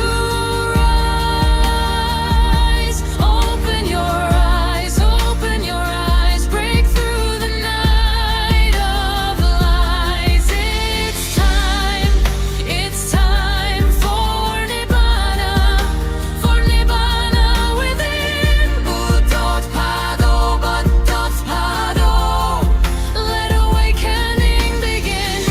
rise. Open your eyes, break through the night of lies. It's time for Nibbana within. Buddothpado, Buddothpado, let awakening begin.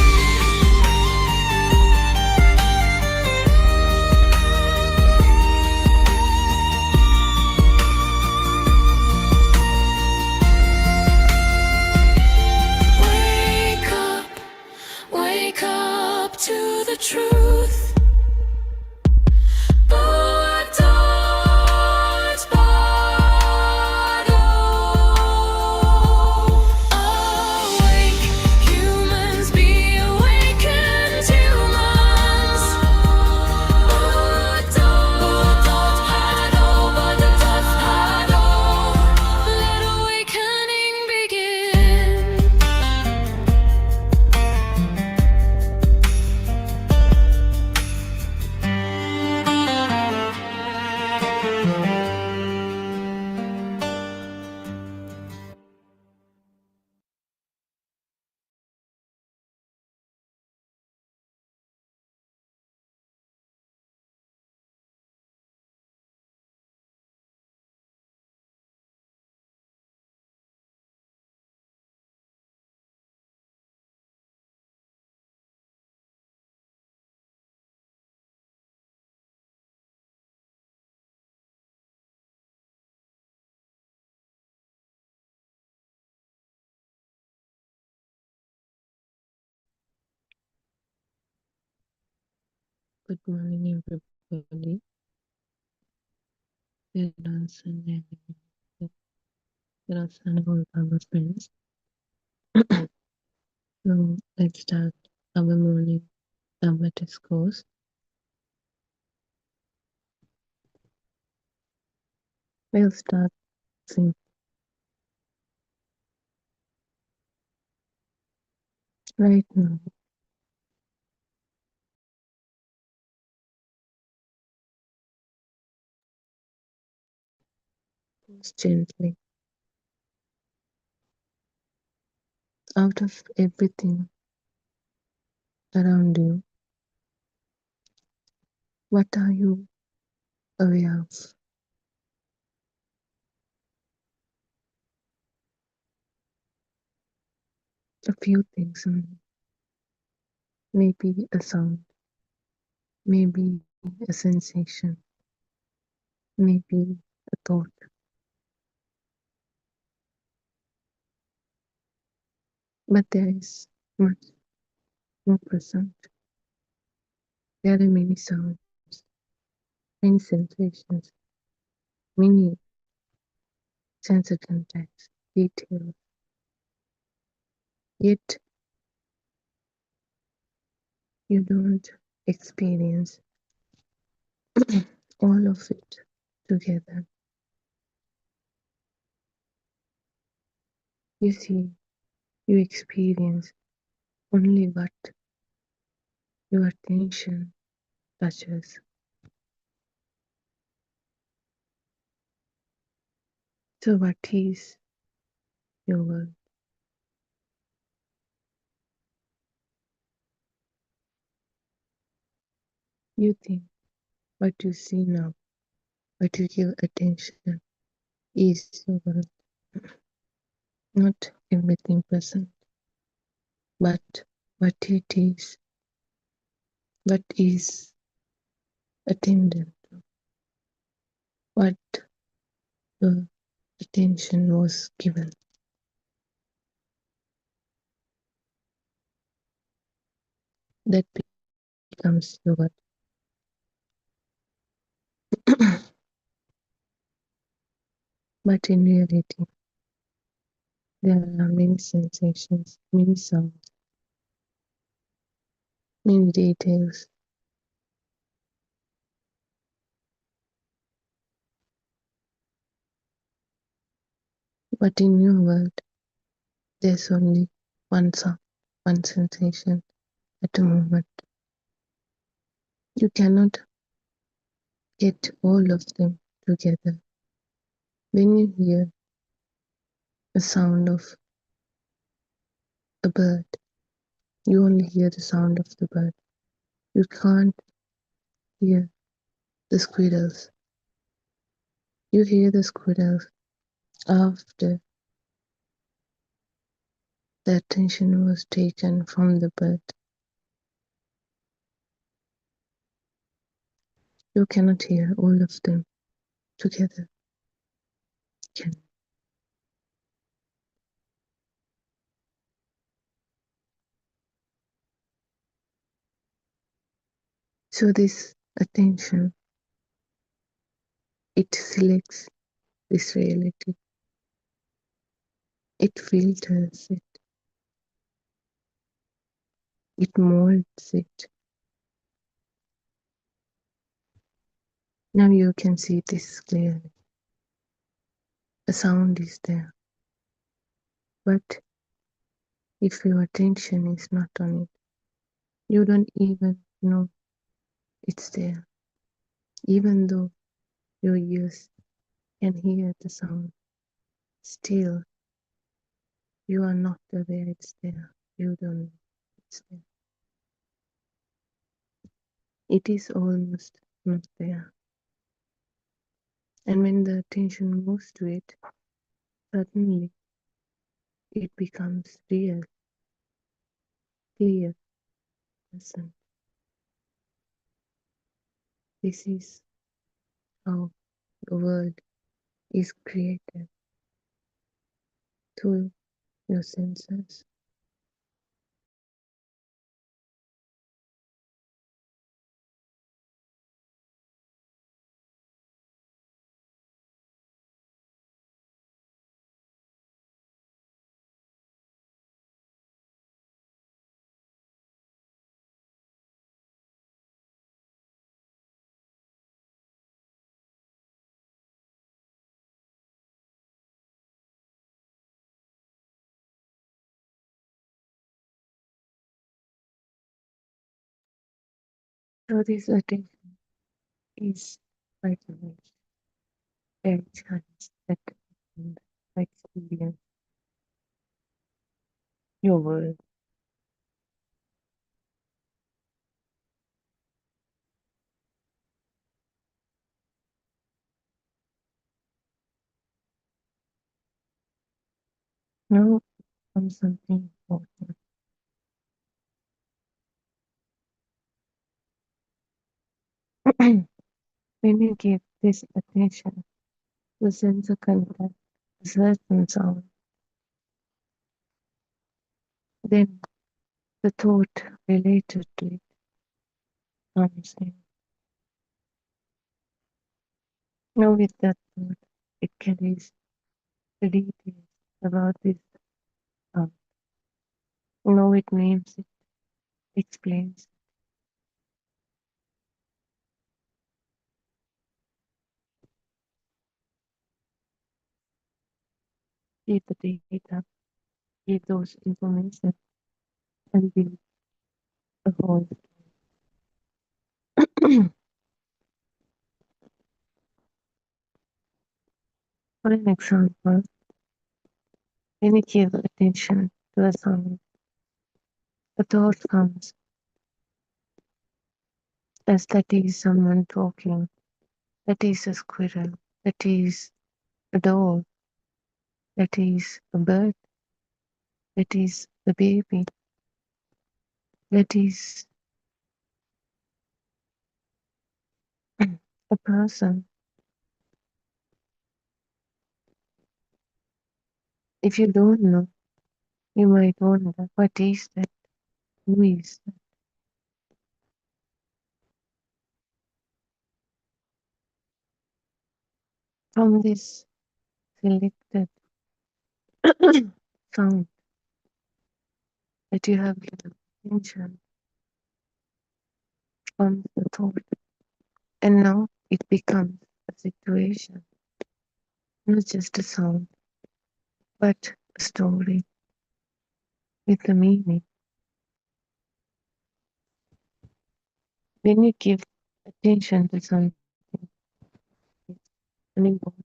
Wake up to the truth. Buddothpado. Awake, humans, be awakened humans. Buddothpado, Buddothpado, let awakening begin. Good morning, everybody. Good afternoon, all our friends. So let's start our morning Dhamma discourse. We'll start simple. Right now, pause gently. Out of everything around you, what are you aware of? a few things only. Maybe a sound, maybe a sensation, maybe a thought. But there is much more present. There are many sounds, many sensations, many sense contacts, details. Yet you don't experience all of it together. You see, you experience only what your attention touches. So, what is your world? You think what you see now, what you give attention, is your world. Not everything present, but what it is, what is attended to, what the attention was given. That becomes your world. But in reality, there are many sensations, many sounds, many details. But in your world, there's only one sound, one sensation at a moment. You cannot get all of them together. When you hear the sound of a bird, you only hear the sound of the bird. You can't hear the squirrels. You hear the squirrels after the attention was taken from the bird. You cannot hear all of them together. Can you? So this attention, it selects this reality. It filters it. It molds it. Now you can see this clearly. The sound is there. But if your attention is not on it, you don't even know it's there. Even though your ears can hear the sound, still you are not aware it's there. You don't know it's there. It is almost not there. And when the attention moves to it, suddenly it becomes real, clear, present. This is how the world is created through your senses. So this attention is by the way very chance that experience your world. Now from something important. When you give this attention to sense of contact, a certain sound, then the thought related to it comes in. Now with that thought, it carries the details about this sound. Now it names it, explains. Give the data, give those information, and build a whole. For an example, when you give attention to a sound, a thought comes as that is someone talking, that is a squirrel, that is a dog, that is a bird, that is a baby, that is a person. If you don't know, you might wonder, what is that? Who is that? From this selected sound that you have given attention comes the thought. And now it becomes a situation, not just a sound, but a story with a meaning. When you give attention to something, it's an importance.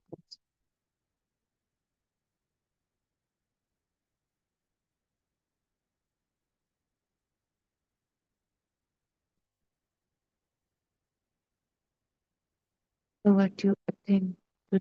So what you attend to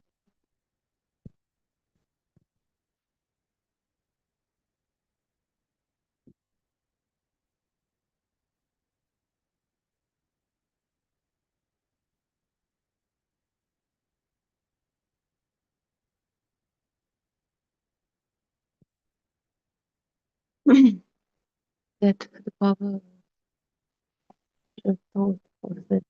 that the power of thought or that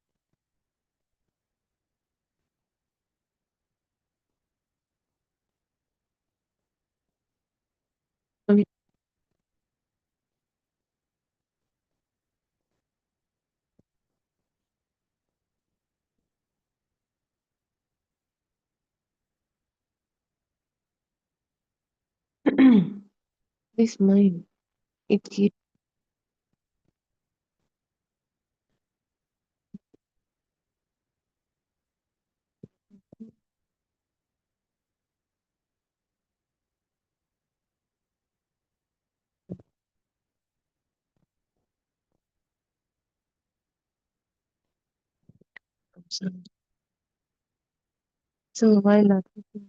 this mind, it keeps concerned. So while other people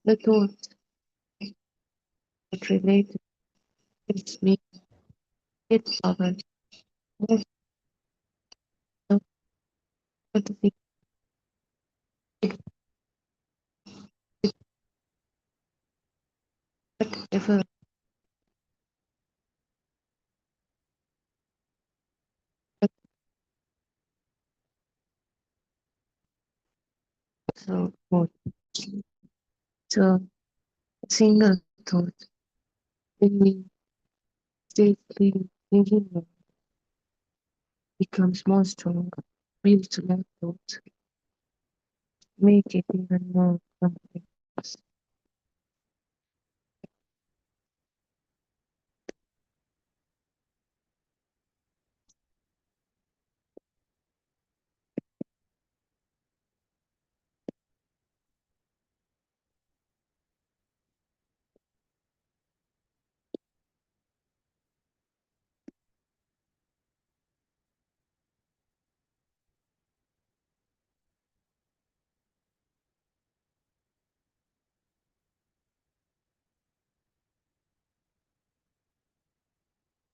the thought that related its me, its power, more of what the thing whatever also thought. So a single thought, when we stay thinking about it, becomes more stronger. Builds more thoughts, make it even more complex.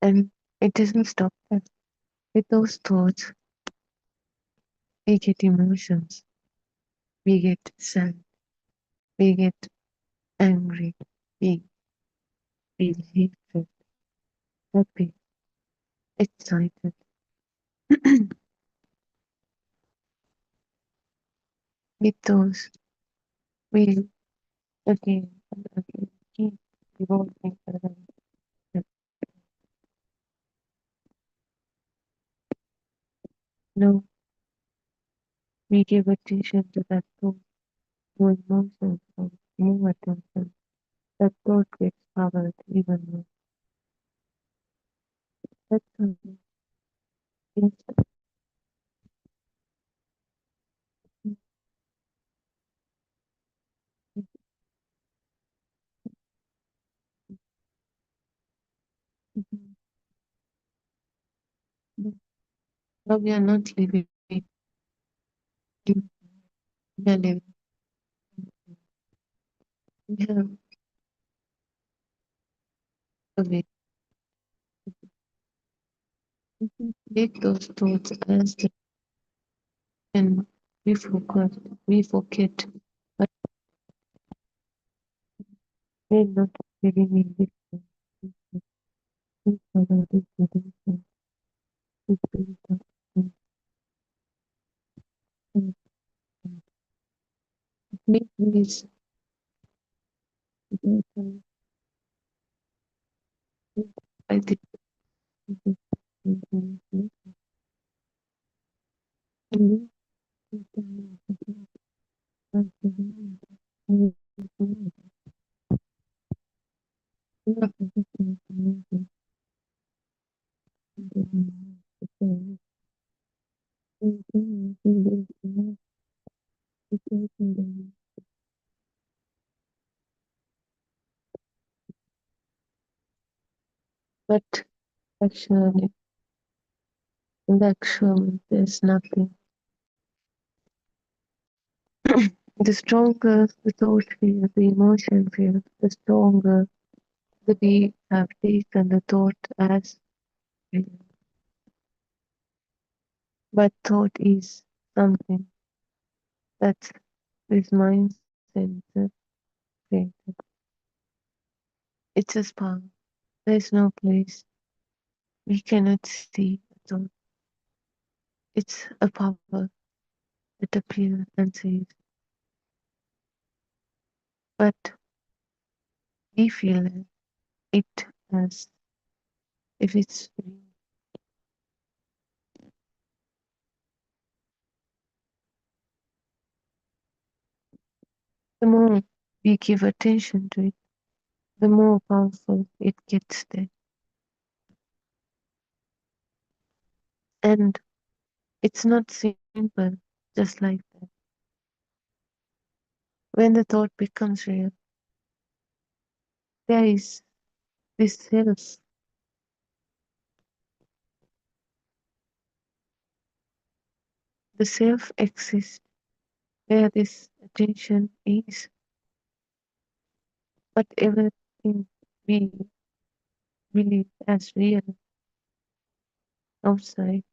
And it doesn't stop there. With those thoughts, we get emotions, we get sad, we get angry, we feel hatred, happy, excited. With those, we again and again keep revolving around that. No, we give attention to that thought, more emotions, or more attention. That thought gets powered even more. That's something. Yes. But we are not living. We are living. We have a way. Take those thoughts as they can we forget, but we're not living in this way. We follow this tradition, this built up thing. And it makes this better. I think but actually, in the actual, there's nothing. The stronger the thought field, the emotion field, the stronger the we have taken the thought as real. But thought is something that this mind center created. It's a spark. There's no place. We cannot see a thought. It's a power that appears and says, but we feel it as if it's real. The more we give attention to it, the more powerful it gets there. And it's not simple, just like that. When the thought becomes real, there is this self. The self exists where this attention is. But everything we believe as real outside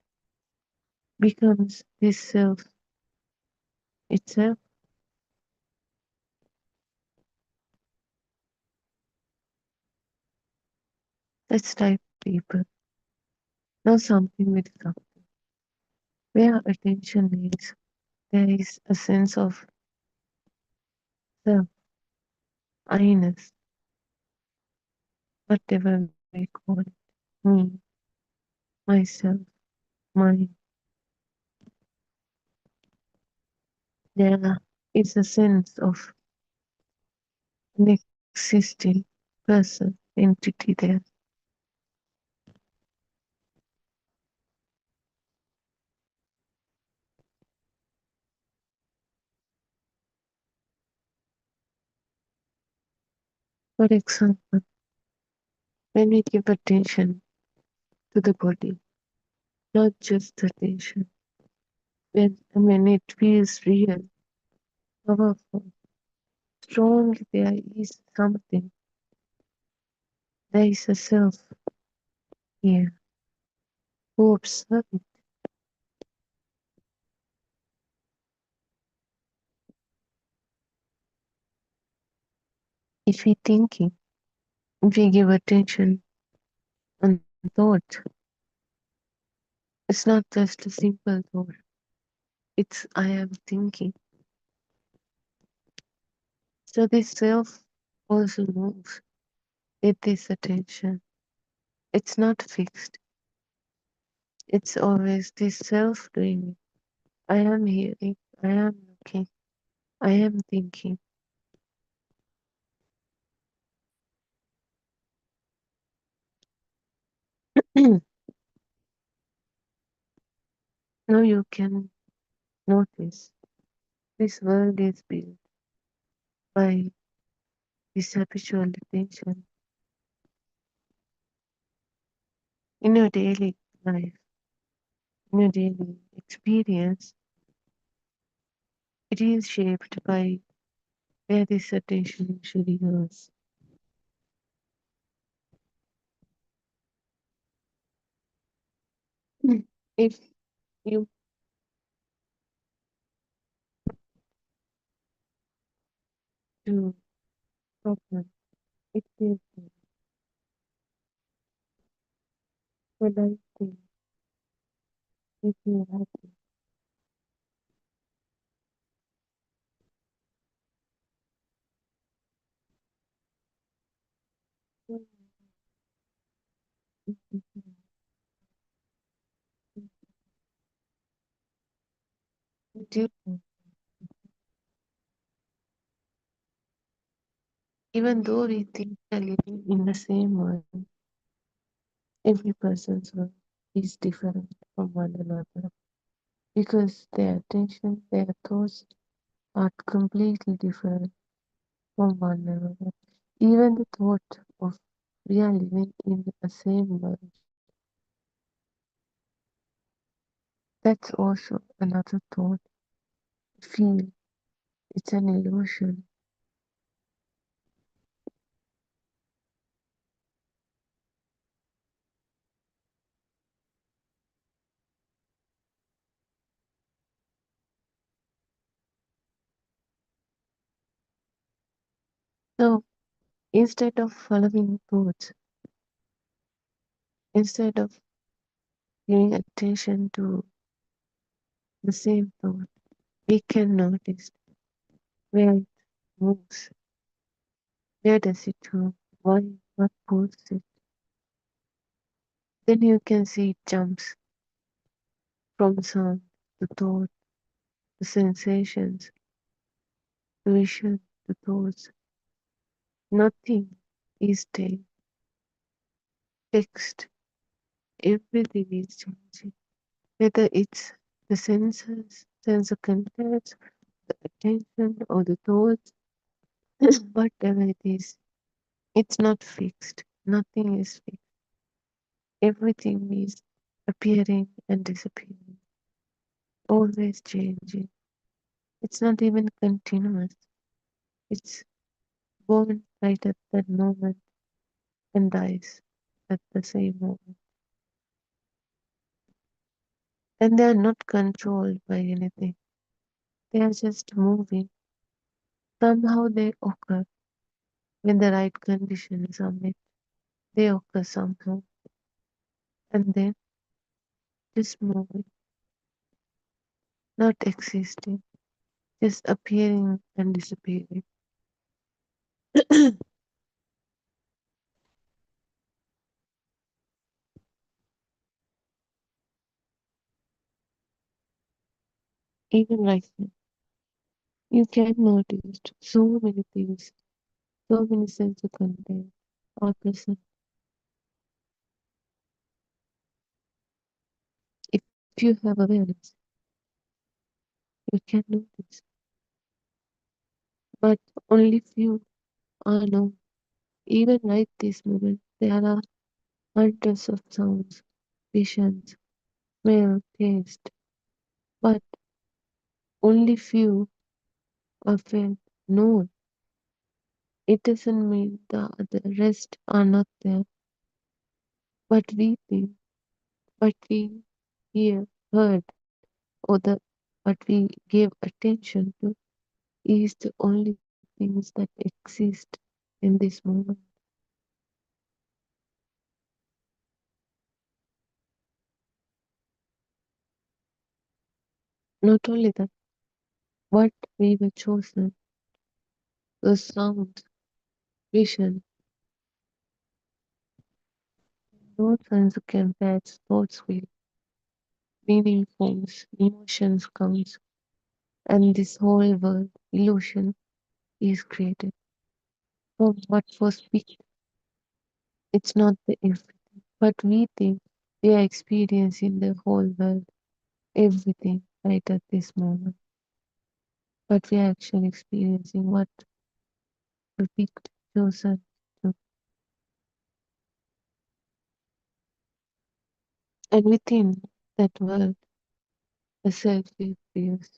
becomes this self itself. Let's type deeper. Now something with something. Where attention is, there is a sense of self, I-ness, whatever we call it, me, myself, mine. There is a sense of an existing person, entity there. For example, when we give attention to the body, not just attention, when it feels real, powerful, strong, there is something, there is a self here who observes it. If we thinking, if we give attention on thought, it's not just a simple thought. It's I am thinking. So this self also moves with this attention. It's not fixed. It's always this self doing it. I am hearing, I am looking, I am thinking. Now you can notice this world is built by this habitual attention. In your daily life, in your daily experience, it is shaped by where this attention usually goes. If you do problem, it feels good. When I think, if you happy, different. Even though we think we are living in the same world, every person's world is different from one another because their attention, their thoughts are completely different from one another. Even the thought of we are living in the same world, that's also another thought. Feel it's an illusion. So instead of following thoughts, instead of giving attention to the same thought, we can notice where it moves, where does it go, why, what pulls it. Then you can see it jumps from sound to thought, to sensations, to vision, to thoughts. Nothing is staying fixed. Everything is changing. Whether it's the senses, sense of contact, the attention, or the thoughts, whatever it is, it's not fixed. Nothing is fixed. Everything is appearing and disappearing, always changing. It's not even continuous. It's born right at that moment and dies at the same moment. And they are not controlled by anything. They are just moving. Somehow they occur when the right conditions are met. They occur somehow. And then just moving, not existing, just appearing and disappearing. Even right now, you can notice so many things, so many sense of content are present. If you have awareness, you can notice, but only few are known. Even right this moment, there are hundreds of sounds, visions, smell, taste, but only few are felt, known. It doesn't mean the rest are not there, but we think, but we hear, heard, or what we give attention to is the only things that exist in this moment. Not only that, what we were chosen, the sound, vision, no sense can patch thoughts with, meaning forms, emotions comes, and this whole world, illusion, is created from what was big. It's not the everything, but we think we are experiencing the whole world, everything right at this moment. But we are actually experiencing what we picked, chosen to. And within that world, the self is.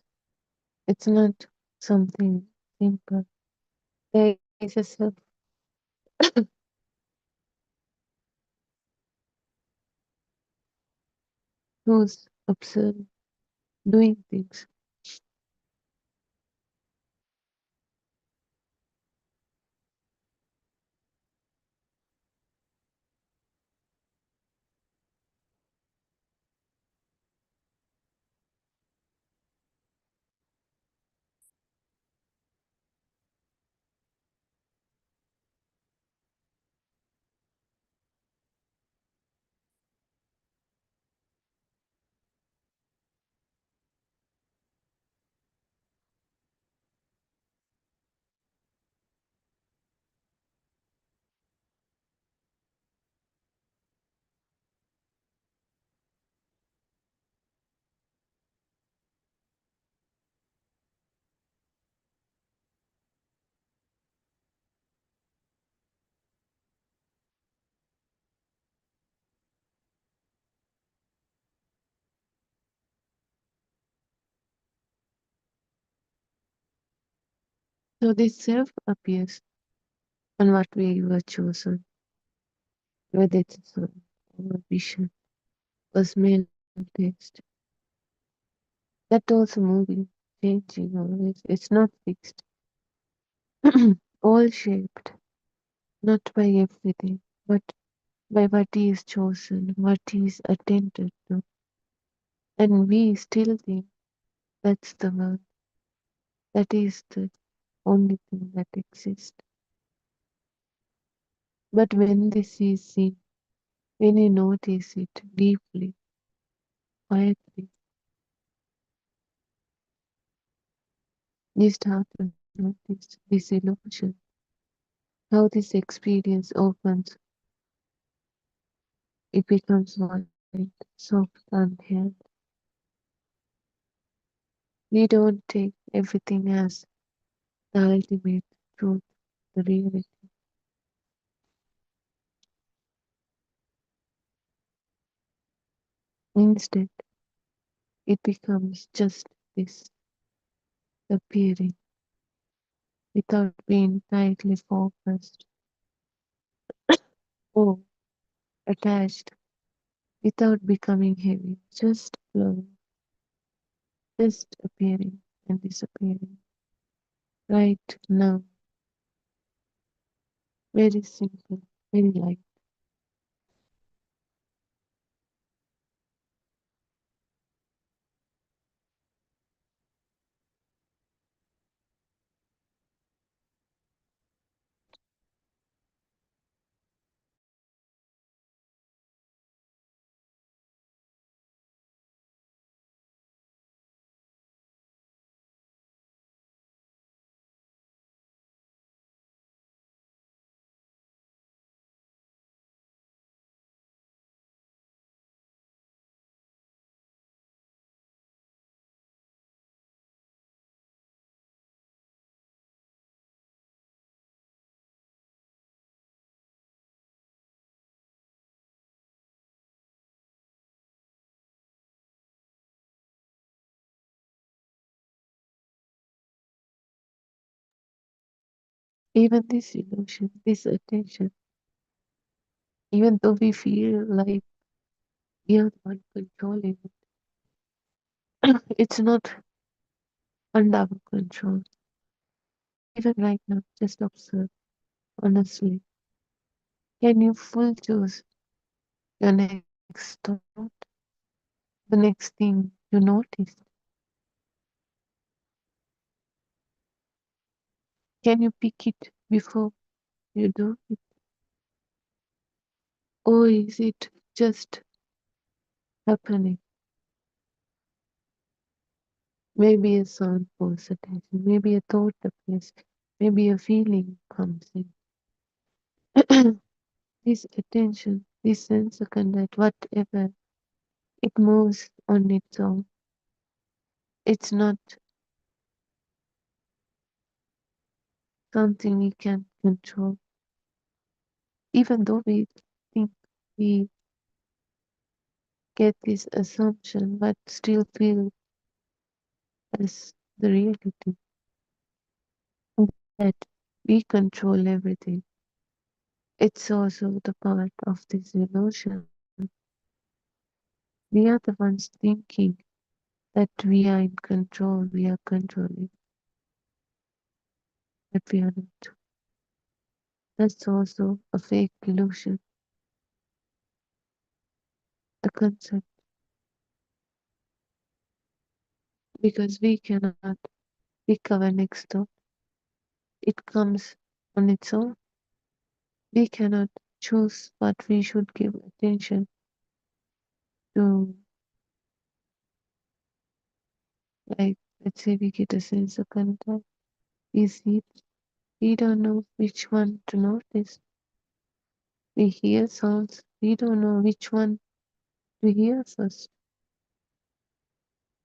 It's not something simple. There is a self who's observing, doing things. So this self appears on what we were chosen, whether it's a soul or vision or smell, taste. That also moving, changing always. It's not fixed. All shaped, not by everything, but by what is chosen, what is attended to. And we still think that's the world. That is the only thing that exists. But when this is seen, when you notice it deeply, quietly, you start to notice this illusion, how this experience opens, it becomes white, soft, and held. We don't take everything as the ultimate truth, the reality. Instead, it becomes just this appearing without being tightly focused or attached, without becoming heavy, just flowing, just appearing and disappearing. Right now, very simple, very light. Even this illusion, this attention, even though we feel like we are the one controlling it, it's not under our control. Even right now, just observe honestly. Can you full choose your next thought, the next thing you notice? Can you pick it before you do it? Or is it just happening? Maybe a sound pulls attention, maybe a thought appears, maybe a feeling comes in. This attention, this sense of contact, whatever, it moves on its own. It's not something we can control. Even though we think we get this assumption, but still feel as the reality that we control everything. It's also the part of this illusion. We are the ones thinking that we are in control, we are controlling, but we are not. That's also a fake illusion, a concept, because we cannot pick our next thought. It comes on its own. We cannot choose what we should give attention to. Like, let's say we get a sense of contact. We see it. We don't know which one to notice. We hear sounds. We don't know which one to hear first.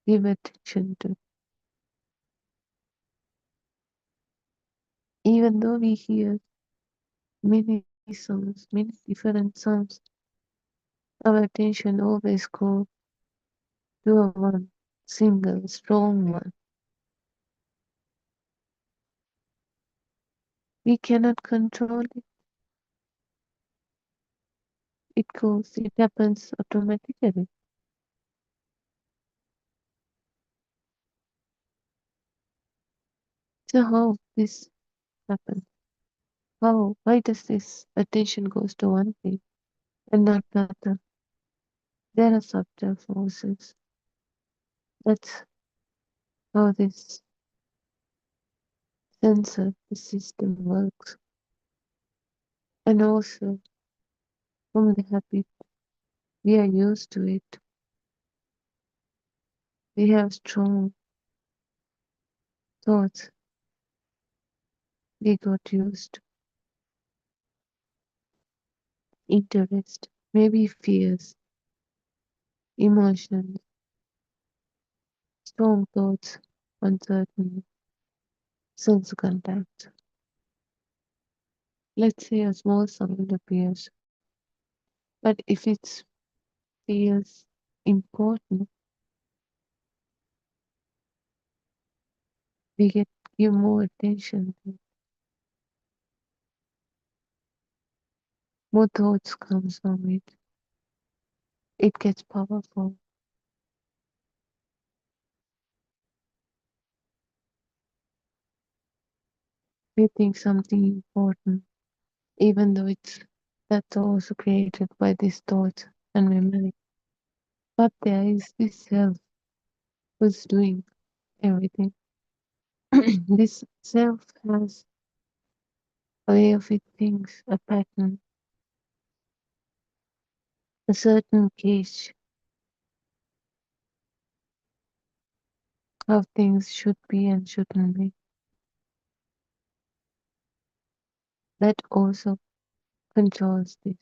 Give attention to. Even though we hear many sounds, many different sounds, our attention always goes to a one single strong one. We cannot control it. It happens automatically. So how this happens? Why does this attention goes to one thing and not the other? There are subtle forces. That's how this sensor, the system works. And also from the habit, we are used to it. We have strong thoughts. We got used to interest, maybe fears, emotions, strong thoughts, uncertainty, sense contact. Let's say a small sound appears, but if it feels important, we give more attention to it. More thoughts comes from it. It gets powerful. We think something important, even though that's also created by these thoughts and memory. But there is this self who's doing everything. This self has a way of it thinks, a pattern, a certain case, how things should be and shouldn't be. That also controls this.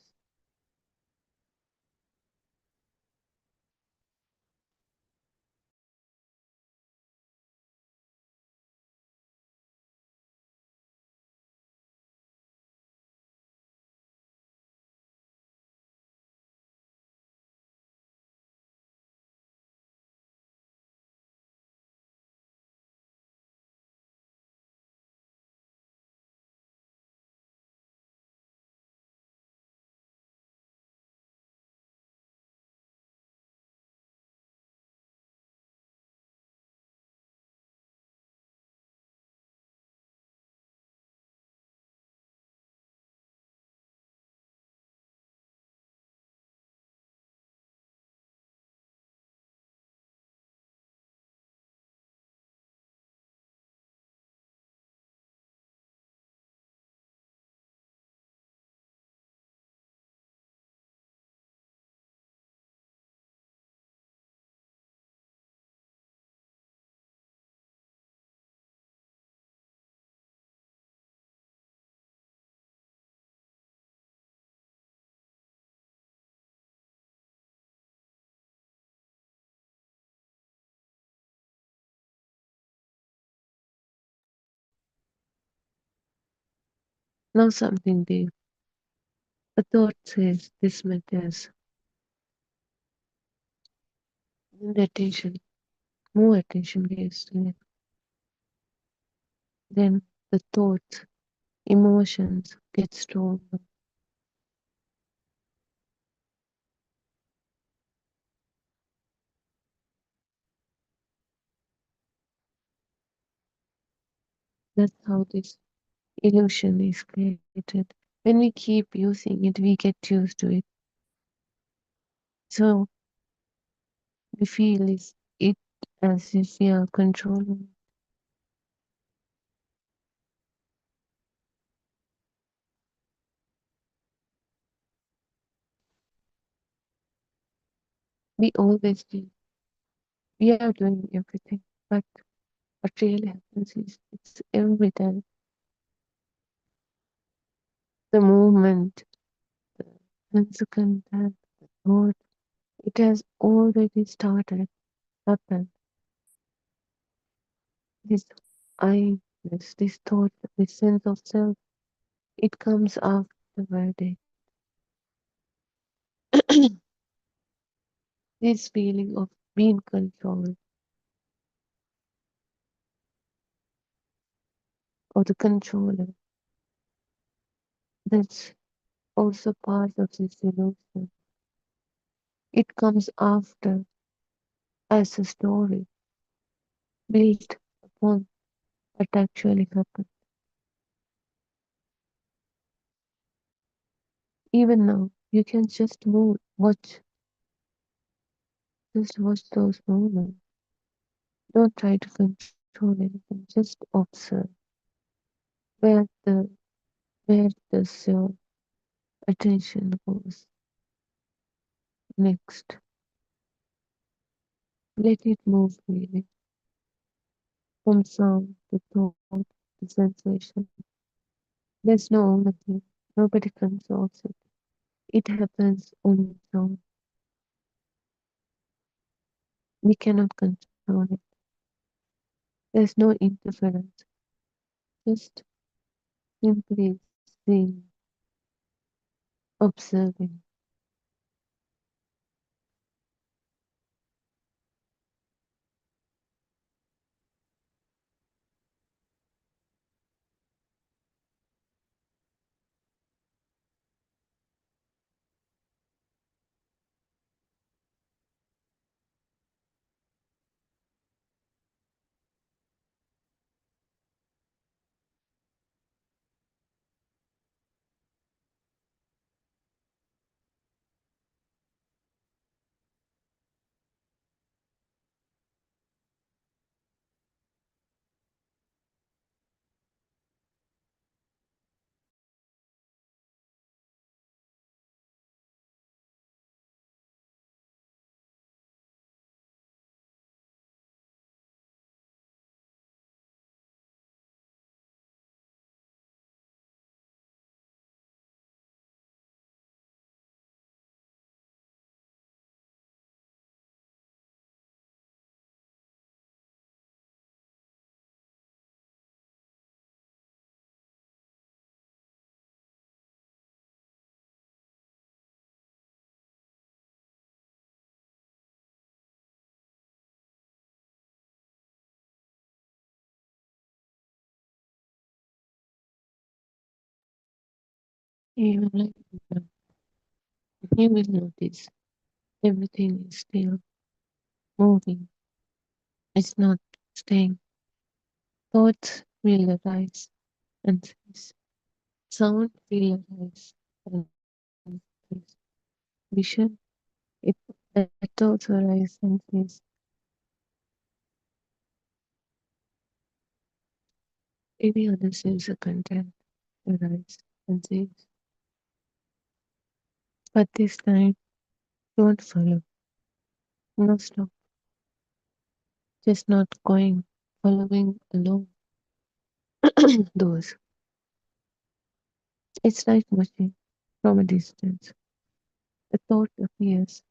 Now something deep. A thought says this matters. And the attention, more attention gives to it. Then the thoughts, emotions get stronger. That's how this illusion is created. When we keep using it, we get used to it. So we feel it as if we are controlling. We always feel we are doing everything, but what really happens is it's every time. The movement, the 10-second time, the thought, it has already started, happened. This this thought, this sense of self, it comes afterward. This feeling of being controlled, or the controller, that's also part of this illusion. It comes after as a story built upon what actually happened. Even now, you can just just watch those moments. Don't try to control anything, just observe. Where the where does your attention goes next? Let it move freely from sound to thought to sensation. There's no owner here. Nobody controls it. It happens on its own. We cannot control it. There's no interference. Just simply seeing, observing. Even like that, you will notice everything is still moving. It's not staying. Thoughts will arise and cease. Sound will arise and cease. Vision, it that thoughts arise and cease. Any other sense of content arise and cease. But this time, don't follow. No stop. Just not going, following along. Those. It's like watching from a distance. A thought appears,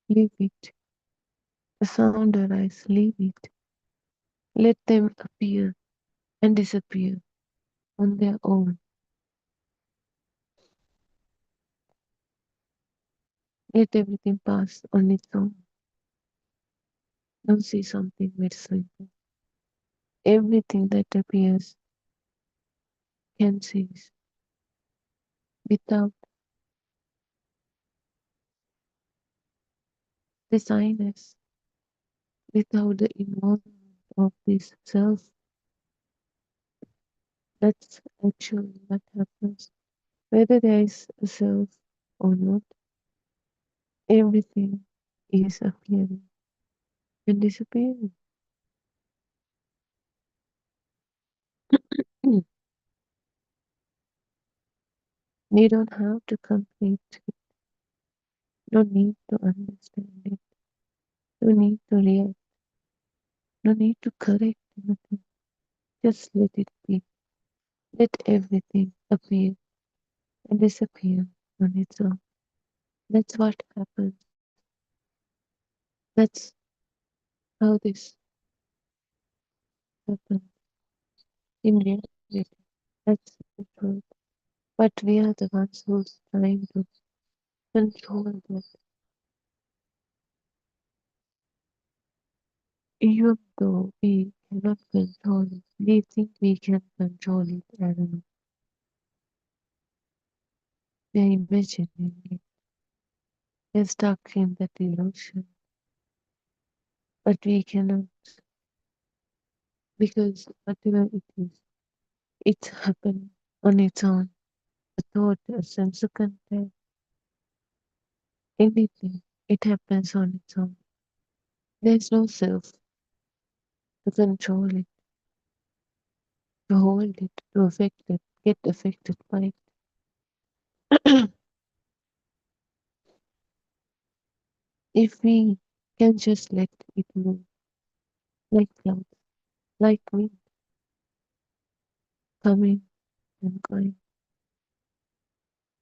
leave it. A sound arises, leave it. Let them appear and disappear on their own. Let everything pass on its own. Now see something very simple. Everything that appears can cease without the signness, without the involvement of this self. That's actually what happens. Whether there is a self or not, everything is appearing and disappearing. You don't have to complete it. No need to understand it. No need to react. No need to correct anything. Just let it be. Let everything appear and disappear on its own. That's what happens. That's how this happens in reality. That's the truth. But we are the ones who's trying to control that. Even though we cannot control it, we think we can control it. I don't know. We are imagining it. We're stuck in that illusion. But we cannot, because whatever it is, it's happening on its own. A thought, a sense of contact, anything, it happens on its own. There's no self to control it, to hold it, to affect it, get affected by it. If we can just let it move, like clouds, like wind, coming and going,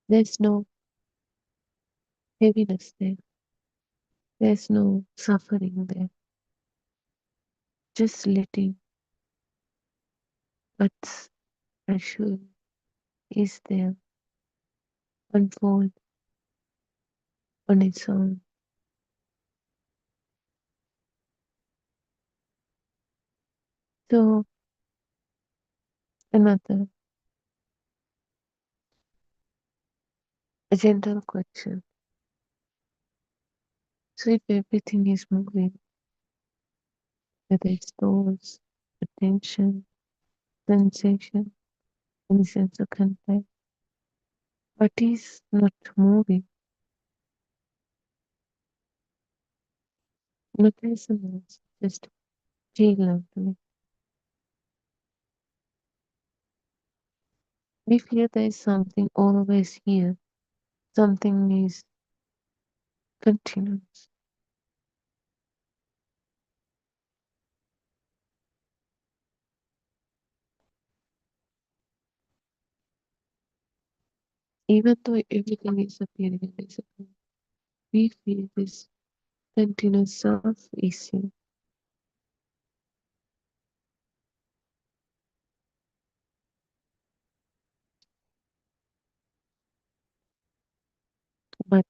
there's no heaviness there, there's no suffering there, just letting what's actually is there unfold on its own. So, another, a gentle question. So, if everything is moving, whether it's thoughts, attention, sensation, any sense of contact, what is not moving, not resonance, just feel onto it. We feel there is something always here, something is continuous. Even though everything is appearing and disappearing, we feel this continuous self is here. But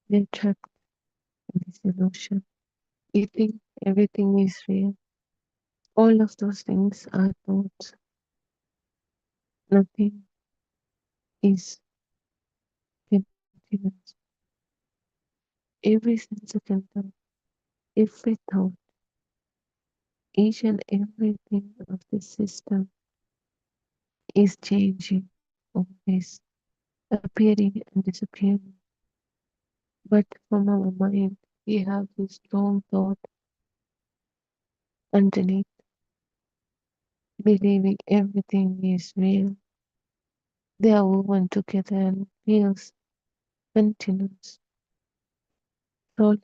we're trapped in this illusion. We think everything is real. All of those things are thoughts. Nothing is continuous. Every sense of contact, every thought, each and everything of this system is changing always, appearing and disappearing. But from our mind, we have this strong thought underneath, believing everything is real. They are woven together and feels continuous, solid.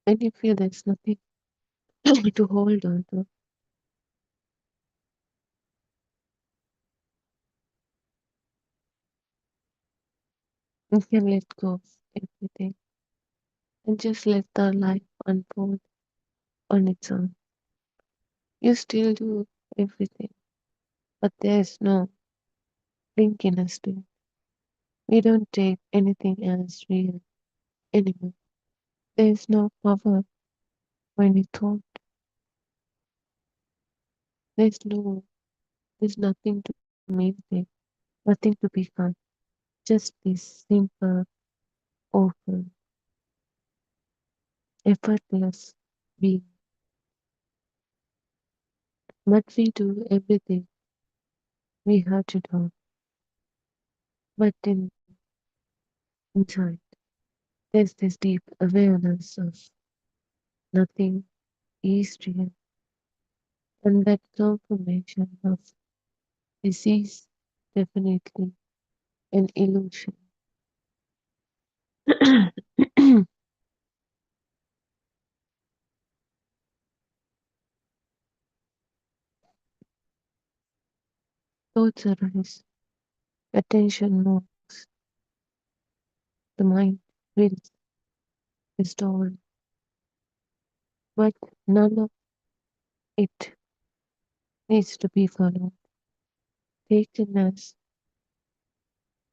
And you feel there's nothing to hold on to. You can let go of everything and just let the life unfold on its own. You still do everything, but there's no linkiness to it. We don't take anything as real anymore. There's no power or any thought. There's nothing to maintain, nothing to become. Just this simple, open, effortless being. But we do everything we have to do. But inside, there's this deep awareness of nothing is real. And that confirmation of this is definitely an illusion. Thoughts arise, attention moves, the mind wills is stolen, but none of it needs to be followed, taken as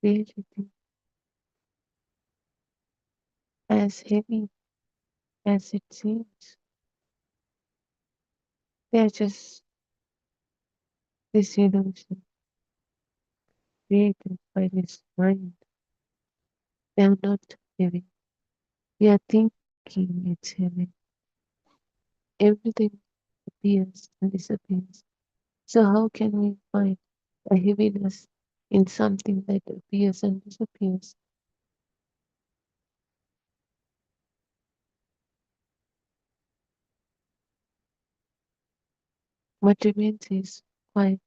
reality, as heavy as it seems. They're just this illusion created by this mind. They are not heavy. We are thinking it's heavy. Everything appears and disappears. So how can we find a heaviness in something that appears and disappears? What remains is quiet,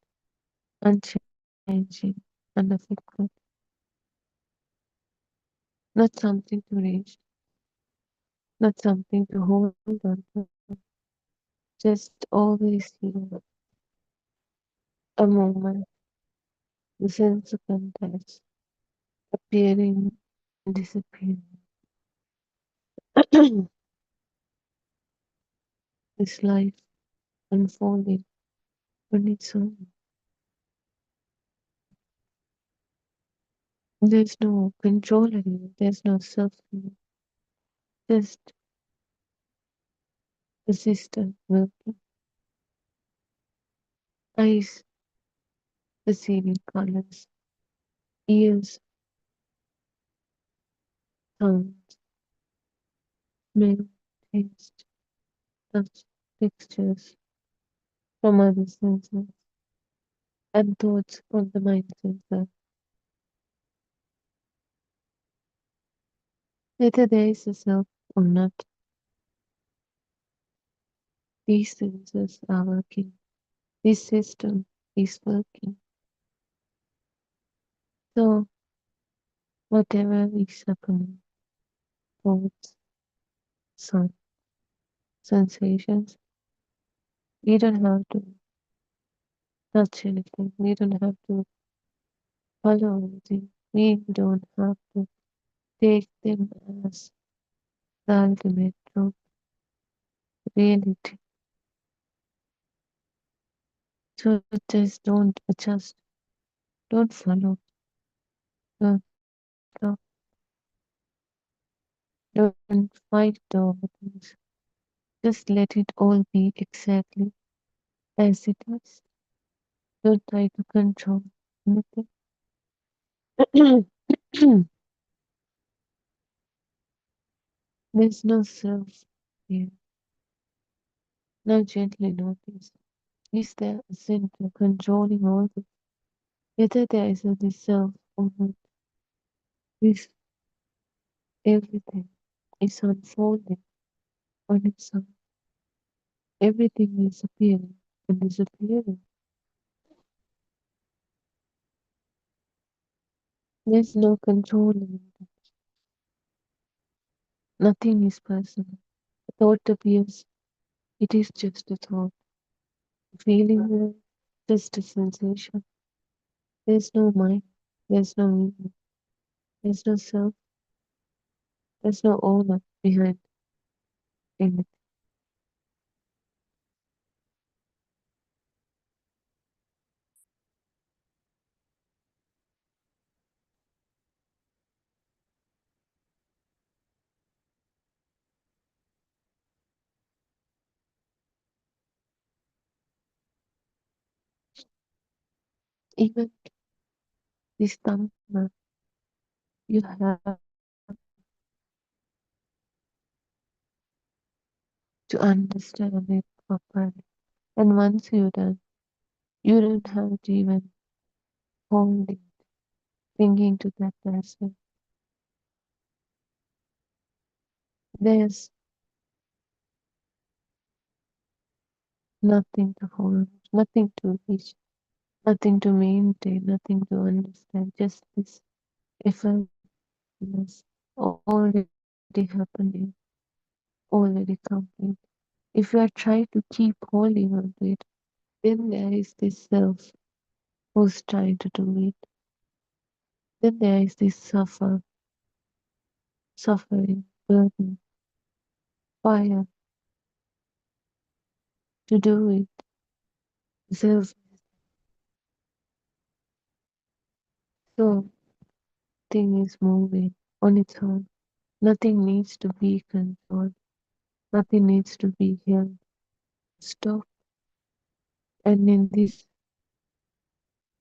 unchanging, unaffected. Not something to reach, not something to hold on to, just always here. A moment, the sense of contact, appearing and disappearing. This life unfolding on its own. There's no controlling it, there's no self-view, just the system working. Eyes perceiving colors, ears, sound, smell, taste, touch, textures from other senses, and thoughts from the mind sensor. Whether there is a self or not, these senses are working. This system is working. So, whatever is happening, thoughts, sound, sensations, we don't have to touch anything. We don't have to follow anything. We don't have to take them as the ultimate truth, reality. So just don't adjust, don't follow, don't stop, don't fight over things. Just let it all be exactly as it is. Don't try to control anything. There's no self here. Now gently notice. Is there a center controlling all this? Whether there is a self or not, this everything is unfolding on its own. Everything is appearing and disappearing. There's no controlling it. Nothing is personal. A thought appears, it is just a thought. A feeling, just a sensation. There's no mind, there's no meaning. There's no self. There's no owner behind anything. Even this Dhamma, you have to understand it properly. And once you're done, you don't have to even hold it, thinking to that person. There's nothing to hold, nothing to reach, nothing to maintain, nothing to understand. Just this effortless, already happening, already complete. If you are trying to keep holding on to it, then there is this self who's trying to do it. Then there is this suffering, burden, fire to do it. Self. So thing is moving on its own. Nothing needs to be controlled. Nothing needs to be held. Stop. And in this,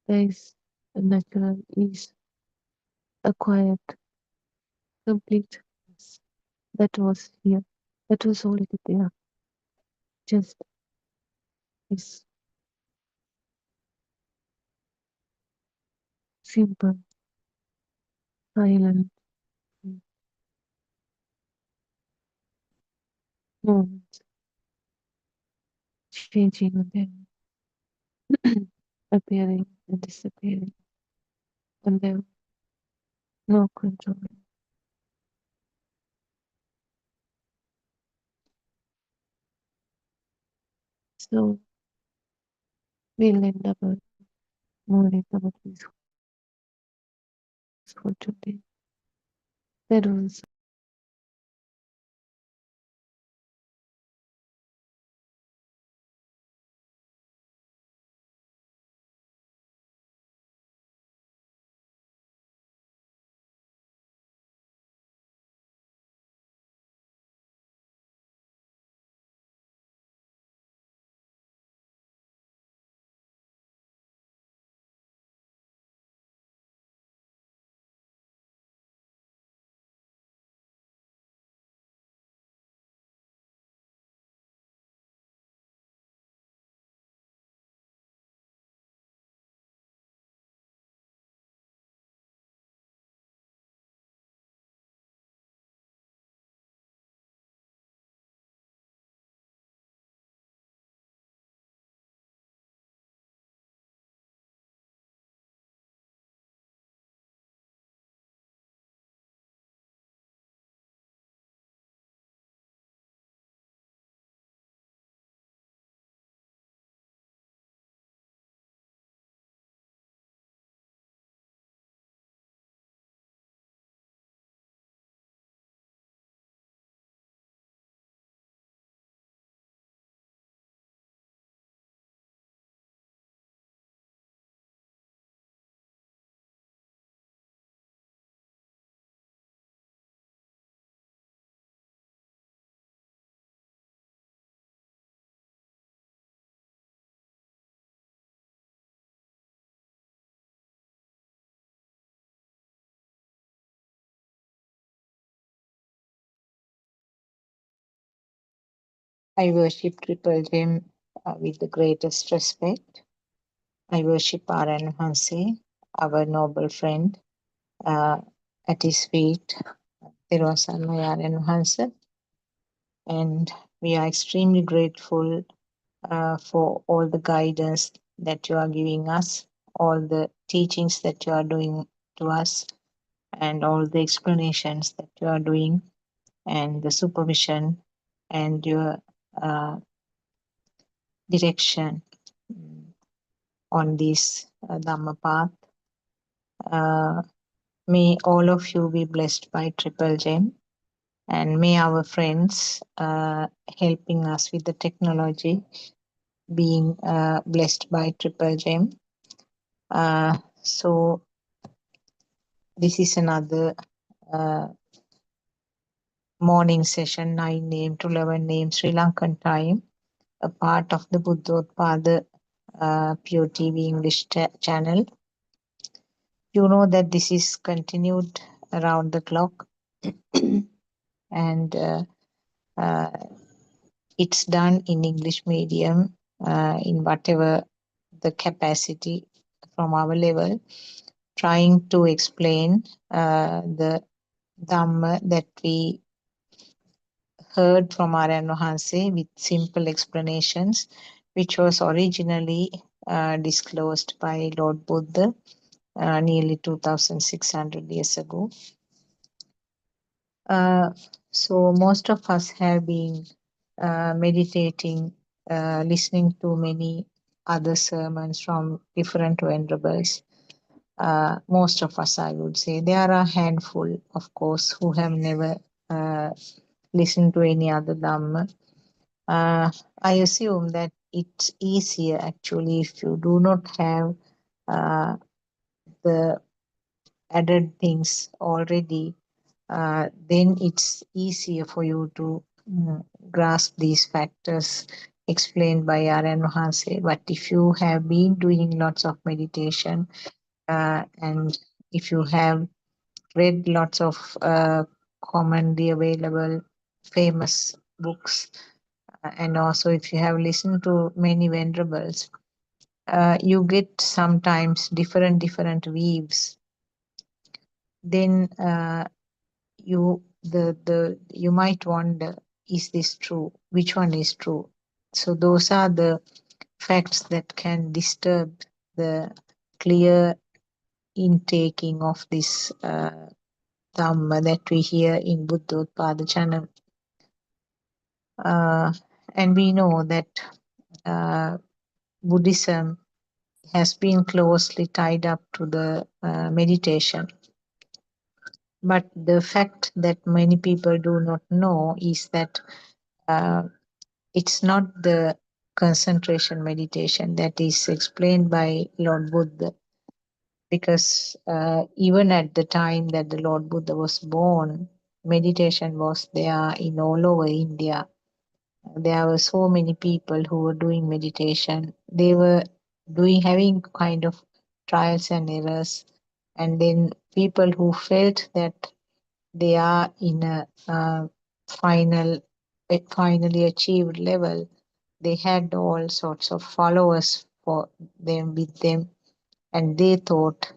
there is a natural ease, a quiet, completeness that was here, that was already there. Just this simple, silent moments, changing on them, appearing and disappearing, and there no control. So we'll end up morning about this for today. That was I worship Triple Gem with the greatest respect. I worship Aran Hanse, our noble friend, at his feet, Thiruvasanmaya Aran Hanse. And we are extremely grateful for all the guidance that you are giving us, all the teachings that you are doing to us, and all the explanations that you are doing, and the supervision and your direction on this Dhamma path. May all of you be blessed by Triple Gem, and may our friends helping us with the technology being blessed by Triple Gem. So this is another morning session, 9 a.m. to 11 a.m. Sri Lankan time, a part of the Buddothpado PeoTV English channel. You know that this is continued around the clock, and it's done in English medium in whatever the capacity from our level, trying to explain the Dhamma that we heard from Aryan Wahanse with simple explanations, which was originally disclosed by Lord Buddha nearly 2,600 years ago. So most of us have been meditating, listening to many other sermons from different venerables. Most of us, I would say. There are a handful, of course, who have never listened to any other Dhamma. I assume that it's easier actually if you do not have the added things already, then it's easier for you to grasp these factors explained by Aryan Wahanse. But if you have been doing lots of meditation, and if you have read lots of commonly available famous books, and also if you have listened to many venerables, you get sometimes different views. Then you might wonder, is this true? Which one is true? So those are the facts that can disturb the clear intaking of this Dhamma that we hear in Buddothpado channel. And we know that Buddhism has been closely tied up to the meditation. But the fact that many people do not know is that it's not the concentration meditation that is explained by Lord Buddha. Because even at the time that the Lord Buddha was born, meditation was there in all over India. There were so many people who were doing meditation. They were having kind of trials and errors. And then people who felt that they are in a finally achieved level, they had all sorts of followers for them with them, and they thought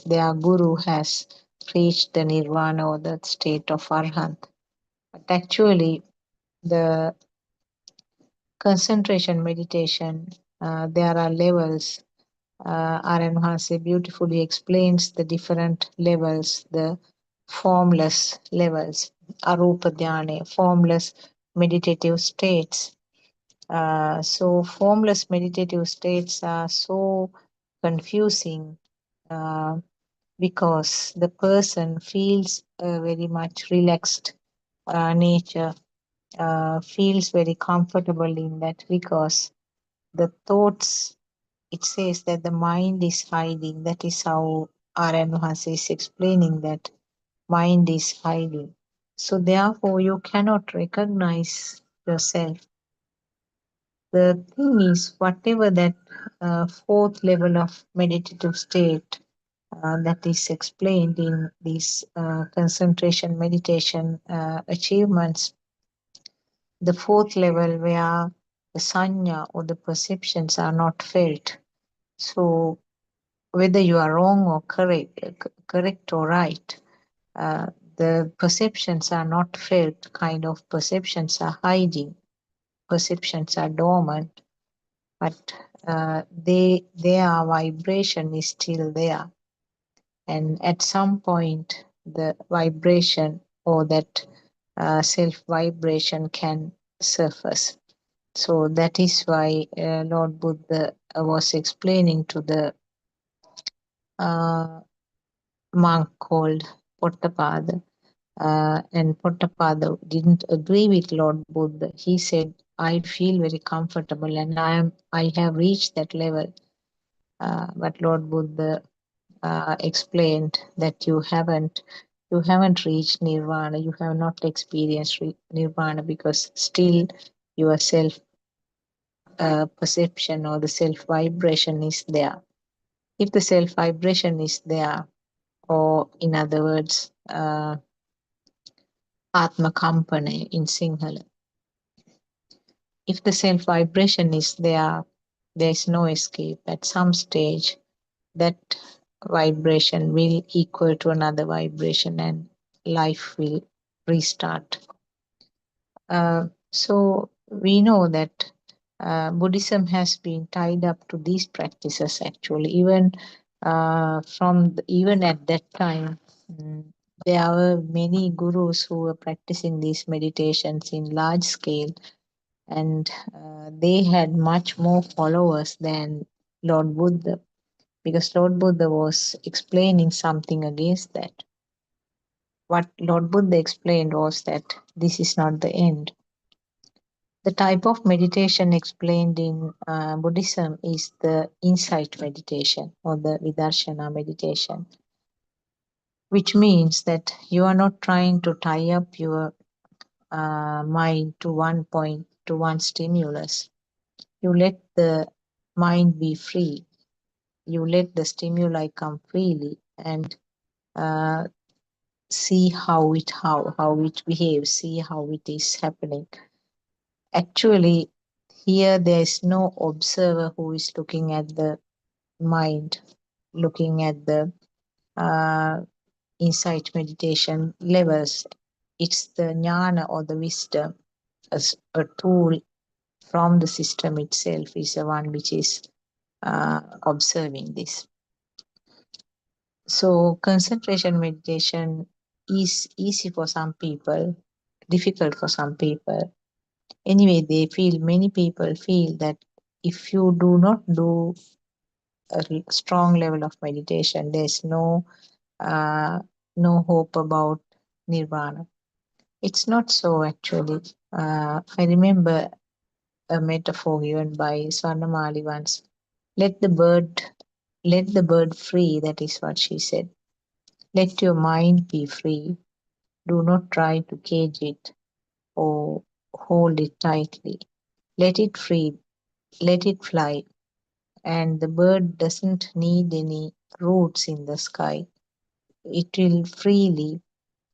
their guru has reached the nirvana or the state of arhat. But actually, the concentration meditation, there are levels. Aryan Wahanse beautifully explains the different levels, the formless levels, arupa dhyana, formless meditative states. So formless meditative states are so confusing because the person feels very much relaxed nature, feels very comfortable in that, because the thoughts, it says that the mind is hiding. That is how Aryan Wahanse is explaining that mind is hiding. So therefore you cannot recognize yourself. The thing is, whatever that fourth level of meditative state that is explained in these concentration meditation achievements, the fourth level where the sanya or the perceptions are not felt. So whether you are wrong or correct or right, the perceptions are not felt, kind of perceptions are hiding, perceptions are dormant, but their vibration is still there. And at some point, the vibration or that self vibration can surface. So that is why Lord Buddha was explaining to the monk called Buddothpado. And Buddothpado didn't agree with Lord Buddha. He said, I feel very comfortable and I have reached that level. But Lord Buddha explained that you haven't reached nirvana, you have not experienced nirvana, because still your self perception or the self vibration is there. If the self vibration is there, or in other words, Atma Kampane in Sinhala, if the self vibration is there, there is no escape. At some stage, that vibration will equal to another vibration and life will restart. So we know that Buddhism has been tied up to these practices actually. Even even at that time, there were many gurus who were practicing these meditations in large scale, and they had much more followers than Lord Buddha, because Lord Buddha was explaining something against that. What Lord Buddha explained was that this is not the end. The type of meditation explained in Buddhism is the insight meditation or the Vidarshana meditation, which means that you are not trying to tie up your mind to one point, to one stimulus. You let the mind be free. You let the stimuli come freely and see how it behaves, see how it is happening. Actually, here there is no observer who is looking at the mind, looking at the insight meditation levels. It's the jnana or the wisdom as a tool from the system itself is the one which is observing this. So concentration meditation is easy for some people, difficult for some people. Anyway, many people feel that if you do not do a strong level of meditation, there's no hope about nirvana. It's not so actually. I remember a metaphor given by Swarnamali once. Let the bird free, that is what she said. Let your mind be free. Do not try to cage it or hold it tightly. Let it free, let it fly. And the bird doesn't need any roots in the sky. It will freely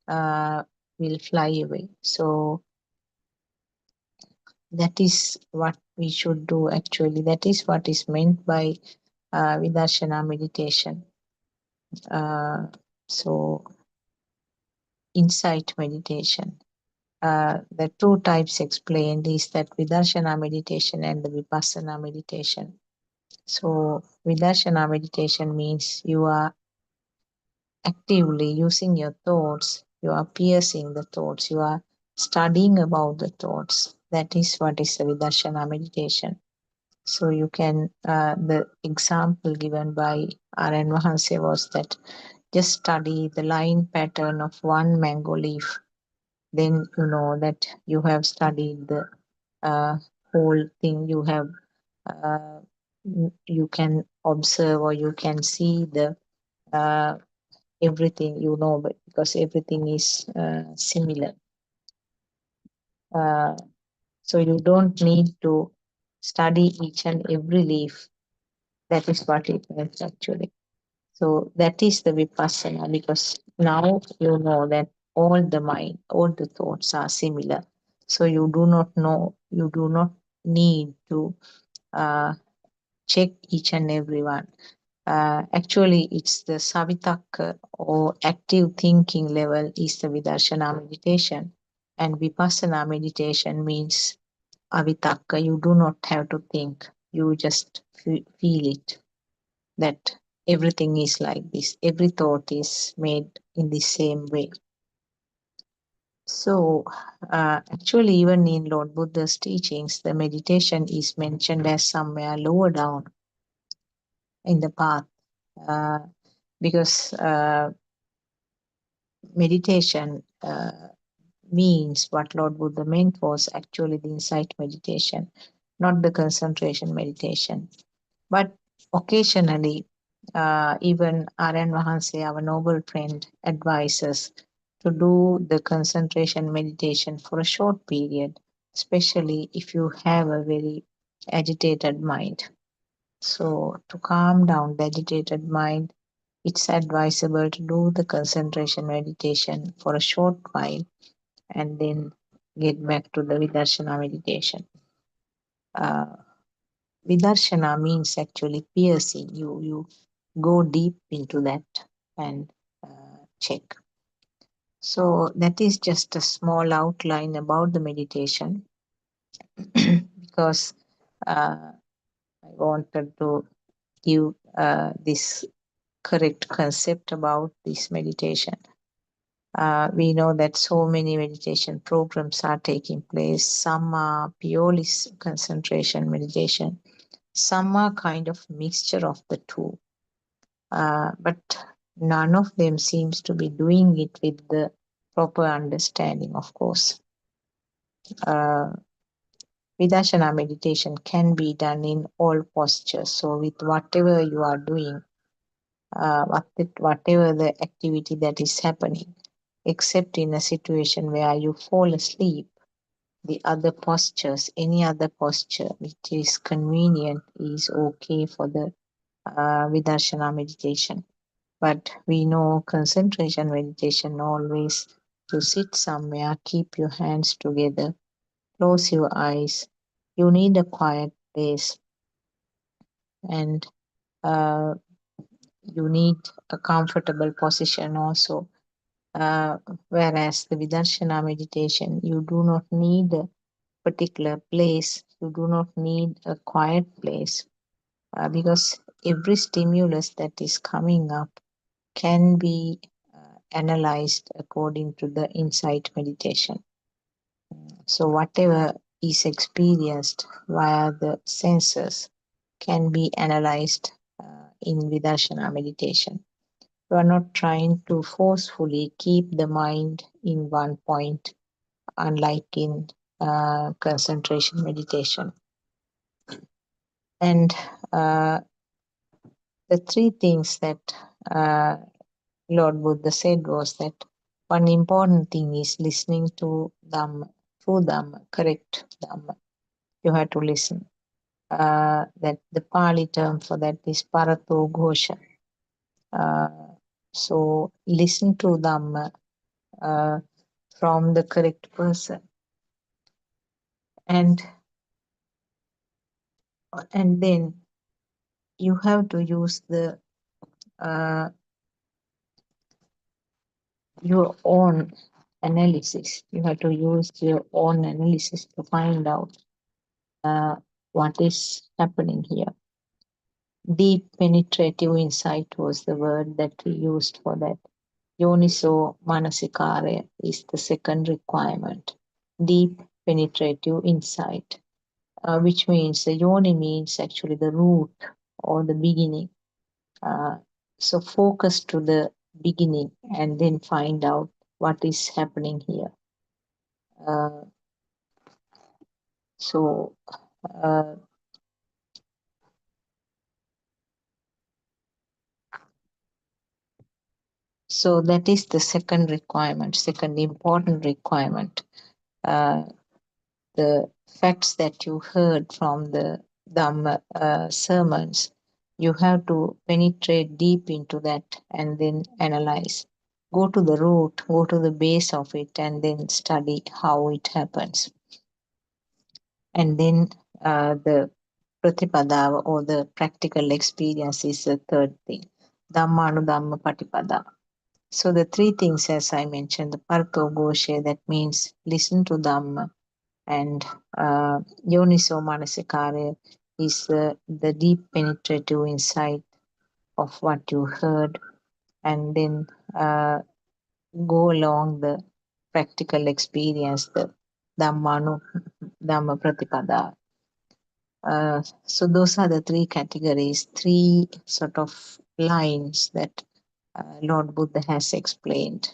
will fly away. So that is what we should do actually. That is what is meant by Vidarshana meditation. So insight meditation. The two types explained is that Vidarshana meditation and the Vipassana meditation. So Vidarshana meditation means you are actively using your thoughts, you are piercing the thoughts, you are studying about the thoughts. That is what is the Vidarshana meditation. So you can, the example given by R.N. Mahanse was that just study the line pattern of one mango leaf. Then you know that you have studied the whole thing. You have, you can observe or you can see the everything, you know, but because everything is similar. So you don't need to study each and every leaf. That is what it means actually. So that is the Vipassana, because now you know that all the mind, all the thoughts are similar. So you do not need to check each and every one. Actually, it's the Savitaka or active thinking level is the Vidarshana meditation. And Vipassana meditation means Avitaka. You do not have to think. You just feel it. That everything is like this. Every thought is made in the same way. So, actually, even in Lord Buddha's teachings, the meditation is mentioned as somewhere lower down in the path, because meditation means what Lord Buddha meant was actually the insight meditation, not the concentration meditation. But occasionally, even Aryan Vahanse, our noble friend, advises to do the concentration meditation for a short period, especially if you have a very agitated mind. So, to calm down the agitated mind, it's advisable to do the concentration meditation for a short while and then get back to the Vidarshana meditation. Vidarshana means actually piercing. You go deep into that and check. So that is just a small outline about the meditation because I wanted to give this correct concept about this meditation. We know that so many meditation programs are taking place. Some are purely concentration meditation. Some are kind of mixture of the two. But none of them seems to be doing it with the proper understanding, of course. Vidarshana meditation can be done in all postures. So with whatever you are doing, whatever the activity that is happening, except in a situation where you fall asleep, the other postures, any other posture which is convenient is okay for the Vidarshana meditation. But we know concentration meditation always to sit somewhere, keep your hands together, close your eyes. You need a quiet place and you need a comfortable position also. Whereas the Vidarshana meditation, you do not need a particular place, you do not need a quiet place because every stimulus that is coming up can be analyzed according to the insight meditation. So whatever is experienced via the senses can be analyzed in Vidarshana meditation. You are not trying to forcefully keep the mind in one point, unlike in concentration meditation. And the three things that Lord Buddha said was that one important thing is listening to Dhamma, true Dhamma, correct Dhamma. You have to listen. That the Pali term for that is Parato Ghosha. So listen to Dhamma from the correct person. And then you have to use the your own analysis. You have to use your own analysis to find out what is happening here. Deep penetrative insight was the word that we used for that. Yoniso manasikare is the second requirement. Deep penetrative insight, which means the yoni means actually the root or the beginning. So focus to the beginning and then find out what is happening here. So that is the second requirement, second important requirement. The facts that you heard from the Dhamma sermons, you have to penetrate deep into that and then analyze. Go to the root, go to the base of it, and then study how it happens. And then the Pratipada or the practical experience is the third thing. Dhammanudhamma Patipada. So the three things, as I mentioned, the Parato Ghosha, that means listen to Dhamma, and Yoniso Manasikara is the deep penetrative insight of what you heard, and then go along the practical experience, the Dhamma Pratipada. So those are the three categories, three sort of lines that Lord Buddha has explained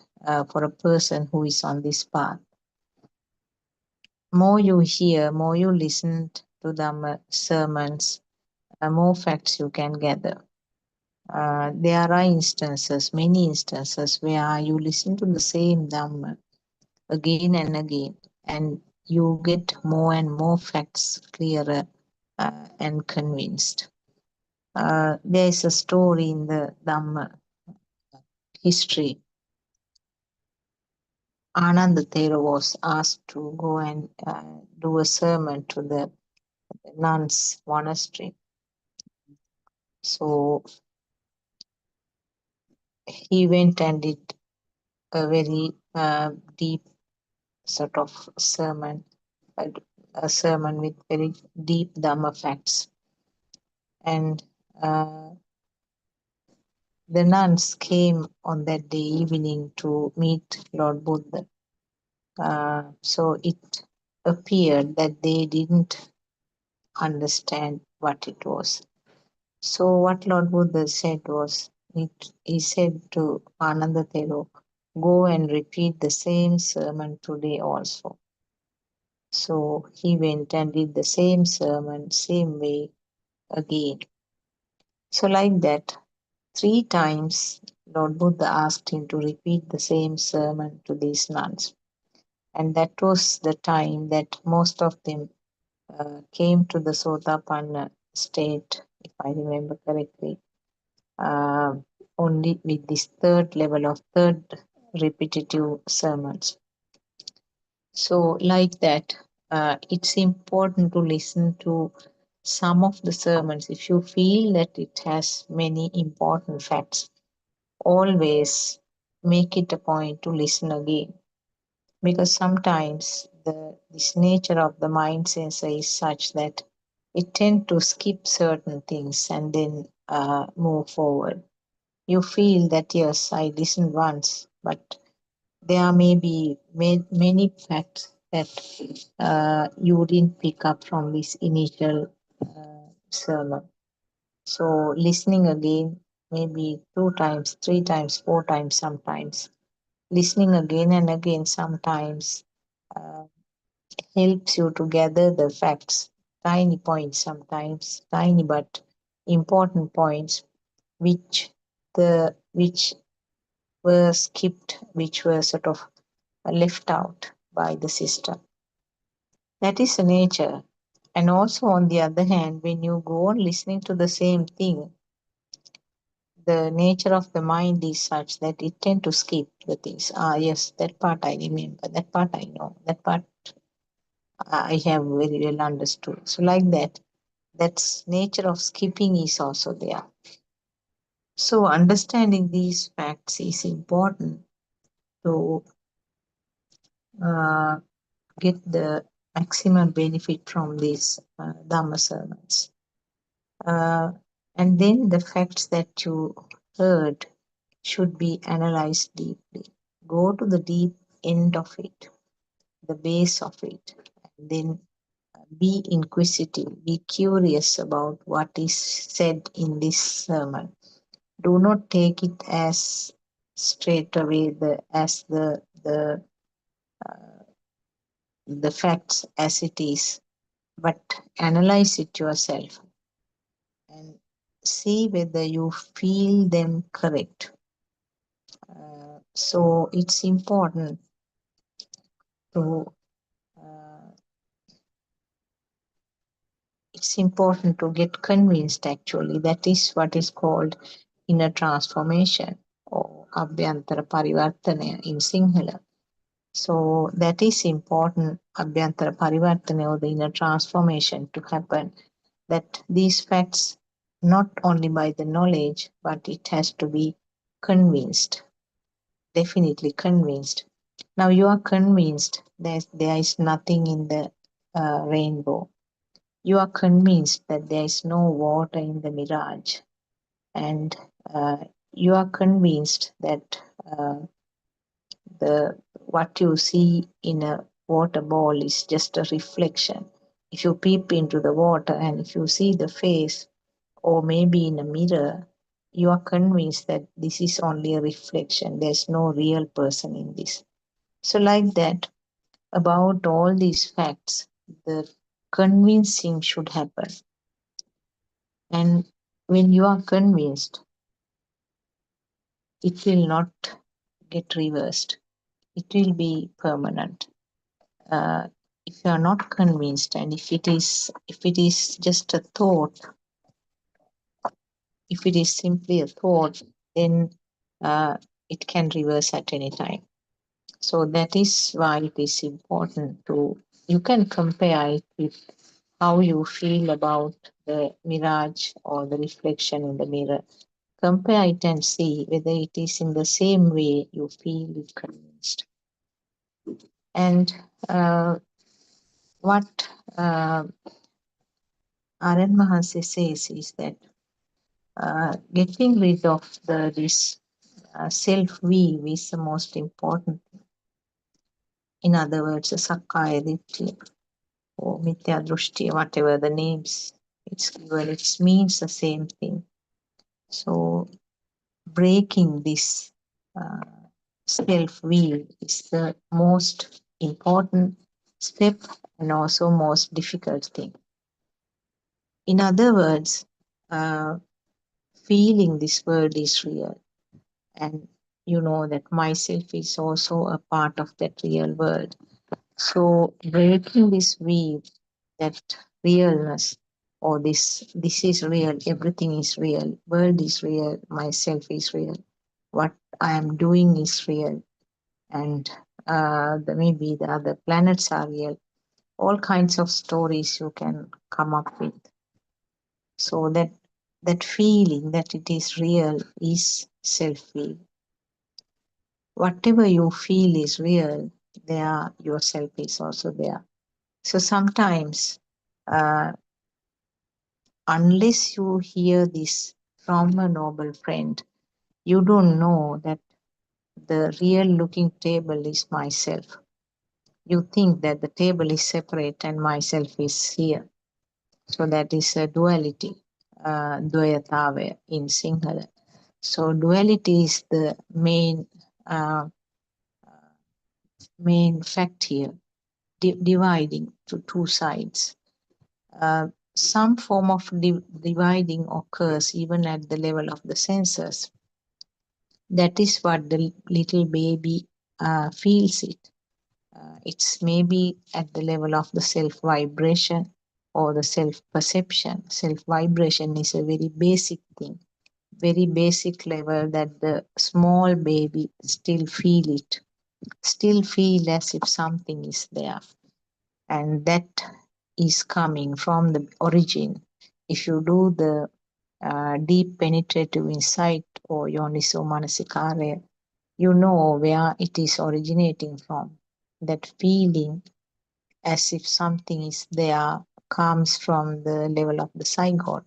for a person who is on this path. More you hear, more you listen to Dhamma sermons, more facts you can gather. There are instances, many instances, where you listen to the same Dhamma again and again, and you get more and more facts clearer and convinced. There is a story in the Dhamma history. Ananda Thera was asked to go and do a sermon to the nuns' monastery. So he went and did a very deep sort of sermon, a sermon with very deep Dhamma facts. And the nuns came on that day evening to meet Lord Buddha. So it appeared that they didn't understand what it was. So what Lord Buddha said was, he said to Ananda Thero, go and repeat the same sermon today also. So he went and did the same sermon, same way again. So like that, 3 times Lord Buddha asked him to repeat the same sermon to these nuns. And that was the time that most of them came to the Sotapanna state, if I remember correctly, only with this third level of third repetitive sermons. So like that, it's important to listen to some of the sermons. If you feel that it has many important facts, always make it a point to listen again. Because sometimes this nature of the mind sensor is such that it tends to skip certain things and then move forward. You feel that, yes, I listened once, but there may be many facts that you didn't pick up from this initial sermon. So listening again, maybe 2 times, 3 times, 4 times sometimes. Listening again and again sometimes helps you to gather the facts, tiny points sometimes, tiny but important points, which were skipped, which were sort of left out by the system. That is the nature. And also on the other hand, when you go on listening to the same thing, the nature of the mind is such that it tend to skip the things. Yes, that part I remember, that part I know, that part I have very well understood. So like that, that's nature of skipping is also there. So understanding these facts is important to get the maximum benefit from these Dhamma sermons. And then the facts that you heard should be analyzed deeply. Go to the deep end of it, the base of it, and then be inquisitive, be curious about what is said in this sermon. Do not take it as straight away as the facts as it is, but analyze it yourself and see whether you feel them correct. So it's important to get convinced. Actually, that is what is called inner transformation or abhyantara parivartana in Sinhala. So that is important, abhyantara parivartana or the inner transformation to happen, that these facts not only by the knowledge, but it has to be convinced, definitely convinced. Now you are convinced that there is nothing in the rainbow. You are convinced that there is no water in the mirage. And you are convinced that what you see in a water ball is just a reflection. If you peep into the water and if you see the face, or maybe in a mirror, you are convinced that this is only a reflection. There's no real person in this. So like that, about all these facts, the convincing should happen. And when you are convinced, it will not get reversed. It will be permanent. If you are not convinced, and if it is just a thought, if it is simply a thought, then it can reverse at any time. So that is why it is important to, you can compare it with how you feel about the mirage or the reflection in the mirror. Compare it and see whether it is in the same way you feel convinced. And what Aryan Mahansi says is that getting rid of this self-view is the most important. In other words, a Sakkaya Ditthi or Mithya Drushti, whatever the names it's given, it means the same thing. So breaking this self-view is the most important step and also most difficult thing. In other words, feeling this world is real, and you know that myself is also a part of that real world. So breaking this weave, that realness, or this is real, everything is real, world is real, myself is real, what I am doing is real, and maybe the other planets are real. All kinds of stories you can come up with. So that feeling that it is real is self-view. Whatever you feel is real, there yourself is also there. So sometimes, unless you hear this from a noble friend, you don't know that the real looking table is myself. You think that the table is separate and myself is here. So that is a duality, dvayatava in Sinhala. So duality is the main fact here, dividing to two sides. Some form of dividing occurs even at the level of the senses. That is what the little baby feels it. It's maybe at the level of the self-vibration or the self-perception. Self-vibration is a very basic thing, very basic level that the small baby still feel it, still feel as if something is there. And that is coming from the origin. If you do the deep penetrative insight or yoniso manasikara, you know where it is originating from. That feeling as if something is there comes from the level of the zygote.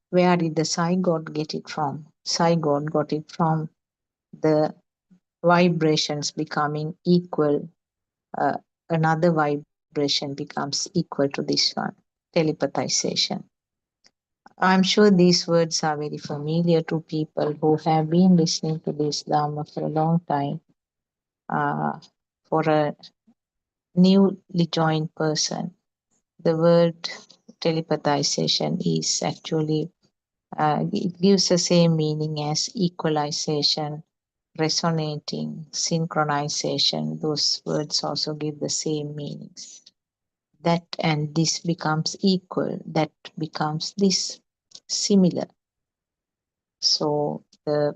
Where did the zygote get it from? Zygote got it from the vibrations becoming equal. Another vibration becomes equal to this one, telepathization. I'm sure these words are very familiar to people who have been listening to this Dhamma for a long time. For a newly joined person, the word telepathization is actually, it gives the same meaning as equalization, resonating, synchronization. Those words also give the same meanings. That and this becomes equal, that becomes this, similar. So the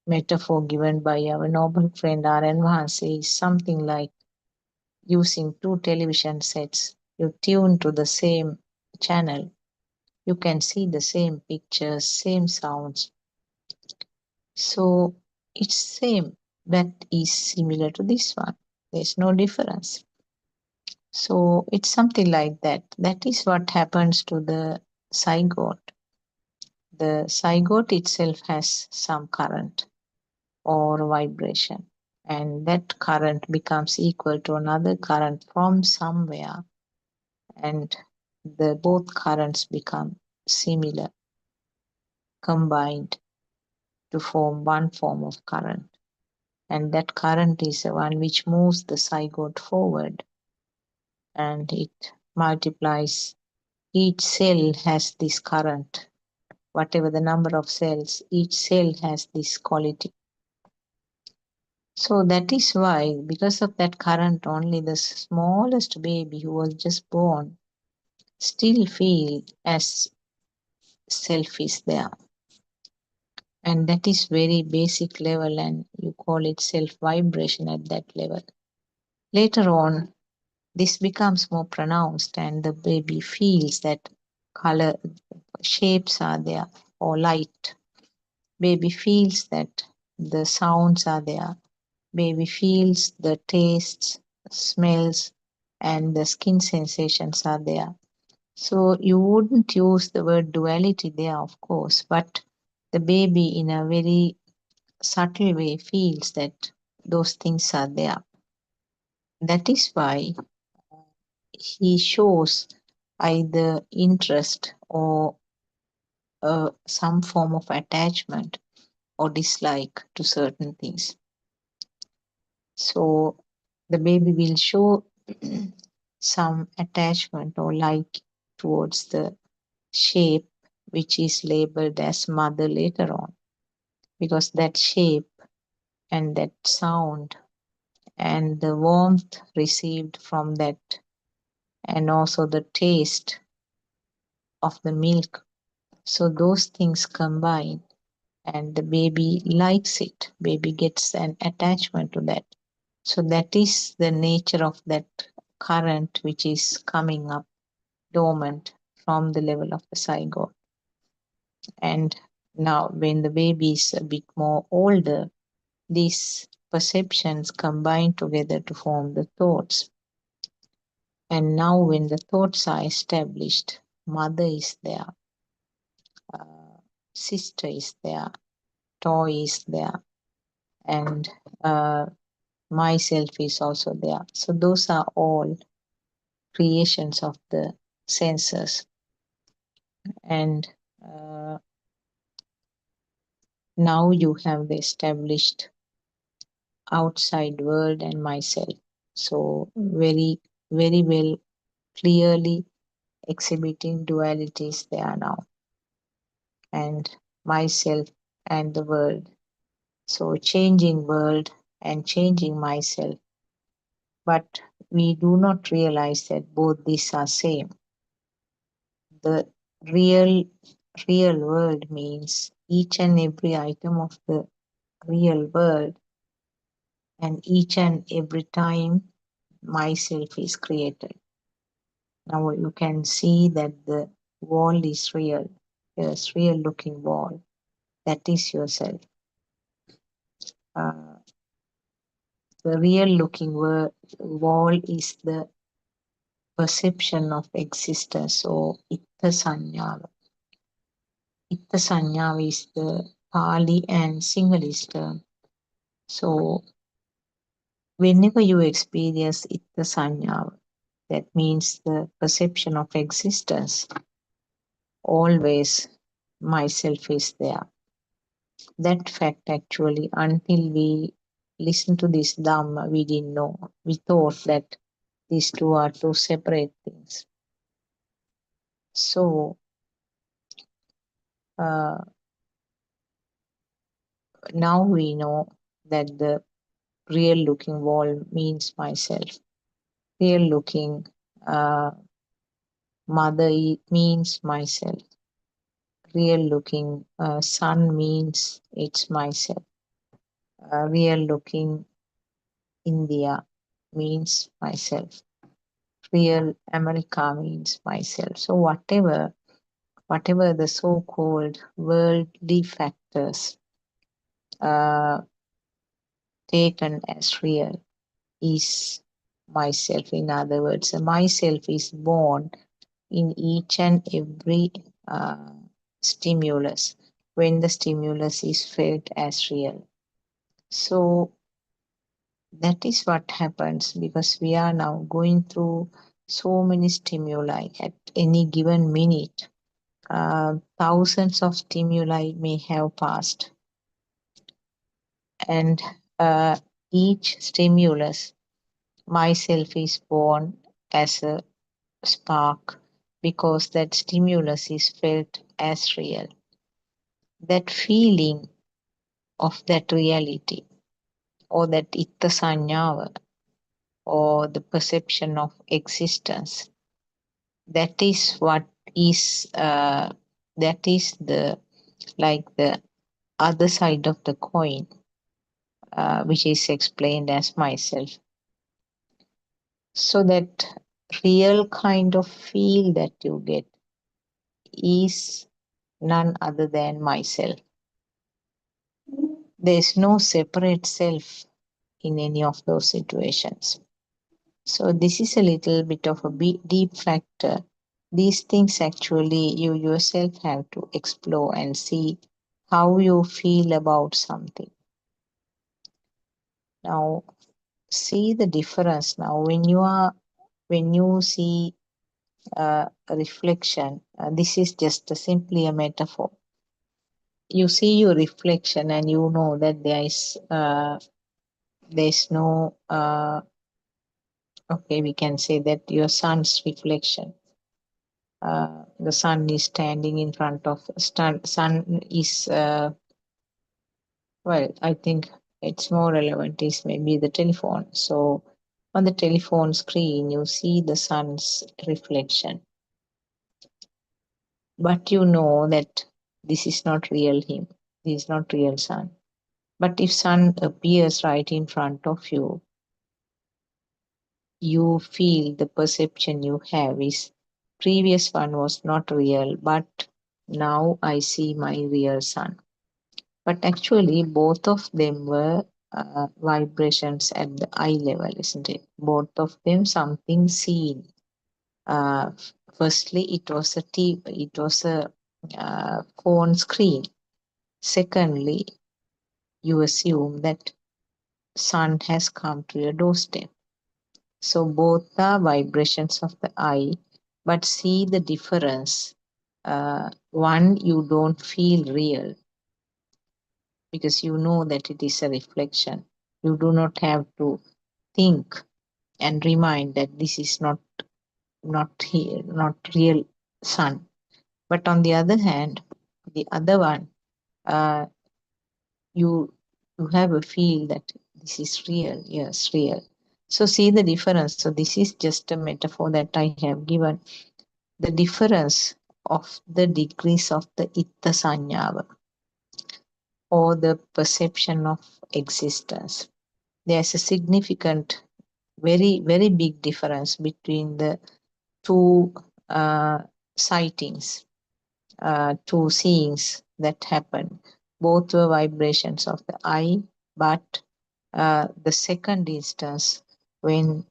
metaphor given by our noble friend Aryan Mahansi is something like using two television sets. You tune to the same channel, you can see the same pictures, same sounds. So it's same, that is similar to this one. There's no difference. So it's something like that. That is what happens to the zygote. The zygote itself has some current or vibration, and that current becomes equal to another current from somewhere, and the both currents become similar. combined to form one form of current. And that current is the one which moves the zygote forward, and it multiplies. Each cell has this current. Whatever the number of cells, each cell has this quality. So that is why, because of that current, only the smallest baby who was just born still feel as self is there. And that is very basic level, and you call it self vibration at that level. Later on, this becomes more pronounced, and the baby feels that color shapes are there, or light. Baby feels that the sounds are there. Baby feels the tastes, smells, and the skin sensations are there. So you wouldn't use the word duality there, of course, but the baby in a very subtle way feels that those things are there. That is why he shows either interest or some form of attachment or dislike to certain things. So the baby will show some attachment or like towards the shape which is labeled as mother later on, because that shape and that sound and the warmth received from that, and also the taste of the milk, so those things combine and the baby likes it. Baby gets an attachment to that. So that is the nature of that current which is coming up dormant from the level of the zygote. And now when the baby is a bit more older, these perceptions combine together to form the thoughts. And now when the thoughts are established, mother is there, sister is there, toy is there, and myself is also there. So those are all creations of the senses. And now you have the established outside world and myself. So very, very well, clearly exhibiting dualities there now. And myself and the world. So changing world and changing myself. But we do not realize that both these are same. The real world means each and every item of the real world, and each and every time myself is created. Now you can see that the wall is real. Yes, real looking wall. That is yourself. The real looking wall is the perception of existence, or itta sanyava. Itta sanyava is the Pali and Sinhalese term. So whenever you experience itta sanyava, that means the perception of existence, always myself is there. That fact actually, until we listen to this Dhamma, we didn't know. We thought that these two are two separate things. So now we know that the real looking wall means myself. Real looking mother means myself. Real looking sun means it's myself. Real looking India means myself. Real America means myself. So whatever the so-called worldly factors taken as real is myself. In other words, myself is born in each and every stimulus when the stimulus is felt as real. So that is what happens, because we are now going through so many stimuli at any given minute. thousands of stimuli may have passed, and each stimulus, myself is born as a spark because that stimulus is felt as real. That feeling of that reality, or that itta sanyava, or the perception of existence, that is what is that is the the other side of the coin, which is explained as myself. So that real kind of feel that you get is none other than myself. There is no separate self in any of those situations. So this is a little bit of a deep factor. These things actually you yourself have to explore and see how you feel about something. Now see the difference. Now when you see a reflection, this is just simply a metaphor. You see your reflection and you know that there's no okay, we can say that your sun's reflection. The sun is standing in front of sun is well, I think it's more relevant is maybe the telephone. So on the telephone screen you see the sun's reflection, but you know that this is not real him, this is not real sun. But if sun appears right in front of you, you feel the perception you have is previous one was not real, but now I see my real sun. But actually both of them were vibrations at the eye level, isn't it? Both of them something seen. Firstly it was a phone screen. Secondly, you assume that sun has come to your doorstep. So both are vibrations of the eye, but see the difference. One, you don't feel real because you know that it is a reflection. You do not have to think and remind that this is not here, not real sun. But on the other hand, the other one, you have a feel that this is real. Yes, real. So see the difference. So this is just a metaphor that I have given. The difference of the degrees of the itta sanyava, or the perception of existence. There's a significant, very, very big difference between the two sightings, two seeings that happen. Both were vibrations of the eye, but the second instance, when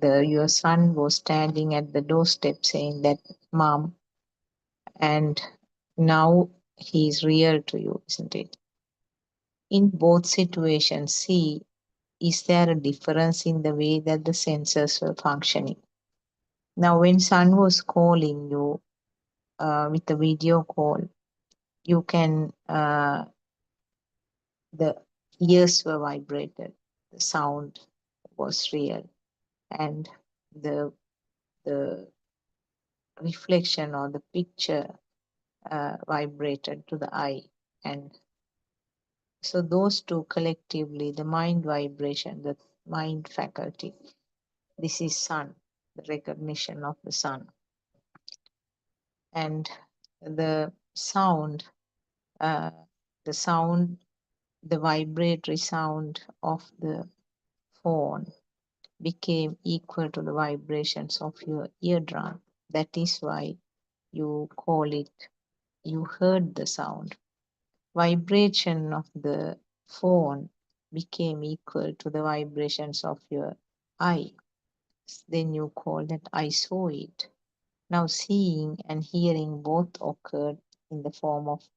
your son was standing at the doorstep saying that, "Mom," and now he is real to you, isn't it? In both situations, see, is there a difference in the way that the senses were functioning? Now, when son was calling you with a video call, you can, the ears were vibrated, the sound was real, and the reflection or the picture vibrated to the eye. And so those two collectively, the mind vibration, the mind faculty, this is sun, the recognition of the sun. And the sound, the vibratory sound of the phone became equal to the vibrations of your eardrum. That is why you call it, you heard the sound. Vibration of the phone became equal to the vibrations of your eye. Then you call that I saw it. Now seeing and hearing both occurred in the form of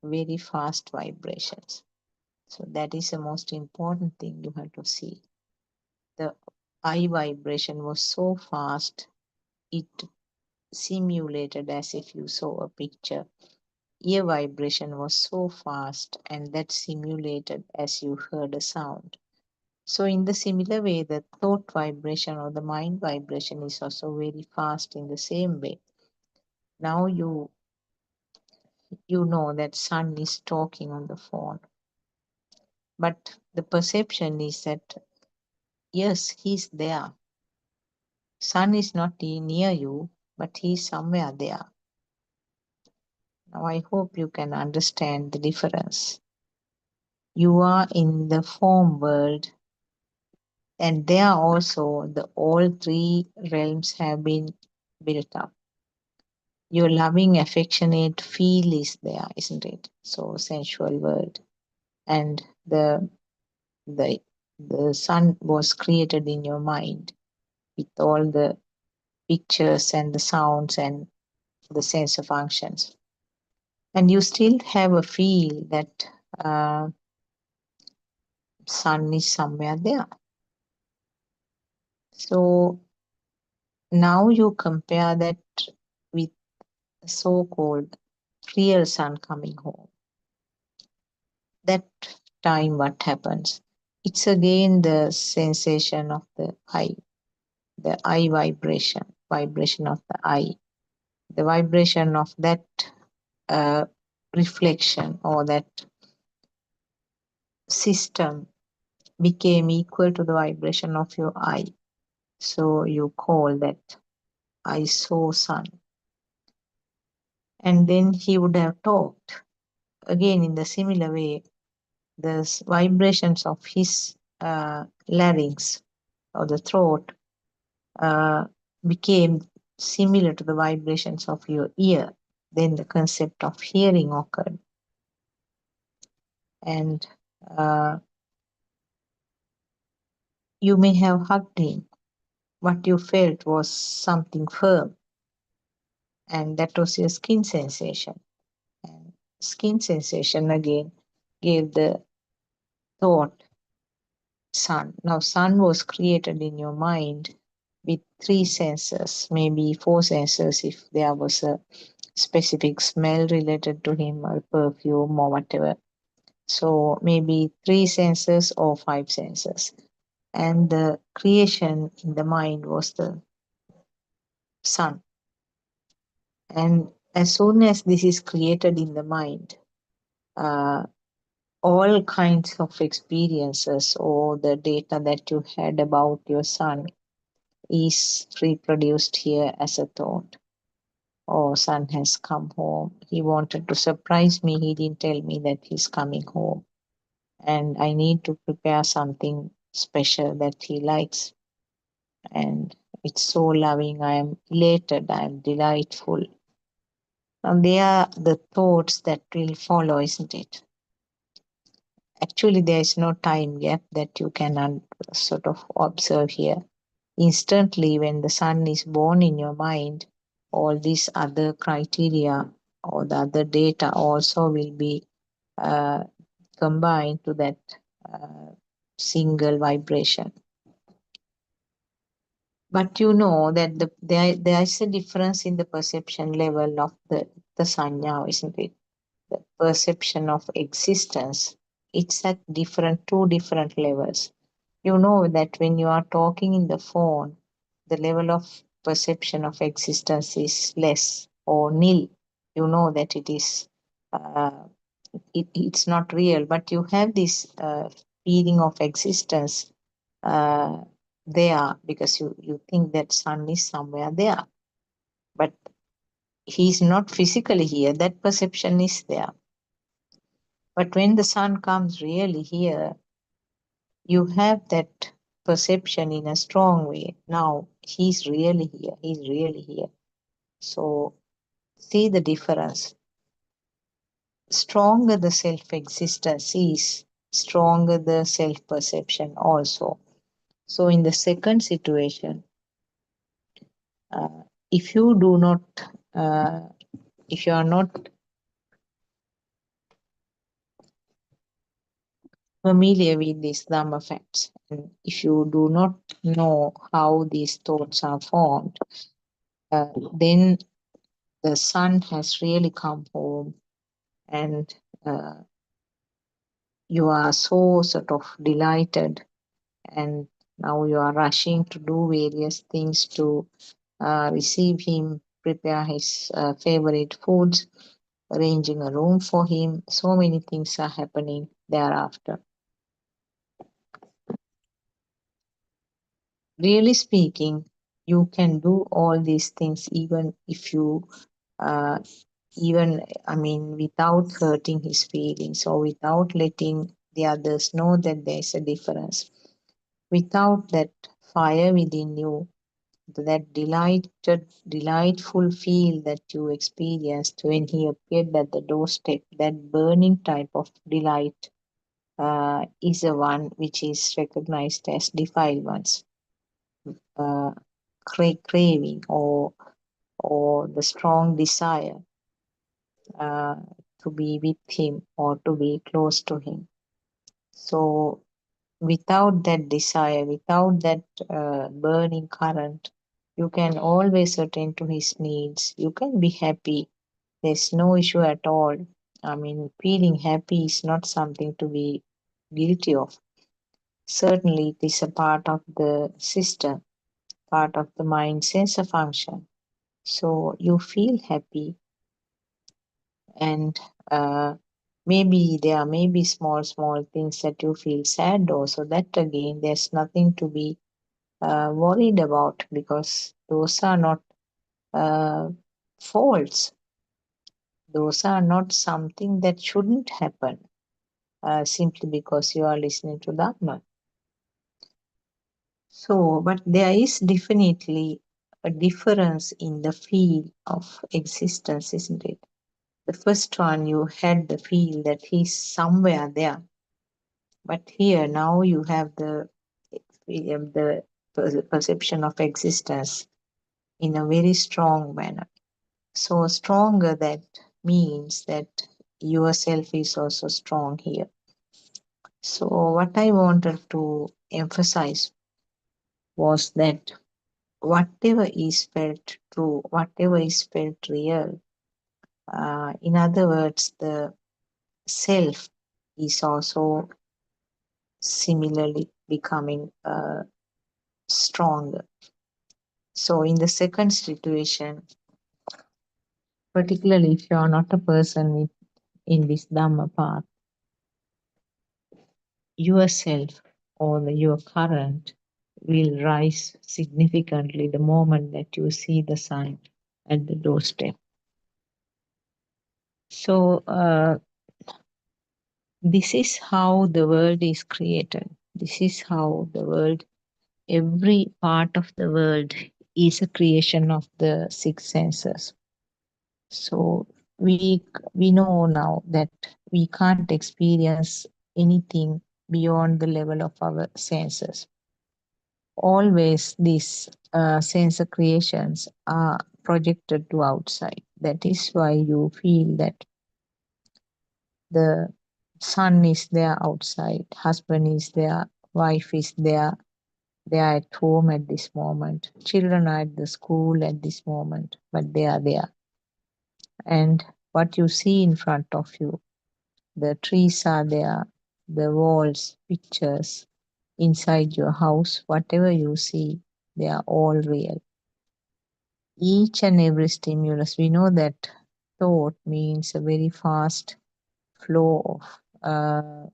very fast vibrations. So that is the most important thing you have to see. The eye vibration was so fast, it simulated as if you saw a picture. Ear vibration was so fast, and that simulated as you heard a sound. So in the similar way, the thought vibration or the mind vibration is also very fast in the same way. Now you know that son is talking on the phone, but the perception is that yes, he's there. Son is not near you, but he's somewhere there. Now I hope you can understand the difference. You are in the form world, and there also the all three realms have been built up. Your loving, affectionate feel is there, isn't it? So sensual world, and the sun was created in your mind with all the pictures and the sounds and the sense of functions, and you still have a feel that sun is somewhere there. So now you compare that with the so-called real sun coming home. That time what happens? It's again the sensation of the eye vibration of the eye, the vibration of that reflection or that system became equal to the vibration of your eye. So you call that I saw sun. And then he would have talked. Again, in the similar way, the vibrations of his larynx or the throat became similar to the vibrations of your ear. Then the concept of hearing occurred. And you may have hugged him. What you felt was something firm, and that was your skin sensation. And skin sensation again gave the thought sun. Now sun was created in your mind with 3 senses, maybe 4 senses if there was a specific smell related to him or perfume or whatever. So maybe 3 senses or 5 senses. And the creation in the mind was the sun. And as soon as this is created in the mind, all kinds of experiences or the data that you had about your son is reproduced here as a thought. Oh, son has come home. He wanted to surprise me. He didn't tell me that he's coming home. And I need to prepare something special that he likes. And it's so loving. I am elated. I am delightful. And they are the thoughts that will follow, isn't it? Actually, there is no time gap that you can sort of observe here. Instantly, when the son is born in your mind, all these other criteria or the other data also will be combined to that single vibration. But you know that there is a difference in the perception level of the sanya, isn't it? The perception of existence, it's at 2 different levels. You know that when you are talking in the phone, the level of perception of existence is less or nil. You know that it is it's not real, but you have this feeling of existence there because you think that sun is somewhere there, but he's not physically here. That perception is there. But when the sun comes really here, you have that perception in a strong way. Now he's really here. He's really here. So see the difference. Stronger the self-existence is, stronger the self-perception also. So in the second situation, if you do not, if you are not familiar with these Dhamma facts, and if you do not know how these thoughts are formed, then the son has really come home, and you are so sort of delighted, and now you are rushing to do various things to receive him, prepare his favorite foods, arranging a room for him. So many things are happening thereafter. Really speaking, you can do all these things even if you uh, without hurting his feelings, or without letting the others know that there's a difference. Without that fire within you, that delightful feel that you experienced when he appeared at the doorstep, that burning type of delight is the one which is recognized as defilements, craving, or the strong desire uh, to be with him or to be close to him. So without that desire, without that burning current, you can always attend to his needs. You can be happy. There's no issue at all. Feeling happy is not something to be guilty of. Certainly, it is a part of the system, part of the mind sensor function. So you feel happy, and maybe there may be small things that you feel sad also. That again, there's nothing to be worried about, because those are not faults. Those are not something that shouldn't happen simply because you are listening to Dharma. So, but there is definitely a difference in the feel of existence, isn't it? The first one, you had the feel that he's somewhere there. But here now you have the perception of existence in a very strong manner. So stronger, that means that yourself is also strong here. So what I wanted to emphasize was that whatever is felt true, whatever is felt real, in other words, the self is also similarly becoming stronger. So in the second situation, particularly if you are not a person in this Dhamma path, yourself or your current will rise significantly the moment that you see the sign at the doorstep. So this is how the world is created. This is how the world, every part of the world is a creation of the six senses. So we know now that we can't experience anything beyond the level of our senses. Always these sensor creations are projected to outside. That is why you feel that the son is there outside, husband is there, wife is there, they are at home at this moment, children are at the school at this moment, but they are there. And what you see in front of you, the trees are there, the walls, pictures inside your house, whatever you see, they are all real. Each and every stimulus, we know that thought means a very fast flow of,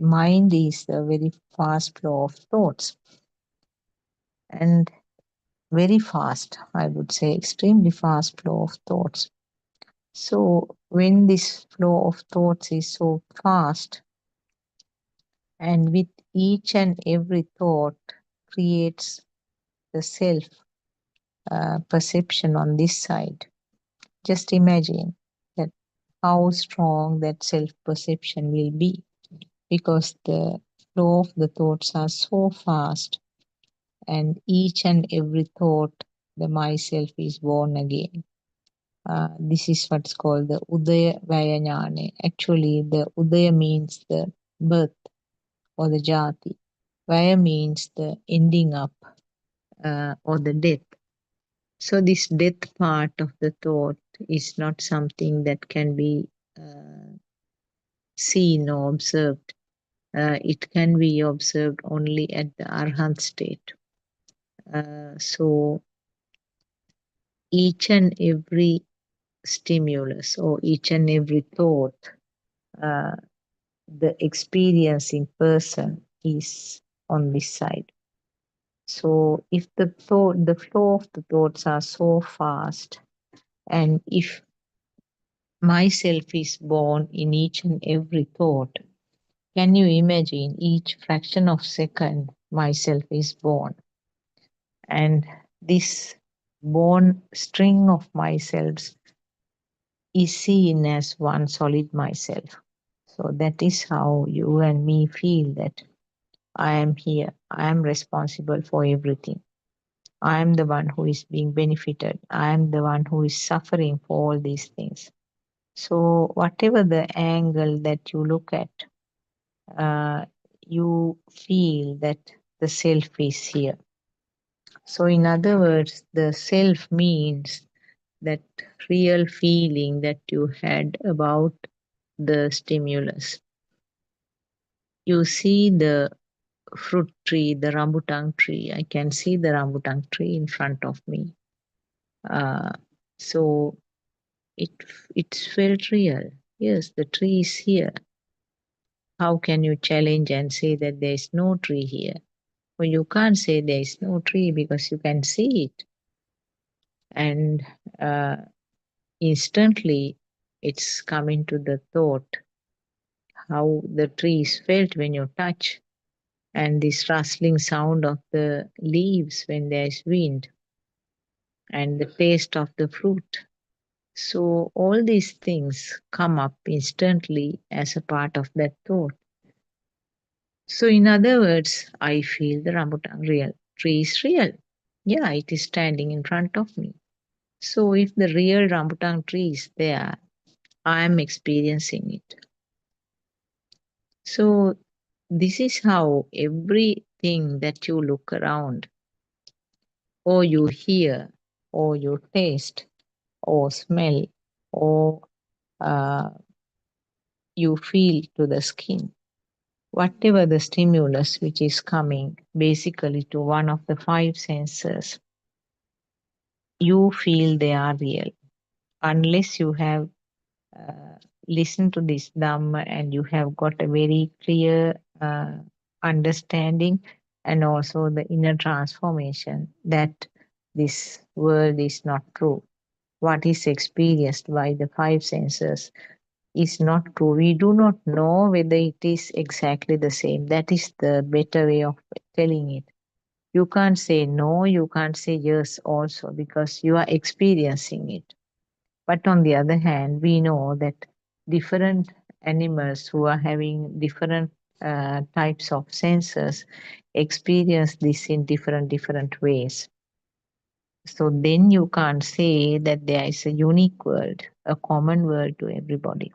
mind is a very fast flow of thoughts. And very fast, I would say, extremely fast flow of thoughts. So when this flow of thoughts is so fast, and with each and every thought creates the self perception on this side, just imagine that how strong that self perception will be, because the flow of the thoughts are so fast, and each and every thought, the myself is born again. This is what's called the Udaya Vaya Jnane. Actually, the Udaya means the birth or the jati. Vaya means the ending up or the death. So this death part of the thought is not something that can be seen or observed. It can be observed only at the arhat state. So each and every stimulus or each and every thought, the experiencing person is on this side. So if the flow of the thoughts are so fast, and if myself is born in each and every thought, can you imagine each fraction of second myself is born? And this born string of myself is seen as one solid myself. So that is how you and me feel that I am here. I am responsible for everything. I am the one who is being benefited. I am the one who is suffering for all these things. So whatever the angle that you look at, you feel that the self is here. So in other words, the self means that real feeling that you had about the stimulus. You see the fruit tree, the rambutan tree. I can see the rambutan tree in front of me. So it felt real. Yes, the tree is here. How can you challenge and say that there is no tree here? Well, you can't say there is no tree because you can see it. And instantly it's coming to the thought how the tree is felt when you touch, and this rustling sound of the leaves when there is wind, and the taste of the fruit. So all these things come up instantly as a part of that thought. So in other words, I feel the rambutan real. Tree is real. Yeah, it is standing in front of me. So if the real rambutan tree is there, I am experiencing it. So this is how everything that you look around, or you hear, or you taste, or smell, or you feel to the skin, whatever the stimulus which is coming basically to one of the five senses, you feel they are real. Unless you have listened to this Dhamma and you have got a very clear understanding and also the inner transformation that this world is not true. What is experienced by the five senses is not true. We do not know whether it is exactly the same. That is the better way of telling it. You can't say no, you can't say yes also because you are experiencing it. But on the other hand, we know that different animals who are having different types of senses experience this in different ways. So then you can't say that there is a unique world, a common world to everybody.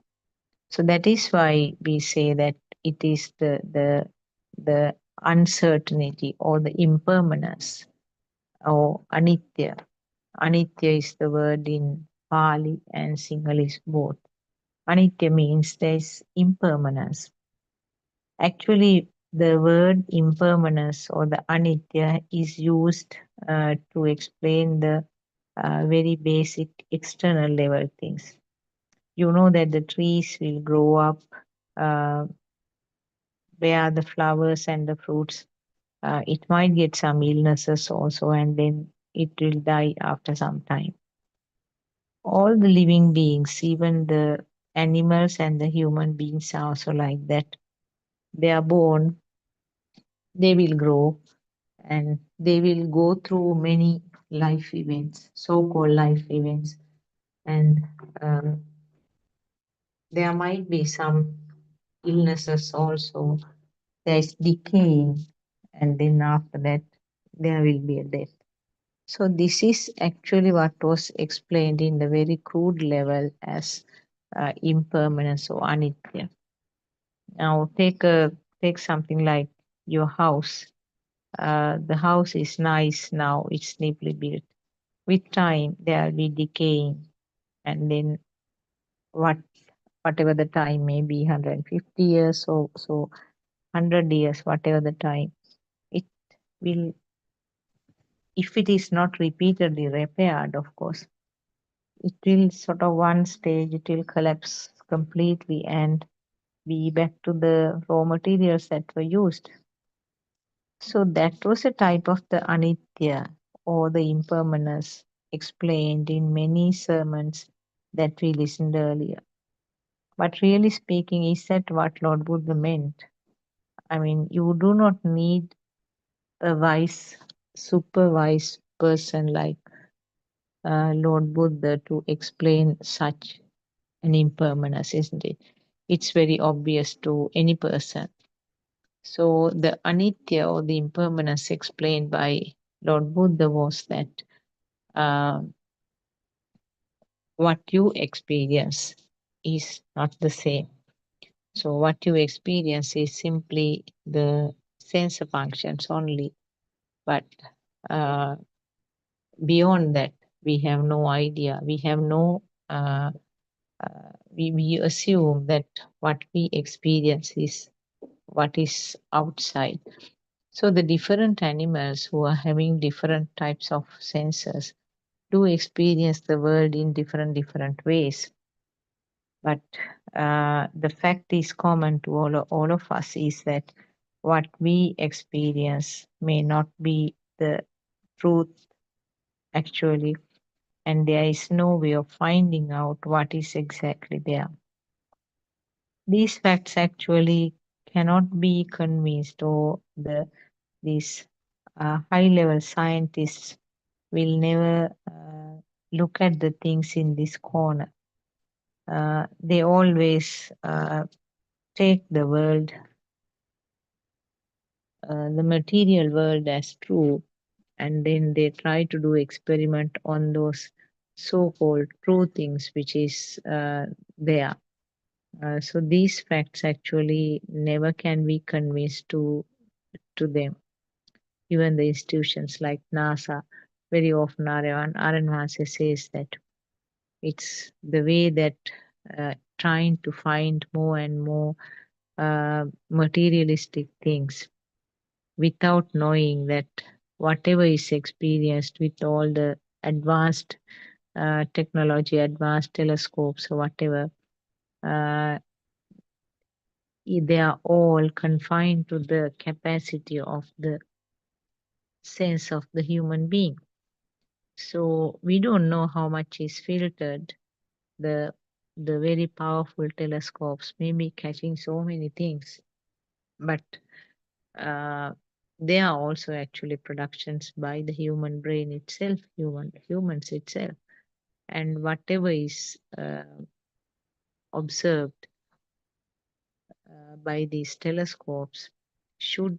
So that is why we say that it is the uncertainty or the impermanence or anitya. Anitya is the word in Pali and Sinhalese both. Anitya means there is impermanence. Actually, the word impermanence or the anitya is used to explain the very basic external level things. You know that the trees will grow up, bear the flowers and the fruits. It might get some illnesses also, and then it will die after some time. All the living beings, even the animals and the human beings are also like that. They are born, they will grow, and they will go through many life events, so-called life events. And there might be some illnesses also. There is decaying, and then after that, there will be a death. So this is actually what was explained in the very crude level as impermanence or anitya. Now take something like your house. The house is nice now; it's neatly built, with time they'll be decaying, and then whatever the time may be, 150 years or so, 100 years, whatever the time, it will, if it is not repeatedly repaired, of course, it will sort of one stage, it will collapse completely and be back to the raw materials that were used. So that was a type of the anitya or the impermanence explained in many sermons that we listened earlier. But really speaking, is that what Lord Buddha meant? I mean, you do not need a wise, super wise person like Lord Buddha to explain such an impermanence, isn't it? It's very obvious to any person. So the anitya or the impermanence explained by Lord Buddha was that what you experience is not the same. So what you experience is simply the sensor functions only, but beyond that, we have no idea. We have no, we assume that what we experience is what is outside. So the different animals who are having different types of senses do experience the world in different ways. But the fact is common to all of us is that what we experience may not be the truth actually, and there is no way of finding out what is exactly there. These facts actually cannot be convinced, or these high level scientists will never look at the things in this corner. They always take the world, the material world as true, and then they try to do experiment on those so-called true things which is there. So these facts actually never can be convinced to them. Even the institutions like NASA, very often Aranvase says that it's the way that trying to find more and more materialistic things without knowing that whatever is experienced with all the advanced technology, advanced telescopes or whatever, they are all confined to the capacity of the sense of the human being. So we don't know how much is filtered. The very powerful telescopes may be catching so many things, but they are also actually productions by the human brain itself, humans itself, and whatever is observed by these telescopes should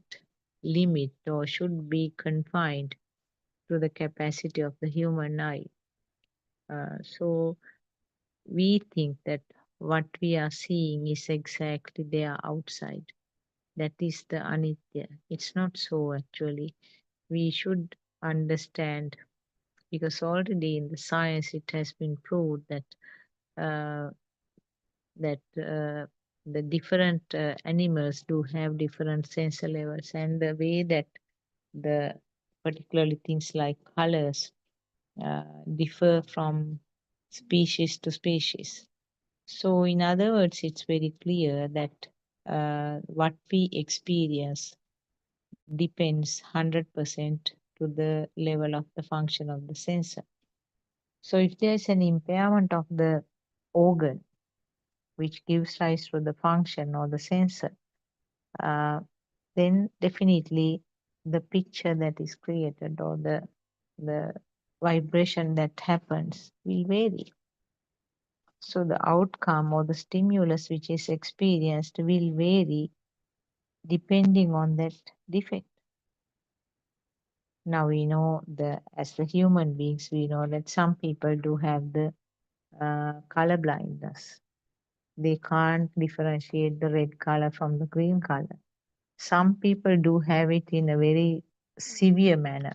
limit or should be confined to the capacity of the human eye. So we think that what we are seeing is exactly there outside. That is the anitya. It's not so actually. We should understand, because already in the science it has been proved that the different animals do have different sensor levels, and the way that the particularly things like colors differ from species to species. So in other words, it's very clear that what we experience depends 100% to the level of the function of the sensor. So if there is an impairment of the organ which gives rise to the function or the sensor, then definitely the picture that is created or the vibration that happens will vary. So the outcome or the stimulus which is experienced will vary depending on that defect. Now we know as the human beings, we know that some people do have the color blindness. They can't differentiate the red color from the green color. Some people do have it in a very severe manner.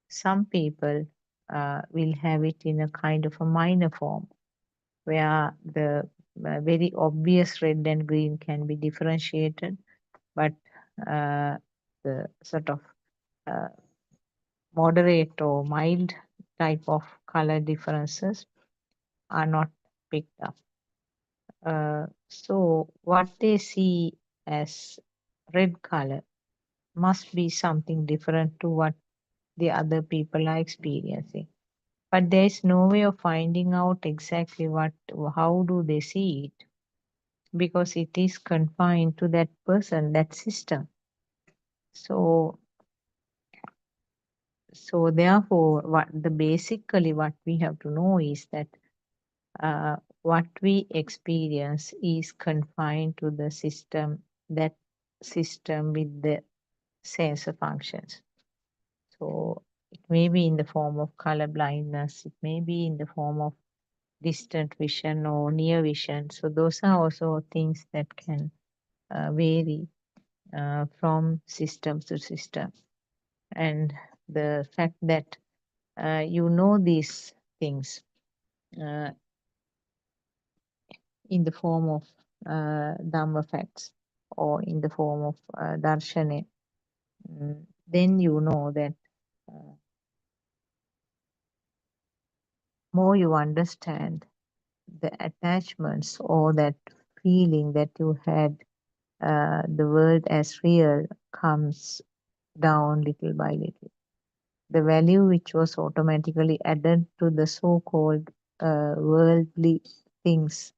Some people will have it in a kind of a minor form, where the very obvious red and green can be differentiated, but the sort of uh, moderate or mild type of color differences are not picked up. So what they see as red color must be something different to what the other people are experiencing. But there is no way of finding out exactly how do they see it, because it is confined to that person, that system. So therefore, basically what we have to know is that what we experience is confined to the system, that system with the sensor functions. So it may be in the form of color blindness, it may be in the form of distant vision or near vision. So those are also things that can vary from system to system. And the fact that you know these things in the form of Dhamma facts or in the form of Darshana, then you know that more you understand the attachments or that feeling that you had, the world as real comes down little by little. The value which was automatically added to the so-called worldly things,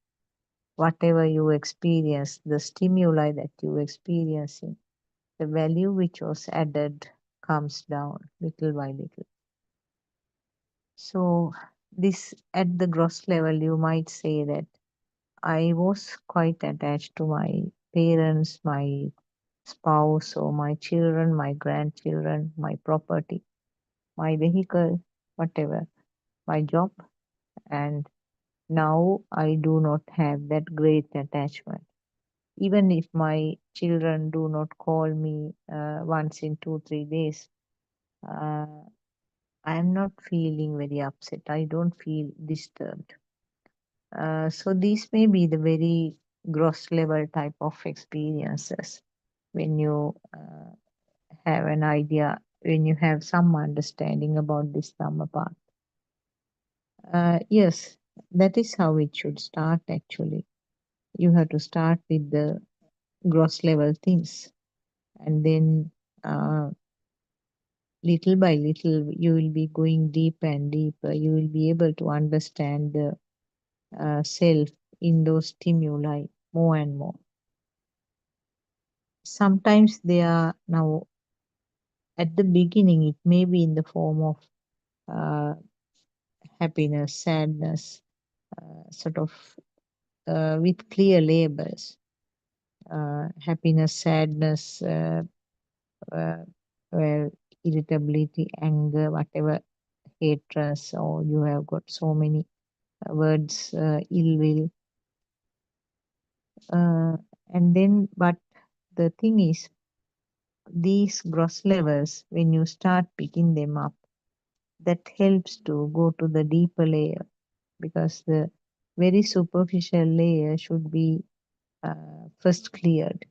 whatever you experience, the stimuli that you experiencing, the value which was added comes down little by little. So this, at the gross level, you might say that I was quite attached to my parents, my spouse or my children, my grandchildren, my property, my vehicle, whatever, my job, and now I do not have that great attachment. Even if my children do not call me once in 2-3 days, uh, I am not feeling very upset. I don't feel disturbed. So these may be the very gross level type of experiences when you have an idea, when you have some understanding about this Dhamma path. Yes, that is how it should start actually. You have to start with the gross level things, and then little by little you will be going deeper and deeper. You will be able to understand the self in those stimuli more and more. Sometimes they are now at the beginning, it may be in the form of happiness, sadness, sort of with clear labels. Happiness, sadness, well, irritability, anger, whatever, hatred, or you have got so many words, ill will. And then, but the thing is, these gross levels, when you start picking them up, that helps to go to the deeper layer, because the very superficial layer should be first cleared,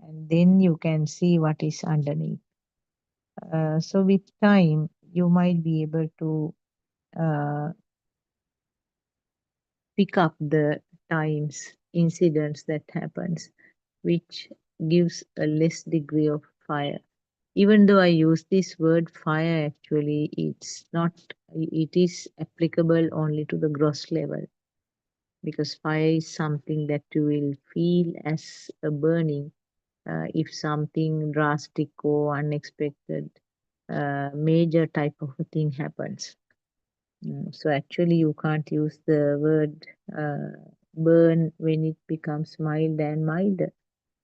and then you can see what is underneath. So with time, you might be able to pick up the times, incidents that happens, which gives a less degree of fire. Even though I use this word fire, actually, it's not, it is applicable only to the gross level, because fire is something that you will feel as a burning if something drastic or unexpected, major type of a thing happens. So actually you can't use the word burn when it becomes mild and milder,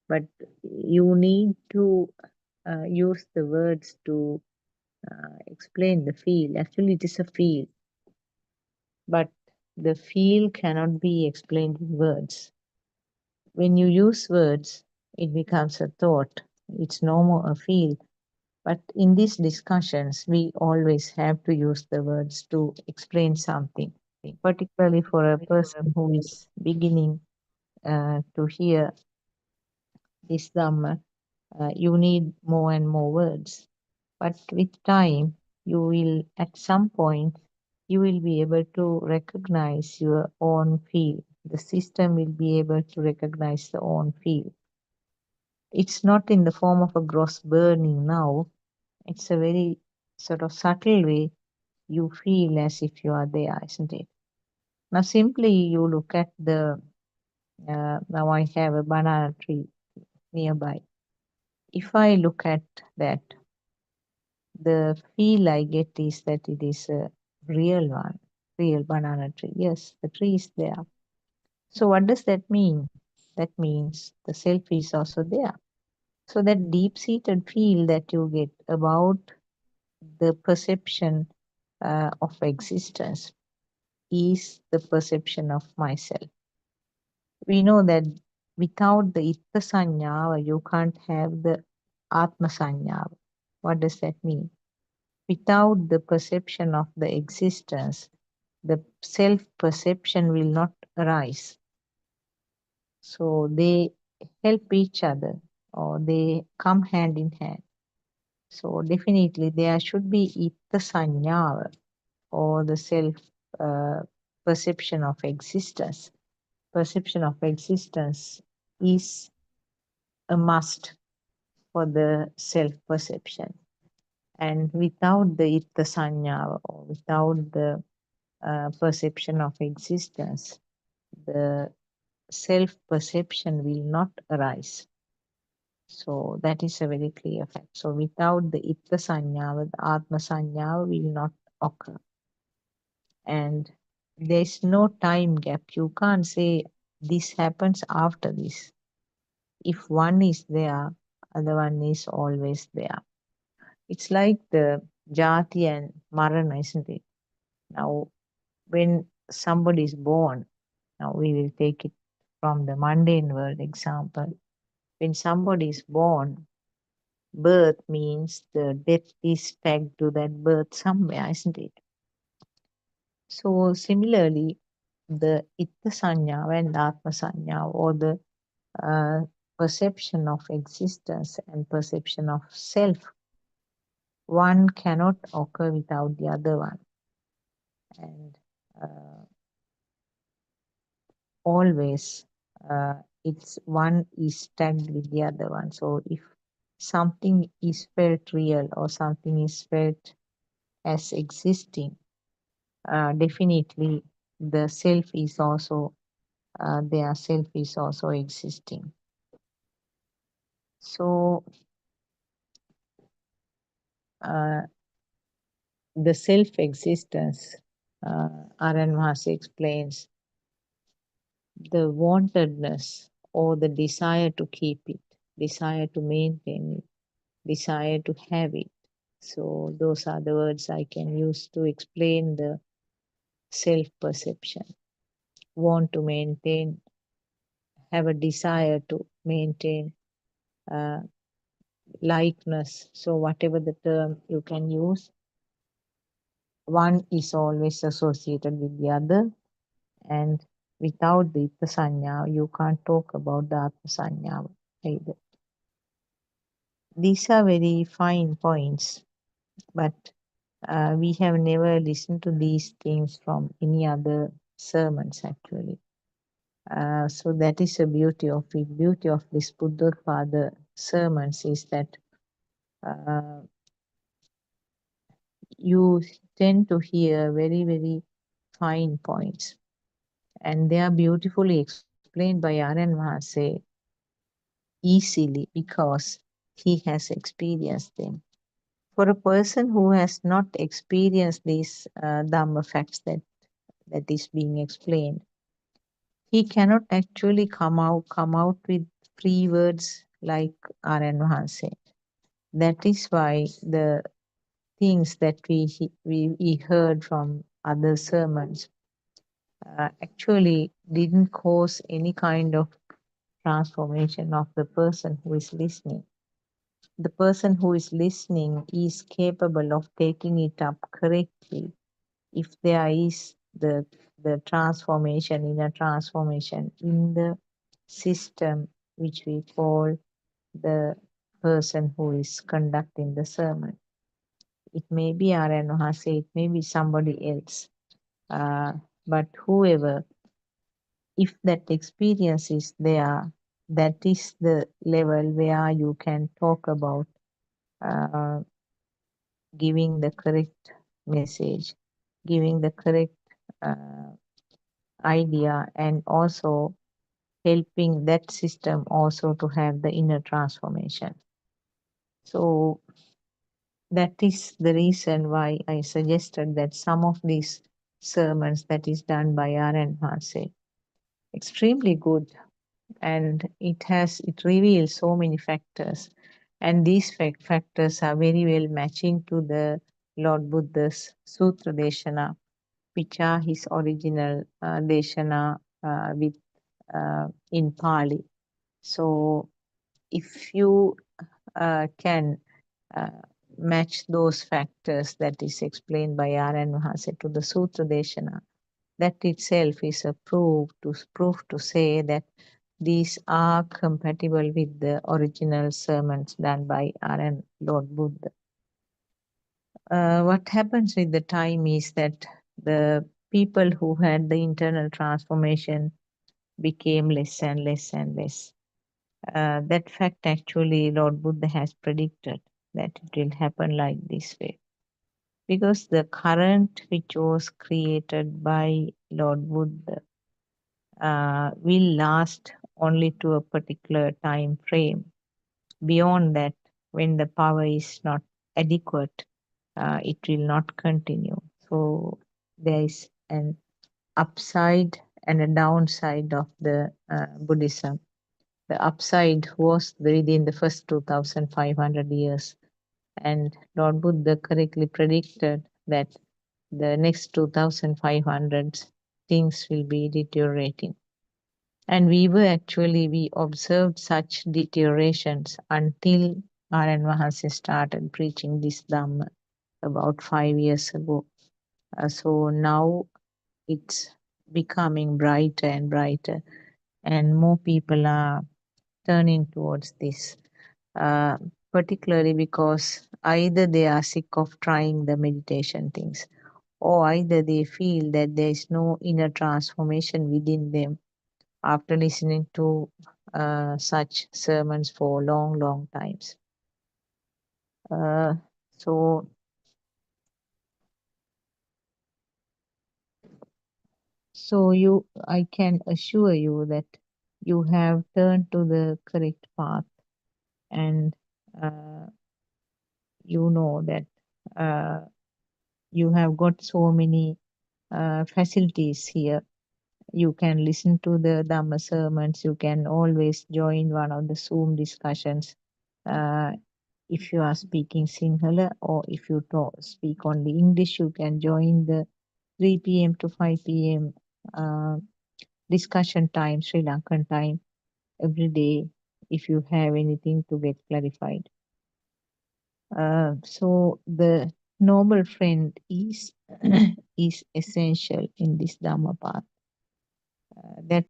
but you need to use the words to explain the feel. Actually it is a feel, but the feel cannot be explained with words. When you use words, it becomes a thought. It's no more a feel. But in these discussions, we always have to use the words to explain something, particularly for a person who is beginning to hear this Dhamma. You need more and more words. But with time, you will, at some point, you will be able to recognize your own field. The system will be able to recognize the own field. It's not in the form of a gross burning now. It's a very sort of subtle way you feel as if you are there, isn't it? Now, simply you look at the, now I have a banana tree nearby. If I look at that, the feel I get is that it is a real one, real banana tree. Yes, the tree is there. So what does that mean? That means the self is also there. So that deep-seated feel that you get about the perception of existence is the perception of myself. We know that without the itta sanyava, you can't have the atma sanyava. What does that mean? Without the perception of the existence, the self-perception will not arise. So they help each other, or they come hand in hand. So definitely there should be itta sanyava, or the self perception of existence. Perception of existence is a must for the self-perception. And without the itta sanyava, or without the perception of existence, the self-perception will not arise. So that is a very clear fact. So without the itta sanyava, the atma sanyava will not occur. And there is no time gap. You can't say this happens after this. If one is there, other one is always there. It's like the jati and marana, isn't it? Now, when somebody is born, now we will take it from the mundane world example. When somebody is born, birth means the death is tagged to that birth somewhere, isn't it? So similarly, the itta sanya and atma sanya, or the perception of existence and perception of self, one cannot occur without the other one. And always it's one is tagged with the other one. So if something is felt real, or something is felt as existing, definitely the self is also their self is also existing. So the self-existence, Aran Mahasi explains, the wantedness or the desire to keep it, desire to maintain it, desire to have it. So those are the words I can use to explain the self-perception. Want to maintain, have a desire to maintain, likeness. So whatever the term you can use, one is always associated with the other, and without the itta sanya, you can't talk about the atma sanya either. These are very fine points, but we have never listened to these things from any other sermons actually. So that is the beauty of it. Beauty of this Buddothpado sermons is that you tend to hear very, very fine points, and they are beautifully explained by Aran Mahase easily because he has experienced them. For a person who has not experienced these Dhamma facts that is being explained, he cannot actually come out with free words like Aran Mahase. That is why the things that we heard from other sermons actually didn't cause any kind of transformation of the person who is listening. the person who is listening is capable of taking it up correctly, if there is the transformation, inner transformation in the system which we call the person who is conducting the sermon. It may be Aranahase, it may be somebody else, but whoever, if that experience is there, that is the level where you can talk about uh, giving the correct message, giving the correct idea, and also helping that system also to have the inner transformation. So that is the reason why I suggested that some of these sermons that is done by R.N. Marsay, extremely good, and it reveals so many factors, and these factors are very well matching to the Lord Buddha's Sutra Deshana, which are his original Deshana with in Pali. So if you can match those factors that is explained by R.N. Maharaj to the Sutra Deshana, that itself is a proof to say that these are compatible with the original sermons done by R.N. Lord Buddha. What happens with the time is that the people who had the internal transformation became less and less and less. That fact actually Lord Buddha has predicted that it will happen like this way. Because the current which was created by Lord Buddha will last only to a particular time frame. Beyond that, when the power is not adequate, it will not continue. So there is an upside and a downside of the Buddhism. The upside was within the first 2,500 years, and Lord Buddha correctly predicted that the next 2,500 things will be deteriorating. And we observed such deteriorations until R.N. Maharaj started preaching this Dhamma about 5 years ago. So now it's becoming brighter and brighter, and more people are turning towards this, particularly because either they are sick of trying the meditation things, or either they feel that there is no inner transformation within them after listening to such sermons for long times. So I can assure you that you have turned to the correct path, and you know that you have got so many facilities here. You can listen to the Dhamma sermons. You can always join one of the Zoom discussions if you are speaking Sinhala, or if you speak only English, you can join the 3 p.m. to 5 p.m. Discussion time, Sri Lankan time, every day if you have anything to get clarified. So the noble friend is is essential in this Dhamma path. That